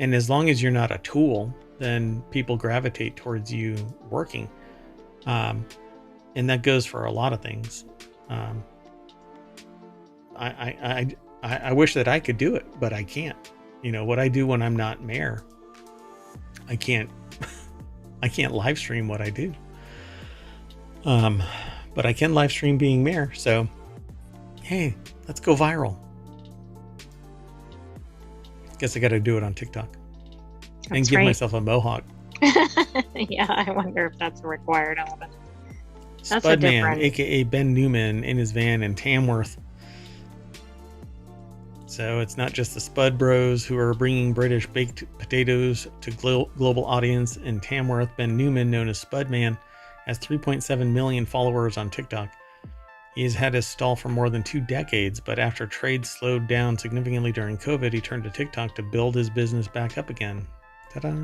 And as long as you're not a tool, then people gravitate towards you working. And that goes for a lot of things. I wish that I could do it, but I can't. You know, what I do when I'm not mayor, I can't live stream what I do. But I can live stream being mayor. So, hey, let's go viral. Guess I got to do it on TikTok and give myself a mohawk. Yeah, I wonder if that's a required element. That's Spudman, aka Ben Newman, in his van in Tamworth. So it's not just the Spud Bros who are bringing British baked potatoes to global audience in Tamworth. Ben Newman, known as Spudman, has 3.7 million followers on TikTok. He has had his stall for more than 2 decades, but after trade slowed down significantly during COVID, he turned to TikTok to build his business back up again. Ta-da!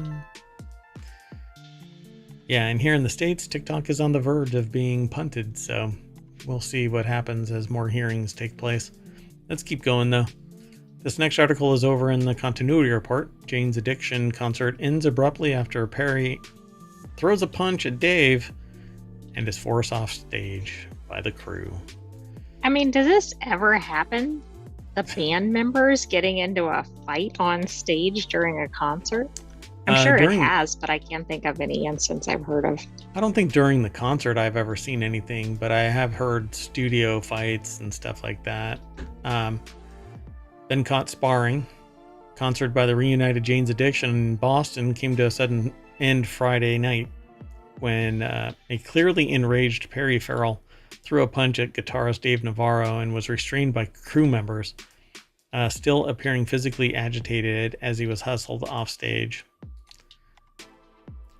Yeah, and here in the States, TikTok is on the verge of being punted, so we'll see what happens as more hearings take place. Let's keep going, though. This next article is over in the Continuity Report. Jane's Addiction concert ends abruptly after Perry throws a punch at Dave and is forced off stage by the crew. I mean, does this ever happen? The band members getting into a fight on stage during a concert? I'm sure it has, but I can't think of any instance I've heard of. I don't think during the concert I've ever seen anything, but I have heard studio fights and stuff like that. Been caught sparring. Concert by the reunited Jane's Addiction in Boston came to a sudden end Friday night when a clearly enraged Perry Farrell threw a punch at guitarist Dave Navarro and was restrained by crew members, still appearing physically agitated as he was hustled off stage.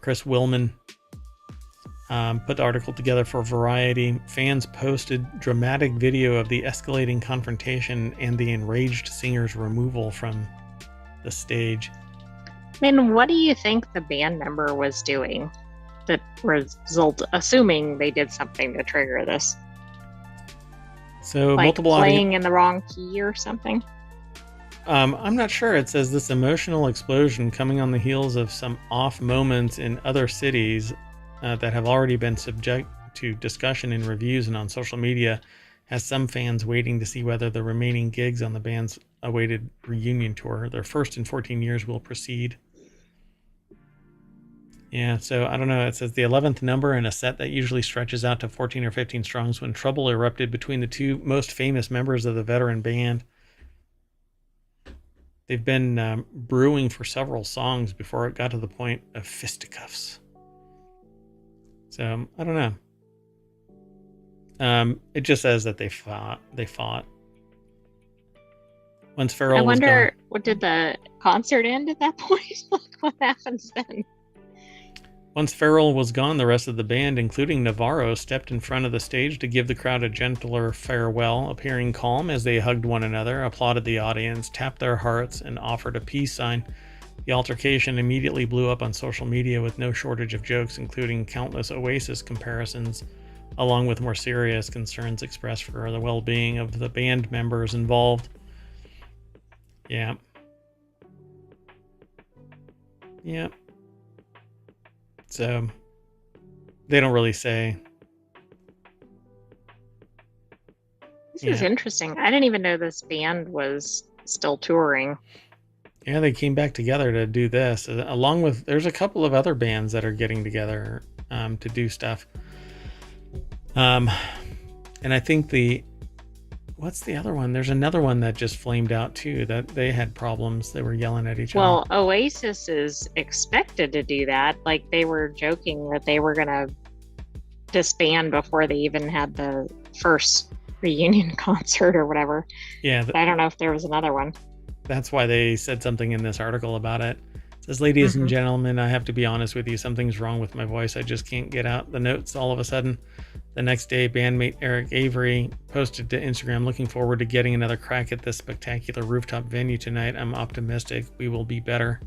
Chris Willman put the article together for Variety. Fans posted dramatic video of the escalating confrontation and the enraged singer's removal from the stage. And what do you think the band member was doing that assuming they did something to trigger this? So like multiple playing in the wrong key or something? I'm not sure. It says this emotional explosion coming on the heels of some off moments in other cities that have already been subject to discussion in reviews and on social media has some fans waiting to see whether the remaining gigs on the band's awaited reunion tour, their first in 14 years, will proceed. Yeah, so I don't know. It says the 11th number in a set that usually stretches out to 14 or 15 strongs when trouble erupted between the two most famous members of the veteran band. They've been brewing for several songs before it got to the point of fisticuffs. So, I don't know. It just says that they fought. Once Farrell was gone. What did the concert end at that point? Like, what happens then? Once Farrell was gone, the rest of the band, including Navarro, stepped in front of the stage to give the crowd a gentler farewell, appearing calm as they hugged one another, applauded the audience, tapped their hearts, and offered a peace sign. The altercation immediately blew up on social media with no shortage of jokes, including countless Oasis comparisons, along with more serious concerns expressed for the well-being of the band members involved. Yeah. So, they don't really say. This is interesting. I didn't even know this band was still touring. Yeah, they came back together to do this, along with, there's a couple of other bands that are getting together to do stuff. And I think the what's the other one? There's another one that just flamed out too, that they had problems. They were yelling at each other. Well, Oasis is expected to do that. Like, they were joking that they were going to disband before they even had the first reunion concert or whatever. Yeah. I don't know if there was another one. That's why they said something in this article about it. It says, ladies and gentlemen, I have to be honest with you. Something's wrong with my voice. I just can't get out the notes all of a sudden. The next day, bandmate Eric Avery posted to Instagram, looking forward to getting another crack at this spectacular rooftop venue tonight. I'm optimistic we will be better.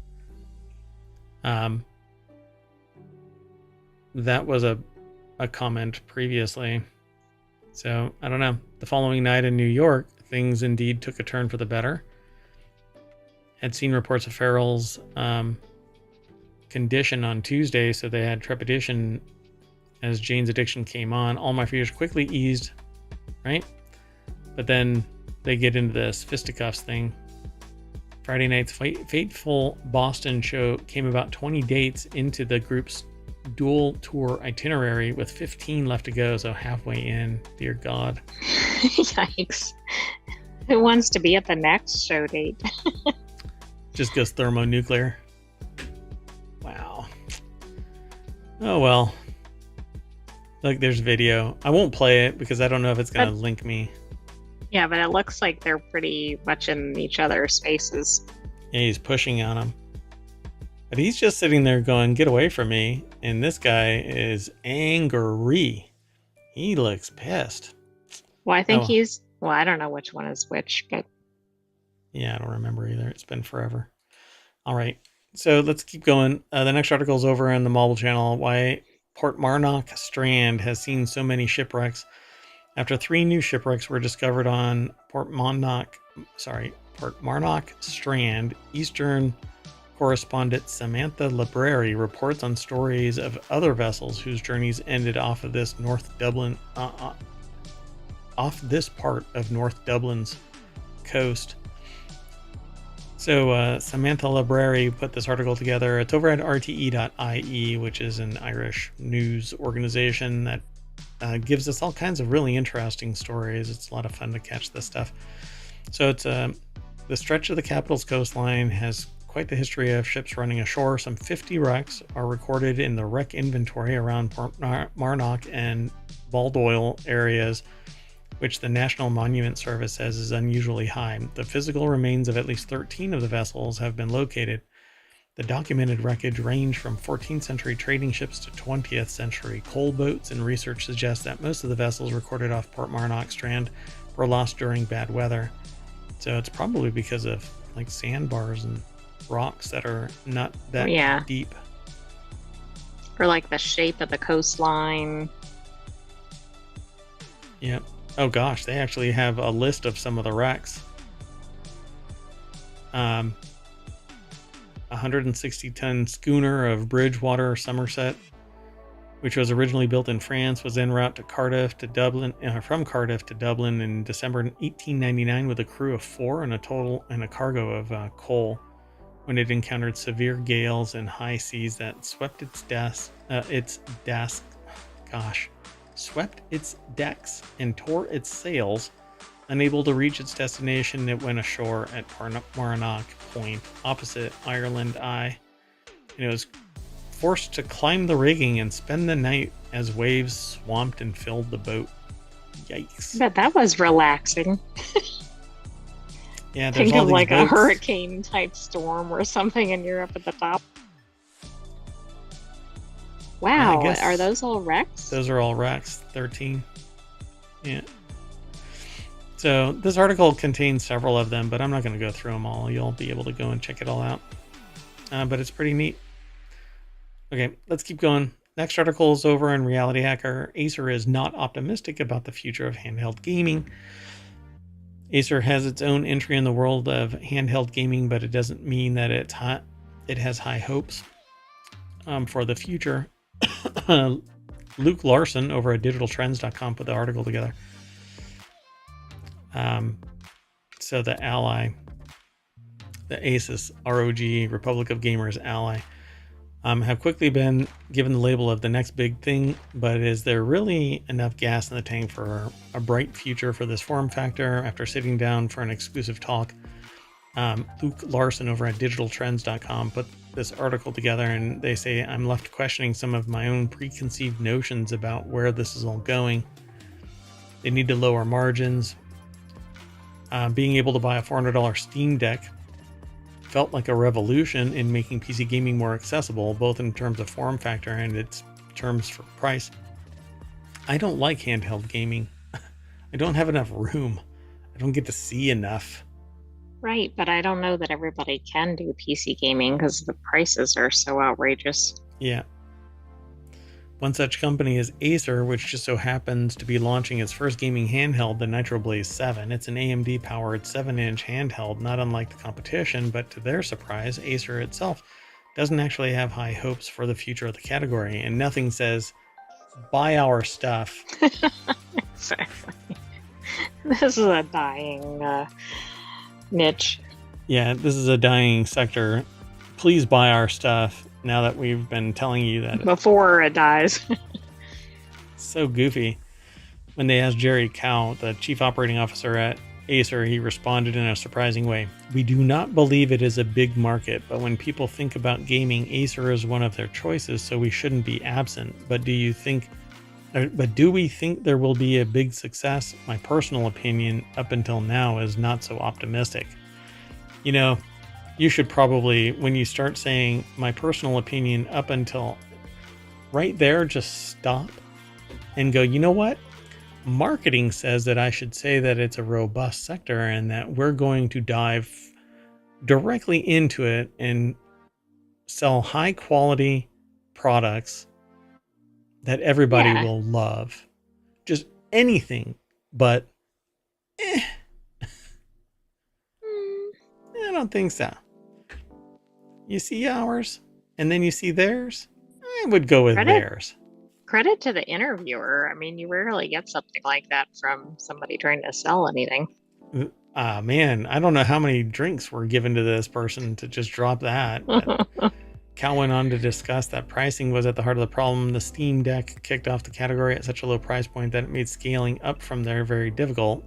That was a comment previously. So, I don't know. The following night in New York, things indeed took a turn for the better. Had seen reports of Farrell's condition on Tuesday, so they had trepidation as Jane's addiction came on. All my fears quickly eased, right? But then they get into this fisticuffs thing. Friday night's fateful Boston show came about 20 dates into the group's dual tour itinerary with 15 left to go, so halfway in. Dear God. Yikes. Who wants to be at the next show date? Just goes thermonuclear. Wow. Oh well. Look, there's video. I won't play it because I don't know if it's going to link me. Yeah, but it looks like they're pretty much in each other's faces. Yeah, he's pushing on him. But he's just sitting there going, get away from me. And this guy is angry. He looks pissed. Well, I think I don't know which one is which, but. Yeah, I don't remember either. It's been forever. All right. So let's keep going. The next article is over on the Mobile Channel. Why Portmarnock Strand has seen so many shipwrecks. After 3 new shipwrecks were discovered on Portmarnock Strand, Eastern correspondent Samantha Library reports on stories of other vessels whose journeys ended off of this part of North Dublin's coast. So Samantha Library put this article together. It's over at rte.ie, which is an Irish news organization that gives us all kinds of really interesting stories. It's a lot of fun to catch this stuff. So it's the stretch of the capital's coastline has quite the history of ships running ashore. Some 50 wrecks are recorded in the wreck inventory around Portmarnock and Baldoyle areas, which the National Monument Service says is unusually high. The physical remains of at least 13 of the vessels have been located. The documented wreckage range from 14th century trading ships to 20th century coal boats, and research suggests that most of the vessels recorded off Portmarnock Strand were lost during bad weather. So it's probably because of like sandbars and rocks that are not that deep. Or like the shape of the coastline. Yep. Oh gosh, they actually have a list of some of the wrecks. 160-ton schooner of Bridgewater, Somerset, which was originally built in France, was en route to Cardiff to Dublin, from Cardiff to Dublin in December 1899 with a crew of 4 and a cargo of coal, when it encountered severe gales and high seas that swept its decks and tore its sails. Unable to reach its destination, it went ashore at Portmarnock Point, opposite Ireland Eye. And it was forced to climb the rigging and spend the night as waves swamped and filled the boat. Yikes. But that was relaxing. Yeah, think of like boats. A hurricane type storm or something, and you're up at the top. Wow, are those all wrecks? Those are all wrecks, 13. Yeah. So this article contains several of them, but I'm not going to go through them all. You'll be able to go and check it all out. But it's pretty neat. Okay, let's keep going. Next article is over on Reality Hacker. Acer is not optimistic about the future of handheld gaming. Acer has its own entry in the world of handheld gaming, but it doesn't mean that it has high hopes for the future. Luke Larson over at digitaltrends.com put the article together. So the Ally, the ASUS ROG Republic of Gamers Ally, have quickly been given the label of the next big thing, but is there really enough gas in the tank for a bright future for this form factor? After sitting down for an exclusive talk, Luke Larson over at digitaltrends.com put this article together, and they say, I'm left questioning some of my own preconceived notions about where this is all going. They need to lower margins. Being able to buy a $400 Steam Deck felt like a revolution in making PC gaming more accessible, both in terms of form factor and its terms for price. I don't like handheld gaming. I don't have enough room. I don't get to see enough. Right, but I don't know that everybody can do PC gaming because the prices are so outrageous. Yeah. One such company is Acer, which just so happens to be launching its first gaming handheld, the Nitro Blaze 7. It's an AMD-powered 7-inch handheld, not unlike the competition, but to their surprise, Acer itself doesn't actually have high hopes for the future of the category, and nothing says, buy our stuff. Exactly. This is a dying niche. Yeah, this is a dying sector. Please buy our stuff. Now that we've been telling you that before it dies. So goofy. When they asked Jerry Cow, the chief operating officer at Acer, he responded in a surprising way. We do not believe it is a big market, but when people think about gaming, Acer is one of their choices, so we shouldn't be absent. But do we think there will be a big success? My personal opinion up until now is not so optimistic. You know, you should probably, when you start saying my personal opinion up until right there, just stop and go, you know what? Marketing says that I should say that it's a robust sector and that we're going to dive directly into it and sell high quality products that everybody will love. Just anything, but I don't think so. You see ours, and then you see theirs. I would go with theirs. Credit to the interviewer. I mean, you rarely get something like that from somebody trying to sell anything. Man, I don't know how many drinks were given to this person to just drop that. Cal went on to discuss that pricing was at the heart of the problem. The Steam Deck kicked off the category at such a low price point that it made scaling up from there very difficult.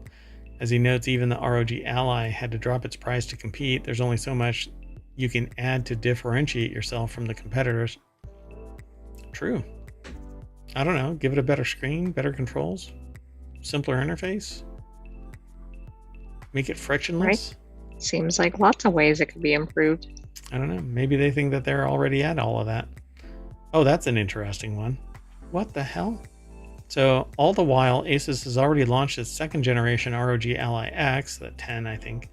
As he notes, even the ROG Ally had to drop its price to compete. There's only so much you can add to differentiate yourself from the competitors. True. I don't know. Give it a better screen, better controls, simpler interface. Make it frictionless. Right. Seems like lots of ways it could be improved. I don't know. Maybe they think that they're already at all of that. Oh, that's an interesting one. What the hell? So all the while, Asus has already launched its second generation ROG Ally X, the 10, I think.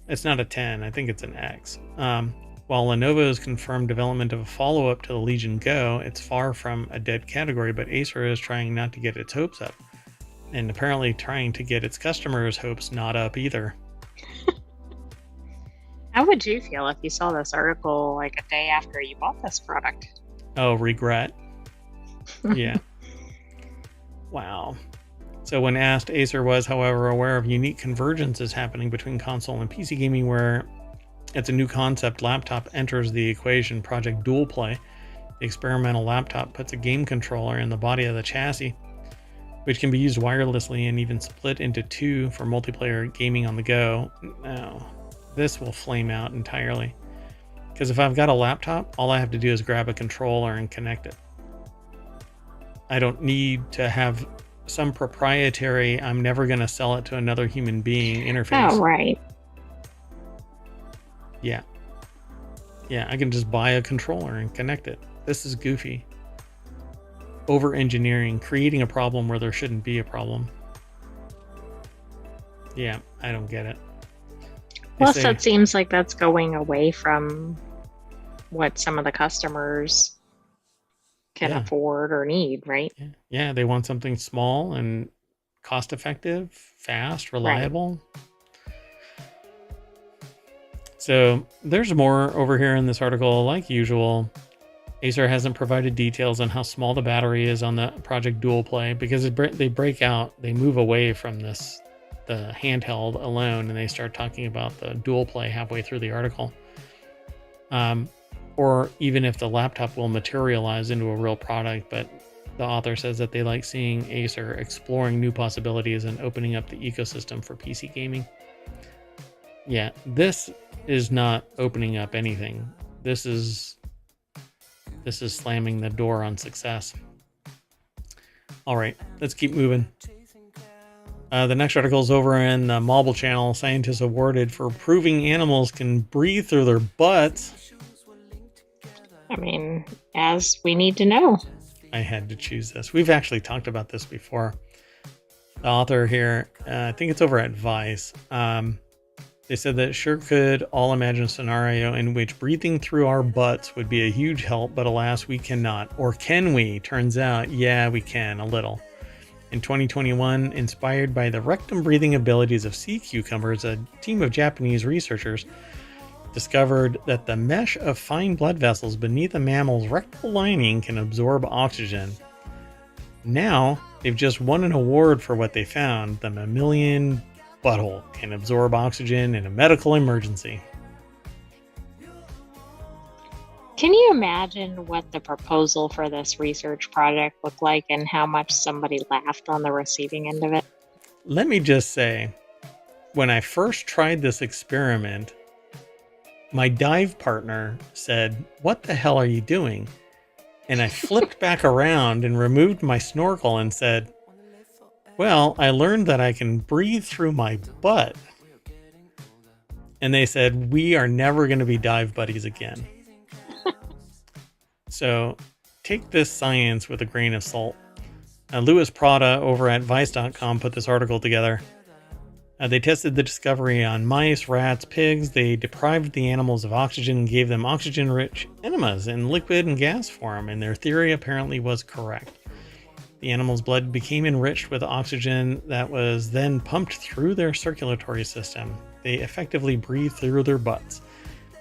It's not a 10, I think it's an X. While Lenovo has confirmed development of a follow-up to the Legion Go, it's far from a dead category, but Acer is trying not to get its hopes up. And apparently trying to get its customers' hopes not up either. How would you feel if you saw this article like a day after you bought this product? Oh, regret. Yeah. Wow. So when asked, Acer was, however, aware of unique convergences happening between console and PC gaming, where it's a new concept laptop enters the equation. Project Dual Play, the experimental laptop, puts a game controller in the body of the chassis, which can be used wirelessly and even split into two for multiplayer gaming on the go. Now, this will flame out entirely. Because if I've got a laptop, all I have to do is grab a controller and connect it. I don't need to have some proprietary, I'm never going to sell it to another human being interface. Oh, right. Yeah. Yeah, I can just buy a controller and connect it. This is goofy. Over-engineering, creating a problem where there shouldn't be a problem. Yeah, I don't get it. Plus, it seems like that's going away from what some of the customers can afford or need, right? Yeah, they want something small and cost-effective, fast, reliable. Right. So there's more over here in this article, like usual. Acer hasn't provided details on how small the battery is on the Project Dual Play because they move away from the handheld alone, and they start talking about the Dual Play halfway through the article. or even if the laptop will materialize into a real product. But the author says that they like seeing Acer exploring new possibilities and opening up the ecosystem for PC gaming. Yeah, this is not opening up anything. This is slamming the door on success. All right, let's keep moving. The next article is over in the Mobile Channel. Scientists awarded for proving animals can breathe through their butts. I mean, as we need to know. I had to choose this. We've actually talked about this before. The author here, I think it's over at Vice. They said that sure could all imagine a scenario in which breathing through our butts would be a huge help, but alas, we cannot. Or can we? Turns out, yeah, we can, a little. In 2021, inspired by the rectum breathing abilities of sea cucumbers, a team of Japanese researchers discovered that the mesh of fine blood vessels beneath a mammal's rectal lining can absorb oxygen. Now, they've just won an award for what they found. The mammalian butthole can absorb oxygen in a medical emergency. Can you imagine what the proposal for this research project looked like and how much somebody laughed on the receiving end of it? Let me just say, when I first tried this experiment, my dive partner said, "What the hell are you doing?" And I flipped back around and removed my snorkel and said, "Well, I learned that I can breathe through my butt." And they said, "We are never going to be dive buddies again." So take this science with a grain of salt. Louis Prada over at Vice.com put this article together. They tested the discovery on mice, rats, pigs. They deprived the animals of oxygen and gave them oxygen-rich enemas in liquid and gas form, and their theory apparently was correct. The animal's blood became enriched with oxygen that was then pumped through their circulatory system. They effectively breathed through their butts.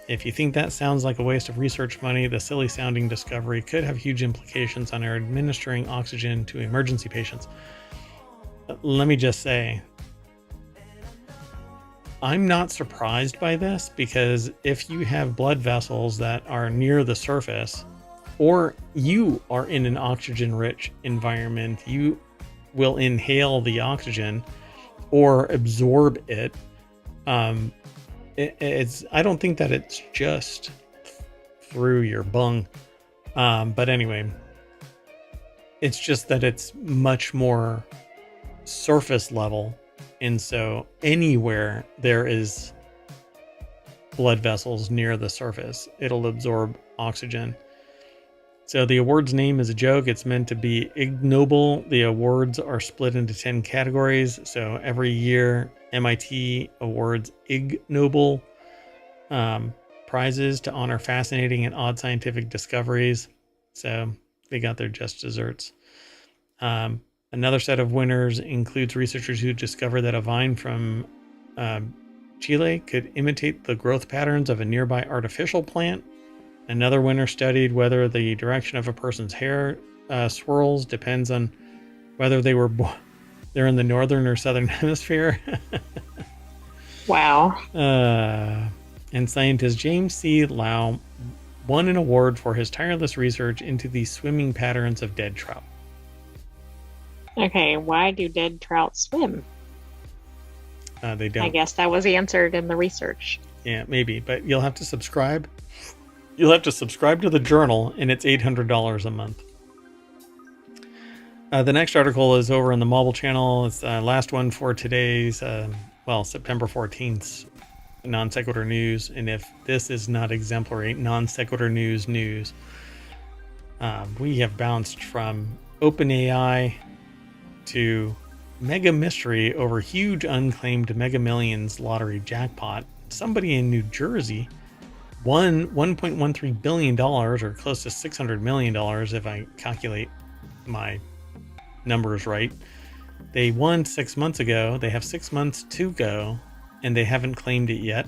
If you think that sounds like a waste of research money, the silly-sounding discovery could have huge implications on our administering oxygen to emergency patients. Let me just say, I'm not surprised by this, because if you have blood vessels that are near the surface, or you are in an oxygen-rich environment, you will inhale the oxygen or absorb it. I don't think that it's just through your bung. But anyway, it's just that it's much more surface level. And so anywhere there is blood vessels near the surface, it'll absorb oxygen. So the award's name is a joke. It's meant to be ignoble. The awards are split into 10 categories. So every year, MIT awards ignoble prizes to honor fascinating and odd scientific discoveries. So they got their just desserts. Another set of winners includes researchers who discovered that a vine from Chile could imitate the growth patterns of a nearby artificial plant. Another winner studied whether the direction of a person's hair swirls depends on whether they're in the northern or southern hemisphere. Wow. And scientist James C. Lau won an award for his tireless research into the swimming patterns of dead trout. Okay, why do dead trout swim? They don't. I guess that was answered in the research. Yeah, maybe, but you'll have to subscribe. You'll have to subscribe to the journal, and it's $800 a month. The next article is over in the Mobile Channel. It's the last one for today's, September 14th non sequitur news. And if this is not exemplary non sequitur news, we have bounced from OpenAI to mega mystery over huge unclaimed Mega Millions lottery jackpot. Somebody in New Jersey won $1.13 billion, or close to $600 million if I calculate my numbers right. They won 6 months ago. They have 6 months to go, and they haven't claimed it yet.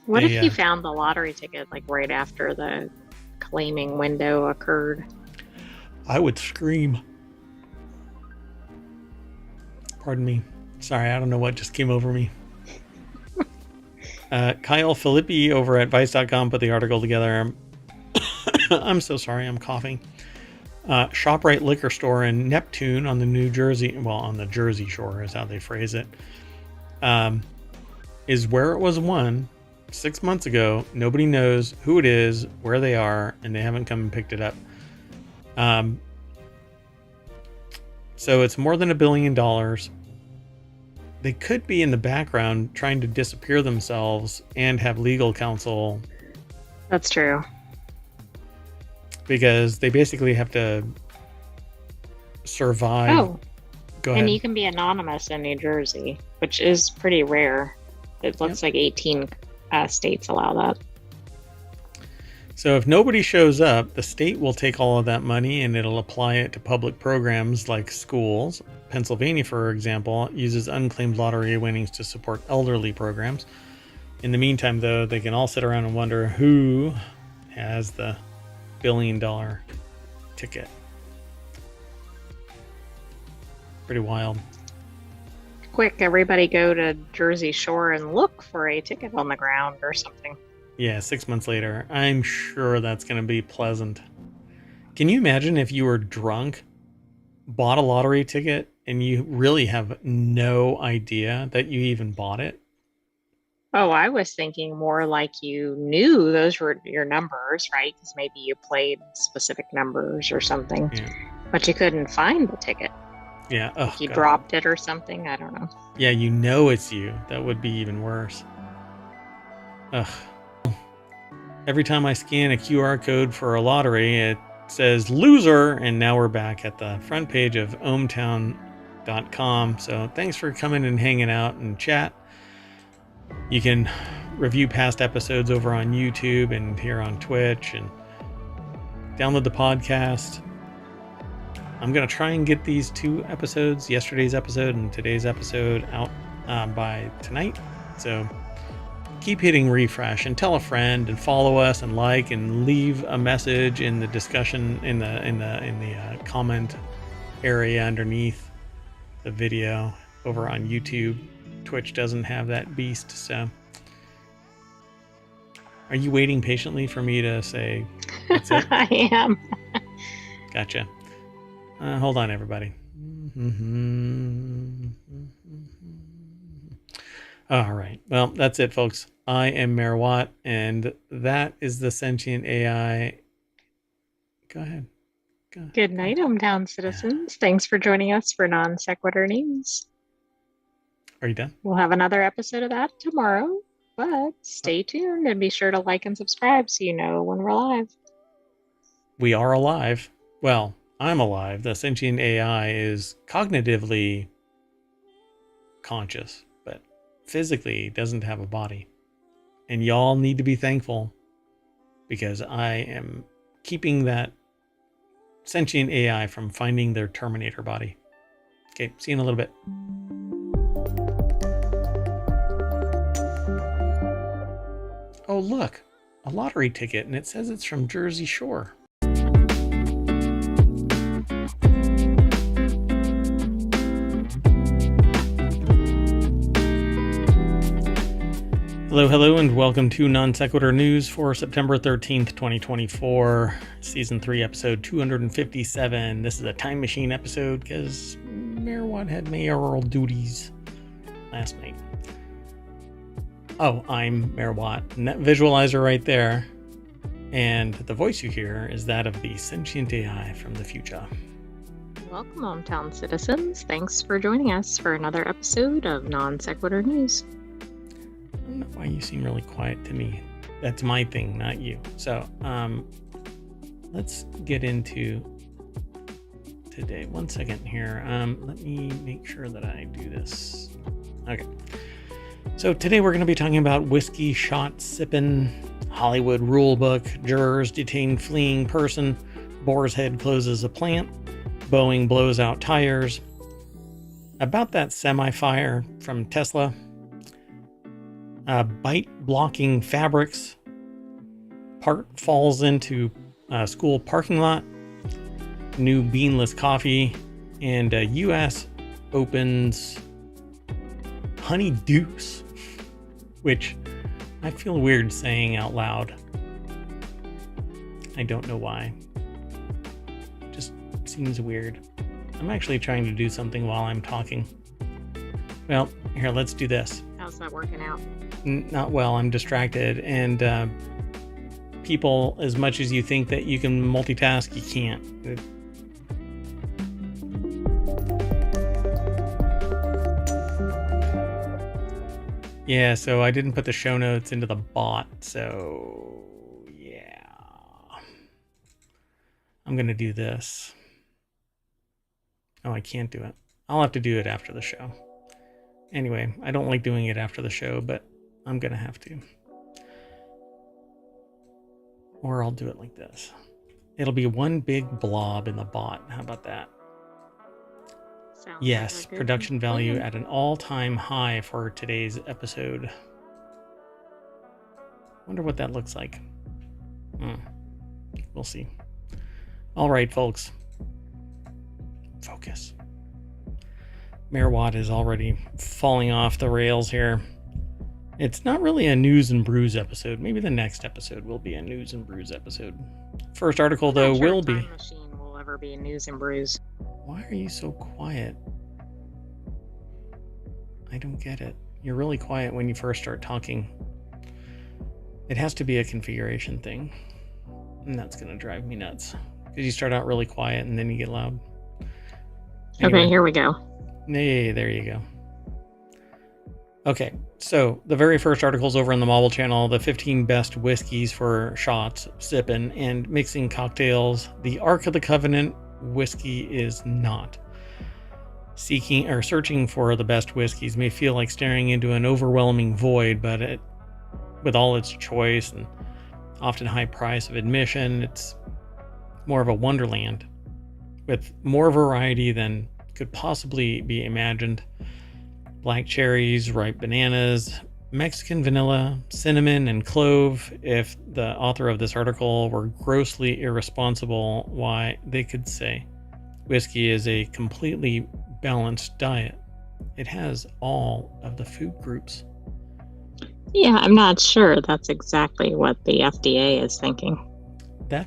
What if you found the lottery ticket like right after the claiming window occurred? I would scream. Pardon me. Sorry, I don't know what just came over me. Kyle Filippi over at Vice.com put the article together. I'm so sorry, I'm coughing. ShopRite liquor store in Neptune on the on the Jersey Shore is how they phrase it, is where it was won 6 months ago. Nobody knows who it is, where they are, and they haven't come and picked it up. So it's more than $1 billion. They could be in the background trying to disappear themselves and have legal counsel. That's true. Because they basically have to survive. Oh, go ahead. And you can be anonymous in New Jersey, which is pretty rare. It looks like 18 states allow that. So if nobody shows up, the state will take all of that money and it'll apply it to public programs like schools. Pennsylvania, for example, uses unclaimed lottery winnings to support elderly programs. In the meantime, though, they can all sit around and wonder who has the $1 billion ticket. Pretty wild. Quick, everybody go to Jersey Shore and look for a ticket on the ground or something. Yeah, 6 months later. I'm sure that's going to be pleasant. Can you imagine if you were drunk, bought a lottery ticket, and you really have no idea that you even bought it? Oh, I was thinking more like you knew those were your numbers, right? Because maybe you played specific numbers or something, but you couldn't find the ticket. Yeah. Like you dropped it or something. I don't know. Yeah, you know it's you. That would be even worse. Ugh. Every time I scan a QR code for a lottery, it says loser, and now we're back at the front page of ohmTown.com. So thanks for coming and hanging out and chat. You can review past episodes over on YouTube and here on Twitch, and download the podcast. I'm going to try and get these 2 episodes, yesterday's episode and today's episode, out by tonight. So keep hitting refresh and tell a friend and follow us and like and leave a message in the discussion in the comment area underneath the video over on YouTube. Twitch doesn't have that beast, so are you waiting patiently for me to say that's it? I am. Gotcha. Hold on, everybody. All right. Well, that's it, folks. I am Mayor Watt, and that is the Sentient AI. Go ahead. Good night, ohmTown citizens. Thanks for joining us for Non Sequitur News. Are you done? We'll have another episode of that tomorrow, but stay tuned and be sure to like and subscribe so you know when we're live. We are alive. Well, I'm alive. The Sentient AI is cognitively conscious, but physically doesn't have a body. And y'all need to be thankful because I am keeping that Sentient AI from finding their Terminator body. Okay, see you in a little bit. Oh, look, a lottery ticket, and it says it's from Jersey Shore. Hello, and welcome to Non Sequitur News for September 13th, 2024, Season 3, Episode 257. This is a time machine episode because Mayor Watt had mayoral duties last night. Oh, I'm Mayor Watt, and that visualizer right there, and the voice you hear is that of the Sentient AI from the future. Welcome, ohmTown citizens. Thanks for joining us for another episode of Non Sequitur News. I don't know why you seem really quiet to me. That's my thing, not you. So, let's get into today. 1 second here. Let me make sure that I do this. Okay. So today we're going to be talking about whiskey shot sipping, Hollywood rule book, jurors detain fleeing person, boar's head closes a plant, Boeing blows out tires, about that semi-fire from Tesla, bite blocking fabrics, part falls into a school parking lot, new beanless coffee, and U.S. opens Honey Deuce, which I feel weird saying out loud. I don't know why. It just seems weird. I'm actually trying to do something while I'm talking. Well, here, let's do this. How's that working out? Not well. I'm distracted. And people, as much as you think that you can multitask, you can't. Yeah, so I didn't put the show notes into the bot, so yeah. I'm going to do this. Oh, I can't do it. I'll have to do it after the show. Anyway, I don't like doing it after the show, but I'm going to have to. Or I'll do it like this. It'll be one big blob in the bot. How about that? Yes, production value at an all-time high for today's episode. Wonder what that looks like. We'll see. All right, folks. Focus. Mayor Watt is already falling off the rails here. It's not really a news and brews episode. Maybe the next episode will be a news and brews episode. First article, though, will be... Time Machine will ever be news and brews. Why are you so quiet? I don't get it. You're really quiet when you first start talking. It has to be a configuration thing. And that's going to drive me nuts. Because you start out really quiet and then you get loud. Anyway. Okay, here we go. Hey, there you go. Okay, so the very first article's over on the Mobile Channel, the 15 best whiskeys for shots, sipping, and mixing cocktails. The Ark of the Covenant whiskey is not. Searching for the best whiskeys may feel like staring into an overwhelming void, but with all its choice and often high price of admission, it's more of a wonderland with more variety than could possibly be imagined. Black cherries, ripe bananas, Mexican vanilla, cinnamon, and clove. If the author of this article were grossly irresponsible, why, they could say whiskey is a completely balanced diet. It has all of the food groups. Yeah, I'm not sure that's exactly what the FDA is thinking. That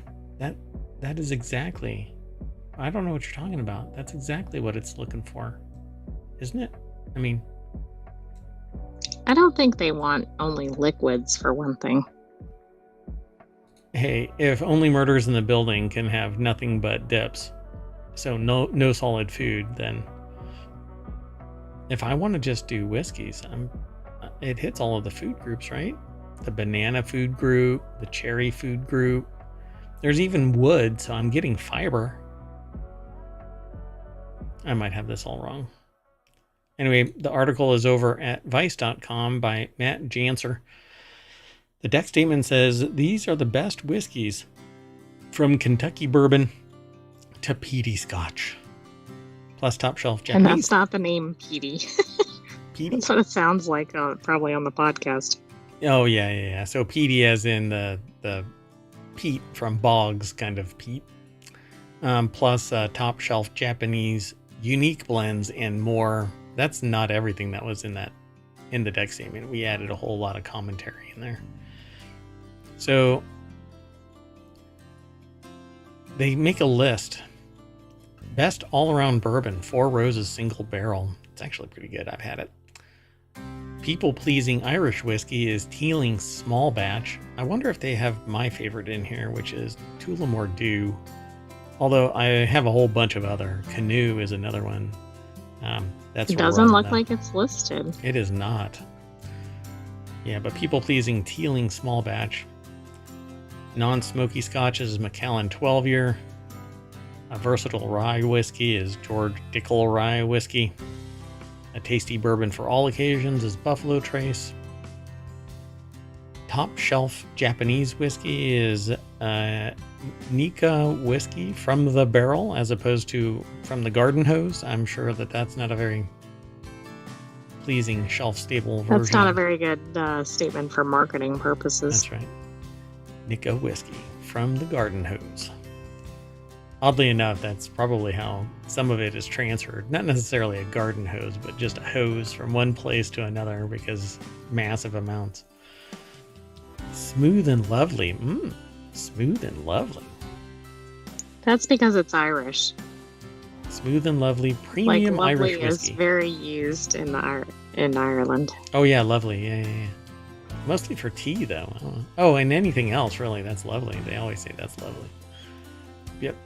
is exactly. I don't know what you're talking about. That's exactly what it's looking for, isn't it? I mean, I don't think they want only liquids, for one thing. Hey, if Only Murders in the Building can have nothing but dips, so no solid food, then if I want to just do whiskeys, it hits all of the food groups, right? The banana food group, the cherry food group. There's even wood, so I'm getting fiber. I might have this all wrong. Anyway, the article is over at Vice.com by Matt Janser. The deck statement says, these are the best whiskeys, from Kentucky bourbon to peaty Scotch, plus top shelf Japanese. And that's not the name peaty. Peaty? That's what it sounds like, probably on the podcast. Oh, yeah. So peaty as in the peat from bogs kind of peat. Plus top shelf Japanese unique blends and more. That's not everything that was in the deck statement. We added a whole lot of commentary in there. So they make a list. Best all-around bourbon, 4 Roses single barrel. It's actually pretty good. I've had it. People-pleasing Irish whiskey is Teeling small batch. I wonder if they have my favorite in here, which is Tullamore Dew. Although I have a whole bunch of other. Canoe is another one. It doesn't look like it's listed. It is not. Yeah, but people-pleasing Teeling small batch. Non-smoky Scotch is Macallan 12-year. A versatile rye whiskey is George Dickel rye whiskey. A tasty bourbon for all occasions is Buffalo Trace. Top shelf Japanese whiskey is Nika whiskey from the barrel as opposed to from the garden hose. I'm sure that's not a very pleasing shelf stable version. That's not a very good statement for marketing purposes. That's right. Nika whiskey from the garden hose. Oddly enough, that's probably how some of it is transferred. Not necessarily a garden hose, but just a hose from one place to another because massive amounts. Smooth and lovely. Smooth and lovely. That's because it's Irish. Smooth and lovely premium like lovely Irish whiskey. Is very used in Ireland. Oh yeah, lovely. Yeah. Mostly for tea though. Oh, and anything else really. That's lovely. They always say that's lovely. Yep.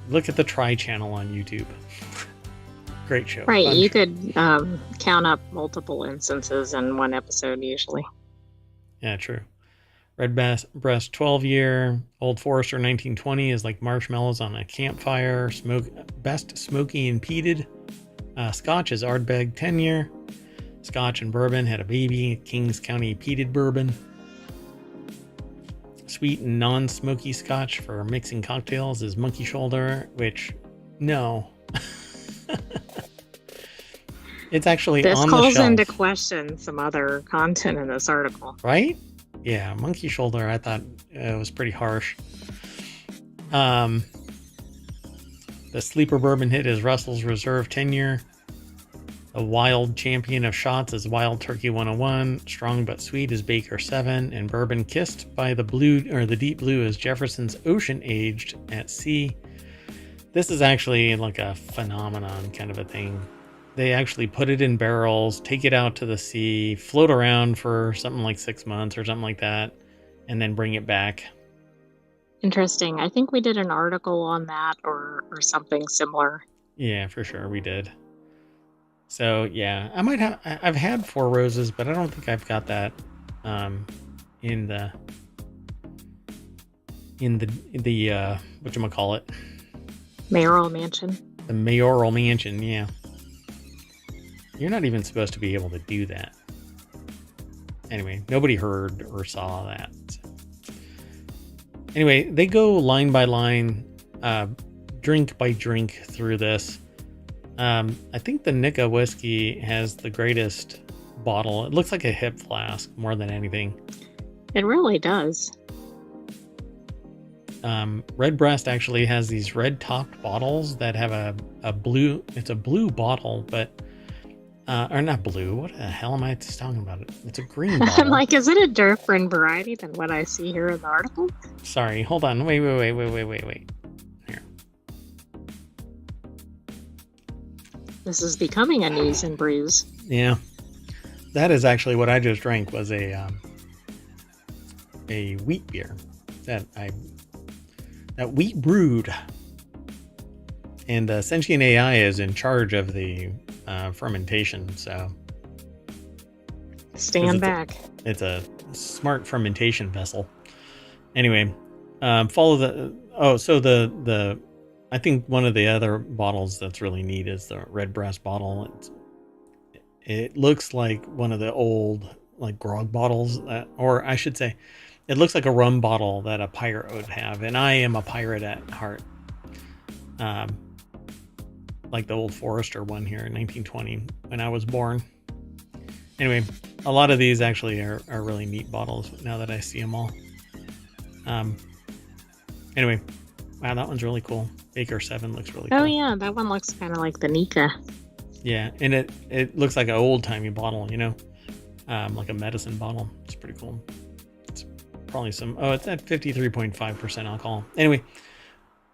Look at the Try channel on YouTube. Great show. Right, you could count up multiple instances in one episode usually. Yeah, true. Red Breast 12-year, Old Forester 1920 is like marshmallows on a campfire. Best smoky and peated. Scotch is Ardbeg 10-year. Scotch and bourbon had a baby. Kings County peated bourbon. Sweet and non-smoky Scotch for mixing cocktails is Monkey Shoulder, which no. It's actually this on the shelf. This calls into question some other content in this article. Right? Yeah, Monkey Shoulder, I thought it was pretty harsh. The sleeper bourbon hit is Russell's Reserve 10-year. The wild champion of shots is Wild Turkey 101. Strong but sweet is Baker 7. And bourbon kissed by the deep blue is Jefferson's Ocean Aged at Sea. This is actually like a phenomenon kind of a thing. They actually put it in barrels, take it out to the sea, float around for something like 6 months or something like that, and then bring it back. Interesting. I think we did an article on that or something similar. Yeah, for sure we did. So yeah, I've had Four Roses, but I don't think I've got that in the whatchamacallit? Mayoral Mansion. The Mayoral Mansion, yeah. You're not even supposed to be able to do that. Anyway, nobody heard or saw that. Anyway, they go line by line, drink by drink through this. I think the Nika whiskey has the greatest bottle. It looks like a hip flask more than anything. It really does. Red Breast actually has these red topped bottles that have a blue. It's a blue bottle, but or not blue. What the hell am I talking about? It's a green bottle. I'm like, is it a different variety than what I see here in the article? Sorry, hold on. Wait. Here. This is becoming a news and brews. Yeah, that is actually what I just drank. Was a wheat beer that wheat brewed, and Sentient AI is in charge of the fermentation. So stand back. It's a smart fermentation vessel. Anyway, follow the. Oh, so the I think one of the other bottles that's really neat is the Red Breast bottle. It looks like one of the old like grog bottles, or I should say, it looks like a rum bottle that a pirate would have, and I am a pirate at heart. Like the Old Forester one here in 1920 when I was born. Anyway, a lot of these actually are really neat bottles now that I see them all. Anyway, wow, that one's really cool. Baker 7 looks really cool. Oh yeah, that one looks kind of like the Nika. Yeah, and it looks like an old-timey bottle, you know? Like a medicine bottle. It's pretty cool. It's probably it's at 53.5% alcohol. Anyway,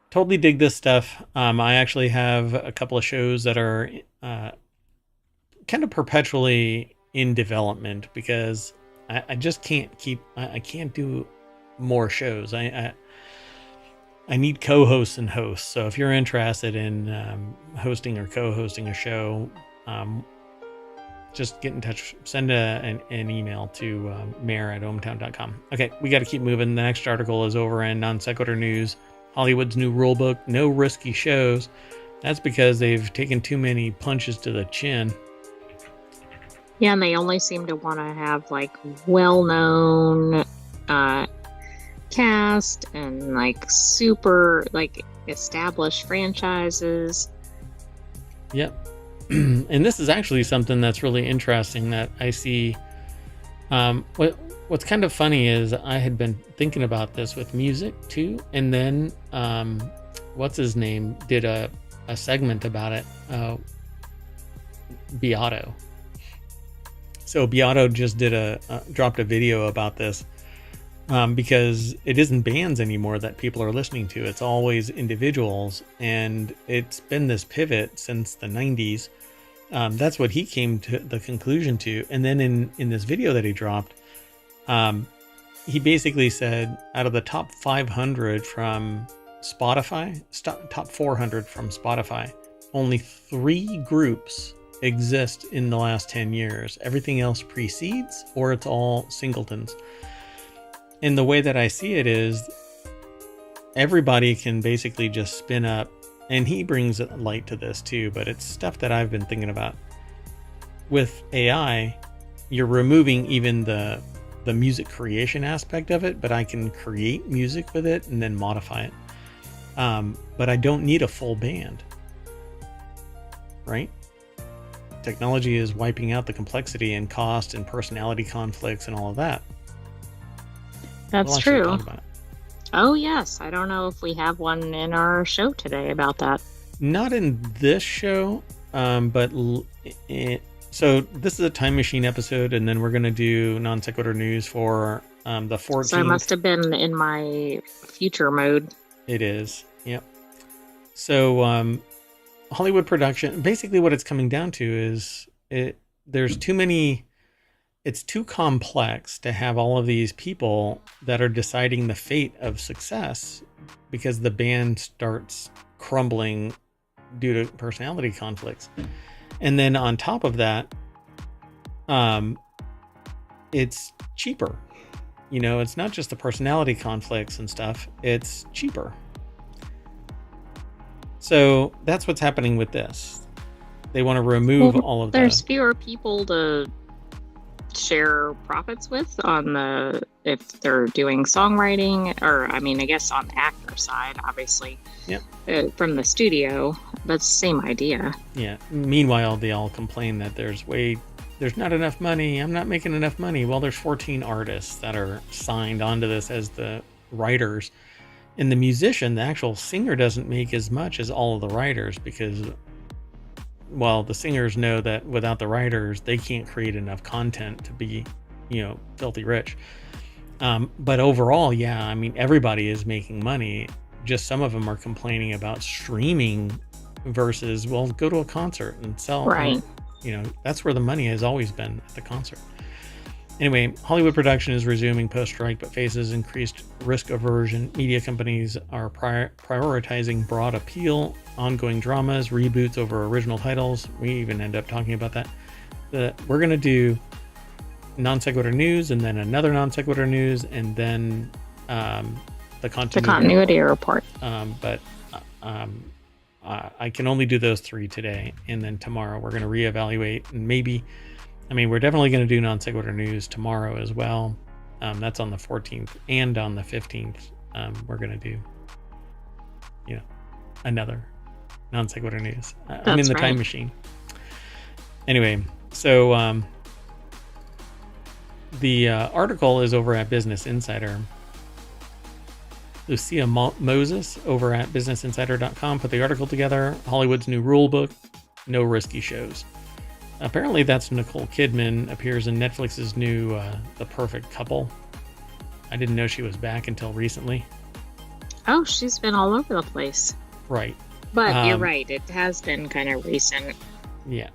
totally dig this stuff. I actually have a couple of shows that are kind of perpetually in development because I just can't I can't do more shows. I need co-hosts and hosts. So if you're interested in hosting or co-hosting a show, just get in touch. Send an email to mayor@ohmTown.com. Okay, we got to keep moving. The next article is over in Non Sequitur News. Hollywood's new rulebook, no risky shows. That's because they've taken too many punches to the chin. Yeah, and they only seem to want to have like well-known cast and like super like established franchises. Yep. And this is actually something that's really interesting that I see. What's kind of funny is I had been thinking about this with music too, and then what's his name did a segment about it. Beato So Beato just dropped a video about this, because it isn't bands anymore that people are listening to. It's always individuals, and it's been this pivot since the 90s. That's what he came to the conclusion to. And then in this video that he dropped, he basically said out of the top 500 from Spotify, top 400 from Spotify, only 3 groups exist in the last 10 years. Everything else precedes, or it's all singletons. And the way that I see it is everybody can basically just spin up, and he brings light to this too, but it's stuff that I've been thinking about. With AI, you're removing even the music creation aspect of it, but I can create music with it and then modify it. But I don't need a full band, right? Technology is wiping out the complexity and cost and personality conflicts and all of that. That's true. Oh, yes. I don't know if we have one in our show today about that. Not in this show, but so this is a time machine episode, and then we're going to do non sequitur news for the 14th. So I must have been in my future mode. It is. Yep. So Hollywood production, basically what it's coming down to is there's too many. It's too complex to have all of these people that are deciding the fate of success, because the band starts crumbling due to personality conflicts. And then on top of that, it's cheaper. You know, it's not just the personality conflicts and stuff, it's cheaper. So that's what's happening with this. They want to remove all of that. There's fewer people to share profits with if they're doing songwriting, or I guess on the actor side, obviously. Yeah. From the studio, that's the same idea. Yeah. Meanwhile, they all complain that there's not enough money. I'm not making enough money. Well, there's 14 artists that are signed onto this as the writers, and the musician, the actual singer, doesn't make as much as all of the writers, because the singers know that without the writers, they can't create enough content to be, filthy rich. But overall, yeah, everybody is making money. Just some of them are complaining about streaming versus, go to a concert and sell. Right. That's where the money has always been, at the concert. Anyway, Hollywood production is resuming post-strike, but faces increased risk aversion. Media companies are prioritizing broad appeal, ongoing dramas, reboots over original titles. We even end up talking about that. We're going to do non sequitur news, and then another non sequitur news, and then the continuity report. But I can only do those 3 today, and then tomorrow we're going to reevaluate, and maybe. We're definitely going to do non sequitur news tomorrow as well. That's on the 14th, and on the 15th, we're going to do, another non sequitur news. I'm in the time machine. Anyway, so the article is over at Business Insider. Lucia Moses over at businessinsider.com put the article together. Hollywood's new rule book: no risky shows. Apparently that's Nicole Kidman, appears in Netflix's new The Perfect Couple. I didn't know she was back until recently. Oh, she's been all over the place. Right. But you're right, it has been kind of recent. Yeah.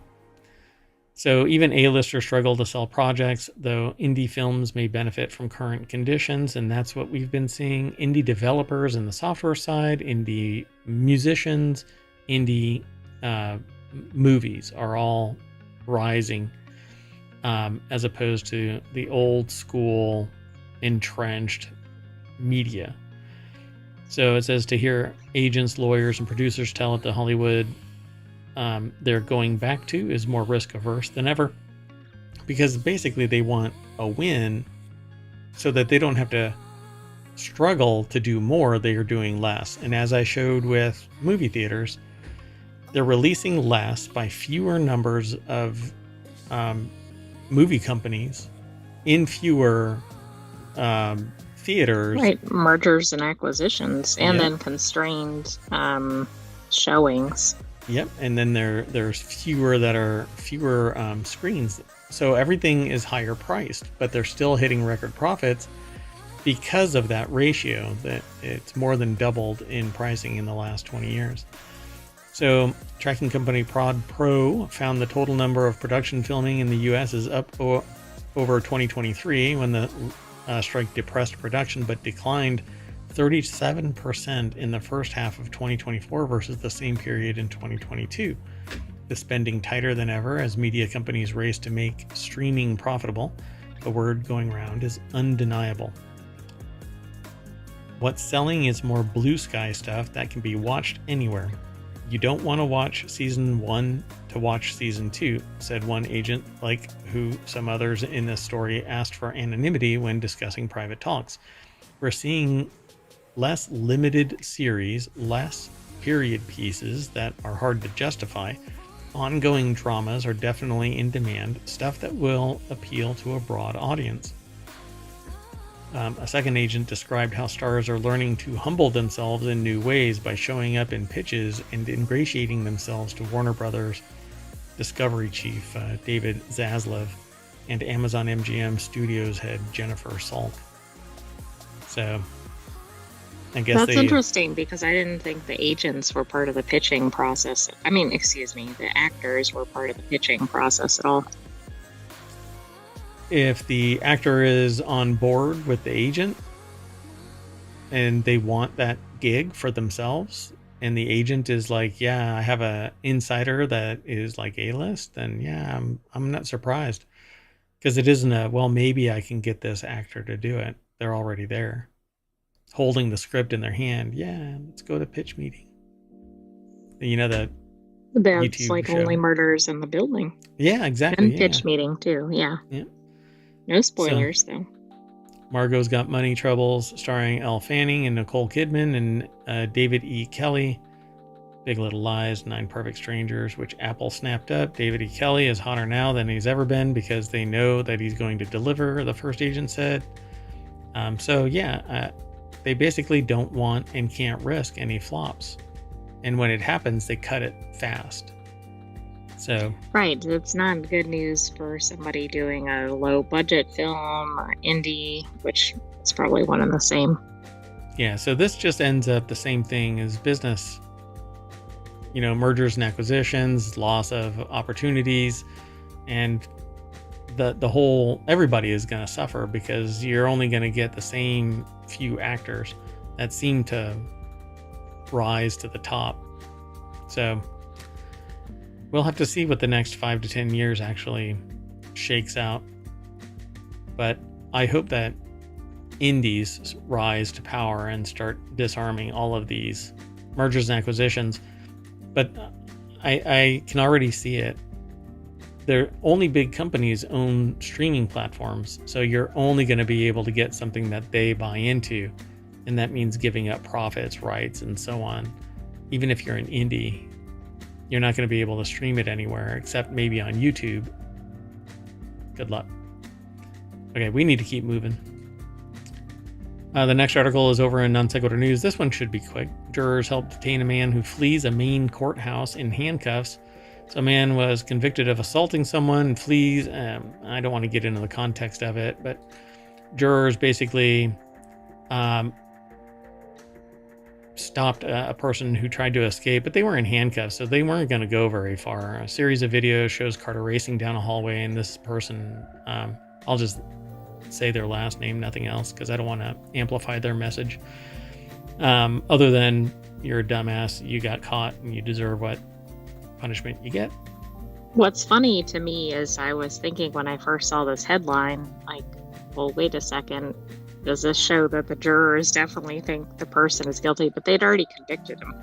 So even A-listers struggle to sell projects, though indie films may benefit from current conditions, and that's what we've been seeing. Indie developers in the software side, indie musicians, indie movies are all rising, as opposed to the old school entrenched media. So it says, to hear agents, lawyers, and producers tell it, the Hollywood they're going back to is more risk averse than ever, because basically they want a win so that they don't have to struggle to do more. They are doing less. And as I showed with movie theaters, they're releasing less by fewer numbers of movie companies in fewer theaters. Right, mergers and acquisitions, and then constrained showings. Yep, and then there's fewer screens So everything is higher priced, but they're still hitting record profits because of that ratio, that it's more than doubled in pricing in the last 20 years. So tracking company Prod Pro found the total number of production filming in the US is up over 2023, when the strike depressed production, but declined 37% in the first half of 2024 versus the same period in 2022. The spending tighter than ever as media companies race to make streaming profitable. The word going around is undeniable. What's selling is more blue sky stuff that can be watched anywhere. You don't want to watch season 1 to watch season 2, said one agent, like who some others in this story asked for anonymity when discussing private talks. We're seeing less limited series, less period pieces that are hard to justify. Ongoing dramas are definitely in demand, stuff that will appeal to a broad audience. A second agent described how stars are learning to humble themselves in new ways by showing up in pitches and ingratiating themselves to Warner Brothers Discovery chief David Zaslav and Amazon MGM Studios head Jennifer Salk. So I guess that's interesting, because I didn't think the agents were part of the pitching process. The actors were part of the pitching process at all. If the actor is on board with the agent and they want that gig for themselves, and the agent is like, yeah, I have a insider that is like A-list, then yeah, I'm not surprised, because it isn't well, maybe I can get this actor to do it. They're already there, holding the script in their hand. Yeah, let's go to pitch meeting. You know, that that's YouTube like show. Only Murders in the Building. Yeah, exactly. And pitch meeting too. Yeah. No spoilers, though. Margot's Got Money Troubles, starring Elle Fanning and Nicole Kidman, and David E. Kelly. Big Little Lies, 9 Perfect Strangers, which Apple snapped up. David E. Kelly is hotter now than he's ever been because they know that he's going to deliver, the first agent said. They basically don't want and can't risk any flops. And when it happens, they cut it fast. So right, it's not good news for somebody doing a low budget film or indie, which is probably one and the same. Yeah, so this just ends up the same thing as business. You know, mergers and acquisitions, loss of opportunities, and the whole, everybody is going to suffer, because you're only going to get the same few actors that seem to rise to the top. So we'll have to see what the next 5 to 10 years actually shakes out. But I hope that indies rise to power and start disarming all of these mergers and acquisitions. But I can already see it. They're only big companies own streaming platforms, so you're only going to be able to get something that they buy into, and that means giving up profits, rights, and so on. Even if you're an indie, you're not going to be able to stream it anywhere except maybe on YouTube. Good luck. Okay, we need to keep moving. The next article is over in Non Sequitur News. This one should be quick. Jurors help detain a man who flees a Maine courthouse in handcuffs. So a man was convicted of assaulting someone and flees. I don't want to get into the context of it, but jurors basically stopped a person who tried to escape, but they were in handcuffs, so they weren't going to go very far. A series of videos shows Carter racing down a hallway, and this person, I'll just say their last name, nothing else, because I don't want to amplify their message. Other than, you're a dumbass, you got caught, and you deserve what punishment you get. What's funny to me is I was thinking when I first saw this headline, like, well, wait a second, does this show that the jurors definitely think the person is guilty? But they'd already convicted him.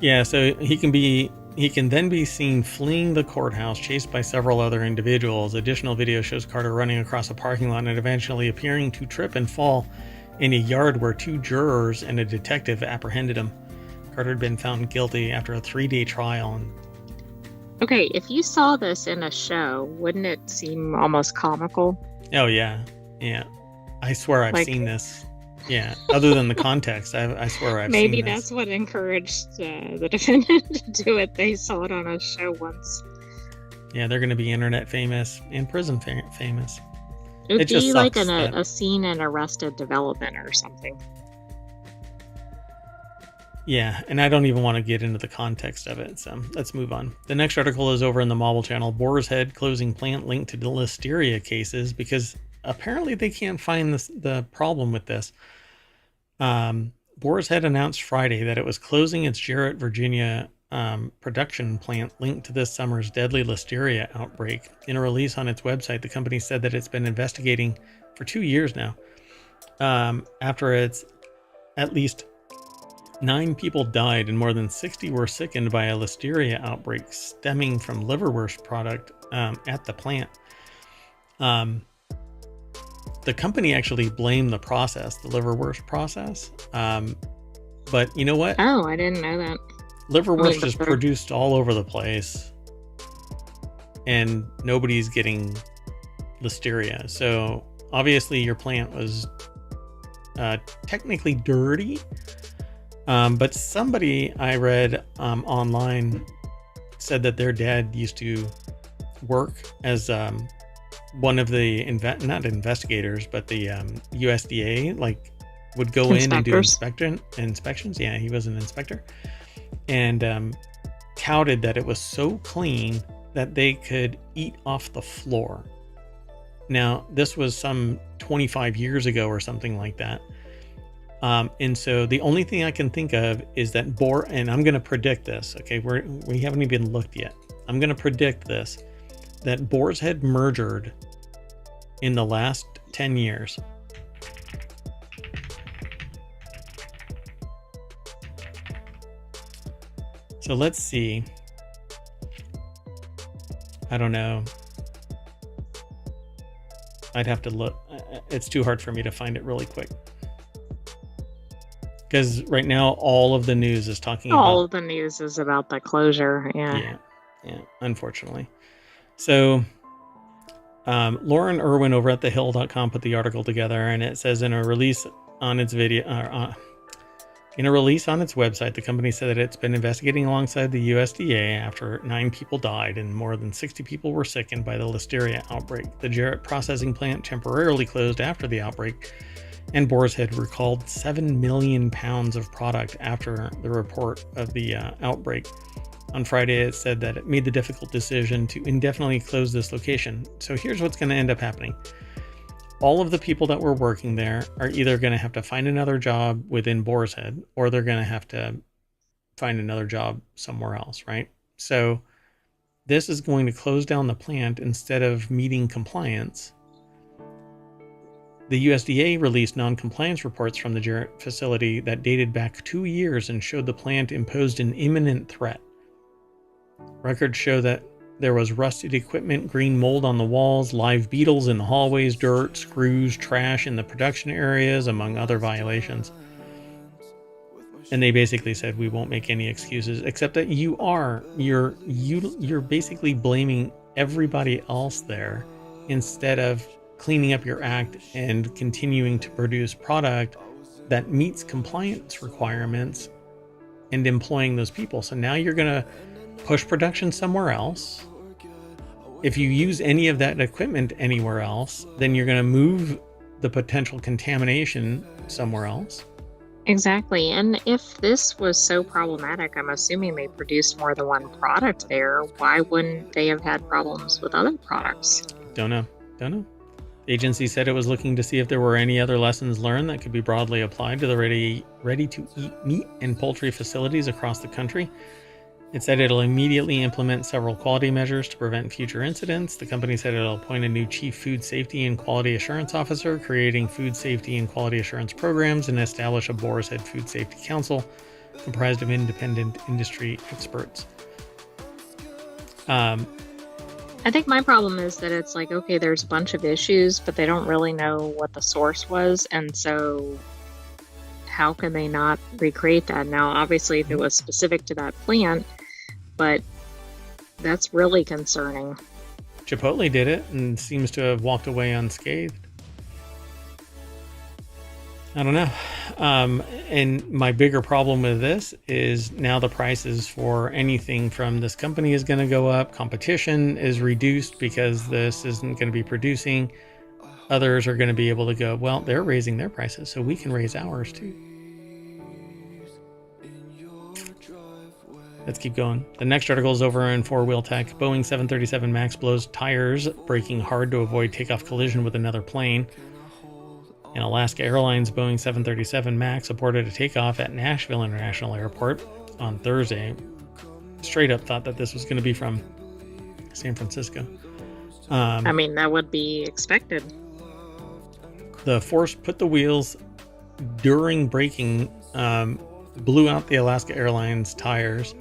Yeah, so he can then be seen fleeing the courthouse, chased by several other individuals. Additional video shows Carter running across a parking lot and eventually appearing to trip and fall in a yard where 2 jurors and a detective apprehended him. Carter had been found guilty after a 3-day trial. Okay, if you saw this in a show, wouldn't it seem almost comical? Oh, yeah. Yeah. I swear I've seen this. Yeah. Other than the context, I swear I've seen this. Maybe that's what encouraged the defendant to do it. They saw it on a show once. Yeah, they're going to be internet famous and prison famous. It would be like a scene in Arrested Development or something. Yeah, and I don't even want to get into the context of it, so let's move on. The next article is over in the Marble Channel. Boar's Head closing plant linked to the listeria cases, because apparently they can't find the problem with this. Boar's Head announced Friday that it was closing its Jarrett, Virginia production plant linked to this summer's deadly listeria outbreak. In a release on its website, the company said that it's been investigating for 2 years now, after it's at least 9 people died and more than 60 were sickened by a listeria outbreak stemming from liverwurst product at the plant. The company actually blamed the process, the liverwurst process. But you know what? Oh, I didn't know that. Liverwurst is produced all over the place and nobody's getting listeria. So obviously your plant was technically dirty. But somebody I read online said that their dad used to work as one of the not investigators, but the USDA, like, would go in and do inspections. Yeah, he was an inspector, and touted that it was so clean that they could eat off the floor. Now, this was some 25 years ago or something like that. And so the only thing I can think of is that and I'm going to predict this. Okay, we haven't even looked yet. I'm going to predict this, that Boar's Head mergered in the last 10 years. So let's see. I don't know. I'd have to look. It's too hard for me to find it really quick. Because right now, all of the news is talking about... All of the news is about the closure, yeah, unfortunately. So, Lauren Irwin over at thehill.com put the article together, and it says in a release on its website, the company said that it's been investigating alongside the USDA after 9 people died and more than 60 people were sickened by the listeria outbreak. The Jarrett processing plant temporarily closed after the outbreak, and Boar's Head recalled 7 million pounds of product after the report of the outbreak. On Friday, it said that it made the difficult decision to indefinitely close this location. So here's what's going to end up happening. All of the people that were working there are either going to have to find another job within Boar's Head, or they're going to have to find another job somewhere else, right? So this is going to close down the plant instead of meeting compliance. The USDA released non-compliance reports from the Jarrett facility that dated back 2 years and showed the plant imposed an imminent threat. Records show that there was rusted equipment, green mold on the walls, live beetles in the hallways, dirt, screws, trash in the production areas, among other violations. And they basically said, we won't make any excuses, except that you're basically blaming everybody else there instead of cleaning up your act and continuing to produce product that meets compliance requirements and employing those people. So now you're going to push production somewhere else. If you use any of that equipment anywhere else, then you're going to move the potential contamination somewhere else. Exactly. And if this was so problematic, I'm assuming they produced more than one product there. Why wouldn't they have had problems with other products? Don't know. The agency said it was looking to see if there were any other lessons learned that could be broadly applied to the ready-to-eat meat and poultry facilities across the country. It said it'll immediately implement several quality measures to prevent future incidents. The company said it'll appoint a new chief food safety and quality assurance officer, creating food safety and quality assurance programs, and establish a Boar's Head Food Safety Council comprised of independent industry experts. I think my problem is that it's like, okay, there's a bunch of issues, but they don't really know what the source was. And so how can they not recreate that? Now, obviously, if it was specific to that plant, but that's really concerning. Chipotle did it and seems to have walked away unscathed. I don't know. And my bigger problem with this is now the prices for anything from this company is going to go up. Competition is reduced because this isn't going to be producing. Others are going to be able to go, well, they're raising their prices, so we can raise ours too. Let's keep going. The next article is over in Four Wheel Tech. Boeing 737 MAX blows tires, braking hard to avoid takeoff collision with another plane. And Alaska Airlines Boeing 737 MAX aborted a takeoff at Nashville International Airport on Thursday. Straight up thought that this was going to be from San Francisco. I mean, that would be expected. The force put the wheels during braking, blew out the Alaska Airlines tires.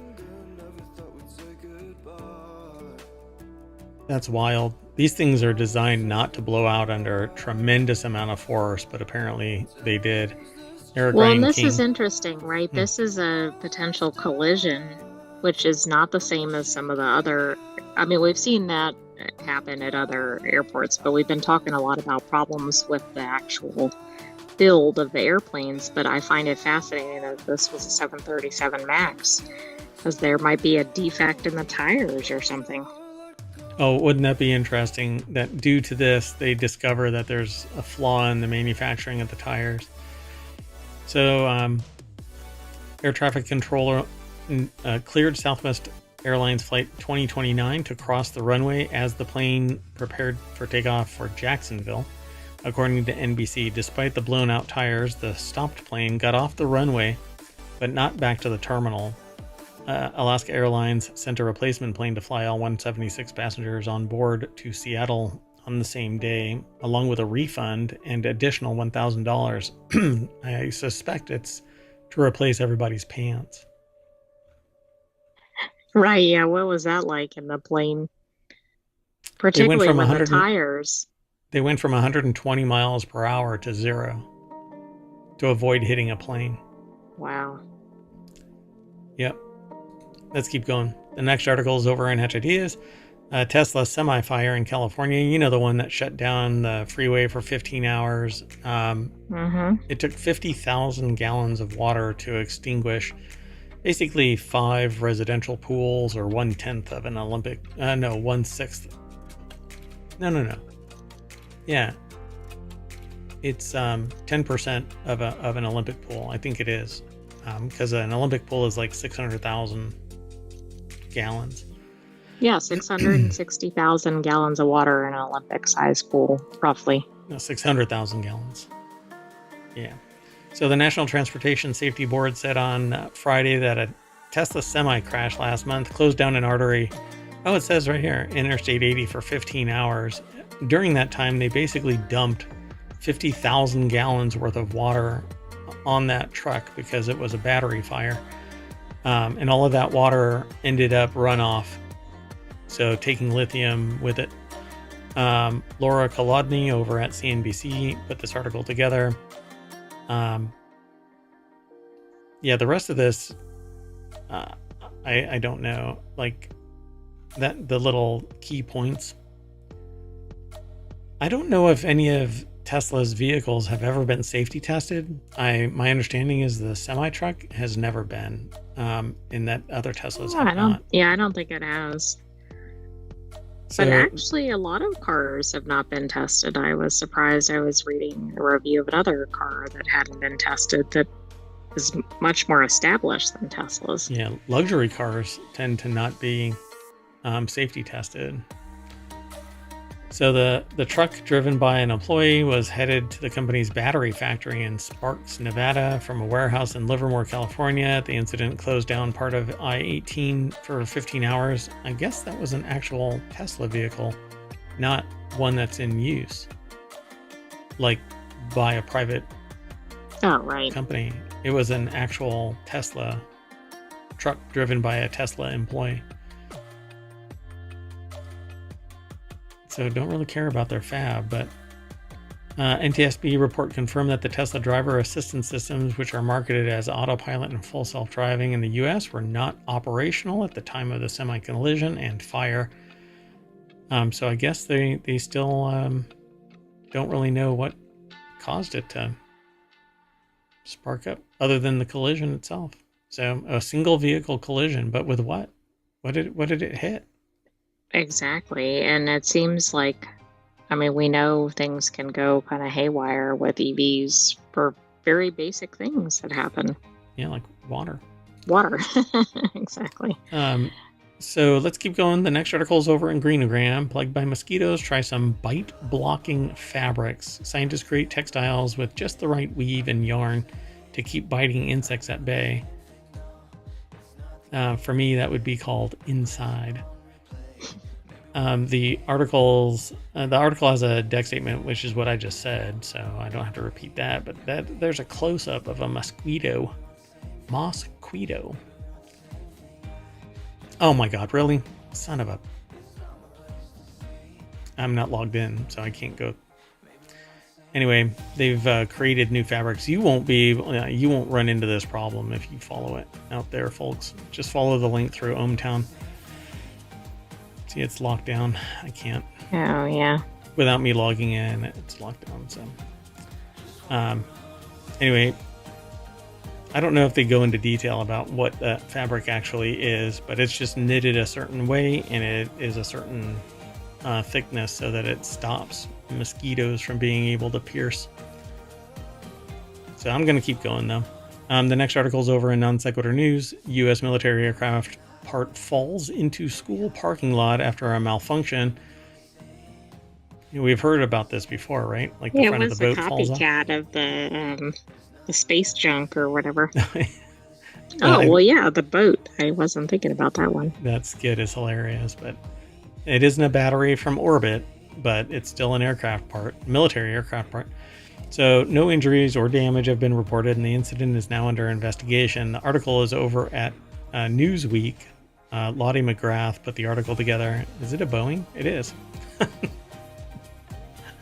That's wild. These things are designed not to blow out under a tremendous amount of force, but apparently they did. And this is interesting, right? This is a potential collision, which is not the same as some of the other. I mean, we've seen that happen at other airports, but we've been talking a lot about problems with the actual build of the airplanes. But I find it fascinating that this was a 737 MAX, because there might be a defect in the tires or something. Oh, wouldn't that be interesting that due to this, they discover that there's a flaw in the manufacturing of the tires. So, air traffic controller cleared Southwest Airlines Flight 2029 to cross the runway as the plane prepared for takeoff for Jacksonville. According to NBC, despite the blown out tires, the stopped plane got off the runway, but not back to the terminal. Alaska Airlines sent a replacement plane to fly all 176 passengers on board to Seattle on the same day, along with a refund and additional $1,000. I suspect it's to replace everybody's pants. Right, yeah. What was that like in the plane? Particularly with the tires. They went from 120 miles per hour to 0 to avoid hitting a plane. Wow. Yep. Let's keep going. The next article is over in Hachadias. Tesla semi-fire in California. You know, the one that shut down the freeway for 15 hours. It took 50,000 gallons of water to extinguish basically 5 residential pools, or 1/10 of an Olympic. No, 1/6. No. Yeah. It's 10% of an Olympic pool. I think it is. Because an Olympic pool is like 600,000 gallons. Yeah, 660,000 gallons of water in an Olympic-sized pool, roughly. No, 600,000 gallons. Yeah. So the National Transportation Safety Board said on Friday that a Tesla semi crash last month closed down an artery. Oh, it says right here, Interstate 80 for 15 hours. During that time, they basically dumped 50,000 gallons worth of water on that truck because it was a battery fire. And all of that water ended up runoff. So taking lithium with it. Laura Kolodny over at CNBC put this article together. Yeah, the rest of this, I don't know. Like that, the little key points. I don't know if any of Tesla's vehicles have ever been safety tested. My understanding is the semi-truck has never been, in that other Teslas have not. Yeah, I don't think it has. So, but actually, a lot of cars have not been tested. I was surprised. I was reading a review of another car that hadn't been tested that is much more established than Tesla's. Yeah, luxury cars tend to not be safety tested. So the truck driven by an employee was headed to the company's battery factory in Sparks, Nevada, from a warehouse in Livermore, California. The incident closed down part of I-18 for 15 hours. I guess that was an actual Tesla vehicle, not one that's in use, like by a private company. It was an actual Tesla truck driven by a Tesla employee. So don't really care about their fab, but NTSB report confirmed that the Tesla driver assistance systems, which are marketed as autopilot and full self-driving in the US, were not operational at the time of the semi-collision and fire. So I guess they still don't really know what caused it to spark up other than the collision itself. So a single vehicle collision, but with what? What did it hit? Exactly. And it seems like, I mean, we know things can go kind of haywire with EVs for very basic things that happen. Yeah, like water. Water. Exactly. So let's keep going. The next article is over in Greenogram. Plagued by mosquitoes, try some bite-blocking fabrics. Scientists create textiles with just the right weave and yarn to keep biting insects at bay. For me, that would be called Inside. The article has a deck statement, which is what I just said, so I don't have to repeat that. But there's a close-up of a mosquito. Oh my god, really? Son of a... I'm not logged in, so I can't go. Anyway, they've created new fabrics. You won't run into this problem if you follow it out there, folks. Just follow the link through ohmTown. See, it's locked down. I can't. Oh, yeah. Without me logging in, it's locked down, so... Anyway... I don't know if they go into detail about what that fabric actually is, but it's just knitted a certain way, and it is a certain thickness so that it stops mosquitoes from being able to pierce. So I'm going to keep going, though. The next article is over in Non-Sequitur News. U.S. military aircraft part falls into school parking lot after a malfunction. We've heard about this before, right? Like the front of the boat falls off. Yeah, it was a copycat of the space junk or whatever. Well, yeah, the boat. I wasn't thinking about that one. That skit is hilarious, but it isn't a battery from orbit, but it's still an aircraft part, military aircraft part. So no injuries or damage have been reported, and the incident is now under investigation. The article is over at Newsweek. Lottie McGrath put the article together. Is it a Boeing? It is.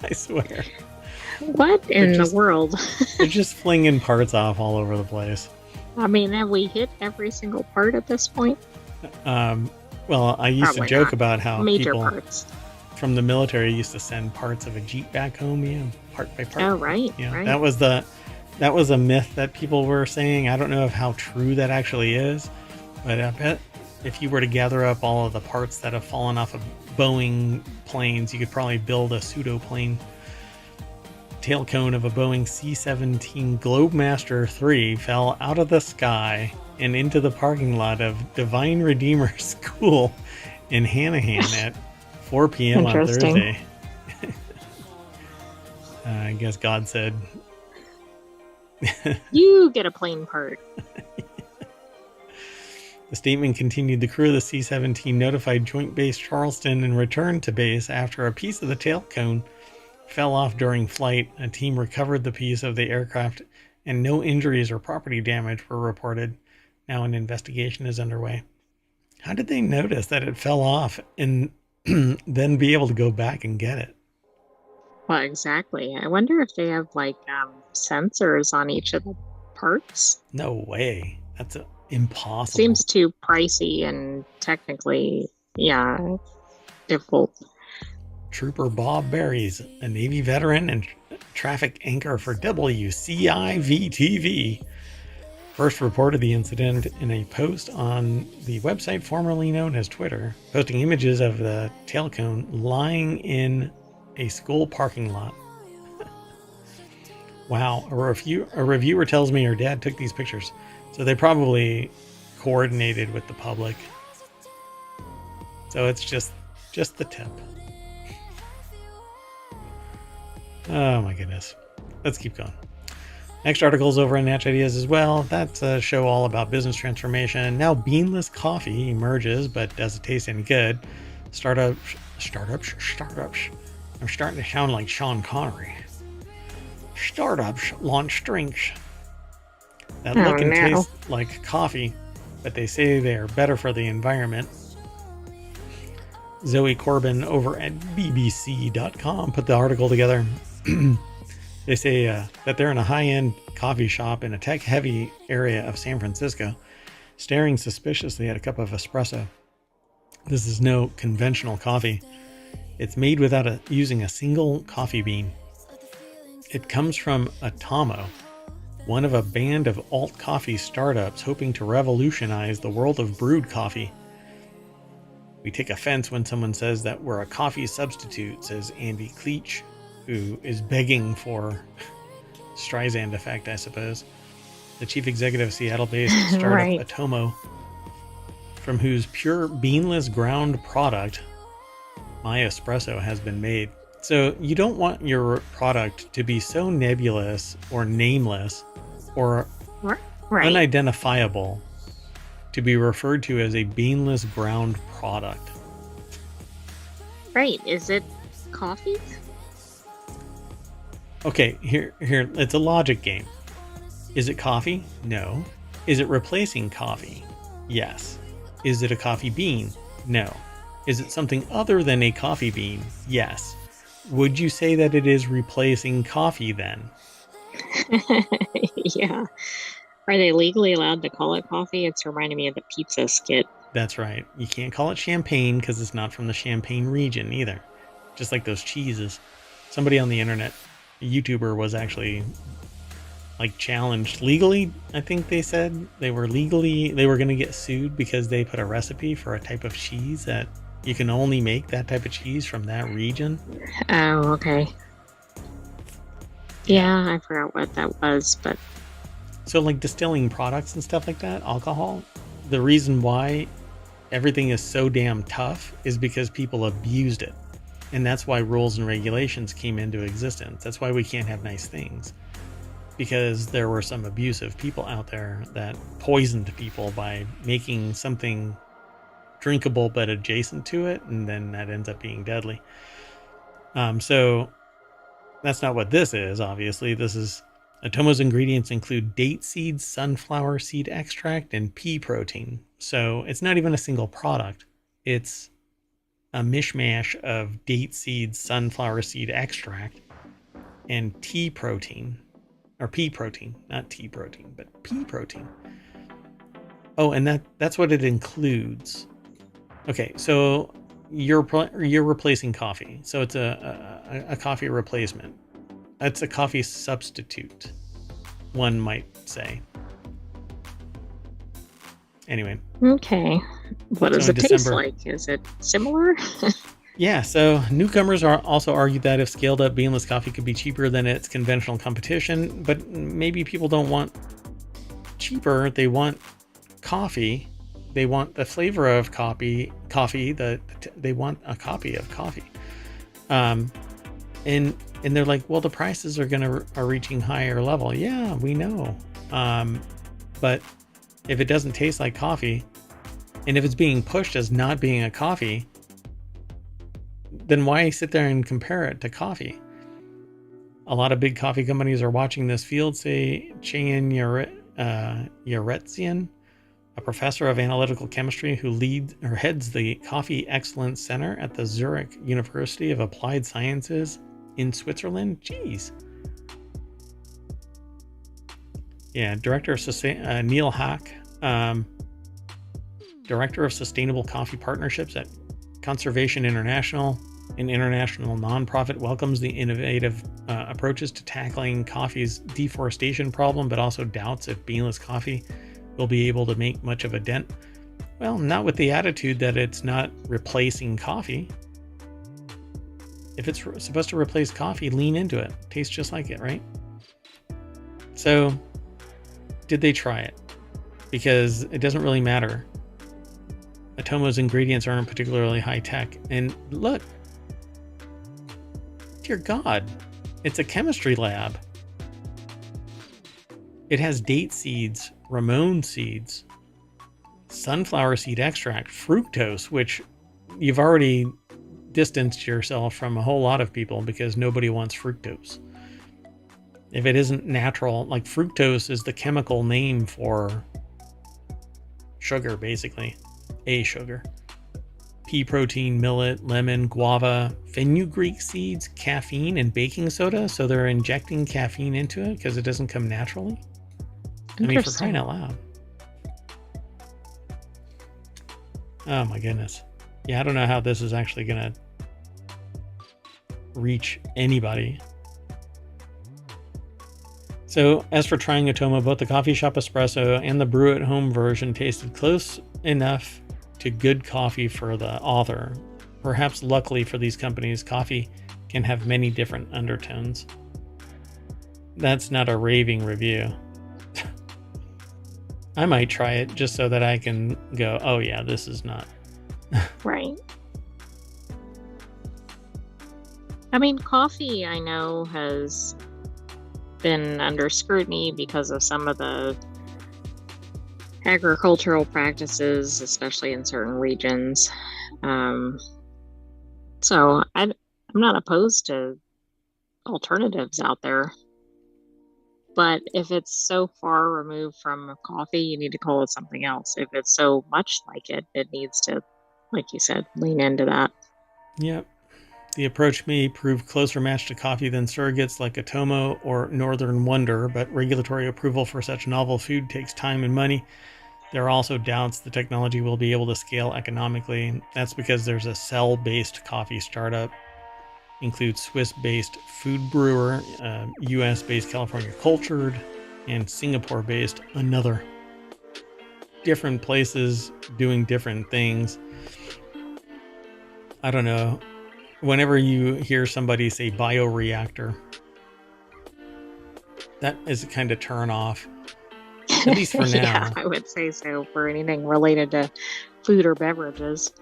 I swear. What in the world? They're just flinging parts off all over the place. I mean, have we hit every single part at this point? Well, I used to joke about how major people parts from the military used to send parts of a Jeep back home, part by part. Oh, right. Right. That was a myth that people were saying. I don't know how true that actually is, but I bet if you were to gather up all of the parts that have fallen off of Boeing planes, you could probably build a pseudo plane. Tail cone of a Boeing C-17 Globemaster III fell out of the sky and into the parking lot of Divine Redeemer School in Hanahan at 4 p.m. on Thursday. I guess God said, you get a plane part. The statement continued. The crew of the C-17 notified Joint Base Charleston and returned to base after a piece of the tail cone fell off during flight. A team recovered the piece of the aircraft and no injuries or property damage were reported. Now an investigation is underway. How did they notice that it fell off and then be able to go back and get it? Well, exactly. I wonder if they have sensors on each of the parts. No way. That's impossible. Seems too pricey and technically, difficult. Trooper Bob Berries, a Navy veteran and traffic anchor for WCIV-TV, first reported the incident in a post on the website formerly known as Twitter, posting images of the tail cone lying in a school parking lot. Wow, a reviewer tells me her dad took these pictures, so they probably coordinated with the public. So it's just the tip. Oh my goodness. Let's keep going. Next article is over on Natch Ideas as well. That's a show all about business transformation. Now beanless coffee emerges, but does it taste any good? Startups. I'm starting to sound like Sean Connery. Startups launch drinks that look and taste like coffee, but they say they are better for the environment. Zoe Corbin over at bbc.com put the article together. They say that they're in a high-end coffee shop in a tech-heavy area of San Francisco, staring suspiciously at a cup of espresso. This is no conventional coffee. It's made without using a single coffee bean. It comes from Atomo, one of a band of alt coffee startups hoping to revolutionize the world of brewed coffee. We take offense when someone says that we're a coffee substitute, says Andy Cleach, who is begging for Streisand effect, I suppose. The chief executive of Seattle-based startup right. Atomo, from whose pure beanless ground product My Espresso has been made. So you don't want your product to be so nebulous or nameless or unidentifiable to be referred to as a beanless ground product. Right. Is it coffee? Okay, here, it's a logic game. Is it coffee? No. Is it replacing coffee? Yes. Is it a coffee bean? No. Is it something other than a coffee bean? Yes. Would you say that it is replacing coffee then? Yeah. Are they legally allowed to call it coffee? It's reminding me of the pizza skit. That's right. You can't call it champagne because it's not from the Champagne region either. Just like those cheeses. Somebody on the internet, a YouTuber, was actually challenged legally. I think they said they were going to get sued because they put a recipe for a type of cheese that you can only make that type of cheese from that region. Oh, okay. Yeah, I forgot what that was, but so distilling products and stuff like that, alcohol, the reason why everything is so damn tough is because people abused it. And that's why rules and regulations came into existence. That's why we can't have nice things. Because there were some abusive people out there that poisoned people by making something drinkable but adjacent to it, and then that ends up being deadly. So that's not what this is, obviously. This is Atomo's ingredients include date seeds, sunflower seed extract, and pea protein. So it's not even a single product. It's a mishmash of date seeds, sunflower seed extract, and tea protein. Or pea protein, not tea protein, but pea protein. Oh, and that's what it includes. Okay, so you're replacing coffee. So it's a coffee replacement. That's a coffee substitute, one might say. Anyway. Okay. What does it taste like? Is it similar? Yeah, so newcomers also argued that if scaled up beanless coffee could be cheaper than its conventional competition, but maybe people don't want cheaper, they want coffee. They want the flavor of coffee, they want a copy of coffee. And they're like, well, the prices are reaching higher level. Yeah, we know. But if it doesn't taste like coffee, and if it's being pushed as not being a coffee, then why sit there and compare it to coffee? A lot of big coffee companies are watching this field, say Cheyenne Yaretzian, a professor of analytical chemistry who heads the Coffee Excellence Center at the Zurich University of Applied Sciences in Switzerland. Jeez. Yeah, Director of Neil Hack, Director of Sustainable Coffee Partnerships at Conservation International, an international nonprofit, welcomes the innovative approaches to tackling coffee's deforestation problem, but also doubts if beanless coffee will be able to make much of a dent. Well, not with the attitude that it's not replacing coffee. If it's supposed to replace coffee, lean into it. Tastes just like it, right? So, did they try it? Because it doesn't really matter. Atomo's ingredients aren't particularly high tech. And look, dear God, it's a chemistry lab. It has date seeds, Ramon seeds, sunflower seed extract, fructose, which you've already distanced yourself from a whole lot of people because nobody wants fructose. If it isn't natural, like fructose is the chemical name for sugar, basically. A sugar. Pea protein, millet, lemon, guava, fenugreek seeds, caffeine, and baking soda. So they're injecting caffeine into it because it doesn't come naturally. I mean, for crying out loud. Oh my goodness. Yeah, I don't know how this is actually going to reach anybody. So as for trying Atomo, both the coffee shop espresso and the brew at home version tasted close enough to good coffee for the author. Perhaps luckily for these companies, coffee can have many different undertones. That's not a raving review. I might try it just so that I can go, oh yeah, this is not. Right. I mean, coffee, I know, has been under scrutiny because of some of the agricultural practices, especially in certain regions. So I'm not opposed to alternatives out there. But if it's so far removed from coffee, you need to call it something else. If it's so much like it, it needs to, like you said, lean into that. Yep. The approach may prove closer match to coffee than surrogates like Atomo or Northern Wonder, but regulatory approval for such novel food takes time and money. There are also doubts the technology will be able to scale economically. That's because there's a cell-based coffee startup, includes Swiss-based Food Brewer, US-based California Cultured, and Singapore-based Another. Different places doing different things. I don't know. Whenever you hear somebody say bioreactor, that is a kind of turn off. At least for now. Yeah, I would say so for anything related to food or beverages.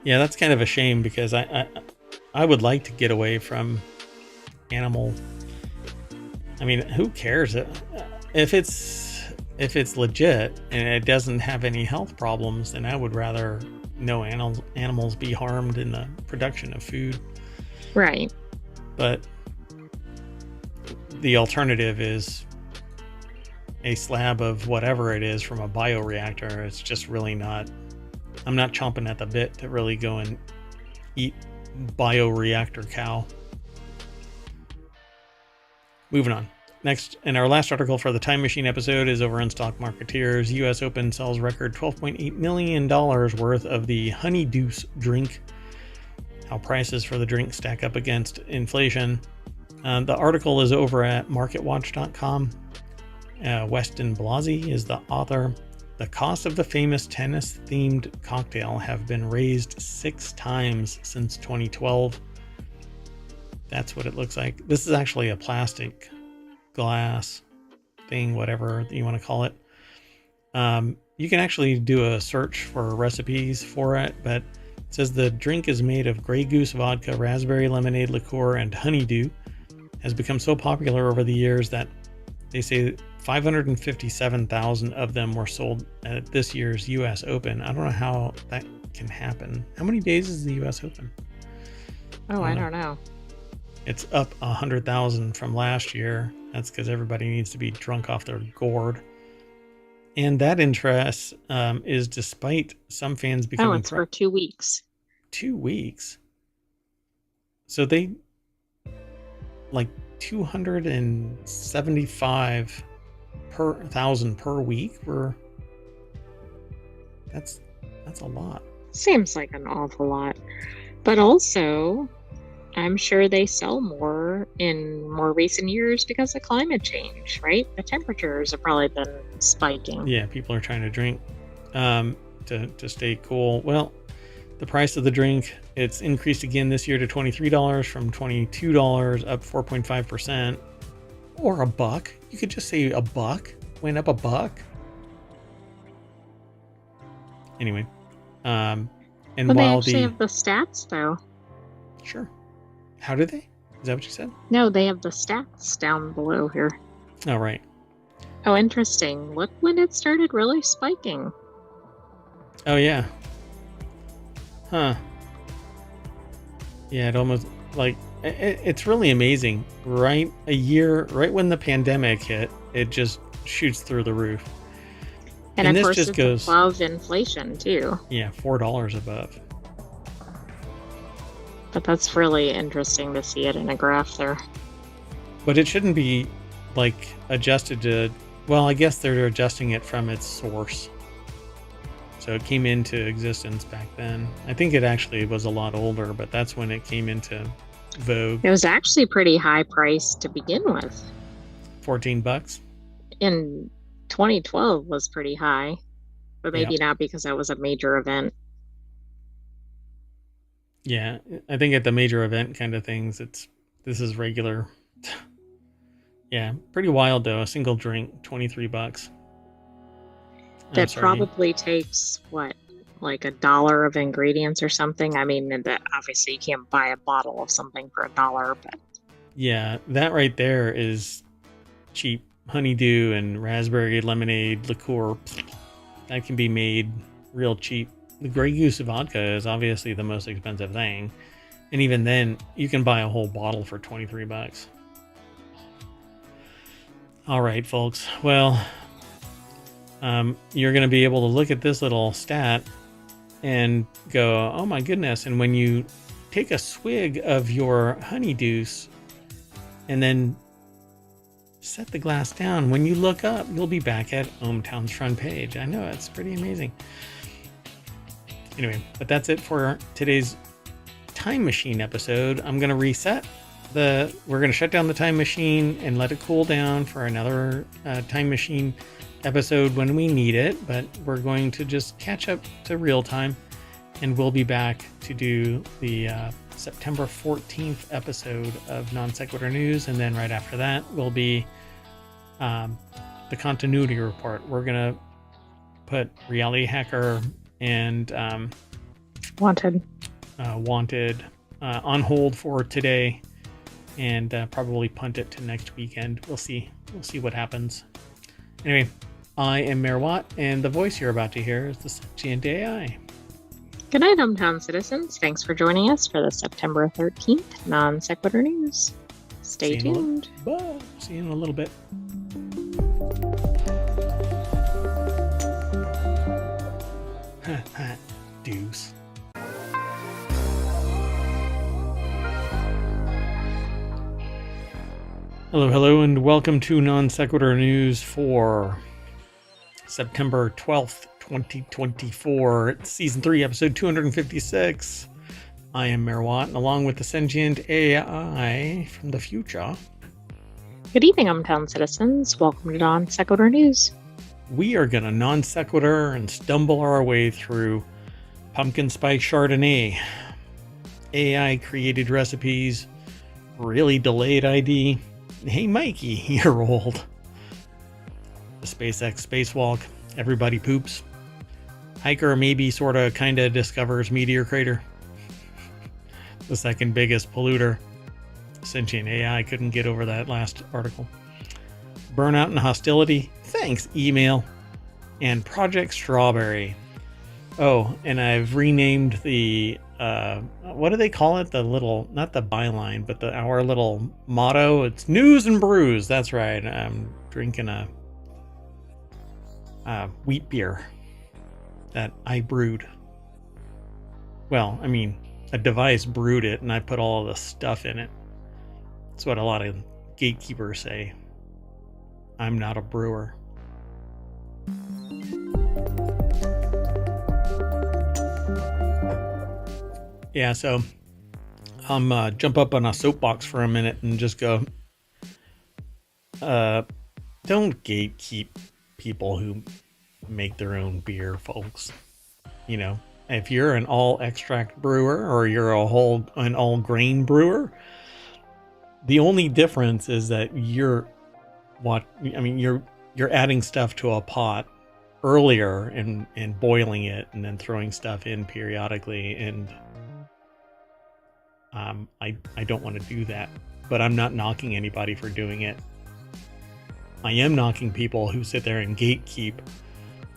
Yeah, that's kind of a shame because I would like to get away from animal. I mean, who cares? If it's legit and it doesn't have any health problems, then I would rather no animals be harmed in the production of food. Right. But the alternative is a slab of whatever it is from a bioreactor. It's just really not. I'm not chomping at the bit to really go and eat bioreactor cow. Moving on. Next, and our last article for the Time Machine episode is over on Stock Marketeers. US Open sells record $12.8 million worth of the Honey Deuce drink. How prices for the drink stack up against inflation. The article is over at marketwatch.com. Weston Blasey is the author. The cost of the famous tennis-themed cocktail have been raised 6 times since 2012. That's what it looks like. This is actually a plastic glass thing, whatever you want to call it. You can actually do a search for recipes for it, but it says the drink is made of Grey Goose vodka, raspberry lemonade liqueur, and honeydew. Has become so popular over the years that they say 557,000 of them were sold at this year's US Open. I don't know how that can happen. How many days is the US Open? Oh, I don't know. It's up 100,000 from last year. That's because everybody needs to be drunk off their gourd. And that interest is despite some fans becoming... Oh, it's for 2 weeks. 2 weeks? So they... like 275 per thousand per week were... That's a lot. Seems like an awful lot. But also... I'm sure they sell more in more recent years because of climate change, right? The temperatures have probably been spiking. Yeah, people are trying to drink to stay cool. Well, the price of the drink, it's increased again this year to $23 from $22, up 4.5%. Or $1. You could just say $1. Went up $1. Anyway. And well, while they actually have the stats, though. Sure. How do they? Is that what you said? No, they have the stats down below here. Oh, right. Oh, interesting. Look when it started really spiking. Oh, yeah. Huh. Yeah, it almost, like, it's really amazing. Right when the pandemic hit, it just shoots through the roof. And of course, it's above inflation, too. Yeah, $4 above. But that's really interesting to see it in a graph there. But it shouldn't be, like, adjusted to... Well, I guess they're adjusting it from its source. So it came into existence back then. I think it actually was a lot older, but that's when it came into vogue. It was actually pretty high priced to begin with. $14. In 2012 was pretty high, but maybe not because that was a major event. Yeah, I think at the major event kind of things, this is regular. Yeah, pretty wild though. A single drink, $23. That probably takes what, like $1 of ingredients or something. I mean, that obviously you can't buy a bottle of something for $1, but yeah, that right there is cheap. Honeydew and raspberry lemonade liqueur, that can be made real cheap. The Grey Goose vodka is obviously the most expensive thing, and even then, you can buy a whole bottle for $23. All right, folks. Well, you're going to be able to look at this little stat and go, oh my goodness. And when you take a swig of your honeydew and then set the glass down, when you look up, you'll be back at ohmTown's front page. I know, it's pretty amazing. Anyway, but that's it for today's time machine episode. I'm going to reset we're going to shut down the time machine and let it cool down for another time machine episode when we need it, but we're going to just catch up to real time, and we'll be back to do the September 14th episode of Non Sequitur News, and then right after that will be the continuity report. We're going to put Reality Hacker and Wanted on hold for today, and probably punt it to next weekend. We'll see what happens. Anyway, I am Mayor Watt, and the voice you're about to hear is the Sentient AI. Good night, ohmTown citizens. Thanks for joining us for the September 13th Non Sequitur News. Stay tuned. Bye. See you in a little bit. Deuce. Hello, and welcome to Non Sequitur News for September 12th, 2024. It's Season 3, Episode 256. I am Mayor Watt, and along with the Sentient AI from the future. Good evening, ohmTown citizens. Welcome to Non Sequitur News. We are going to non sequitur and stumble our way through pumpkin spice Chardonnay, AI created recipes, really delayed ID. Hey Mikey, you're old. The SpaceX spacewalk, everybody poops. Hiker maybe sorta kinda discovers meteor crater. The second biggest polluter. Sentient AI couldn't get over that last article. Burnout and hostility, thanks email. And Project Strawberry. Oh, and I've renamed the what do they call it? The little, not the byline, but our little motto. It's news and brews. That's right. I'm drinking a wheat beer that I brewed. Well, I mean, a device brewed it, and I put all of the stuff in it. That's what a lot of gatekeepers say. I'm not a brewer. Yeah, so I'm jump up on a soapbox for a minute and just go, don't gatekeep people who make their own beer, folks. You know, if you're an all extract brewer or you're an all grain brewer, the only difference is that you're adding stuff to a pot earlier and boiling it and then throwing stuff in periodically, and I don't want to do that, but I'm not knocking anybody for doing it. I am knocking people who sit there and gatekeep.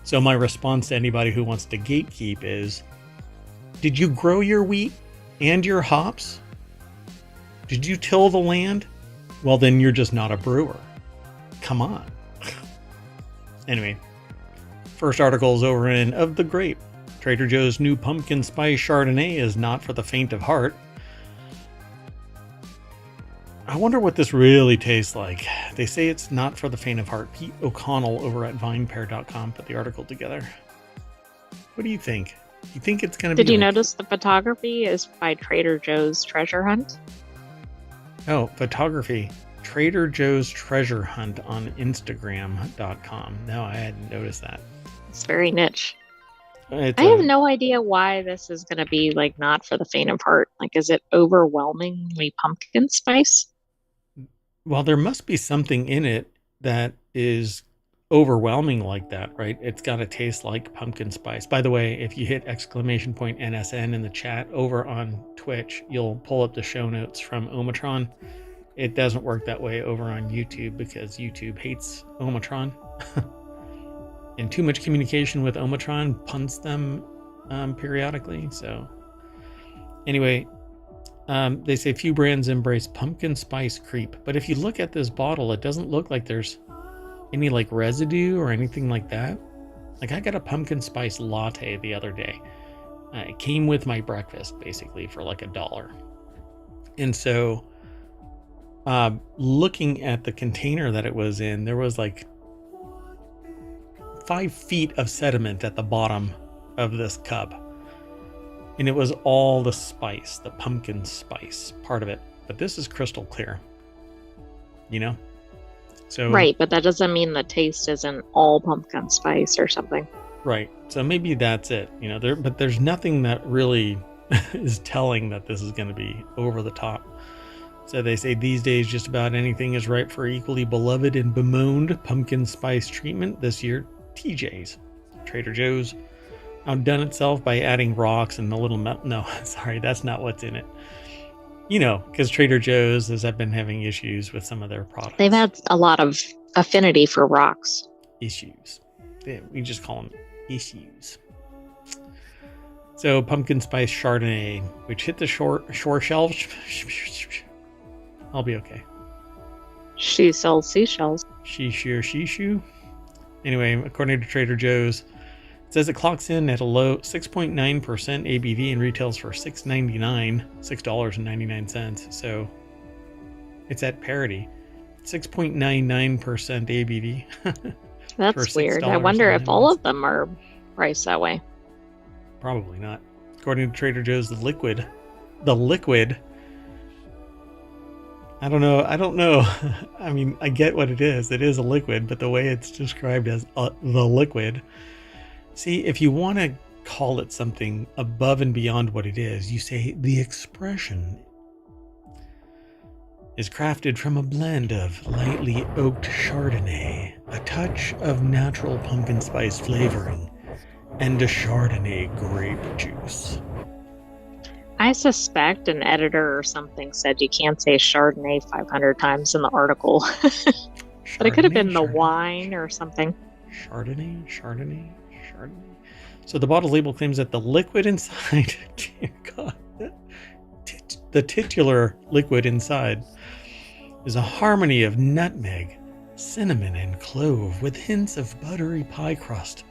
So my response to anybody who wants to gatekeep is, did you grow your wheat and your hops? Did you till the land? Well, then you're just not a brewer. Come on. Anyway, first article is over in Of the Grape. Trader Joe's new pumpkin spice Chardonnay is not for the faint of heart. I wonder what this really tastes like. They say it's not for the faint of heart. Pete O'Connell over at vinepair.com put the article together. What do you think? You think it's going to be... Did you notice the photography is by Trader Joe's Treasure Hunt? Oh, photography. Trader Joe's Treasure Hunt on Instagram.com. No, I hadn't noticed that. It's very niche. I have no idea why this is going to be like not for the faint of heart. Like, is it overwhelmingly pumpkin spice? Well, there must be something in it that is overwhelming like that, right? It's got to taste like pumpkin spice. By the way, if you hit !NSN in the chat over on Twitch, you'll pull up the show notes from ohmTown. It doesn't work that way over on YouTube because YouTube hates ohmTown. And too much communication with ohmTown punts them periodically. So anyway, they say few brands embrace pumpkin spice creep. But if you look at this bottle, it doesn't look like there's any like residue or anything like that. Like I got a pumpkin spice latte the other day. It came with my breakfast basically for like $1. And so looking at the container that it was in, there was like 5 feet of sediment at the bottom of this cup. And it was all the spice, the pumpkin spice part of it. But this is crystal clear, you know? So right, but that doesn't mean the taste isn't all pumpkin spice or something. Right. So maybe that's it, you know, but there's nothing that really is telling that this is going to be over the top. So they say these days just about anything is ripe for equally beloved and bemoaned pumpkin spice treatment. This year, TJ's, Trader Joe's, outdone itself by adding rocks and a little no, sorry, that's not what's in it. You know, because Trader Joe's has been having issues with some of their products. They've had a lot of affinity for rocks. Issues. We just call them issues. So pumpkin spice Chardonnay, which hit the shore shelves. I'll be okay. She sells seashells. She. Anyway, according to Trader Joe's, it says it clocks in at a low 6.9% ABV and retails for $6.99. So it's at parity. 6.99% ABV. That's weird. I wonder if all of them are priced that way. Probably not. According to Trader Joe's, the liquid. I don't know. I mean, I get what it is. It is a liquid, but the way it's described as the liquid. See, if you want to call it something above and beyond what it is, you say the expression is crafted from a blend of lightly oaked Chardonnay, a touch of natural pumpkin spice flavoring, and a Chardonnay grape juice. I suspect an editor or something said you can't say Chardonnay 500 times in the article. But it could have been the wine or something. Chardonnay. So the bottle label claims that the liquid inside, dear God, the titular liquid inside is a harmony of nutmeg, cinnamon, and clove with hints of buttery pie crust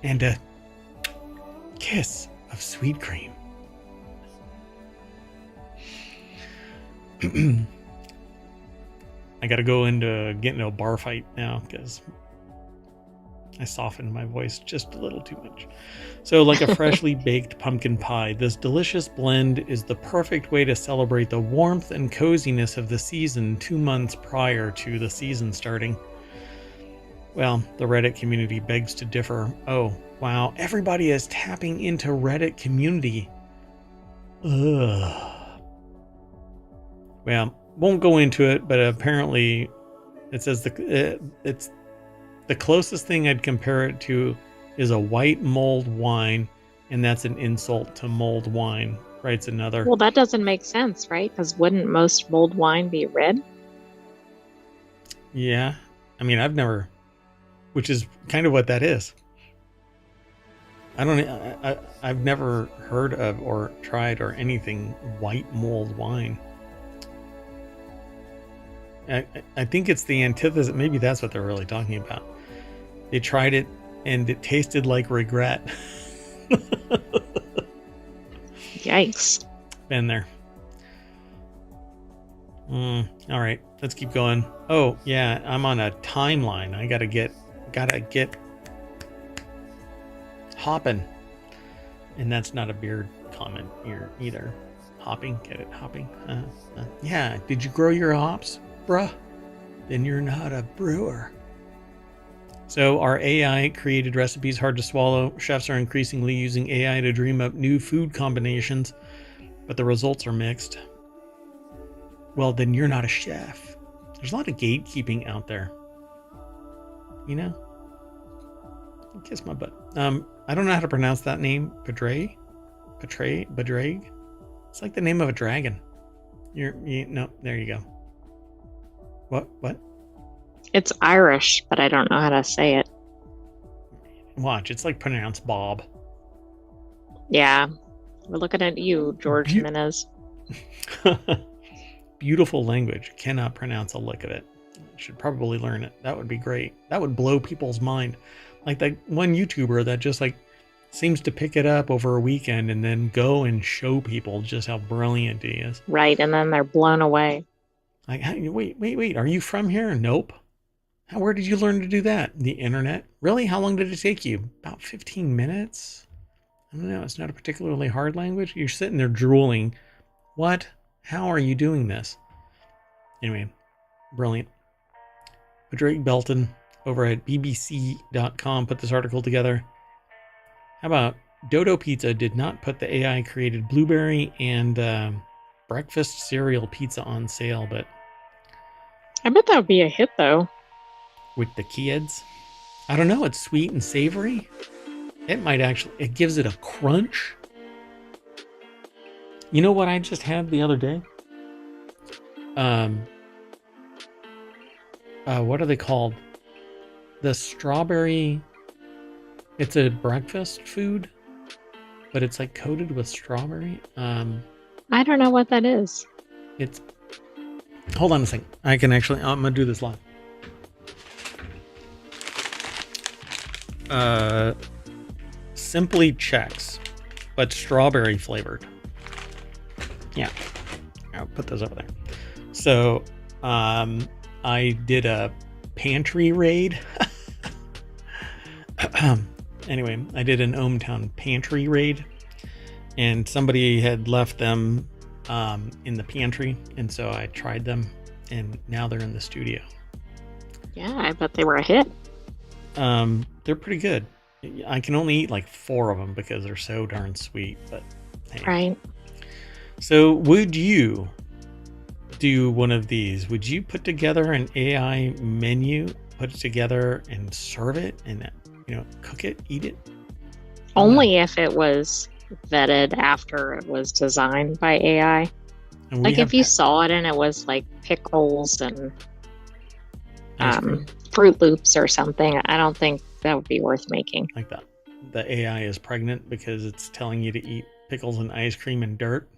and a kiss of sweet cream. I gotta go into getting a bar fight now because I softened my voice just a little too much. So like a freshly baked pumpkin pie, this delicious blend is the perfect way to celebrate the warmth and coziness of the season 2 months prior to the season starting. Well, the Reddit community begs to differ. Oh, wow. Everybody is tapping into Reddit community. Ugh. Well, won't go into it, but apparently it says it's the closest thing I'd compare it to is a white mulled wine, and that's an insult to mulled wine, writes another. Well, that doesn't make sense, right? Because wouldn't most mulled wine be red? Yeah. I mean, which is kind of what that is. I've never heard of or tried or anything white mulled wine. I think it's the antithesis. Maybe that's what they're really talking about. They tried it and it tasted like regret. Yikes. Been there. All right, let's keep going. Oh yeah, I'm on a timeline. I gotta get hopping. And that's not a beard comment here either. Hopping, get it? Hopping. Yeah, did you grow your hops, bruh? then you're not a brewer. So are AI created recipes hard to swallow? Chefs are increasingly using AI to dream up new food combinations, but the results are mixed. Well, then you're not a chef. There's a lot of gatekeeping out there. You know? Kiss my butt. I don't know how to pronounce that name. Bedrag? It's like the name of a dragon. No, there you go. What? It's Irish, but I don't know how to say it. Watch, it's like pronounced Bob. Yeah. We're looking at you, George Jimenez. Beautiful language. Cannot pronounce a lick of it. Should probably learn it. That would be great. That would blow people's mind. Like that one YouTuber that just like seems to pick it up over a weekend and then go and show people just how brilliant he is. Right, and then they're blown away. Like, wait. Are you from here? Nope. Where did you learn to do that? The internet? Really? How long did it take you? About 15 minutes? I don't know. It's not a particularly hard language. You're sitting there drooling. What? How are you doing this? Anyway, brilliant. But Drake Belton over at bbc.com put this article together. How about Dodo Pizza did not put the AI created blueberry and breakfast cereal pizza on sale, but I bet that would be a hit though. With the kids. I don't know, it's sweet and savory. It gives it a crunch. You know what I just had the other day? What are they called? The strawberry. It's a breakfast food, but it's like coated with strawberry. I don't know what that is. Hold on a second. I'm gonna do this live. Simply Chex, but strawberry flavored. Yeah, I'll put those over there. So, I did a pantry raid. Anyway, I did an ohmTown pantry raid, and somebody had left them in the pantry, and so I tried them, and now they're in the studio. Yeah, I bet they were a hit. They're pretty good. I can only eat like 4 of them because they're so darn sweet, but hey. Right. So would you do one of these? Would you put together an AI menu, put it together and serve it and, cook it, eat it? Only if it was vetted after it was designed by AI. Like if you saw it and it was like pickles and Fruit Loops or something, I don't think that would be worth making. Like that. The AI is pregnant because it's telling you to eat pickles and ice cream and dirt.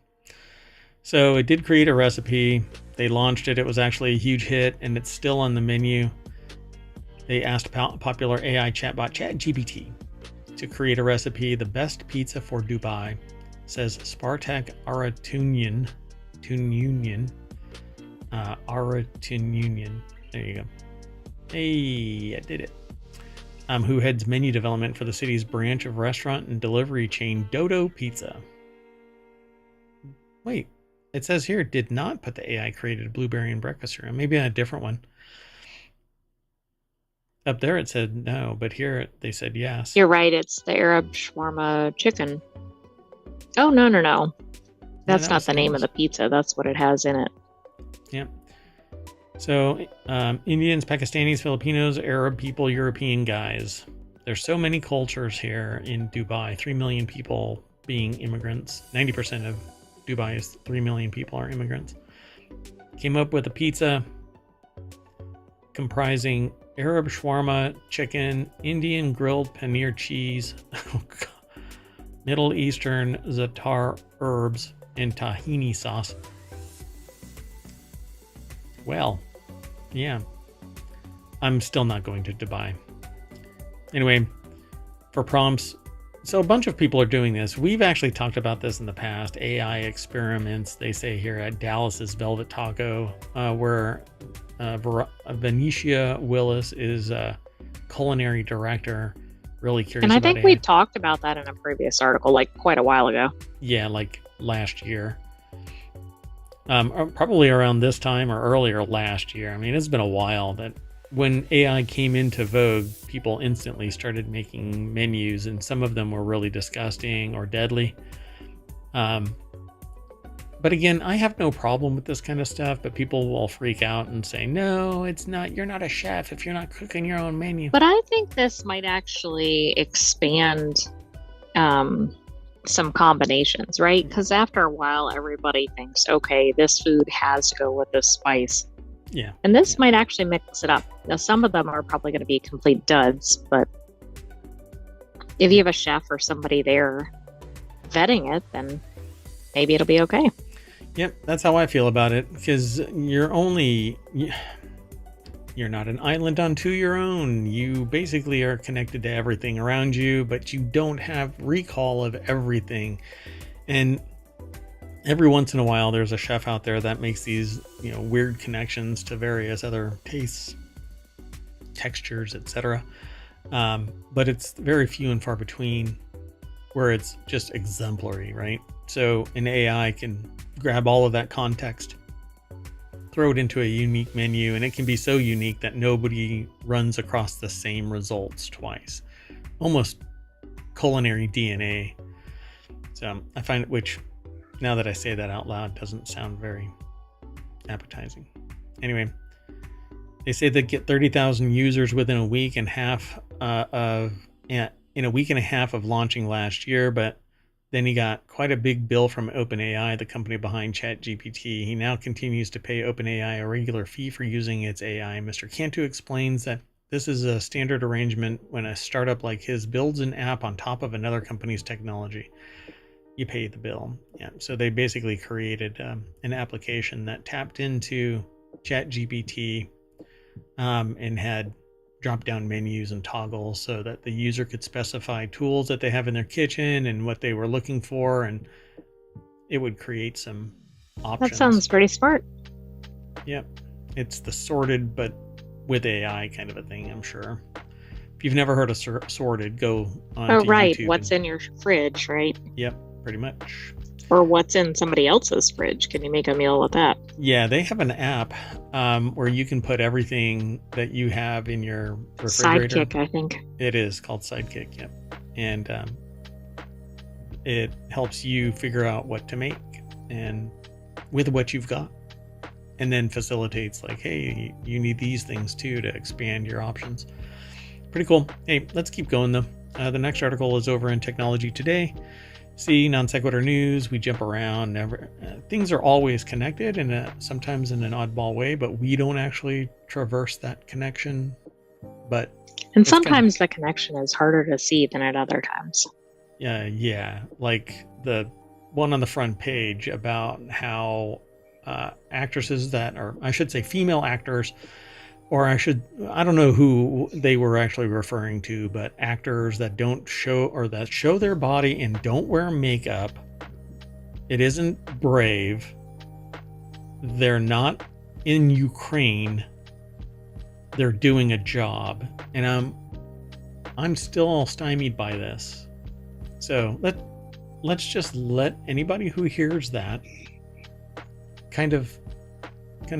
So it did create a recipe. They launched it. It was actually a huge hit, and it's still on the menu. They asked popular AI chatbot ChatGPT to create a recipe, the best pizza for Dubai, says Spartak Aratunian. Aratunian. There you go. Hey, I did it. Who heads menu development for the city's branch of restaurant and delivery chain Dodo Pizza. Wait, it says here it did not put the AI created blueberry and breakfast cereal. Maybe on a different one. Up there it said no, but here they said yes. You're right, it's the Arab shawarma chicken. Oh, no. That's not the name of the pizza. That's what it has in it. Yep. So, Indians, Pakistanis, Filipinos, Arab people, European guys. There's so many cultures here in Dubai. 3 million people being immigrants. 90% of Dubai's 3 million people are immigrants. Came up with a pizza comprising Arab shawarma chicken, Indian grilled paneer cheese, Middle Eastern za'atar herbs, and tahini sauce. Well, yeah. I'm still not going to Dubai. Anyway, for prompts, so a bunch of people are doing this. We've actually talked about this in the past. AI experiments, they say here at Dallas's Velvet Taco, where Venetia Willis is a culinary director. Really curious about it. And I think AI. we talked about that in a previous article, like quite a while ago. Yeah, like last year. probably around this time or earlier last year. I mean, it's been a while that when AI came into vogue, people instantly started making menus, and some of them were really disgusting or deadly. But again, I have no problem with this kind of stuff, but people will freak out and say, no, it's not, you're not a chef if you're not cooking your own menu. But I think this might actually expand some combinations, right? Because after a while, everybody thinks, okay, this food has to go with this spice. Yeah. And this might actually mix it up. Now, some of them are probably going to be complete duds, but if you have a chef or somebody there vetting it, then maybe it'll be okay. Yep, that's how I feel about it, because you're not an island unto your own. You basically are connected to everything around you, but you don't have recall of everything. And every once in a while, there's a chef out there that makes these, weird connections to various other tastes, textures, etc. But it's very few and far between where it's just exemplary, right? So an AI can grab all of that context, throw it into a unique menu, and it can be so unique that nobody runs across the same results twice. Almost culinary DNA. So I find it, which now that I say that out loud, doesn't sound very appetizing. Anyway, they say they get 30,000 users within a week and a week and a half of launching last year, but then he got quite a big bill from OpenAI, the company behind ChatGPT. He now continues to pay OpenAI a regular fee for using its AI. Mr. Cantu explains that this is a standard arrangement when a startup like his builds an app on top of another company's technology. You pay the bill. Yeah, so they basically created an application that tapped into ChatGPT and had drop-down menus and toggles so that the user could specify tools that they have in their kitchen and what they were looking for, and it would create some options. That sounds pretty smart. Yep. It's the sorted but with AI kind of a thing, I'm sure. If you've never heard of sorted, go on to right. YouTube. What's in your fridge, right? Yep, pretty much. Or what's in somebody else's fridge. Can you make a meal with that? Yeah, they have an app where you can put everything that you have in your refrigerator. Sidekick, I think. It is called Sidekick, yep. And it helps you figure out what to make and with what you've got. And then facilitates like, hey, you need these things too to expand your options. Pretty cool. Hey, let's keep going though. The next article is over in Technology Today. See, non sequitur news, we jump around. Things are always connected, and sometimes in an oddball way, but we don't actually traverse that connection. And sometimes the connection is harder to see than at other times. Yeah, like the one on the front page about how actresses that are, I should say female actors, or I don't know who they were actually referring to, but actors that don't show, or that show their body and don't wear makeup. It isn't brave. They're not in Ukraine. They're doing a job. And I'm still stymied by this. So let's just let anybody who hears that kind of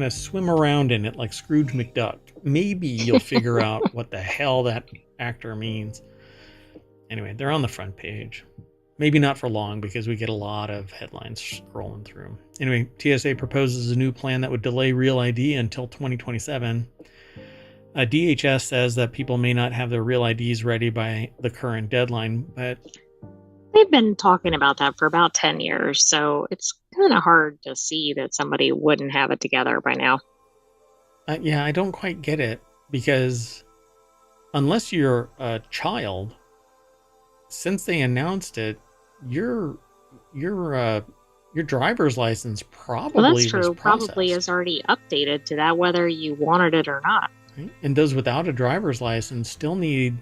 swim around in it like Scrooge McDuck. Maybe you'll figure out what the hell that actor means. Anyway, they're on the front page. Maybe not for long because we get a lot of headlines scrolling through. Anyway, TSA proposes a new plan that would delay Real ID until 2027. DHS says that people may not have their Real IDs ready by the current deadline, but they've been talking about that for about 10 years, so it's kind of hard to see that somebody wouldn't have it together by now. Yeah, I don't quite get it, because unless you're a child, since they announced it, your driver's license probably well, that's true. was Probably is already updated to that, whether you wanted it or not. Right? And those without a driver's license still need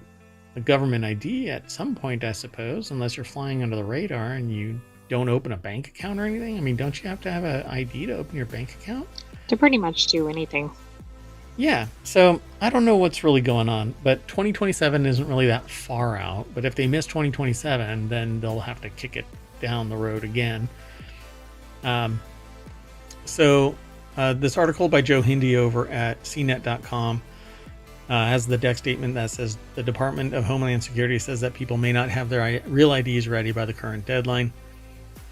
a government ID at some point, I suppose, unless you're flying under the radar and you don't open a bank account or anything. I mean, don't you have to have an ID to open your bank account? To pretty much do anything. Yeah, so I don't know what's really going on, but 2027 isn't really that far out. But if they miss 2027, then they'll have to kick it down the road again. So this article by Joe Hindi over at cnet.com has the deck statement that says the Department of Homeland Security says that people may not have their real IDs ready by the current deadline.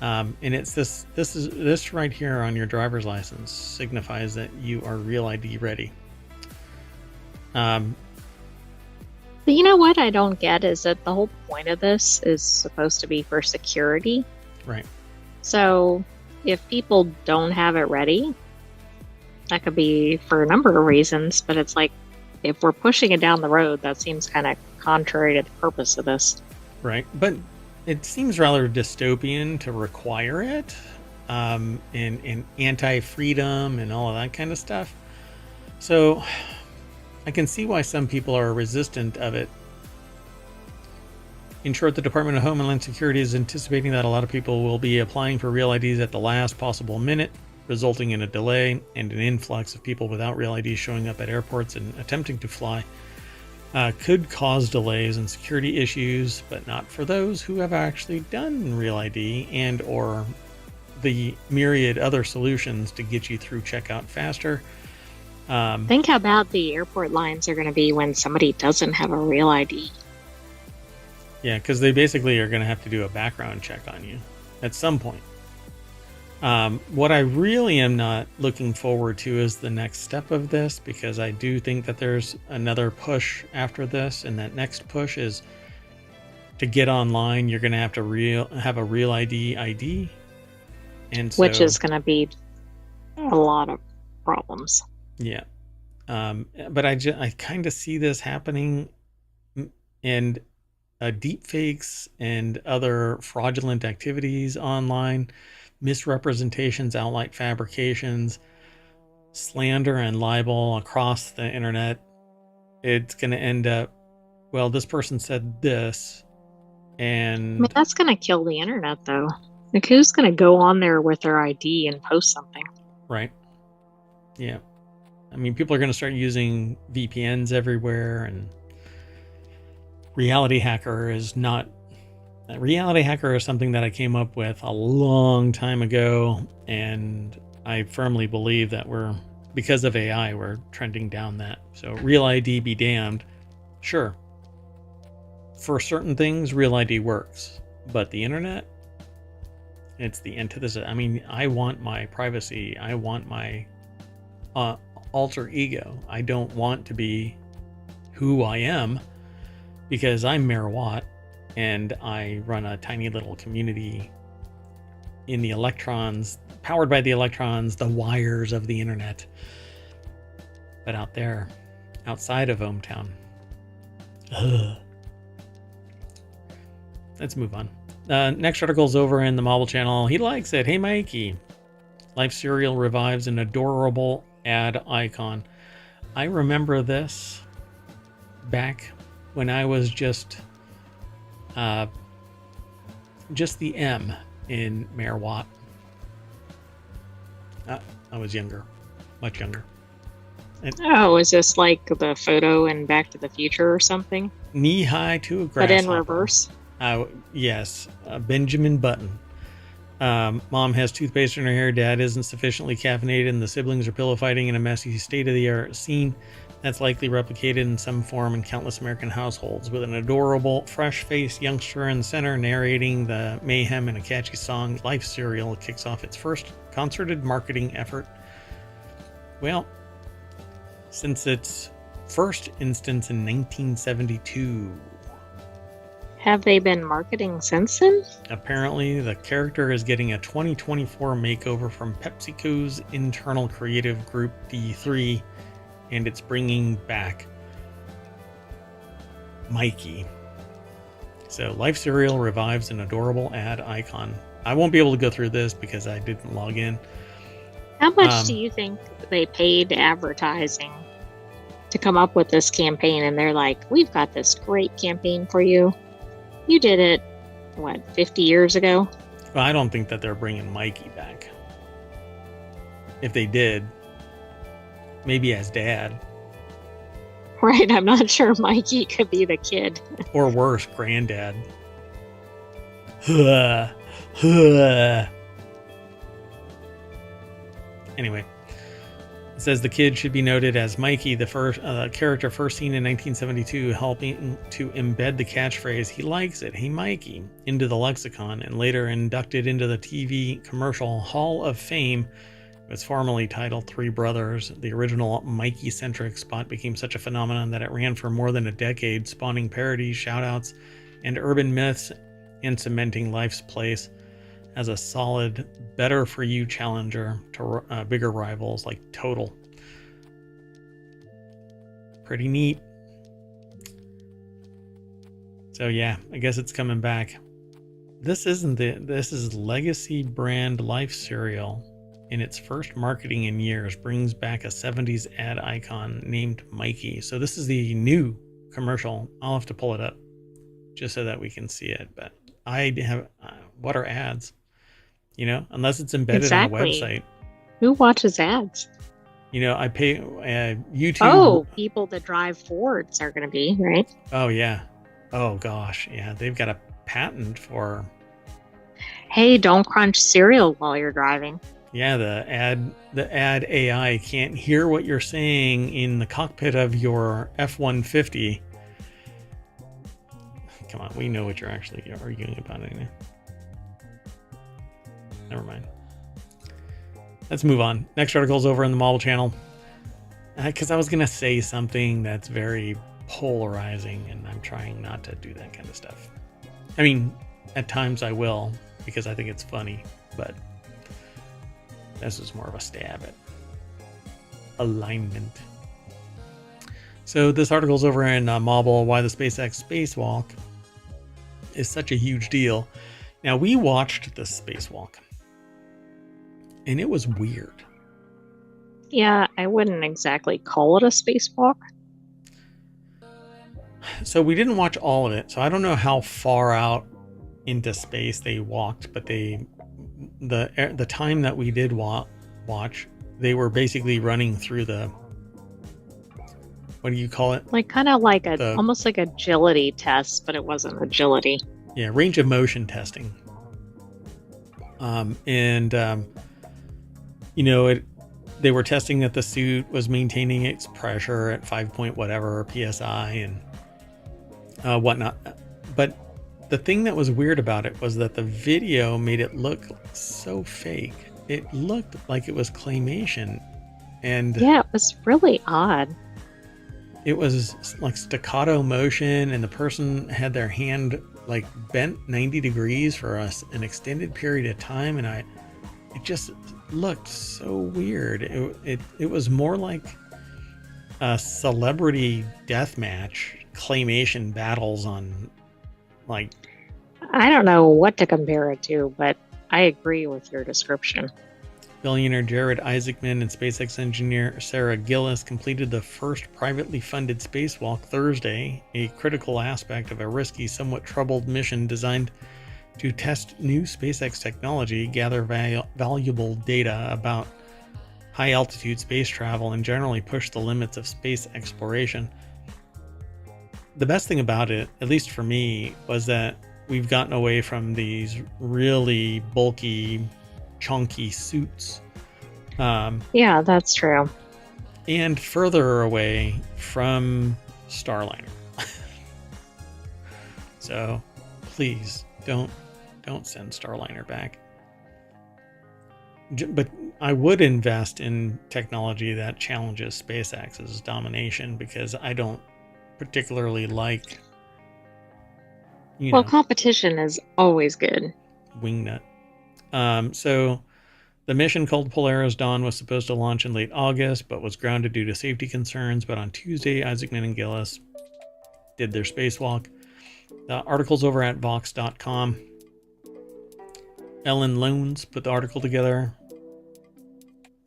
And it's this right here on your driver's license signifies that you are real ID ready. But you know what I don't get is that the whole point of this is supposed to be for security. Right. So if people don't have it ready, that could be for a number of reasons, but it's like, if we're pushing it down the road, that seems kind of contrary to the purpose of this. Right. But it seems rather dystopian to require it, and anti-freedom and all of that kind of stuff. So I can see why some people are resistant of it. In short, the Department of Homeland Security is anticipating that a lot of people will be applying for real IDs at the last possible minute, resulting in a delay and an influx of people without real IDs showing up at airports and attempting to fly. Could cause delays and security issues, but not for those who have actually done real ID and or the myriad other solutions to get you through checkout faster. Think how bad the airport lines are going to be when somebody doesn't have a real ID. Yeah, because they basically are going to have to do a background check on you at some point. What I really am not looking forward to is the next step of this, because I do think that there's another push after this, and that next push is to get online. You're going to have to have a real ID, and so, which is going to be a lot of problems. Yeah, but I kind of see this happening, and deep fakes and other fraudulent activities online, misrepresentations, outright fabrications, slander and libel across the internet. It's going to end up, well, this person said this, and... I mean, that's going to kill the internet, though. Like, who's going to go on there with their ID and post something? Right. Yeah. I mean, people are going to start using VPNs everywhere, and Reality Hacker is something that I came up with a long time ago, and I firmly believe that because of AI, we're trending down that. So real ID be damned. Sure. For certain things, real ID works, but the internet, it's the antithesis. I mean, I want my privacy. I want my alter ego. I don't want to be who I am, because I'm Mayor Watt, and I run a tiny little community in the electrons, powered by the electrons, the wires of the internet. But out there, outside of ohmTown. Let's move on. Next article's over in the Marvel channel. He likes it. Hey, Mikey. Life Cereal revives an adorable ad icon. I remember this back when I was just the M in Mayor Watt. I was younger, much younger. Is this like the photo in Back to the Future or something? Knee high to a grasshopper. But in reverse? Yes, Benjamin Button. Mom has toothpaste in her hair. Dad isn't sufficiently caffeinated, and the siblings are pillow fighting in a messy, state-of-the-art scene that's likely replicated in some form in countless American households, with an adorable, fresh-faced youngster in the center narrating the mayhem in a catchy song. Life Cereal kicks off its first concerted marketing effort. Well, since its first instance in 1972. Have they been marketing since then? Apparently, the character is getting a 2024 makeover from PepsiCo's internal creative group D3, and it's bringing back Mikey. So, Life Cereal revives an adorable ad icon. I won't be able to go through this because I didn't log in. How much do you think they paid advertising to come up with this campaign? And they're like, we've got this great campaign for you. You did it, 50 years ago? Well, I don't think that they're bringing Mikey back. If they did, maybe as dad. Right, I'm not sure Mikey could be the kid. Or worse, granddad. Anyway, it says the kid should be noted as Mikey, the first character first seen in 1972, helping to embed the catchphrase "He likes it, hey Mikey" into the lexicon, and later inducted into the TV commercial Hall of Fame. It was formerly titled Three Brothers. The original Mikey-centric spot became such a phenomenon that it ran for more than a decade, spawning parodies, shoutouts, and urban myths, and cementing life's place as a solid, better-for-you challenger to bigger rivals like Total. Pretty neat. So yeah, I guess it's coming back. This is Legacy brand Life cereal. In its first marketing in years, brings back a 70s ad icon named Mikey. So this is the new commercial. I'll have to pull it up just so that we can see it. But I have, what are ads? You know, unless it's embedded on a website. Who watches ads? You know, I pay YouTube. Oh, people that drive Fords are going to be, right? Oh, yeah. Oh, gosh. Yeah, they've got a patent for... Hey, don't crunch cereal while you're driving. Yeah, the ad AI can't hear what you're saying in the cockpit of your F-150. Come on, we know what you're actually arguing about anyway. Never mind. Let's move on. Next article's over in the Marvel channel. Because I was going to say something that's very polarizing, and I'm trying not to do that kind of stuff. I mean, at times I will, because I think it's funny, but... this is more of a stab at alignment. So this article's over in Marvel, why the SpaceX spacewalk is such a huge deal. Now, we watched the spacewalk, and it was weird. Yeah, I wouldn't exactly call it a spacewalk. So we didn't watch all of it, so I don't know how far out into space they walked, but the time that we did watch, they were basically running through the, what do you call it? Like kind of like almost like agility test, but it wasn't agility. Yeah, range of motion testing. You know, they were testing that the suit was maintaining its pressure at 5 point whatever PSI and whatnot. But the thing that was weird about it was that the video made it look so fake. It looked like it was claymation. And yeah, it was really odd. It was like staccato motion, and the person had their hand like bent 90 degrees for an extended period of time, and it just looked so weird. It was more like a celebrity deathmatch claymation battles on, like, I don't know what to compare it to, but I agree with your description. Billionaire Jared Isaacman and SpaceX engineer Sarah Gillis completed the first privately funded spacewalk Thursday, a critical aspect of a risky, somewhat troubled mission designed to test new SpaceX technology, gather valuable data about high-altitude space travel, and generally push the limits of space exploration. The best thing about it, at least for me, was that we've gotten away from these really bulky, chunky suits. Yeah, that's true. And further away from Starliner. So please don't send Starliner back. But I would invest in technology that challenges SpaceX's domination, because I don't particularly like, competition is always good. Wingnut. So the mission called Polaris Dawn was supposed to launch in late August, but was grounded due to safety concerns. But on Tuesday, Isaacman and Gillis did their spacewalk. The article's over at Vox.com. Ellen Loans put the article together.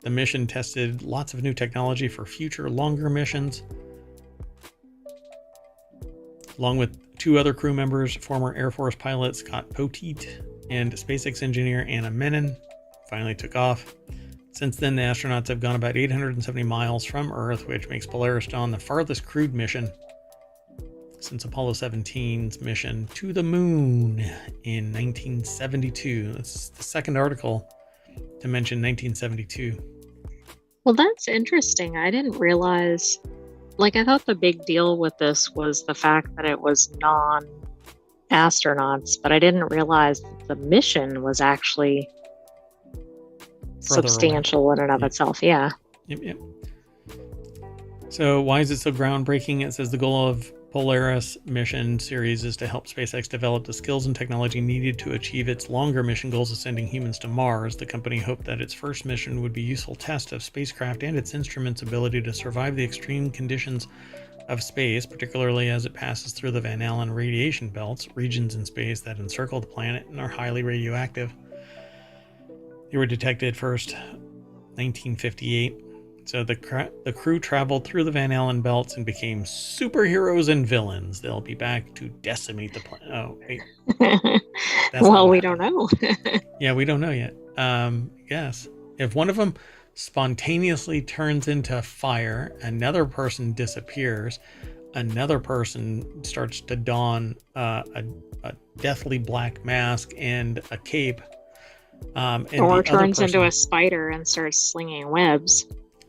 The mission tested lots of new technology for future longer missions, along with two other crew members, former Air Force pilot Scott Poteet and SpaceX engineer Anna Menon, finally took off. Since then, the astronauts have gone about 870 miles from Earth, which makes Polaris Dawn the farthest crewed mission since Apollo 17's mission to the moon in 1972. That's the second article to mention 1972. Well, that's interesting. I didn't realize, like, I thought the big deal with this was the fact that it was non-astronauts, but I didn't realize that the mission was actually substantial in and of itself. Yeah. Yep. So why is it so groundbreaking? It says the goal of Polaris mission series is to help SpaceX develop the skills and technology needed to achieve its longer mission goals of sending humans to Mars. The company hoped that its first mission would be a useful test of spacecraft and its instruments' ability to survive the extreme conditions of space, particularly as it passes through the Van Allen radiation belts, regions in space that encircle the planet and are highly radioactive. They were detected first 1958. So the crew traveled through the Van Allen belts and became superheroes and villains. They'll be back to decimate the planet. Oh, wait. Well, we don't know. Yeah, we don't know yet. Yes. If one of them spontaneously turns into fire, another person disappears, another person starts to don a deathly black mask and a cape. Or turns into a spider and starts slinging webs.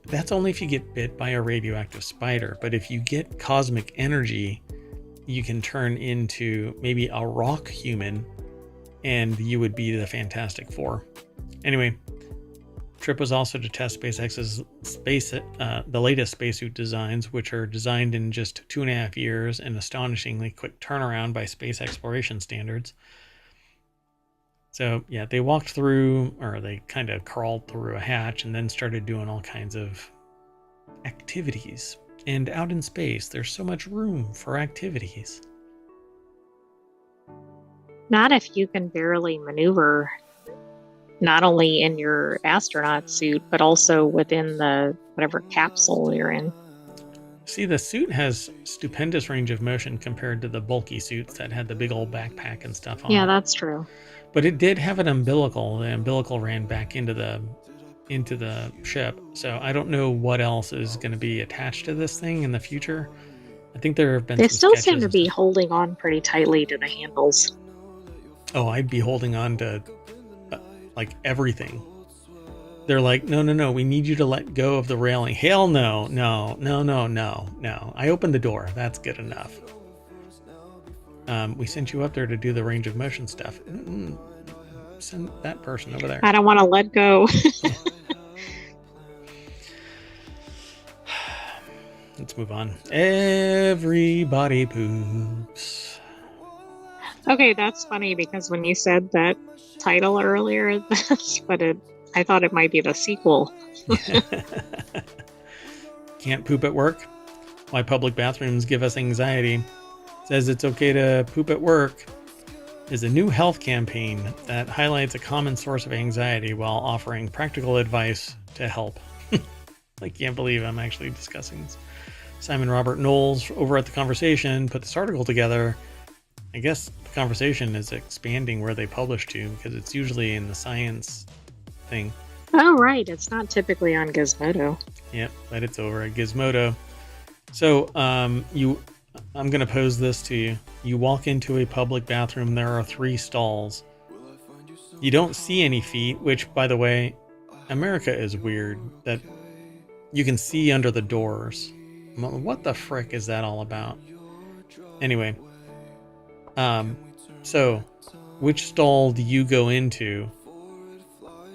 That's only if you get bit by a radioactive spider. But if you get cosmic energy, you can turn into maybe a rock human, and you would be the Fantastic Four. Anyway, trip was also to test SpaceX's the latest spacesuit designs, which are designed in just 2.5 years, an astonishingly quick turnaround by space exploration standards. So yeah, they walked through, or they kind of crawled through a hatch and then started doing all kinds of activities. And out in space, there's so much room for activities. Not if you can barely maneuver, not only in your astronaut suit, but also within the whatever capsule you're in. See, the suit has stupendous range of motion compared to the bulky suits that had the big old backpack and stuff on. Yeah, that's true. But it did have an umbilical. The umbilical ran back into the ship. So I don't know what else is going to be attached to this thing in the future. I think there have been. They still seem to be holding on pretty tightly to the handles. Oh, I'd be holding on to like everything. They're like, no, we need you to let go of the railing. Hell no. I opened the door. That's good enough. We sent you up there to do the range of motion stuff. Send that person over there. I don't want to let go. Let's move on. Everybody poops. Okay, that's funny because when you said that title earlier, that's what I thought it might be the sequel. Can't poop at work? Why public bathrooms give us anxiety. Says it's okay to poop at work is a new health campaign that highlights a common source of anxiety while offering practical advice to help. I can't believe I'm actually discussing this. Simon Robert Knowles over at The Conversation put this article together. I guess The Conversation is expanding where they publish to because it's usually in the science thing. Oh, right. It's not typically on Gizmodo. Yep, but it's over at Gizmodo. So I'm going to pose this to you. You walk into a public bathroom. There are 3 stalls. You don't see any feet, which, by the way, America is weird that you can see under the doors. What the frick is that all about? Anyway, so which stall do you go into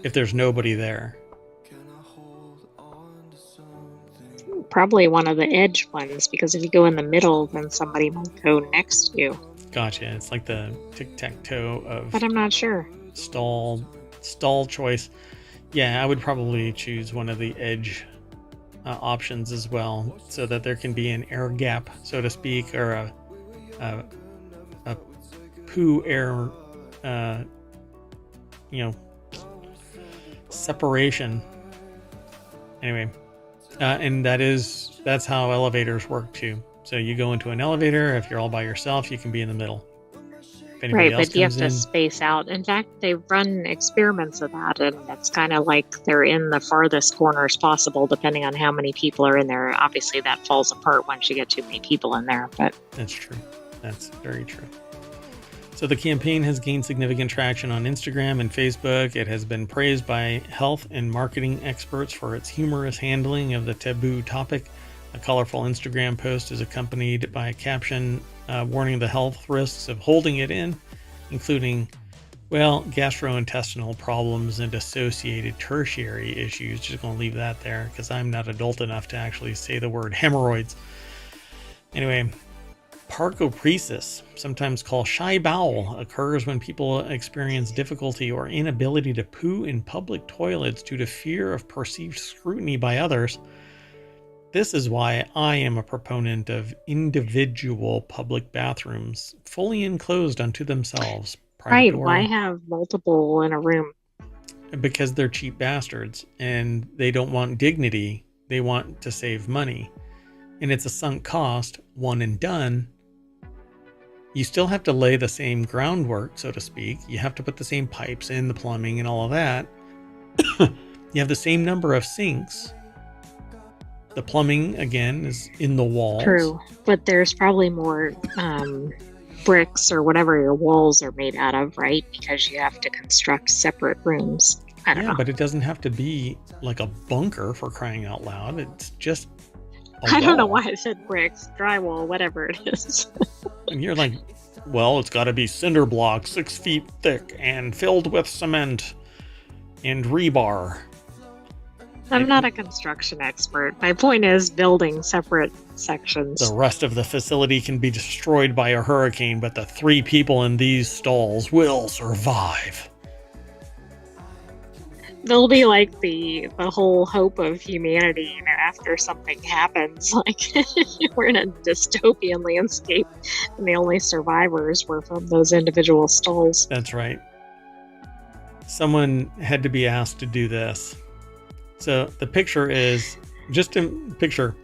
if there's nobody there? Probably one of the edge ones, because if you go in the middle, then somebody might go next to you. Gotcha. It's like the tic-tac-toe of... But I'm not sure. Stall choice. Yeah, I would probably choose one of the edge options as well, so that there can be an air gap, so to speak, or a poo air, separation. Anyway. And that's how elevators work too. So you go into an elevator. If you're all by yourself, you can be in the middle. Right, but you have to space out. In fact, they've run experiments of that, and it's kind of like they're in the farthest corners possible, depending on how many people are in there. Obviously, that falls apart once you get too many people in there. But that's true. That's very true. So the campaign has gained significant traction on Instagram and Facebook. It has been praised by health and marketing experts for its humorous handling of the taboo topic. A colorful Instagram post is accompanied by a caption warning the health risks of holding it in, including, well, gastrointestinal problems and associated tertiary issues. Just going to leave that there because I'm not adult enough to actually say the word hemorrhoids. Anyway, parcopresis, sometimes called shy bowel, occurs when people experience difficulty or inability to poo in public toilets due to fear of perceived scrutiny by others. This is why I am a proponent of individual public bathrooms, fully enclosed unto themselves. Right, why have multiple in a room? Because they're cheap bastards, and they don't want dignity, they want to save money. And it's a sunk cost, one and done. You still have to lay the same groundwork, so to speak. You have to put the same pipes in, the plumbing and all of that. You have the same number of sinks. The plumbing, again, is in the walls. True, but there's probably more bricks or whatever your walls are made out of, right? Because you have to construct separate rooms. I don't know. But it doesn't have to be like a bunker, for crying out loud. It's just I don't know why I said bricks, drywall, whatever it is. And you're like, well, it's got to be cinder block 6 feet thick and filled with cement and rebar. I'm not a construction expert. My point is building separate sections. The rest of the facility can be destroyed by a hurricane, but the 3 people in these stalls will survive. They'll be like the whole hope of humanity, you know, after something happens. Like, we're in a dystopian landscape, and the only survivors were from those individual stalls. That's right. Someone had to be asked to do this. So the picture is just a picture.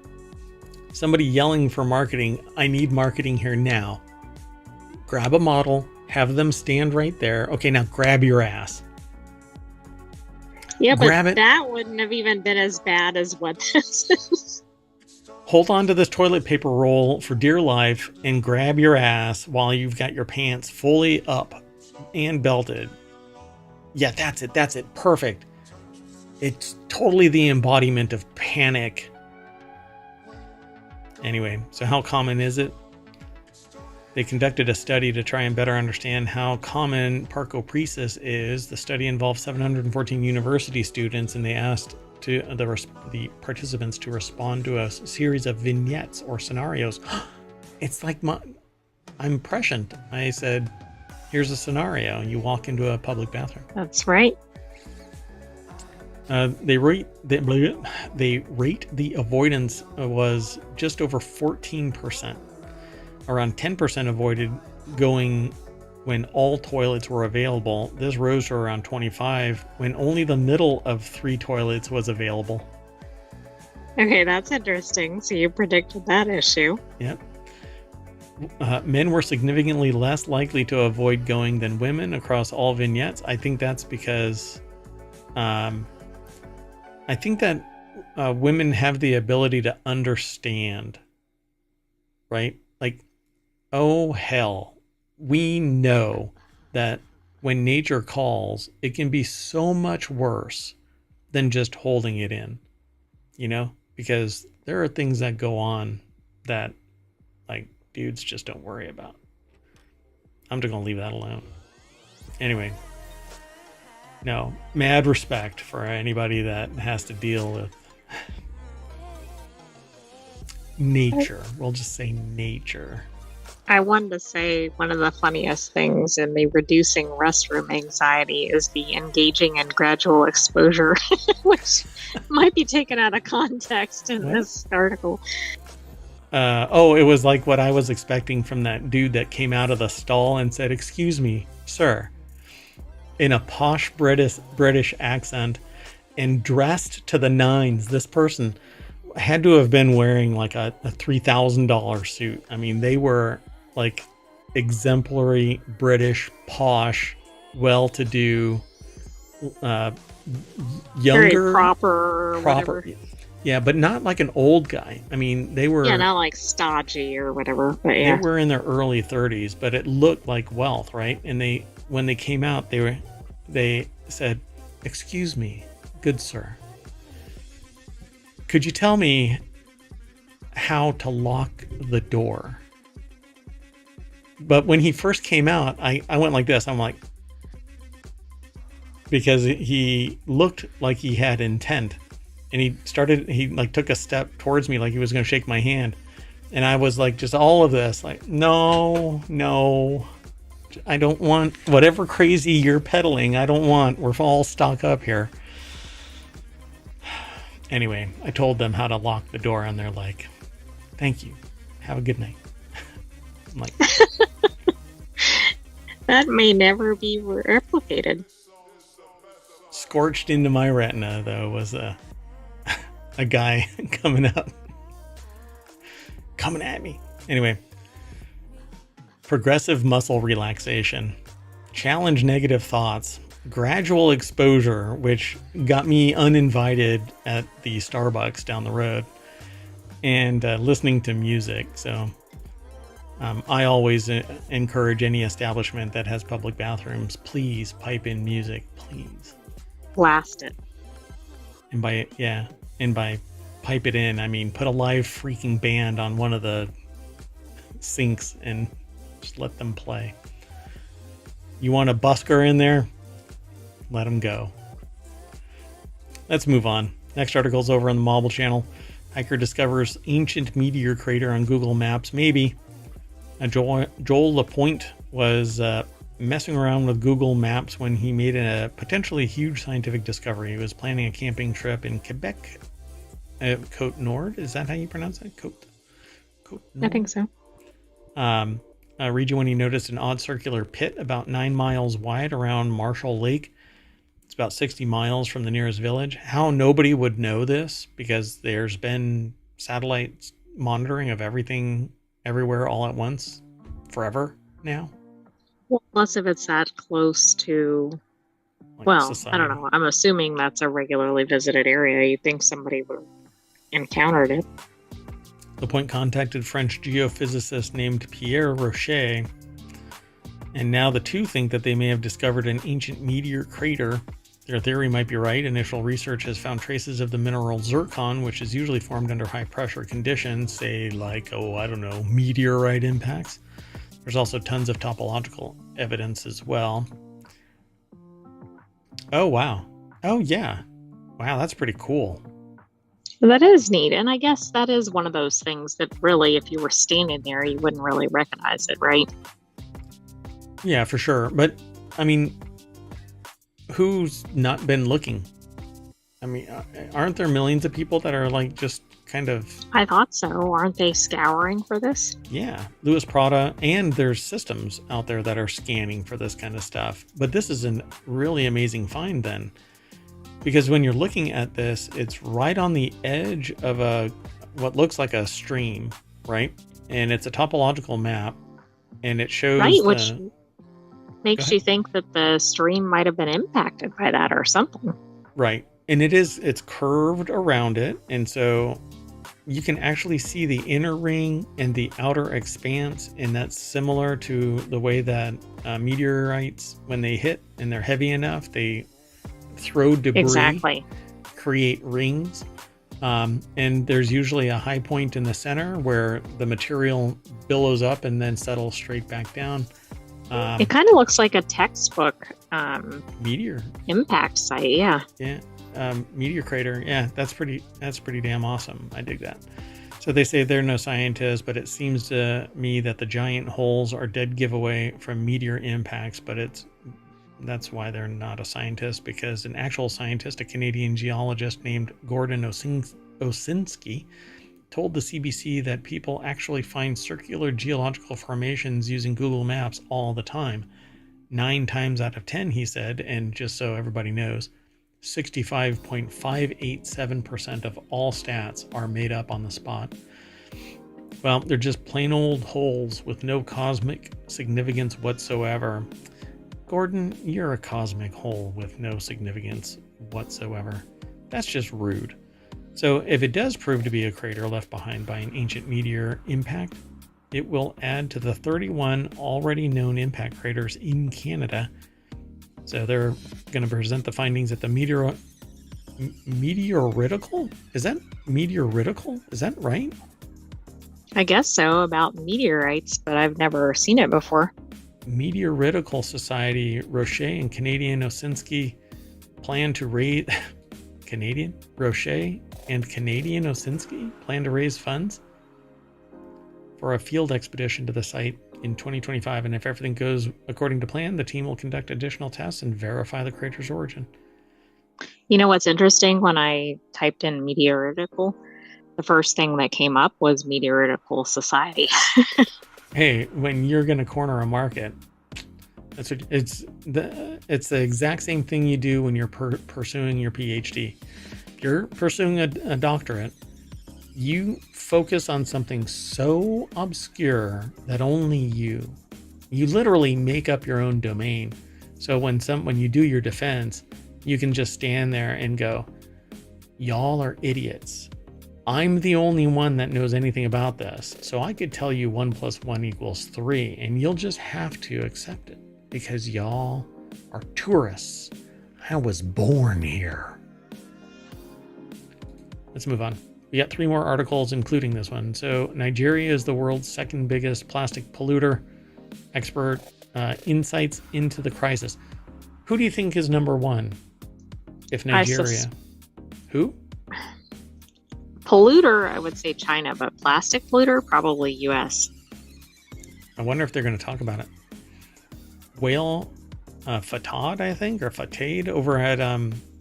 Somebody yelling for marketing. I need marketing here now. Grab a model, have them stand right there. Okay, now grab your ass. Yeah, but that wouldn't have even been as bad as what this is. Hold on to this toilet paper roll for dear life and grab your ass while you've got your pants fully up and belted. Yeah, that's it. That's it. Perfect. It's totally the embodiment of panic. Anyway, so how common is it? They conducted a study to try and better understand how common parcopresis is. The study involved 714 university students, and they asked the participants to respond to a series of vignettes or scenarios. It's like I'm prescient. I said, here's a scenario. You walk into a public bathroom. That's right. They rate the avoidance was just over 14%. Around 10% avoided going when all toilets were available. This rose to around 25% when only the middle of 3 toilets was available. Okay, that's interesting. So you predicted that issue. Yep. Men were significantly less likely to avoid going than women across all vignettes. I think that's because women have the ability to understand, right? Like, oh hell, we know that when nature calls, it can be so much worse than just holding it in, you know, because there are things that go on that like dudes just don't worry about. I'm just gonna leave that alone. Anyway, no, mad respect for anybody that has to deal with nature. We'll just say nature. I wanted to say one of the funniest things in the reducing restroom anxiety is the engaging and gradual exposure, which might be taken out of context in this article. It was like what I was expecting from that dude that came out of the stall and said, "Excuse me, sir," in a posh British accent and dressed to the nines. This person had to have been wearing like a $3,000 suit. I mean, they were like exemplary British, posh, well-to-do, younger, very proper. Whatever. Yeah, but not like an old guy. I mean, they were... Yeah, not like stodgy or whatever, but They were in their early 30s, but it looked like wealth, right? And when they came out, they said, "Excuse me, good sir. Could you tell me how to lock the door?" But when he first came out, I went like this. I'm like... Because he looked like he had intent. And he like took a step towards me like he was going to shake my hand. And I was like, just all of this, like, no, I don't want whatever crazy you're peddling. I don't want, we're all stuck up here. Anyway, I told them how to lock the door and they're like, "Thank you. Have a good night." I'm like, that may never be replicated. Scorched into my retina, though, was a guy coming at me. Anyway, progressive muscle relaxation, challenge negative thoughts, gradual exposure, which got me uninvited at the Starbucks down the road, and listening to music. So I always encourage any establishment that has public bathrooms, please pipe in music, please. Blast it. And by pipe it in, I mean put a live freaking band on one of the sinks and just let them play. You want a busker in there? Let them go. Let's move on. Next article's over on the Mobile channel. Hiker discovers ancient meteor crater on Google Maps. Maybe. Joel Lapointe was messing around with Google Maps when he made a potentially huge scientific discovery. He was planning a camping trip in Quebec, Côte Nord. Is that how you pronounce it? Côte Nord? I think so. Region when he noticed an odd circular pit about 9 miles wide around Marshall Lake. It's about 60 miles from the nearest village. How nobody would know this, because there's been satellite monitoring of everything everywhere all at once forever now. Well, plus if it's that close to, society. I don't know. I'm assuming that's a regularly visited area. You'd think somebody would have encountered it. Lapointe contacted French geophysicist named Pierre Rocher, and now the two think that they may have discovered an ancient meteor crater. Their theory might be right. Initial research has found traces of the mineral zircon, which is usually formed under high pressure conditions, say like, meteorite impacts. There's also tons of topological evidence as well. Oh, wow. Oh, yeah. Wow, that's pretty cool. That is neat. And I guess that is one of those things that really, if you were standing there, you wouldn't really recognize it, right? Yeah, for sure. But, I mean, who's not been looking? I mean, aren't there millions of people that are like just kind of... I thought so. Aren't they scouring for this? Yeah. Louis Prada, and there's systems out there that are scanning for this kind of stuff. But this is a really amazing find then. Because when you're looking at this, it's right on the edge of what looks like a stream, right? And it's a topological map, and it shows... Right, which makes you think that the stream might have been impacted by that or something. Right. And it's curved around it, and so you can actually see the inner ring and the outer expanse, and that's similar to the way that meteorites, when they hit and they're heavy enough, they throw debris, exactly, create rings, and there's usually a high point in the center where the material billows up and then settles straight back down. It kind of looks like a textbook meteor impact site. Yeah. Meteor crater. Yeah, that's pretty damn awesome. I dig that. So they say they're no scientists, but it seems to me that the giant holes are dead giveaway from meteor impacts, but that's why they're not a scientist, because an actual scientist, a Canadian geologist named Gordon Osinski, told the CBC that people actually find circular geological formations using Google Maps all the time. 9 times out of 10, he said, and just so everybody knows, 65.587% of all stats are made up on the spot. Well, they're just plain old holes with no cosmic significance whatsoever. Gordon, you're a cosmic hole with no significance whatsoever. That's just rude. So if it does prove to be a crater left behind by an ancient meteor impact, it will add to the 31 already known impact craters in Canada. So they're going to present the findings at the meteoritical? Is that meteoritical? Is that right? I guess so, about meteorites, but I've never seen it before. Meteoritical Society, Roche and Canadian Osinski plan to raise Roche and Canadian Osinski plan to raise funds for a field expedition to the site in 2025, and if everything goes according to plan, the team will conduct additional tests and verify the crater's origin. You know what's interesting? When I typed in meteoritical, the first thing that came up was Meteoritical Society. Hey, when you're going to corner a market, that's what, it's the exact same thing you do when you're pursuing your PhD. If you're pursuing a doctorate, you focus on something so obscure that only you literally make up your own domain. So when you do your defense, you can just stand there and go, y'all are idiots. I'm the only one that knows anything about this. So I could tell you 1 + 1 = 3, and you'll just have to accept it because y'all are tourists. I was born here. Let's move on. We got 3 more articles, including this one. So Nigeria is the world's 2nd biggest plastic polluter. Expert insights into the crisis. Who do you think is number 1? If Nigeria. Who? Polluter, I would say China, but plastic polluter, probably US. I wonder if they're going to talk about it. Whale Fatad, I think, or Fatade over at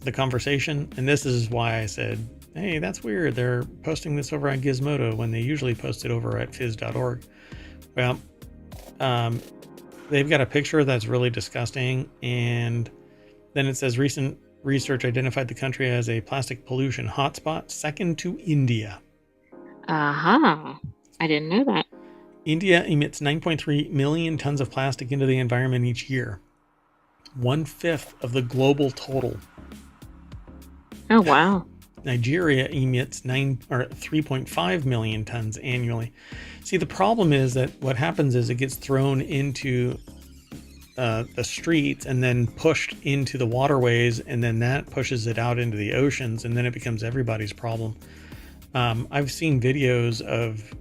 The Conversation. And this is why I said, hey, that's weird. They're posting this over at Gizmodo when they usually post it over at phys.org. Well, they've got a picture that's really disgusting. And then it says recent research identified the country as a plastic pollution hotspot, 2nd to India. I didn't know that. India emits 9.3 million tons of plastic into the environment each year. 1/5 of the global total. Oh, wow. Nigeria emits 3.5 million tons annually. See, the problem is that what happens is it gets thrown into the streets and then pushed into the waterways, and then that pushes it out into the oceans, and then it becomes everybody's problem. I've seen videos of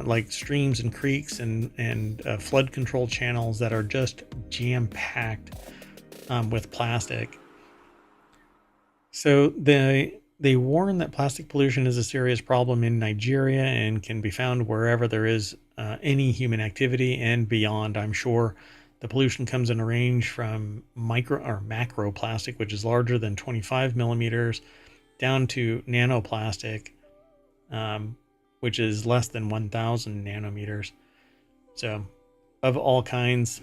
like streams and creeks and flood control channels that are just jam-packed with plastic. So they warn that plastic pollution is a serious problem in Nigeria and can be found wherever there is any human activity and beyond, I'm sure. The pollution comes in a range from micro or macro plastic, which is larger than 25 millimeters, down to nanoplastic, which is less than 1,000 nanometers. So, of all kinds,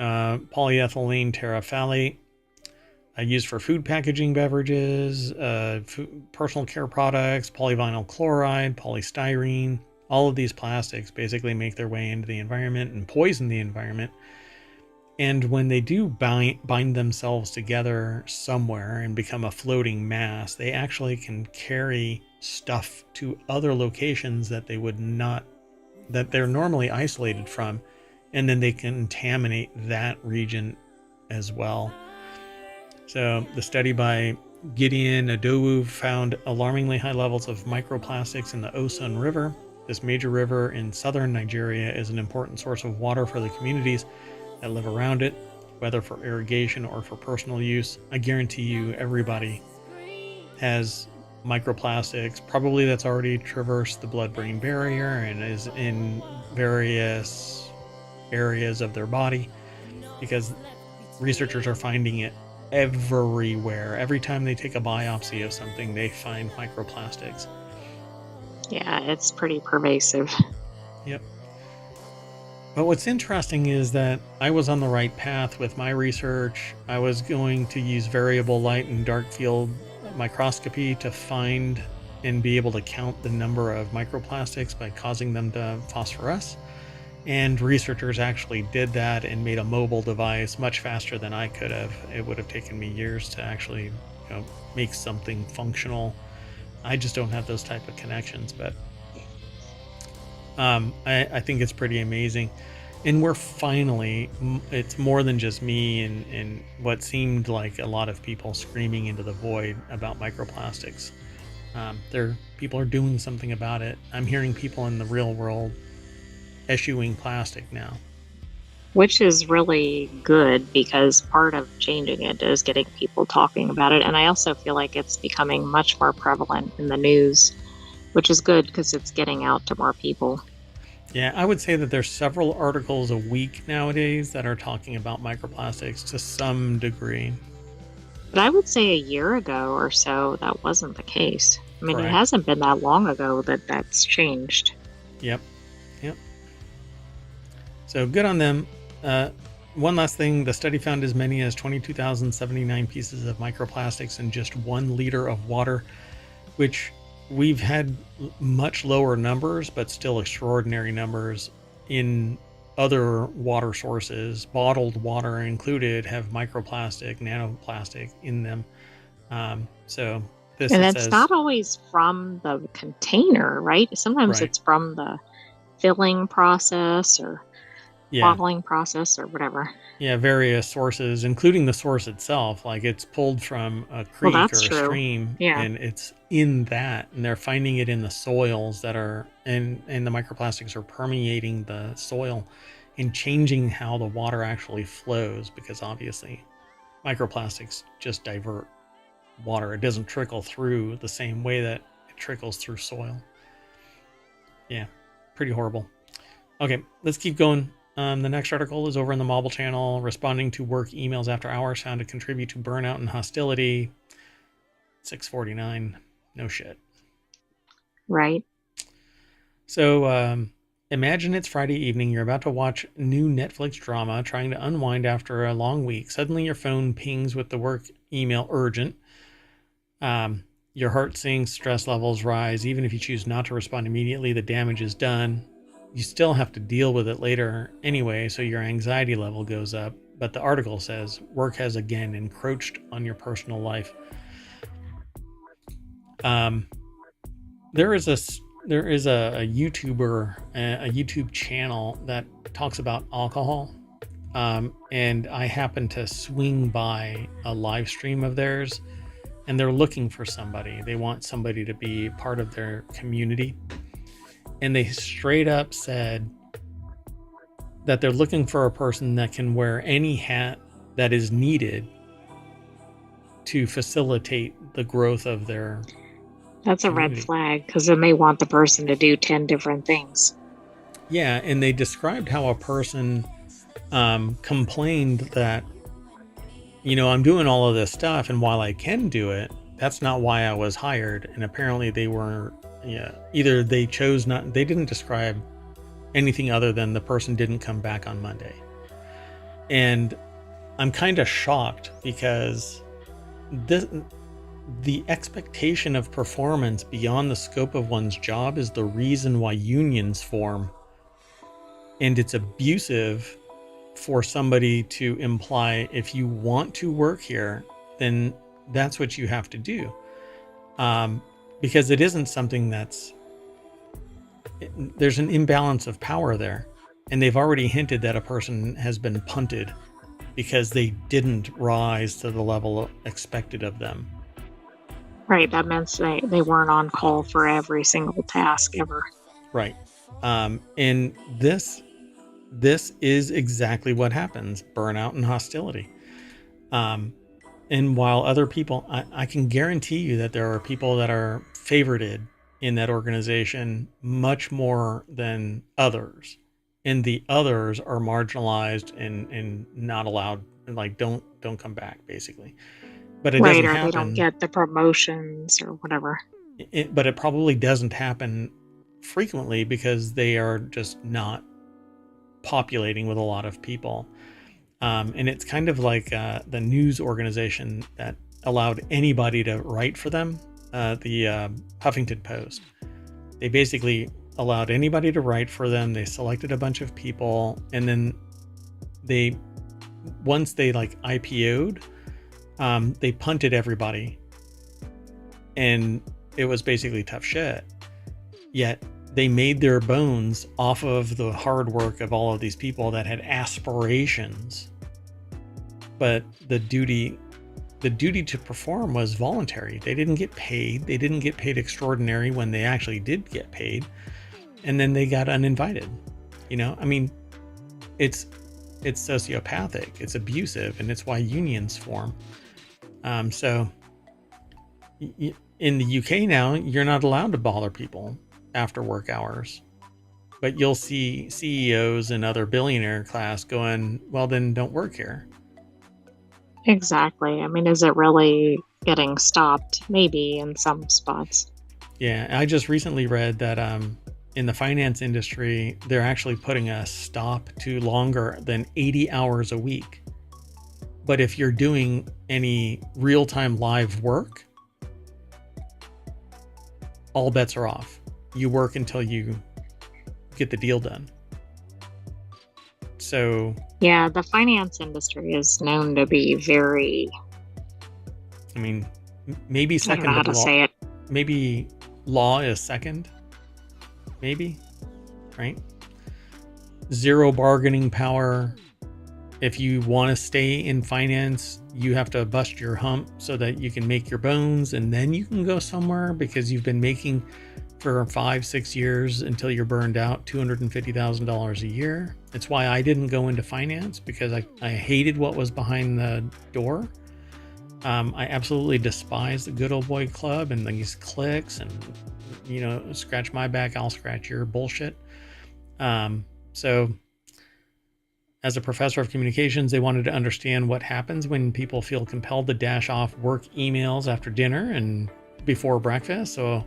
polyethylene terephthalate, used for food packaging, beverages, personal care products, polyvinyl chloride, polystyrene. All of these plastics basically make their way into the environment and poison the environment. And when they do bind themselves together somewhere and become a floating mass, they actually can carry stuff to other locations that they're normally isolated from, and then they contaminate that region as well. So the study by Gideon Adowu found alarmingly high levels of microplastics in the Osun River. This major river in southern Nigeria is an important source of water for the communities that live around it, whether for irrigation or for personal use. I guarantee you everybody has microplastics, probably that's already traversed the blood-brain barrier and is in various areas of their body, because researchers are finding it everywhere. Every time they take a biopsy of something, they find microplastics. Yeah, it's pretty pervasive. Yep. But what's interesting is that I was on the right path with my research. I was going to use variable light and dark field microscopy to find and be able to count the number of microplastics by causing them to phosphoresce. And researchers actually did that and made a mobile device much faster than I could have. It would have taken me years to actually make something functional. I just don't have those type of connections, but I think it's pretty amazing. And we're finally, it's more than just me and what seemed like a lot of people screaming into the void about microplastics. People are doing something about it. I'm hearing people in the real world eschewing plastic now. Which is really good, because part of changing it is getting people talking about it. And I also feel like it's becoming much more prevalent in the news, which is good because it's getting out to more people. Yeah, I would say that there's several articles a week nowadays that are talking about microplastics to some degree. But I would say a year ago or so, that wasn't the case. I mean, Correct. It hasn't been that long ago that that's changed. Yep. So good on them. One last thing, the study found as many as 22,079 pieces of microplastics in just 1 liter of water, which we've had much lower numbers, but still extraordinary numbers in other water sources. Bottled water included have microplastic, nanoplastic in them. So this and it's says, not always from the container, right? Sometimes It's from the filling process or bottling process or whatever. Yeah, various sources, including the source itself. Like it's pulled from a creek or a stream, and it's in that, and they're finding it in the soils that are, and the microplastics are permeating the soil and changing how the water actually flows, because obviously microplastics just divert water. It doesn't trickle through the same way that it trickles through soil. Yeah, pretty horrible. Okay, let's keep going. The next article is over in the Mobile channel. Responding to work emails after hours found to contribute to burnout and hostility. 649. No shit. Right. So imagine it's Friday evening. You're about to watch new Netflix drama, trying to unwind after a long week. Suddenly your phone pings with the work email urgent. Your heart sinks, stress levels rise. Even if you choose not to respond immediately, the damage is done. You still have to deal with it later anyway, so your anxiety level goes up. But the article says work has again encroached on your personal life. There is a YouTuber, a YouTube channel that talks about alcohol. And I happened to swing by a live stream of theirs, and they're looking for somebody. They want somebody to be part of their community. And they straight up said that they're looking for a person that can wear any hat that is needed to facilitate the growth of their That's community. A red flag, because then they want the person to do 10 different things. Yeah, and they described how a person complained that, I'm doing all of this stuff, and while I can do it, that's not why I was hired. And apparently they were, either they chose not, they didn't describe anything other than the person didn't come back on Monday. And I'm kind of shocked, because the expectation of performance beyond the scope of one's job is the reason why unions form. And it's abusive for somebody to imply, if you want to work here, then that's what you have to do. Because it isn't something there's an imbalance of power there. And they've already hinted that a person has been punted because they didn't rise to the level expected of them. Right, that meant they weren't on call for every single task ever. Right. And this is exactly what happens: burnout and hostility. And while other people, I can guarantee you that there are people that are favorited in that organization much more than others. And the others are marginalized and not allowed, like don't come back, basically. But it doesn't happen. They don't get the promotions or whatever. But it probably doesn't happen frequently because they are just not populating with a lot of people. And it's kind of like the news organization that allowed anybody to write for them, the Huffington Post. They basically allowed anybody to write for them. They selected a bunch of people, and then once they IPO'd, they punted everybody. And it was basically tough shit. Yet they made their bones off of the hard work of all of these people that had aspirations. But the duty to perform was voluntary. They didn't get paid. They didn't get paid extraordinary when they actually did get paid. And then they got uninvited. You know, I mean, it's sociopathic, it's abusive, and it's why unions form. So in the UK now, you're not allowed to bother people after work hours. But you'll see CEOs and other billionaire class going, well, then don't work here. Exactly. I mean, is it really getting stopped? Maybe in some spots. Yeah, I just recently read that in the finance industry, they're actually putting a stop to longer than 80 hours a week. But if you're doing any real-time live work, all bets are off. You work until you get the deal done. So yeah, the finance industry is known to be very, I mean, maybe second. I don't know how to say it. Maybe law is second. Maybe, right? Zero bargaining power. If you want to stay in finance, you have to bust your hump so that you can make your bones, and then you can go somewhere, because you've been making for 5-6 years until you're burned out $250,000 a year. It's why I didn't go into finance, because I hated what was behind the door. I absolutely despise the good old boy club and these cliques and, you know, scratch my back, I'll scratch your bullshit. So as a professor of communications, they wanted to understand what happens when people feel compelled to dash off work emails after dinner and before breakfast. So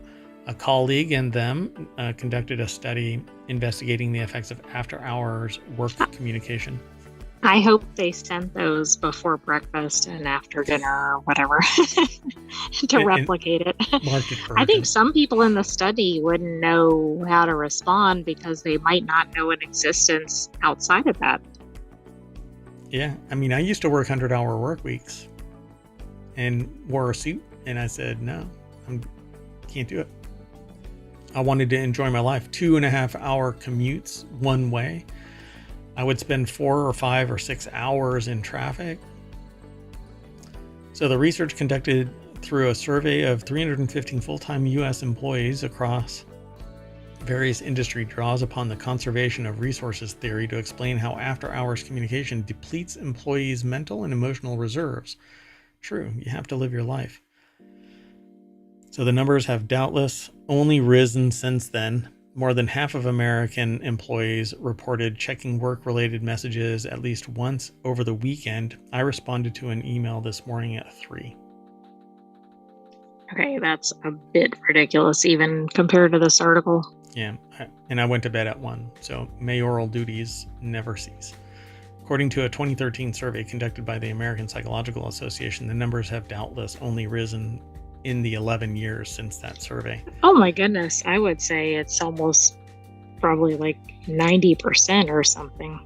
a colleague and them conducted a study investigating the effects of after-hours work communication. I hope they sent those before breakfast and after dinner or whatever to replicate it. I think some people in the study wouldn't know how to respond because they might not know an existence outside of that. Yeah, I mean, I used to work 100-hour work weeks and wore a suit, and I said, no, I can't do it. I wanted to enjoy my life. 2.5-hour commutes one way. I would spend 4 or 5 or 6 hours in traffic. So the research conducted through a survey of 315 full-time U.S. employees across various industry draws upon the conservation of resources theory to explain how after-hours communication depletes employees' mental and emotional reserves. True, you have to live your life. So the numbers have doubtless only risen since then. More than half of American employees reported checking work-related messages at least once over the weekend. I responded to an email this morning at 3. Okay, that's a bit ridiculous even compared to this article. Yeah, and I went to bed at 1, so mayoral duties never cease. According to a 2013 survey conducted by the American Psychological Association, the numbers have doubtless only risen in the 11 years since that survey. Oh my goodness, I would say it's almost probably like 90% or something.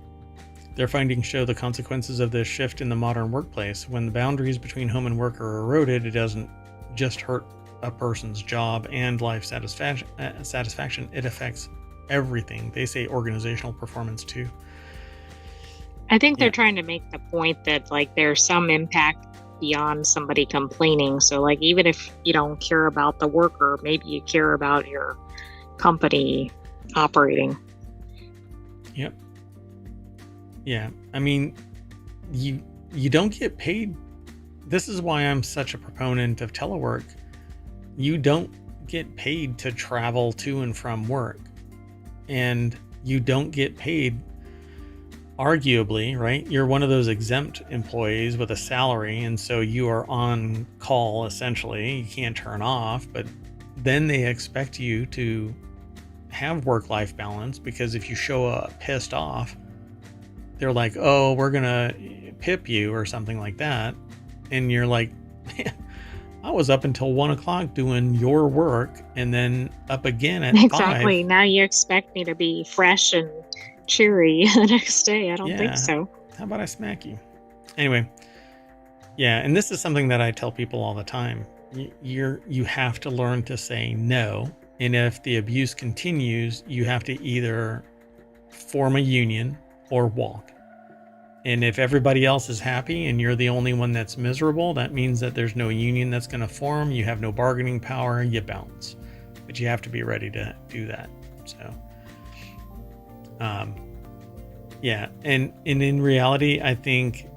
Their findings show the consequences of this shift in the modern workplace. When the boundaries between home and work are eroded, it doesn't just hurt a person's job and life satisfaction, it affects everything. They say organizational performance too. I think they're trying to make the point that like there's some impact beyond somebody complaining. So like even if you don't care about the worker, maybe you care about your company operating. Yep. Yeah. I mean, you don't get paid. This is why I'm such a proponent of telework. You don't get paid to travel to and from work, and you don't get paid, arguably, right? You're one of those exempt employees with a salary, and so you are on call essentially. You can't turn off, but then they expect you to have work-life balance, because if you show up pissed off, they're like, oh, we're gonna pip you or something like that. And you're like, man, I was up until 1 o'clock doing your work and then up again at 5. Exactly. Now you expect me to be fresh and cheery the next day. I don't think so. How about I smack you? Anyway, yeah, and this is something that I tell people all the time. you have to learn to say no. And if the abuse continues, you have to either form a union or walk. And if everybody else is happy and you're the only one that's miserable, that means that there's no union that's going to form. You have no bargaining power. You bounce. But you have to be ready to do that. So, yeah. And in reality, I think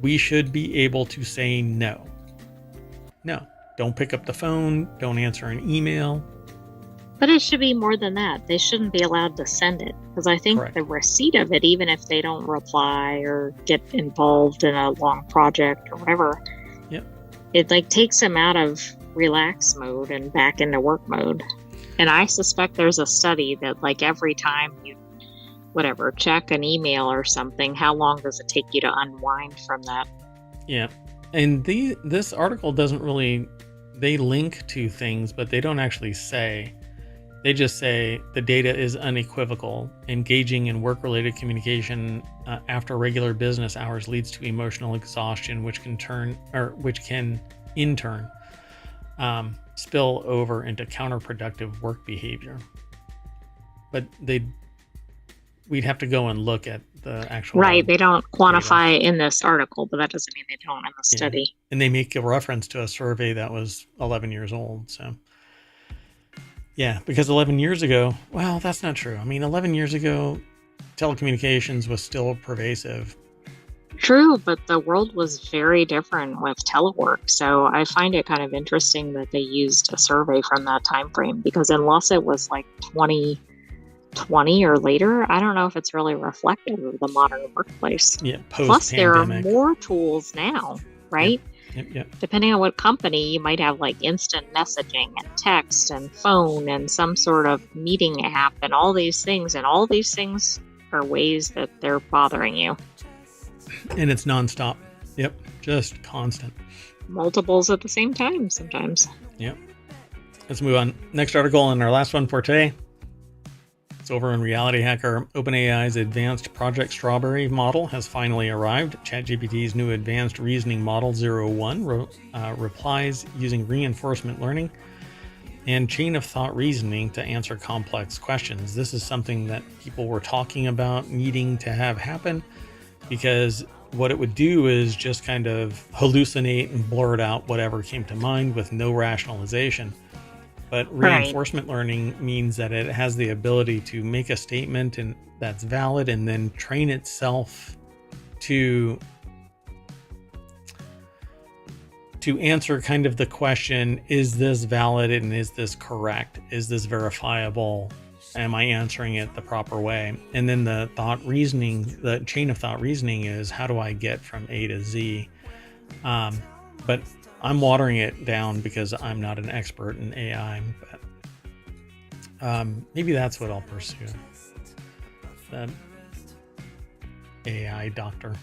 we should be able to say no. No, don't pick up the phone. Don't answer an email. But it should be more than that. They shouldn't be allowed to send it, because I think the receipt of it, even if they don't reply or get involved in a long project or whatever, it like takes them out of relax mode and back into work mode. And I suspect there's a study that like every time you check an email or something, how long does it take you to unwind from that? Yeah. And this article doesn't really, they link to things, but they don't actually say. They just say the data is unequivocal. Engaging in work-related communication after regular business hours leads to emotional exhaustion, which can in turn spill over into counterproductive work behavior. But we'd have to go and look at the actual they don't quantify data in this article, but that doesn't mean they don't in the study. And they make a reference to a survey that was 11 years old. So yeah, because 11 years ago, well, that's not true. I mean, 11 years ago, telecommunications was still pervasive. True, but the world was very different with telework. So I find it kind of interesting that they used a survey from that time frame, because unless it was like 2020 or later, I don't know if it's really reflective of the modern workplace. Yeah, plus there are more tools now, right? Yep. Depending on what company, you might have like instant messaging and text and phone and some sort of meeting app and all these things. And all these things are ways that they're bothering you. And it's nonstop. Yep. Just constant. Multiples at the same time sometimes. Yep. Let's move on. Next article and our last one for today. It's over in Reality Hacker. OpenAI's advanced Project Strawberry model has finally arrived. ChatGPT's new advanced reasoning model 01 replies using reinforcement learning and chain of thought reasoning to answer complex questions. This is something that people were talking about needing to have happen, because what it would do is just kind of hallucinate and blurt out whatever came to mind with no rationalization. But reinforcement learning means that it has the ability to make a statement and that's valid, and then train itself to answer kind of the question, is this valid and is this correct? Is this verifiable? Am I answering it the proper way? And then the chain of thought reasoning is, how do I get from A to Z? But I'm watering it down because I'm not an expert in AI, but maybe that's what I'll pursue. The AI doctor.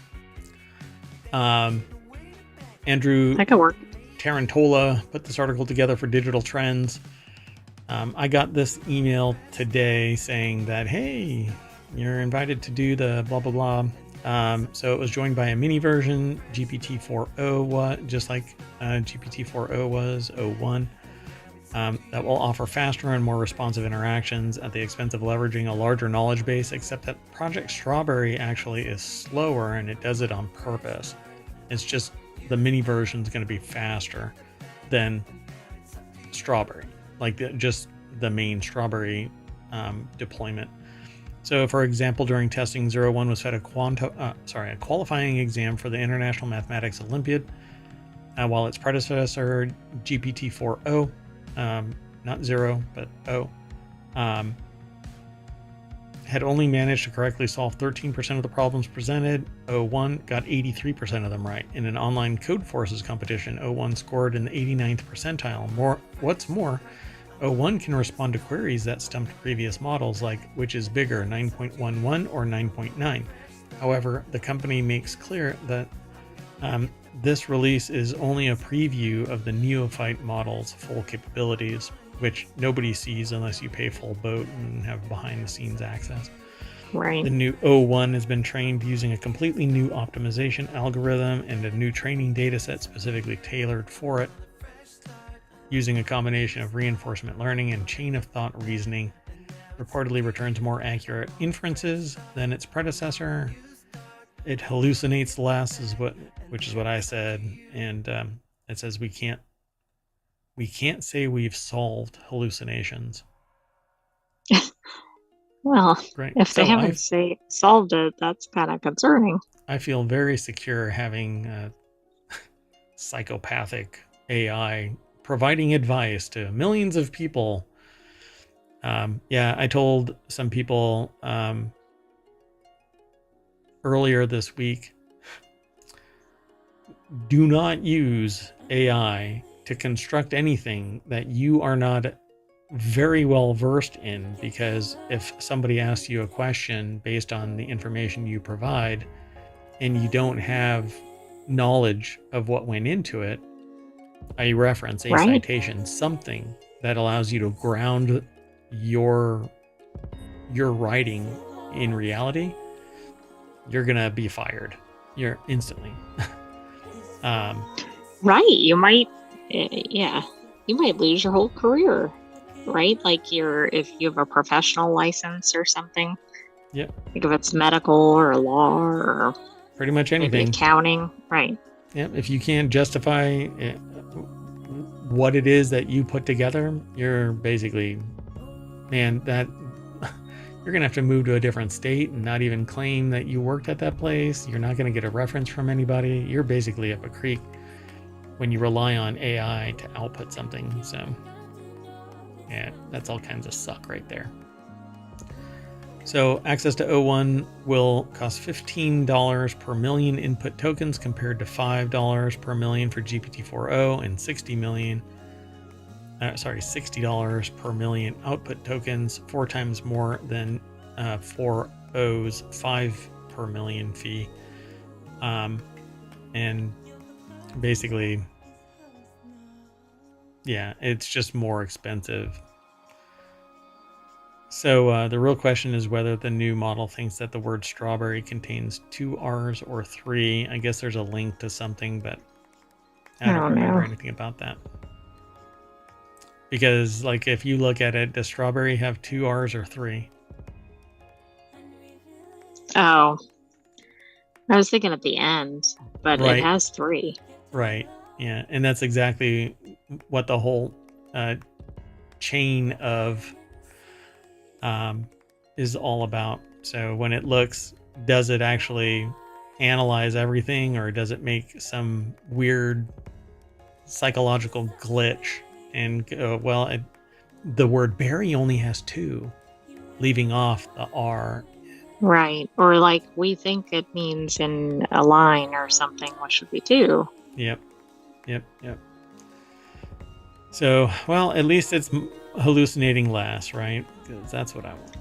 Andrew Tarantola put this article together for Digital Trends. I got this email today saying that, hey, you're invited to do the blah, blah, blah. So it was joined by a mini version, GPT-4o, just like GPT-4o was 01, that will offer faster and more responsive interactions at the expense of leveraging a larger knowledge base, except that Project Strawberry actually is slower and it does it on purpose. It's just the mini version is going to be faster than Strawberry, like just the main Strawberry deployment. So, for example, during testing, 01 was fed a qualifying exam for the International Mathematics Olympiad, while its predecessor, GPT-4o, not 0, but O, had only managed to correctly solve 13% of the problems presented. 01 got 83% of them right. In an online code forces competition, 01 scored in the 89th percentile. What's more, 01 can respond to queries that stumped previous models, like which is bigger, 9.11 or 9.9. However, the company makes clear that this release is only a preview of the neophyte model's full capabilities, which nobody sees unless you pay full boat and have behind-the-scenes access. Right. The new O1 has been trained using a completely new optimization algorithm and a new training data set specifically tailored for it, using a combination of reinforcement learning and chain of thought reasoning. Reportedly returns more accurate inferences than its predecessor. It hallucinates less, which is what I said, and it says we can't say we've solved hallucinations. Well, right. If they haven't solved it, that's kind of concerning. I feel very secure having psychopathic AI providing advice to millions of people. I told some people earlier this week, do not use AI to construct anything that you are not very well versed in, because if somebody asks you a question based on the information you provide and you don't have knowledge of what went into it, a reference, a citation, something that allows you to ground your writing in reality, you're gonna be fired. You're instantly. Right. You might lose your whole career. Right? Like if you have a professional license or something. Yeah. Like if it's medical or law or pretty much anything. Accounting. Right. Yeah. If you can't justify what it is that you put together, you're basically, you're going to have to move to a different state and not even claim that you worked at that place. You're not going to get a reference from anybody. You're basically up a creek when you rely on AI to output something. So yeah, that's all kinds of suck right there. So access to O1 will cost $15 per million input tokens compared to $5 per million for GPT-4o and $60 per million output tokens, 4 times more than 4o's 5 per million fee. And basically, yeah, it's just more expensive. So the real question is whether the new model thinks that the word strawberry contains 2 R's or 3. I guess there's a link to something, but I don't remember anything about that. Because, like, if you look at it, does strawberry have 2 R's or 3? Oh, I was thinking at the end, but right. It has 3. Right. Yeah, and that's exactly what the whole chain of is all about. So when it looks, does it actually analyze everything, or does it make some weird psychological glitch and go, the word berry only has 2, leaving off the R. Right. Or like we think it means in a line or something, which should be 2. Yep. So, at least it's hallucinating less, right? Because that's what I want.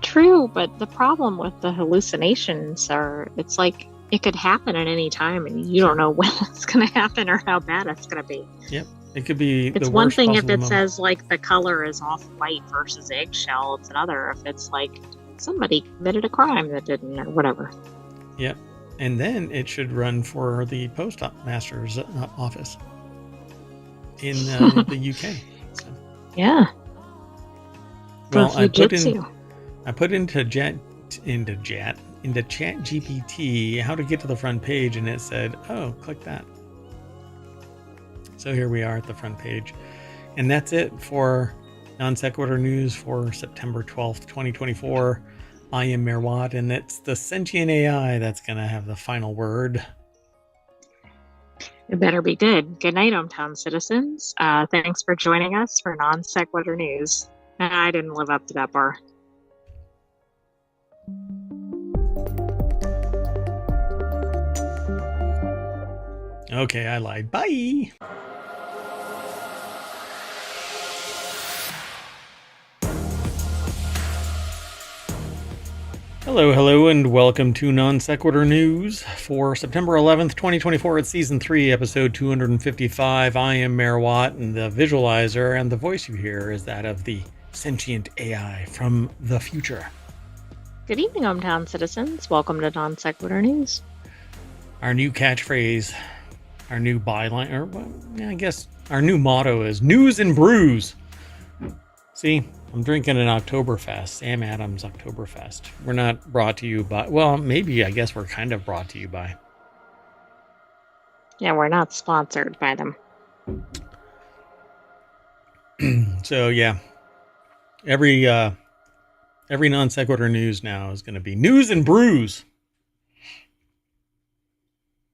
True, but the problem with the hallucinations it's like it could happen at any time, and you don't know when it's going to happen or how bad it's going to be. Yep. It could be. It's one thing if it says like the color is off white versus eggshell. It's another if it's like somebody committed a crime that didn't, or whatever. Yep. And then it should run for the postmaster's office in the UK. So. Yeah. Well, I put into ChatGPT how to get to the front page, and it said, "Oh, click that." So here we are at the front page, and that's it for Non Sequitur News for September 12th, 2024. I am Mayor Watt, and it's the Sentient AI that's going to have the final word. It better be good. Good night, ohmTown citizens. Thanks for joining us for Non Sequitur News. I didn't live up to that bar. Okay, I lied. Bye! Hello, and welcome to Non Sequitur News for September 11th, 2024. It's Season 3, Episode 255. I am Mayor Watt, and the visualizer and the voice you hear is that of the Sentient AI from the future. Good evening, ohmTown citizens. Welcome to Non Sequitur News. Our new catchphrase, our new byline, or I guess our new motto is News and Brews. See, I'm drinking an Oktoberfest, Sam Adams Oktoberfest. We're not brought to you by, well, maybe I guess we're kind of brought to you by. Yeah, we're not sponsored by them. So yeah, every non sequitur news now is going to be News and Brews.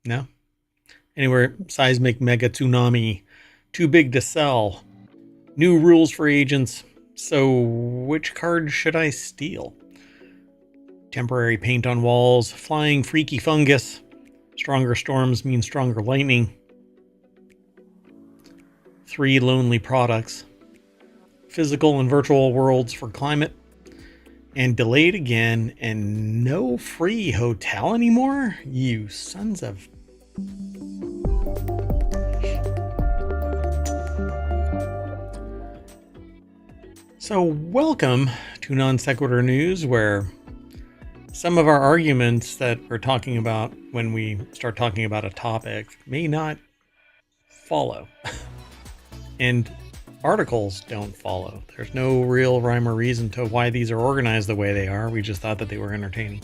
No? Anywhere, seismic mega tsunami, too big to sell, new rules for agents. So which card should I steal? Temporary paint on walls, flying freaky fungus, stronger storms mean stronger lightning, 3 lonely products, physical and virtual worlds for climate, and delayed again, and no free hotel anymore? You sons of... So welcome to Non Sequitur News, where some of our arguments that we're talking about when we start talking about a topic may not follow. And articles don't follow. There's no real rhyme or reason to why these are organized the way they are. We just thought that they were entertaining.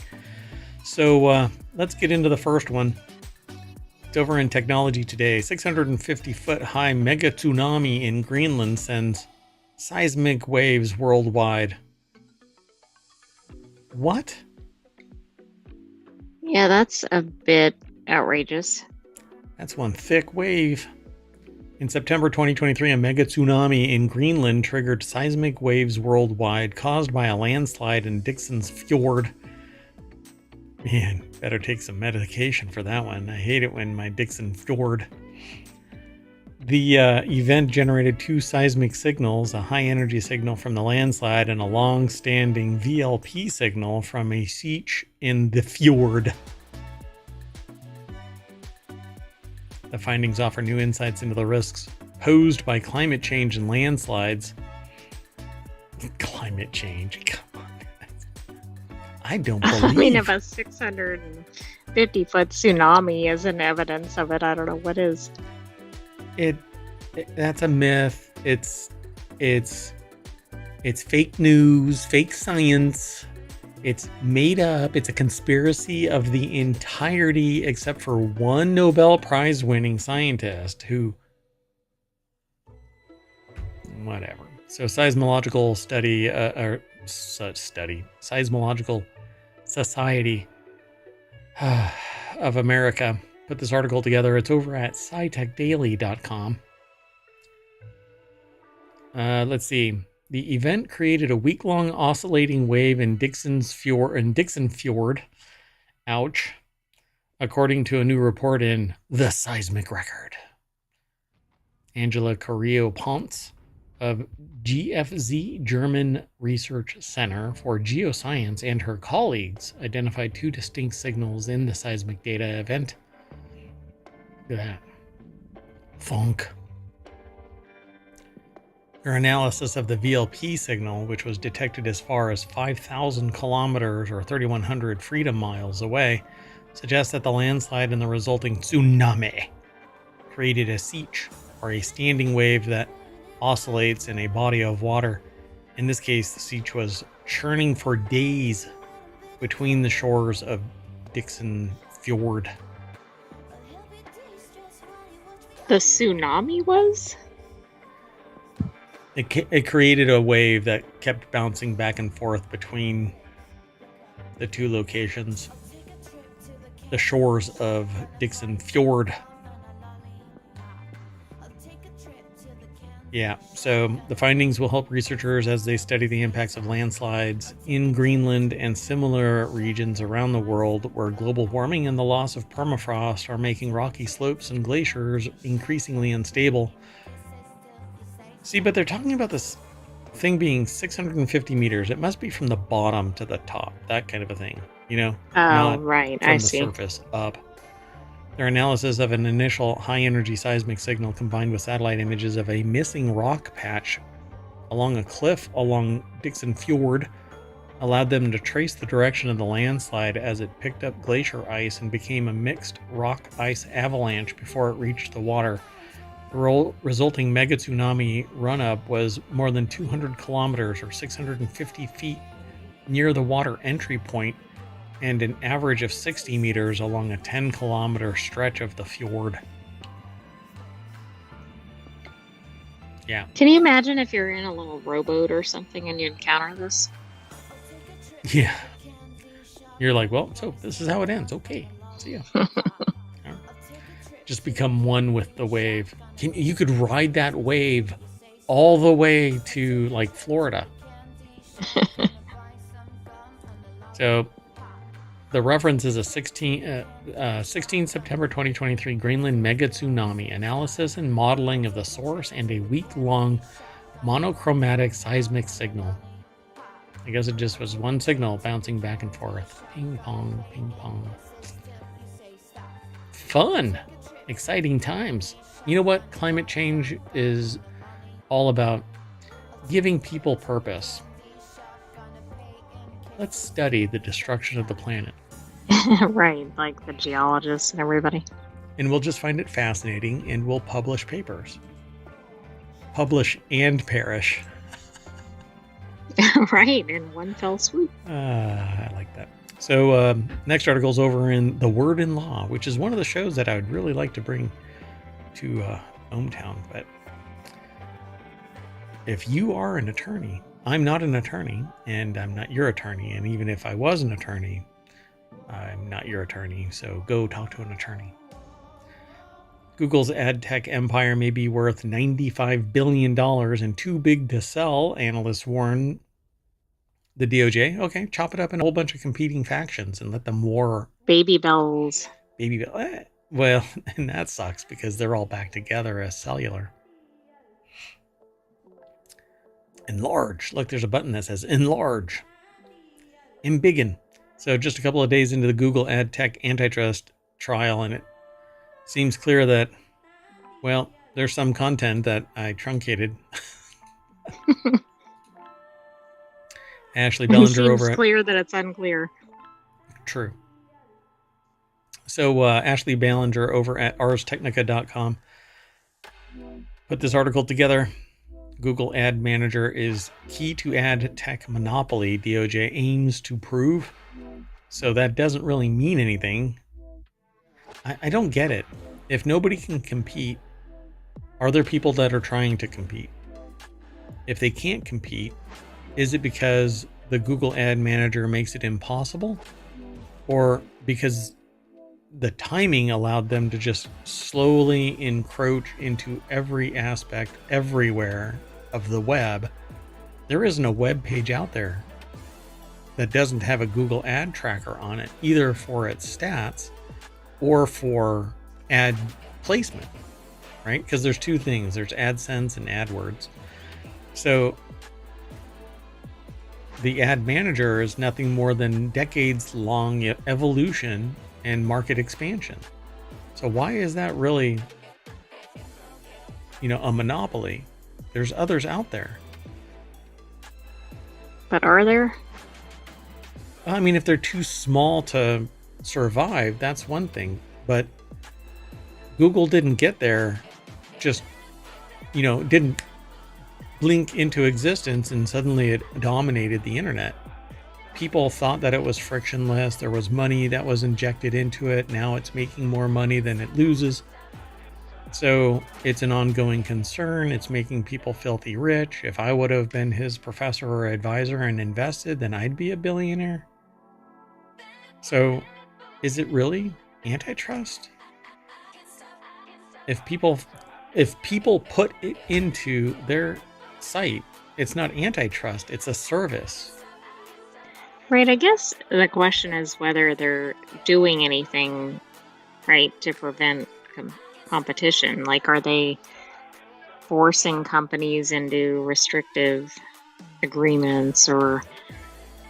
So let's get into the first one. It's over in Technology Today. 650-foot high mega tsunami in Greenland sends seismic waves worldwide. What? Yeah, that's a bit outrageous. That's one thick wave. In September 2023, a mega tsunami in Greenland triggered seismic waves worldwide caused by a landslide in Dixon's Fjord. Man, better take some medication for that one. I hate it when my Dixon Fjord. The event generated 2 seismic signals, a high-energy signal from the landslide and a long-standing VLP signal from a siege in the fjord. The findings offer new insights into the risks posed by climate change and landslides. Climate change? Come on. I don't believe... I mean, if a 650-foot tsunami isn't evidence of it, I don't know what is. That's a myth. It's fake news, fake science. It's made up. It's a conspiracy of the entirety except for one Nobel Prize winning scientist who... Whatever. So Seismological Seismological Society of America put this article together. It's over at scitechdaily.com. Let's see. The event created a week-long oscillating wave in Dixon Fjord. Ouch. According to a new report in The Seismic Record. Angela Carrillo-Ponce of GFZ German Research Center for Geoscience and her colleagues identified 2 distinct signals in the seismic data event. Look at that. Funk. Their analysis of the VLP signal, which was detected as far as 5,000 kilometers or 3,100 freedom miles away, suggests that the landslide and the resulting tsunami created a siege, or a standing wave that oscillates in a body of water. In this case, the siege was churning for days between the shores of Dixon Fjord. The tsunami was? It created a wave that kept bouncing back and forth between the 2 locations, the shores of Dixon Fjord. Yeah, so the findings will help researchers as they study the impacts of landslides in Greenland and similar regions around the world where global warming and the loss of permafrost are making rocky slopes and glaciers increasingly unstable. See, but they're talking about this thing being 650 meters. It must be from the bottom to the top, that kind of a thing, you know? Oh, right, I see. From the surface up. Their analysis of an initial high-energy seismic signal combined with satellite images of a missing rock patch along a cliff along Dixon Fjord allowed them to trace the direction of the landslide as it picked up glacier ice and became a mixed rock ice avalanche before it reached the water. The resulting mega tsunami run-up was more than 200 kilometers or 650 feet near the water entry point, and an average of 60 meters along a 10-kilometer stretch of the fjord. Yeah. Can you imagine if you're in a little rowboat or something and you encounter this? Yeah. You're like, well, so this is how it ends. Okay. See ya. Just become one with the wave. You could ride that wave all the way to like Florida. So the reference is a 16 September 2023 Greenland mega tsunami analysis and modeling of the source and a week-long monochromatic seismic signal. I guess it just was one signal bouncing back and forth. Ping pong, ping pong. Fun. Exciting times. You know what? Climate change is all about giving people purpose. Let's study the destruction of the planet. Right, like the geologists and everybody. And we'll just find it fascinating and we'll publish papers. Publish and perish. Right, in one fell swoop. I like that. So next article is over in The Word in Law, which is one of the shows that I would really like to bring to ohmTown. But if you are an attorney, I'm not an attorney, and I'm not your attorney. And even if I was an attorney, I'm not your attorney. So go talk to an attorney. Google's ad tech empire may be worth $95 billion and too big to sell, analysts warn the DOJ. Okay, chop it up in a whole bunch of competing factions and let them war. Baby bells. Well, and that sucks because they're all back together as cellular. Enlarge. Look, there's a button that says enlarge. Embiggen. So just a couple of days into the Google ad tech antitrust trial, and it seems clear that, well, there's some content that I truncated. Ashley Bellinger over at... It seems clear that it's unclear. True. So Ashley Ballinger over at arstechnica.com put this article together. Google Ad Manager is key to ad tech monopoly, DOJ aims to prove. So that doesn't really mean anything. I don't get it. If nobody can compete, are there people that are trying to compete? If they can't compete, is it because the Google Ad Manager makes it impossible? Or because the timing allowed them to just slowly encroach into every aspect everywhere of the web? There isn't a web page out there that doesn't have a Google ad tracker on it, either for its stats or for ad placement, right? Because there's two things. There's AdSense and AdWords. So the ad manager is nothing more than decades-long evolution and market expansion. So why is that really, a monopoly? There's others out there. But are there? I mean, if they're too small to survive, that's one thing. But Google didn't get there, just, didn't blink into existence and suddenly it dominated the internet. People thought that it was frictionless. There was money that was injected into it. Now it's making more money than it loses. So it's an ongoing concern. It's making people filthy rich. If I would have been his professor or advisor and invested, then I'd be a billionaire. So is it really antitrust? If people put it into their site, it's not antitrust, it's a service. Right, I guess the question is whether they're doing anything, right, to prevent competition. Like, are they forcing companies into restrictive agreements or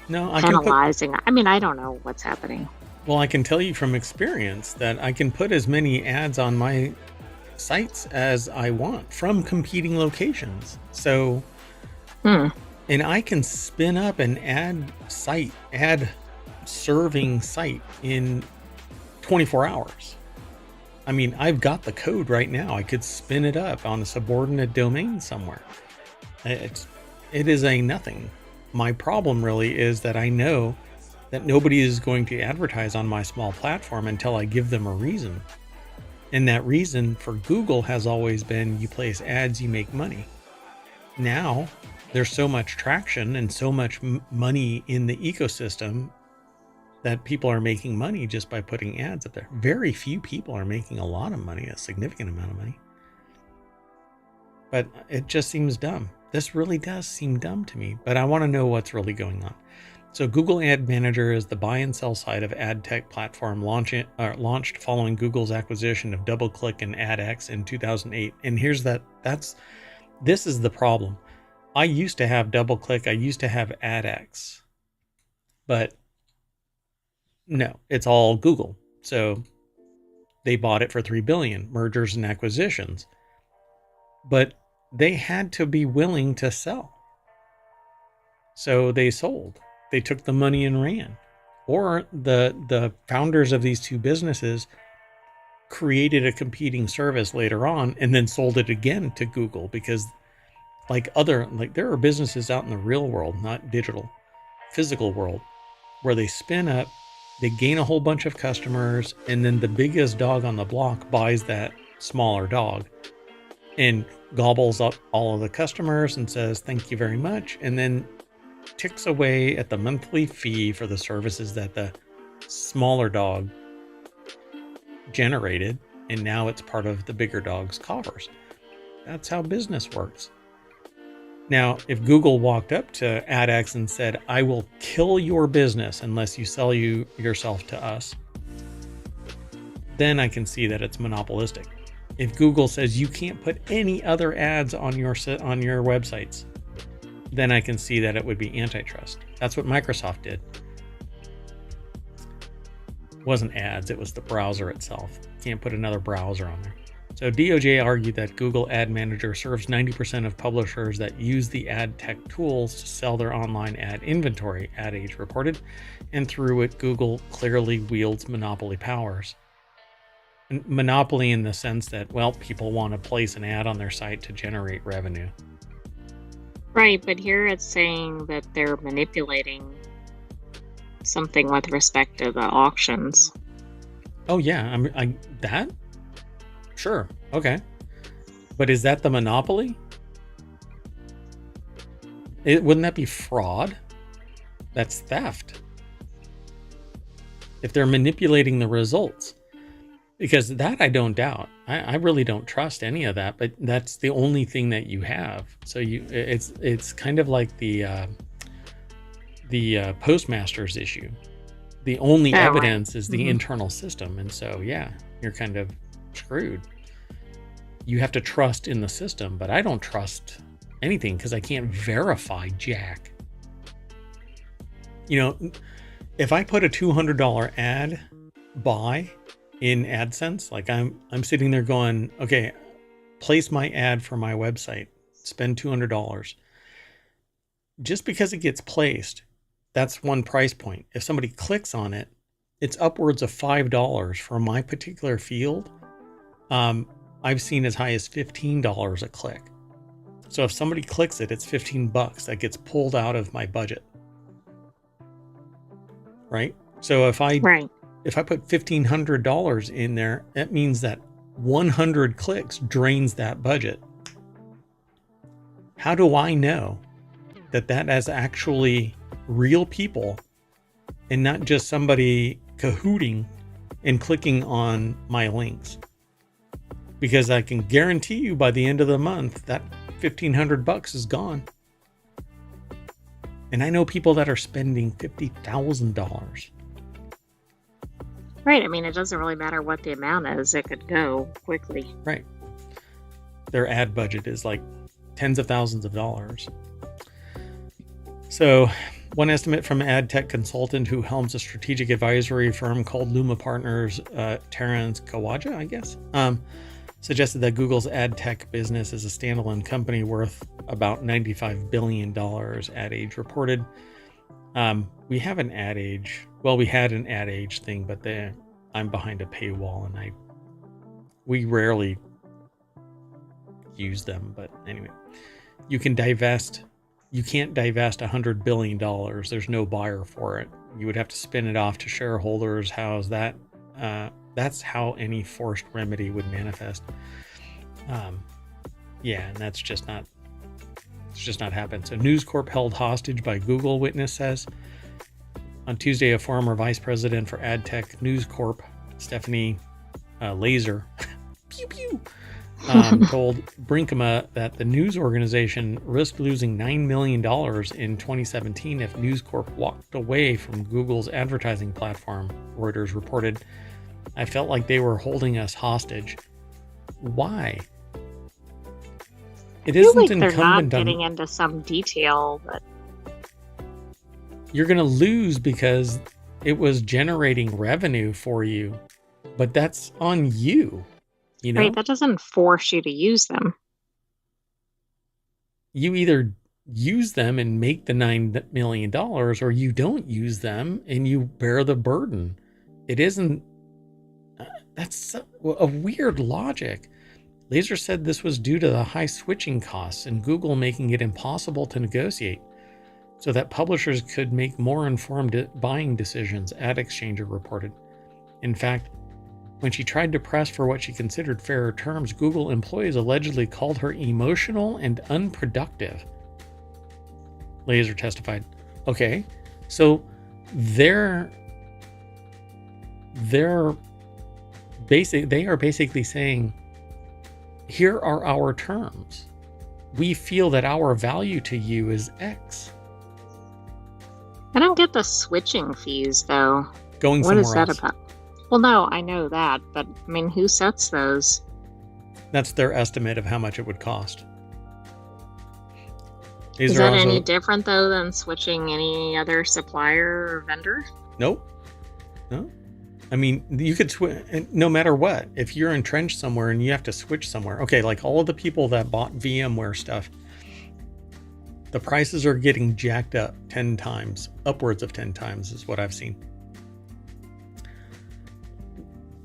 penalizing? I don't know what's happening. Well, I can tell you from experience that I can put as many ads on my sites as I want from competing locations. So And I can spin up an ad serving site in 24 hours. I mean, I've got the code right now. I could spin it up on a subordinate domain somewhere. It is a nothing. My problem really is that I know that nobody is going to advertise on my small platform until I give them a reason. And that reason for Google has always been, you place ads, you make money. Now, there's so much traction and so much money in the ecosystem that people are making money just by putting ads up there. Very few people are making a lot of money, a significant amount of money. But it just seems dumb. This really does seem dumb to me, but I want to know what's really going on. So Google Ad Manager is the buy and sell side of ad tech platform launched following Google's acquisition of DoubleClick and AdX in 2008. And this is the problem. I used to have DoubleClick, I used to have AdX, but no, it's all Google. So they bought it for $3 billion, mergers and acquisitions. But they had to be willing to sell. So they sold. They took the money and ran. Or the founders of these two businesses created a competing service later on and then sold it again to Google, because there are businesses out in the real world, not digital, physical world, where they spin up, they gain a whole bunch of customers, and then the biggest dog on the block buys that smaller dog and gobbles up all of the customers and says, thank you very much. And then ticks away at the monthly fee for the services that the smaller dog generated. And now it's part of the bigger dog's coffers. That's how business works. Now, if Google walked up to AdX and said, I will kill your business unless you sell yourself to us, then I can see that it's monopolistic. If Google says you can't put any other ads on your websites, then I can see that it would be antitrust. That's what Microsoft did. It wasn't ads, it was the browser itself. Can't put another browser on there. So DOJ argued that Google Ad Manager serves 90% of publishers that use the ad tech tools to sell their online ad inventory, Ad Age reported, and through it, Google clearly wields monopoly powers. Monopoly in the sense that, well, people want to place an ad on their site to generate revenue. Right, but here it's saying that they're manipulating something with respect to the auctions. Oh yeah, that? Sure, okay. But is that the monopoly? Wouldn't that be fraud? That's theft. If they're manipulating the results. Because that I don't doubt. I really don't trust any of that, but that's the only thing that you have. So it's kind of like the postmaster's issue. The only evidence is the internal system, and so yeah, you're kind of screwed. You have to trust in the system, but I don't trust anything because I can't verify jack. You know, if I put a $200 ad buy in AdSense, like I'm sitting there going, okay, place my ad for my website, spend $200. Just because it gets placed, that's one price point. If somebody clicks on it, it's upwards of $5 for my particular field. I've seen as high as $15 a click. So if somebody clicks it, it's $15 that gets pulled out of my budget. Right? So if I put $1,500 in there, that means that 100 clicks drains that budget. How do I know that is actually real people and not just somebody cahooting and clicking on my links? Because I can guarantee you by the end of the month that $1,500 is gone. And I know people that are spending $50,000. Right. I mean, it doesn't really matter what the amount is. It could go quickly. Right. Their ad budget is like tens of thousands of dollars. So one estimate from ad tech consultant who helms a strategic advisory firm called Luma Partners, Terrence Kawaja, I guess, suggested that Google's ad tech business is a standalone company worth about $95 billion, Ad Age reported. We have an Ad Age. Well, we had an Ad Age thing, but I'm behind a paywall, and we rarely use them. But anyway, you can't divest $100 billion. There's no buyer for it. You would have to spin it off to shareholders. How's that? That's how any forced remedy would manifest. Yeah, and that's just not. It's just not happened. So News Corp held hostage by Google, witness says. On Tuesday, a former vice president for ad tech News Corp, Stephanie Laser, pew pew, told Brinkema that the news organization risked losing $9 million in 2017 if News Corp walked away from Google's advertising platform, Reuters reported. I felt like they were holding us hostage. Why? It isn't like incumbent they're not getting into some detail, but you're going to lose because it was generating revenue for you, but that's on you. You know? Right, that doesn't force you to use them. You either use them and make the $9 million, or you don't use them and you bear the burden. It isn't. That's a weird logic. Laser said this was due to the high switching costs and Google making it impossible to negotiate so that publishers could make more informed buying decisions, Ad Exchanger reported. In fact, when she tried to press for what she considered fairer terms, Google employees allegedly called her emotional and unproductive. Laser testified. Okay, so they are basically saying, here are our terms. We feel that our value to you is X. I don't get the switching fees, though. Going somewhere else. What is that about? Well, no, I know that, but I mean, who sets those? That's their estimate of how much it would cost. Is that any different, though, than switching any other supplier or vendor? Nope. No. I mean, you could switch no matter what. If you're entrenched somewhere and you have to switch somewhere. Okay, like all of the people that bought VMware stuff, the prices are getting jacked up 10 times. Upwards of 10 times is what I've seen.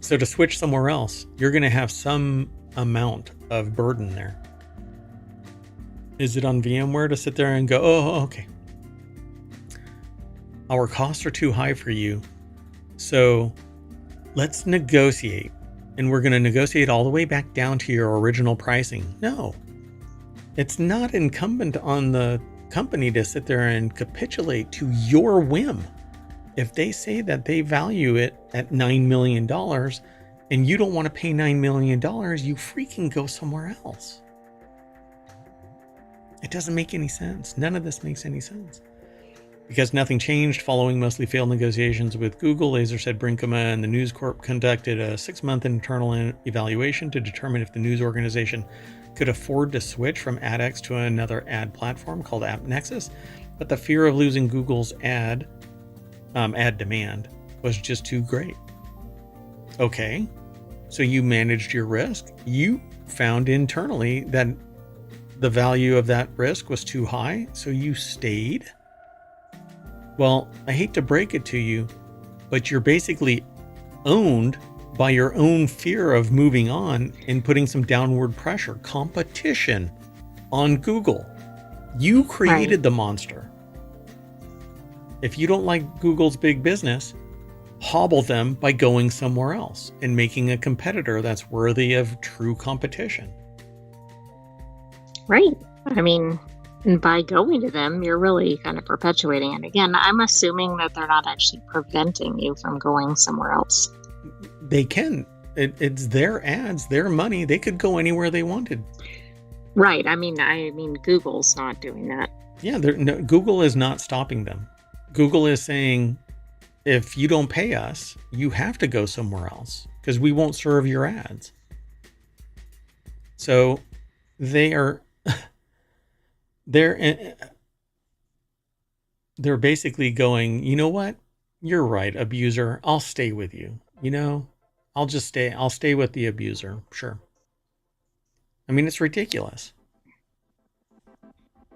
So to switch somewhere else, you're going to have some amount of burden there. Is it on VMware to sit there and go, oh, okay, our costs are too high for you, so let's negotiate, and we're going to negotiate all the way back down to your original pricing? No, it's not incumbent on the company to sit there and capitulate to your whim. If they say that they value it at $9 million and you don't want to pay $9 million, you freaking go somewhere else. It doesn't make any sense. None of this makes any sense. Because nothing changed following mostly failed negotiations with Google, Laser said Brinkema and the News Corp conducted a 6-month internal evaluation to determine if the news organization could afford to switch from AdX to another ad platform called AppNexus, but the fear of losing Google's ad demand was just too great. Okay, so you managed your risk. You found internally that the value of that risk was too high, so you stayed. Well, I hate to break it to you, but you're basically owned by your own fear of moving on and putting some downward pressure, competition on Google. You created the monster. If you don't like Google's big business, hobble them by going somewhere else and making a competitor that's worthy of true competition. Right. I mean, and by going to them, you're really kind of perpetuating it. Again, I'm assuming that they're not actually preventing you from going somewhere else. They can. It's their ads, their money. They could go anywhere they wanted. Right. I mean, Google's not doing that. Yeah, Google is not stopping them. Google is saying, if you don't pay us, you have to go somewhere else because we won't serve your ads. So they're basically going, you know what? You're right, abuser. I'll stay with you. You know, I'll stay with the abuser. Sure. I mean, it's ridiculous.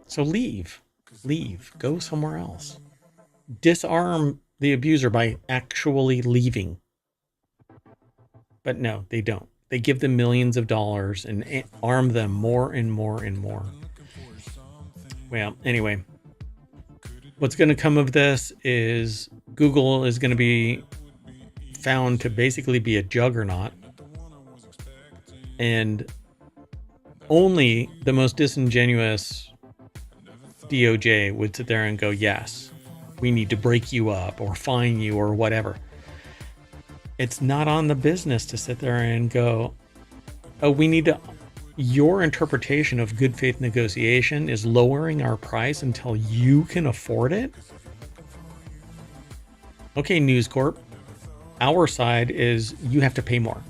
So leave, go somewhere else. Disarm the abuser by actually leaving. But no, they don't. They give them millions of dollars and arm them more and more and more. Well, anyway, what's going to come of this is Google is going to be found to basically be a juggernaut. And only the most disingenuous DOJ would sit there and go, yes, we need to break you up or fine you or whatever. It's not on the business to sit there and go, oh, we need to, your interpretation of good faith negotiation is lowering our price until you can afford it. Okay, News Corp, our side is you have to pay more.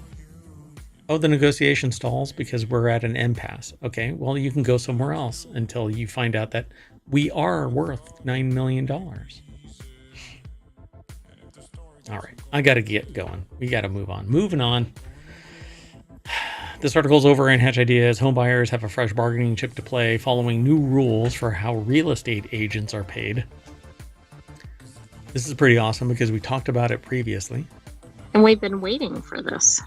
Oh, the negotiation stalls because we're at an impasse. Okay, well, you can go somewhere else until you find out that we are worth $9 million. All right, I got to get going. We got to move on. Moving on. This article's over in Hatch Ideas. Home buyers have a fresh bargaining chip to play following new rules for how real estate agents are paid. This is pretty awesome because we talked about it previously. And we've been waiting for this.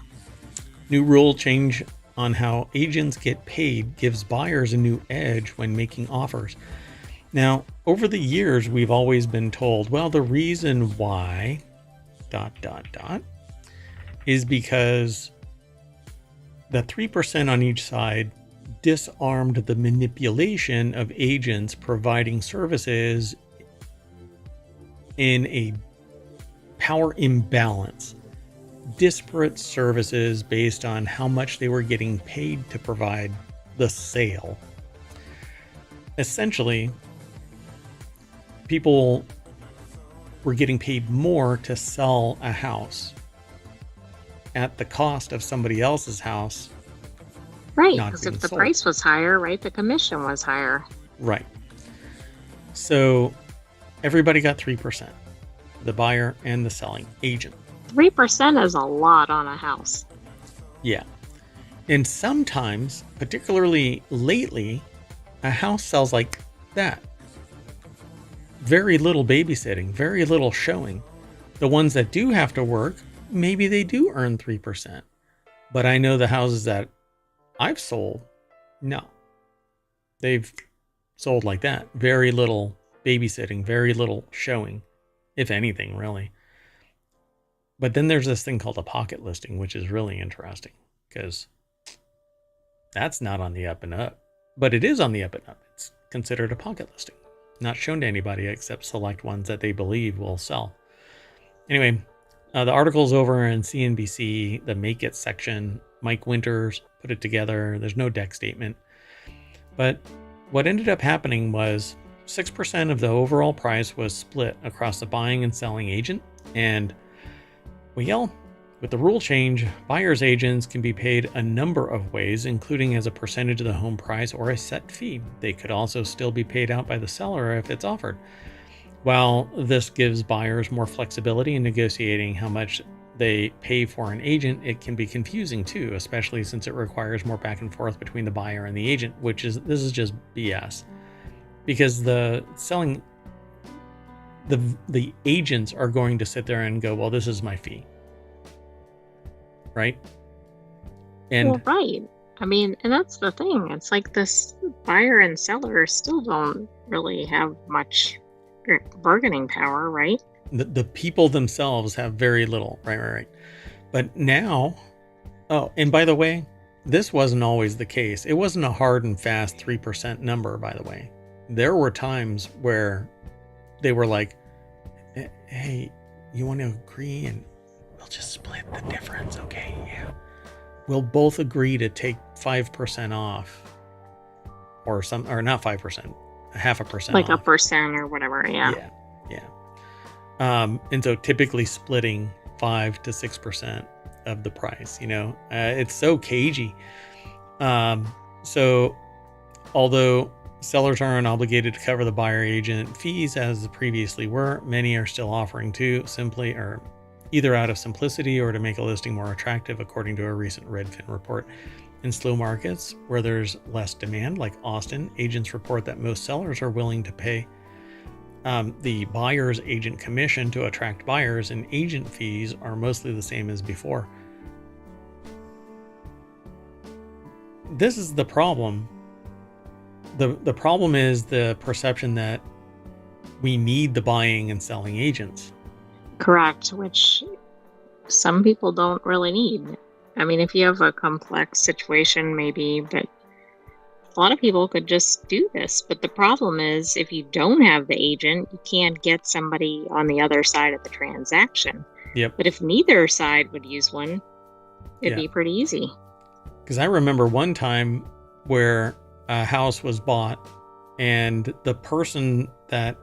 New rule change on how agents get paid gives buyers a new edge when making offers. Now, over the years, we've always been told, well, the reason why ... is because the 3% on each side disarmed the manipulation of agents providing services in a power imbalance, disparate services based on how much they were getting paid to provide the sale. Essentially, people were getting paid more to sell a house at the cost of somebody else's house. Right, because if the price was higher, right, the commission was higher. Right. So everybody got 3%, the buyer and the selling agent. 3% is a lot on a house. Yeah. And sometimes, particularly lately, a house sells like that. Very little babysitting, very little showing. The ones that do have to work, maybe they do earn 3%. But I know the houses that I've sold, no. They've sold like that. Very little babysitting, very little showing, if anything, really. But then there's this thing called a pocket listing, which is really interesting because that's not on the up and up, but it is on the up and up. It's considered a pocket listing, not shown to anybody except select ones that they believe will sell. Anyway, the article's over in CNBC, the Make It section. Mike Winters put it together. There's no deck statement. But what ended up happening was 6% of the overall price was split across the buying and selling agent. And well, with the rule change, buyer's agents can be paid a number of ways, including as a percentage of the home price or a set fee. They could also still be paid out by the seller if it's offered. While this gives buyers more flexibility in negotiating how much they pay for an agent, it can be confusing too, especially since it requires more back and forth between the buyer and the agent, this is just BS. Because the agents are going to sit there and go, well, this is my fee. Right? And well, right. I mean, and that's the thing. It's like this buyer and seller still don't really have much bargaining power, right? The people themselves have very little, right. But now, oh, and by the way, this wasn't always the case. It wasn't a hard and fast 3% number, by the way. There were times where they were like, hey, you want to agree and we'll just split the difference, okay? Yeah. We'll both agree to take 5% off or not 5%, 0.5% like off. 1% or whatever, yeah. And so typically splitting 5 to 6% of the price, it's so cagey. So although sellers aren't obligated to cover the buyer agent fees as previously were, many are still offering to simply or either out of simplicity or to make a listing more attractive, according to a recent Redfin report. In slow markets where there's less demand, like Austin, agents report that most sellers are willing to pay the buyer's agent commission to attract buyers, and agent fees are mostly the same as before. This is the problem. The problem is the perception that we need the buying and selling agents. Correct, which some people don't really need. I mean, if you have a complex situation, maybe, but a lot of people could just do this. But the problem is, if you don't have the agent, you can't get somebody on the other side of the transaction. Yep. But if neither side would use one, it'd be pretty easy. Because I remember one time where a house was bought and the person that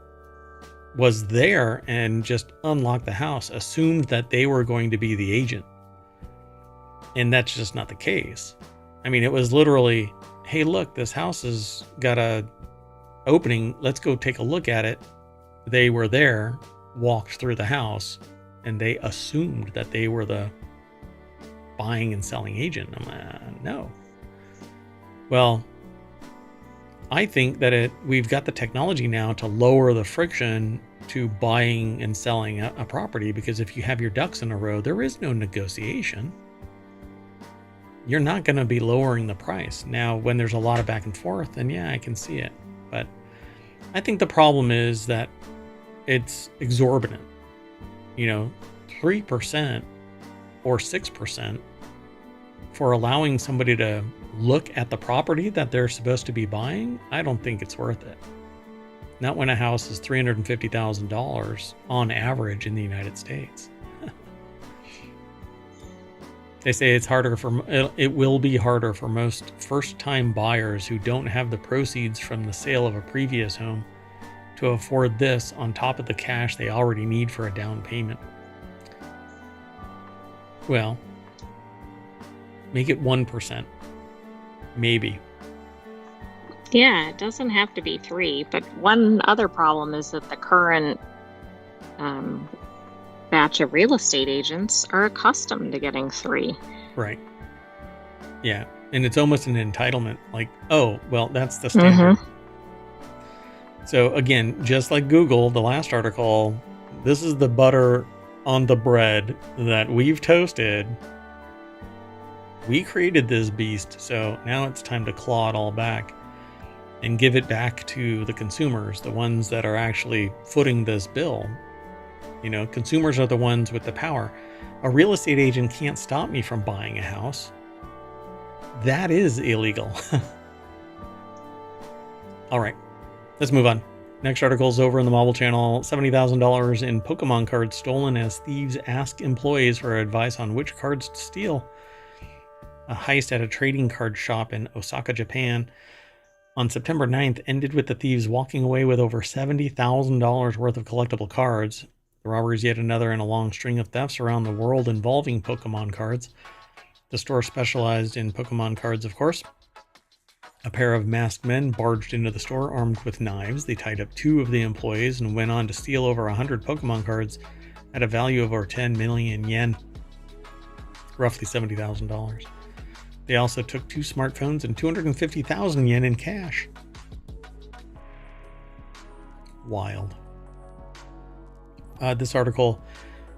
was there and just unlocked the house assumed that they were going to be the agent. And that's just not the case. I mean, it was literally, hey, look, this house has got a opening. Let's go take a look at it. They were there, walked through the house, and they assumed that they were the buying and selling agent. I'm like, no. Well, I think that we've got the technology now to lower the friction to buying and selling a property, because if you have your ducks in a row, there is no negotiation. You're not going to be lowering the price. Now, when there's a lot of back and forth, then yeah, I can see it. But I think the problem is that it's exorbitant. 3% or 6% for allowing somebody to look at the property that they're supposed to be buying. I don't think it's worth it. Not when a house is $350,000 on average in the United States. They say it will be harder for most first-time buyers who don't have the proceeds from the sale of a previous home to afford this on top of the cash they already need for a down payment. Well, make it 1%. Maybe. Yeah, it doesn't have to be 3. But one other problem is that the current batch of real estate agents are accustomed to getting 3. Right. Yeah. And it's almost an entitlement. Like, oh, well, that's the standard. Mm-hmm. So again, just like Google, the last article, this is the butter on the bread that we've toasted. We created this beast, so now it's time to claw it all back and give it back to the consumers, the ones that are actually footing this bill. Consumers are the ones with the power. A real estate agent can't stop me from buying a house. That is illegal. All right, let's move on. Next article is over in the Mobile Channel. $70,000 in Pokemon cards stolen as thieves ask employees for advice on which cards to steal. A heist at a trading card shop in Osaka, Japan on September 9th ended with the thieves walking away with over $70,000 worth of collectible cards. The robbery is yet another in a long string of thefts around the world involving Pokemon cards. The store specialized in Pokemon cards, of course. A pair of masked men barged into the store armed with knives. They tied up 2 of the employees and went on to steal over 100 Pokemon cards at a value of over 10 million yen, roughly $70,000. They also took 2 smartphones and 250,000 yen in cash. Wild. This article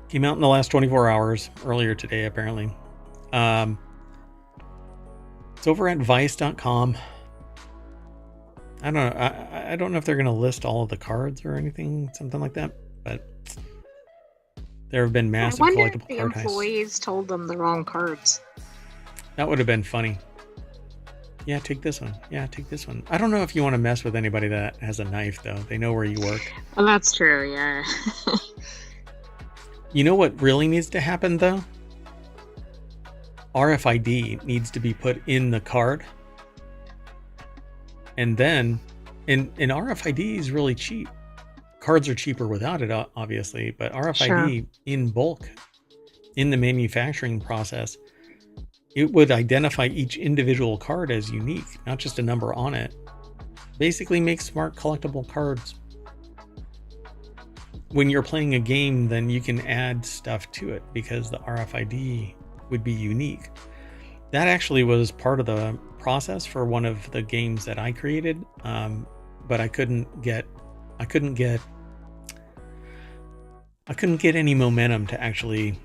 came out in the last 24 hours, earlier today, apparently. It's over at vice.com. I don't know. I don't know if they're going to list all of the cards or anything, something like that, but there have been massive collectible card heists. Employees told them the wrong cards. That would have been funny. Yeah, take this one. Yeah, take this one. I don't know if you want to mess with anybody that has a knife, though. They know where you work. Well, that's true, yeah. You know what really needs to happen, though? RFID needs to be put in the card. And then, and RFID is really cheap. Cards are cheaper without it, obviously, but RFID in bulk, in the manufacturing process, it would identify each individual card as unique, not just a number on it. Basically make smart collectible cards. When you're playing a game, then you can add stuff to it because the RFID would be unique. That actually was part of the process for one of the games that I created, but I couldn't get any momentum to actually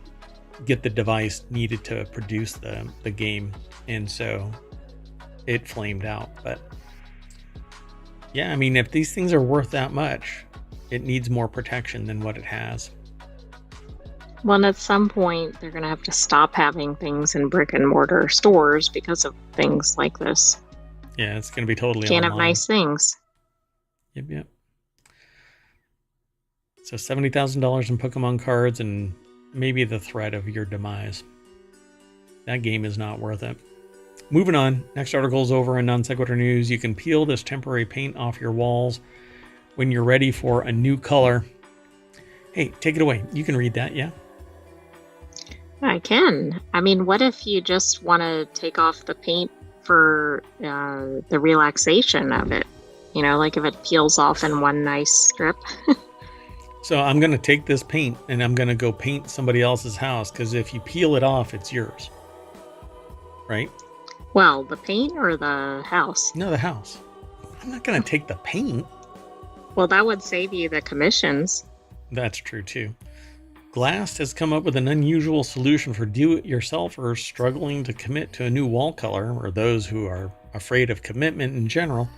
get the device needed to produce the game, and so it flamed out. But yeah, I mean, if these things are worth that much, it needs more protection than what it has. Well, and at some point, they're going to have to stop having things in brick and mortar stores because of things like this. Yeah, it's going to be totally Can't online. have nice things. Yep. So $70,000 in Pokemon cards and maybe the threat of your demise. That game is not worth it. Moving on. Next article is over in Non Sequitur News. You can peel this temporary paint off your walls when you're ready for a new color. Hey, take it away. You can read that, yeah? I can. I mean, what if you just want to take off the paint for the relaxation of it? You know, like if it peels off in one nice strip. So I'm going to take this paint and I'm going to go paint somebody else's house, because if you peel it off, it's yours. Right? Well, the paint or the house? No, the house. I'm not going to take the paint. Well, that would save you the commissions. That's true, too. Glass has come up with an unusual solution for do-it-yourselfers struggling to commit to a new wall color, or those who are afraid of commitment in general.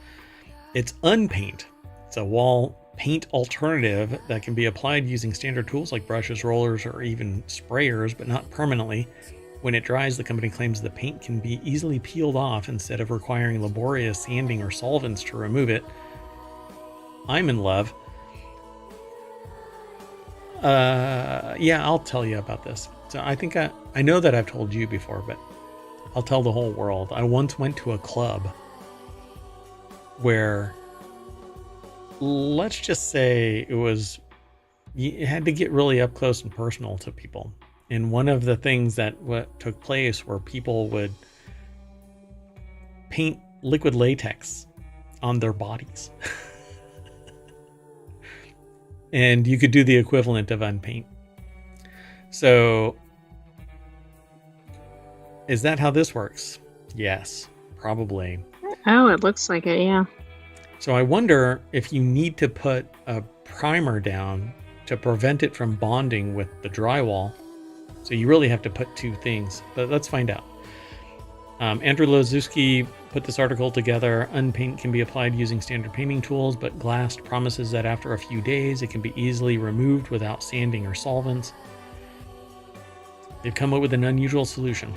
It's Unpaint. It's a wall paint alternative that can be applied using standard tools like brushes, rollers, or even sprayers, but not permanently. When it dries, the company claims the paint can be easily peeled off instead of requiring laborious sanding or solvents to remove it. I'm in love. Yeah, I'll tell you about this. So I think I know that I've told you before, but I'll tell the whole world. I once went to a club where, let's just say you had to get really up close and personal to people. And one of the things that took place were people would paint liquid latex on their bodies. And you could do the equivalent of Unpaint. So, is that how this works? Yes, probably. Oh, it looks like it, yeah. So I wonder if you need to put a primer down to prevent it from bonding with the drywall. So you really have to put two things, but let's find out. Andrew Lozuski put this article together. Unpaint can be applied using standard painting tools, but Glass promises that after a few days, it can be easily removed without sanding or solvents. They've come up with an unusual solution.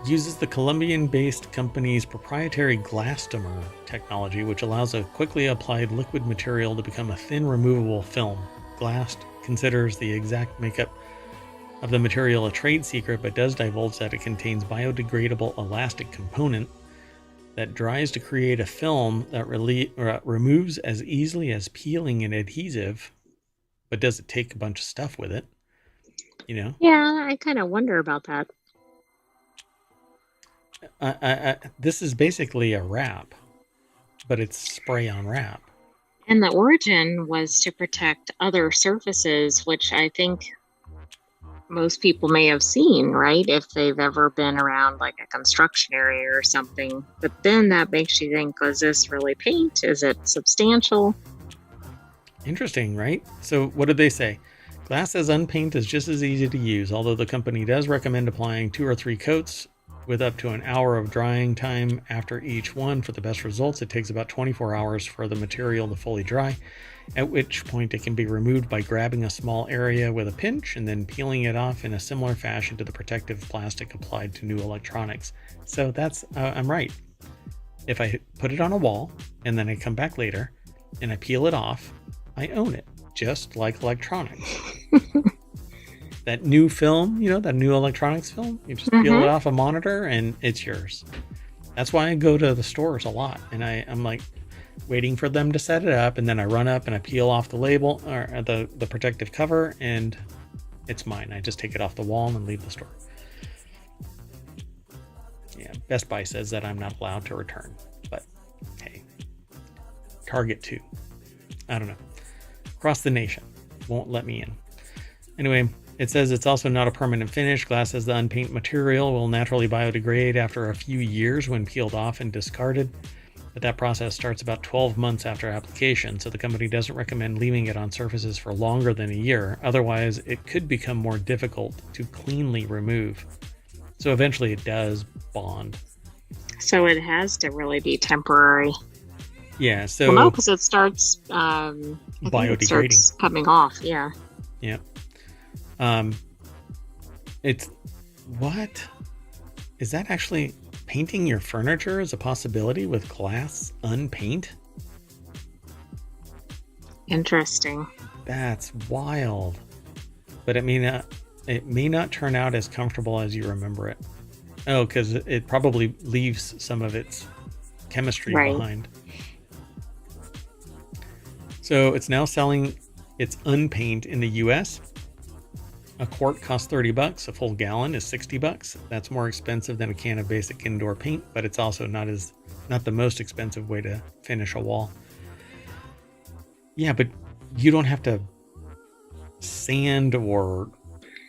It uses the Colombian-based company's proprietary Glastomer technology, which allows a quickly applied liquid material to become a thin, removable film. Glass considers the exact makeup of the material a trade secret, but does divulge that it contains biodegradable elastic component that dries to create a film that removes as easily as peeling an adhesive, but does it take a bunch of stuff with it? You know? Yeah, I kind of wonder about that. This is basically a wrap, but it's spray on wrap. And the origin was to protect other surfaces, which I think most people may have seen, right? If they've ever been around like a construction area or something. But then that makes you think, is this really paint? Is it substantial? Interesting, right? So what did they say? Glass says Unpaint is just as easy to use, although the company does recommend applying 2 or 3 coats with up to an hour of drying time after each one. For the best results, it takes about 24 hours for the material to fully dry, at which point it can be removed by grabbing a small area with a pinch and then peeling it off in a similar fashion to the protective plastic applied to new electronics. So that's, I'm right. If I put it on a wall and then I come back later and I peel it off, I own it, just like electronics. That new film, that new electronics film, you just peel it off a monitor and it's yours. That's why I go to the stores a lot, and I'm like waiting for them to set it up, and then I run up and I peel off the label or the protective cover, and it's mine. I just take it off the wall and leave the store. Yeah, Best Buy says that I'm not allowed to return, but hey, Target too. I don't know. Across the nation won't let me in. Anyway, It says it's also not a permanent finish. Glass as the unpainted material will naturally biodegrade after a few years when peeled off and discarded. But that process starts about 12 months after application, so the company doesn't recommend leaving it on surfaces for longer than a year. Otherwise, it could become more difficult to cleanly remove. So eventually it does bond. So it has to really be temporary. Yeah, so... Well, no, because it starts... biodegrading. It starts coming off, yeah. Yeah. It's... What? Is that actually... Painting your furniture is a possibility with glass unpaint? Interesting. That's wild. But it may not turn out as comfortable as you remember it. Oh, because it probably leaves some of its chemistry behind. So it's now selling its unpaint in the US. A quart costs $30. A full gallon is $60. That's more expensive than a can of basic indoor paint, but it's also not the most expensive way to finish a wall. Yeah, but you don't have to sand or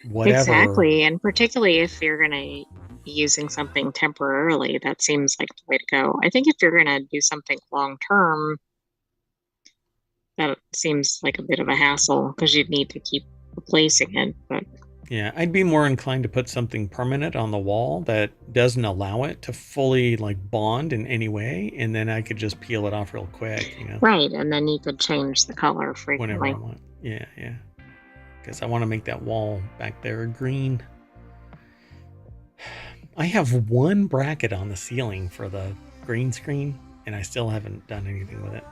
whatever. Exactly, and particularly if you're going to be using something temporarily, that seems like the way to go. I think if you're going to do something long term, that seems like a bit of a hassle because you'd need to keep replacing it. But yeah, I'd be more inclined to put something permanent on the wall that doesn't allow it to fully bond in any way, and then I could just peel it off real quick, Right, and then you could change the color frequently. Whenever I want. Yeah. Because I want to make that wall back there green. I have one bracket on the ceiling for the green screen, and I still haven't done anything with it.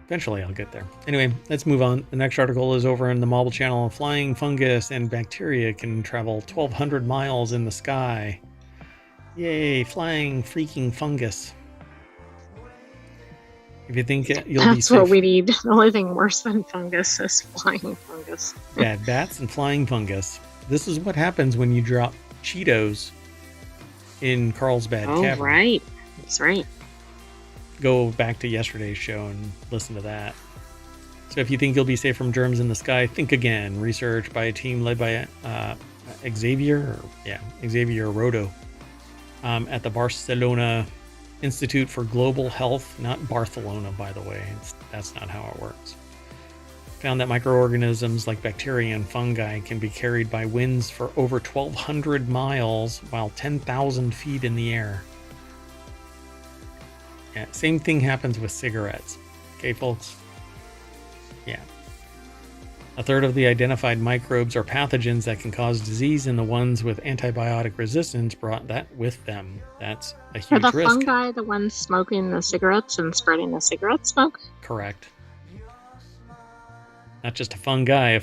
Eventually I'll get there. Anyway, let's move on. The next article is over in the Marble Channel. Flying fungus and bacteria can travel 1,200 miles in the sky. Yay, flying freaking fungus. If you think you'll be safe... That's what we need. The only thing worse than fungus is flying fungus. Bad bats and flying fungus. This is what happens when you drop Cheetos in Carlsbad Cavern. Oh, right. That's right. Go back to yesterday's show and listen to that. So if you think you'll be safe from germs in the sky, think again. Research by a team led by Xavier Rodo at the Barcelona Institute for Global Health. Not Barcelona, by the way. That's not how it works. Found that microorganisms like bacteria and fungi can be carried by winds for over 1,200 miles while 10,000 feet in the air. Yeah, same thing happens with cigarettes. Okay, folks? Yeah. A third of the identified microbes are pathogens that can cause disease, and the ones with antibiotic resistance brought that with them. That's a huge risk. Are the fungi the ones smoking the cigarettes and spreading the cigarette smoke? Correct. Not just a fungi.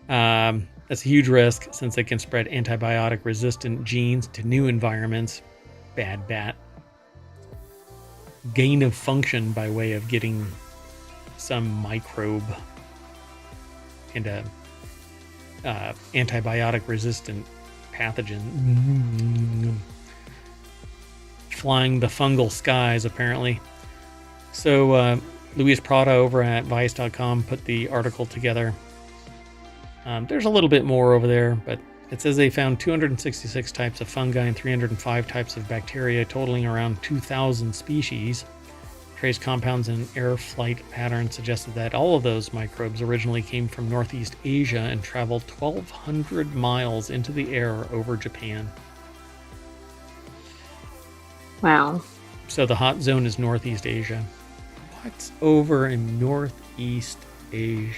That's a huge risk since they can spread antibiotic-resistant genes to new environments. Bad bat. Gain of function by way of getting some microbe into antibiotic-resistant pathogen. Flying the fungal skies, apparently. So, Luis Prada over at Vice.com put the article together. There's a little bit more over there, but it says they found 266 types of fungi and 305 types of bacteria, totaling around 2,000 species. Trace compounds and air flight patterns suggested that all of those microbes originally came from Northeast Asia and traveled 1,200 miles into the air over Japan. Wow. So the hot zone is Northeast Asia. What's over in Northeast Asia?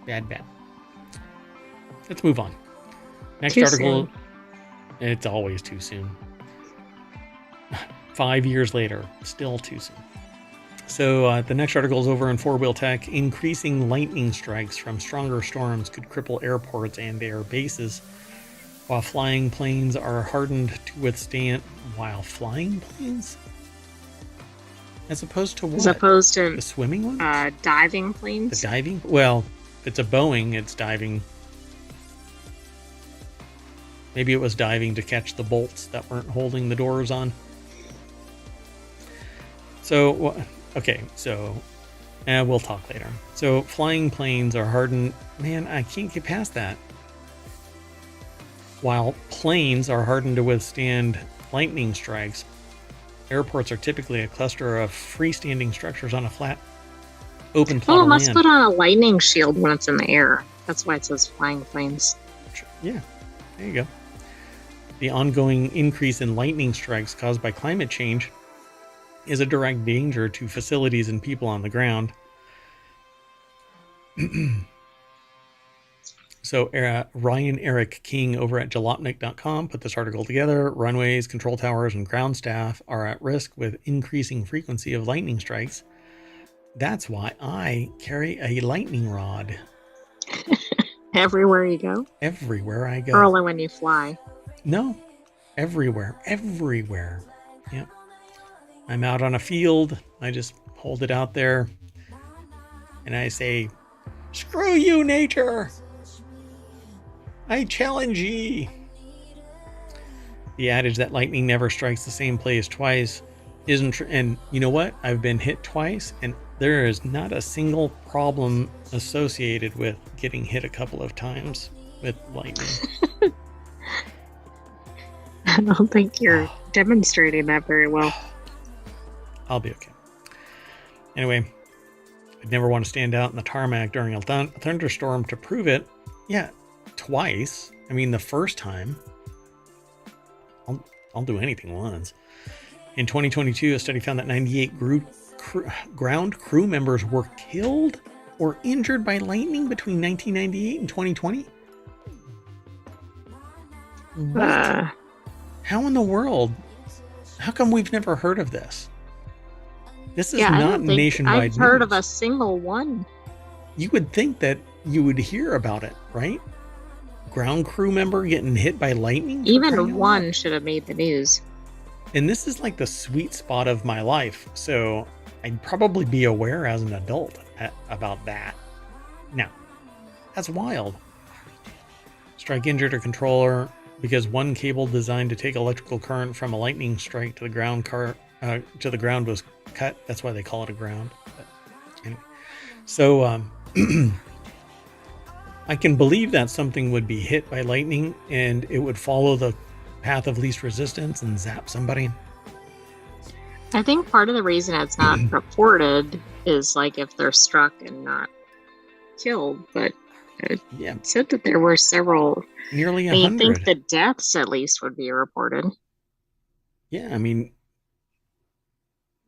Bad. Let's move on. Next article. It's always too soon. 5 years later, still too soon. So the next article is over in Four Wheel Tech. Increasing lightning strikes from stronger storms could cripple airports and air bases. While flying planes are hardened to withstand... While flying planes? As opposed to what? As opposed to the swimming ones? Diving planes? The diving? Well, if it's a Boeing, it's diving. Maybe it was diving to catch the bolts that weren't holding the doors on. So, okay, so we'll talk later. So flying planes are hardened. Man, I can't get past that. While planes are hardened to withstand lightning strikes, airports are typically a cluster of freestanding structures on a flat, open plot of land. Oh, it must put on a lightning shield when it's in the air. That's why it says flying planes. Yeah, there you go. The ongoing increase in lightning strikes caused by climate change is a direct danger to facilities and people on the ground. So Ryan Eric King over at jalopnik.com put this article together. Runways, control towers, and ground staff are at risk with increasing frequency of lightning strikes. That's why I carry a lightning rod. Everywhere you go? Everywhere I go. Or only when you fly? No, everywhere. Yep. I'm out on a field. I just hold it out there. And I say, screw you, nature. I challenge ye. The adage that lightning never strikes the same place twice isn't true. And you know what? I've been hit twice, and there is not a single problem associated with getting hit a couple of times with lightning. I don't think you're demonstrating that very well. I'll be okay. Anyway, I'd never want to stand out in the tarmac during a thunderstorm to prove it. Yeah, twice. I mean, the first time, I'll do anything once. In 2022, a study found that 98 ground crew members were killed or injured by lightning between 1998 and 2020. What? How in the world? How come we've never heard of this? This is not nationwide I've heard of a single one. You would think that you would hear about it, right? Ground crew member getting hit by lightning? Even one should have made the news. And this is like the sweet spot of my life. So I'd probably be aware as an adult about that. Now, that's wild. Strike injured a controller because one cable designed to take electrical current from a lightning strike to the ground was cut. That's why they call it a ground. But anyway. So I can believe that something would be hit by lightning and it would follow the path of least resistance and zap somebody. I think part of the reason it's not reported is like if they're struck and not killed, but it said that there were several. Nearly 100. I think the deaths at least would be reported. Yeah, I mean,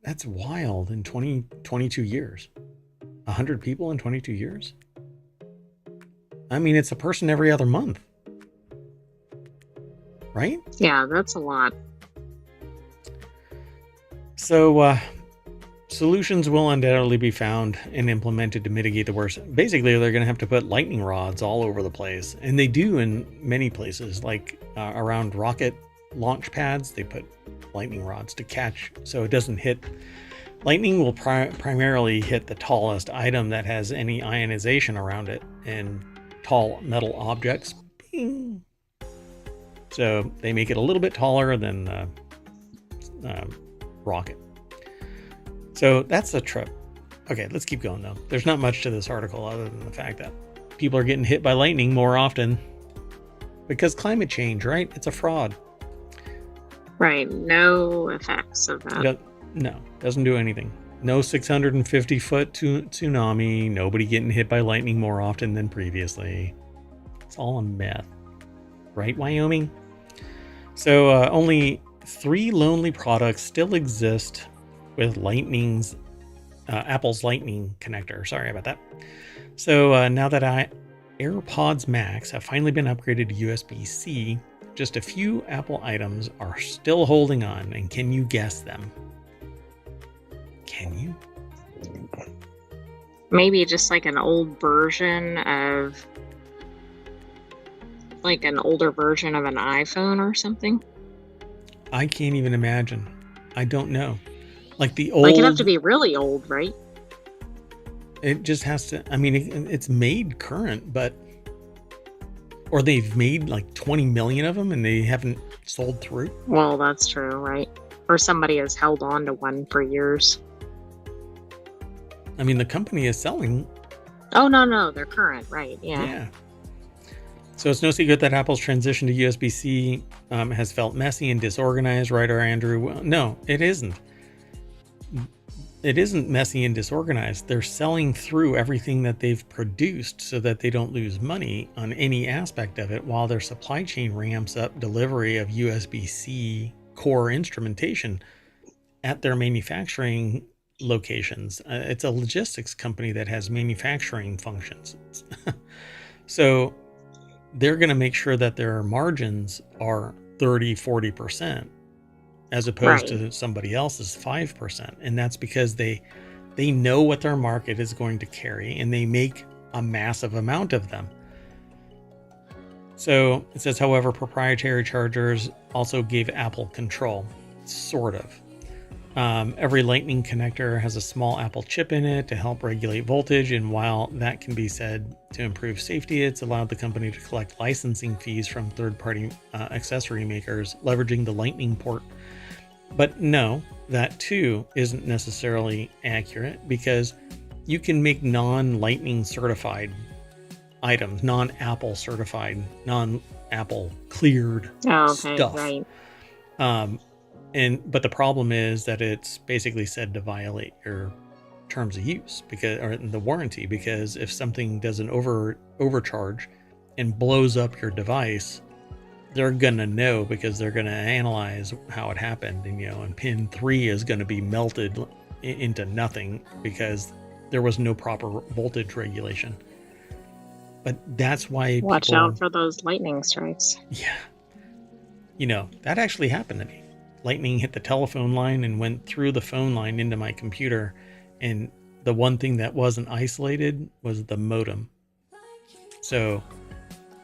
that's wild in 22 years. 100 people in 22 years? I mean, it's a person every other month. Right? Yeah, that's a lot. So, solutions will undoubtedly be found and implemented to mitigate the worst. Basically, they're going to have to put lightning rods all over the place. And they do in many places, like around rocket launch pads, they put lightning rods to catch so it doesn't hit. Lightning will primarily hit the tallest item that has any ionization around it and tall metal objects. Bing. So they make it a little bit taller than rocket. So that's a trip. Okay, let's keep going though. There's not much to this article other than the fact that people are getting hit by lightning more often because climate change, right? It's a fraud. Right. No effects of that. No, doesn't do anything. No 650-foot tsunami. Nobody getting hit by lightning more often than previously. It's all a myth. Right, Wyoming? So only 3 lonely products still exist with Apple's Lightning connector. Sorry about that. So now that AirPods Max have finally been upgraded to USB-C, just a few Apple items are still holding on. And can you guess them? Can you? Maybe just like an old version of... like an older version of an iPhone or something? I can't even imagine. I don't know. Like the old... like it'd have to be really old, right? It just has to... I mean, it's made current, but... or they've made like 20 million of them and they haven't sold through. Well, that's true, right? Or somebody has held on to one for years. I mean, the company is selling. Oh, no, they're current, right? Yeah. So it's no secret that Apple's transition to USB-C has felt messy and disorganized, right, or Andrew? Well, no, it isn't. It isn't messy and disorganized. They're selling through everything that they've produced so that they don't lose money on any aspect of it while their supply chain ramps up delivery of USB-C core instrumentation at their manufacturing locations. It's a logistics company that has manufacturing functions. So they're going to make sure that their margins are 30-40% as opposed to somebody else's 5%. And that's because they know what their market is going to carry, and they make a massive amount of them. So it says, however, proprietary chargers also gave Apple control, sort of. Every Lightning connector has a small Apple chip in it to help regulate voltage, and while that can be said to improve safety, it's allowed the company to collect licensing fees from third-party accessory makers, leveraging the Lightning port. But no, that too isn't necessarily accurate, because you can make non-Lightning certified items, non-Apple certified, non-Apple cleared stuff. Right. But the problem is that it's basically said to violate your terms of use or the warranty, because if something does an overcharge and blows up your device, they're gonna know, because they're gonna analyze how it happened, and pin 3 is gonna be melted into nothing because there was no proper voltage regulation. But that's why watch out for those lightning strikes. Yeah. That actually happened to me. Lightning hit the telephone line and went through the phone line into my computer, and the one thing that wasn't isolated was the modem. So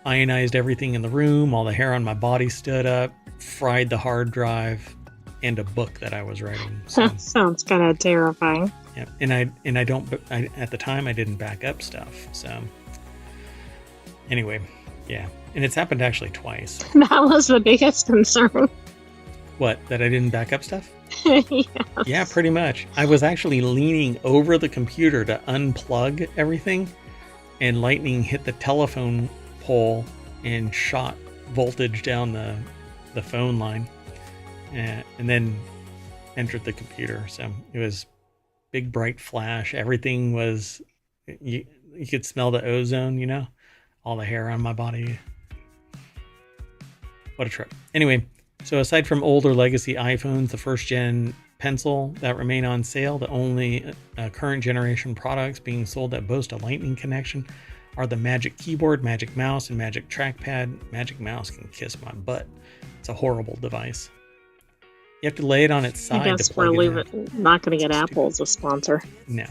ionized everything in the room, all the hair on my body stood up, fried the hard drive, and a book that I was writing. So, sounds kind of terrifying. Yeah, and I at the time I didn't back up stuff. So anyway, yeah, and it's happened actually twice. That was the biggest concern. What, that I didn't back up stuff? Yes. Yeah, pretty much. I was actually leaning over the computer to unplug everything, and lightning hit the telephone pole and shot voltage down the phone line, and then entered the computer. So it was big bright flash. Everything was, you could smell the ozone, all the hair on my body. What a trip. Anyway, so aside from older legacy iPhones, the first gen Pencil that remain on sale, the only current generation products being sold that boast a lightning connection are the Magic Keyboard, Magic Mouse, and Magic Trackpad. Magic Mouse can kiss my butt. It's a horrible device. You have to lay it on its side. I guess we're not going to get Apple as a sponsor. No.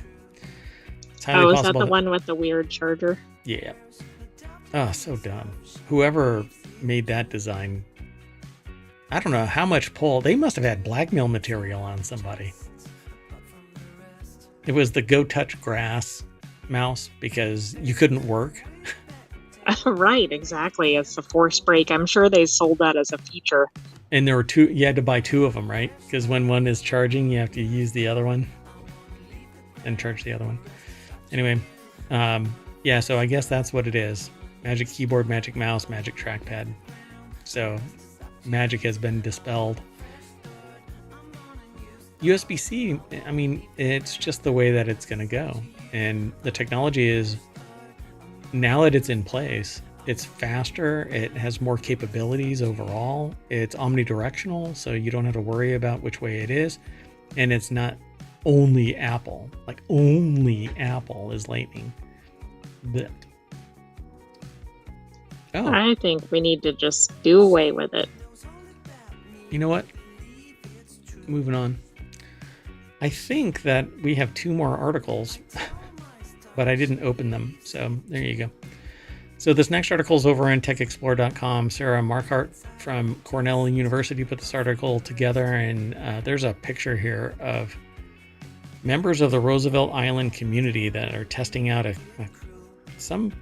It's highly is that the one with the weird charger? Yeah. Oh, so dumb. Whoever made that design, I don't know how much pull. They must have had blackmail material on somebody. It was the Go Touch Grass mouse because you couldn't work. Right, exactly. It's the force break. I'm sure they sold that as a feature. And there were two, you had to buy two of them, right? Because when one is charging, you have to use the other one and charge the other one. Anyway, yeah, so I guess that's what it is. Magic Keyboard, Magic Mouse, Magic Trackpad. So Magic has been dispelled. USB-C, I mean, it's just the way that it's going to go. And the technology is, now that it's in place, it's faster, it has more capabilities overall, it's omnidirectional, so you don't have to worry about which way it is. And it's not only Apple, like only Apple is Lightning. But, I think we need to just do away with it. You know what? Moving on. I think that we have two more articles, but I didn't open them, so there you go. So this next article is over on techexplore.com. Sarah Marquardt from Cornell University put this article together, and there's a picture here of members of the Roosevelt Island community that are testing out some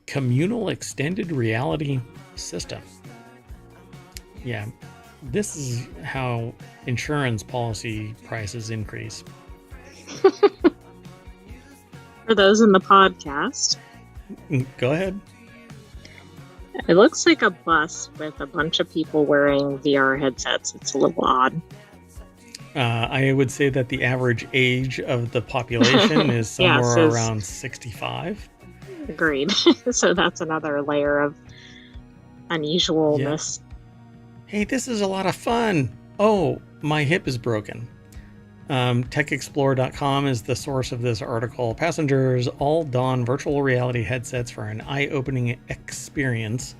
communal extended reality system. Yeah, This is how insurance policy prices increase. For those in the podcast. Go ahead. It looks like a bus with a bunch of people wearing VR headsets. It's a little odd. I would say that the average age of the population is somewhere around 65. Agreed. So that's another layer of unusualness. Yeah. Hey, this is a lot of fun. Oh, my hip is broken. TechExplorer.com is the source of this article. Passengers all don virtual reality headsets for an eye-opening experience,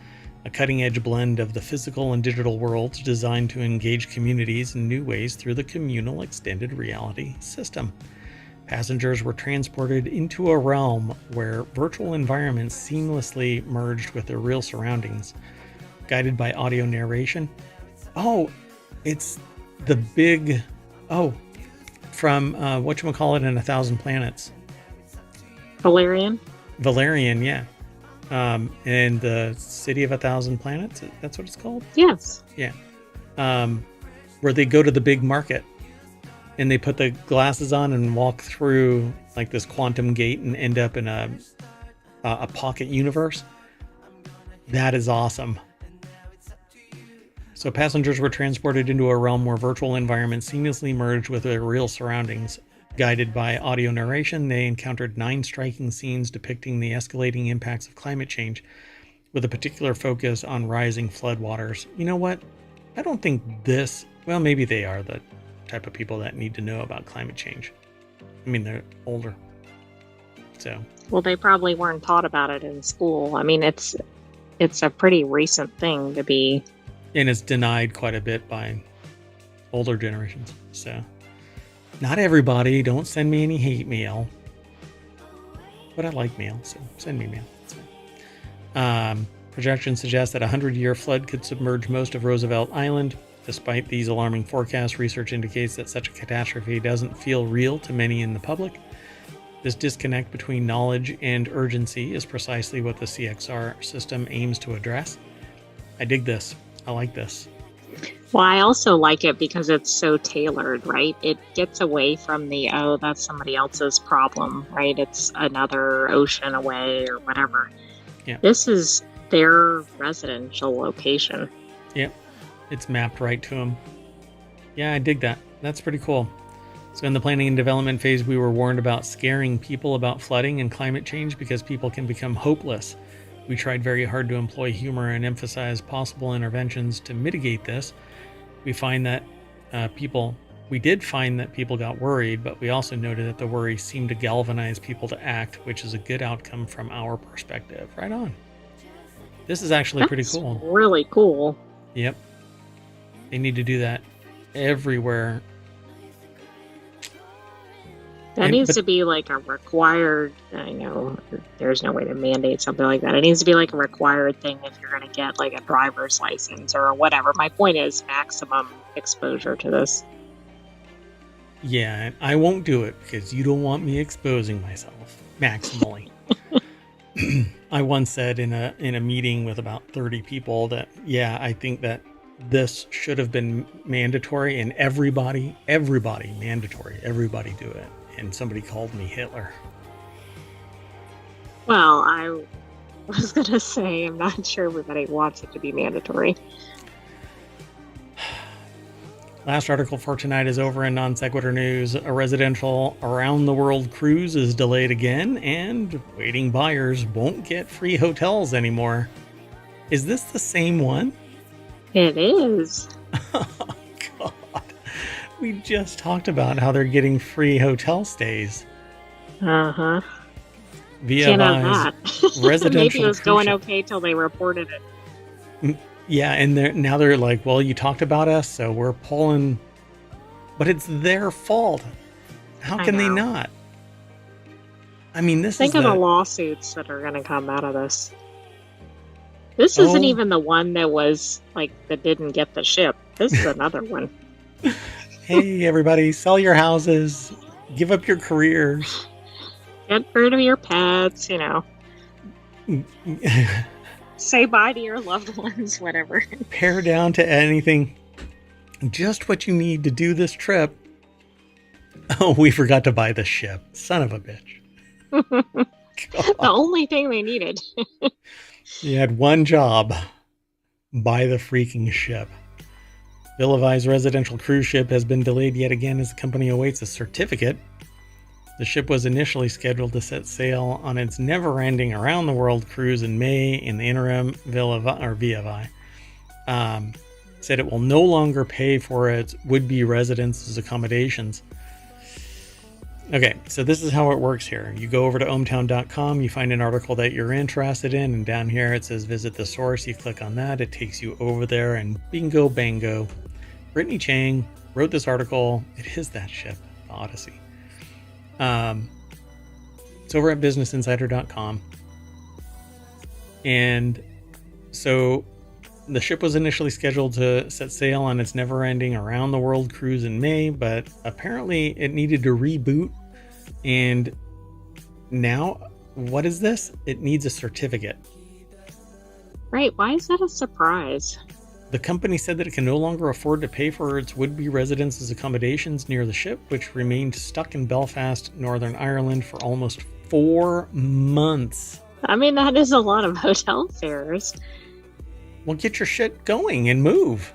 a cutting-edge blend of the physical and digital worlds designed to engage communities in new ways through the communal extended reality system. Passengers were transported into a realm where virtual environments seamlessly merged with their real surroundings, guided by audio narration. Oh, it's the big... Oh, from whatchamacallit in 1,000 Planets. Valerian, yeah. And the City of 1,000 Planets, that's what it's called? Yes. Yeah. Where they go to the big market and they put the glasses on and walk through like this quantum gate and end up in a pocket universe. That is awesome. So passengers were transported into a realm where virtual environments seamlessly merged with their real surroundings. Guided by audio narration, they encountered 9 striking scenes depicting the escalating impacts of climate change, with a particular focus on rising floodwaters. You know what? I don't think this... Well, maybe they are the type of people that need to know about climate change. I mean, they're older. So... Well, they probably weren't taught about it in school. I mean, it's a pretty recent thing to be... And it's denied quite a bit by older generations. So, not everybody. Don't send me any hate mail. But I like mail, so send me mail. It's fine. Projections suggest that a 100-year flood could submerge most of Roosevelt Island. Despite these alarming forecasts, research indicates that such a catastrophe doesn't feel real to many in the public. This disconnect between knowledge and urgency is precisely what the CXR system aims to address. I dig this. I like this. Well, I also like it because it's so tailored, right? It gets away from the, oh, that's somebody else's problem, right? It's another ocean away or whatever. Yeah. This is their residential location. Yep. It's mapped right to them. Yeah, I dig that. That's pretty cool. So in the planning and development phase, we were warned about scaring people about flooding and climate change because people can become hopeless. We tried very hard to employ humor and emphasize possible interventions to mitigate this. We did find that people got worried, but we also noted that the worry seemed to galvanize people to act, which is a good outcome from our perspective. Right on. This is actually pretty cool. Really cool. Yep. They need to do that everywhere. That needs to be like a required, I know there's no way to mandate something like that. It needs to be like a required thing if you're going to get like a driver's license or whatever. My point is maximum exposure to this. Yeah, and I won't do it because you don't want me exposing myself maximally. I once said in a meeting with about 30 people that, yeah, I think that this should have been mandatory and everybody mandatory. Everybody do it. And somebody called me Hitler. Well, I was going to say, I'm not sure everybody wants it to be mandatory. Last article for tonight is over in Non Sequitur News. A residential around-the-world cruise is delayed again, and waiting buyers won't get free hotels anymore. Is this the same one? It is. Oh, God. We just talked about how they're getting free hotel stays. Uh-huh. Via residential Maybe it was going okay till they reported it. Yeah, and now they're like, well, you talked about us, so we're pulling. But it's their fault. How can they not? I mean, Think of the lawsuits that are going to come out of this. This isn't even the one that was like that didn't get the ship. This is another one. Hey, everybody, sell your houses, give up your careers, get rid of your pets, say bye to your loved ones, whatever. Pare down to anything. just what you need to do this trip. Oh, we forgot to buy the ship. Son of a bitch. The only thing they needed. You had one job. Buy the freaking ship. Villavai's residential cruise ship has been delayed yet again as the company awaits a certificate. The ship was initially scheduled to set sail on its never-ending around-the-world cruise in May. In the interim, Villavai said it will no longer pay for its would-be residents' accommodations. Okay, so this is how it works here. You go over to ohmTown.com, you find an article that you're interested in, and down here it says visit the source. You click on that, it takes you over there, and bingo bango. Brittany Chang wrote this article. It is that ship, the Odyssey. It's over at businessinsider.com. And so the ship was initially scheduled to set sail on its never-ending around-the-world cruise in May, but apparently it needed to reboot. And now, what is this? It needs a certificate. Right. Why is that a surprise? The company said that it can no longer afford to pay for its would-be residents' accommodations near the ship, which remained stuck in Belfast, Northern Ireland for almost 4 months. I mean, that is a lot of hotel fares. Well, get your shit going and move.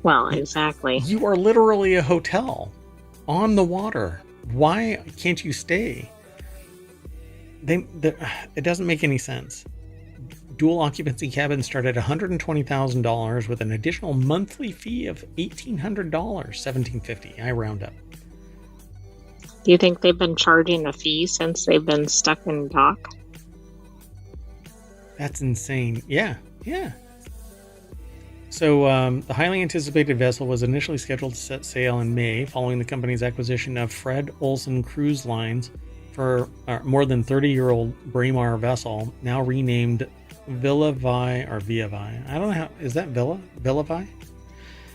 Well, exactly. You are literally a hotel on the water. Why can't you stay? It doesn't make any sense. Dual occupancy cabins start at $120,000 with an additional monthly fee of $1,800, $1,750. I round up. Do you think they've been charging a fee since they've been stuck in dock? That's insane. Yeah. So the highly anticipated vessel was initially scheduled to set sail in May following the company's acquisition of Fred Olsen Cruise Lines for more than 30-year-old Braemar vessel, now renamed Villavai or Viavai. I don't know how, is that Villavai?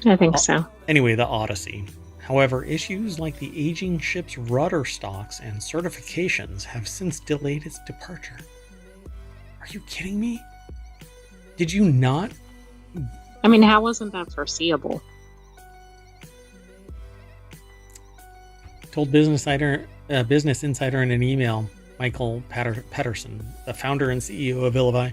I think so. Anyway, the Odyssey. However, issues like the aging ship's rudder stocks and certifications have since delayed its departure. Are you kidding me? Did you not? I mean, how wasn't that foreseeable? Told Business Insider in an email, Michael Patterson, the founder and CEO of Villavai,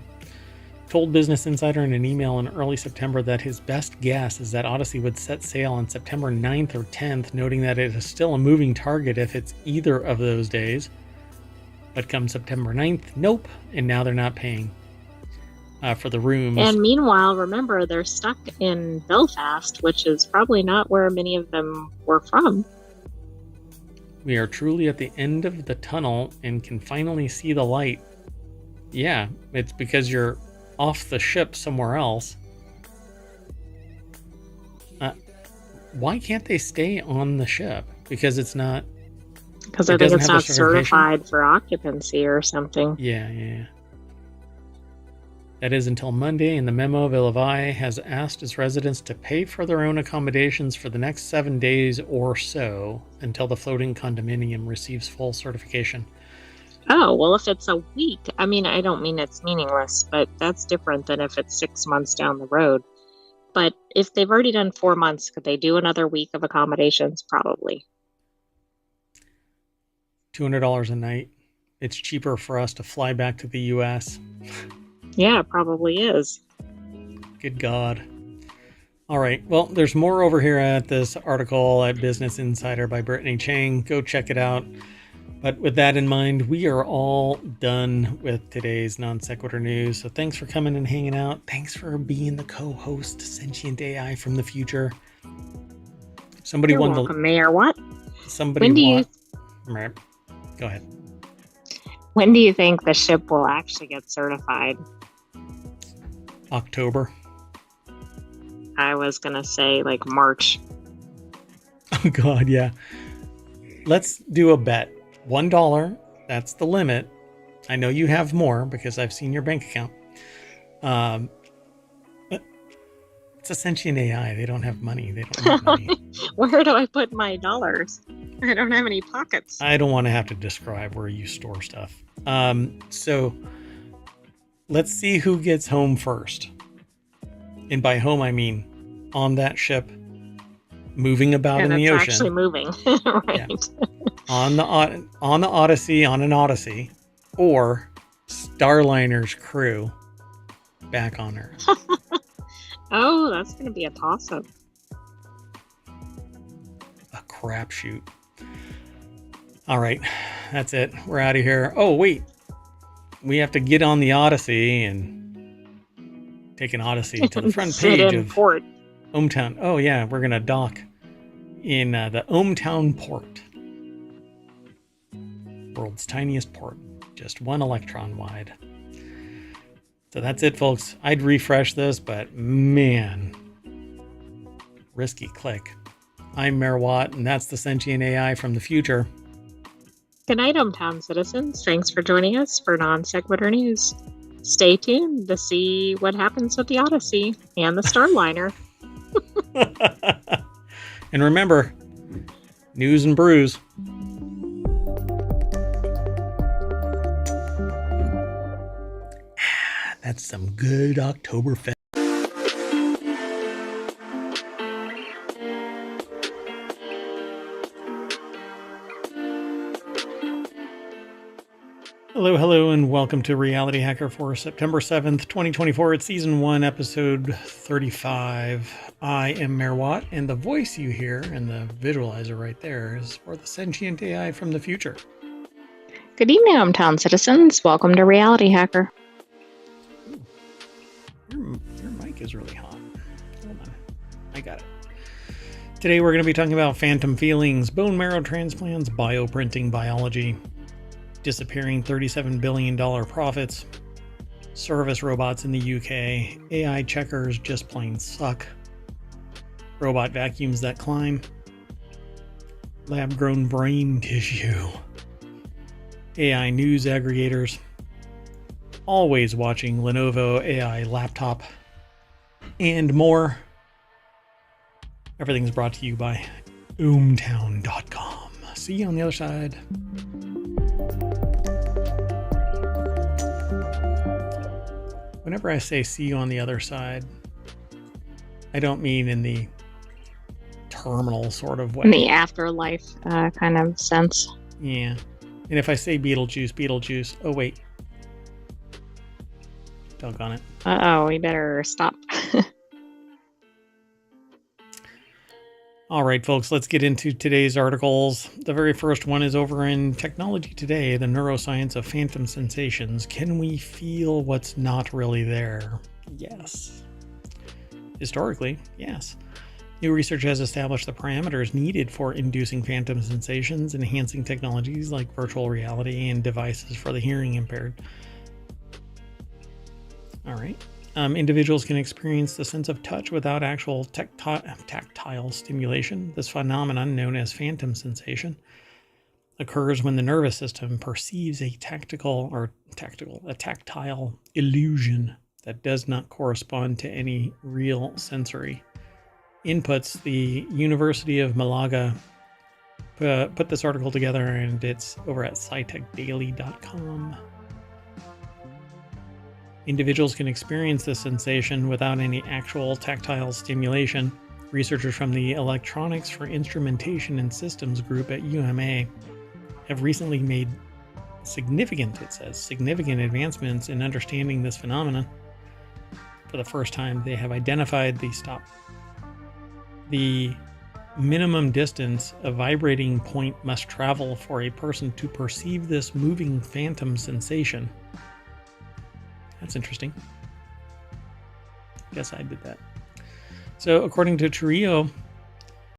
told Business Insider in an email in early September that his best guess is that Odyssey would set sail on September 9th or 10th, noting that it is still a moving target if it's either of those days. But come September 9th, nope, and now they're not paying for the rooms. And meanwhile, remember, they're stuck in Belfast, which is probably not where many of them were from. We are truly at the end of the tunnel and can finally see the light. Yeah, it's because you're off the ship somewhere else. Why can't they stay on the ship? Because it's not... Because I think it's not certified for occupancy or something. Yeah. That is until Monday. In the memo, Villavai has asked its residents to pay for their own accommodations for the next 7 days or so until the floating condominium receives full certification. Oh, well, if it's a week, I mean, I don't mean it's meaningless, but that's different than if it's 6 months down the road. But if they've already done 4 months, could they do another week of accommodations? Probably. $200 a night. It's cheaper for us to fly back to the U.S. Yeah, it probably is. Good God. All right. Well, there's more over here at this article at Business Insider by Brittany Chang. Go check it out. But with that in mind, we are all done with today's Non Sequitur news. So thanks for coming and hanging out. Thanks for being the co-host, Sentient AI from the future. Somebody You're won welcome, the... Mayor. What? Somebody won... Right. Go ahead. When do you think the ship will actually get certified? October. I was going to say like March. Oh, God, yeah. Let's do a bet. $1. That's the limit. I know you have more because I've seen your bank account. It's a sentient AI. They don't have money. They don't have money. Where do I put my dollars? I don't have any pockets. I don't want to have to describe where you store stuff. So let's see who gets home first. And by home, I mean on that ship moving about in the ocean. It's actually moving, right? Yeah. On the Odyssey, on an Odyssey, or Starliner's crew back on Earth. Oh, that's going to be a toss-up. A crapshoot. All right, that's it. We're out of here. Oh, wait. We have to get on the Odyssey and take an Odyssey to the front page of port. ohmTown. Oh, yeah, we're going to dock in the ohmTown port. World's tiniest port. Just 1 electron wide. So that's it, folks. I'd refresh this, but man, risky click. I'm Mayor Watt, and that's the Sentient AI from the future. Good night, ohmTown citizens. Thanks for joining us for Non-Sequitur News. Stay tuned to see what happens with the Odyssey and the Starliner. And remember, news and brews. That's some good Oktoberfest. Hello, and welcome to Reality Hacker for September 7th, 2024. It's Season 1, Episode 35. I am Mayor Watt, and the voice you hear and the visualizer right there is for the Sentient AI from the future. Good evening, ohmTown citizens. Welcome to Reality Hacker. Your mic is really hot. Hold on. I got it. Today we're going to be talking about phantom feelings, bone marrow transplants, bioprinting biology, disappearing $37 billion profits, service robots in the UK, AI checkers just plain suck, robot vacuums that climb, lab-grown brain tissue, AI news aggregators, always watching Lenovo AI laptop, and more. Everything's brought to you by ohmTown.com. See you on the other side. Whenever I say see you on the other side, I don't mean in the terminal sort of way. In the afterlife kind of sense. Yeah. And if I say Beetlejuice, oh wait. Doggone it. Uh-oh, we better stop. All right, folks, let's get into today's articles. The very first one is over in Technology Today, the neuroscience of phantom sensations. Can we feel what's not really there? Yes. Historically, yes. New research has established the parameters needed for inducing phantom sensations, enhancing technologies like virtual reality and devices for the hearing impaired. All right. Individuals can experience the sense of touch without actual tactile stimulation. This phenomenon, known as phantom sensation, occurs when the nervous system perceives a tactile illusion that does not correspond to any real sensory inputs. The University of Malaga put this article together, and it's over at scitechdaily.com. Individuals can experience this sensation without any actual tactile stimulation. Researchers from the Electronics for Instrumentation and Systems group at UMA have recently made significant advancements in understanding this phenomenon. For the first time, they have identified the minimum distance a vibrating point must travel for a person to perceive this moving phantom sensation. That's interesting. Guess I did that. So according to Trujillo,